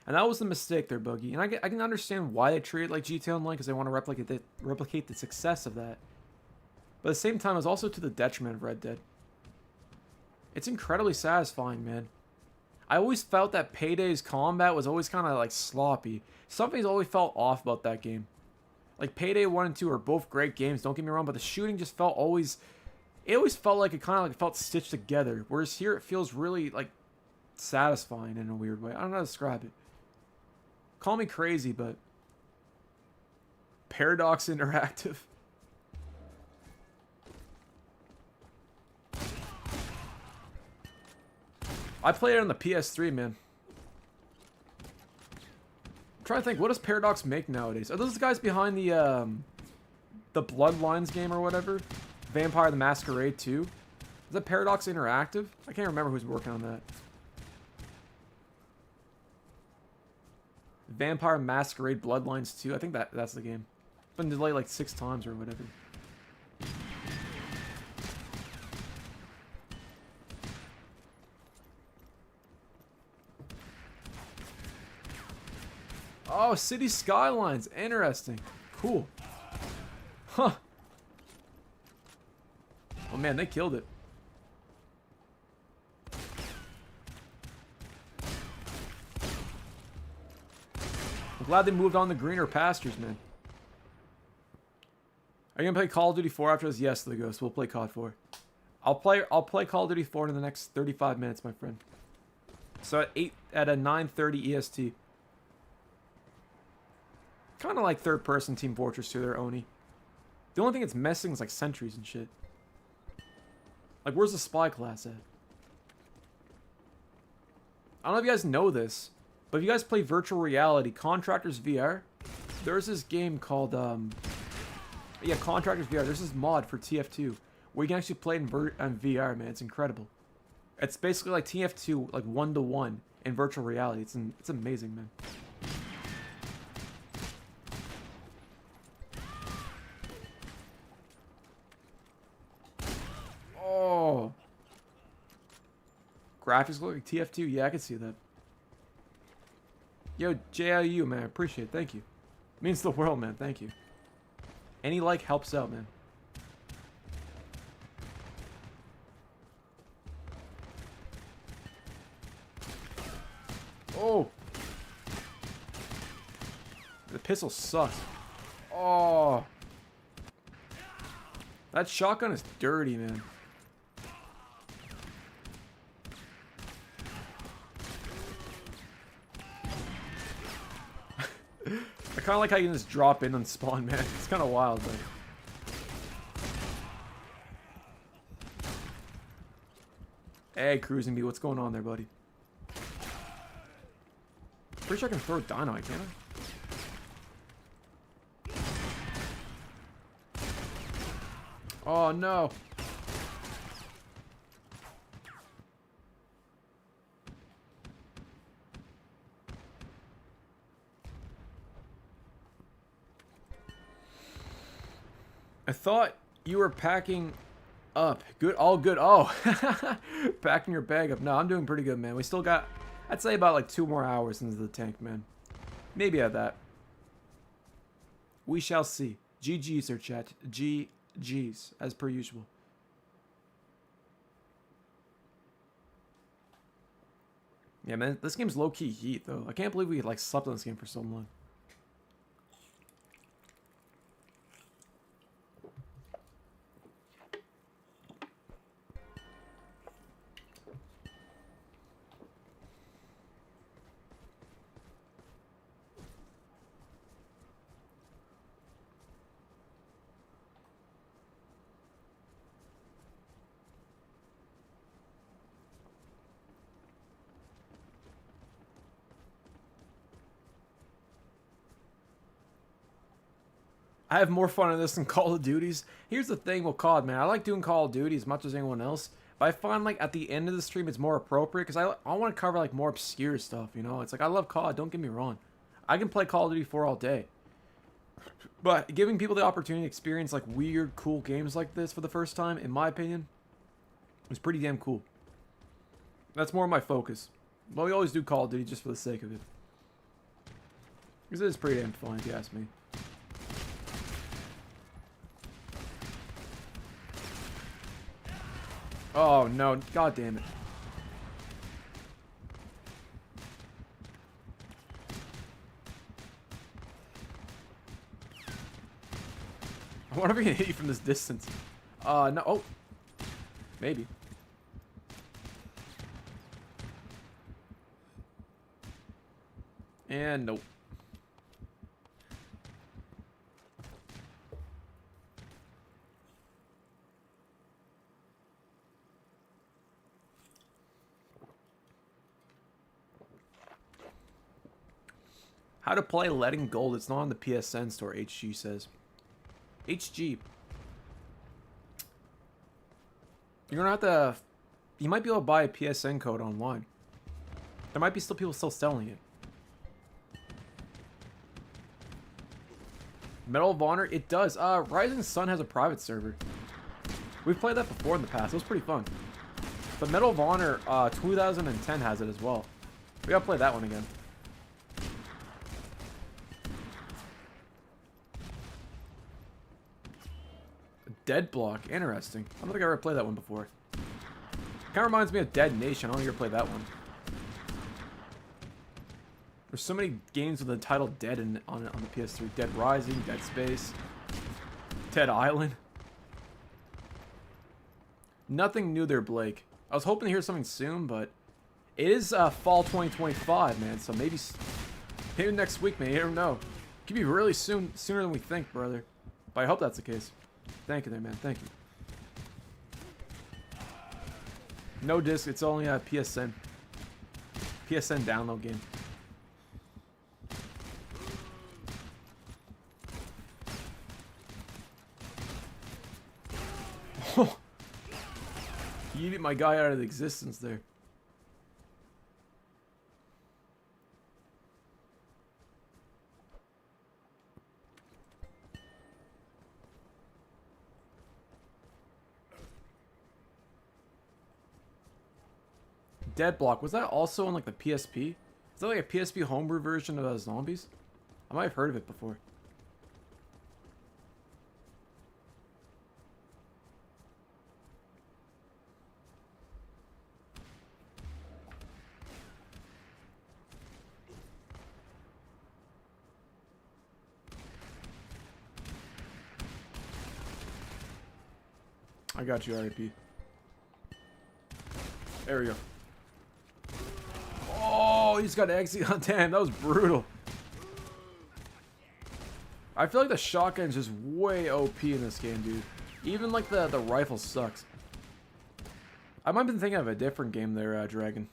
Speaker 3: And that was the mistake there, Boogie. And I can understand why they treat it like GTA Online, because they want to replicate the success of that. But at the same time, it's also to the detriment of Red Dead. It's incredibly satisfying, man. I always felt that Payday's combat was always kind of like sloppy. Something's always felt off about that game. Like Payday 1 and 2 are both great games, don't get me wrong, but the shooting just felt always... It always felt like it kind of like felt stitched together. Whereas here it feels really like satisfying in a weird way. I don't know how to describe it. Call me crazy, but... Paradox Interactive. I played it on the PS3, man. I'm trying to think, what does Paradox make nowadays? Are those the guys behind the Bloodlines game or whatever? Vampire the Masquerade 2? Is that Paradox Interactive? I can't remember who's working on that. Vampire Masquerade Bloodlines 2? I think that's the game. It's been delayed like 6 times or whatever. Oh, City Skylines. Interesting. Cool. Huh. Oh man, they killed it. I'm glad they moved on to greener pastures, man. Are you gonna play Call of Duty 4 after this? Yes, the Ghost. We'll play COD 4. I'll play Call of Duty 4 in the next 35 minutes, my friend. So at a 9:30 EST. Kind of like third-person Team Fortress 2, their Oni. The only thing it's missing is like sentries and shit. Like, where's the spy class at? I don't know if you guys know this, but if you guys play virtual reality, Contractors VR, there's this game called, yeah, Contractors VR. There's this mod for TF2 where you can actually play it in VR, man. It's incredible. It's basically like TF2, like 1-to-1 in virtual reality. It's amazing, man. Oh. Graphics look like TF2. Yeah, I can see that. Yo, JIU, man. I appreciate it. Thank you. It means the world, man. Thank you. Any like helps out, man. Oh. The pistol sucks. Oh. That shotgun is dirty, man. I kind of like how you can just drop in and spawn, man. It's kind of wild, but... Hey, Cruising Bee, what's going on there, buddy? Pretty sure I can throw dynamite, can't I? Oh, no. I thought you were packing up. Good, all good. Oh, packing your bag up. No, I'm doing pretty good, man. We still got, I'd say about like 2 more hours into the tank, man. Maybe at that. We shall see. GG's, or chat. GG's, as per usual. Yeah, man, this game's low-key heat, though. I can't believe we like slept on this game for so long. I have more fun in this than Call of Duties. Here's the thing with COD, man. I like doing Call of Duty as much as anyone else. But I find, like, at the end of the stream, it's more appropriate. Because I want to cover, like, more obscure stuff, you know? It's like, I love COD, don't get me wrong. I can play Call of Duty 4 all day. But giving people the opportunity to experience, like, weird, cool games like this for the first time, in my opinion, is pretty damn cool. That's more my focus. But we always do Call of Duty just for the sake of it. Because it is pretty damn fun, if you ask me. Oh no, god damn it. I wonder if he can hit you from this distance. No. Oh. Maybe. And nope. How to play Letting Gold. It's not on the PSN store, HG says. HG. You're gonna have to... You might be able to buy a PSN code online. There might be still people still selling it. Medal of Honor, it does. Rising Sun has a private server. We've played that before in the past. It was pretty fun. But Medal of Honor 2010 has it as well. We gotta play that one again. Dead Block, interesting. I don't think I ever played that one before. Kind of reminds me of Dead Nation. I don't think I ever played that one. There's so many games with the title Dead on the PS3. Dead Rising, Dead Space, Dead Island. Nothing new there, Blake. I was hoping to hear something soon, but it is fall 2025, man. So maybe next week, man. You never know. It could be really sooner than we think, brother. But I hope that's the case. Thank you there, man. Thank you. No disc. It's only a PSN. PSN download game. You yeeted my guy out of existence there. Deadblock, was that also on like the PSP? Is that like a PSP homebrew version of Zombies? I might have heard of it before. I got you, RIP. There we go. Oh, he's got exit. Oh, damn, that was brutal. I feel like the shotgun's just way OP in this game, dude. Even like the rifle sucks. I might have been thinking of a different game there, Dragon.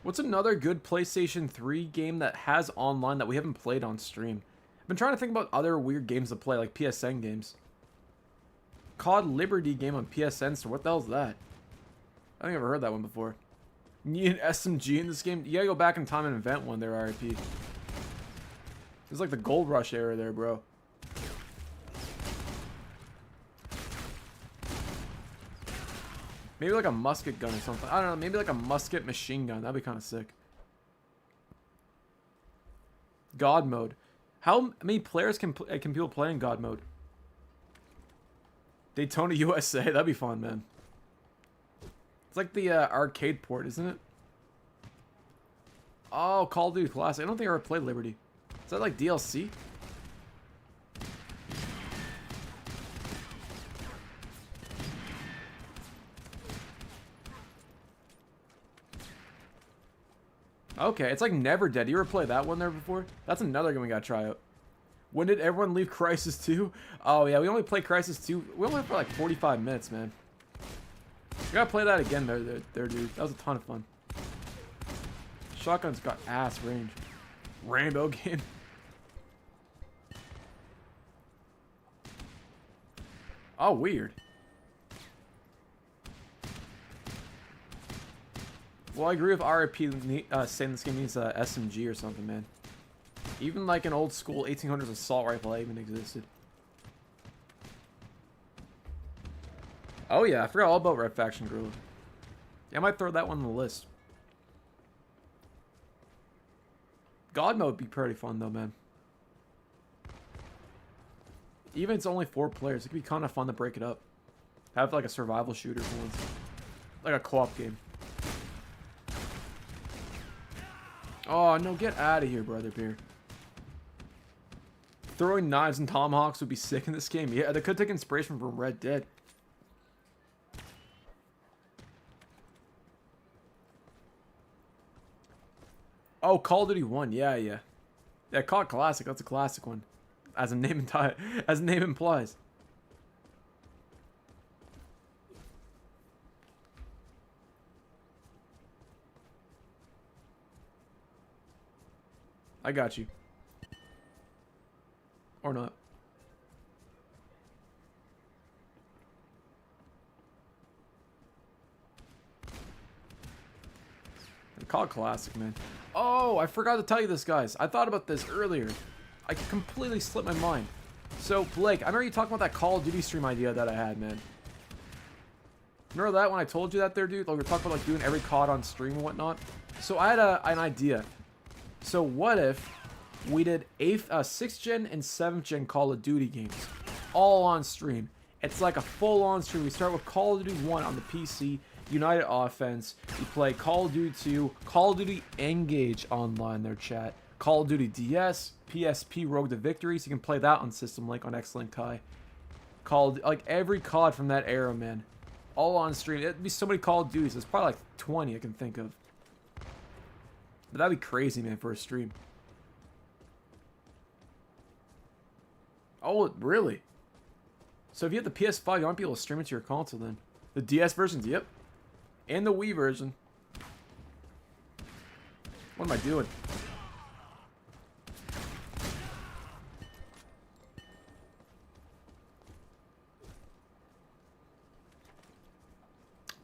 Speaker 3: What's another good PlayStation 3 game that has online that we haven't played on stream? I've been trying to think about other weird games to play, like PSN games. COD Liberty game on PSN store. What the hell's that? I think I've ever heard that one before. You need an SMG in this game? You gotta go back in time and invent one there, RIP. It was like the Gold Rush era there, bro. Maybe like a musket gun or something. I don't know. Maybe like a musket machine gun. That'd be kind of sick. God mode. How many players can people play in God mode? Daytona USA. That'd be fun, man. It's like the arcade port, isn't it? Oh, Call of Duty Classic. I don't think I ever played Liberty. Is that like DLC? Okay, it's like Never Dead. You ever play that one there before? That's another game we gotta try out. When did everyone leave Crysis 2? Oh yeah, we only played Crysis 2. We only played for like 45 minutes, man. We gotta play that again there, dude. That was a ton of fun. Shotgun's got ass range. Rainbow game. Oh, weird. Well, I agree with RIP saying this game needs a SMG or something, man. Even like an old school 1800s assault rifle even existed. Oh yeah, I forgot all about Red Faction Gorilla. Yeah, I might throw that one on the list. God mode would be pretty fun though, man. Even if it's only 4 players, it could be kind of fun to break it up. Have like a survival shooter for once. Like a co-op game. Oh, no, get out of here, Brother Bear. Throwing knives and tomahawks would be sick in this game. Yeah, they could take inspiration from Red Dead. Oh, Call of Duty 1. Yeah, yeah. Yeah, call it classic. That's a classic one. As the name implies. I got you. Or not. Call it classic, man. Oh, I forgot to tell you this, guys. I thought about this earlier. I completely slipped my mind. So, Blake, I remember you talking about that Call of Duty stream idea that I had, man. Remember that when I told you that there, dude? Like, we were talking about, like, doing every COD on stream and whatnot. So, I had an idea. So, what if we did 6th gen and 7th gen Call of Duty games all on stream? It's like a full-on stream. We start with Call of Duty 1 on the PC, United Offense. You play Call of Duty 2, Call of Duty Engage online, their chat. Call of Duty DS, PSP Rogue to Victories. You can play that on System Link on XLINK High. Like every COD from that era, man. All on stream. It'd be so many Call of Duties. There's probably like 20 I can think of. But that'd be crazy, man, for a stream. Oh, really? So if you have the PS5, you might be able to stream it to your console then. The DS versions, yep. And the Wii version. What am I doing?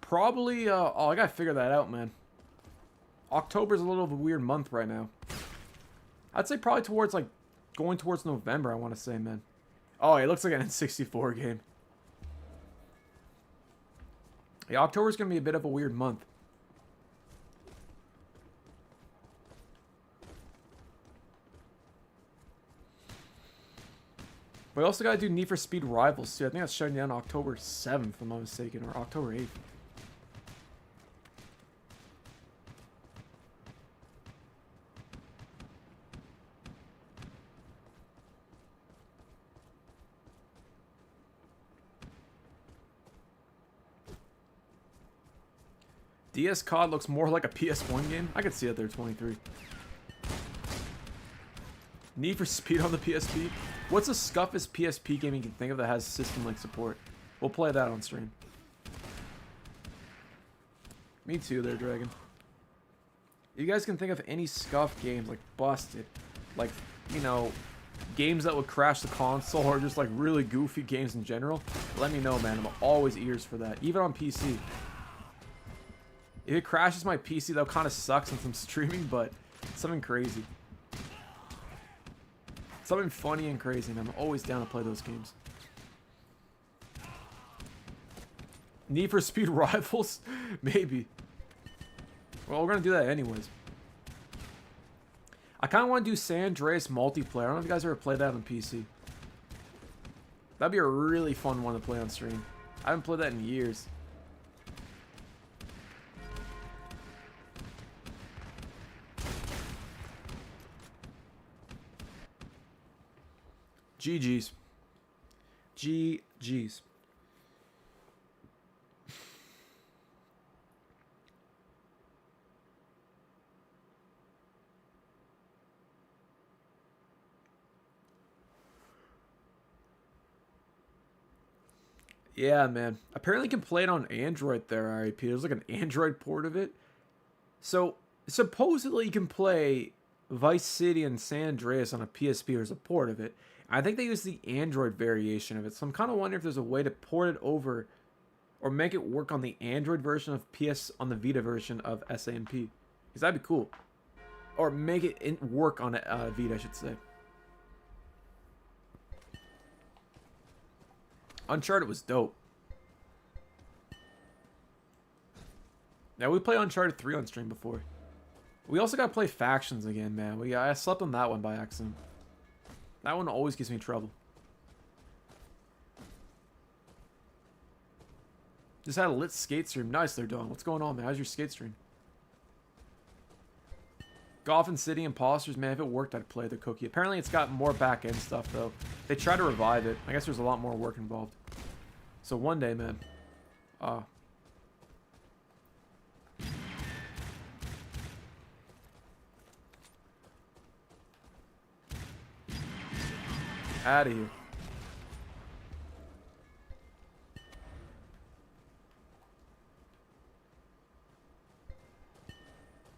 Speaker 3: Probably, oh, I gotta figure that out, man. October's a little of a weird month right now. I'd say probably towards, like, going towards November, I want to say, man. Oh, it looks like an N64 game. Yeah, October's gonna be a bit of a weird month. We also gotta do Need for Speed Rivals, too. I think that's shutting down October 7th, if I'm not mistaken, or October 8th. DS COD looks more like a PS1 game. I could see it there, 23. Need for Speed on the PSP. What's the scuffest PSP game you can think of that has System Link support? We'll play that on stream. Me too there, Dragon. You guys can think of any scuffed games, like busted. Like, you know, games that would crash the console or just like really goofy games in general. Let me know, man. I'm always ears for that. Even on PC. If it crashes my PC, that'll kind of suck since I'm streaming, but it's something crazy. Something funny and crazy, and I'm always down to play those games. Need for Speed Rivals? Maybe. Well, we're going to do that anyways. I kind of want to do San Andreas multiplayer. I don't know if you guys ever played that on PC. That'd be a really fun one to play on stream. I haven't played that in years. GG's. GG's. Yeah, man. Apparently you can play it on Android there, RIP. There's like an Android port of it. So, supposedly you can play Vice City and San Andreas on a PSP. There's a port of it. I think they use the Android variation of it. So I'm kind of wondering if there's a way to port it over or make it work on the Android version of on the Vita version of SAMP. Because that'd be cool. Or make it work on a Vita, I should say. Uncharted was dope. Yeah, we played Uncharted 3 on stream before. We also gotta play Factions again, man. I slept on that one by accident. That one always gives me trouble. Just had a lit skate stream. Nice there, Don. What's going on, man? How's your skate stream? Gotham City Imposters, man. If it worked, I'd play the cookie. Apparently, it's got more back-end stuff, though. They tried to revive it. I guess there's a lot more work involved. So one day, man. Out of here.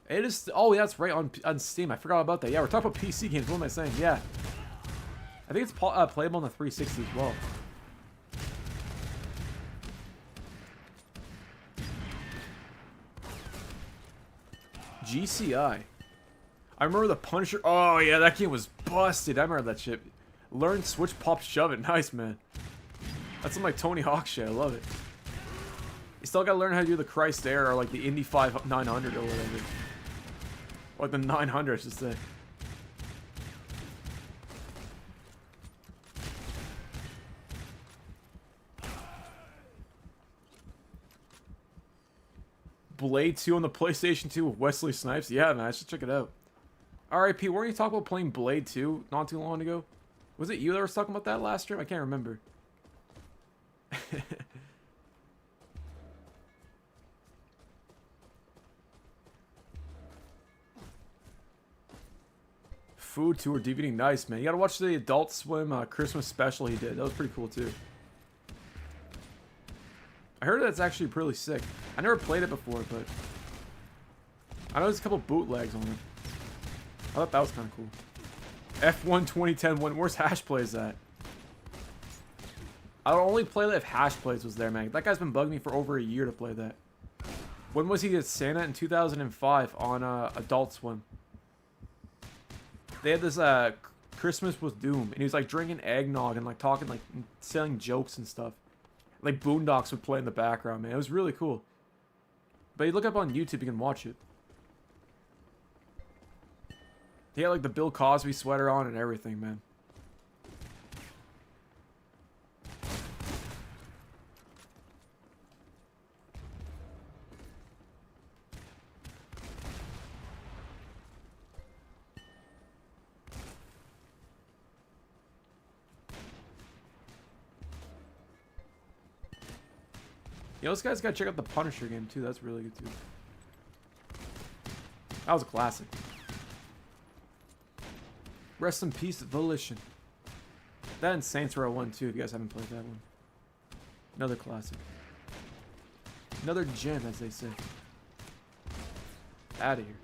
Speaker 3: It is. Oh, that's right, on Steam. I forgot about that. Yeah, we're talking about PC games. What am I saying? Yeah. I think it's playable on the 360 as well. GCI. I remember the Punisher. Oh, yeah, that game was busted. I remember that shit. Learn, switch, pop, shove it. Nice, man. That's some like Tony Hawk shit. I love it. You still gotta learn how to do the Christ Air or like the Indy 900 or whatever. Or the 900, I should say. Blade 2 on the PlayStation 2 with Wesley Snipes? Yeah, man, I should check it out. Alright, Pete, weren't you talking about playing Blade 2 not too long ago? Was it you that was talking about that last stream? I can't remember. Food Tour DVD, nice, man. You gotta watch the Adult Swim Christmas special he did. That was pretty cool, too. I heard that's actually pretty sick. I never played it before, but I know there's a couple bootlegs on it. I thought that was kind of cool. F1 2010 win. Where's Hash Plays at? I would only play that if Hash Plays was there, man. That guy's been bugging me for over a year to play that. When was he at Santa? In 2005 on Adult Swim. They had this Christmas with Doom, and he was like drinking eggnog and like talking, like selling jokes and stuff. Like Boondocks would play in the background, man. It was really cool. But you look up on YouTube, you can watch it. He had like the Bill Cosby sweater on and everything, man. Yo, this guy's gotta check out the Punisher game too. That's really good too. That was a classic. Rest in peace, Volition. That and Saints Row 1 too, if you guys haven't played that one. Another classic. Another gem, as they say. Out of here.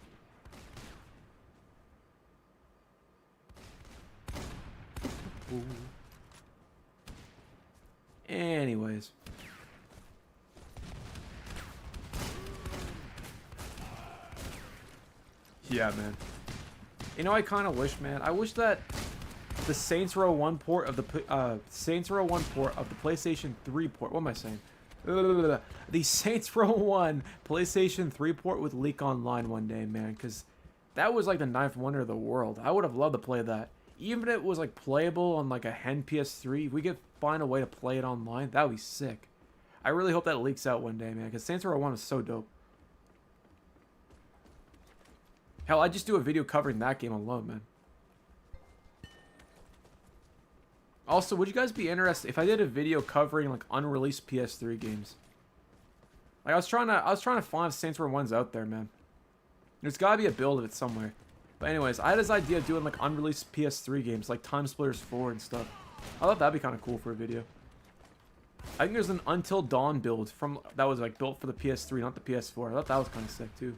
Speaker 3: Ooh. Anyways. Yeah, man. You know, I kind of wish, man. I wish that the Saints Row 1 port of the Saints Row 1 port of the PlayStation 3 port. What am I saying? The Saints Row 1 PlayStation 3 port would leak online one day, man. Because that was like the ninth wonder of the world. I would have loved to play that. Even if it was like playable on like a hen PS3, if we could find a way to play it online, that would be sick. I really hope that leaks out one day, man. Because Saints Row 1 is so dope. Hell, I'd just do a video covering that game alone, man. Also, would you guys be interested if I did a video covering like unreleased PS3 games? Like I was trying to find if Saints Row 1's out there, man. There's gotta be a build of it somewhere. But anyways, I had this idea of doing like unreleased PS3 games, like Time Splitters 4 and stuff. I thought that'd be kind of cool for a video. I think there's an Until Dawn build from that was like built for the PS3, not the PS4. I thought that was kind of sick too.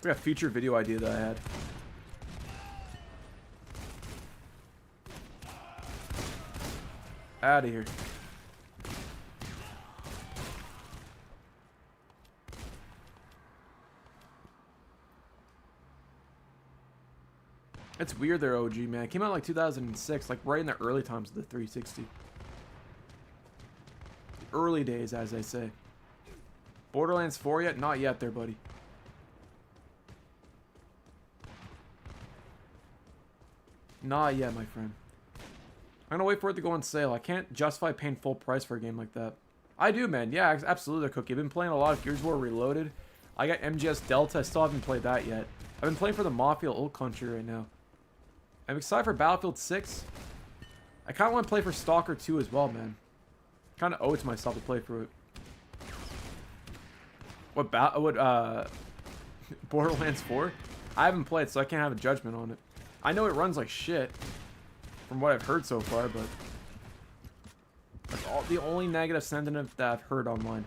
Speaker 3: We got a feature video idea that I had. Out of here. It's weird they're OG, man. It came out like 2006, like right in the early times of the 360. early days, as they say. Borderlands 4 yet? Not yet there, buddy. Not yet, my friend. I'm gonna wait for it to go on sale. I can't justify paying full price for a game like that. I do, man. Yeah, absolutely, Cookie. I've been playing a lot of Gears of War Reloaded. I got MGS Delta. I still haven't played that yet. I've been playing for the Mafia Old Country right now. I'm excited for Battlefield 6. I kind of want to play for Stalker 2 as well, man. Kind of owe it to myself to play through it. What Borderlands 4? I haven't played, so I can't have a judgment on it. I know it runs like shit, from what I've heard so far, but that's the only negative sentiment that I've heard online.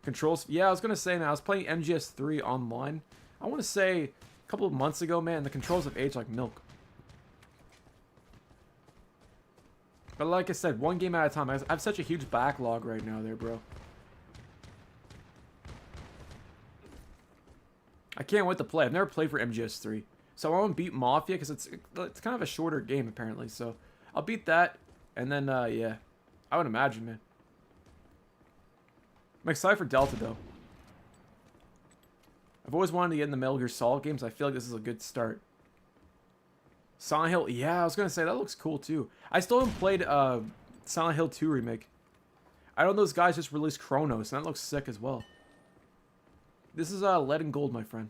Speaker 3: Controls, yeah, I was gonna say, man, I was playing MGS3 online. I want to say a couple of months ago, man, the controls have aged like milk. But like I said, one game at a time. I have such a huge backlog right now there, bro. I can't wait to play. I've never played for MGS3. So I won't beat Mafia because it's kind of a shorter game, apparently. So I'll beat that. And then, yeah. I would imagine, man. I'm excited for Delta, though. I've always wanted to get in the Metal Gear Solid games. I feel like this is a good start. Silent Hill, yeah, I was going to say, that looks cool, too. I still haven't played Silent Hill 2 Remake. I know those guys just released Chronos, and that looks sick as well. This is Lead and Gold, my friend.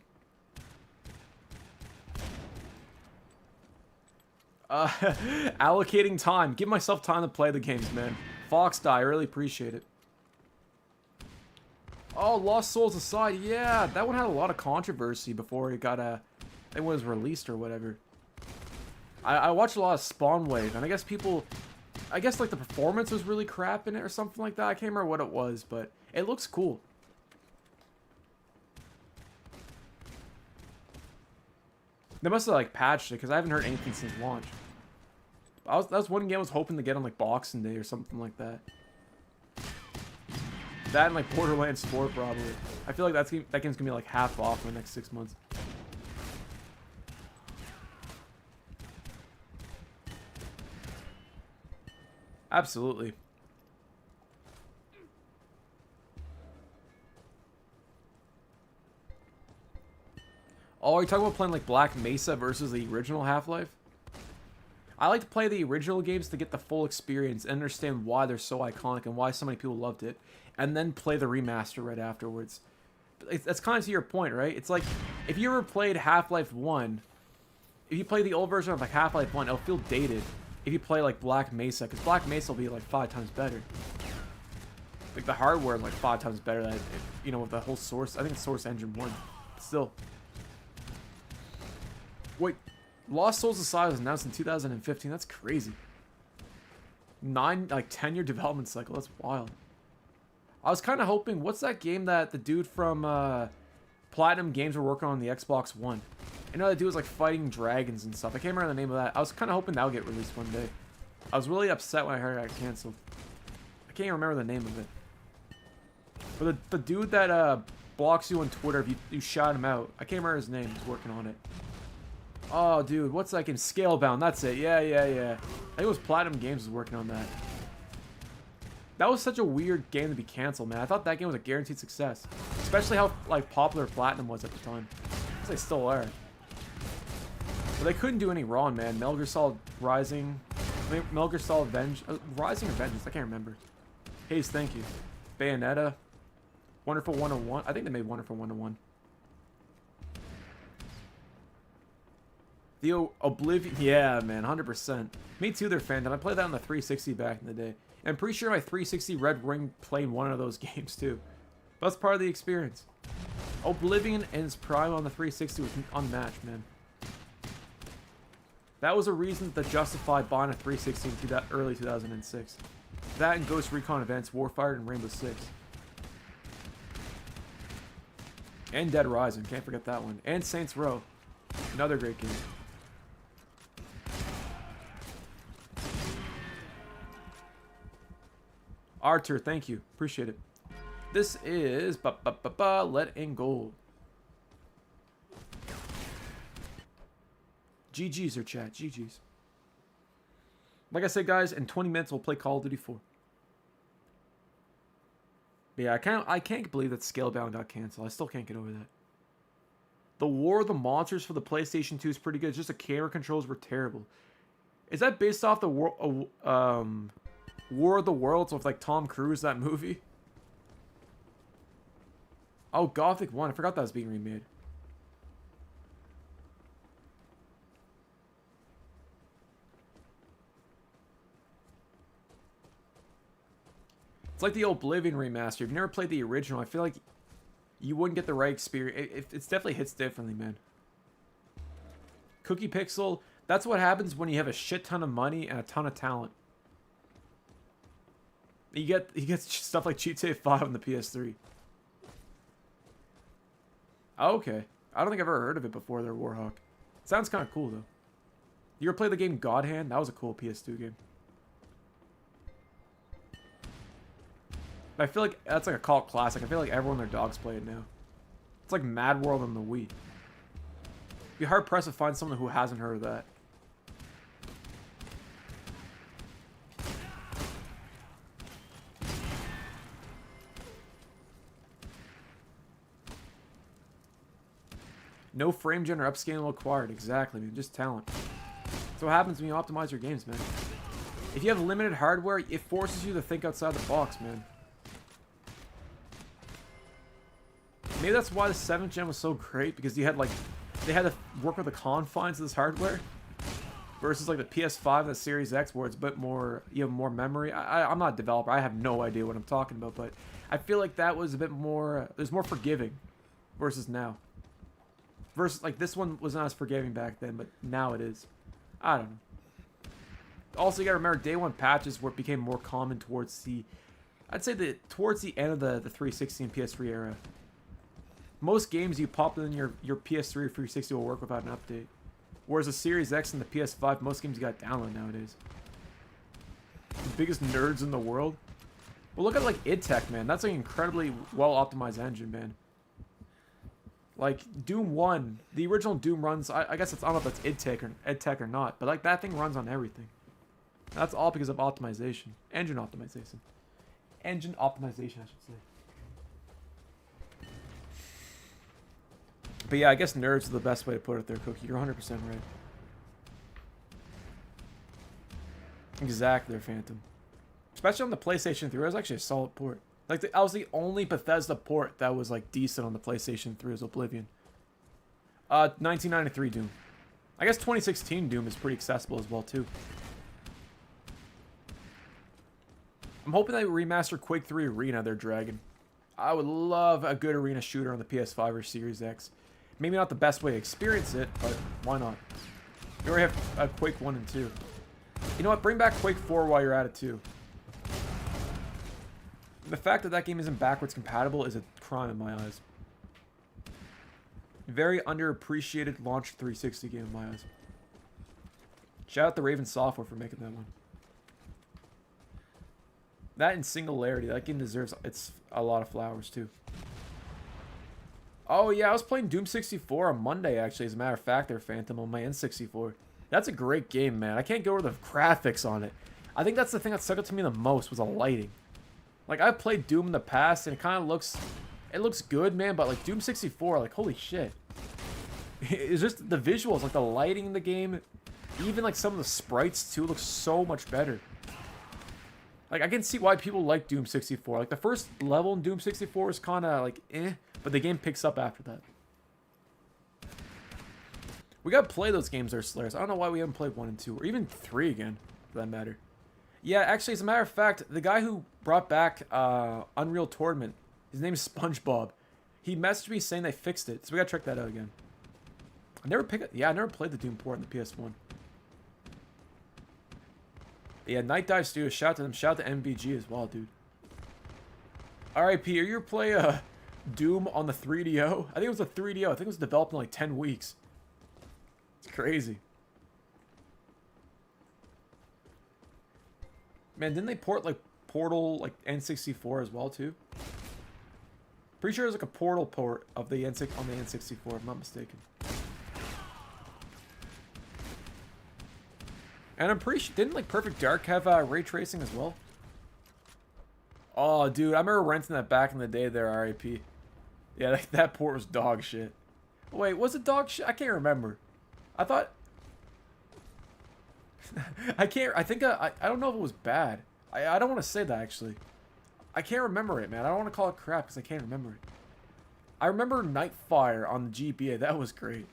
Speaker 3: Allocating time. Give myself time to play the games, man. Fox Die, I really appreciate it. Oh, Lost Souls Aside, yeah, that one had a lot of controversy before it got it was released or whatever. I watched a lot of Spawn Wave, and I guess like the performance was really crap in it or something like that. I can't remember what it was, but it looks cool. They must have like patched it because I haven't heard anything since launch. That was one game I was hoping to get on like Boxing Day or something like that. That and like Borderlands 4 probably. I feel like that game's gonna be like half off in the next 6 months. Absolutely. Oh, are you talking about playing like Black Mesa versus the original Half-Life? I like to play the original games to get the full experience and understand why they're so iconic and why so many people loved it, and then play the remaster right afterwards. That's kind of to your point, right? It's like, if you ever played Half-Life 1, if you play the old version of like Half-Life 1, it'll feel dated if you play like Black Mesa, because Black Mesa will be like 5 times better. Like the hardware is like 5 times better, that, you know, with the whole Source, I think it's Source Engine 1, but still. Wait, Lost Souls Aside was announced in 2015. That's crazy. 10-year development cycle. That's wild. I was kind of hoping, what's that game that the dude from Platinum Games were working on the Xbox One? I know that dude was like fighting dragons and stuff. I can't remember the name of that. I was kind of hoping that would get released one day. I was really upset when I heard it got canceled. I can't even remember the name of it. But the dude that blocks you on Twitter if you shout him out. I can't remember his name. He's working on it. Oh, dude, what's that game? Scalebound, that's it. Yeah. I think it was Platinum Games was working on that. That was such a weird game to be canceled, man. I thought that game was a guaranteed success. Especially how, like, popular Platinum was at the time. I guess they still are. But they couldn't do any wrong, man. Metal Gear Solid Rising... Metal Gear Solid Rising or Vengeance? I can't remember. Hayes, thank you. Bayonetta. Wonderful 101. I think they made Wonderful 101. The Oblivion, yeah, man, 100%. Me too, they're fandom. I played that on the 360 back in the day. And I'm pretty sure my 360 Red Ring played one of those games too. But that's part of the experience. Oblivion in its prime on the 360 was unmatched, man. That was a reason to justify buying a 360 in early 2006. That and Ghost Recon Events, Warfighter, and Rainbow Six. And Dead Rising, can't forget that one. And Saints Row, another great game. Arthur, thank you. Appreciate it. This is Lead and Gold. GG's or chat. GG's. Like I said, guys, in 20 minutes we'll play Call of Duty 4. But yeah, I can't believe that Scalebound got canceled. I still can't get over that. The War of the Monsters for the PlayStation 2 is pretty good. It's just the camera controls were terrible. Is that based off the War of the Worlds with like Tom Cruise, that movie? Oh, Gothic 1. I forgot that was being remade. It's like the Oblivion remaster. If you've never played the original, I feel like you wouldn't get the right experience. It definitely hits differently, man. Cookie Pixel, that's what happens when you have a shit ton of money and a ton of talent. You get stuff like Cheat Save 5 on the PS3. Oh, okay. I don't think I've ever heard of it before there, Warhawk. Sounds kind of cool, though. You ever play the game God Hand? That was a cool PS2 game. I feel like that's like a cult classic. I feel like everyone and their dogs play it now. It's like Mad World on the Wii. Be hard pressed to find someone who hasn't heard of that. No frame gen or upscaling required. Exactly, man. Just talent. That's what happens when you optimize your games, man. If you have limited hardware, it forces you to think outside the box, man. Maybe that's why the 7th gen was so great, because you had like, they had to work with the confines of this hardware versus like the PS5 and the Series X, where it's a bit more, you have more memory. I'm not a developer, I have no idea what I'm talking about, but I feel like that was a bit more, there's more forgiving versus now. Versus like this one was not as forgiving back then, but now it is. I don't know. Also, you gotta remember day one patches where it became more common towards the, I'd say towards the end of the 360 and PS3 era. Most games you pop in your PS3 or 360 will work without an update. Whereas the Series X and the PS5, most games you got download nowadays. The biggest nerds in the world. Well, look at like id Tech, man. That's an incredibly well optimized engine, man. Like Doom 1, the original Doom runs. I guess it's, I don't know if that's id Tech or not, but like that thing runs on everything. That's all because of optimization, engine optimization, I should say. But yeah, I guess nerds is the best way to put it there, Cookie. You're 100% right. Exactly, Phantom. Especially on the PlayStation 3, it was actually a solid port. Like, I was the only Bethesda port that was, like, decent on the PlayStation 3 was Oblivion. 1993 Doom. I guess 2016 Doom is pretty accessible as well, too. I'm hoping they remaster Quake 3 Arena they're dragging. I would love a good arena shooter on the PS5 or Series X. Maybe not the best way to experience it, but why not? You already have Quake 1 and 2. You know what? Bring back Quake 4 while you're at it, too. The fact that that game isn't backwards compatible is a crime in my eyes. Very underappreciated launch 360 game in my eyes. Shout out to Raven Software for making that one. That and Singularity, that game deserves a lot of flowers too. Oh yeah, I was playing Doom 64 on Monday actually, as a matter of fact there, Phantom, on my N64. That's a great game, man. I can't go over the graphics on it. I think that's the thing that stuck out to me the most was the lighting. Like, I've played Doom in the past, and it kind of looks... It looks good, man, but, like, Doom 64, like, holy shit. It's just the visuals, like, the lighting in the game, even, like, some of the sprites, too, looks so much better. Like, I can see why people like Doom 64. Like, the first level in Doom 64 is kind of, like, eh, but the game picks up after that. We gotta play those games, there, Slayers. I don't know why we haven't played 1 and 2, or even 3 again, for that matter. Yeah, actually, as a matter of fact, the guy who brought back Unreal Tournament, his name is SpongeBob. He messaged me saying they fixed it, so we gotta check that out again. I never played the Doom port on the PS1. Yeah, Night Dive Studios, shout out to them. Shout out to MVG as well, dude. Alright, P, are you play Doom on the 3DO? I think it was a 3DO. I think it was developed in like 10 weeks. It's crazy. Man, didn't they port like Portal like N64 as well too? Pretty sure it was like a Portal port of the on the N64, if I'm not mistaken. And I'm pretty sure, didn't like Perfect Dark have ray tracing as well? Oh, dude, I remember renting that back in the day there, RIP. Yeah, that port was dog shit. Wait, was it dog shit? I can't remember. I thought... I don't know if it was bad. I don't want to say that, actually. I can't remember it, man. I don't want to call it crap because I can't remember it. I remember Nightfire on the GBA. That was great.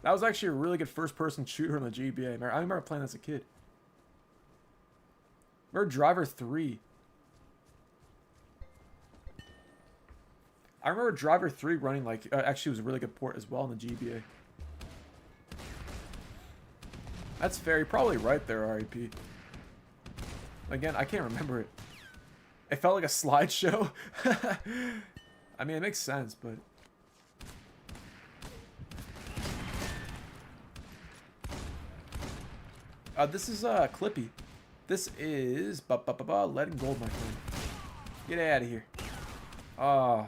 Speaker 3: That was actually a really good first-person shooter on the GBA. I remember playing as a kid. Remember Driver 3. I remember Driver 3 running like... actually, it was a really good port as well on the GBA. That's fair. You're probably right there, RIP. Again, I can't remember it. It felt like a slideshow. I mean, it makes sense, but... this is Clippy. This is letting gold, my friend. Get out of here. I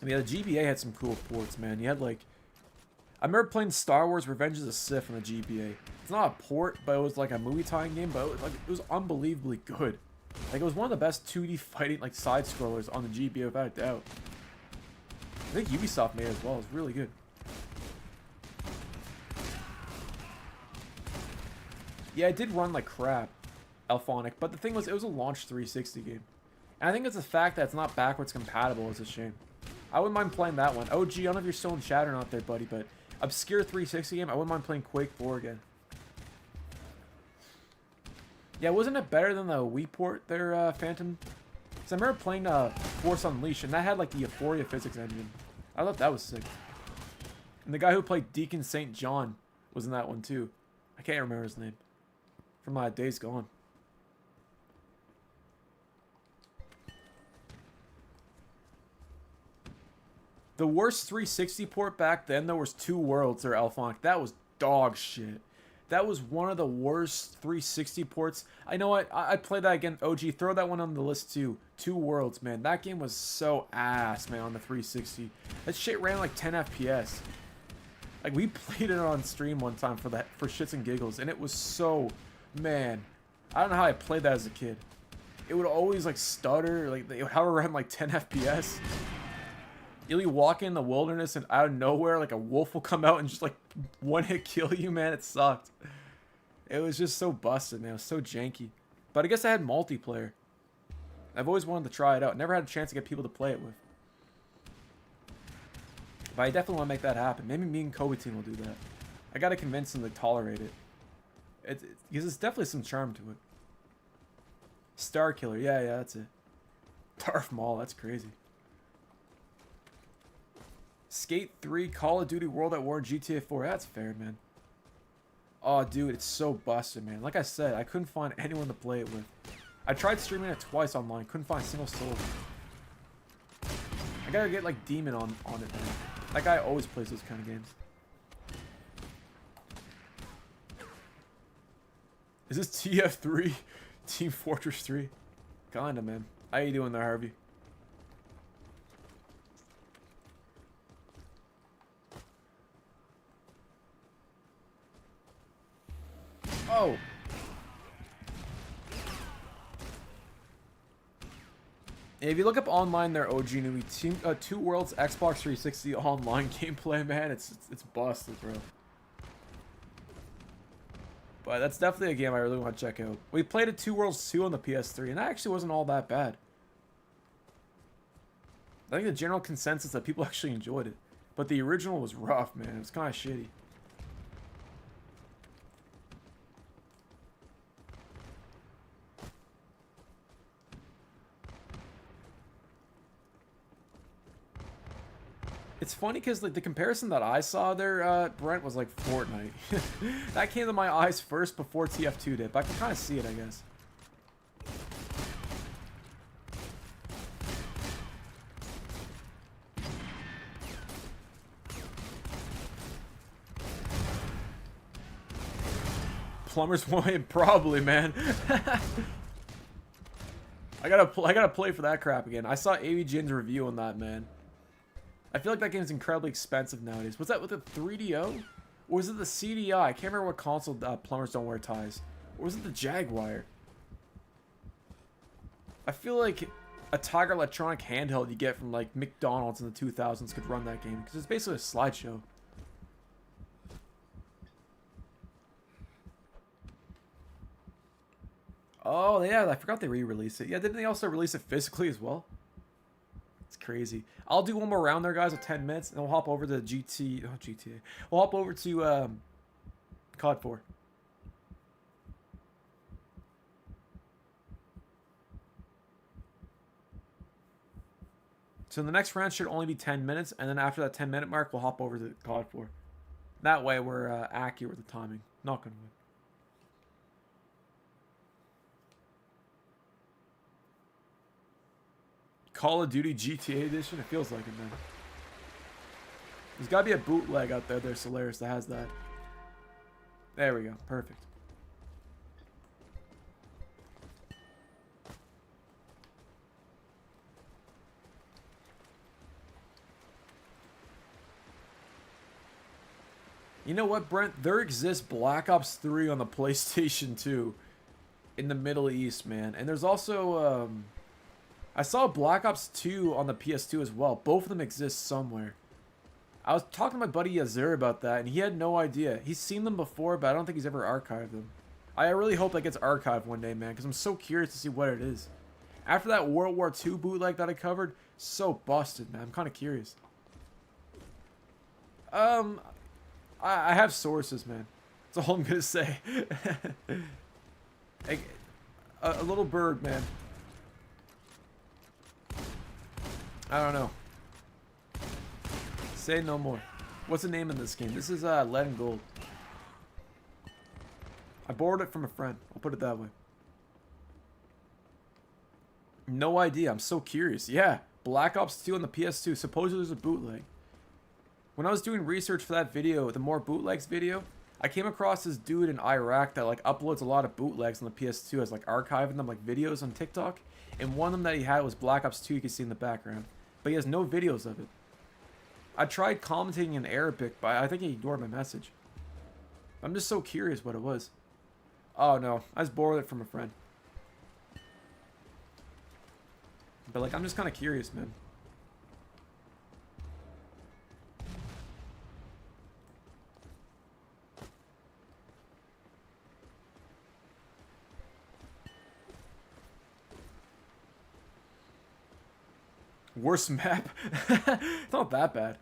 Speaker 3: mean, the GBA had some cool ports, man. You had like, I remember playing Star Wars: Revenge of the Sith on the GBA. It's not a port, but it was like a movie tie-in game. But it was unbelievably good. Like, it was one of the best 2D fighting like side scrollers on the GBA without a doubt. I think Ubisoft made it as well. It was really good. Yeah, it did run like crap, Alphonic, but the thing was, it was a launch 360 game. And I think it's the fact that it's not backwards compatible is a shame. I wouldn't mind playing that one. OG, I don't know if you're still in chat or not there, buddy, but obscure 360 game, I wouldn't mind playing Quake 4 again. Yeah, wasn't it better than the Wii port there, Phantom? Because I remember playing Force Unleashed, and that had like the Euphoria physics engine. I thought that was sick. And the guy who played Deacon St. John was in that one too. I can't remember his name. From Days Gone. The worst 360 port back then, there was Two Worlds or Alphonic. That was dog shit. That was one of the worst 360 ports. I know what, I'd play that again. OG, throw that one on the list too. Two Worlds, man. That game was so ass, man, on the 360. That shit ran like 10 FPS. Like, we played it on stream one time for shits and giggles, and it was so... Man, I don't know how I played that as a kid. It would always like stutter, like it would hover around like 10 FPS. You'll be walking in the wilderness and out of nowhere, like a wolf will come out and just like one hit kill you, man. It sucked. It was just so busted, man. It was so janky. But I guess I had multiplayer. I've always wanted to try it out. Never had a chance to get people to play it with. But I definitely want to make that happen. Maybe me and Kobe team will do that. I gotta convince them to tolerate it. Because there's definitely some charm to it. Star Killer, yeah, that's it. Darth Maul, that's crazy. Skate 3, Call of Duty World at War, GTA 4, that's fair, man. Oh, dude, it's so busted, man. Like I said, I couldn't find anyone to play it with. I tried streaming it twice online, couldn't find a single soul. I gotta get, like, Demon on it, man. That guy always plays those kind of games. Is this TF3? Team Fortress 3? Kinda, man. How you doing there, Harvey? Oh! If you look up online there, OG Newbie, Two Worlds Xbox 360 online gameplay, man, it's busted, bro. But that's definitely a game I really want to check out. We played it Two Worlds 2 on the PS3, and that actually wasn't all that bad. I think the general consensus that people actually enjoyed it. But the original was rough, man. It was kind of shitty. It's funny because like the comparison that I saw there, Brent, was like Fortnite. That came to my eyes first before TF2 did, but I can kind of see it, I guess. Plumber's One, probably, man. I gotta play for that crap again. I saw AV Jin's review on that, man. I feel like that game's incredibly expensive nowadays. Was that with the 3DO? Or was it the CDI? I can't remember what console plumbers don't wear ties. Or was it the Jaguar? I feel like a Tiger Electronic handheld you get from like McDonald's in the 2000s could run that game. Because it's basically a slideshow. Oh, yeah, I forgot they re-released it. Yeah, didn't they also release it physically as well? It's crazy. I'll do one more round there, guys, with 10 minutes, and we'll hop over to GTA. We'll hop over to COD 4. So the next round should only be 10 minutes, and then after that 10-minute mark, we'll hop over to COD 4. That way, we're accurate with the timing. Not gonna win. Call of Duty GTA Edition? It feels like it, man. There's gotta be a bootleg out there, Solaris, that has that. There we go. Perfect. You know what, Brent? There exists Black Ops 3 on the PlayStation 2 in the Middle East, man. And there's also, I saw Black Ops 2 on the PS2 as well. Both of them exist somewhere. I was talking to my buddy Yazir about that, and he had no idea. He's seen them before, but I don't think he's ever archived them. I really hope that gets archived one day, man, because I'm so curious to see what it is. After that World War II bootleg that I covered, so busted, man. I'm kind of curious. I have sources, man. That's all I'm gonna say. A little bird, man. I don't know. Say no more. What's the name of this game? This is Lead and Gold. I borrowed it from a friend. I'll put it that way. No idea. I'm so curious. Yeah, Black Ops 2 on the PS2. Supposedly there's a bootleg. When I was doing research for that video, the More Bootlegs video, I came across this dude in Iraq that like uploads a lot of bootlegs on the PS2 as like archiving them like videos on TikTok. And one of them that he had was Black Ops 2, you can see in the background. But he has no videos of it. I tried commenting in Arabic, but I think he ignored my message. I'm just so curious what it was. Oh no, I just borrowed it from a friend. But like, I'm just kind of curious, man. Worst map? It's not that bad.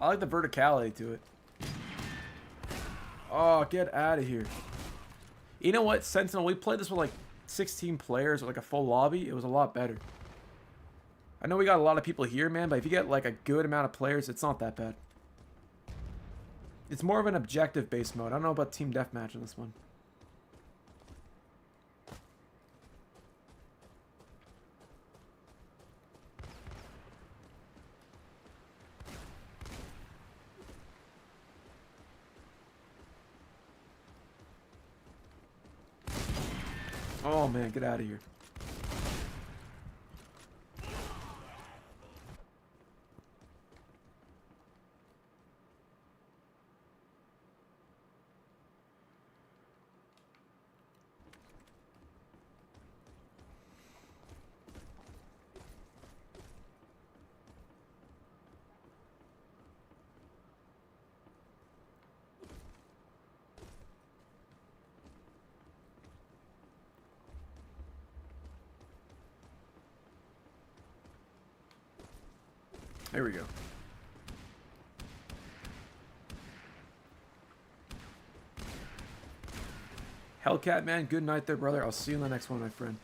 Speaker 3: I like the verticality to it. Oh, get out of here. You know what, Sentinel, we played this with like 16 players or like a full lobby. It was a lot better. I know we got a lot of people here, man, but if you get like a good amount of players, it's not that bad. It's more of an objective-based mode. I don't know about Team Deathmatch in this one. Oh man, get out of here. There we go. Hellcat, man, good night there, brother. I'll see you in the next one, my friend.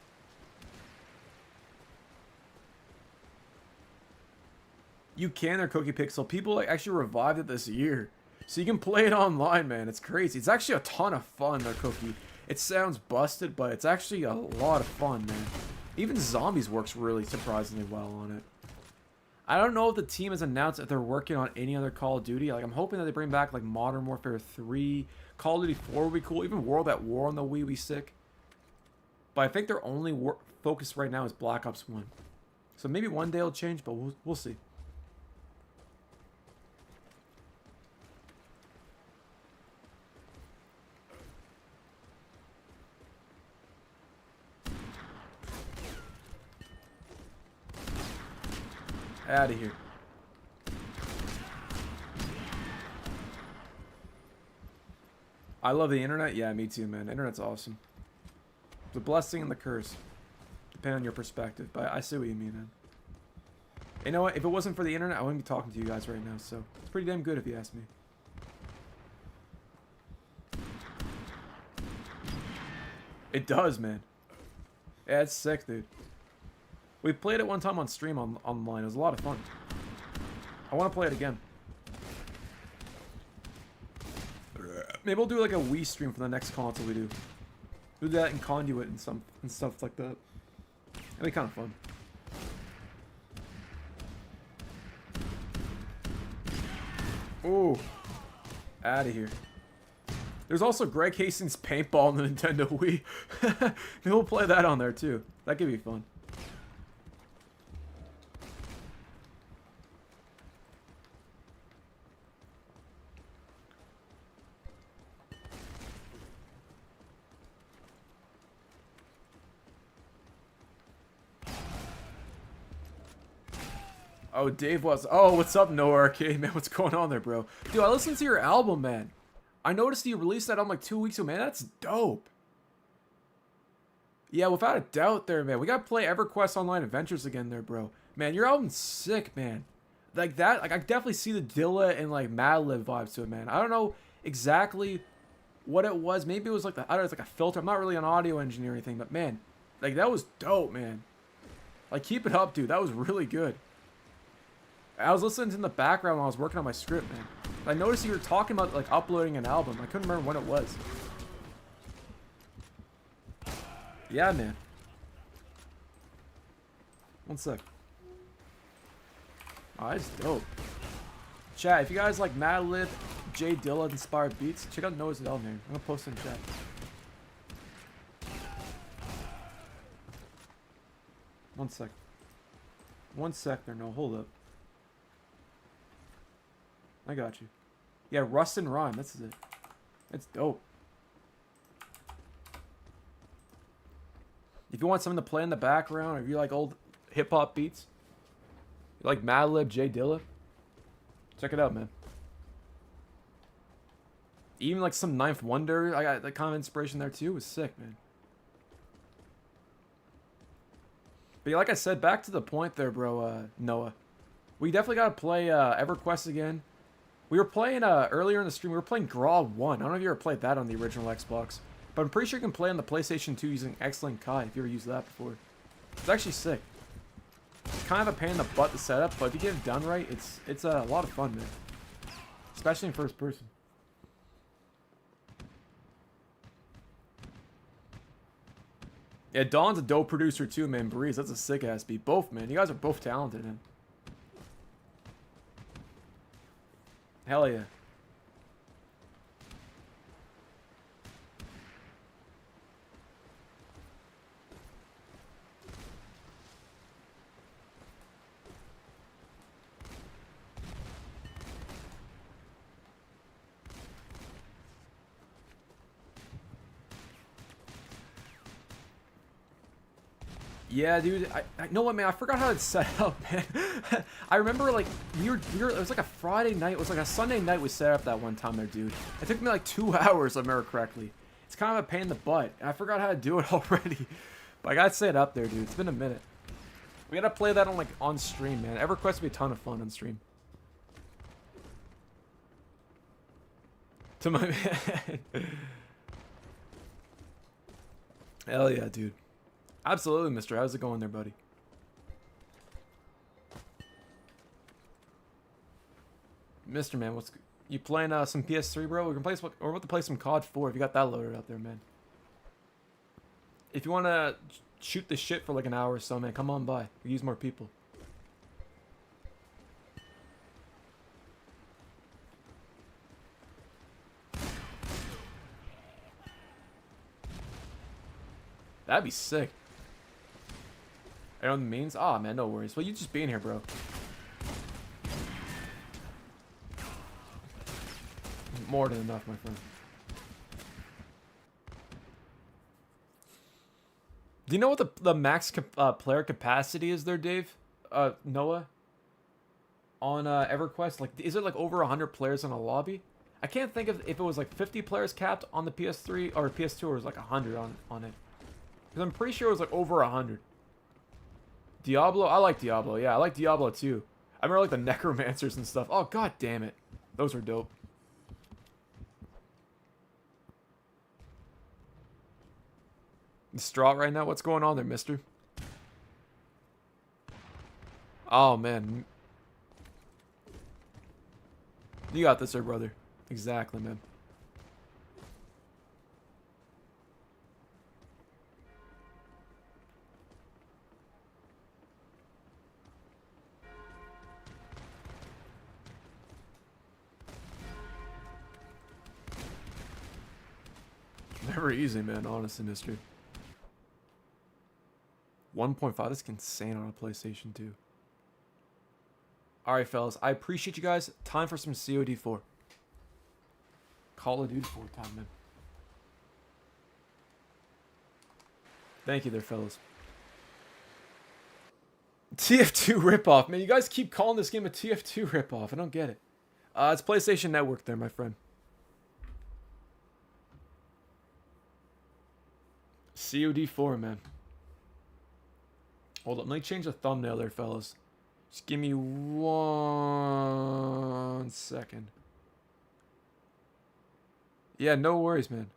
Speaker 3: You can, there, Cookie Pixel. People like actually revived it this year. So you can play it online, man. It's crazy. It's actually a ton of fun, there, Cookie. It sounds busted, but it's actually a lot of fun, man. Even Zombies works really surprisingly well on it. I don't know if the team has announced if they're working on any other Call of Duty. Like, I'm hoping that they bring back, like, Modern Warfare 3. Call of Duty 4 would be cool. Even World at War on the Wii would be sick. But I think their only focus right now is Black Ops 1. So maybe one day it'll change, but we'll see. Out of here. I love the internet. Yeah, me too, man. Internet's awesome. It's a blessing and the curse, depending on your perspective. But I see what you mean, man. You know what? If it wasn't for the internet, I wouldn't be talking to you guys right now. So it's pretty damn good if you ask me. It does, man. Yeah, it's sick, dude. We played it one time on stream online. It was a lot of fun. I want to play it again. Maybe we'll do like a Wii stream for the next console we do. Do that in Conduit and stuff like that. It'd be kind of fun. Ooh. Out of here. There's also Greg Hastings Paintball on the Nintendo Wii. Maybe we'll play that on there too. That could be fun. Oh, Dave was. Oh, what's up, No Arcade, man? What's going on there, bro? Dude, I listened to your album, man. I noticed you released that album like 2 weeks ago, man. That's dope. Yeah, without a doubt there, man. We gotta play EverQuest Online Adventures again there, bro. Man, your album's sick, man. Like that, like I definitely see the Dilla and like Madlib vibes to it, man. I don't know exactly what it was. Maybe it was like I don't know, it's like a filter. I'm not really an audio engineer or anything, but man, like that was dope, man. Like keep it up, dude. That was really good. I was listening in the background while I was working on my script, man. I noticed you were talking about like uploading an album. I couldn't remember when it was. Yeah, man. One sec. Oh, that's dope. Chat, if you guys like Madlib, J Dilla inspired beats, check out Noah's album here. I'm gonna post it in chat. One sec. One sec there, no, hold up. I got you. Yeah, Rust and Rhyme, that's it. It's dope. If you want something to play in the background, or if you like old hip-hop beats, you like Madlib, J Dilla, check it out, man. Even like some Ninth Wonder, I got that kind of inspiration there too. It was sick, man. But yeah, like I said, back to the point there, bro, Noah. We definitely gotta play EverQuest again. We were playing earlier in the stream. We were playing GRAW 1. I don't know if you ever played that on the original Xbox, but I'm pretty sure you can play on the PlayStation 2 using XLINK if you ever used that before. It's actually sick. It's kind of a pain in the butt to set up, but if you get it done right, it's a lot of fun, man. Especially in first person. Yeah, Don's a dope producer too, man. Breeze, that's a sick ass beat. Both, man. You guys are both talented, man. Hell yeah. Yeah, dude. I know what, man. I forgot how it's set up, man. I remember like we were. It was like a Friday night. It was like a Sunday night we set up that one time there, dude. It took me like 2 hours, if I remember correctly. It's kind of a pain in the butt, and I forgot how to do it already. But I gotta set it up there, dude. It's been a minute. We gotta play that on stream, man. EverQuest would be a ton of fun on stream. To my man. Hell yeah, dude. Absolutely, mister. How's it going there, buddy? Mister, man, what's you playing some PS3, bro? We can play some, we're about to play some COD 4 if you got that loaded out there, man. If you want to shoot the shit for like an hour or so, man, come on by. We use more people. That'd be sick. I know what it means? Ah, man, no worries. Well, you just being here, bro. More than enough, my friend. Do you know what the max player capacity is there, Dave? Noah? on EverQuest? Like, is it like over 100 players in a lobby? I can't think of if it was like 50 players capped on the PS3 or PS2, or it was like 100 on it. Because I'm pretty sure it was like over 100. Diablo? I like Diablo. Yeah, I like Diablo too. I remember like the necromancers and stuff. Oh, god damn it. Those are dope. Distraught right now? What's going on there, mister? Oh, man. You got this, sir, brother. Exactly, man. Never easy, man, honestly, mister. 1.5, that's insane on a PlayStation 2. Alright, fellas, I appreciate you guys. Time for some COD 4. Call of Duty 4 time, man. Thank you there, fellas. TF2 ripoff. Man, you guys keep calling this game a TF2 ripoff. I don't get it. It's PlayStation Network there, my friend. COD 4, man. Hold up, let me change the thumbnail there, fellas. Just give me 1 second. Yeah, no worries, man.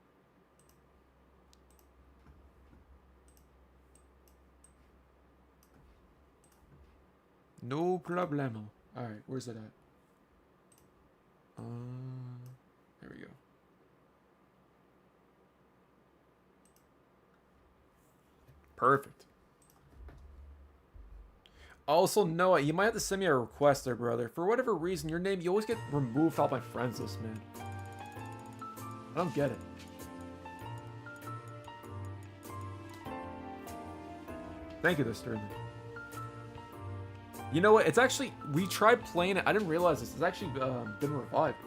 Speaker 3: No problemo. Alright, where's that at? There we go. Perfect. Also, Noah, you might have to send me a request there, brother. For whatever reason, your name, you always get removed off my friends list, man. I don't get it. Thank you, there, Sterling. You know what? It's actually, we tried playing it. I didn't realize this. It's actually been revived.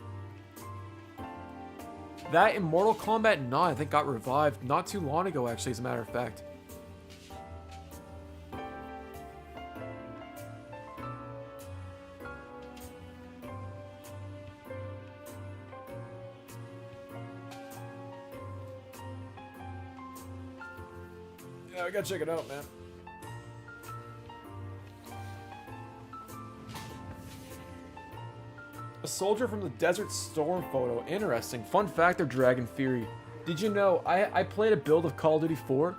Speaker 3: That in Mortal Kombat 9, I think, got revived not too long ago, actually, as a matter of fact. Yeah, I gotta check it out, man. A soldier from the Desert Storm photo. Interesting. Fun fact of Dragon Fury. Did you know, I played a build of Call of Duty 4,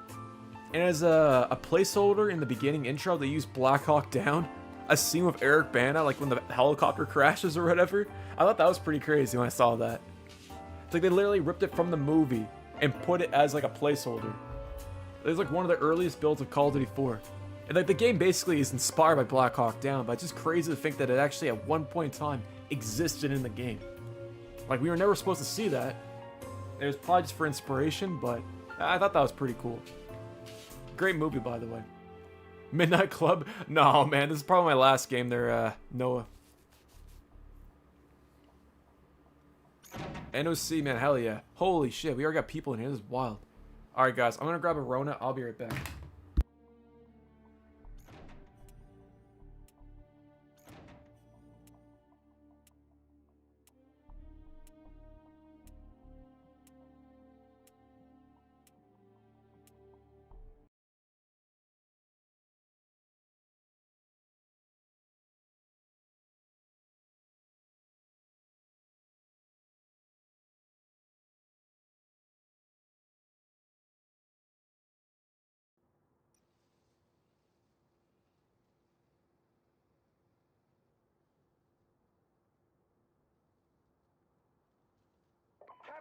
Speaker 3: and as a placeholder in the beginning intro, they used Black Hawk Down, a scene with Eric Bana, like when the helicopter crashes or whatever. I thought that was pretty crazy when I saw that. It's like they literally ripped it from the movie and put it as like a placeholder. It was like one of the earliest builds of Call of Duty 4. And like the game basically is inspired by Black Hawk Down, but it's just crazy to think that it actually at one point in time existed in the game. Like, we were never supposed to see that. It was probably just for inspiration, but I thought that was pretty cool. Great movie, by the way. Midnight Club? No, man, this is probably my last game there, Noah. NOC, man, hell yeah. Holy shit, we already got people in here. This is wild. Alright, guys, I'm gonna grab a Rona. I'll be right back.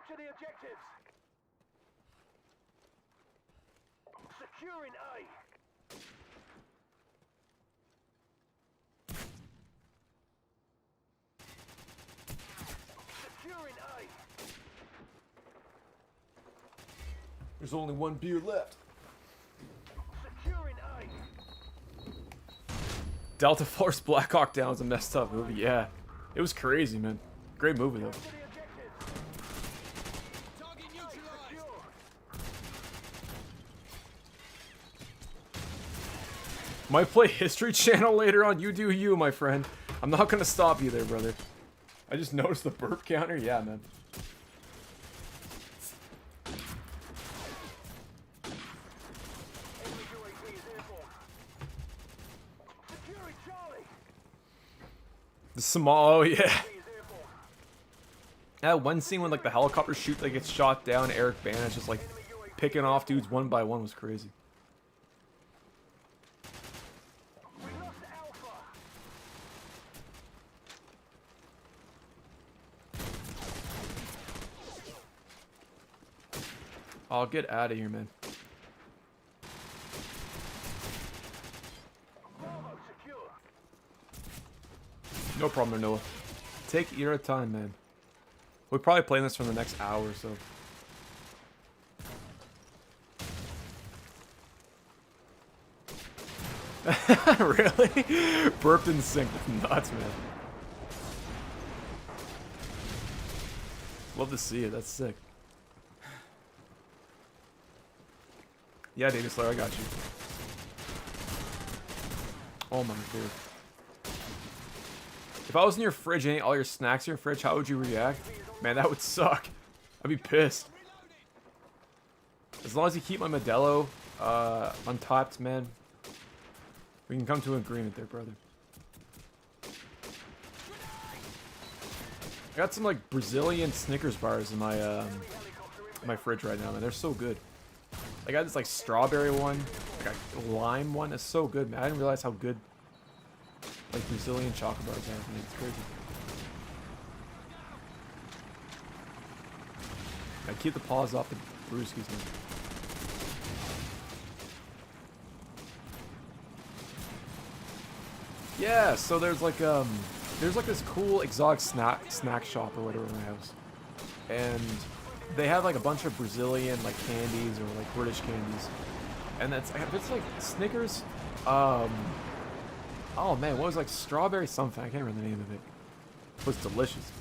Speaker 2: Capture the objectives! Securing A! Securing A!
Speaker 3: There's only one beer left.
Speaker 2: Securing A!
Speaker 3: Delta Force Black Hawk Down was a messed up movie, yeah. It was crazy, man. Great movie, though. Might play History Channel later on. You do you, my friend. I'm not gonna stop you there, brother. I just noticed the burp counter. Yeah, man. The small, oh yeah. That one scene when like the helicopter shoot that gets shot down, Eric Bana's just like picking off dudes one by one was crazy. I'll get out of here, man. No problem, Noah. Take your time, man. We're probably playing this for the next hour or so. Really? Burped in sync. That's nuts, man. Love to see it. That's sick. Yeah, Data Slayer, I got you. Oh my god. If I was in your fridge and ate all your snacks in your fridge, how would you react? Man, that would suck. I'd be pissed. As long as you keep my Modelo untapped, man, we can come to an agreement there, brother. I got some like Brazilian Snickers bars in my my fridge right now, man. They're so good. I got this like strawberry one, like a lime one. It's so good, man. I didn't realize how good like Brazilian chocolate bars are. Man, it's crazy. I keep the paws off the brewskis, man. Yeah, so there's like this cool exotic snack shop or whatever in my house, and they have like a bunch of Brazilian like candies or like British candies, and it's like Snickers. Oh man, what was like strawberry something? I can't remember the name of it. It was delicious.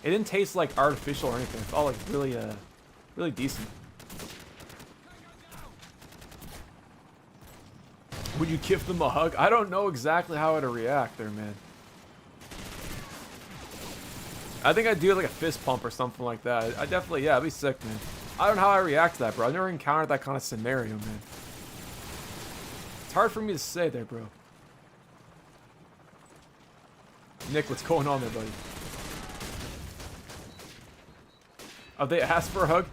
Speaker 3: It didn't taste like artificial or anything. It's all like really really decent. Would you give them a hug? I don't know exactly how I'd react there, man. I think I'd do like a fist pump or something like that. I definitely, yeah, I'd be sick, man. I don't know how I react to that, bro. I've never encountered that kind of scenario, man. It's hard for me to say there, bro. Nick, what's going on there, buddy? Oh, they asked for a hug?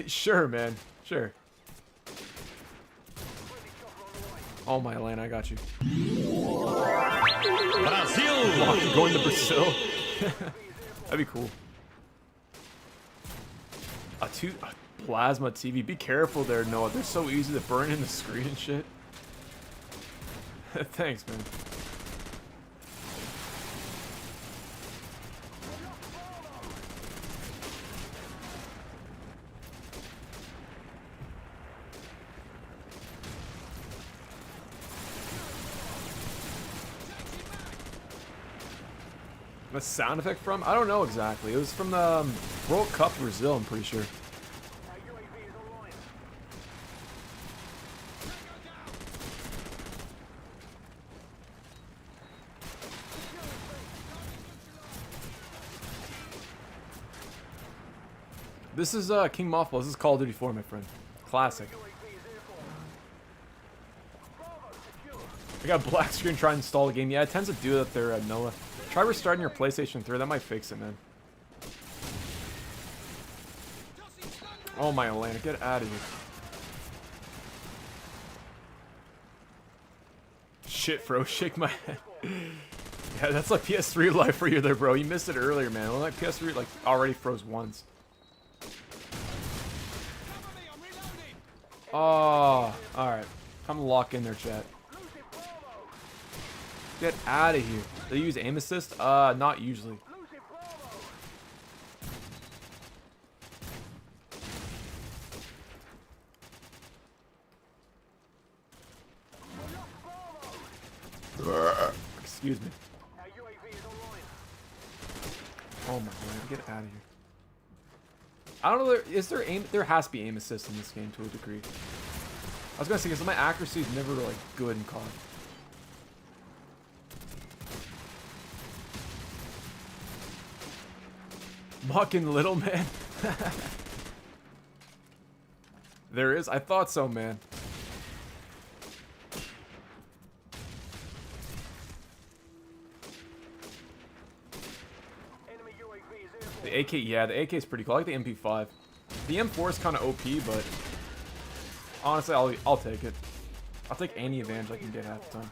Speaker 3: Sure, man. Sure. Oh my land, I got you. Brazil! Going to Brazil? That'd be cool. A plasma TV. Be careful there, Noah. They're so easy to burn in the screen and shit. Thanks, man. The sound effect from? I don't know exactly. It was from the World Cup Brazil, I'm pretty sure. This is King Mothball. This is Call of Duty 4, my friend. Classic. I got a black screen trying to install the game. Yeah, it tends to do that there, Noah. Try restarting your PlayStation 3. That might fix it, man. Oh my Atlanta, get out of here. Shit, bro, shake my head. Yeah, that's like PS3 life for you there, bro. You missed it earlier, man. Well, like PS3 like already froze once. Oh, alright. Come lock in there, chat. Get out of here. They use aim assist? Not usually. Excuse me. Oh my god, get out of here. I don't know, is there aim? There has to be aim assist in this game to a degree. I was gonna say, because my accuracy is never like good in COD. Mucking little man. There is? I thought so, man. The AK, yeah, the AK is pretty cool. I like the MP5. The M4 is kind of OP, but honestly, I'll take it. I'll take any advantage I can get half the time.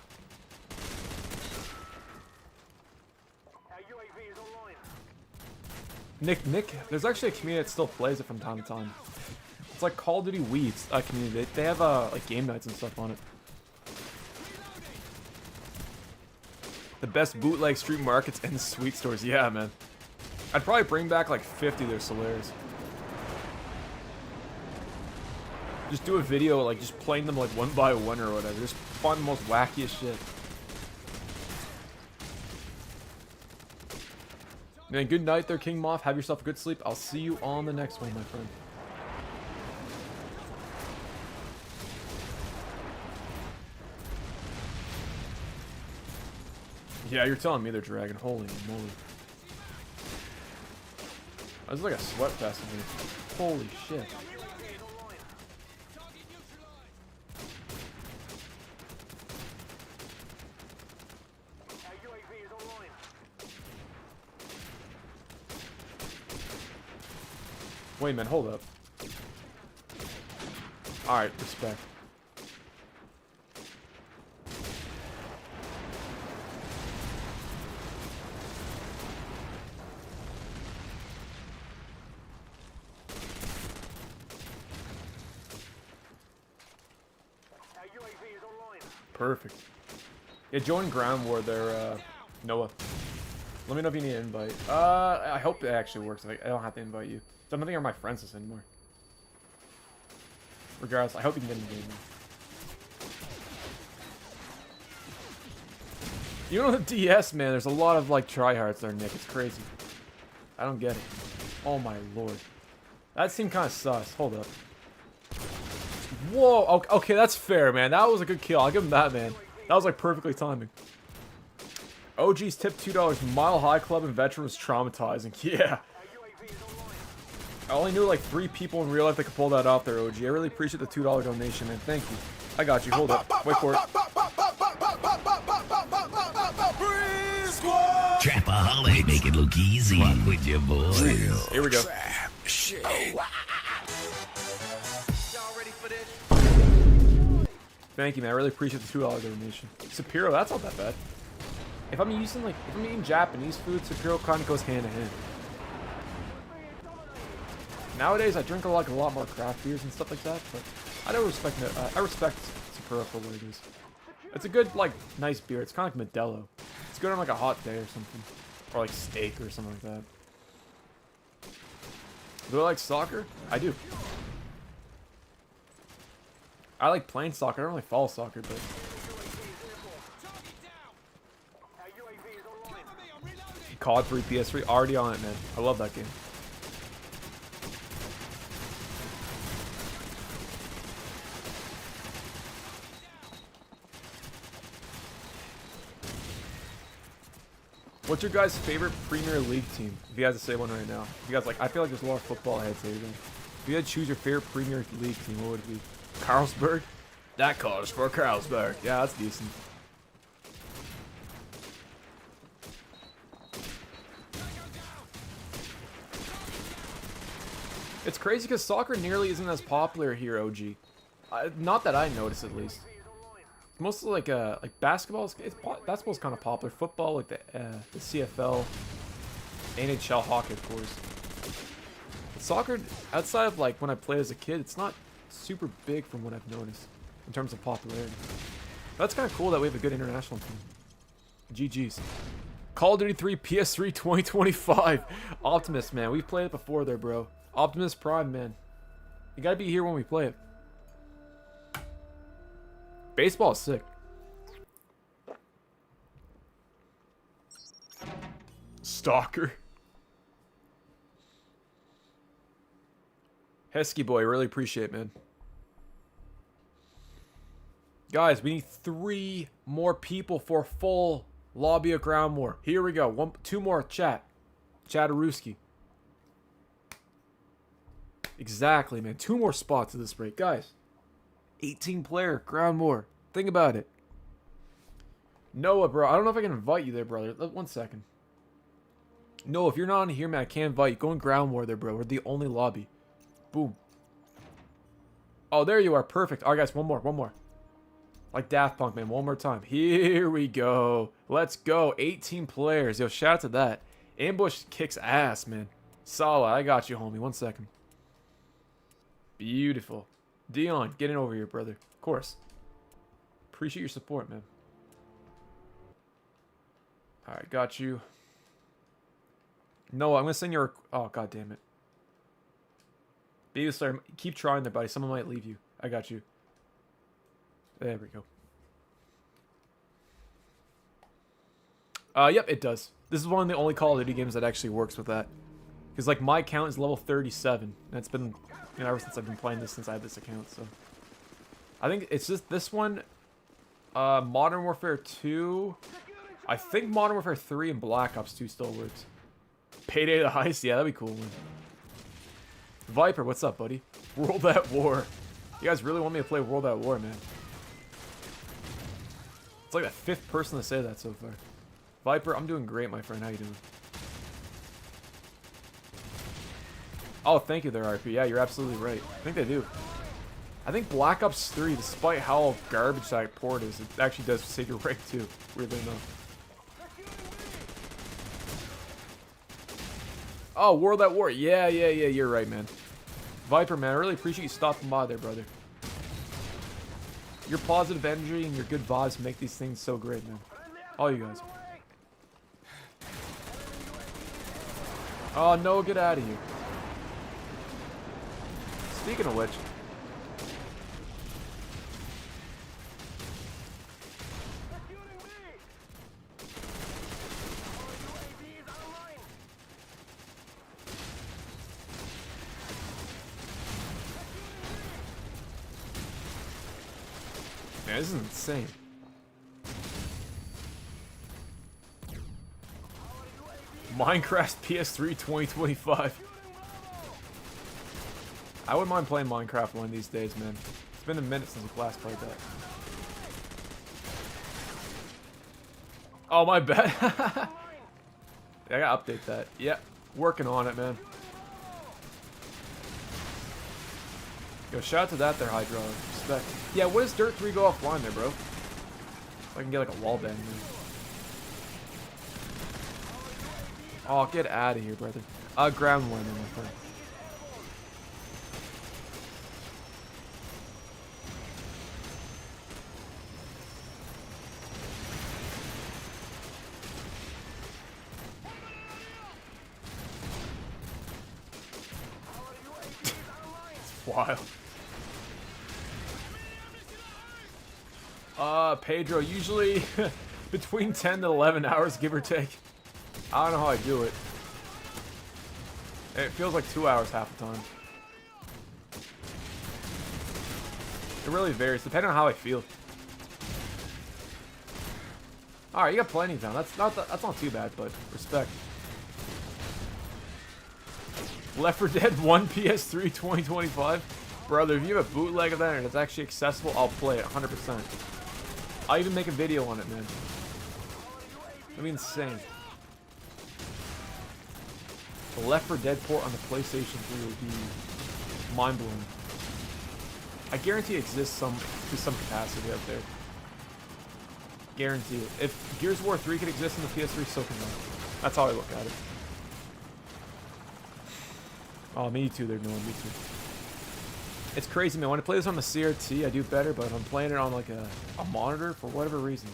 Speaker 3: Nick, there's actually a community that still plays it from time to time. It's like Call of Duty Wii community. They have like game nights and stuff on it. The best bootleg street markets and the sweet stores. Yeah, man. I'd probably bring back like 50 of their Solaires. Just do a video like just playing them like one by one or whatever. Just find the most wackiest shit. Man, good night there, King Moth. Have yourself a good sleep. I'll see you on the next one, my friend. Yeah, you're telling me they're dragging. Holy moly. There's like a sweat fest in here. Holy shit. Wait a minute, hold up. Alright, respect. Perfect. Yeah, join Ground War there, Noah. Let me know if you need an invite. I hope it actually works. I don't have to invite you. So I'm not thinking of my friends list anymore. Regardless, I hope you can get in the game. You know the DS, man, there's a lot of like tryhards there, Nick. It's crazy. I don't get it. Oh my lord. That seemed kind of sus. Hold up. Whoa, okay, that's fair, man. That was a good kill. I'll give him that, man. That was like perfectly timing. OG's tip $2. Mile High Club and Veteran was traumatizing. Yeah. I only knew like 3 people in real life that could pull that off there, OG. I really appreciate the $2 donation, man. Thank you. I got you. Hold up. Wait for it.
Speaker 1: Trapaholic, make it look easy. Walk with your boys.
Speaker 3: Here we go.
Speaker 5: Shit.
Speaker 3: Thank you, man. I really appreciate the $2 donation. Sapiro, that's not that bad. If I'm eating Japanese food, Sapiro kind of goes hand in hand. Nowadays, I drink a lot more craft beers and stuff like that, but I don't respect it. I respect Sapiro for what it is. It's a good, like, nice beer. It's kind of like Modelo. It's good on like a hot day or something, or like steak or something like that. Do I like soccer? I do. I like playing soccer. I don't really follow soccer, but COD 3 PS3 already on it, man. I love that game. What's your guys' favorite Premier League team? If you guys to say one right now. If you guys like, I feel like there's a lot of football heads here. If you had to choose your favorite Premier League team, what would it be? Carlsberg? That calls for Carlsberg. Yeah, that's decent. It's crazy because soccer nearly isn't as popular here, OG. Not that I notice, at least. Mostly like basketball. Basketball's kind of popular. Football, like the CFL, NHL, hockey, of course. But soccer, outside of like when I played as a kid, it's not super big from what I've noticed in terms of popularity. That's kind of cool that we have a good international team. GG's. Call of Duty 3 PS3 2025. Optimus, man, we've played it before there, bro. Optimus Prime, man. You gotta be here when we play it. Baseball is sick. Stalker. Hesky boy, really appreciate it, man. Guys, we need 3 more people for full lobby of Ground War. Here we go. 2 more, chat. Chatterooski. Exactly, man. 2 more spots at this rate. Guys, 18 player, ground war. Think about it. Noah, bro. I don't know if I can invite you there, brother. 1 second. No, if you're not on here, man, I can't invite you. Go in ground war there, bro. We're the only lobby. Boom. Oh, there you are. Perfect. All right, guys. One more. Like Daft Punk, man. One more time. Here we go. Let's go. 18 players. Yo, shout out to that. Ambush kicks ass, man. Solid. I got you, homie. 1 second. Beautiful. Dion, get in over here, brother. Of course. Appreciate your support, man. All right, got you. No, I'm gonna send your. Oh, god damn it. Baby Slayer, keep trying there, buddy. Someone might leave you. I got you. There we go. Yep, it does. This is one of the only Call of Duty games that actually works with that. Because, like, my account is level 37. And it's been, you know, ever since I've been playing this, since I had this account, so. I think it's just this one. Modern Warfare 2. I think Modern Warfare 3 and Black Ops 2 still works. Payday the Heist? Yeah, that'd be cool, man. Viper, what's up, buddy? World at War. You guys really want me to play World at War, man? It's like the 5th person to say that so far. Viper, I'm doing great, my friend. How you doing? Oh, thank you there, RP. Yeah, you're absolutely right. I think they do. I think Black Ops 3, despite how garbage that port is, it actually does save your rank too, weirdly enough. Oh, World at War. Yeah, you're right, man. Viper, man, I really appreciate you stopping by there, brother. Your positive energy and your good vibes make these things so great, man. All you guys. Oh, no, get out of here. Speaking of which. Man, this is insane. Minecraft PS3 2025. I wouldn't mind playing Minecraft one of these days, man. It's been a minute since we last played that. Oh, my bad. I gotta update that. Yeah, working on it, man. Yo, shout out to that there, Hydro. Respect. Yeah, what does Dirt 3 go offline there, bro? If I can get like a wall bang, man. Oh, get out of here, brother. Ground one, my friend. It's wild. Pedro, usually between 10 to 11 hours, give or take. I don't know how I do it. It feels like 2 hours half the time. It really varies, depending on how I feel. Alright, you got plenty of time. That's not too bad, but respect. Left 4 Dead 1 PS3 2025? Brother, if you have a bootleg of that and it's actually accessible, I'll play it 100%. I'll even make a video on it, man. That'd be insane. The Left 4 Dead port on the PlayStation 3 would be mind-blowing. I guarantee it exists to some capacity out there. Guarantee it. If Gears of War 3 could exist in the PS3, so can that. That's how I look at it. Oh, me too there, Noah. Me too. It's crazy, man. When I play this on the CRT, I do better, but I'm playing it on like a monitor for whatever reason.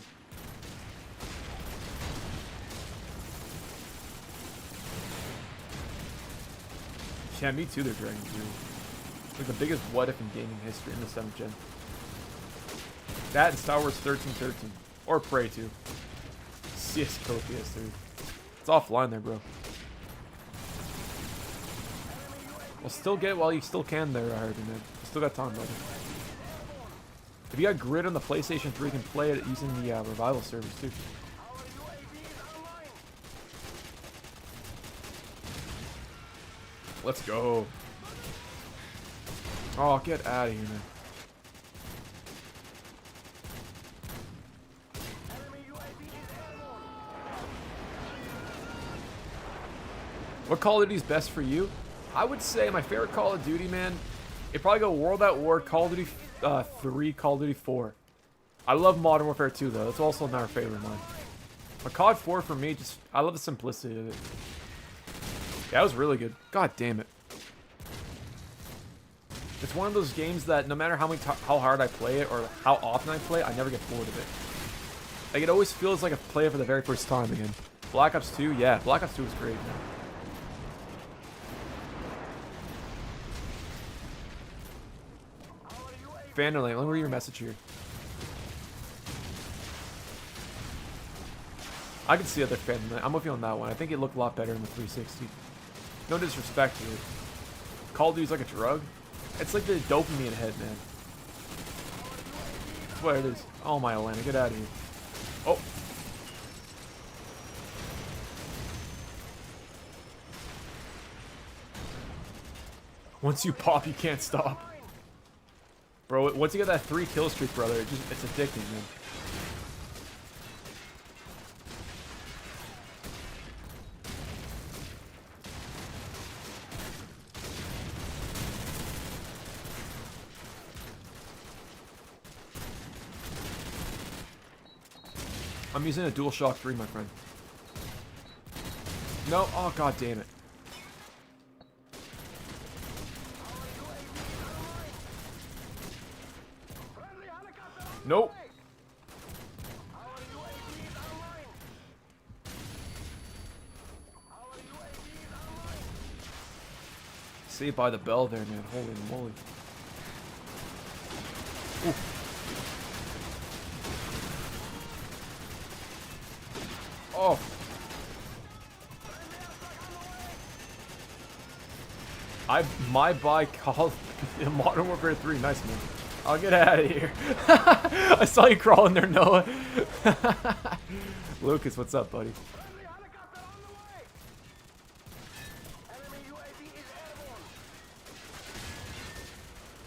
Speaker 3: Yeah, me too, they're Dragon 2. Like the biggest what if in gaming history in the 7th gen. That and Star Wars 1313. Or Prey 2. CSGO PS3. It's offline there, bro. Well, still get it while you still can there, Harvey, man. You still got time, brother. If you got Grid on the PlayStation 3, you can play it using the Revival servers, too. Let's go. Oh, get out of here, man. What Call of Duty is best for you? I would say my favorite Call of Duty, man, it'd probably go World at War, Call of Duty 3, Call of Duty 4. I love Modern Warfare 2, though. That's also another favorite of mine. But COD 4 for me, just, I love the simplicity of it. Yeah, it was really good. God damn it. It's one of those games that no matter how hard I play it or how often I play it, I never get bored of it. Like, it always feels like I play it for the very first time again. Black Ops 2, yeah, Black Ops 2 is great, man. Vanderlane, let me read your message here. I can see other Vanderlane. I'm with you on that one. I think it looked a lot better in the 360. No disrespect to it. Call of Duty's like a drug. It's like the dopamine head, man. That's what it is. Oh my Atlanta, get out of here. Oh. Once you pop, you can't stop. Bro, once you get that 3 kill streak, brother, it's addicting, man. I'm using a DualShock 3, my friend. No, oh god damn it. Nope. Saved by the bell there, man. Holy moly. Ooh. Oh. My bike called Modern Warfare 3. Nice, man. I'll get out of here. I saw you crawling there, Noah. Lucas, what's up, buddy?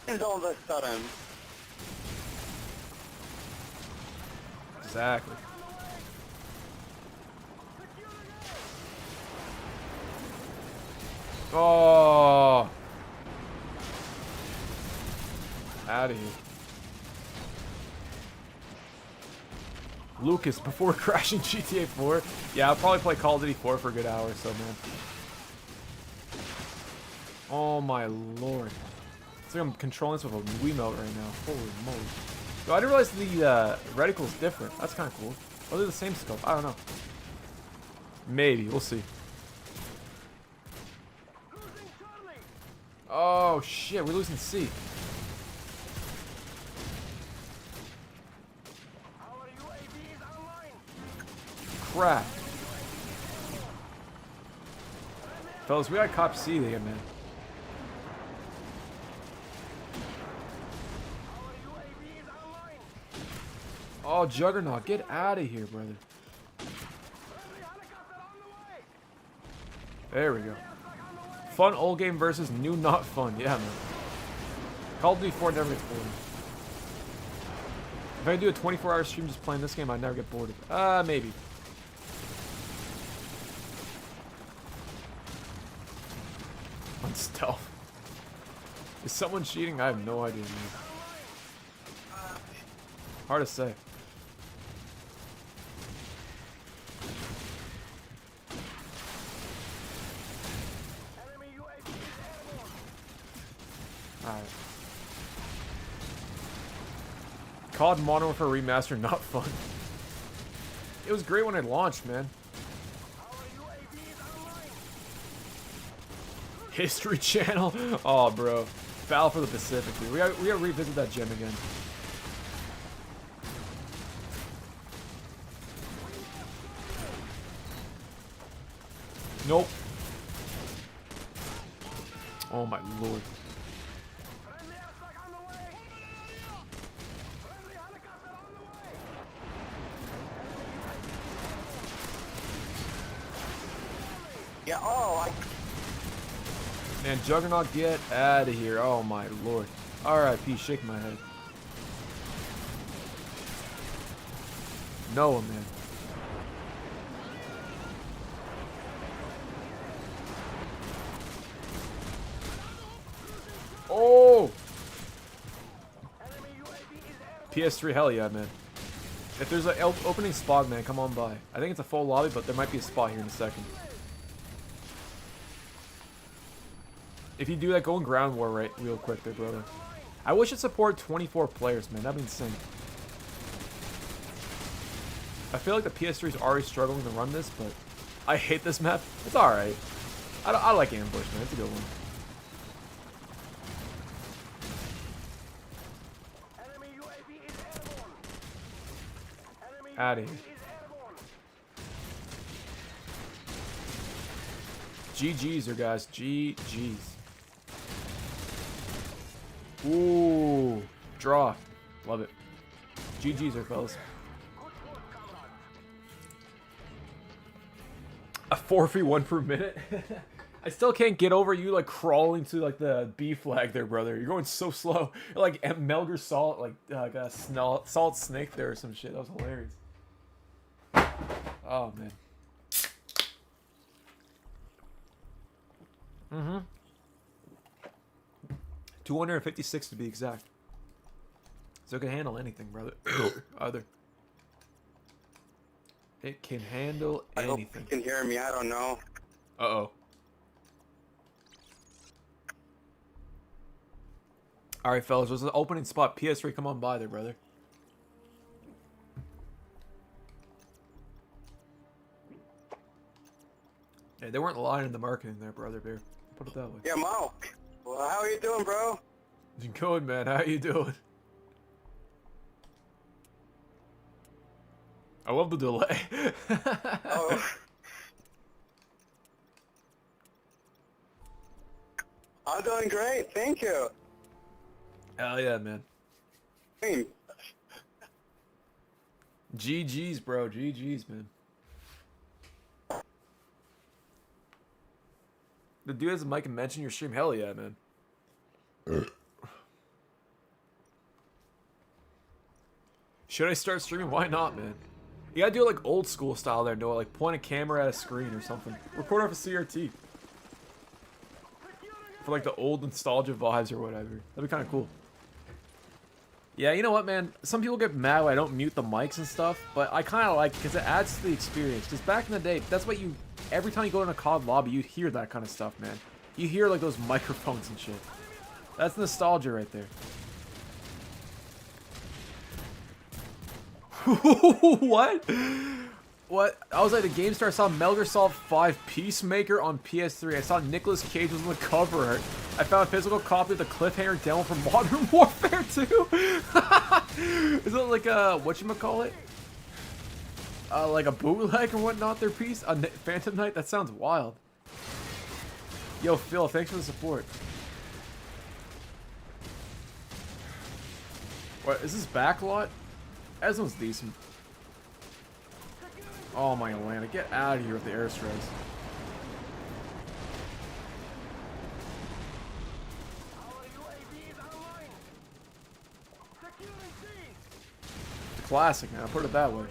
Speaker 16: And all of a sudden.
Speaker 3: Exactly. Oh. Out of here. Lucas, before crashing GTA 4? Yeah, I'll probably play Call of Duty 4 for a good hour or so, man. Oh my lord. It's like I'm controlling this with a Wiimote right now. Holy moly. Yo, I didn't realize the reticle's different. That's kind of cool. Or they're the same scope. I don't know. Maybe. We'll see. Oh shit, we're losing C. Crap. Fellas, we got cop C there, man. Oh, Juggernaut, get out of here, brother. There we go. Fun old game versus new not fun. Yeah, man. Call of Duty 4 never gets bored. If I do a 24-hour stream just playing this game, I'd never get bored of it. Maybe. On stealth. Is someone cheating? I have no idea, man. Hard to say. Alright. COD Modern Warfare Remastered, not fun. It was great when it launched, man. History Channel? Oh, bro. Battle for the Pacific, dude. We gotta revisit that gem again. Nope. Oh my lord.
Speaker 16: Yeah, oh,
Speaker 3: Man, Juggernaut, get out of here. Oh my lord. R.I.P. Shake my head. Noah, man. Oh! PS3, hell yeah, man. If there's an opening spot, man, come on by. I think it's a full lobby, but there might be a spot here in a second. If you do that, go in ground war right real quick there, brother. I wish it supported 24 players, man. That'd be insane. I feel like the PS3 is already struggling to run this, but I hate this map. It's alright. I like Ambush, man. It's a good one. Out of here. GG's there, guys. GG's. Ooh. Draw. Love it. GG's there, fellas. A 4v1 per minute? I still can't get over you like crawling to like the B flag there, brother. You're going so slow. You're like Melger Salt, like a salt snake there or some shit. That was hilarious. Oh man. 256 to be exact. So it can handle anything, brother. Other. It can handle anything.
Speaker 16: I hope you can hear me. I don't know.
Speaker 3: Uh-oh. Alright, fellas. There's an opening spot. PS3, come on by there, brother. Yeah, they weren't lying in the marketing there, brother bear. Put it that way.
Speaker 16: Yeah, Mo. Well, how are you doing, bro?
Speaker 3: Good, man. How you doing? I love the delay.
Speaker 16: Oh. I'm doing great. Thank you.
Speaker 3: Hell yeah, man. GG's, bro. GG's, man. The dude has a mic and mention your stream. Hell yeah, man. Should I start streaming? Why not, man? You gotta do it like old school style there, Noah. Like point a camera at a screen or something. Record off a CRT. For like the old nostalgia vibes or whatever. That'd be kind of cool. Yeah, you know what, man? Some people get mad when I don't mute the mics and stuff, but I kind of like it because it adds to the experience. Because back in the day, that's what you... Every time you go in a COD lobby, you'd hear that kind of stuff, man. You hear like those microphones and shit. That's nostalgia right there. What? What? I was at a GameStar. I saw Metal Gear Solid 5 Peacemaker on PS3. I saw Nicolas Cage was on the cover art. I found a physical copy of the cliffhanger demo for Modern Warfare 2. Is it like a whatchamacallit? Like a bootleg or whatnot? Their piece? A Phantom Knight? That sounds wild. Yo, Phil, thanks for the support. What is this backlot? That one's decent. Oh my Atlanta, get out of here with the airstrikes. The classic, man. I'll put it that way.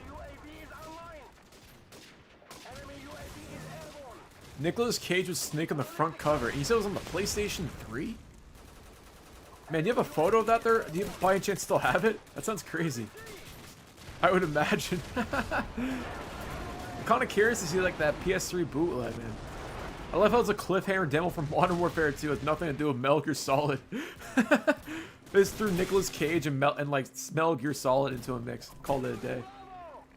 Speaker 3: Nicolas Cage was Snake on the front cover. He said it was on the PlayStation 3? Man, do you have a photo of that there? Do you by any chance still have it? That sounds crazy. I would imagine. I'm kind of curious to see like that PS3 bootleg, man. I love how it's a cliffhanger demo from Modern Warfare 2 with nothing to do with Metal Gear Solid. They just threw Nicolas Cage and like Metal Gear Solid into a mix. Called it a day.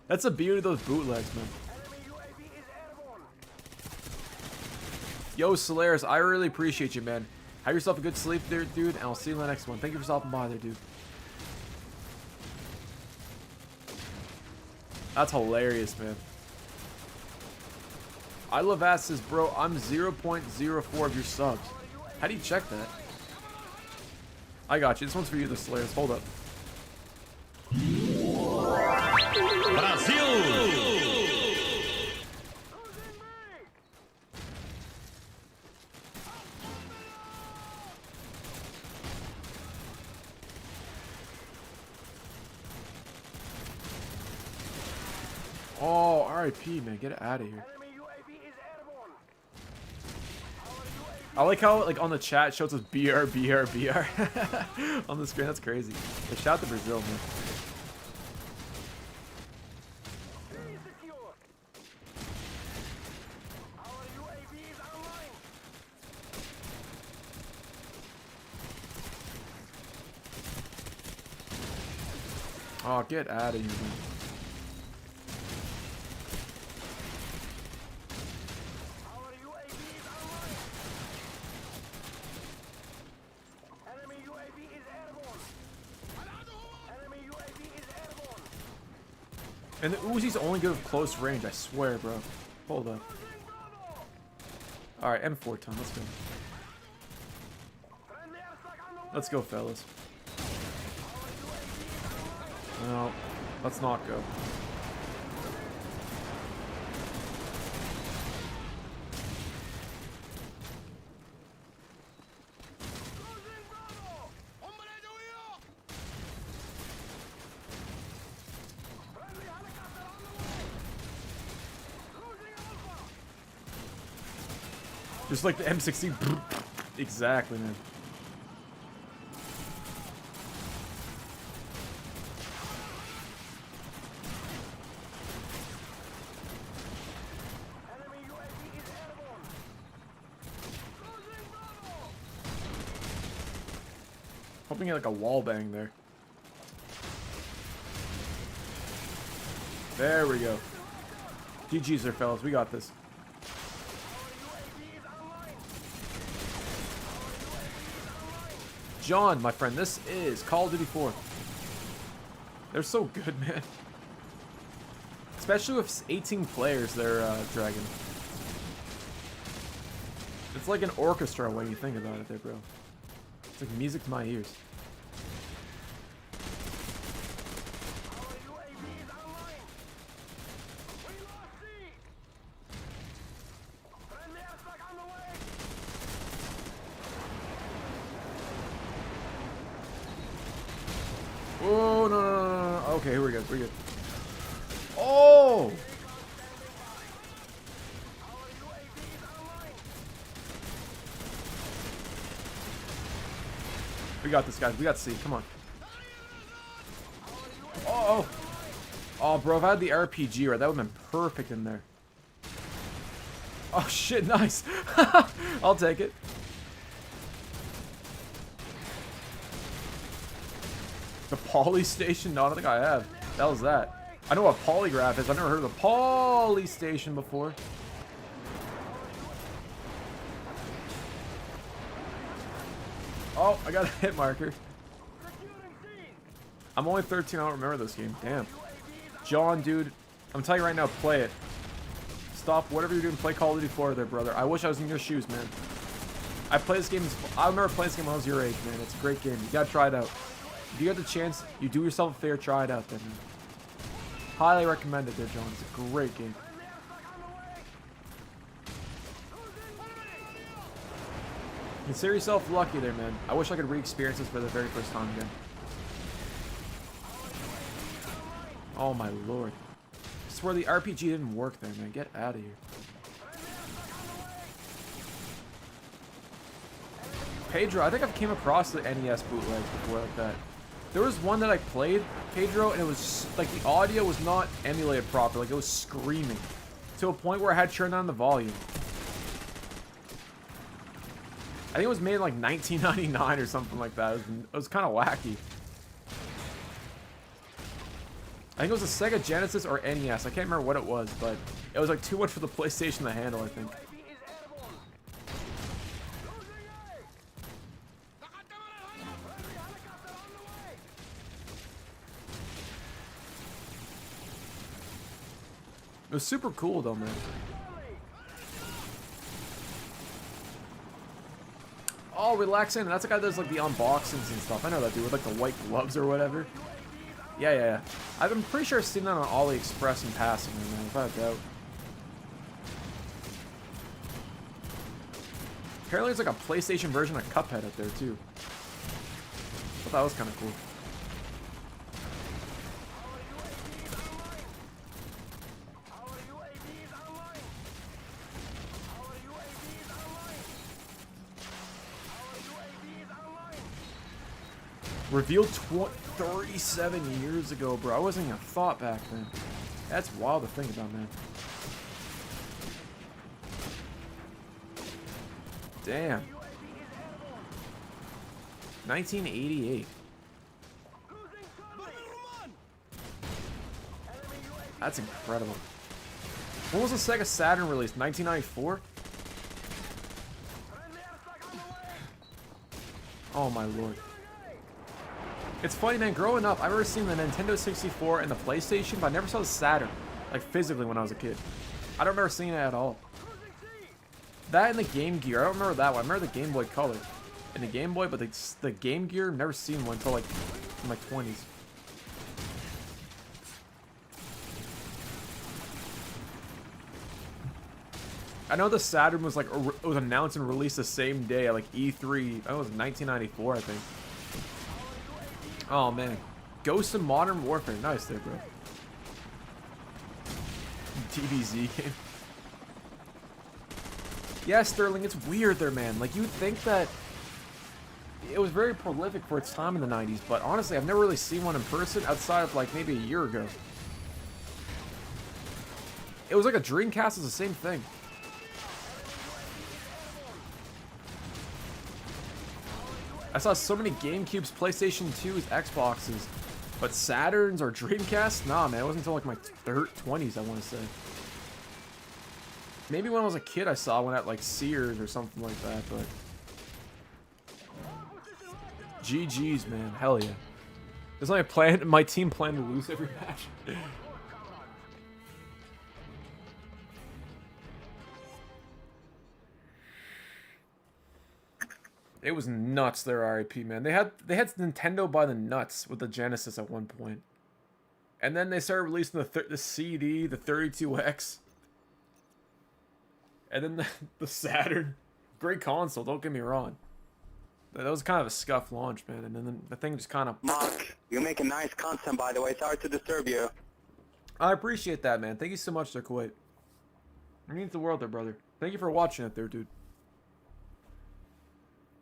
Speaker 3: That's the beauty of those bootlegs, man. Yo, Solaris, I really appreciate you, man. Have yourself a good sleep there, dude, and I'll see you in the next one. Thank you for stopping by there, dude. That's hilarious, man. I love asses, bro. I'm 0.04 of your subs. How do you check that? I got you. This one's for you, the Slayers. Hold up.
Speaker 1: Brasil!
Speaker 3: RIP, man. Get it out of here. I like how, like, on the chat it shows us BR, BR, BR on the screen. That's crazy. Hey, shout out to Brazil, man. Oh, get out of here, man. And the Uzi's only good with close range, I swear, bro. Hold up. Alright, M4 time, let's go. Let's go, fellas. No, let's not go. Just like the M16. Exactly, man. Hoping you get like a wall bang there. There we go. GG's there, fellas. We got this. John, my friend, this is Call of Duty 4. They're so good, man. Especially with 18 players they're dragging. It's like an orchestra when you think about it there, bro. It's like music to my ears. Oh, no. Okay, here we go. We're good. Oh! We got this, guys. We got C. Come on. Oh! Oh, bro, if I had the RPG, right, that would have been perfect in there. Oh, shit, nice. I'll take it. The poly station? No, I don't think I have. That was that. I know what polygraph is. I've never heard of the poly station before. Oh, I got a hit marker. I'm only 13. I don't remember this game. Damn. John, dude, I'm telling you right now, play it. Stop whatever you're doing. Play Call of Duty 4 there, brother. I wish I was in your shoes, man. I play this game. I remember playing this game when I was your age, man. It's a great game. You gotta try it out. If you get the chance, you do yourself a favor, try it out then, man. Highly recommend it there, John. It's a great game. Consider yourself lucky there, man. I wish I could re-experience this for the very first time again. Oh my lord. I swear the RPG didn't work there, man. Get out of here. Pedro, I think I've came across the NES bootlegs before like that. There was one that I played, Pedro, and it was like the audio was not emulated properly. Like it was screaming to a point where I had to turn down the volume. I think it was made in like 1999 or something like that. It was kind of wacky. I think it was a Sega Genesis or NES. I can't remember what it was, but it was like too much for the PlayStation to handle, I think. It was super cool though, man. Oh, relaxing. That's the guy that does like the unboxings and stuff. I know that dude with like the white gloves or whatever. Yeah. I'm pretty sure I've seen that on AliExpress in passing, man, without a doubt. Apparently, there's like a PlayStation version of Cuphead up there too. I thought that was kind of cool. Revealed 37 years ago, bro. I wasn't even a thought back then. That's wild to think about, man. Damn. 1988. That's incredible. When was the Sega Saturn released? 1994? Oh my lord. It's funny, man, growing up, I remember seeing the Nintendo 64 and the PlayStation, but I never saw the Saturn, like physically when I was a kid. I don't remember seeing it at all. That and the Game Gear, I don't remember that one. I remember the Game Boy Color and the Game Boy, but the Game Gear, never seen one until like in my 20s. I know the Saturn was like it was announced and released the same day at like E3. I know it was 1994, I think. Oh man, Ghost of Modern Warfare, nice there, bro. DBZ game. Yeah, Sterling, it's weird there, man. Like, you'd think that it was very prolific for its time in the 90s, but honestly, I've never really seen one in person outside of like maybe a year ago. It was like a Dreamcast is the same thing. I saw so many GameCubes, PlayStation 2s, Xboxes, but Saturns or Dreamcasts? Nah, man, it wasn't until like my 20s, I want to say. Maybe when I was a kid, I saw one at like Sears or something like that, but... GG's, man. Hell yeah. There's only a plan, my team planned to lose every match. It was nuts, their RIP, man. They had Nintendo by the nuts with the Genesis at one point. And then they started releasing the CD, the 32X. And then the Saturn. Great console, don't get me wrong. That was kind of a scuff launch, man. And then the thing just kind of...
Speaker 16: Mark, you're making nice content, by the way. Sorry to disturb you.
Speaker 3: I appreciate that, man. Thank you so much, Sir Kuwait. It means the world there, brother. Thank you for watching it there, dude.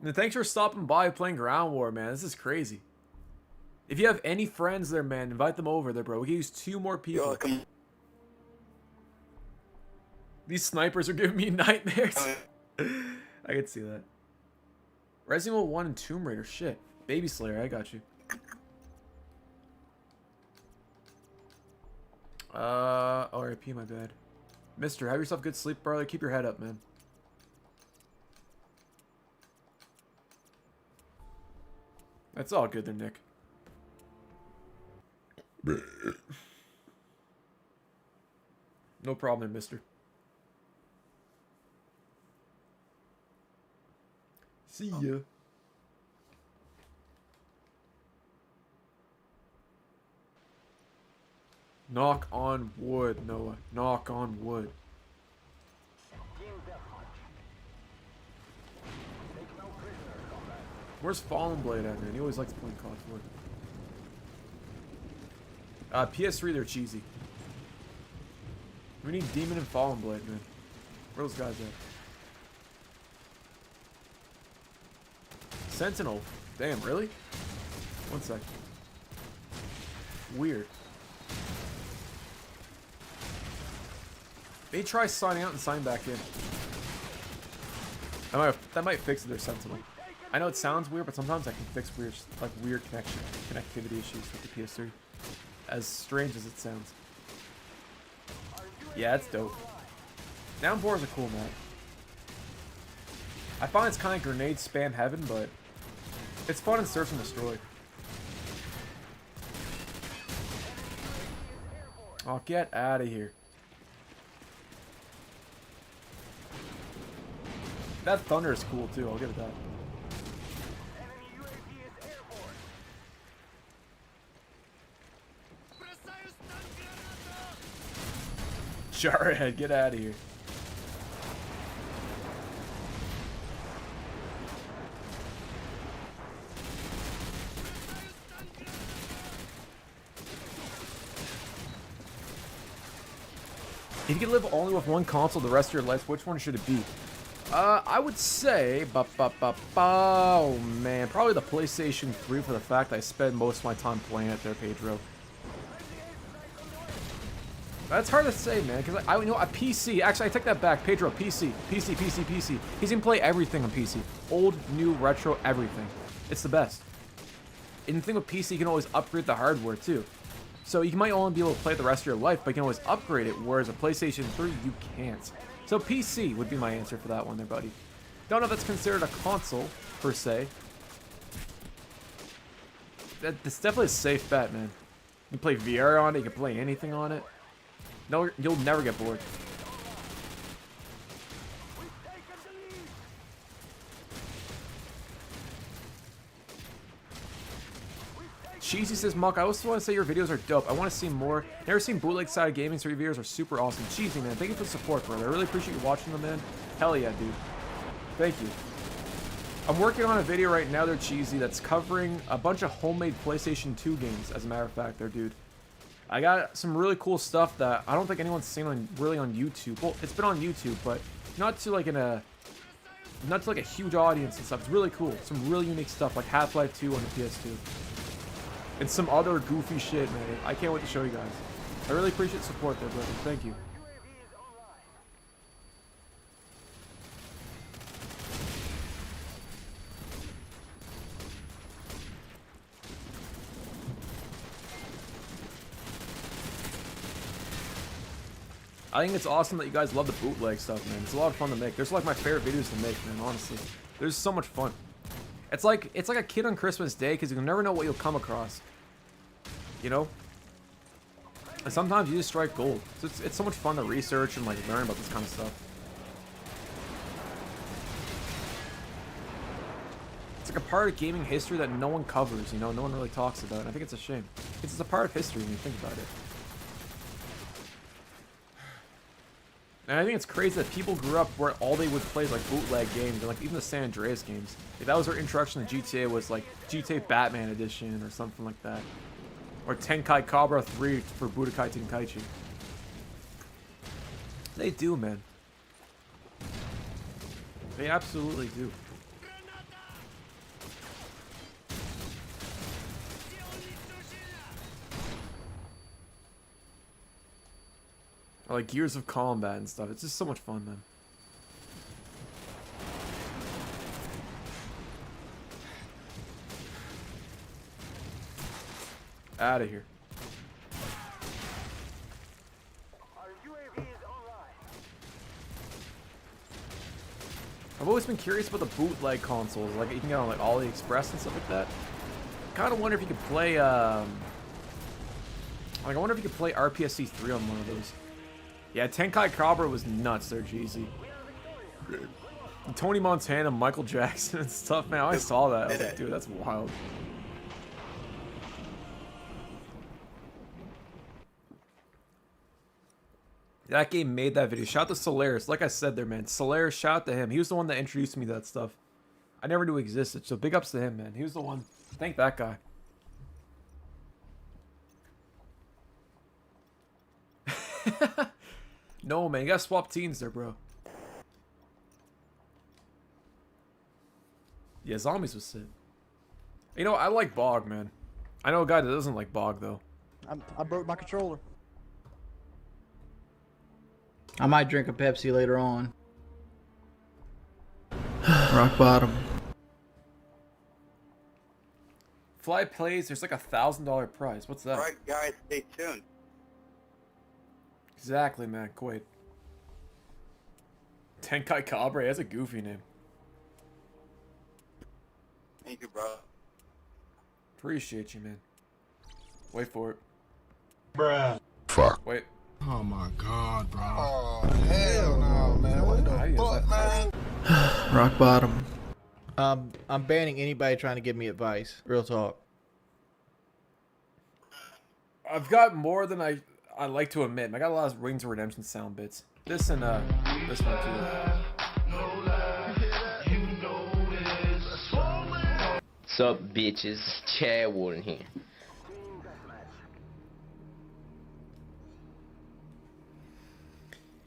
Speaker 3: And thanks for stopping by playing Ground War, man. This is crazy. If you have any friends there, man, invite them over there, bro. We can use 2 more people.
Speaker 16: You're welcome.
Speaker 3: These snipers are giving me nightmares. I can see that. Resident Evil 1 and Tomb Raider. Shit. Baby Slayer, I got you. RIP, my bad. Mister, have yourself good sleep, brother. Keep your head up, man. That's all good there, Nick. No problem there, mister. See ya. Knock on wood, Noah. Knock on wood. Where's Fallen Blade at, man? He always likes playing COD 4. PS3, they're cheesy. We need Demon and Fallen Blade, man. Where are those guys at? Sentinel. Damn, really? One sec. Weird. They try signing out and sign back in. That might fix their Sentinel. I know it sounds weird, but sometimes I can fix weird connectivity issues with the PS3. As strange as it sounds. Yeah, it's dope. Downpour is a cool map. I find it's kind of grenade spam heaven, but it's fun in Search and Destroy. Oh, get out of here. That thunder is cool too, I'll give it that. Jarhead, get out of here. If you could live only with one console the rest of your life, which one should it be? I would say, oh man, probably the PlayStation 3 for the fact I spend most of my time playing it there, Pedro. That's hard to say, man, because I know a PC. Actually, I take that back, Pedro. PC. He's gonna play everything on PC. Old, new, retro, everything. It's the best. And the thing with PC, you can always upgrade the hardware too. So you might only be able to play it the rest of your life, but you can always upgrade it. Whereas a PlayStation 3, you can't. So PC would be my answer for that one there, buddy. Don't know if that's considered a console, per se. That's definitely a safe bet, man. You can play VR on it, you can play anything on it. No, you'll never get bored. Cheesy says, Muck, I also want to say your videos are dope. I want to see more. Never seen bootleg side gaming, so your videos are super awesome. Cheesy, man, thank you for the support, brother. I really appreciate you watching them, man. Hell yeah, dude. Thank you. I'm working on a video right now, there, Cheesy, that's covering a bunch of homemade PlayStation 2 games, as a matter of fact, there, dude. I got some really cool stuff that I don't think anyone's seen really on YouTube. Well, it's been on YouTube, but not to like a huge audience and stuff. It's really cool. Some really unique stuff, like Half-Life 2 on the PS2. And some other goofy shit, man. I can't wait to show you guys. I really appreciate the support there, brother. Thank you. I think it's awesome that you guys love the bootleg stuff, man. It's a lot of fun to make. There's like my favorite videos to make, man, honestly. There's so much fun. It's like a kid on Christmas Day, because you'll never know what you'll come across. You know? And sometimes you just strike gold. So it's so much fun to research and like learn about this kind of stuff. It's like a part of gaming history that no one covers, you know? No one really talks about. I think it's a shame. It's a part of history when you think about it. And I think it's crazy that people grew up where all they would play is like bootleg games, and like even the San Andreas games. If that was their introduction to GTA, was like GTA Batman Edition or something like that. Or Tenkai Cobra 3 for Budokai Tenkaichi. They do, man. They absolutely do. Or like Gears of Combat and stuff. It's just so much fun, man. Out of here. I've always been curious about the bootleg consoles. Like you can get on like AliExpress and stuff like that. Kind of wonder if you could play. Like I wonder if you could play RPSC 3 on one of those. Yeah, Tenkai Cobra was nuts there, Jeezy. Tony Montana, Michael Jackson and stuff, man. I saw that. I was like, dude, that's wild. That game made that video. Shout out to Solaris. Like I said there, man. Solaris, shout out to him. He was the one that introduced me to that stuff. I never knew it existed, so big ups to him, man. He was the one. Thank that guy. No, man, you gotta swap teams there, bro. Yeah, Zombies was sick. You know, I like Bog, man. I know a guy that doesn't like Bog, though.
Speaker 15: I broke my controller. I might drink a Pepsi later on. Rock bottom.
Speaker 3: Fly plays, there's like $1,000 prize. What's that?
Speaker 16: Alright, guys, stay tuned.
Speaker 3: Exactly, man. Quaid. Tenkai Cobra, that's a goofy name.
Speaker 16: Thank you, bro.
Speaker 3: Appreciate you, man. Wait for it.
Speaker 5: Bruh. Fuck.
Speaker 3: Wait.
Speaker 9: Oh my god, bro. Oh, hell no, man. What the fuck, man?
Speaker 15: Rock bottom. I'm banning anybody trying to give me advice. Real talk.
Speaker 3: I've got more than I like to admit. I got a lot of Wings of Redemption sound bits. This and this one too.
Speaker 8: Sup, bitches? Chad Warden here.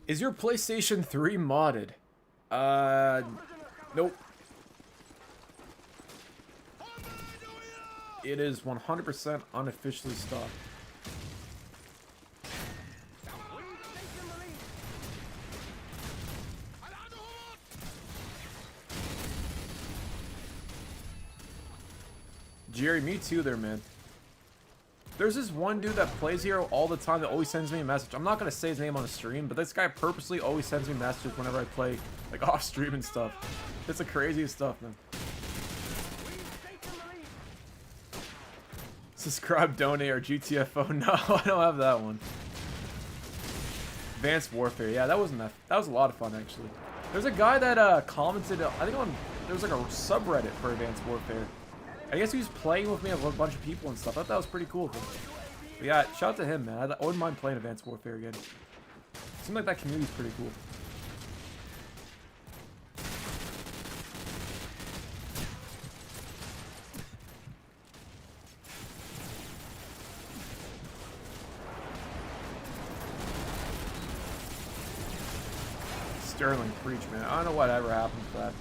Speaker 3: Is your PlayStation 3 modded? Nope. It is 100% unofficially stocked. Jerry, me too there, man. There's this one dude that plays here all the time that always sends me a message. I'm not going to say his name on the stream, but this guy purposely always sends me messages whenever I play, like, off stream and stuff. It's the craziest stuff, man. Subscribe, donate, or GTFO. No, I don't have that one. Advanced Warfare. Yeah, that wasn't that. That was a lot of fun, actually. There's a guy that commented, I think there was like a subreddit for Advanced Warfare. I guess he was playing with me with a bunch of people and stuff. I thought that was pretty cool. But yeah, shout out to him, man. I wouldn't mind playing Advanced Warfare again. Seems like that community's pretty cool. Sterling, preach, man. I don't know whatever happened to that.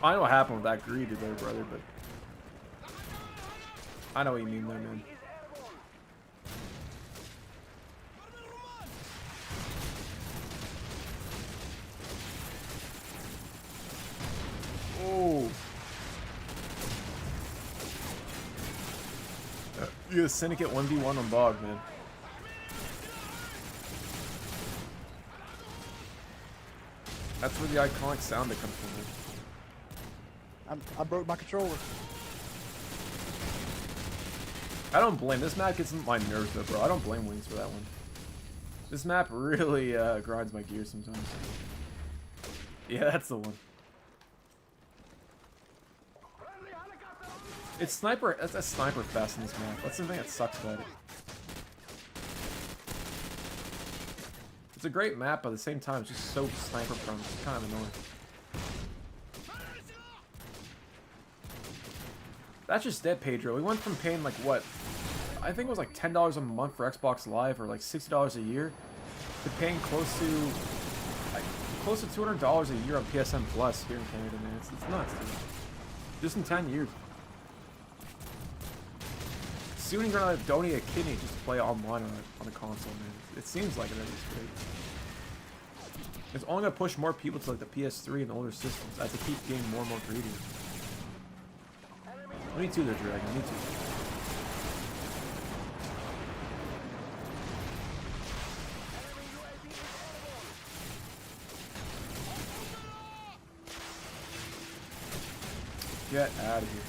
Speaker 3: I know what happened with that greed there, brother, but I know what you mean there, man. Oh. You're the Syndicate 1v1 on Bog, man. That's where the iconic sound that comes from, man.
Speaker 10: I broke my controller.
Speaker 3: I don't blame. This map gets my nerves though, bro. I don't blame Wings for that one. This map really grinds my gears sometimes. Yeah, that's the one. It's sniper. That's a sniper fest in this map. That's the thing that sucks about it. It's a great map, but at the same time, it's just so sniper prone. It's kind of annoying. That's just dead, Pedro. We went from paying like what? I think it was like $10 a month for Xbox Live or like $60 a year to paying close to $200 a year on PSN Plus here in Canada, man. It's nuts, dude. Just in 10 years. Soon you're gonna donate a kidney just to play online on a console, man. It seems like it at least, right? It's only gonna push more people to like the PS3 and the older systems as they keep getting more and more greedy. Me too, there, Dragon. Me too. Get out of here.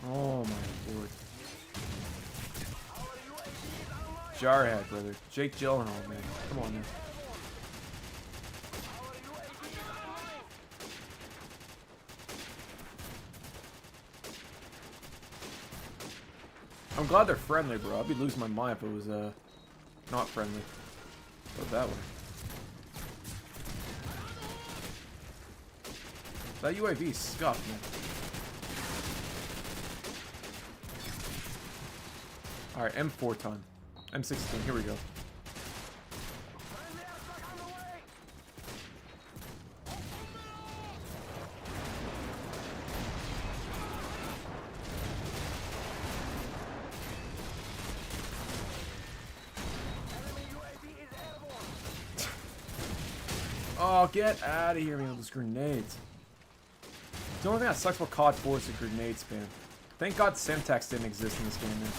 Speaker 3: Oh my lord. Jarhead, brother. Jake Gyllenhaal, man. Come on, man. I'm glad they're friendly, bro. I'd be losing my mind if it was, not friendly. Go that way. That UAV is scuffed, man. Alright, M4 time. M16, here we go. Oh, get out of here, man, with those grenades. The only thing that sucks about COD 4 is the grenade spam. Thank God Semtex didn't exist in this game, man.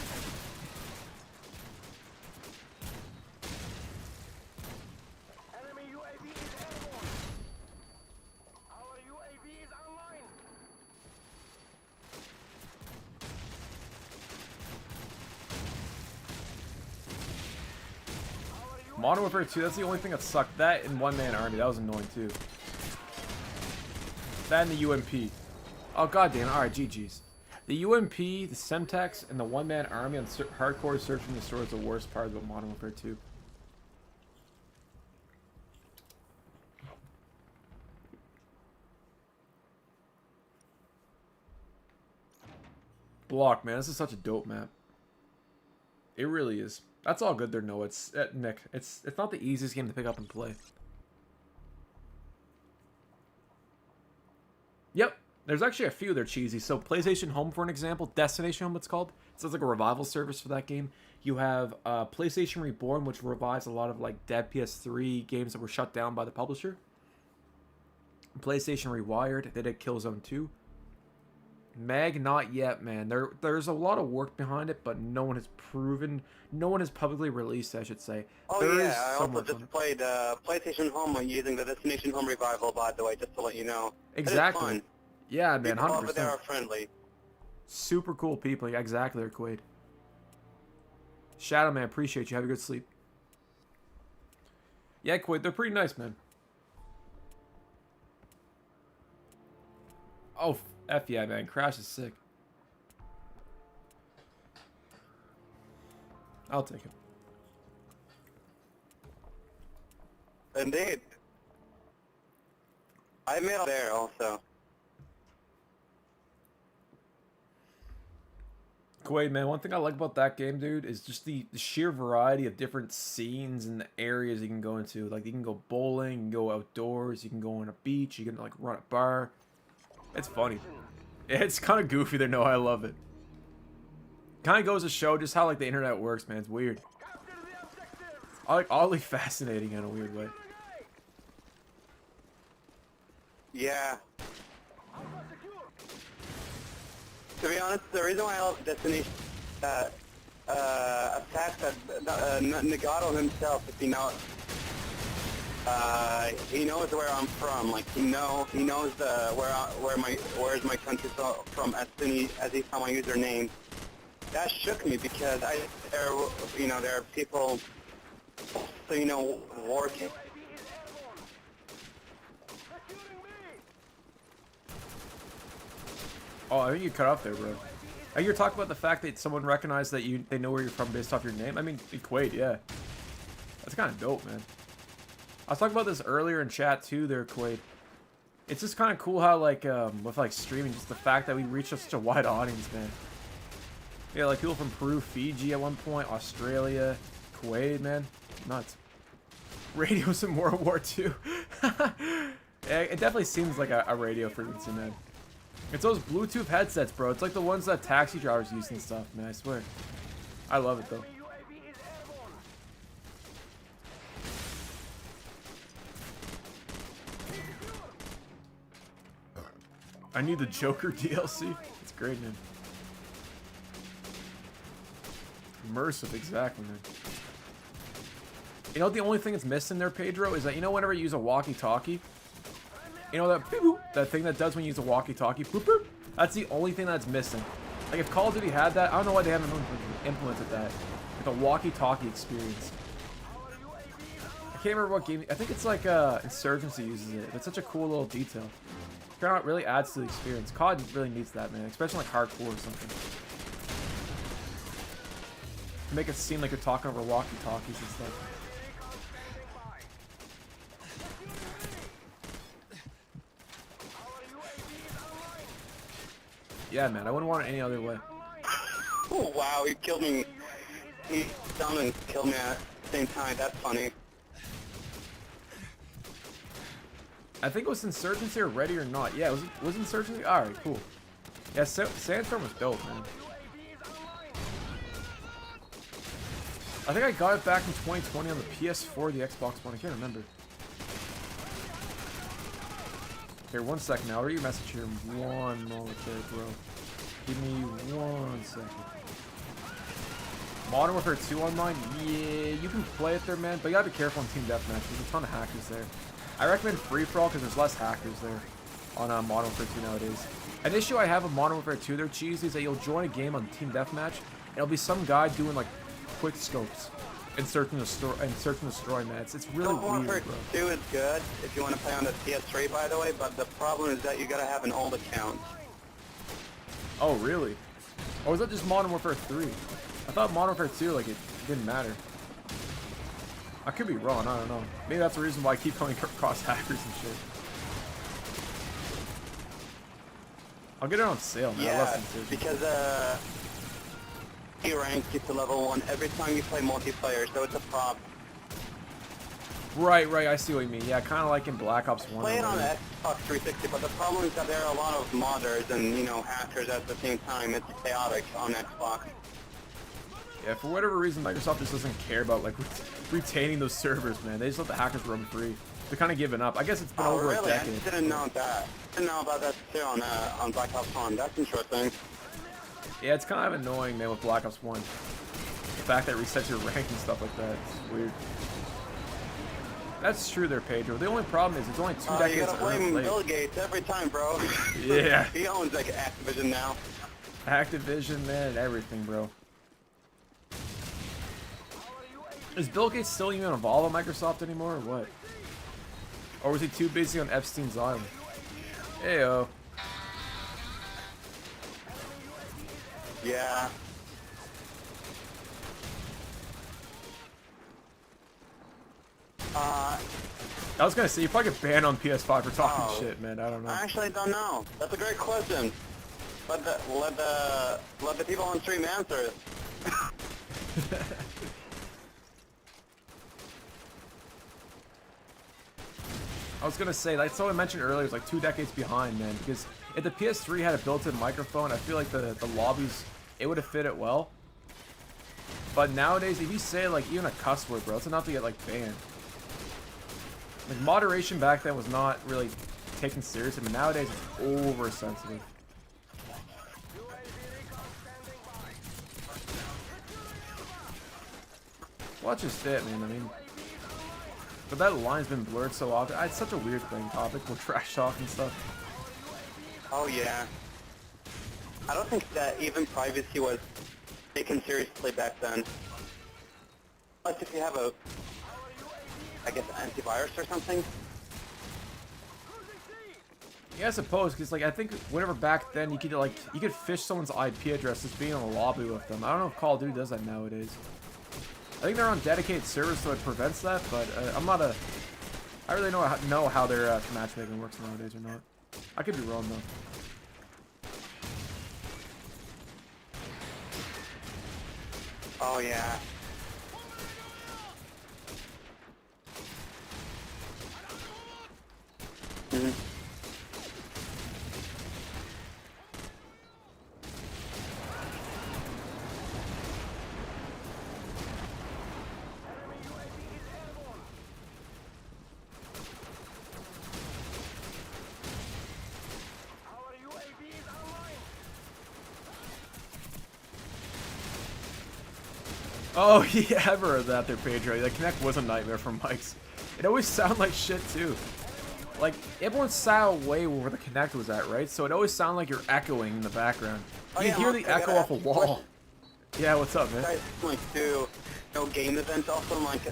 Speaker 3: Modern Warfare 2, that's the only thing that sucked. That and One Man Army, that was annoying too. That and the UMP. Oh goddamn! All right, GG's. The UMP, the Semtex, and the One Man Army on hardcore search and destroy is the worst part about Modern Warfare 2. Block, man. This is such a dope map. It really is. That's all good there, Noah. It's Nick. It's not the easiest game to pick up and play. Yep. There's actually a few that are cheesy. So PlayStation Home, for an example, Destination Home it's called. So it's like a revival service for that game. You have PlayStation Reborn, which revives a lot of like dead PS3 games that were shut down by the publisher. PlayStation Rewired, they did Killzone 2. Meg, not yet, man. There's a lot of work behind it, but no one has publicly released, I should say.
Speaker 16: Oh yeah, I also just played PlayStation Home using the Destination Home Revival, by the way, just to let you know.
Speaker 3: Exactly.
Speaker 16: It is fun.
Speaker 3: Yeah, man, 100%.
Speaker 16: People over there are friendly.
Speaker 3: Super cool people. Yeah, exactly, Quaid. Shadow, man, appreciate you. Have a good sleep. Yeah, Quaid, they're pretty nice, man. Oh, F yeah, man. Crash is sick. I'll take it.
Speaker 16: Indeed. I made it there also.
Speaker 3: Quaid, man, one thing I like about that game, dude, is just the sheer variety of different scenes and areas you can go into. Like, you can go bowling, you can go outdoors, you can go on a beach, you can, like, run a bar. It's funny. It's kind of goofy there, no, I love it. Kind of goes to show just how, like, the internet works, man. It's weird. Like, oddly fascinating in a weird way.
Speaker 16: Yeah. To be honest, the reason why I love Destination attacks that Nagato himself, if he knows where I'm from. Like he knows where's my country from as soon as he saw my username. That shook me because there are people, working.
Speaker 3: Oh, I think you cut off there, bro. You're talking about the fact that someone recognized that they know where you're from based off your name? I mean, Quaid, yeah. That's kind of dope, man. I was talking about this earlier in chat, too, there, Quaid. It's just kind of cool how, like, with, like, streaming, just the fact that we reach such a wide audience, man. Yeah, like, people from Peru, Fiji at one point, Australia, Kuwait, man. Nuts. Radios in World War II. Yeah, it definitely seems like a radio frequency, man. It's those Bluetooth headsets, bro. It's like the ones that taxi drivers use and stuff, man. I swear. I love it, though. I need the Joker DLC. It's great, man. Immersive, exactly, man. You know what the only thing that's missing there, Pedro, is that, you know, whenever you use a walkie-talkie, you know that boop, that thing that does when you use a walkie-talkie, boop, boop, that's the only thing that's missing. Like, if Call of Duty had that, I don't know why they haven't implemented that. Like a walkie-talkie experience. I can't remember what game, I think it's like Insurgency uses it. It's such a cool little detail. It kind of really adds to the experience. COD really needs that, man, especially like hardcore or something. Make it seem like you're talking over walkie-talkies and stuff. Yeah, man, I wouldn't want it any other way.
Speaker 16: Oh, wow, he killed me. He stunned and killed me at the same time. That's funny.
Speaker 3: I think it was Insurgency or Ready or Not. Yeah, was Insurgency? Alright, cool. Yeah, Sandstorm was dope, man. I think I got it back in 2020 on the PS4, the Xbox One. I can't remember. Here, 1 second now. I'll read your message here in 1 moment there, bro. Give me 1 second. Modern Warfare 2 online? Yeah, you can play it there, man, but you gotta be careful on Team Deathmatch. There's a ton of hackers there. I recommend Free-For-All because there's less hackers there on Modern Warfare 2 nowadays. An issue I have with Modern Warfare 2 there, cheesy, is that you'll join a game on Team Deathmatch, and it'll be some guy doing, like, quick scopes and search and destroy, man. It's really weird, bro.
Speaker 16: 2 is good if you want to play on the PS3, by the way, but the problem is that you gotta have an old account.
Speaker 3: Oh, really? Or was that just Modern Warfare 3? I thought Modern Warfare 2, like, it didn't matter. I could be wrong, I don't know. Maybe that's the reason why I keep coming across hackers and shit. I'll get it on sale, man. I
Speaker 16: Yeah,
Speaker 3: love Insigina.
Speaker 16: because E rank gets to level 1 every time you play multiplayer, so it's a prop.
Speaker 3: Right, I see what you mean. Yeah, kind of like in Black Ops 1.
Speaker 16: Play it on Xbox 360, but the problem is that there are a lot of modders and, you know, hackers at the same time. It's chaotic on Xbox.
Speaker 3: Yeah, for whatever reason, Microsoft just doesn't care about, like, retaining those servers, man. They just let the hackers roam free. They're kind of giving up. I guess it's been over
Speaker 16: really?
Speaker 3: a decade.
Speaker 16: I didn't know that. Didn't know about that too on Black Ops 1. That's interesting.
Speaker 3: Yeah, it's kind of annoying, man, with Black Ops 1. The fact that it resets your rank and stuff like that. It's weird. That's true there, Pedro. The only problem is it's only 2 decades
Speaker 16: you gotta blame
Speaker 3: late.
Speaker 16: Bill Gates every time, bro.
Speaker 3: Yeah.
Speaker 16: He owns, like, Activision now.
Speaker 3: Activision, man, and everything, bro. Is Bill Gates still even involved with Microsoft anymore, or what? Or was he too busy on Epstein's Island? Heyo.
Speaker 16: Yeah.
Speaker 3: I was gonna say, you probably get banned on PS5 for talking shit, man. I don't know.
Speaker 16: I actually don't know. That's a great question. Let the people on stream answer.
Speaker 3: I was gonna say, like someone mentioned earlier, it's like 2 decades behind, man. Because if the PS3 had a built-in microphone, I feel like the lobbies, it would have fit it well. But nowadays, if you say like even a cuss word, bro, it's enough to get like banned. Like moderation back then was not really taken seriously, but nowadays it's oversensitive. Well, that's just it, man. I mean, but that line's been blurred so often. It's such a weird thing, topic with trash talk and stuff.
Speaker 16: Oh yeah. I don't think that even privacy was taken seriously back then. Unless if you have a, I guess, antivirus or something.
Speaker 3: Yeah, I suppose, because like I think whenever back then you could fish someone's IP address just being in a lobby with them. I don't know if Call of Duty does that nowadays. I think they're on dedicated servers, so it prevents that. But I really don't know how their matchmaking works nowadays or not. I could be wrong though.
Speaker 16: Oh yeah. Mm-hmm.
Speaker 3: Oh yeah, I've heard that there, Pedro. The Kinect was a nightmare for mics. It always sounded like shit too. Like everyone sat away where the Kinect was at, right? So it always sounded like you're echoing in the background. You hear the echo off a wall. Yeah, what's up, man?
Speaker 16: Guys like do game events also, like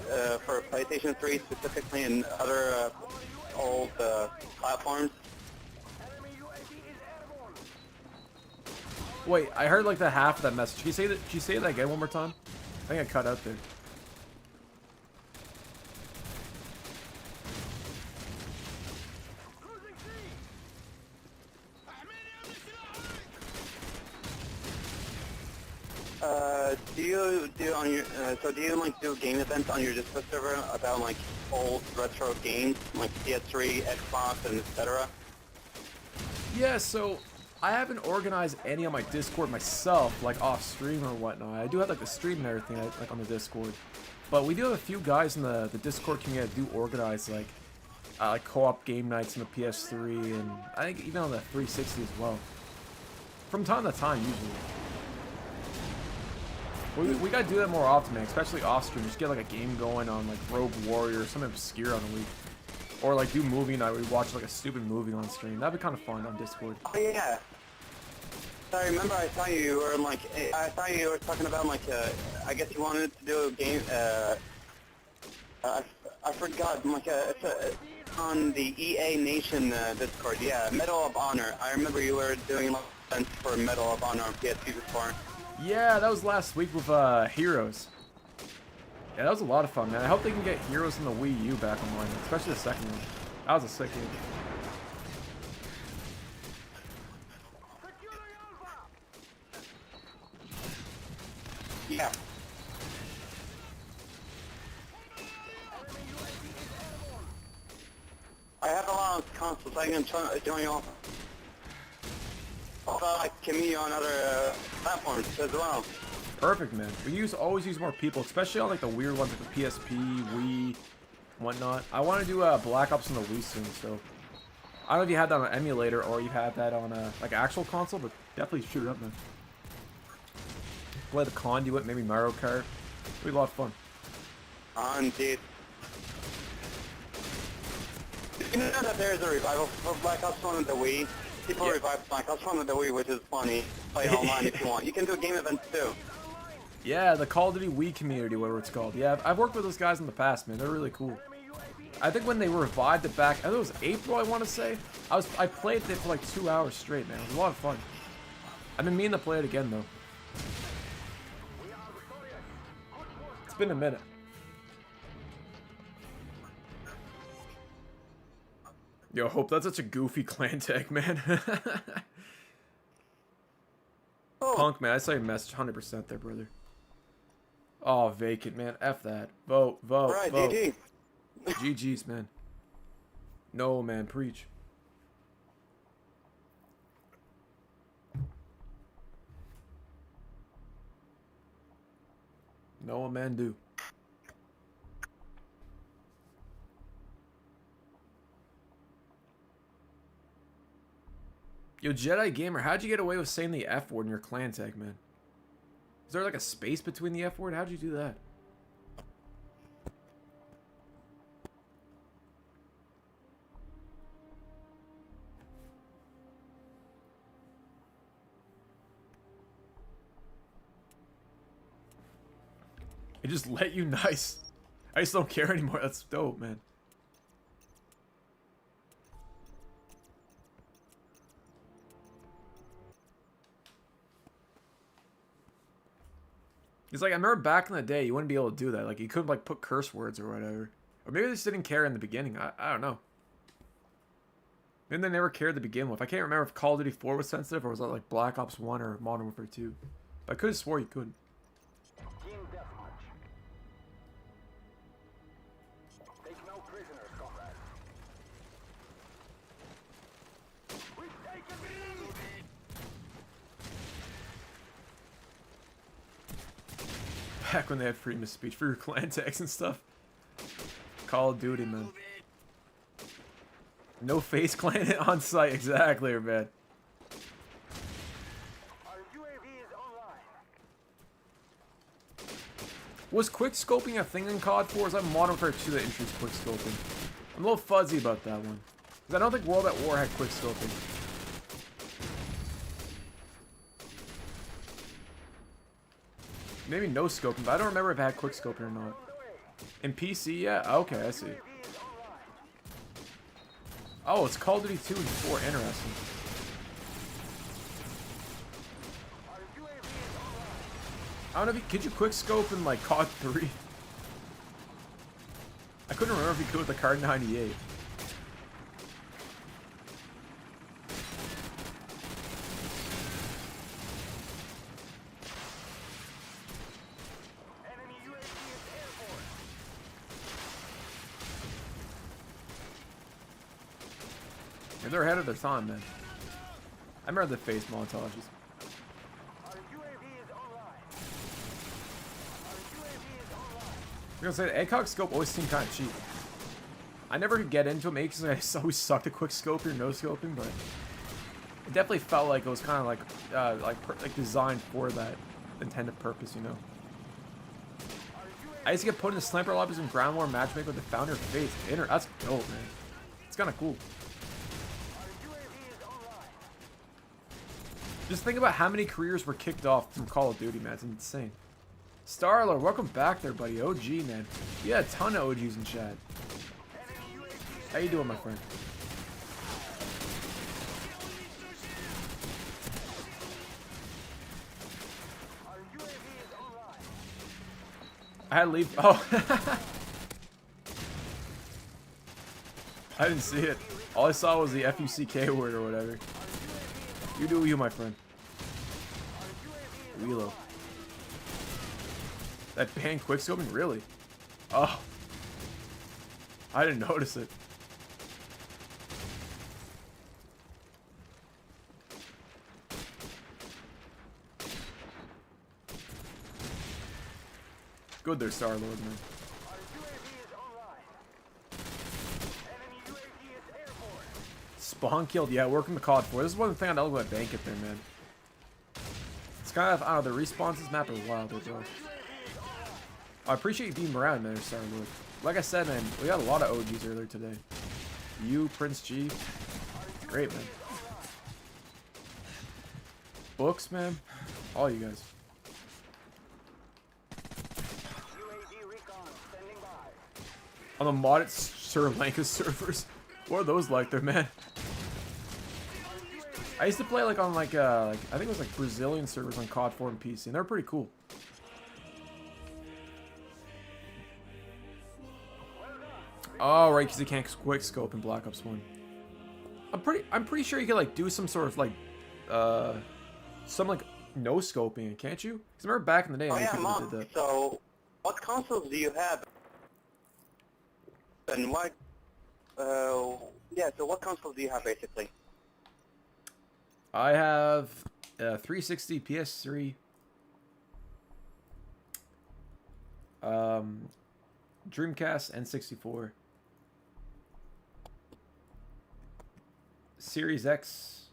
Speaker 16: for PlayStation 3 specifically and other old platforms.
Speaker 3: Wait, I heard like the half of that message. Can you say that again one more time? I think I cut out there.
Speaker 16: Do you like do game events on your Discord server about like old retro games like PS3, Xbox, and etc.?
Speaker 3: Yeah, so I haven't organized any on my Discord myself, like off stream or whatnot. I do have like the stream and everything, like on the Discord. But we do have a few guys in the Discord community that do organize like co-op game nights on the PS3 and I think even on the 360 as well. From time to time, usually. We gotta do that more often, man, especially off stream. Just get like a game going on like Rogue Warrior or something obscure on the week. Or like do movie night where we watch like a stupid movie on stream. That'd be kind of fun on Discord.
Speaker 16: Oh yeah. So I remember I saw you were like, I thought you were talking about like, I guess you wanted to do a game, I forgot, like it's on the EA Nation Discord, yeah, Medal of Honor. I remember you were doing events for Medal of Honor on PSP before.
Speaker 3: Yeah, that was last week with Heroes. Yeah, that was a lot of fun, man. I hope they can get Heroes in the Wii U back online, especially the second one. That was a sick game.
Speaker 16: Yeah. I have a lot of consoles. I can join you all. Also, I can meet you on other platforms as well.
Speaker 3: Perfect, man. We always use more people, especially on like the weird ones like the PSP, Wii, whatnot. I want to do Black Ops on the Wii soon, so I don't know if you had that on an emulator or you had that on a like actual console, but definitely shoot it up, man. Play the Conduit, maybe Mario Kart. It'd be a lot of fun.
Speaker 16: Indeed. You know that there's a revival for Black Ops 1 on the Wii? People revive Black Ops 1 on the Wii, which is funny. Play online if you want. You can do game events too.
Speaker 3: Yeah, the Call of Duty Wii community, whatever it's called. Yeah, I've worked with those guys in the past, man. They're really cool. I think when they revived it back, I think it was April, I want to say. I played it for like 2 hours straight, man. It was a lot of fun. I've been meaning to play it again, though. It's been a minute. Yo, Hope, that's such a goofy clan tag, man. Punk, man, I saw your message 100% there, brother. Oh, vacant, man. F that. Vote, vote,
Speaker 16: right,
Speaker 3: vote.
Speaker 16: GG.
Speaker 3: GG's, man. No, man, preach. No, man, do. Yo, Jedi Gamer, how'd you get away with saying the F word in your clan tag, man? Is there like a space between the F word? How'd you do that? It just let you nice. I just don't care anymore. That's dope, man. It's like, I remember back in the day, you wouldn't be able to do that. Like, you couldn't, like, put curse words or whatever. Or maybe they just didn't care in the beginning. I don't know. Maybe they never cared to begin with. I can't remember if Call of Duty 4 was sensitive or was that, like, Black Ops 1 or Modern Warfare 2. But I could have swore you couldn't. Back when they had freedom of speech for your clan tags and stuff. Call of Duty, man. No face clan on site, exactly, man. Was quick scoping a thing in COD 4? Or is that Modern Warfare 2 that introduced quick scoping? I'm a little fuzzy about that one. Because I don't think World at War had quick scoping. Maybe no scoping, but I don't remember if it had quick scoping or not. In PC, yeah? Okay, I see. Oh, it's Call of Duty 2 and 4. Interesting. I don't know if you... Could you quick scope in, like, COD 3? I couldn't remember if you could with the Card 98. They're ahead of their time, man. I remember the face montages. I'm gonna say the ACOG scope always seemed kind of cheap. I never could get into it, maybe because I always sucked at quick scoping or no scoping, but it definitely felt like it was kind of like designed for that intended purpose, you know. I used to get put in the sniper lobbies and ground war matchmaking with the founder face. That's dope, man. It's kind of cool. Just think about how many careers were kicked off from Call of Duty, man. It's insane. Starlord, welcome back there, buddy. OG, man. You had a ton of OGs in chat. How you doing, my friend? I had to leave. Oh. I didn't see it. All I saw was the FUCK word or whatever. You do you, my friend. Wheelo. That banned quickscoping? Really? Oh. I didn't notice it. Good there, Star-Lord, man. Spawn killed. Yeah, working the COD 4. This is one thing I know about bank it there, man. It's kind of, I don't know, the responses map are wild, bro. I appreciate you being around, man, Star-Lord. Like I said, man, we got a lot of OGs earlier today. You, Prince G. Great, man. Books, man. All you guys. On the modded Sri Lanka servers. What are those like there, man? I used to play like on like I think it was like Brazilian servers on COD 4 and PC, and they're pretty cool. Oh right, because you can't quick scope in Black Ops 1. I'm pretty sure you can like do some sort of like some like no scoping, can't you? Because I remember back in the day,
Speaker 16: Oh yeah,
Speaker 3: people
Speaker 16: Mom.
Speaker 3: did that.
Speaker 16: So, what consoles do you have? And what? Yeah. So, what consoles do you have basically?
Speaker 3: I have 360, PS3, Dreamcast, N64, Series X,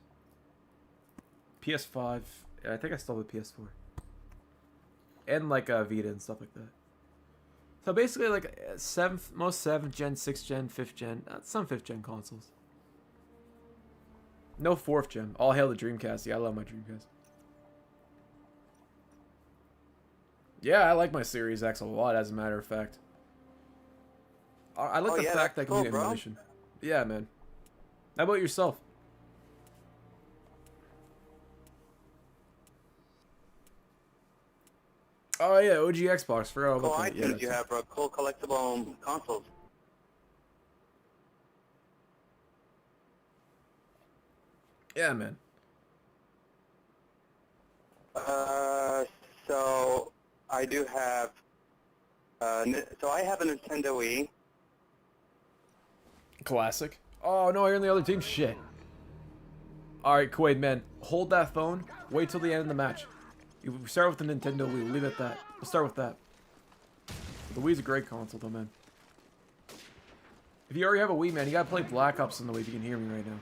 Speaker 3: PS5. I think I still have a PS4, and like a Vita and stuff like that. So basically, like most 7th gen, 6th gen, 5th gen, some 5th gen consoles. No 4th gen. All hail the Dreamcast. Yeah, I love my Dreamcast. Yeah, I like my Series X a lot, as a matter of fact. I like the fact that I can do emulation. Yeah, man. How about yourself? Oh yeah, OG Xbox. Forgot about that.
Speaker 16: Cool items you have, bro. Cool collectible consoles.
Speaker 3: Yeah, man.
Speaker 16: So I do have. So I have a Nintendo Wii.
Speaker 3: Classic. Oh no, you're in the other team. Shit. All right, Quaid, man, hold that phone. Wait till the end of the match. We start with the Nintendo Wii. We'll leave it at that. We'll start with that. The Wii's a great console, though, man. If you already have a Wii, man, you gotta play Black Ops on the Wii if you can hear me right now.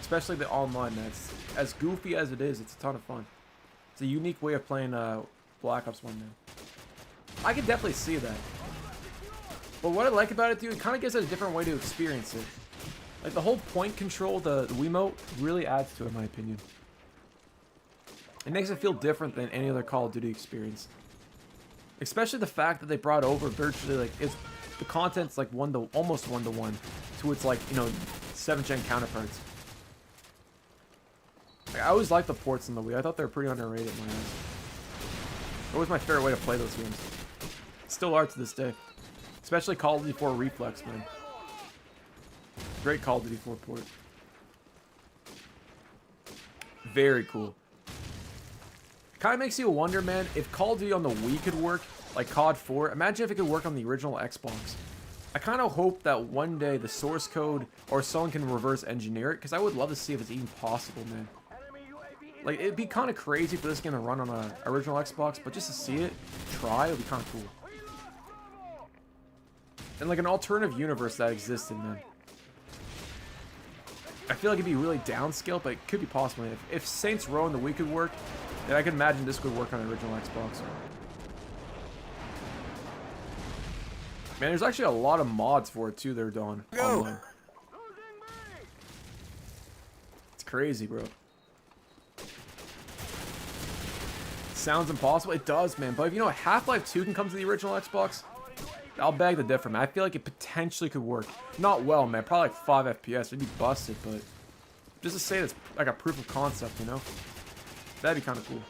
Speaker 3: Especially the online, man. It's, as goofy as it is, it's a ton of fun. It's a unique way of playing Black Ops 1 now. I can definitely see that. But what I like about it, dude, it kind of gives it a different way to experience it. Like, the whole point control, the Wiimote, really adds to it, in my opinion. It makes it feel different than any other Call of Duty experience. Especially the fact that they brought over virtually, like, the content's like almost one-to-one to its, like, you know, 7th gen counterparts. Like, I always liked the ports on the Wii. I thought they were pretty underrated in my eyes. It was my favorite way to play those games. Still are to this day. Especially Call of Duty 4 Reflex, man. Great Call of Duty 4 port. Very cool. Kind of makes you wonder, man, if Call of Duty on the Wii could work, like COD 4, imagine if it could work on the original Xbox. I kind of hope that one day the source code or someone can reverse engineer it, because I would love to see if it's even possible, man. Like, it'd be kind of crazy for this game to run on an original Xbox, but just to see it, try, it would be kind of cool. And like an alternative universe that existed, man. I feel like it'd be really downscaled, but it could be possible. If Saints Row and the Wii could work, then I can imagine this could work on the original Xbox. Man, there's actually a lot of mods for it too there, Dawn. Online. It's crazy, bro. Sounds impossible. It does, man. But if you know Half-Life 2 can come to the original Xbox, I'll beg the differ, man. I feel like it potentially could work. Not well, man. Probably like 5 FPS. It'd be busted, but just to say it's like a proof of concept, you know? That'd be kind of cool.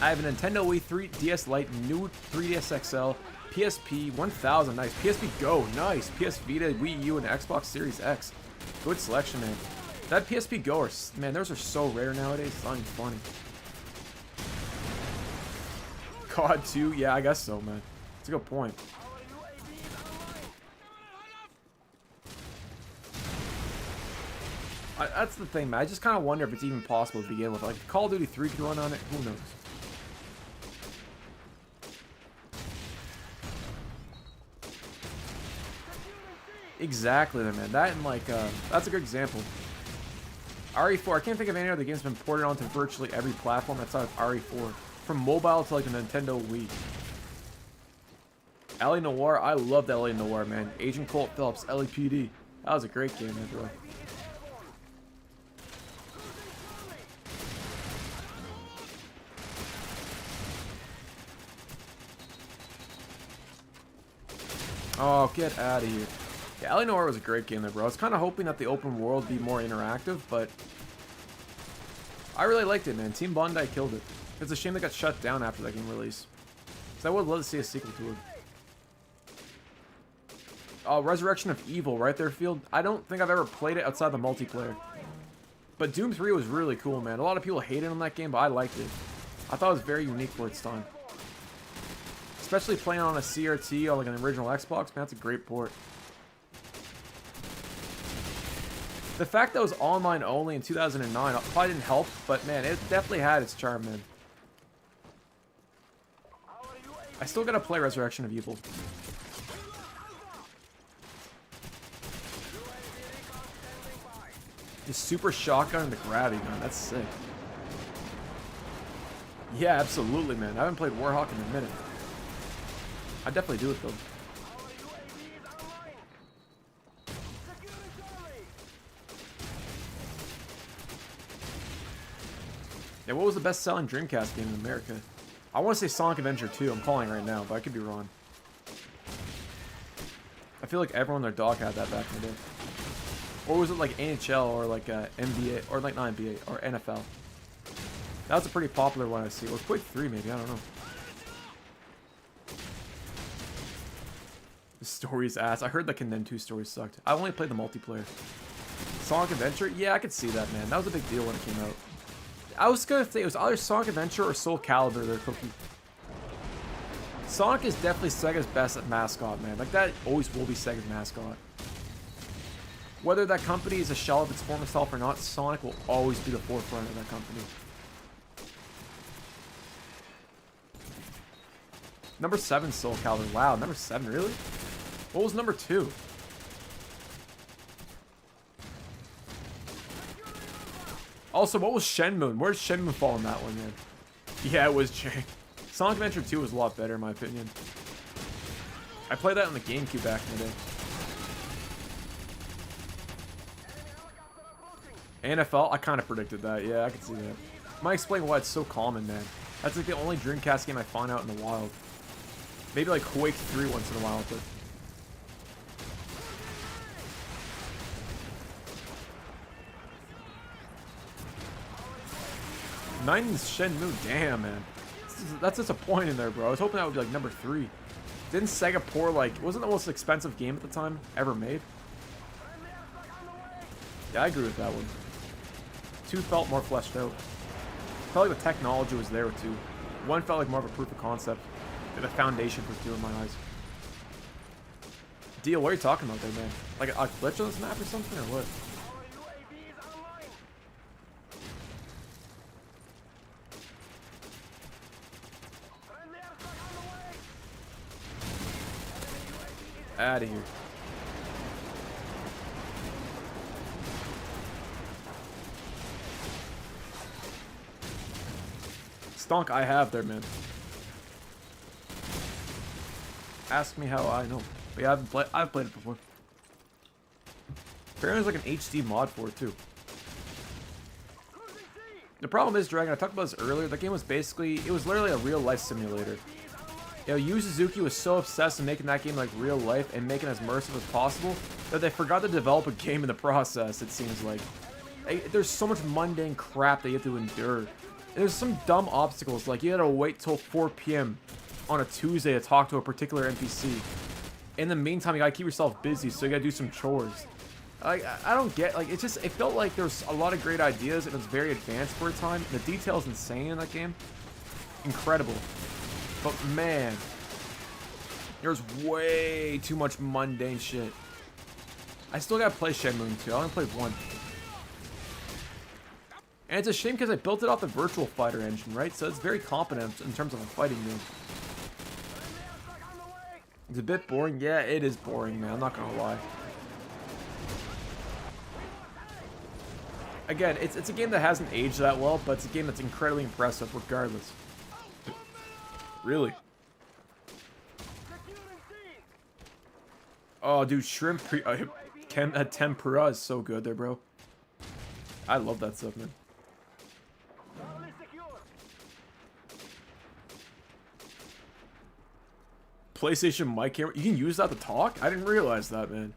Speaker 3: I have a Nintendo Wii 3DS Lite, new 3DS XL, PSP 1000, nice. PSP Go, nice. PS Vita, Wii U, and Xbox Series X. Good selection, man. That PSP Go, man, those are so rare nowadays. It's not even funny. COD 2? Yeah, I guess so, man. That's a good point. That's the thing, man. I just kind of wonder if it's even possible to begin with. Like, if Call of Duty 3 could run on it, who knows? Exactly, man. That and, like, that's a good example. RE4, I can't think of any other games that have been ported onto virtually every platform outside of RE4. From mobile to, like, a Nintendo Wii. LA Noire, I loved LA Noire, man. Agent Colt Phillips, LAPD. That was a great game, man, bro. Oh, get out of here. Yeah, LA Noire was a great game there, bro. I was kind of hoping that the open world would be more interactive, but I really liked it, man. Team Bondi killed it. It's a shame they got shut down after that game release. So I would love to see a sequel to it. Oh, Resurrection of Evil, right there, Field. I don't think I've ever played it outside the multiplayer. But Doom 3 was really cool, man. A lot of people hated on that game, but I liked it. I thought it was very unique for its time. Especially playing on a CRT or like an original Xbox, man, that's a great port. The fact that it was online only in 2009 probably didn't help, but man, it definitely had its charm, man. I still gotta play Resurrection of Evil. The super shotgun and the gravity, man, that's sick. Yeah, absolutely, man. I haven't played Warhawk in a minute. I'd definitely do it, though. Yeah, what was the best-selling Dreamcast game in America? I want to say Sonic Adventure 2. I'm calling right now, but I could be wrong. I feel like everyone and their dog had that back in the day. Or was it like NHL or like NBA, or like not NBA, or NFL? That was a pretty popular one I see. Or Quake 3 maybe, I don't know. The story's ass. I heard the Condemned 2 story sucked. I only played the multiplayer. Sonic Adventure? Yeah, I could see that, man. That was a big deal when it came out. I was gonna say it was either Sonic Adventure or Soul Calibur their cookie. Sonic is definitely Sega's best at mascot, man. Like, that always will be Sega's mascot. Whether that company is a shell of its former self or not, Sonic will always be the forefront of that company. Number 7 Soul Calibur. Wow, number 7, really? What was number 2? Also, what was Shenmue? Where did Shenmue fall in that one, man? Yeah, it was Jake. Sonic Adventure 2 was a lot better, in my opinion. I played that on the GameCube back in the day. NFL? I kind of predicted that. Yeah, I can see that. Might explain why it's so common, man. That's like the only Dreamcast game I find out in the wild. Maybe like Quake 3 once in a while, but... Nine's Shenmue, damn, man. That's disappointing there, bro. I was hoping that would be like number 3. Didn't Sega pour like... Wasn't the most expensive game at the time ever made? Yeah, I agree with that one. 2 felt more fleshed out. Felt like the technology was there too. 1 felt like more of a proof of concept. The foundation for 2 in my eyes. Deal, what are you talking about there, man? Like a glitch on this map or something, or what? Out of here. Stonk, I have there, man. Ask me how I know. But yeah, I've played it before. Apparently there's like an HD mod for it too. The problem is, Dragon, I talked about this earlier, that game was basically, it was literally a real life simulator. You know, Yu Suzuki was so obsessed in making that game like real life and making it as immersive as possible that they forgot to develop a game in the process, it seems like. There's so much mundane crap that you have to endure. And there's some dumb obstacles, like you had to wait till 4 p.m. on a Tuesday to talk to a particular NPC. In the meantime, you gotta keep yourself busy, so you gotta do some chores. Like, I don't get, like, it felt like there was a lot of great ideas and it was very advanced for a time. The detail's insane in that game. Incredible. But man, there's way too much mundane shit. I still gotta play Shenmue 2. I only played 1. And it's a shame because I built it off the Virtual Fighter engine, right? So it's very competent in terms of a fighting game. It's a bit boring. Yeah, it is boring, man. I'm not gonna lie. Again, it's a game that hasn't aged that well, but it's a game that's incredibly impressive regardless. Really? Oh, dude, shrimp tempura is so good there, bro. I love that stuff, man. PlayStation mic camera. You can use that to talk? I didn't realize that, man.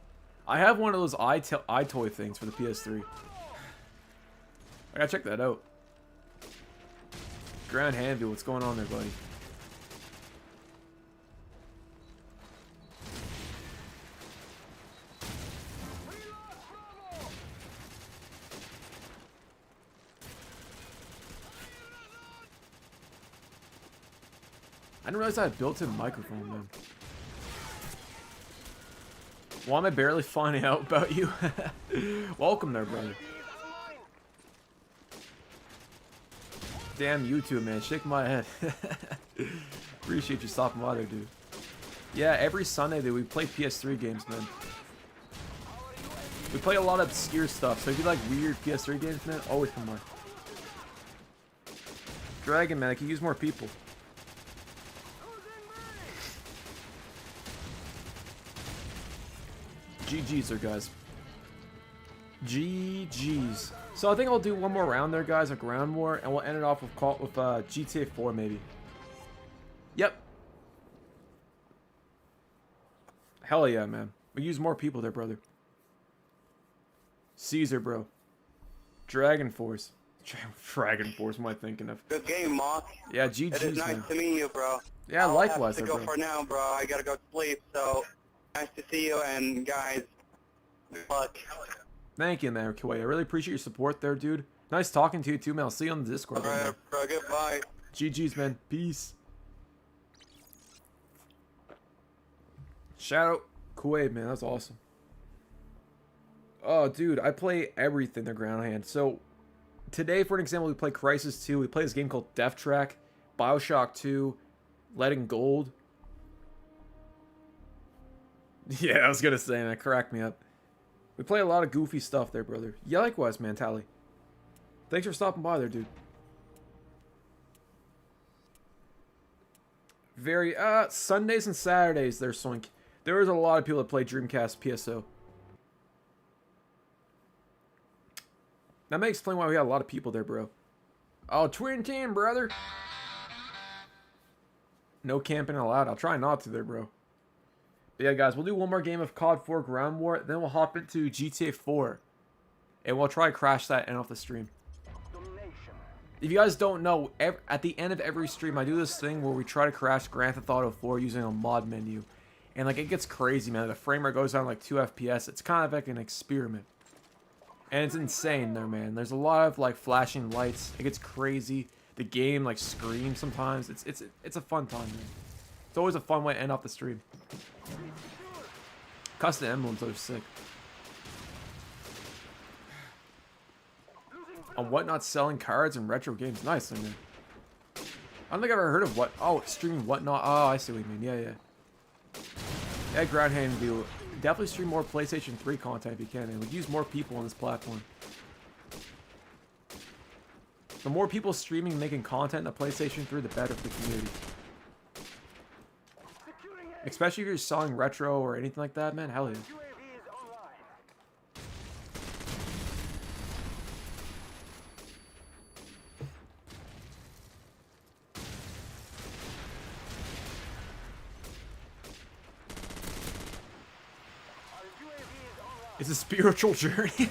Speaker 3: I have one of those iToy things for the PS3. I gotta check that out. Grand Handview, what's going on there, buddy? I didn't realize I had a built-in microphone, man. Why am I barely finding out about you? Welcome there, brother. Damn YouTube, man. Shake my head. Appreciate you stopping by there, dude. Yeah, every Sunday, dude, we play PS3 games, man. We play a lot of obscure stuff, so if you like weird PS3 games, man, always come on. Dragon, man, I could use more people. GG's there, guys. GG's. So I think I'll do one more round there, guys, a ground war, and we'll end it off with GTA 4, maybe. Yep. Hell yeah, man. We use more people there, brother. Caesar, bro. Dragon Force. Dragon Force, what am I thinking of?
Speaker 16: Good game, Mock.
Speaker 3: Yeah, GG's,
Speaker 16: It is nice
Speaker 3: man.
Speaker 16: to meet you, bro.
Speaker 3: Yeah, likewise,
Speaker 16: I have to go for now, bro. I gotta go to sleep, so nice to see you, and guys, good luck.
Speaker 3: Thank you, man, Kiwi. I really appreciate your support there, dude. Nice talking to you, too, man. I'll see you on the Discord.
Speaker 16: Alright, bro, goodbye.
Speaker 3: GG's, man. Peace. Shout out Kuwait, man. That's awesome. Oh, dude, I play everything the ground hand. So, today, for an example, we play Crysis 2. We play this game called Death Track, Bioshock 2, Letting Gold. Yeah, I was gonna say, man. Cracked me up. We play a lot of goofy stuff there, brother. Yeah, likewise, man, Tally. Thanks for stopping by there, dude. Very, Sundays and Saturdays there, Swink. There is a lot of people that play Dreamcast PSO. That may explain why we got a lot of people there, bro. Oh, Twin Team, brother. No camping allowed. I'll try not to there, bro. But yeah, guys, we'll do one more game of COD 4 Ground War, then we'll hop into GTA 4. And we'll try to crash that and off the stream. If you guys don't know, at the end of every stream, I do this thing where we try to crash Grand Theft Auto 4 using a mod menu. And, like, it gets crazy, man. The frame rate goes down like 2 FPS. It's kind of like an experiment. And it's insane there, man. There's a lot of, like, flashing lights. It gets crazy. The game, like, screams sometimes. It's a fun time, man. It's always a fun way to end off the stream. Custom emblems are sick. On Whatnot selling cards and retro games. Nice, I mean. I don't think I've ever heard of what. Oh, streaming Whatnot. Oh, I see what you mean. Yeah, yeah. Yeah, ground hand view. Definitely stream more PlayStation 3 content if you can, and we'd use more people on this platform. The more people streaming and making content on PlayStation 3, the better for the community. Especially if you're selling retro or anything like that, man. Hell yeah. It's a spiritual journey.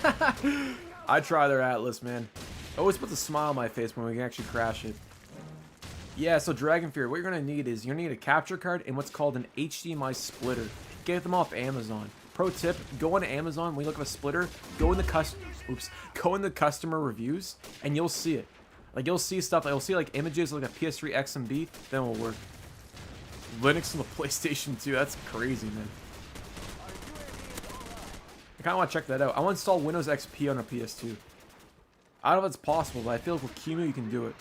Speaker 3: I try their Atlas, man. Always puts a smile on my face when we can actually crash it. Yeah, so Dragon Fear, what you're going to need is you're going to need a capture card and what's called an HDMI splitter. Get them off Amazon. pro tip, go on Amazon, when you look at a splitter, go in the customer reviews, and you'll see it. Like, you'll see stuff, you'll see, like, images like a PS3 XMB, then it will work. Linux on the PlayStation 2, that's crazy, man. I kind of want to check that out. I want to install Windows XP on a PS2. I don't know if it's possible, but I feel like with Kinu you can do it.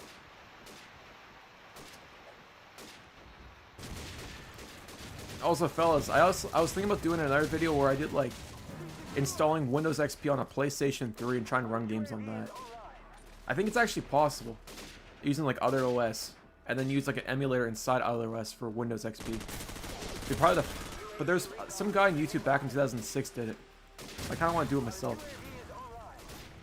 Speaker 3: Also, fellas, I was thinking about doing another video where I did, like, installing Windows XP on a PlayStation 3 and trying to run games on that. I think it's actually possible, using, like, other OS, and then use, like, an emulator inside other OS for Windows XP. But there's some guy on YouTube back in 2006 did it. I kind of want to do it myself.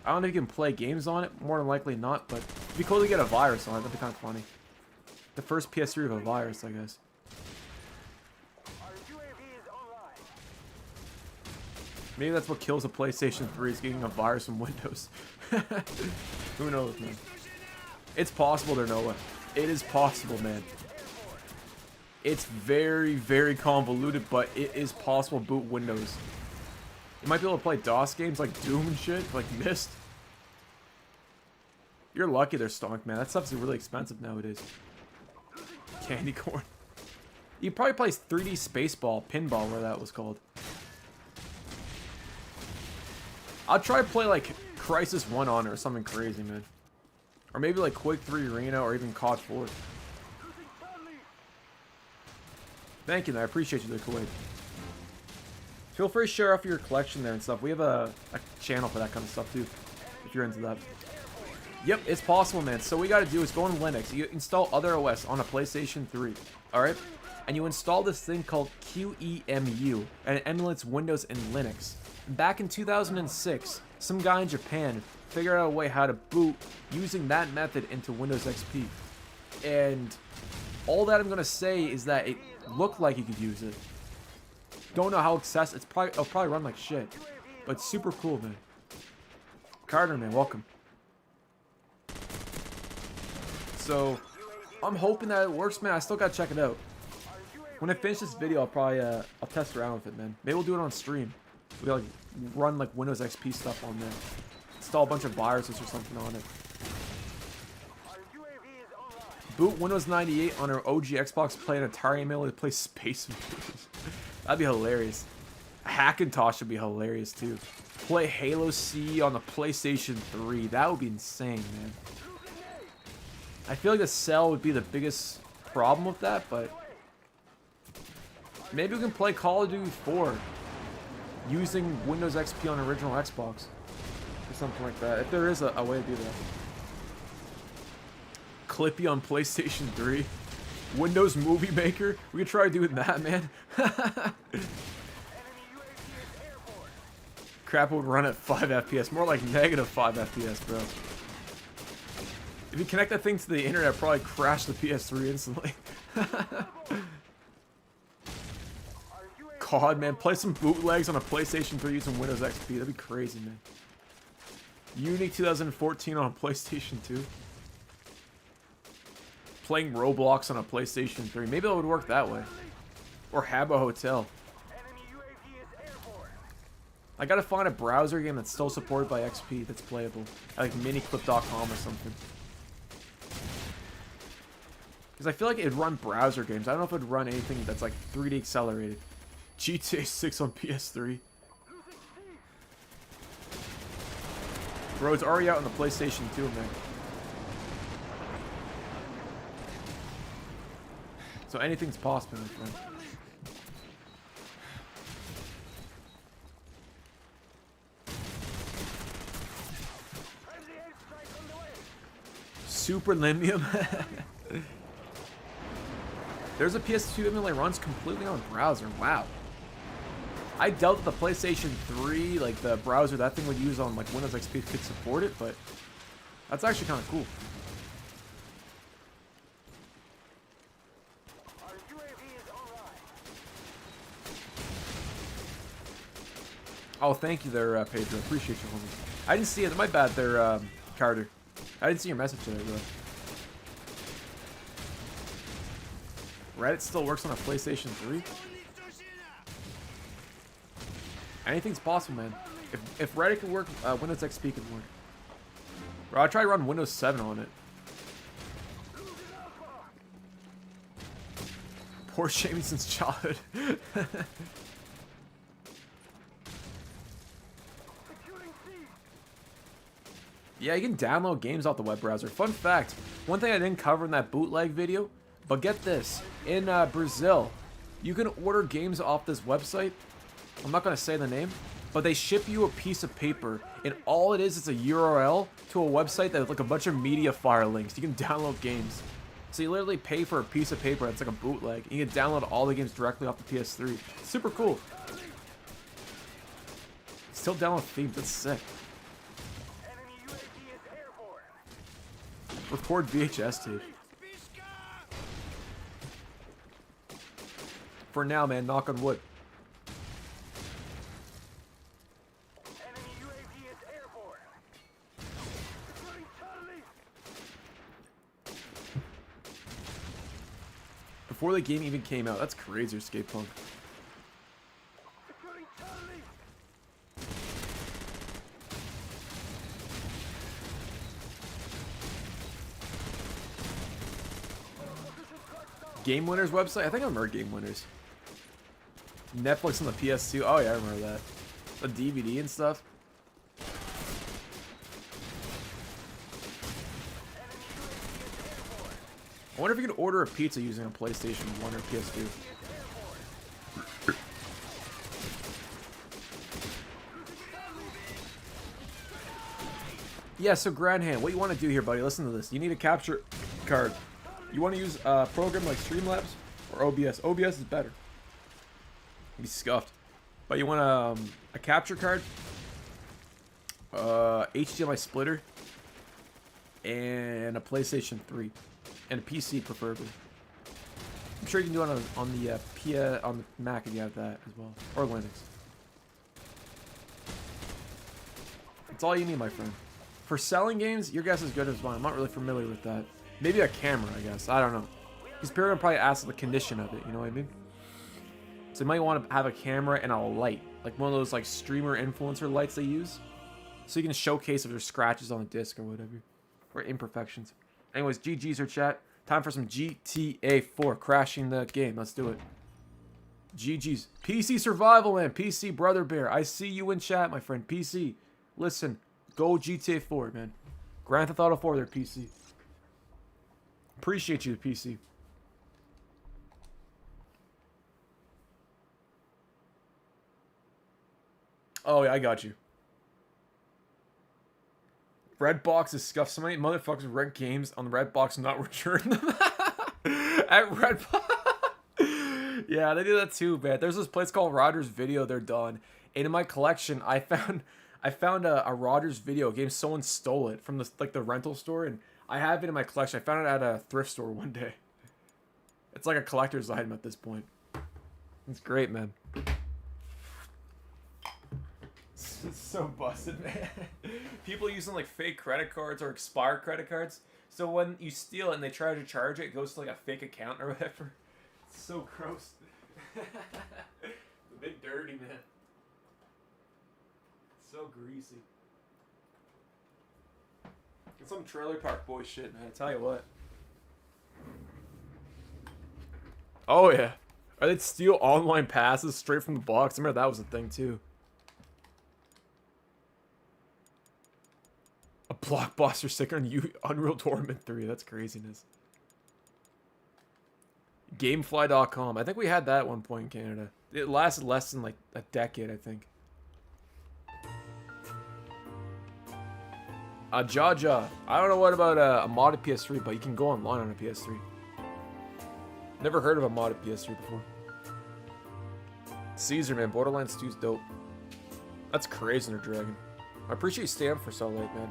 Speaker 3: I don't know if you can play games on it, more than likely not, but it'd be cool to get a virus on it, that'd be kind of funny. The first PS3 with a virus, I guess. Maybe that's what kills a PlayStation 3 is getting a virus from Windows. Who knows, man. It's possible there, Noah. It is possible, man. It's very, very convoluted, but it is possible to boot Windows. You might be able to play DOS games like Doom and shit, like Myst. You're lucky they're stonk, man. That stuff's really expensive nowadays. Candy corn. You probably play 3D Spaceball, Pinball, where that was called. I'll try to play like Crysis 1 on it or something crazy, man. Or maybe like Quake 3 Arena or even COD 4. Thank you, man. I appreciate you, Kuwait. Feel free to share off your collection there and stuff. We have a channel for that kind of stuff too, if you're into that. Yep, it's possible, man. So what you gotta do is go on Linux. You install other OS on a PlayStation 3. Alright? And you install this thing called QEMU, and it emulates Windows and Linux. Back in 2006, some guy in Japan figured out a way how to boot using that method into Windows XP. And all that I'm going to say is that it looked like you could use it. Don't know how accessible. It'll probably run like shit. But it's super cool, man. Carter, man, welcome. So, I'm hoping that it works, man. I still got to check it out. When I finish this video, I'll probably I'll test around with it, man. Maybe we'll do it on stream. We'll like run like Windows XP stuff on there. Install a bunch of viruses or something on it. Boot Windows 98 on our OG Xbox, play an Atari emulator to play Space Invaders. That'd be hilarious. Hackintosh would be hilarious too. Play Halo C on the PlayStation 3. That would be insane, man. I feel like the cell would be the biggest problem with that, but maybe we can play Call of Duty 4 using Windows XP on original Xbox or something like that. If there is a way to do that. Clippy on PlayStation 3. Windows Movie Maker. We could try doing that, man. Crap would run at 5 FPS. More like negative 5 FPS, bro. If you connect that thing to the internet, it'd probably crash the PS3 instantly. God, man. Play some bootlegs on a PlayStation 3 using Windows XP. That'd be crazy, man. Unique 2014 on a PlayStation 2. Playing Roblox on a PlayStation 3. Maybe it would work that way. Or Habbo Hotel. I gotta find a browser game that's still supported by XP that's playable. Like miniclip.com or something. Because I feel like it'd run browser games. I don't know if it'd run anything that's like 3D accelerated. GTA 6 on PS3. Bro, it's already out on the PlayStation 2, man. So anything's possible, my friend. Super Limbium. There's a PS2 emulator that runs completely on browser. Wow. I doubt that the PlayStation 3, like the browser that thing would use on like Windows XP could support it, but that's actually kind of cool. Oh, thank you there, Pedro. Appreciate you, homie. I didn't see it. My bad there, Carter. I didn't see your message today, bro. Reddit still works on a PlayStation 3? Anything's possible, man. If Reddit can work, Windows XP can work. Bro, I tried to run Windows 7 on it. Poor shaming since childhood. Yeah, you can download games off the web browser. Fun fact, one thing I didn't cover in that bootleg video, but get this, in Brazil, you can order games off this website. I'm not going to say the name, but they ship you a piece of paper, and all it is a URL to a website that has like a bunch of media file links. You can download games. So you literally pay for a piece of paper that's like a bootleg. You can download all the games directly off the PS3. Super cool. Still download themes, that's sick. Record VHS tape. For now, man, knock on wood. Before the game even came out, that's crazy, Escape Punk. Game Winners website? I think I remember Game Winners. Netflix on the PS2. Oh yeah, I remember that. The DVD and stuff. I wonder if you can order a pizza using a PlayStation 1 or PS2. Yeah, so Grandhand, what you want to do here, buddy, listen to this. You need a capture card. You want to use a program like Streamlabs or OBS. OBS is better. You'd be scuffed. But you want a capture card, HDMI splitter, and a PlayStation 3. And a PC preferably. I'm sure you can do it on the Mac if you have that as well. Or Linux. That's all you need, my friend. For selling games, your guess is good as mine. I'm not really familiar with that. Maybe a camera, I guess. I don't know. Because people probably ask the condition of it, you know what I mean? So you might want to have a camera and a light. Like one of those like streamer influencer lights they use. So you can showcase if there's scratches on the disc or whatever. Or imperfections. Anyways, GG's or chat. Time for some GTA 4. Crashing the game. Let's do it. GG's. PC survival, man. PC brother bear. I see you in chat, my friend. PC. Listen. Go GTA 4, man. Grand Theft Auto 4 there, PC. Appreciate you, PC. Oh, yeah, I got you. Redbox is scuffed. So many motherfuckers rent games on the Redbox and not return them. At Redbox. Yeah, they do that too, man. There's this place called Rogers Video. They're done. And in my collection, I found a Rogers Video game. Someone stole it from the rental store, and I have it in my collection. I found it at a thrift store one day. It's like a collector's item at this point. It's great, man. It's so busted, man. People using like fake credit cards or expired credit cards. So when you steal it and they try to charge it, it goes to like a fake account or whatever. It's so gross. A bit dirty, man. So greasy. It's some trailer park boy shit, man. I tell you what. Oh yeah. Or they'd steal online passes straight from the box. I remember that was a thing too. A Blockbuster sticker on Unreal Tournament 3. That's craziness. Gamefly.com. I think we had that at one point in Canada. It lasted less than like a decade, I think. Jaja. I don't know what about a modded PS3, but you can go online on a PS3. Never heard of a modded PS3 before. Caesar, man. Borderlands 2's dope. That's crazy, Ender Dragon. I appreciate you staying up for so late, man.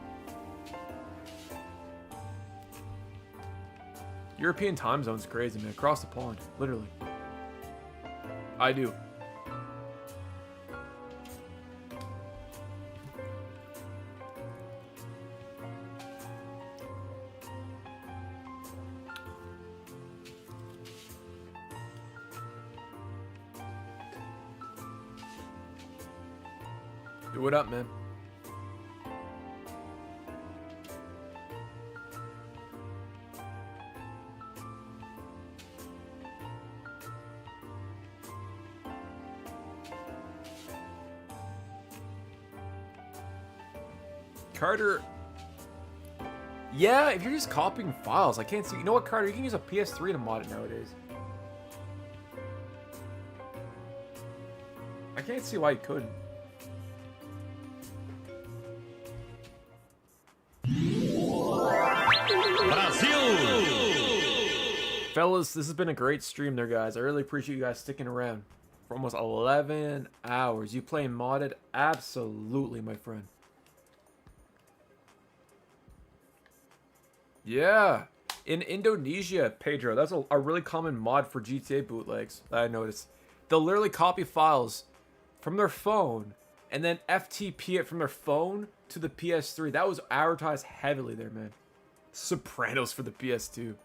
Speaker 3: European time zone's crazy, man. Across the pond. Literally. I do. What up, man? Carter. Yeah, if you're just copying files, I can't see. You know what, Carter? You can use a PS3 to mod it nowadays. I can't see why you couldn't. Fellas, this has been a great stream there, guys. I really appreciate you guys sticking around for almost 11 hours. You playing modded? Absolutely, my friend. Yeah. In Indonesia, Pedro, that's a really common mod for GTA bootlegs that I noticed. They'll literally copy files from their phone and then FTP it from their phone to the PS3. That was advertised heavily there, man. Sopranos for the PS2.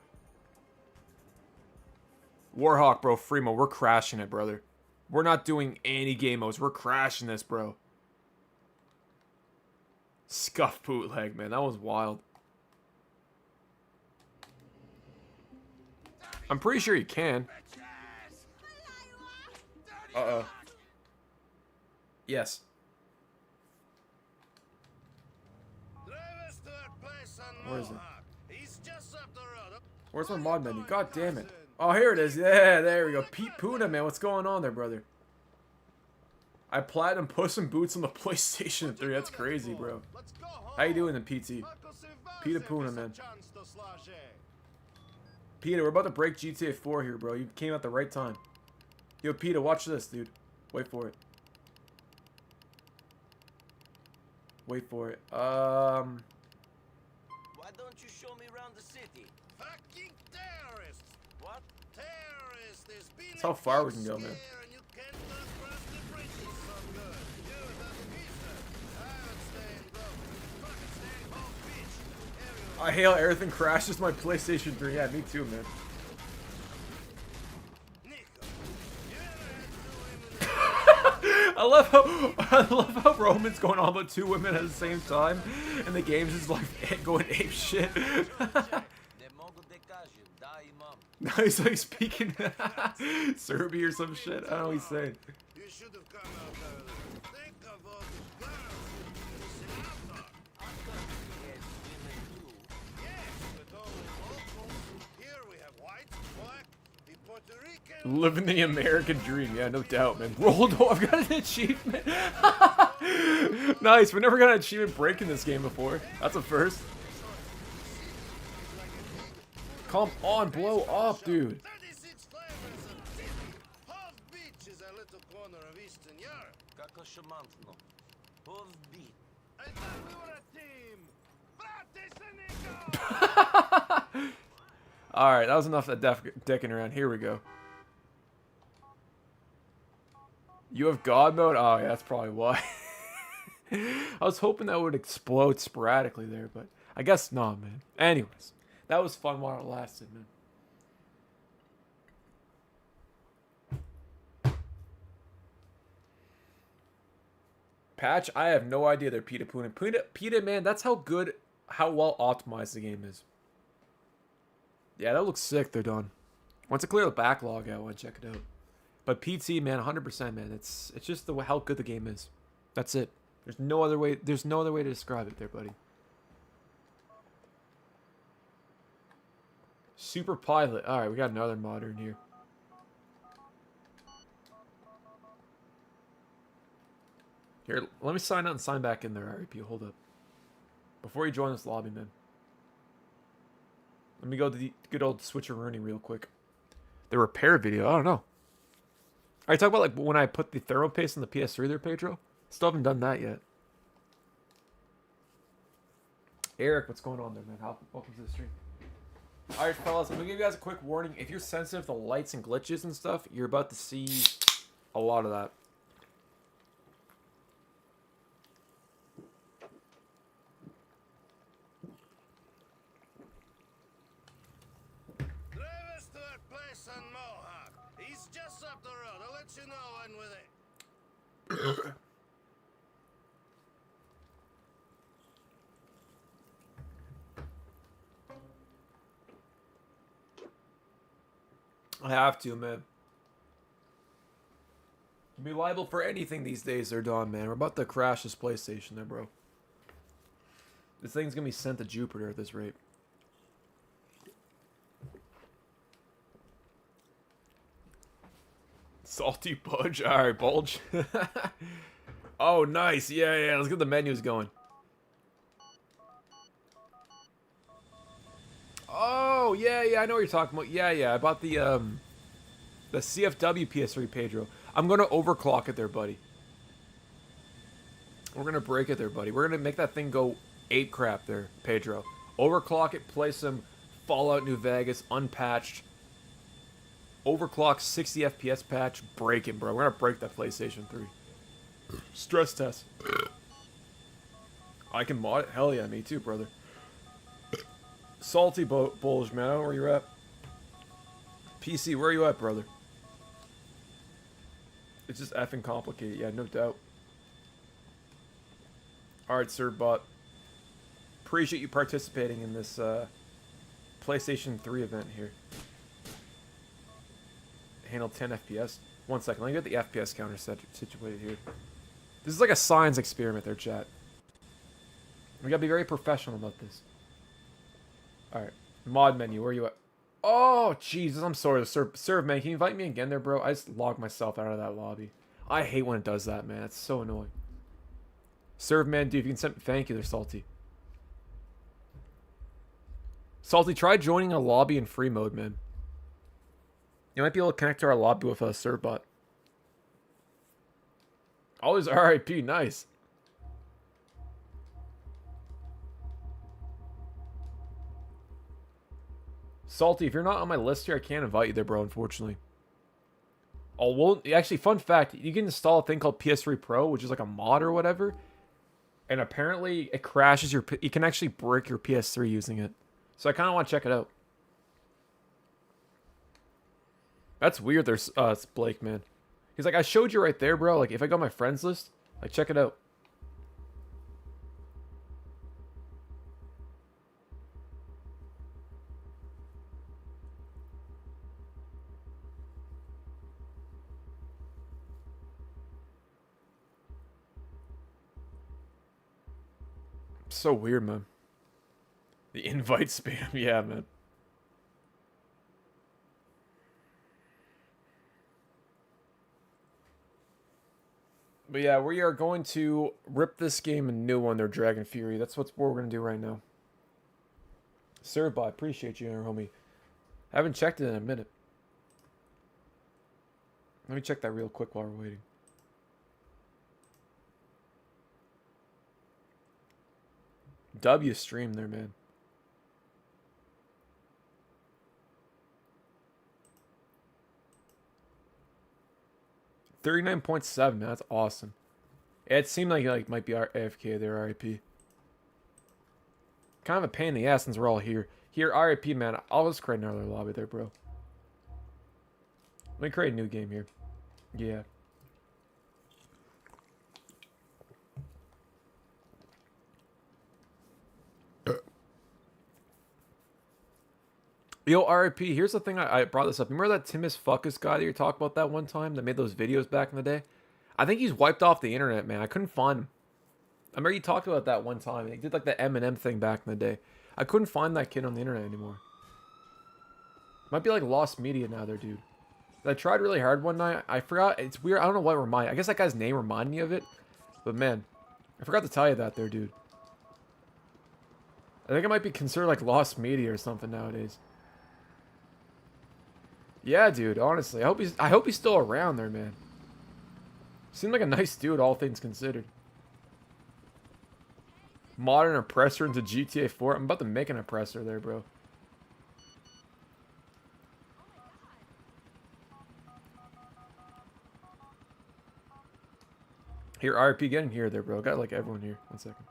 Speaker 3: Warhawk, bro, Freemo, we're crashing it, brother. We're not doing any game modes. We're crashing this, bro. Scuff bootleg, man. That was wild. I'm pretty sure you can. Uh-oh. Yes. Where is it? Where's my mod menu? God damn it. Oh, here it is. Yeah, there we go. Pete Puna, man. What's going on there, brother? I platinum Puss in Boots on the PlayStation 3. That's crazy, bro. How you doing, then, PT? Peter Puna, man. Peter, we're about to break GTA 4 here, bro. You came at the right time. Yo, Peter, watch this, dude. Wait for it. Wait for it.
Speaker 17: Why don't you show me around the city? Fucking terrorists! What? Terrorists is being
Speaker 3: That's how far we can go, man. I hail everything crashes my PlayStation 3. Yeah, me too, man. I love how Roman's going on about two women at the same time, and the game's just like going ape shit. No, he's like speaking Serbian or some shit. I don't know what he's saying. Living the American dream, yeah, no doubt, man. Roldo, I've got an achievement. Nice, we never got an achievement breaking this game before. That's a first. Come on, blow up, dude. Alright, that was enough of decking around. Here we go. You have God mode? Oh, yeah, that's probably why. I was hoping that would explode sporadically there, but I guess not, man. Anyways, that was fun while it lasted, man. Patch? I have no idea there, Peter Puna. Peter, man, that's how well optimized the game is. Yeah, that looks sick, they're done. Once I clear the backlog, I want to check it out. But PT, man, 100%, man. It's just how good the game is. That's it. There's no other way to describe it there, buddy. Super Pilot. Alright, we got another modern here. Here, let me sign out and sign back in there, RP. Hold up. Before you join this lobby, man. Let me go to the good old switcherooning real quick. The repair video, I don't know. Alright, talk about like when I put the thermal paste on the PS3 there, Pedro. Still haven't done that yet. Eric, what's going on there, man? Welcome to the stream. Alright, fellas, I'm gonna give you guys a quick warning. If you're sensitive to lights and glitches and stuff, you're about to see a lot of that. I have to, man. Be liable for anything these days there, Don, man. We're about to crash this PlayStation there, bro. This thing's gonna be sent to Jupiter at this rate. Salty Budge? Alright, Bulge. Oh, nice. Yeah, yeah. Let's get the menus going. Oh, yeah, yeah. I know what you're talking about. Yeah, yeah. I bought the CFW PS3, Pedro. I'm going to overclock it there, buddy. We're going to break it there, buddy. We're going to make that thing go ape crap there, Pedro. Overclock it, play some Fallout New Vegas, unpatched. Overclock 60 FPS patch, break it, bro. We're going to break that PlayStation 3. Stress test. I can mod it? Hell yeah, me too, brother. Salty Bulge, man. I don't know where you're at. PC, where are you at, brother? It's just effing complicated. Yeah, no doubt. Alright, SirBot. Appreciate you participating in this PlayStation 3 event here. Handle 10 FPS. 1 second. Let me get the FPS counter situated here. This is like a science experiment there, chat. We gotta be very professional about this. Alright. Mod menu, where are you at? Oh, Jesus, I'm sorry. Serve, man, can you invite me again there, bro? I just logged myself out of that lobby. I hate when it does that, man. It's so annoying. Serve, man, dude, if you can send... Thank you there, Salty. Salty, try joining a lobby in free mode, man. You might be able to connect to our lobby with a SirBot. Always RIP, nice. Salty, if you're not on my list here, I can't invite you there, bro, unfortunately. Oh, well, actually, fun fact, you can install a thing called PS3 Pro, which is like a mod or whatever. And apparently, it crashes your... You can actually break your PS3 using it. So I kind of want to check it out. That's weird there's it's Blake, man. He's like, I showed you right there, bro. Like, if I go on my friends list, like, check it out. So weird, man. The invite spam, yeah, man. But yeah, we are going to rip this game a new one there, Dragon Fury. That's what we're going to do right now. SirBot, appreciate you, homie. Haven't checked it in a minute. Let me check that real quick while we're waiting. W stream there, man. $39.7, that's awesome. It seemed like it might be our AFK there, RIP. Kind of a pain in the ass since we're all here. Here, RIP, man. I'll just create another lobby there, bro. Let me create a new game here. Yeah. Yo, RIP, here's the thing I brought this up. Remember that Timus Fuckus guy that you talked about that one time that made those videos back in the day? I think he's wiped off the internet, man. I couldn't find him. I remember you talked about that one time. He did like the Eminem thing back in the day. I couldn't find that kid on the internet anymore. Might be like lost media now there, dude. I tried really hard one night. I forgot. It's weird. I don't know what reminded. I guess that guy's name reminded me of it. But man, I forgot to tell you that there, dude. I think it might be considered like lost media or something nowadays. Yeah, dude, honestly. I hope he's still around there, man. Seemed like a nice dude, all things considered. Modern oppressor into GTA 4. I'm about to make an oppressor there, bro. Here, RP, get in here there, bro. Got like everyone here. 1 second.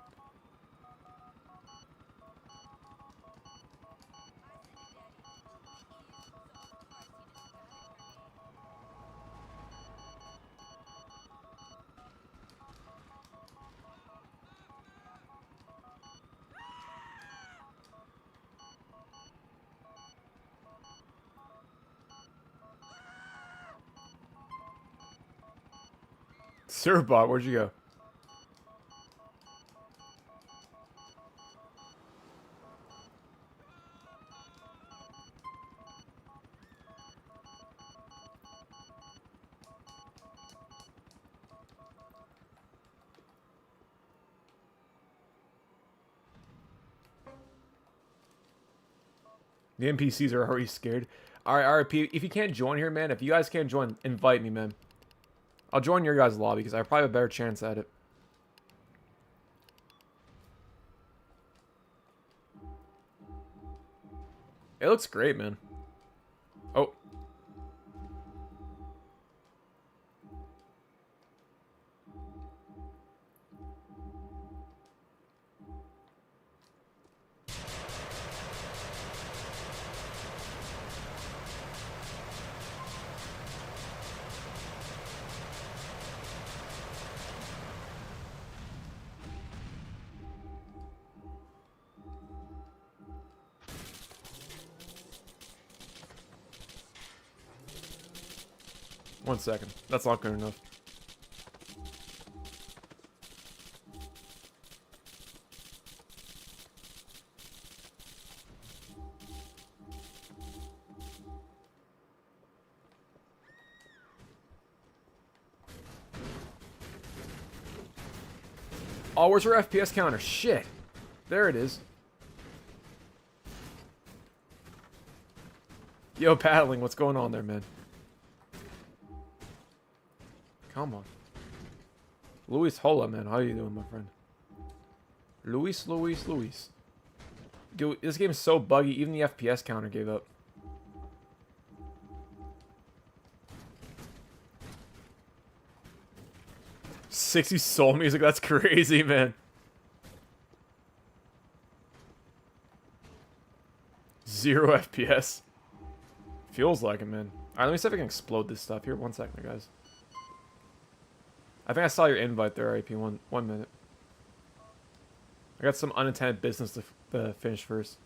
Speaker 3: Cerbot, where'd you go? The NPCs are already scared. Alright, RP, if you can't join here, man, if you guys can't join, invite me, man. I'll join your guys' lobby because I probably have a better chance at it. It looks great, man. Oh. One second. That's not good enough. Oh, where's our FPS counter? Shit. There it is. Yo, paddling, what's going on there, man? Come on. Luis Hola, man. How you doing, my friend? Luis. Dude, this game is so buggy, even the FPS counter gave up. "60 soul music, that's crazy, man. Zero FPS. Feels like it, man. Alright, let me see if I can explode this stuff here. 1 second, guys. I think I saw your invite there, RIP. One minute. I got some unintended business to finish first.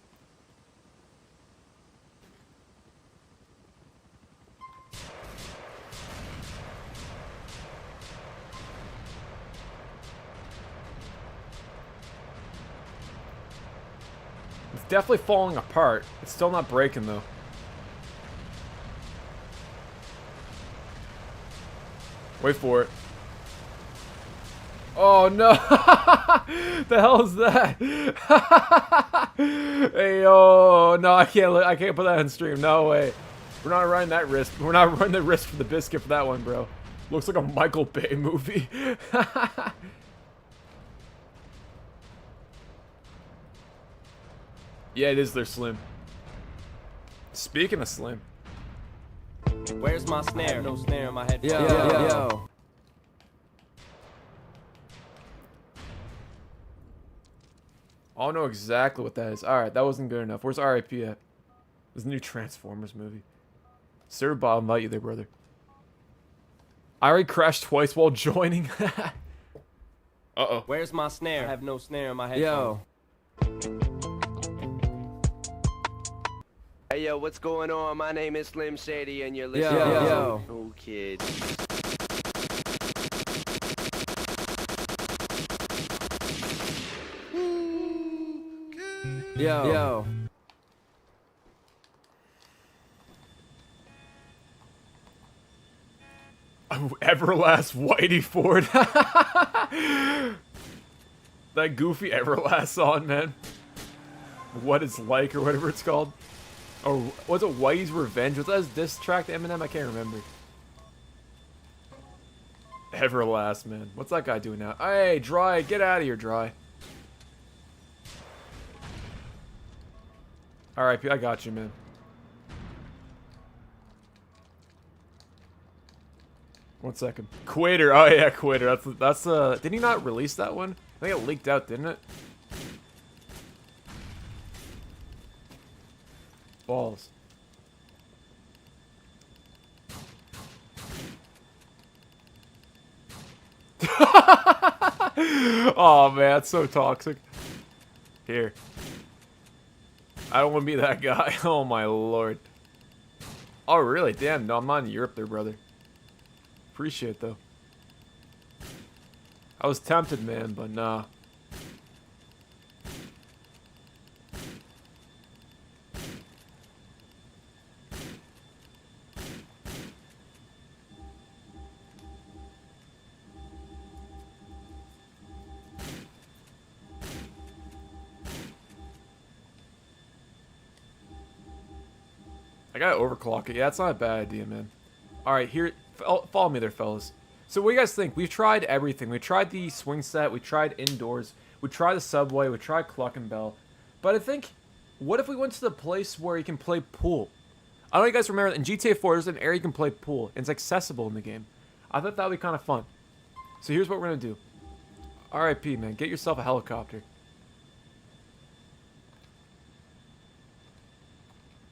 Speaker 3: It's definitely falling apart. It's still not breaking, though. Wait for it. Oh no! The hell is that? Hey yo, no, I can't put that on stream. No way. We're not running that risk. We're not running the risk for the biscuit for that one, bro. Looks like a Michael Bay movie. Yeah, it is their Slim. Speaking of Slim.
Speaker 4: Where's my snare? No snare in my head.
Speaker 3: Yo. I don't know exactly what that is. Alright, that wasn't good enough. Where's RIP at? This new Transformers movie. Sir Bob, invite you there, brother. I already crashed twice while joining. Uh-oh.
Speaker 4: Where's my snare? I have no snare in my head.
Speaker 18: Yo. Hey, yo, what's going on? My name is Slim Shady, and you're listening to Oh, Kid.
Speaker 4: Yo.
Speaker 3: Oh, Everlast Whitey Ford. That goofy Everlast song, man. What It's Like, or whatever it's called. Or was it Whitey's Revenge? Was that his diss track to Eminem? I can't remember. Everlast, man. What's that guy doing now? Hey, Dry, get out of here, Dry. Alright, I got you, man. One second. Quater. Oh yeah, Quater. That's did he not release that one? I think it leaked out, didn't it? Balls. Oh man, that's so toxic. Here. I don't want to be that guy. Oh my lord. Oh really? Damn, no, I'm not in Europe there, brother. Appreciate it, though. I was tempted, man, but nah. I gotta overclock it. Yeah, that's not a bad idea, man. Alright, here, follow me there, fellas. So what do you guys think? We've tried everything. We tried the swing set, we tried indoors, we tried the subway, we tried Cluck and Bell. But I think, what if we went to the place where you can play pool? I don't know if you guys remember, in GTA 4, there's an area you can play pool, and it's accessible in the game. I thought that would be kind of fun. So here's what we're gonna do. RIP, man, get yourself a helicopter.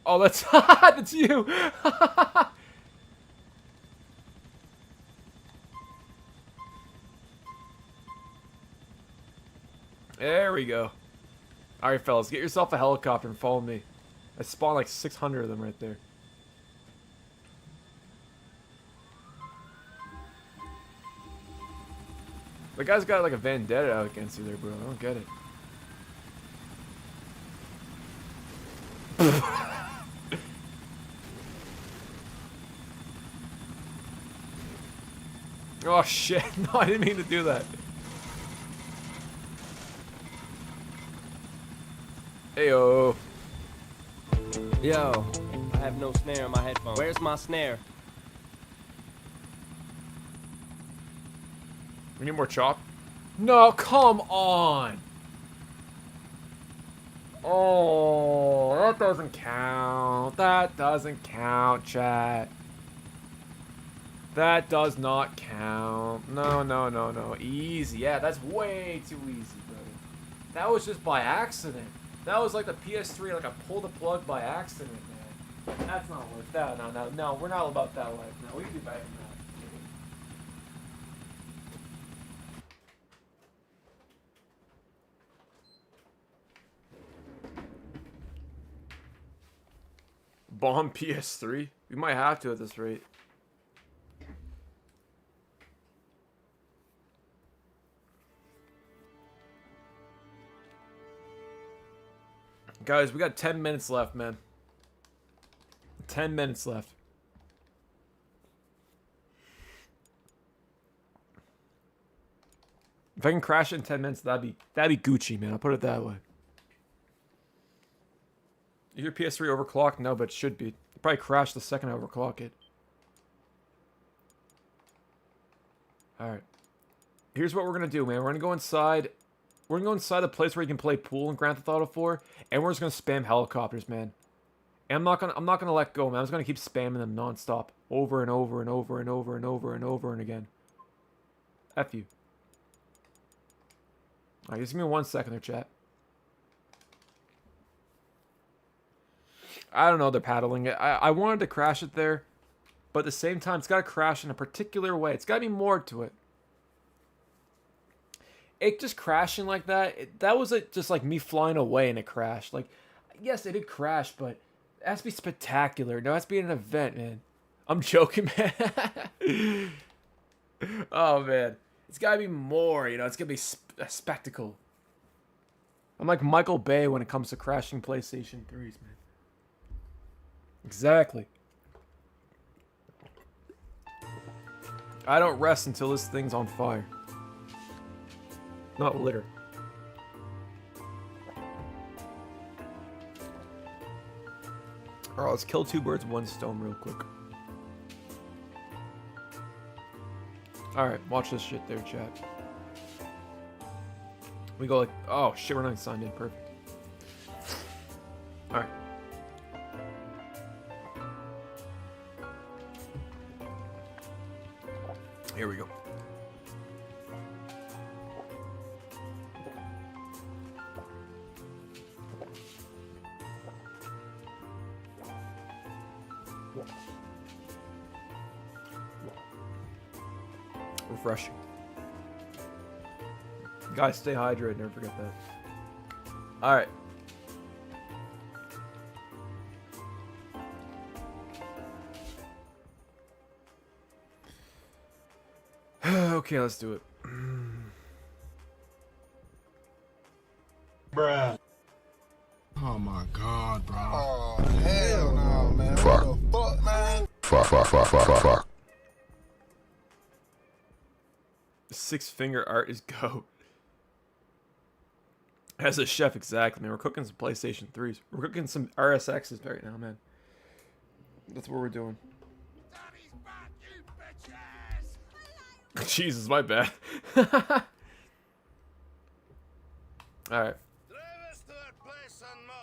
Speaker 3: Oh, that's that's you. There we go. All right, fellas, get yourself a helicopter and follow me. I spawned like 600 of them right there. The guy's got like a vendetta out against you there, bro. I don't get it. Oh shit, no, I didn't mean to do that. Heyo.
Speaker 4: Yo, I have no snare in my headphones. Where's my snare?
Speaker 3: We need more chop. No, come on. Oh, that doesn't count. That doesn't count, chat. That does not count. No, no, no, no. Easy. Yeah, that's way too easy, brother. That was just by accident. That was like the PS3, like I pulled the plug by accident, man. That's not worth that. No, no, no. We're not about that life. No, we can do better than that. Bomb PS3? We might have to at this rate. Guys, we got 10 minutes left, man. 10 minutes left. If I can crash it in 10 minutes, that'd be Gucci, man. I'll put it that way. Is your PS3 overclocked? No, but it should be. It'll probably crash the second I overclock it. Alright. Here's what we're gonna do, man. We're gonna go inside. We're gonna go inside the place where you can play pool in Grand Theft Auto 4, and we're just gonna spam helicopters, man. And I'm not gonna let go, man. I'm just gonna keep spamming them non-stop. Over and over and over and over and over and over and again. F you. Alright, just give me 1 second there, chat. I don't know, they're paddling it. I wanted to crash it there, but at the same time, it's gotta crash in a particular way. It's gotta be more to it. It just crashing like that, that was just like me flying away and it crashed. Like, yes, it did crash, but it has to be spectacular. No, it has to be an event, man. I'm joking, man. Oh, man. It's got to be more, you know. It's going to be a spectacle. I'm like Michael Bay when it comes to crashing PlayStation 3s, man. Exactly. I don't rest until this thing's on fire. Not litter. Alright, let's kill 2 birds with 1 stone real quick. Alright, watch this shit there, chat. We go like, oh shit, we're not signed in. Perfect. Alright. Here we go. Refreshing. Guys, stay hydrated. Never forget that. Alright. Okay, let's do it. Six-finger art is goat. As a chef, exactly, man. We're cooking some PlayStation 3s. We're cooking some RSXs right now, man. That's what we're doing. Jesus, my bad. Alright.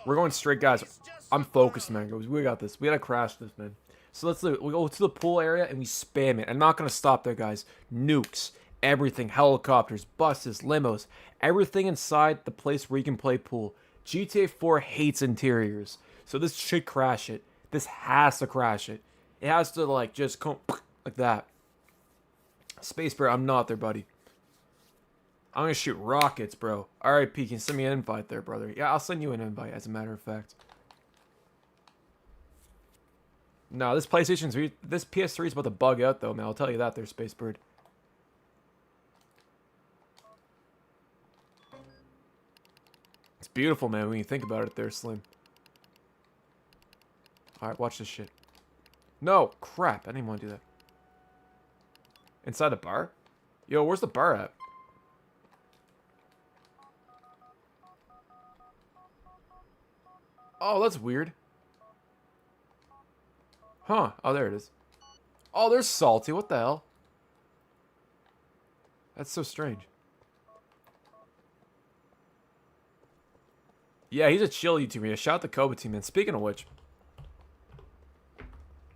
Speaker 3: We're going straight, guys. I'm focused, man. We got this. We gotta crash this, man. So let's do it. We go to the pool area and we spam it. I'm not gonna stop there, guys. Nukes, everything, helicopters, buses, limos, everything inside the place where you can play pool. GTA 4 hates interiors, so this should crash it. This has to crash it. It has to, like, just come like that. Space Bear, I'm not there, buddy. I'm gonna shoot rockets, bro. RIP, can you send me an invite there, brother? Yeah, I'll send you an invite, as a matter of fact. No, this this PS3 is about to bug out, though, man. I'll tell you that there, Space Bird. It's beautiful, man, when you think about it there, Slim. Alright, watch this shit. No, crap. I didn't want to do that. Inside a bar? Yo, where's the bar at? Oh, that's weird. Huh. Oh, there it is. Oh, there's Salty. What the hell? That's so strange. Yeah, he's a chill YouTuber. Yeah, shout out to Koba Team, man. Speaking of which.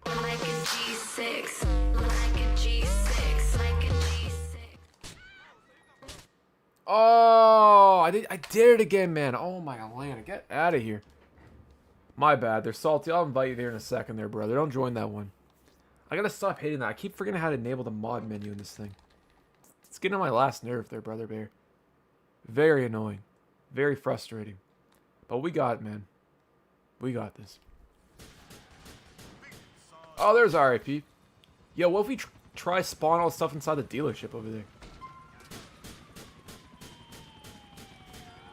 Speaker 6: Like a G6. Like a G6. Like a G6.
Speaker 3: Oh, I did it again, man. Oh my Atlanta, get out of here. My bad. They're salty. I'll invite you there in a second there, brother. Don't join that one. I gotta stop hating that. I keep forgetting how to enable the mod menu in this thing. It's getting on my last nerve there, brother bear. Very annoying. Very frustrating. But we got it, man. We got this. Oh, there's RIP. Yo, what if we try spawn all the stuff inside the dealership over there?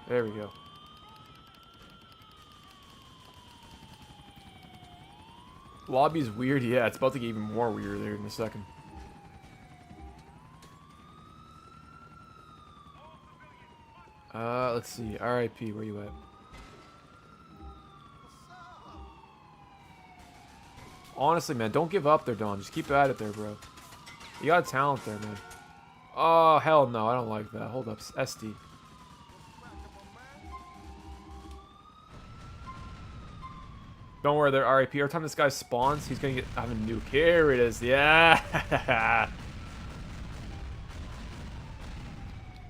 Speaker 3: There we go. Lobby's weird. Yeah, it's about to get even more weird there in a second. Let's see. RIP, where you at? Honestly, man, don't give up there, Don. Just keep at it there, bro. You got talent there, man. Oh, hell no. I don't like that. Hold up. SD. Don't worry there, RIP. Every time this guy spawns, he's gonna have a nuke. Here it is. Yeah.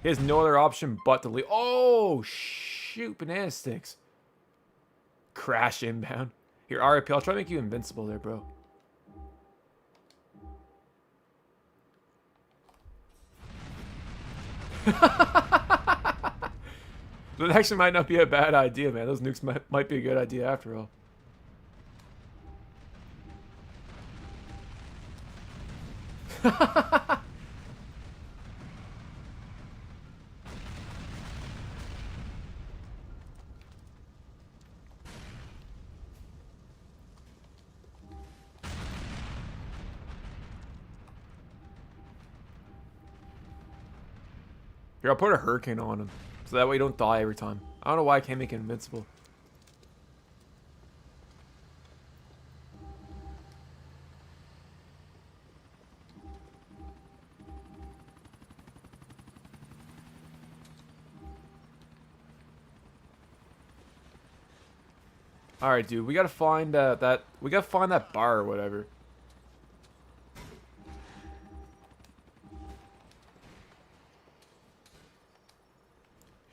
Speaker 3: He has no other option but to leave. Oh, shoot. Banana sticks. Crash inbound. Here, RIP. I'll try to make you invincible there, bro. That actually might not be a bad idea, man. Those nukes might be a good idea after all. Here, I'll put a hurricane on him, so that way you don't die every time. I don't know why I can't make it invincible. All right, dude, we gotta find that bar or whatever.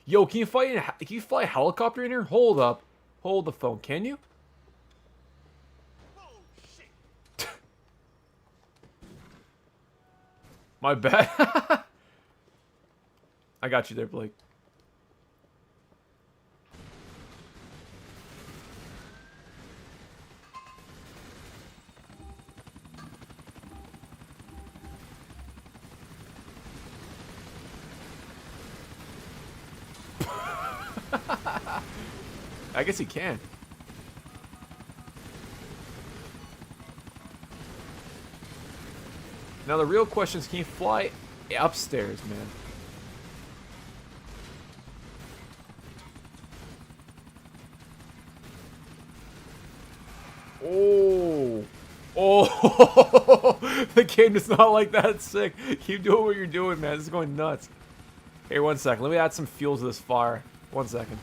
Speaker 3: Yo, can you fly a helicopter in here? Hold up. Hold the phone. Can you? My bad. I got you there, Blake. I guess he can. Now the real question is, can you fly upstairs, man. Oh. Oh. The game does not like that. Sick. Keep doing what you're doing, man. This is going nuts. Here, 1 second. Let me add some fuel to this fire. 1 second.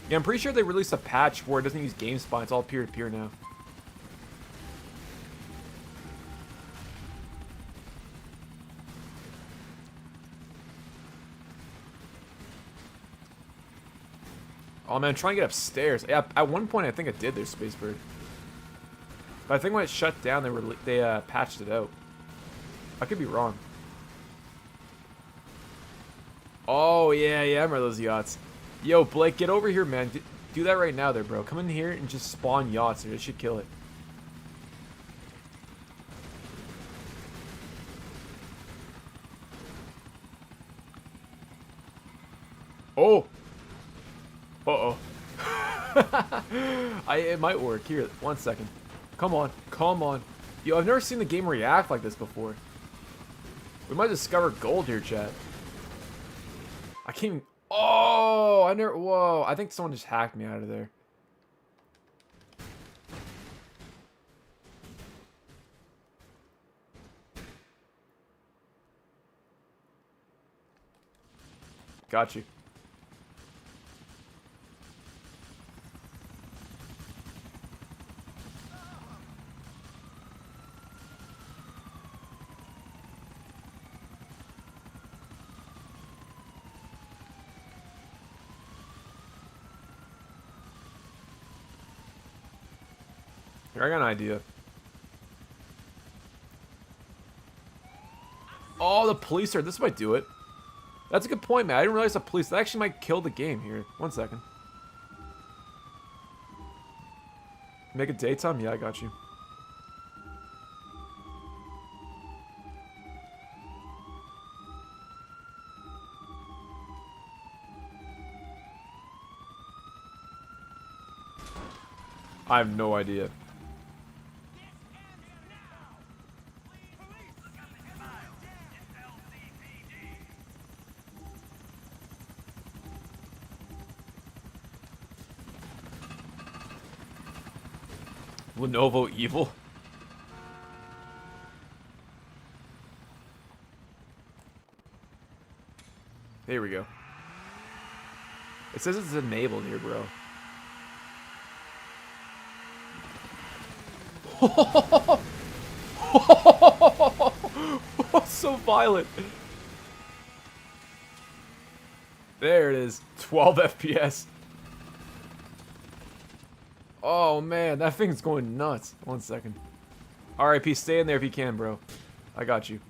Speaker 3: Yeah, I'm pretty sure they released a patch where it doesn't use GameSpy. It's all peer-to-peer now. Oh man, I'm trying to get upstairs. Yeah, at one point I think I did their Spacebird. But I think when it shut down, they patched it out. I could be wrong. Oh yeah, I remember those yachts. Yo, Blake, get over here, man. Do that right now there, bro. Come in here and just spawn yachts, or it should kill it. Oh! Uh-oh. It might work. Here, 1 second. Come on. Come on. Yo, I've never seen the game react like this before. We might discover gold here, chat. I can't even... Oh, I never... Whoa, I think someone just hacked me out of there. Got you. Here, I got an idea. Oh, the police are... This might do it. That's a good point, man. I didn't realize the police... That actually might kill the game here. 1 second. Make it daytime? Yeah, I got you. I have no idea. Lenovo evil. There we go. It says it's enabled here, bro. So violent. There it is. 12 FPS. Oh man, that thing's going nuts. 1 second. RIP, stay in there if you can, bro. I got you.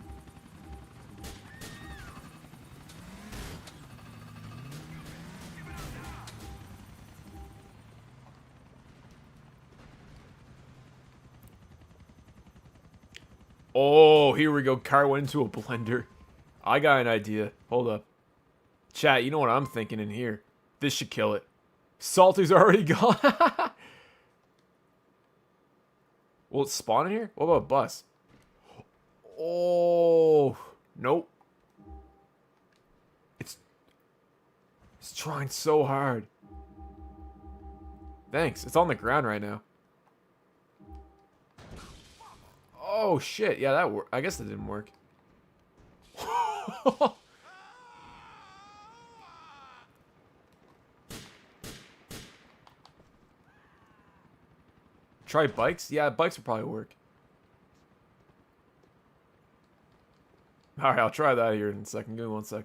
Speaker 3: Oh, here we go. Car went into a blender. I got an idea. Hold up. Chat, you know what I'm thinking in here. This should kill it. Salty's already gone. Will it spawn in here? What about a bus? Oh, nope. It's trying so hard. Thanks. It's on the ground right now. Oh shit! Yeah, that worked. I guess that didn't work. Try bikes? Yeah, bikes would probably work. Alright, I'll try that here in a second. Give me 1 sec.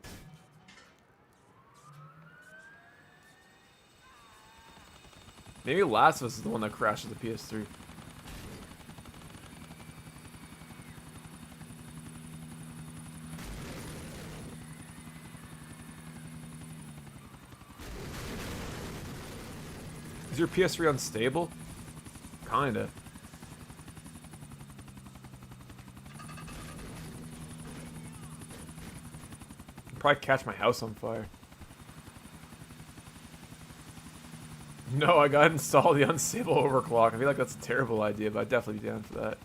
Speaker 3: Maybe Last of Us is the one that crashes the PS3. Is your PS3 unstable? Kinda. I'll probably catch my house on fire. No, I gotta install the unstable overclock. I feel like that's a terrible idea, but I'd definitely be down for that.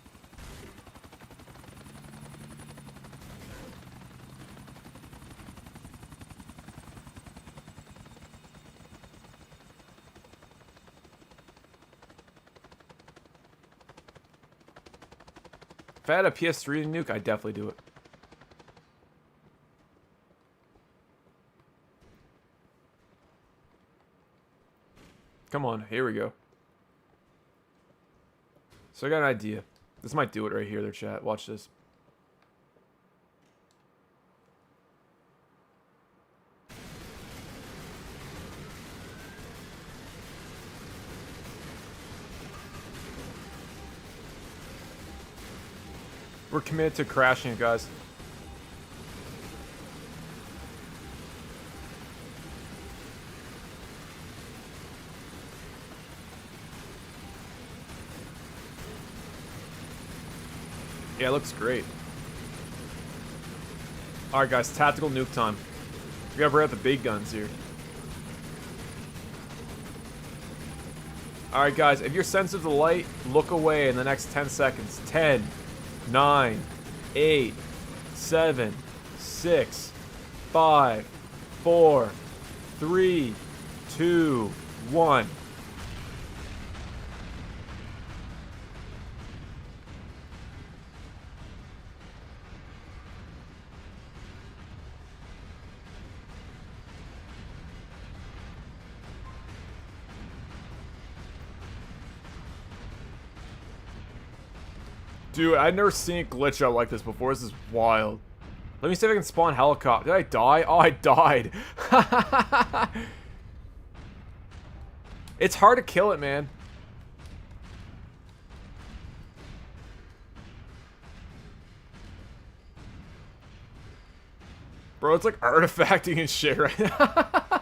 Speaker 3: If I had a PS3 to nuke, I'd definitely do it. Come on, here we go. So I got an idea. This might do it right here, there, chat. Watch this. We're committed to crashing it, guys. Yeah, it looks great. Alright guys, tactical nuke time. We gotta bring out the big guns here. Alright guys, if you're sensitive to light, look away in the next 10 seconds. 10, 9, 8, 7, 6, 5, 4, 3, 2, 1. Dude, I've never seen a glitch out like this before. This is wild. Let me see if I can spawn helicopter. Did I die? Oh, I died. It's hard to kill it, man. Bro, it's like artifacting and shit right now.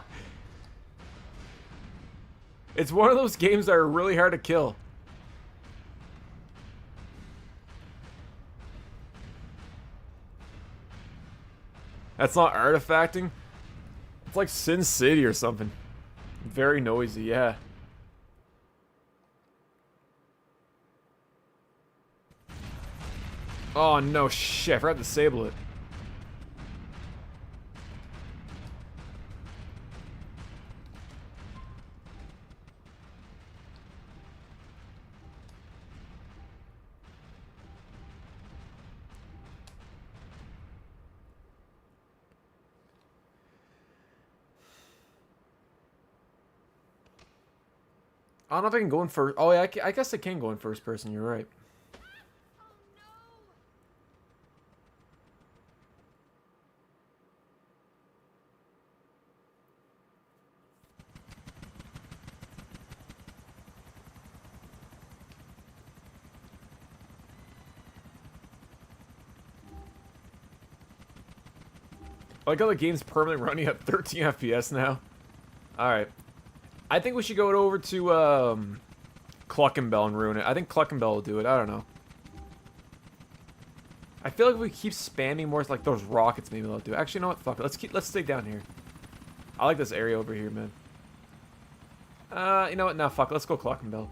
Speaker 3: It's one of those games that are really hard to kill. That's not artifacting. It's like Sin City or something. Very noisy, yeah. Oh no, shit, I forgot to disable it. I don't know if I can go in first. Oh, yeah, I guess I can go in first person. You're right. I like how the game's permanently running at 13 FPS now. Alright. I think we should go over to, Cluck and Bell and ruin it. I think Cluck and Bell will do it. I don't know. I feel like if we keep spamming more, like those rockets, maybe they'll do it. Actually, you know what? Fuck it. Let's stay down here. I like this area over here, man. You know what? No, fuck it. Let's go Cluck and Bell.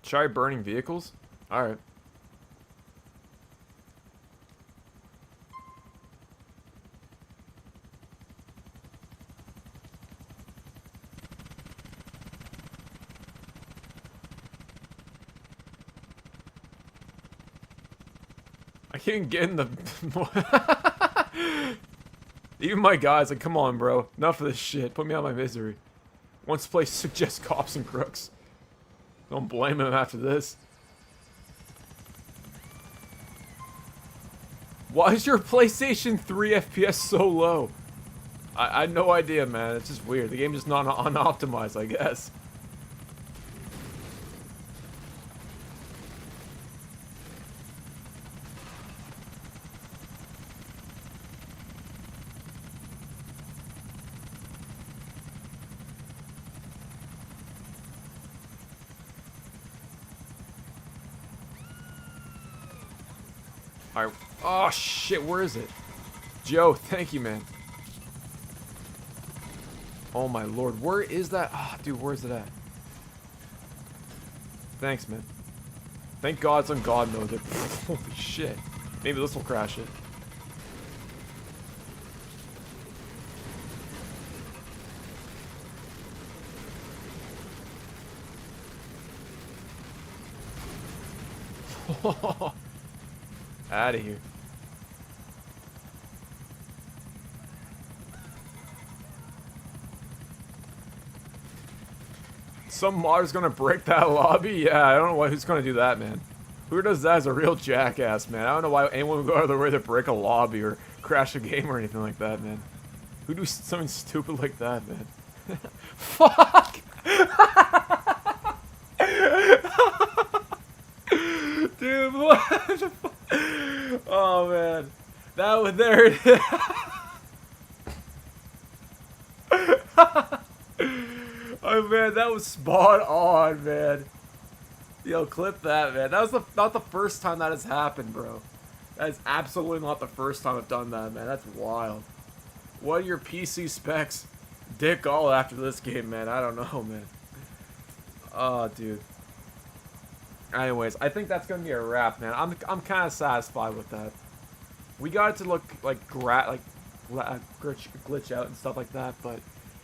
Speaker 3: Try burning vehicles? Alright. I can't get in the... Even my guys, like, come on, bro. Enough of this shit. Put me out of my misery. Once place suggests cops and crooks. Don't blame him after this. Why is your PlayStation 3 FPS so low? I had no idea, man. It's just weird. The game is just not unoptimized, I guess. Alright. Oh, shit. Where is it? Joe, thank you, man. Oh my lord, where is that? Ah, dude, where's it at? Thanks, man. Thank God it's on God mode. Holy shit. Maybe this will crash it. Out of here. Some modder's gonna break that lobby? Yeah, I don't know who's gonna do that, man. Who does that is a real jackass, man. I don't know why anyone would go out of their way to break a lobby or crash a game or anything like that, man. Who do something stupid like that, man? Fuck! Dude, what the fuck? Oh, man. That was there. It is. Oh, man, that was spot on, man. Yo, clip that, man. That was not the first time that has happened, bro. That is absolutely not the first time I've done that, man. That's wild. What are your PC specs? Dick all after this game, man. I don't know, man. Oh, dude. Anyways, I think that's gonna be a wrap, man. I'm kind of satisfied with that. We got it to look like glitch out and stuff like that, but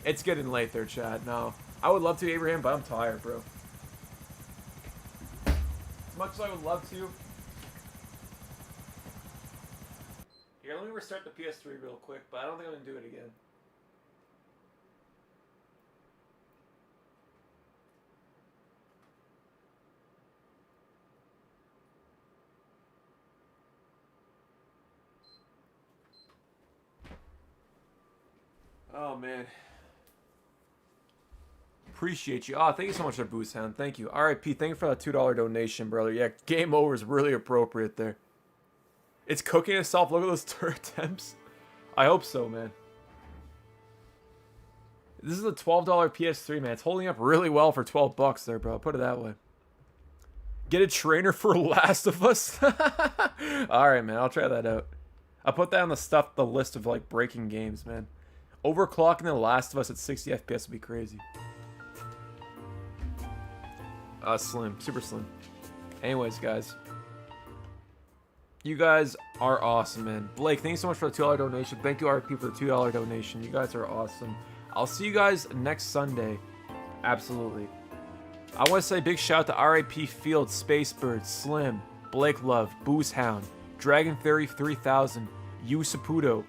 Speaker 3: it's getting late there, Chad. No, I would love to, Abraham, but I'm tired, bro. As much as I would love to. Here, let me restart the PS3 real quick, but I don't think I'm gonna do it again. Oh, man. Appreciate you. Oh, thank you so much for Boost Hound. Thank you. RIP, thank you for that $2 donation, brother. Yeah, game over is really appropriate there. It's cooking itself. Look at those turret temps. I hope so, man. This is a $12 PS3, man. It's holding up really well for 12 bucks there, bro. Put it that way. Get a trainer for Last of Us? Alright, man. I'll try that out. I'll put that on the list of, like, breaking games, man. Overclocking The Last of Us at 60 FPS would be crazy. Slim. Super slim. Anyways, guys. You guys are awesome, man. Blake, thank you so much for the $2 donation. Thank you, RP, for the $2 donation. You guys are awesome. I'll see you guys next Sunday. Absolutely. I want to say a big shout out to RIP Field, Spacebird, Slim, Blake Love, Booze Hound, Dragon Theory 3000, Yu Saputo,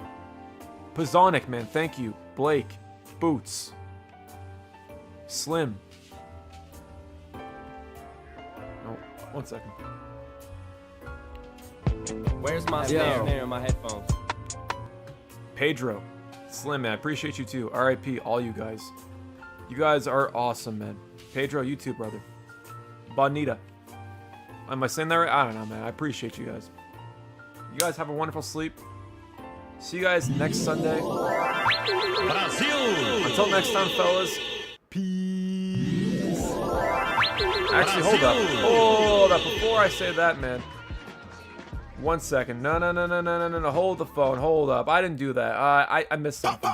Speaker 3: Pazonic, man, thank you. Blake, Boots, Slim. Oh, 1 second.
Speaker 4: Where's my snare? My headphones.
Speaker 3: Pedro, Slim, man, I appreciate you too. RIP, all you guys. You guys are awesome, man. Pedro, you too, brother. Bonita. Am I saying that right? I don't know, man. I appreciate you guys. You guys have a wonderful sleep. See you guys next Sunday. Until next time, fellas. Peace. Actually, hold up. Hold up. Before I say that, man. 1 second. No. Hold the phone. Hold up. I didn't do that. I missed something.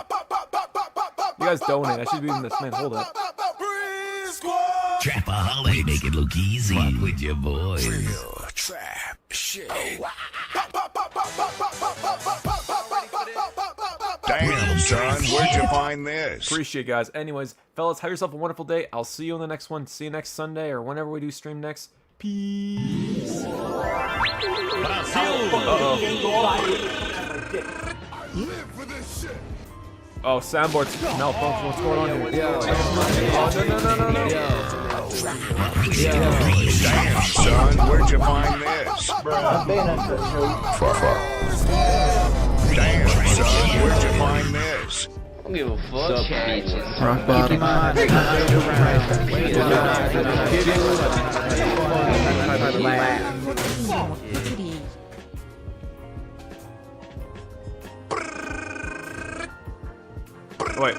Speaker 3: You guys donate. I should be doing this, man. Hold up.
Speaker 1: Trapaholic, make it look easy. Walk with your boys.
Speaker 5: Real trap shit. Damn, son, where'd you find this?
Speaker 3: Appreciate it, guys. Anyways, fellas, have yourself a wonderful day. I'll see you on the next one. See you next Sunday or whenever we do stream next. Peace. Oh, soundboard's malfunction. What's going on here? No.
Speaker 5: Damn, son, where'd you find this? Damn, son, where'd you find this?
Speaker 8: I don't give a fuck, bitches.
Speaker 15: Rock bottom.
Speaker 3: Wait.